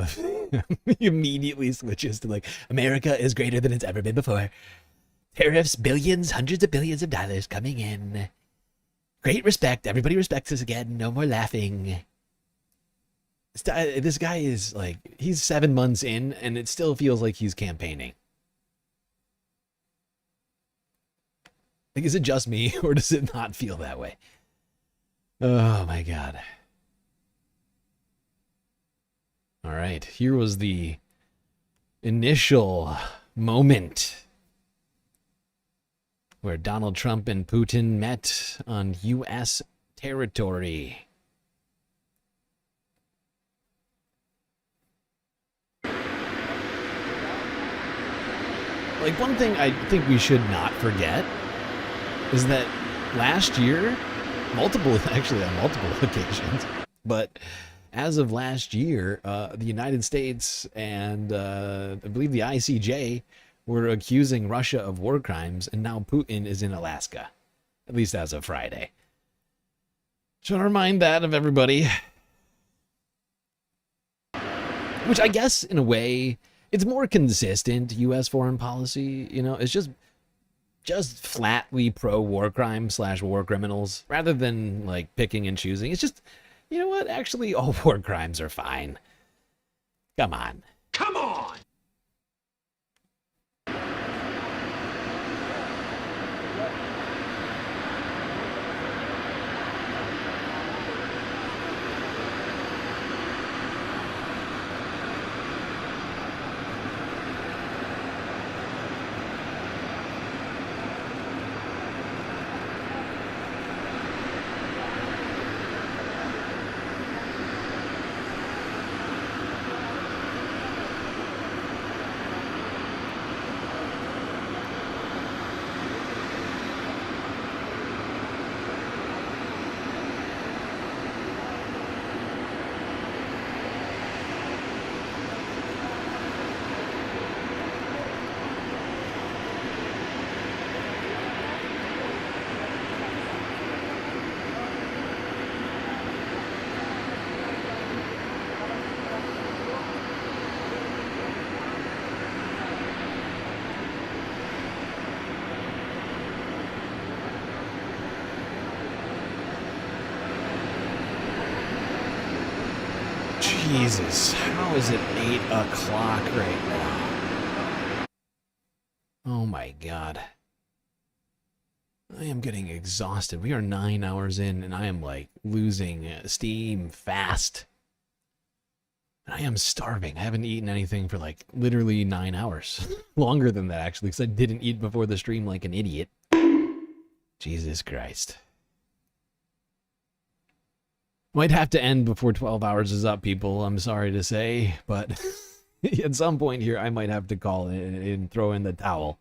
He immediately switches to like, America is greater than it's ever been before. Tariffs, billions, hundreds of billions of dollars coming in. Great respect. Everybody respects us again. No more laughing. This guy is like, he's 7 months in and it still feels like he's campaigning. Like, is it just me or does it not feel that way? Oh my God. All right, here was the initial moment where Donald Trump and Putin met on U.S. territory. Like, one thing I think we should not forget is that last year, on multiple occasions, but as of last year, the United States and I believe the ICJ were accusing Russia of war crimes, and now Putin is in Alaska, at least as of Friday. Just want to remind that of everybody. Which I guess, in a way, it's more consistent U.S. foreign policy. You know, it's just flatly pro-war crime / war criminals, rather than, like, picking and choosing. It's just, you know what? Actually, all war crimes are fine. Come on. Come on! Jesus, how is it 8 o'clock right now? Oh my God. I am getting exhausted. We are 9 hours in and I am like losing steam fast. I am starving. I haven't eaten anything for like literally 9 hours. Longer than that actually, because I didn't eat before the stream like an idiot. Jesus Christ. Might have to end before 12 hours is up, people. I'm sorry to say, but at some point here, I might have to call it and throw in the towel.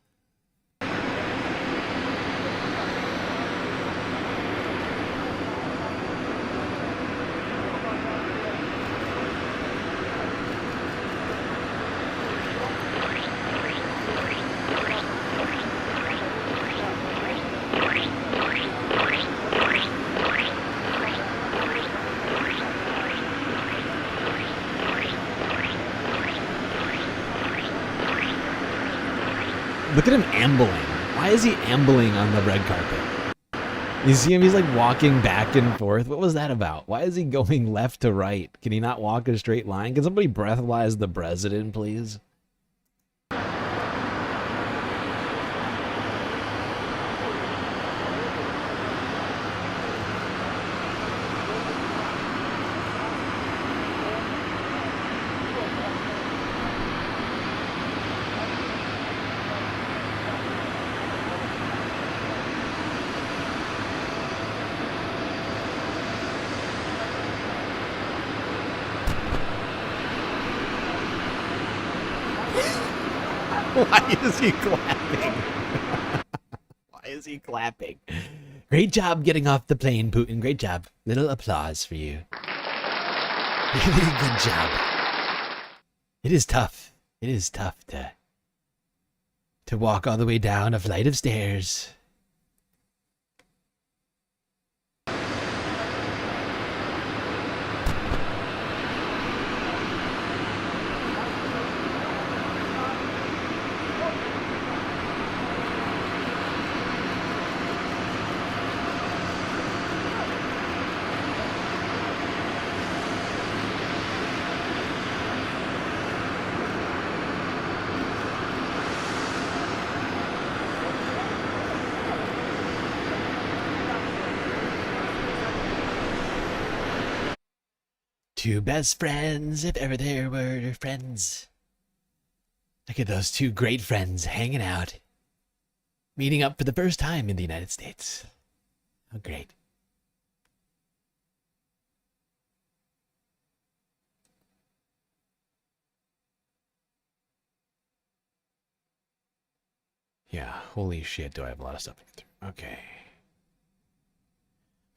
Look at him ambling. Why is he ambling on the red carpet? You see him? He's like walking back and forth. What was that about? Why is he going left to right? Can he not walk a straight line? Can somebody breathalyze the president, please? Why is he clapping? Why is he clapping? Great job getting off the plane, Putin. Great job. Little applause for you. Really good job. It is tough. It is tough to walk all the way down a flight of stairs. Two best friends, if ever there were friends. Look at those two great friends hanging out. Meeting up for the first time in the United States. How great. Yeah, holy shit, do I have a lot of stuff to get through. Okay.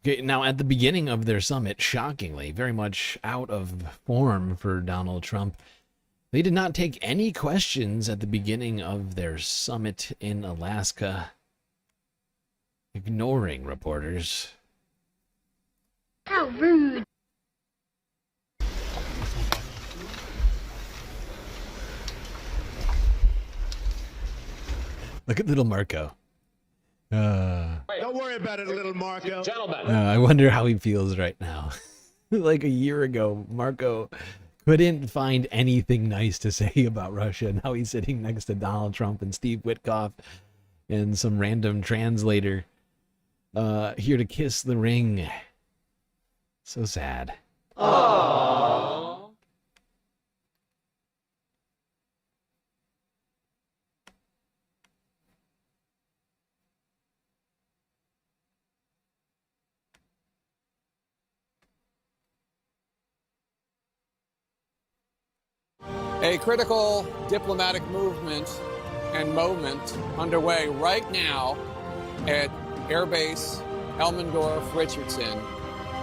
Okay, now at the beginning of their summit, shockingly, very much out of form for Donald Trump, they did not take any questions at the beginning of their summit in Alaska, ignoring reporters. How rude. Look at little Marco. Don't worry about it, little Marco. Gentlemen. I wonder how he feels right now. Like a year ago, Marco couldn't find anything nice to say about Russia. Now he's sitting next to Donald Trump and Steve Witkoff and some random translator here to kiss the ring. So sad. Aww. A critical diplomatic movement and moment underway right now at Airbase Elmendorf-Richardson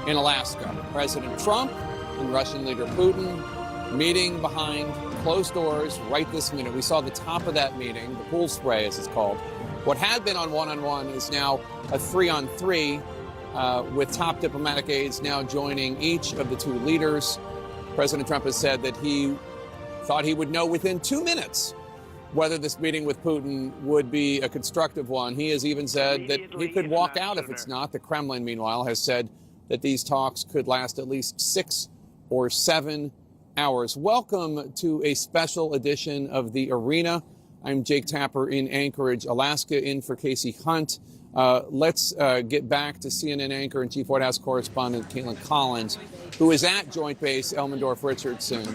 in Alaska. President Trump and Russian leader Putin meeting behind closed doors right this minute. We saw the top of that meeting, the pool spray as it's called. What had been on one-on-one is now a 3-on-3 with top diplomatic aides now joining each of the two leaders. President Trump has said that he thought he would know within 2 minutes whether this meeting with Putin would be a constructive one. He has even said that he could walk out if it's not. The Kremlin, meanwhile, has said that these talks could last at least 6 or 7 hours. Welcome to a special edition of The Arena. I'm Jake Tapper in Anchorage, Alaska, in for Casey Hunt. Let's get back to CNN anchor and Chief White House correspondent Caitlin Collins, who is at Joint Base Elmendorf-Richardson,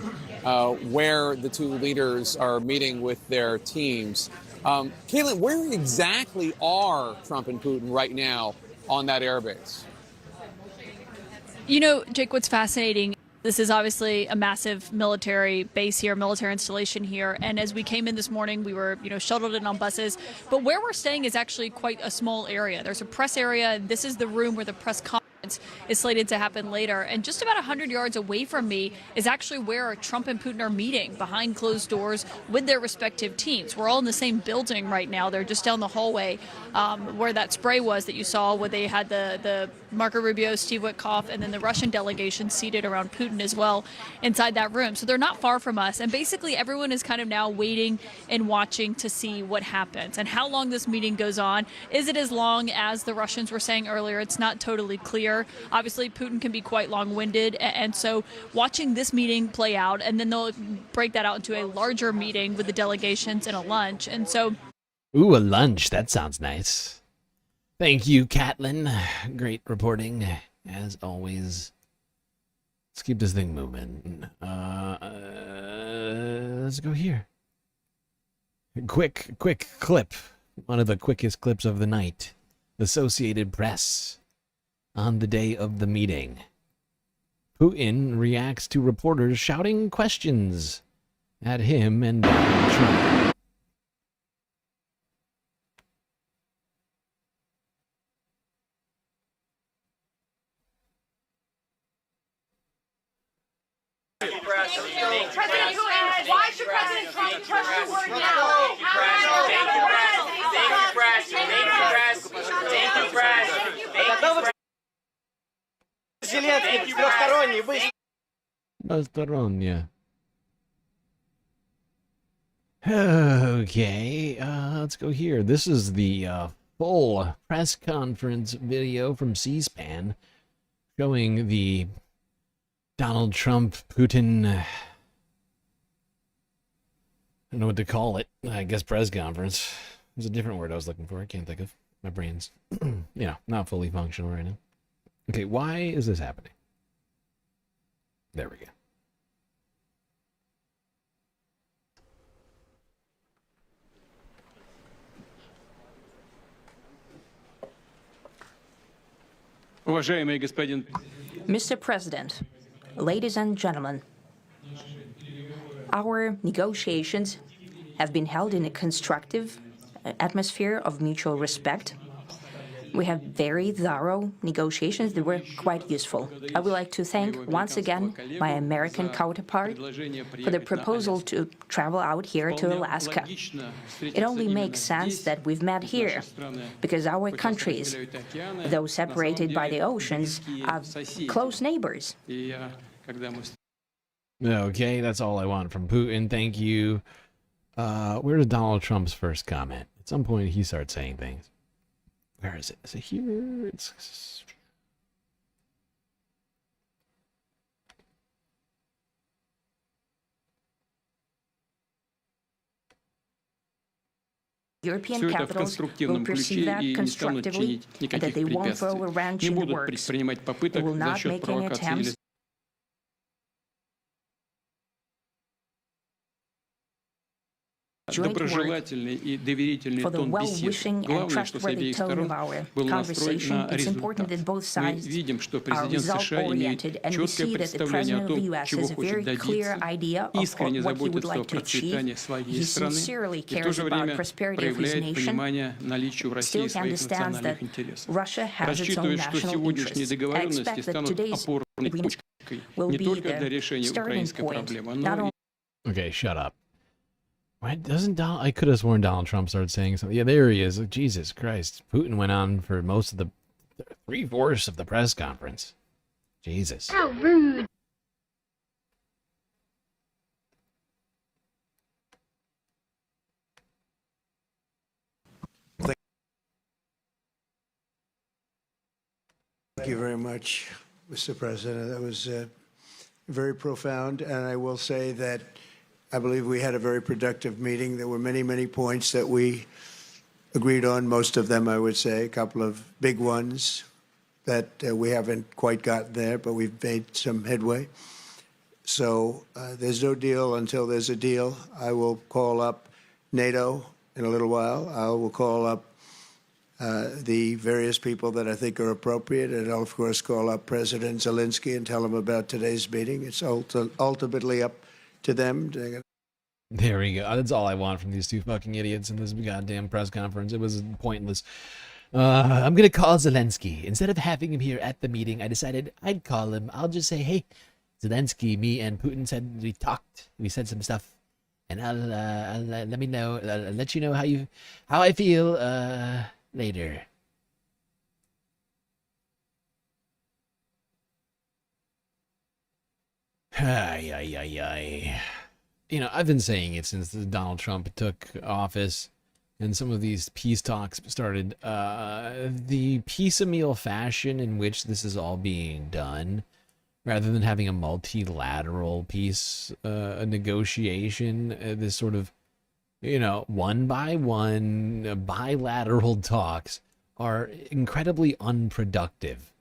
where the two leaders are meeting with their teams. Caitlin, where exactly are Trump and Putin right now on that airbase? You know, Jake, what's fascinating, this is obviously a massive military base here, military installation here. And as we came in this morning, we were, shuttled in on buses. But where we're staying is actually quite a small area. There's a press area. This is the room where the press conference is slated to happen later. And just about 100 yards away from me is actually where Trump and Putin are meeting behind closed doors with their respective teams. We're all in the same building right now. They're just down the hallway where that spray was that you saw, where they had the Marco Rubio, Steve Witkoff, and then the Russian delegation seated around Putin as well inside that room. So they're not far from us. And basically everyone is kind of now waiting and watching to see what happens and how long this meeting goes on. Is it as long as the Russians were saying earlier? It's not totally clear. Obviously, Putin can be quite long-winded. And so watching this meeting play out, and then they'll break that out into a larger meeting with the delegations and a lunch. And so... Ooh, a lunch. That sounds nice. Thank you, Caitlin. Great reporting, as always. Let's keep this thing moving. Let's go here. Quick clip. One of the quickest clips of the night. Associated Press. On the day of the meeting, Putin reacts to reporters shouting questions at him and Donald Trump. President Putin, why should President Trump trust your word now? Zelensky, трехсторонний выступ. Двусторонне. Okay, let's go here. This is the full press conference video from C-SPAN showing the Donald Trump, Putin, I don't know what to call it. I guess press conference. There's a different word I was looking for. I can't think of. My brain's, not fully functional right now. Okay, why is this happening? There we go. Mr. President, ladies and gentlemen, our negotiations have been held in a constructive atmosphere of mutual respect. We have very thorough negotiations that were quite useful. I would like to thank once again my American counterpart for the proposal to travel out here to Alaska. It only makes sense that we've met here, because our countries, though separated by the oceans, are close neighbors. Okay, that's all I want from Putin. Thank you. Where's Donald Trump's first comment? At some point, he starts saying things. Where is it? Is it here? It's... European capitals will perceive that constructively and that they won't throw a wrench in the works. They will not make any attempts joint work for the well-wishing and trustworthy tone of our conversation. It's important that both sides are result-oriented, and we see that the President of the U.S. has a very clear idea of what he would like to achieve. He sincerely cares about the prosperity of his nation, still he understands that Russia has its own national interests. I expect that today's agreement will be the starting point, not only... Okay, shut up. Why doesn't Donald... I could have sworn Donald Trump started saying something. Yeah, there he is. Jesus Christ. Putin went on for most of the... 3/4 of the press conference. Jesus. How rude. Thank you very much, Mr. President. That was very profound. And I will say that I believe we had a very productive meeting. There were many, many points that we agreed on, most of them, I would say, a couple of big ones that we haven't quite gotten there, but we've made some headway. So there's no deal until there's a deal. I will call up NATO in a little while. I will call up the various people that I think are appropriate, and I'll, of course, call up President Zelensky and tell him about today's meeting. It's ultimately up to them. There we go. That's all I want from these two fucking idiots in this goddamn press conference. It was pointless. I'm going to call Zelensky. Instead of having him here at the meeting, I decided I'd call him. I'll just say, hey, Zelensky, me and Putin said we talked. We said some stuff. And I'll let me know. I'll let you know how I feel later. Ay. You know, I've been saying it since Donald Trump took office and some of these peace talks started. The piecemeal fashion in which this is all being done, rather than having a multilateral peace negotiation, this sort of, you know, one by one bilateral talks are incredibly unproductive.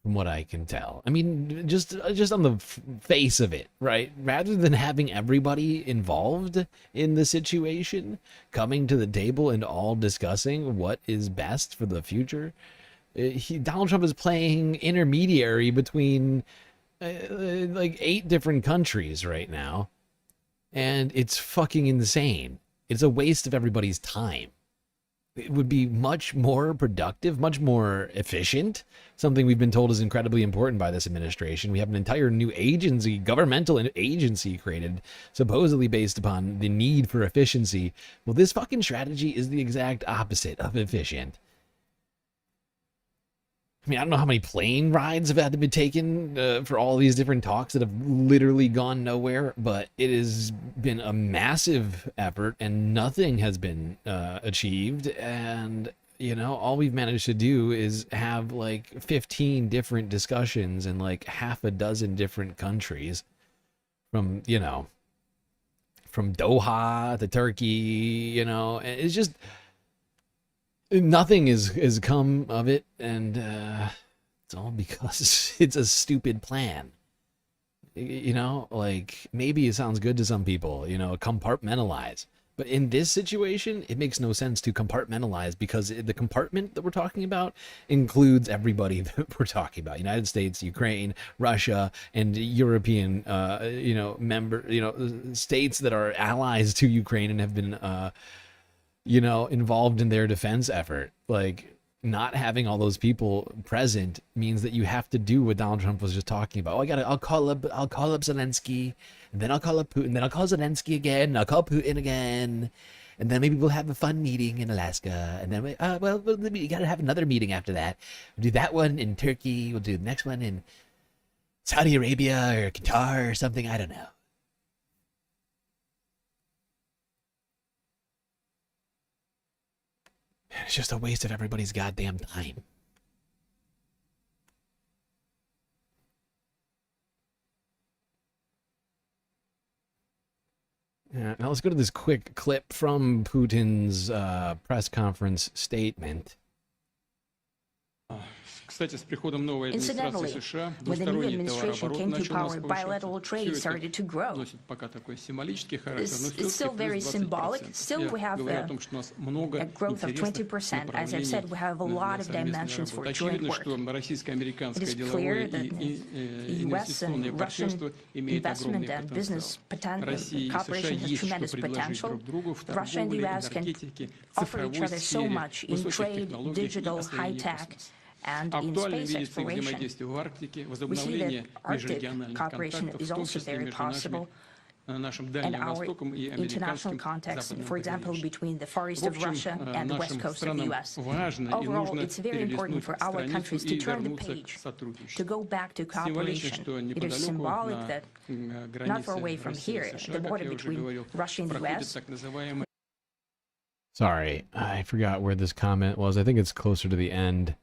From what I can tell. I mean, just on the face of it, right? Rather than having everybody involved in the situation coming to the table and all discussing what is best for the future, Donald Trump is playing intermediary between like 8 different countries right now, and it's fucking insane. It's a waste of everybody's time. It would be much more productive, much more efficient, something we've been told is incredibly important by this administration. We have an entire new agency, governmental agency created, supposedly based upon the need for efficiency. Well, this fucking strategy is the exact opposite of efficient. I mean, I don't know how many plane rides have had to be taken for all these different talks that have literally gone nowhere, but it has been a massive effort and nothing has been achieved. And, you know, all we've managed to do is have like 15 different discussions in like half a dozen different countries from, you know, from Doha to Turkey, you know, and it's just... Nothing has come of it, and it's all because it's a stupid plan. You know, like, maybe it sounds good to some people, you know, compartmentalize. But in this situation, it makes no sense to compartmentalize because the compartment that we're talking about includes everybody that we're talking about. United States, Ukraine, Russia, and European, you know, states that are allies to Ukraine and have been... you know, involved in their defense effort. Like, not having all those people present means that you have to do what Donald Trump was just talking about. Oh, I'll call up Zelensky, and then I'll call up Putin, then I'll call Zelensky again, and I'll call Putin again, and then maybe we'll have a fun meeting in Alaska, and then you gotta have another meeting after that. We'll do that one in Turkey, we'll do the next one in Saudi Arabia or Qatar or something, I don't know. It's just a waste of everybody's goddamn time. Now let's go to this quick clip from Putin's press conference statement. Incidentally, when the new administration came to power, bilateral trade started to grow. It's still very symbolic. Still, we have a growth of 20%. As I've said, we have a lot of dimensions for joint work. It is clear that the U.S. and Russian investment and business cooperation has tremendous potential. Russia and the U.S. can offer each other so much in trade, digital, high-tech, and in space exploration. We see that Arctic cooperation is also very possible, and our international context, for example, between the Far East of Russia and the West Coast of the U.S. Overall, it's very important for our countries to turn the page, to go back to cooperation. It is symbolic that not far away from here, the border between Russia and the U.S. Sorry, I forgot where this comment was. I think it's closer to the end.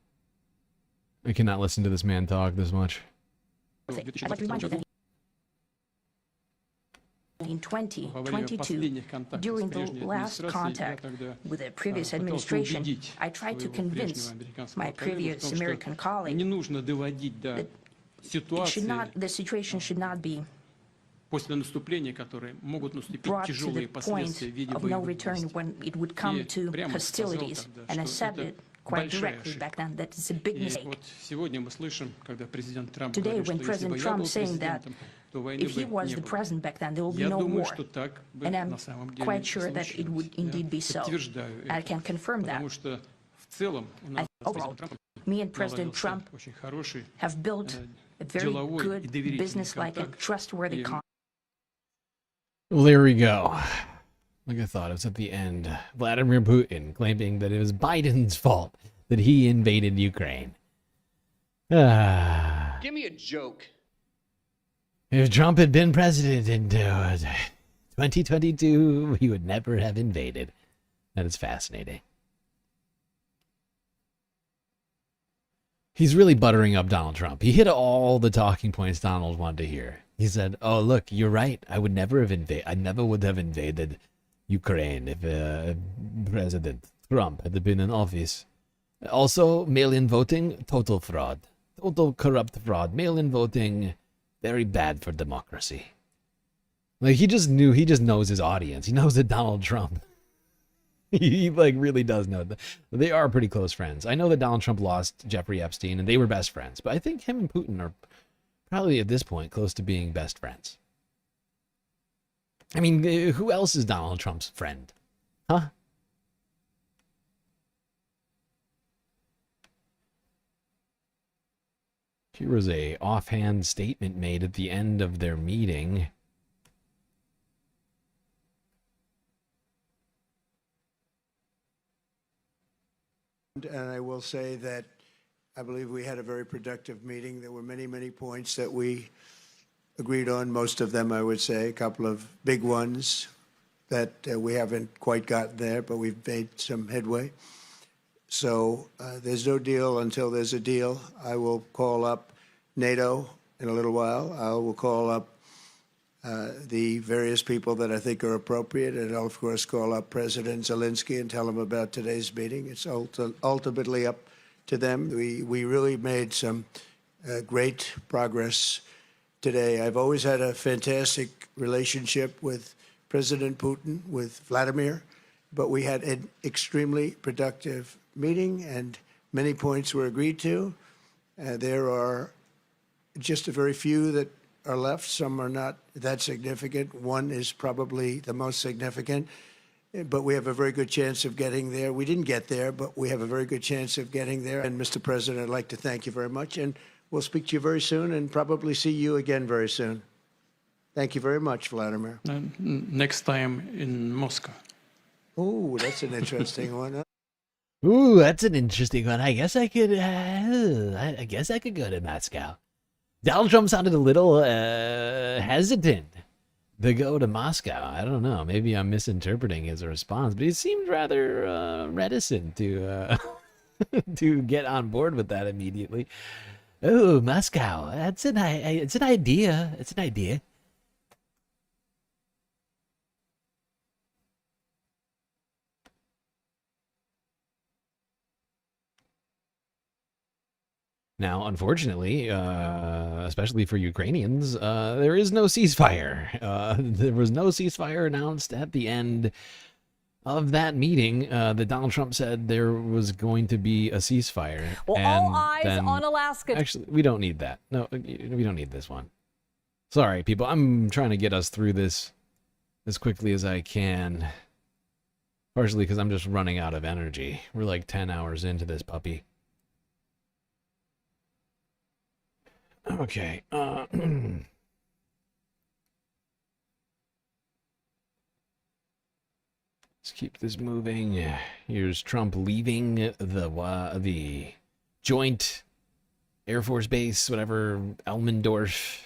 I cannot listen to this man talk this much. I'd like to remind you that in 2022, during the last contact with the previous administration, I tried to convince my previous American colleague that the situation should not be brought to the point of no return when it would come to hostilities, and I said it quite directly back then that it's a big mistake. Today, when President Trump is saying that if he was the president back then, there will be no war, and I'm quite sure that it would indeed be so. I can confirm that. Overall, me and President Trump have built a very good, business-like, and trustworthy contact. Well, there we go. Like I thought, it was at the end. Vladimir Putin claiming that it was Biden's fault that he invaded Ukraine. Give me a joke. If Trump had been president in 2022, he would never have invaded. That is fascinating. He's really buttering up Donald Trump. He hit all the talking points Donald wanted to hear. He said, "Oh, look, you're right. I never would have invaded Ukraine if President Trump had been in office. Also, mail-in voting, total fraud. Total corrupt fraud. Mail-in voting, very bad for democracy." Like, he just knows his audience. He knows that Donald Trump, he like really does know that. They are pretty close friends. I know that Donald Trump lost Jeffrey Epstein and they were best friends, but I think him and Putin are probably at this point close to being best friends. I mean, who else is Donald Trump's friend? Huh? Here was a offhand statement made at the end of their meeting. And I will say that I believe we had a very productive meeting. There were many, many points that we agreed on. Most of them, I would say, a couple of big ones that we haven't quite gotten there, but we've made some headway. So there's no deal until there's a deal. I will call up NATO in a little while. I will call up the various people that I think are appropriate, and I'll, of course, call up President Zelensky and tell him about today's meeting. It's ultimately up to them. We really made some great progress today. I've always had a fantastic relationship with President Putin, with Vladimir, but we had an extremely productive meeting and many points were agreed to. There are just a very few that are left. Some are not that significant. One is probably the most significant, but we have a very good chance of getting there. We didn't get there, but we have a very good chance of getting there. And Mr. President, I'd like to thank you very much, and we'll speak to you very soon and probably see you again very soon. Thank you very much, Vladimir. Next time in Moscow. Ooh, that's an interesting one. Huh? Ooh, that's an interesting one. I guess I could. I guess I could go to Moscow. Donald Trump sounded a little hesitant to go to Moscow. I don't know. Maybe I'm misinterpreting his response, but he seemed rather reticent to to get on board with that immediately. Oh, Moscow. It's an idea. It's an idea. Now, unfortunately, especially for Ukrainians, there is no ceasefire. There was no ceasefire announced at the end of that meeting. That Donald Trump said there was going to be a ceasefire. Well, all eyes on Alaska. Actually, we don't need that. No, we don't need this one. Sorry, people. I'm trying to get us through this as quickly as I can. Partially because I'm just running out of energy. We're like 10 hours into this puppy. Okay. Let's keep this moving. Here's Trump leaving the joint Air Force Base, whatever, Elmendorf.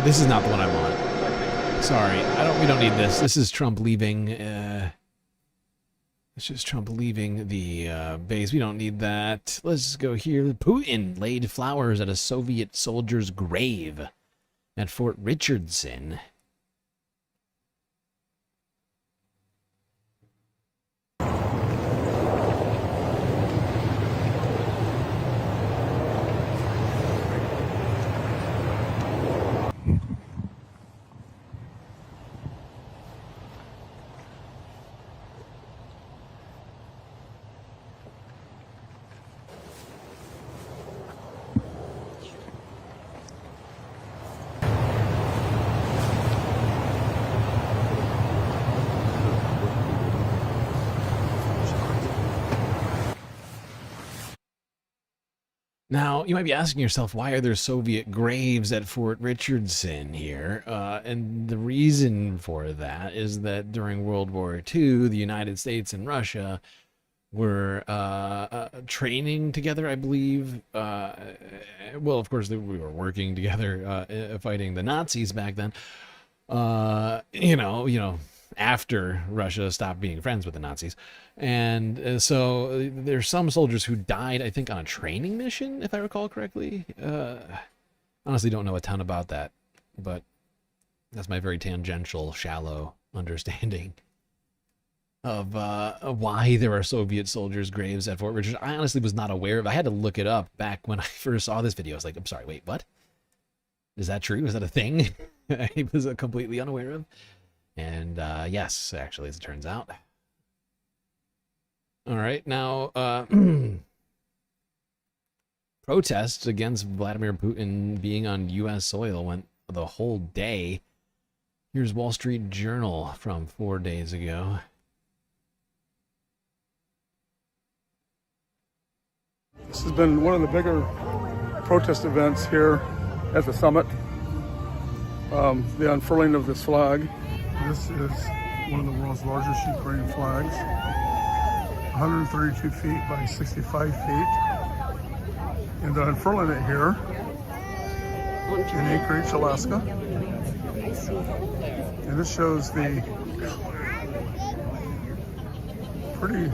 this is not the one I want. Sorry, we don't need this. This is Trump leaving. It's just Trump leaving the base. We don't need that. Let's go here. Putin laid flowers at a Soviet soldier's grave at Fort Richardson. Now, you might be asking yourself, why are there Soviet graves at Fort Richardson here? And the reason for that is that during World War II, the United States and Russia were training together, I believe. Well, of course, we were working together fighting the Nazis back then. You know, after Russia stopped being friends with the Nazis. And so there's some soldiers who died, I think, on a training mission, if I recall correctly. Honestly, don't know a ton about that, but that's my very tangential, shallow understanding of why there are Soviet soldiers' graves at Fort Richardson. I honestly was not aware of. I had to look it up back when I first saw this video. I was like, I'm sorry, wait, what? Is that true? Is that a thing? I was completely unaware of. And yes, actually, as it turns out. All right, now protests against Vladimir Putin being on U.S. soil went the whole day. Here's Wall Street Journal from 4 days ago. This has been one of the bigger protest events here at the summit. The unfurling of this flag. This is one of the world's largest Ukrainian flags. 132 feet by 65 feet. And unfurling it here in Anchorage, Alaska. And this shows the pretty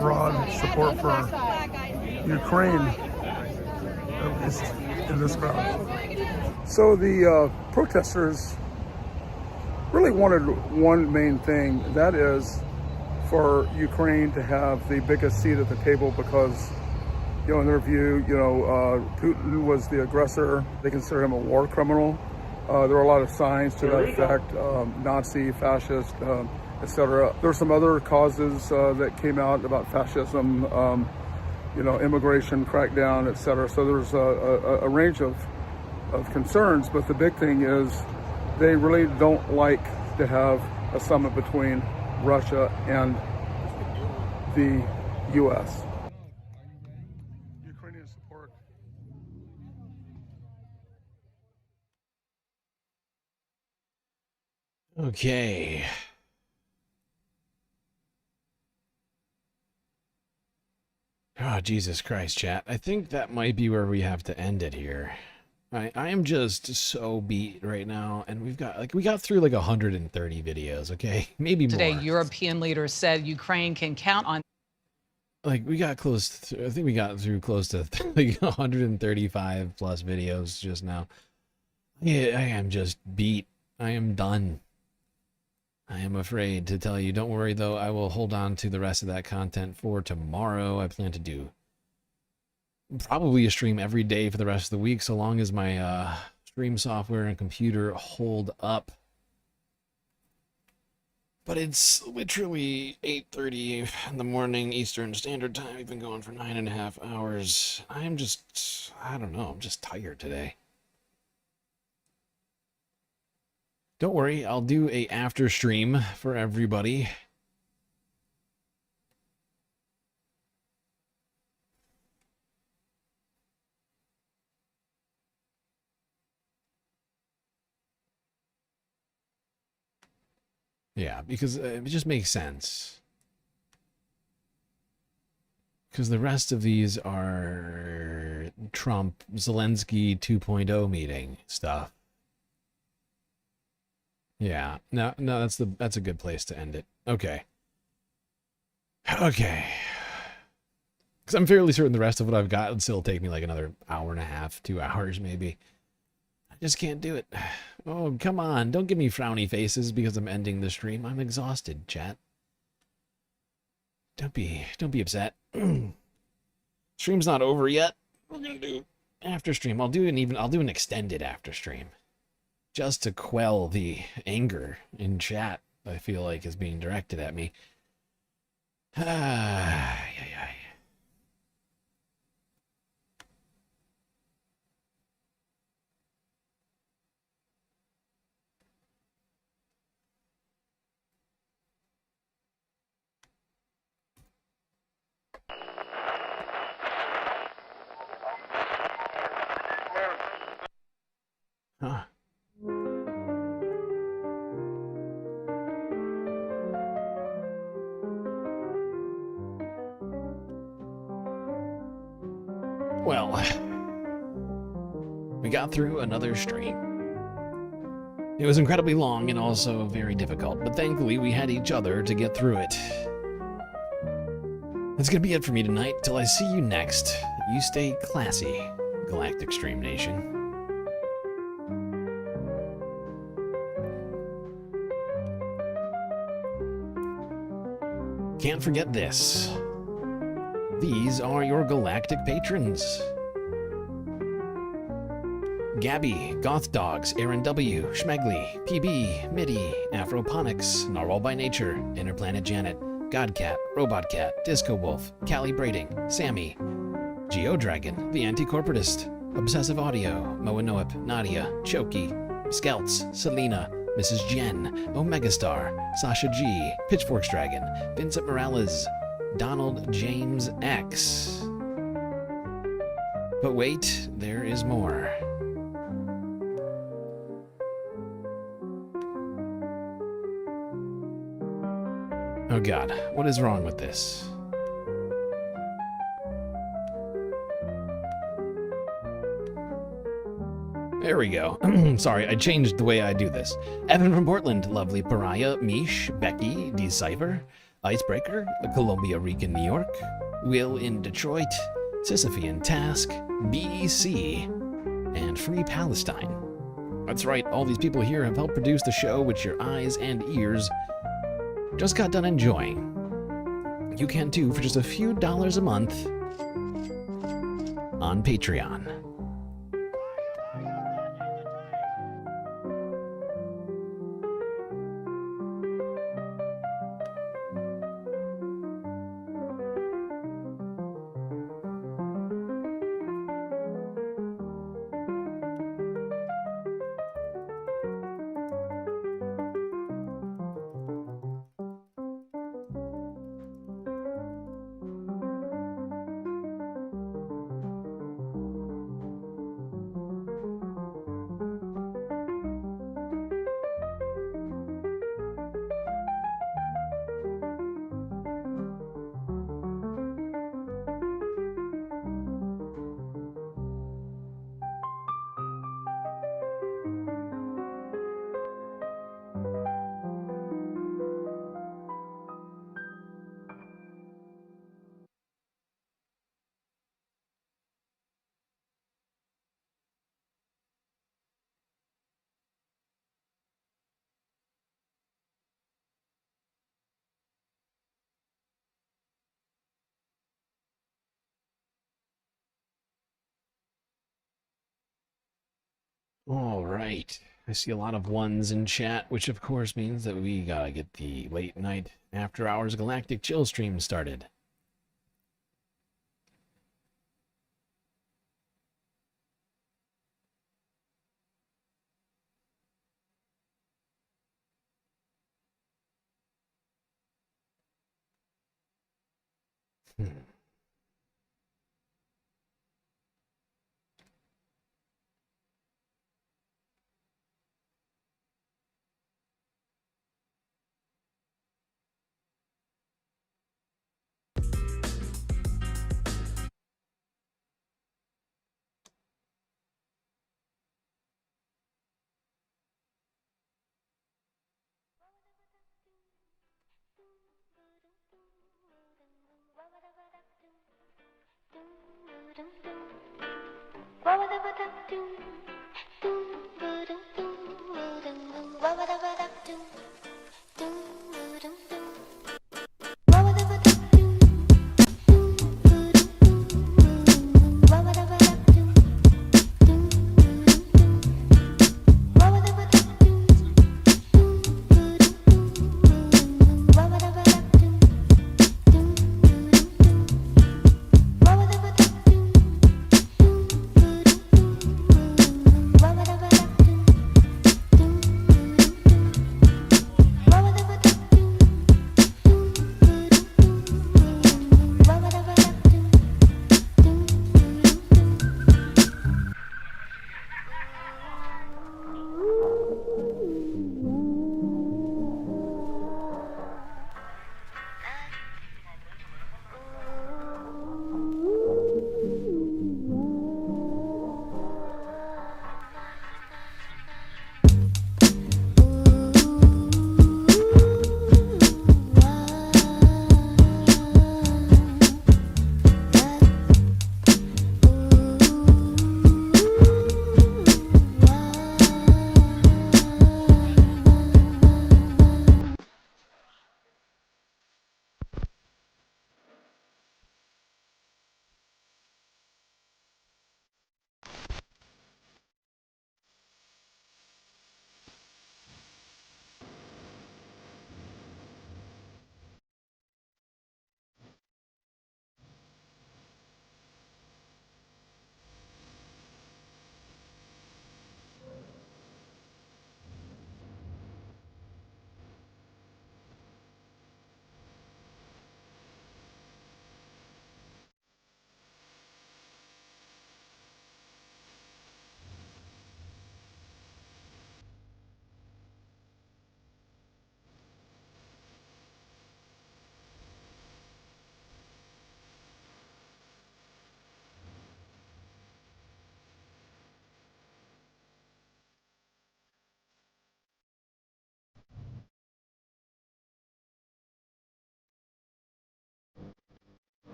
broad support for Ukraine, at least in this crowd. So the protesters really wanted one main thing, that is for Ukraine to have the biggest seat at the table because, you know, in their view, Putin was the aggressor. They consider him a war criminal. There are a lot of signs to that effect, Nazi, fascist, etc. There are some other causes that came out about fascism, immigration crackdown, etc. So there's a range of concerns, but the big thing is they really don't like to have a summit between Russia and the U.S. Ukrainian support. Okay. Oh, Jesus Christ, chat. I think that might be where we have to end it here. I am just so beat right now, and we got through like 130 videos, okay? Maybe more. Today, European leaders said Ukraine can count on... Like, we got close to, I think we got through close to like 135 plus videos just now. Yeah, I am just beat. I am done. I am afraid to tell you. Don't worry, though. I will hold on to the rest of that content for tomorrow. I plan to do probably a stream every day for the rest of the week, so long as my stream software and computer hold up. But it's literally 8:30 in the morning Eastern Standard Time. We've been going for 9.5 hours. I don't know, I'm just tired today. Don't worry, I'll do a after stream for everybody. Yeah, because it just makes sense. Because the rest of these are Trump Zelensky 2.0 meeting stuff. Yeah, no, that's a good place to end it. Okay. Okay. Because I'm fairly certain the rest of what I've got would still take me like another hour and a half, 2 hours maybe. I just can't do it. Oh, come on. Don't give me frowny faces because I'm ending the stream. I'm exhausted, chat. Don't be upset. Stream's not over yet. We're gonna do after stream. I'll do an extended after stream. Just to quell the anger in chat I feel like is being directed at me. Huh. Well, we got through another stream. It was incredibly long and also very difficult, but thankfully we had each other to get through it. That's gonna be it for me tonight. Till I see you next, you stay classy, Galactic Stream Nation. Can't forget this. These are your galactic patrons. Gabby, Goth Dogs, Aaron W, Schmegley, PB, Midi, Afroponics, Narwhal by Nature, Interplanet Janet, Godcat, Robot Cat, Disco Wolf, Callie Braiding, Sammy, Geodragon, The Anti-Corporatist, Obsessive Audio, Moanoip, Nadia, Choki, Skelts, Selena, Mrs. Jen, Omegastar, Sasha G, Pitchforks Dragon, Vincent Morales, Donald James X. But wait, there is more. Oh God, what is wrong with this? There we go. Sorry, I changed the way I do this. Evan from Portland, Lovely Pariah, Mish, Becky, Decipher, Icebreaker, Columbia Rican, New York, Will in Detroit, Sisyphean Task, BEC, and Free Palestine. That's right, all these people here have helped produce the show which your eyes and ears just got done enjoying. You can too for just a few dollars a month on Patreon. All right. I see a lot of ones in chat, which of course means that we gotta get the late night after hours galactic chill stream started.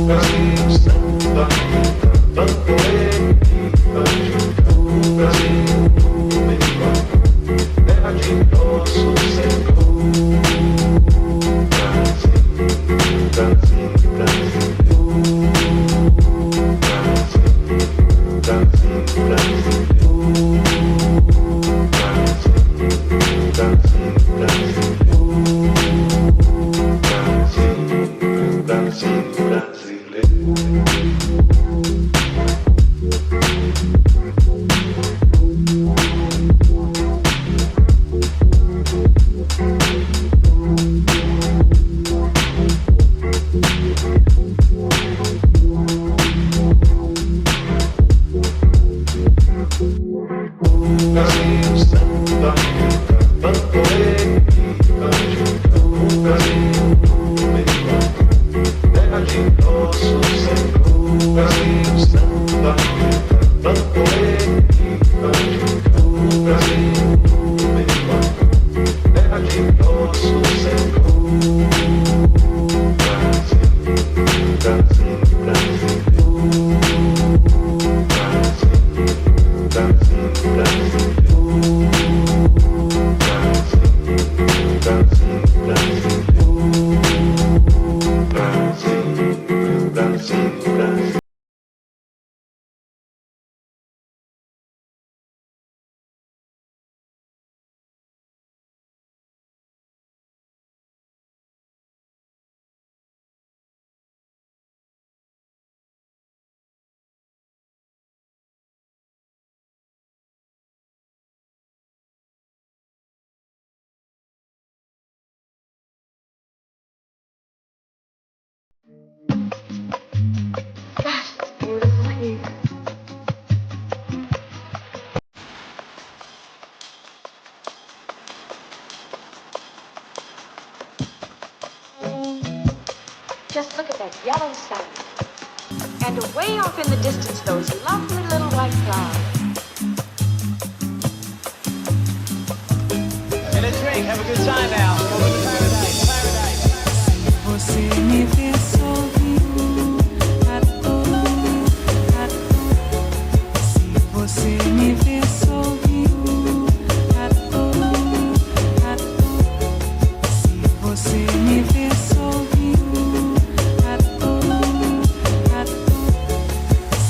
Brasil, Santa Rita, tanto ele. yellow sun. And away off in the distance, those lovely little white clouds. Get a drink, have a good time now. Over to paradise, paradise. Você me vê sorrindo a se você me vê sorrindo a se você me vê sorrindo a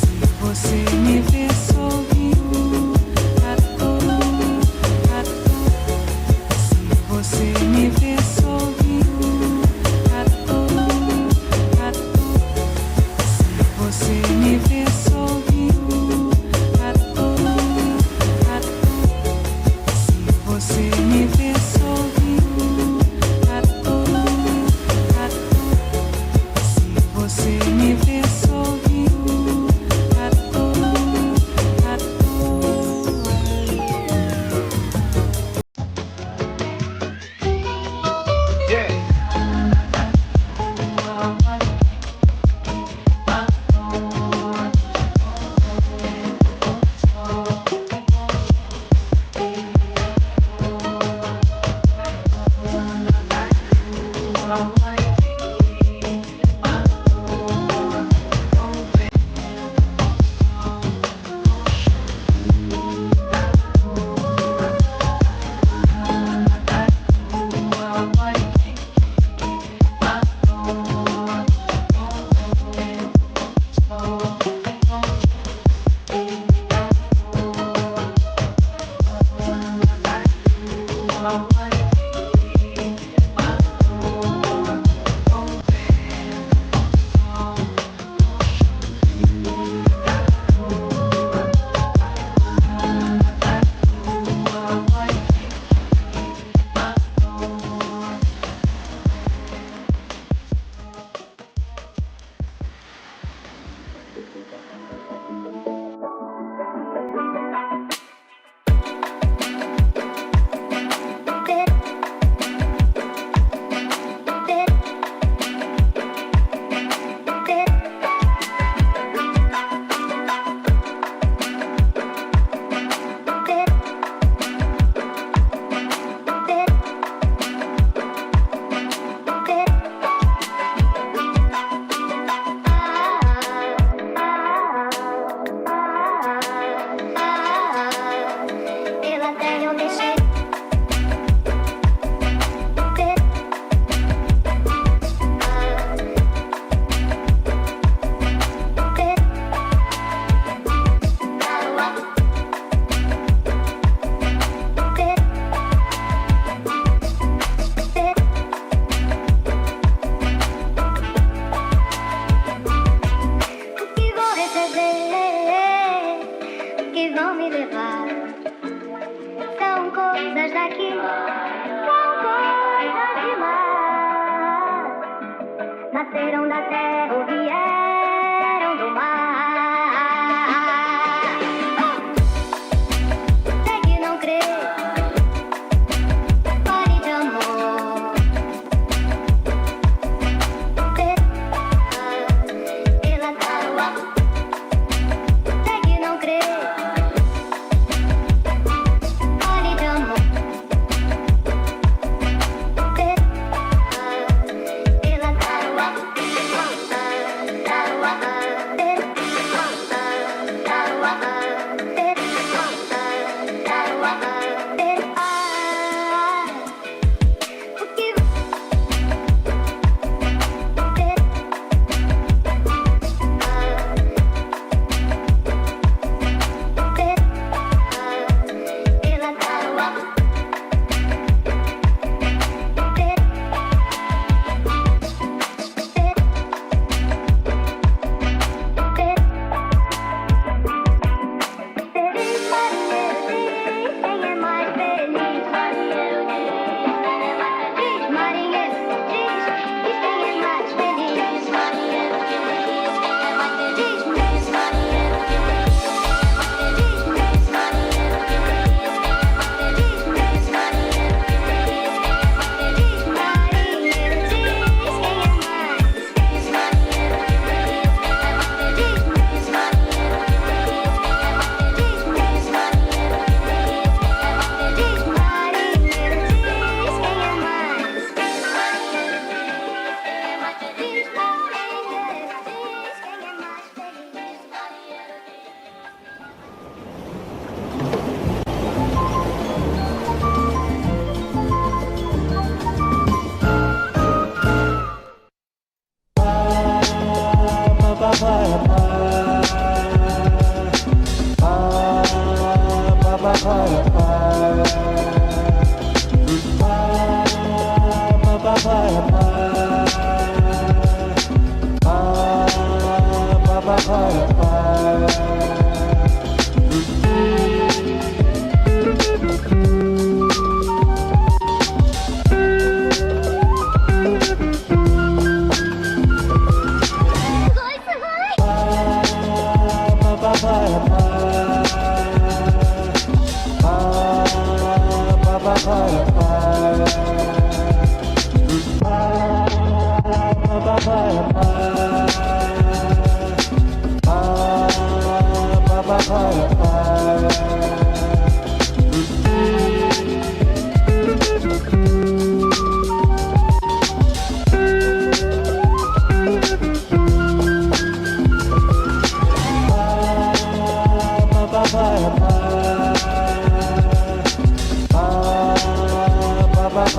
se você me vê sorrindo a você me vê sorrindo a você me vê sorrindo a você me vê sorrindo a você me vê sorrindo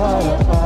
Bye.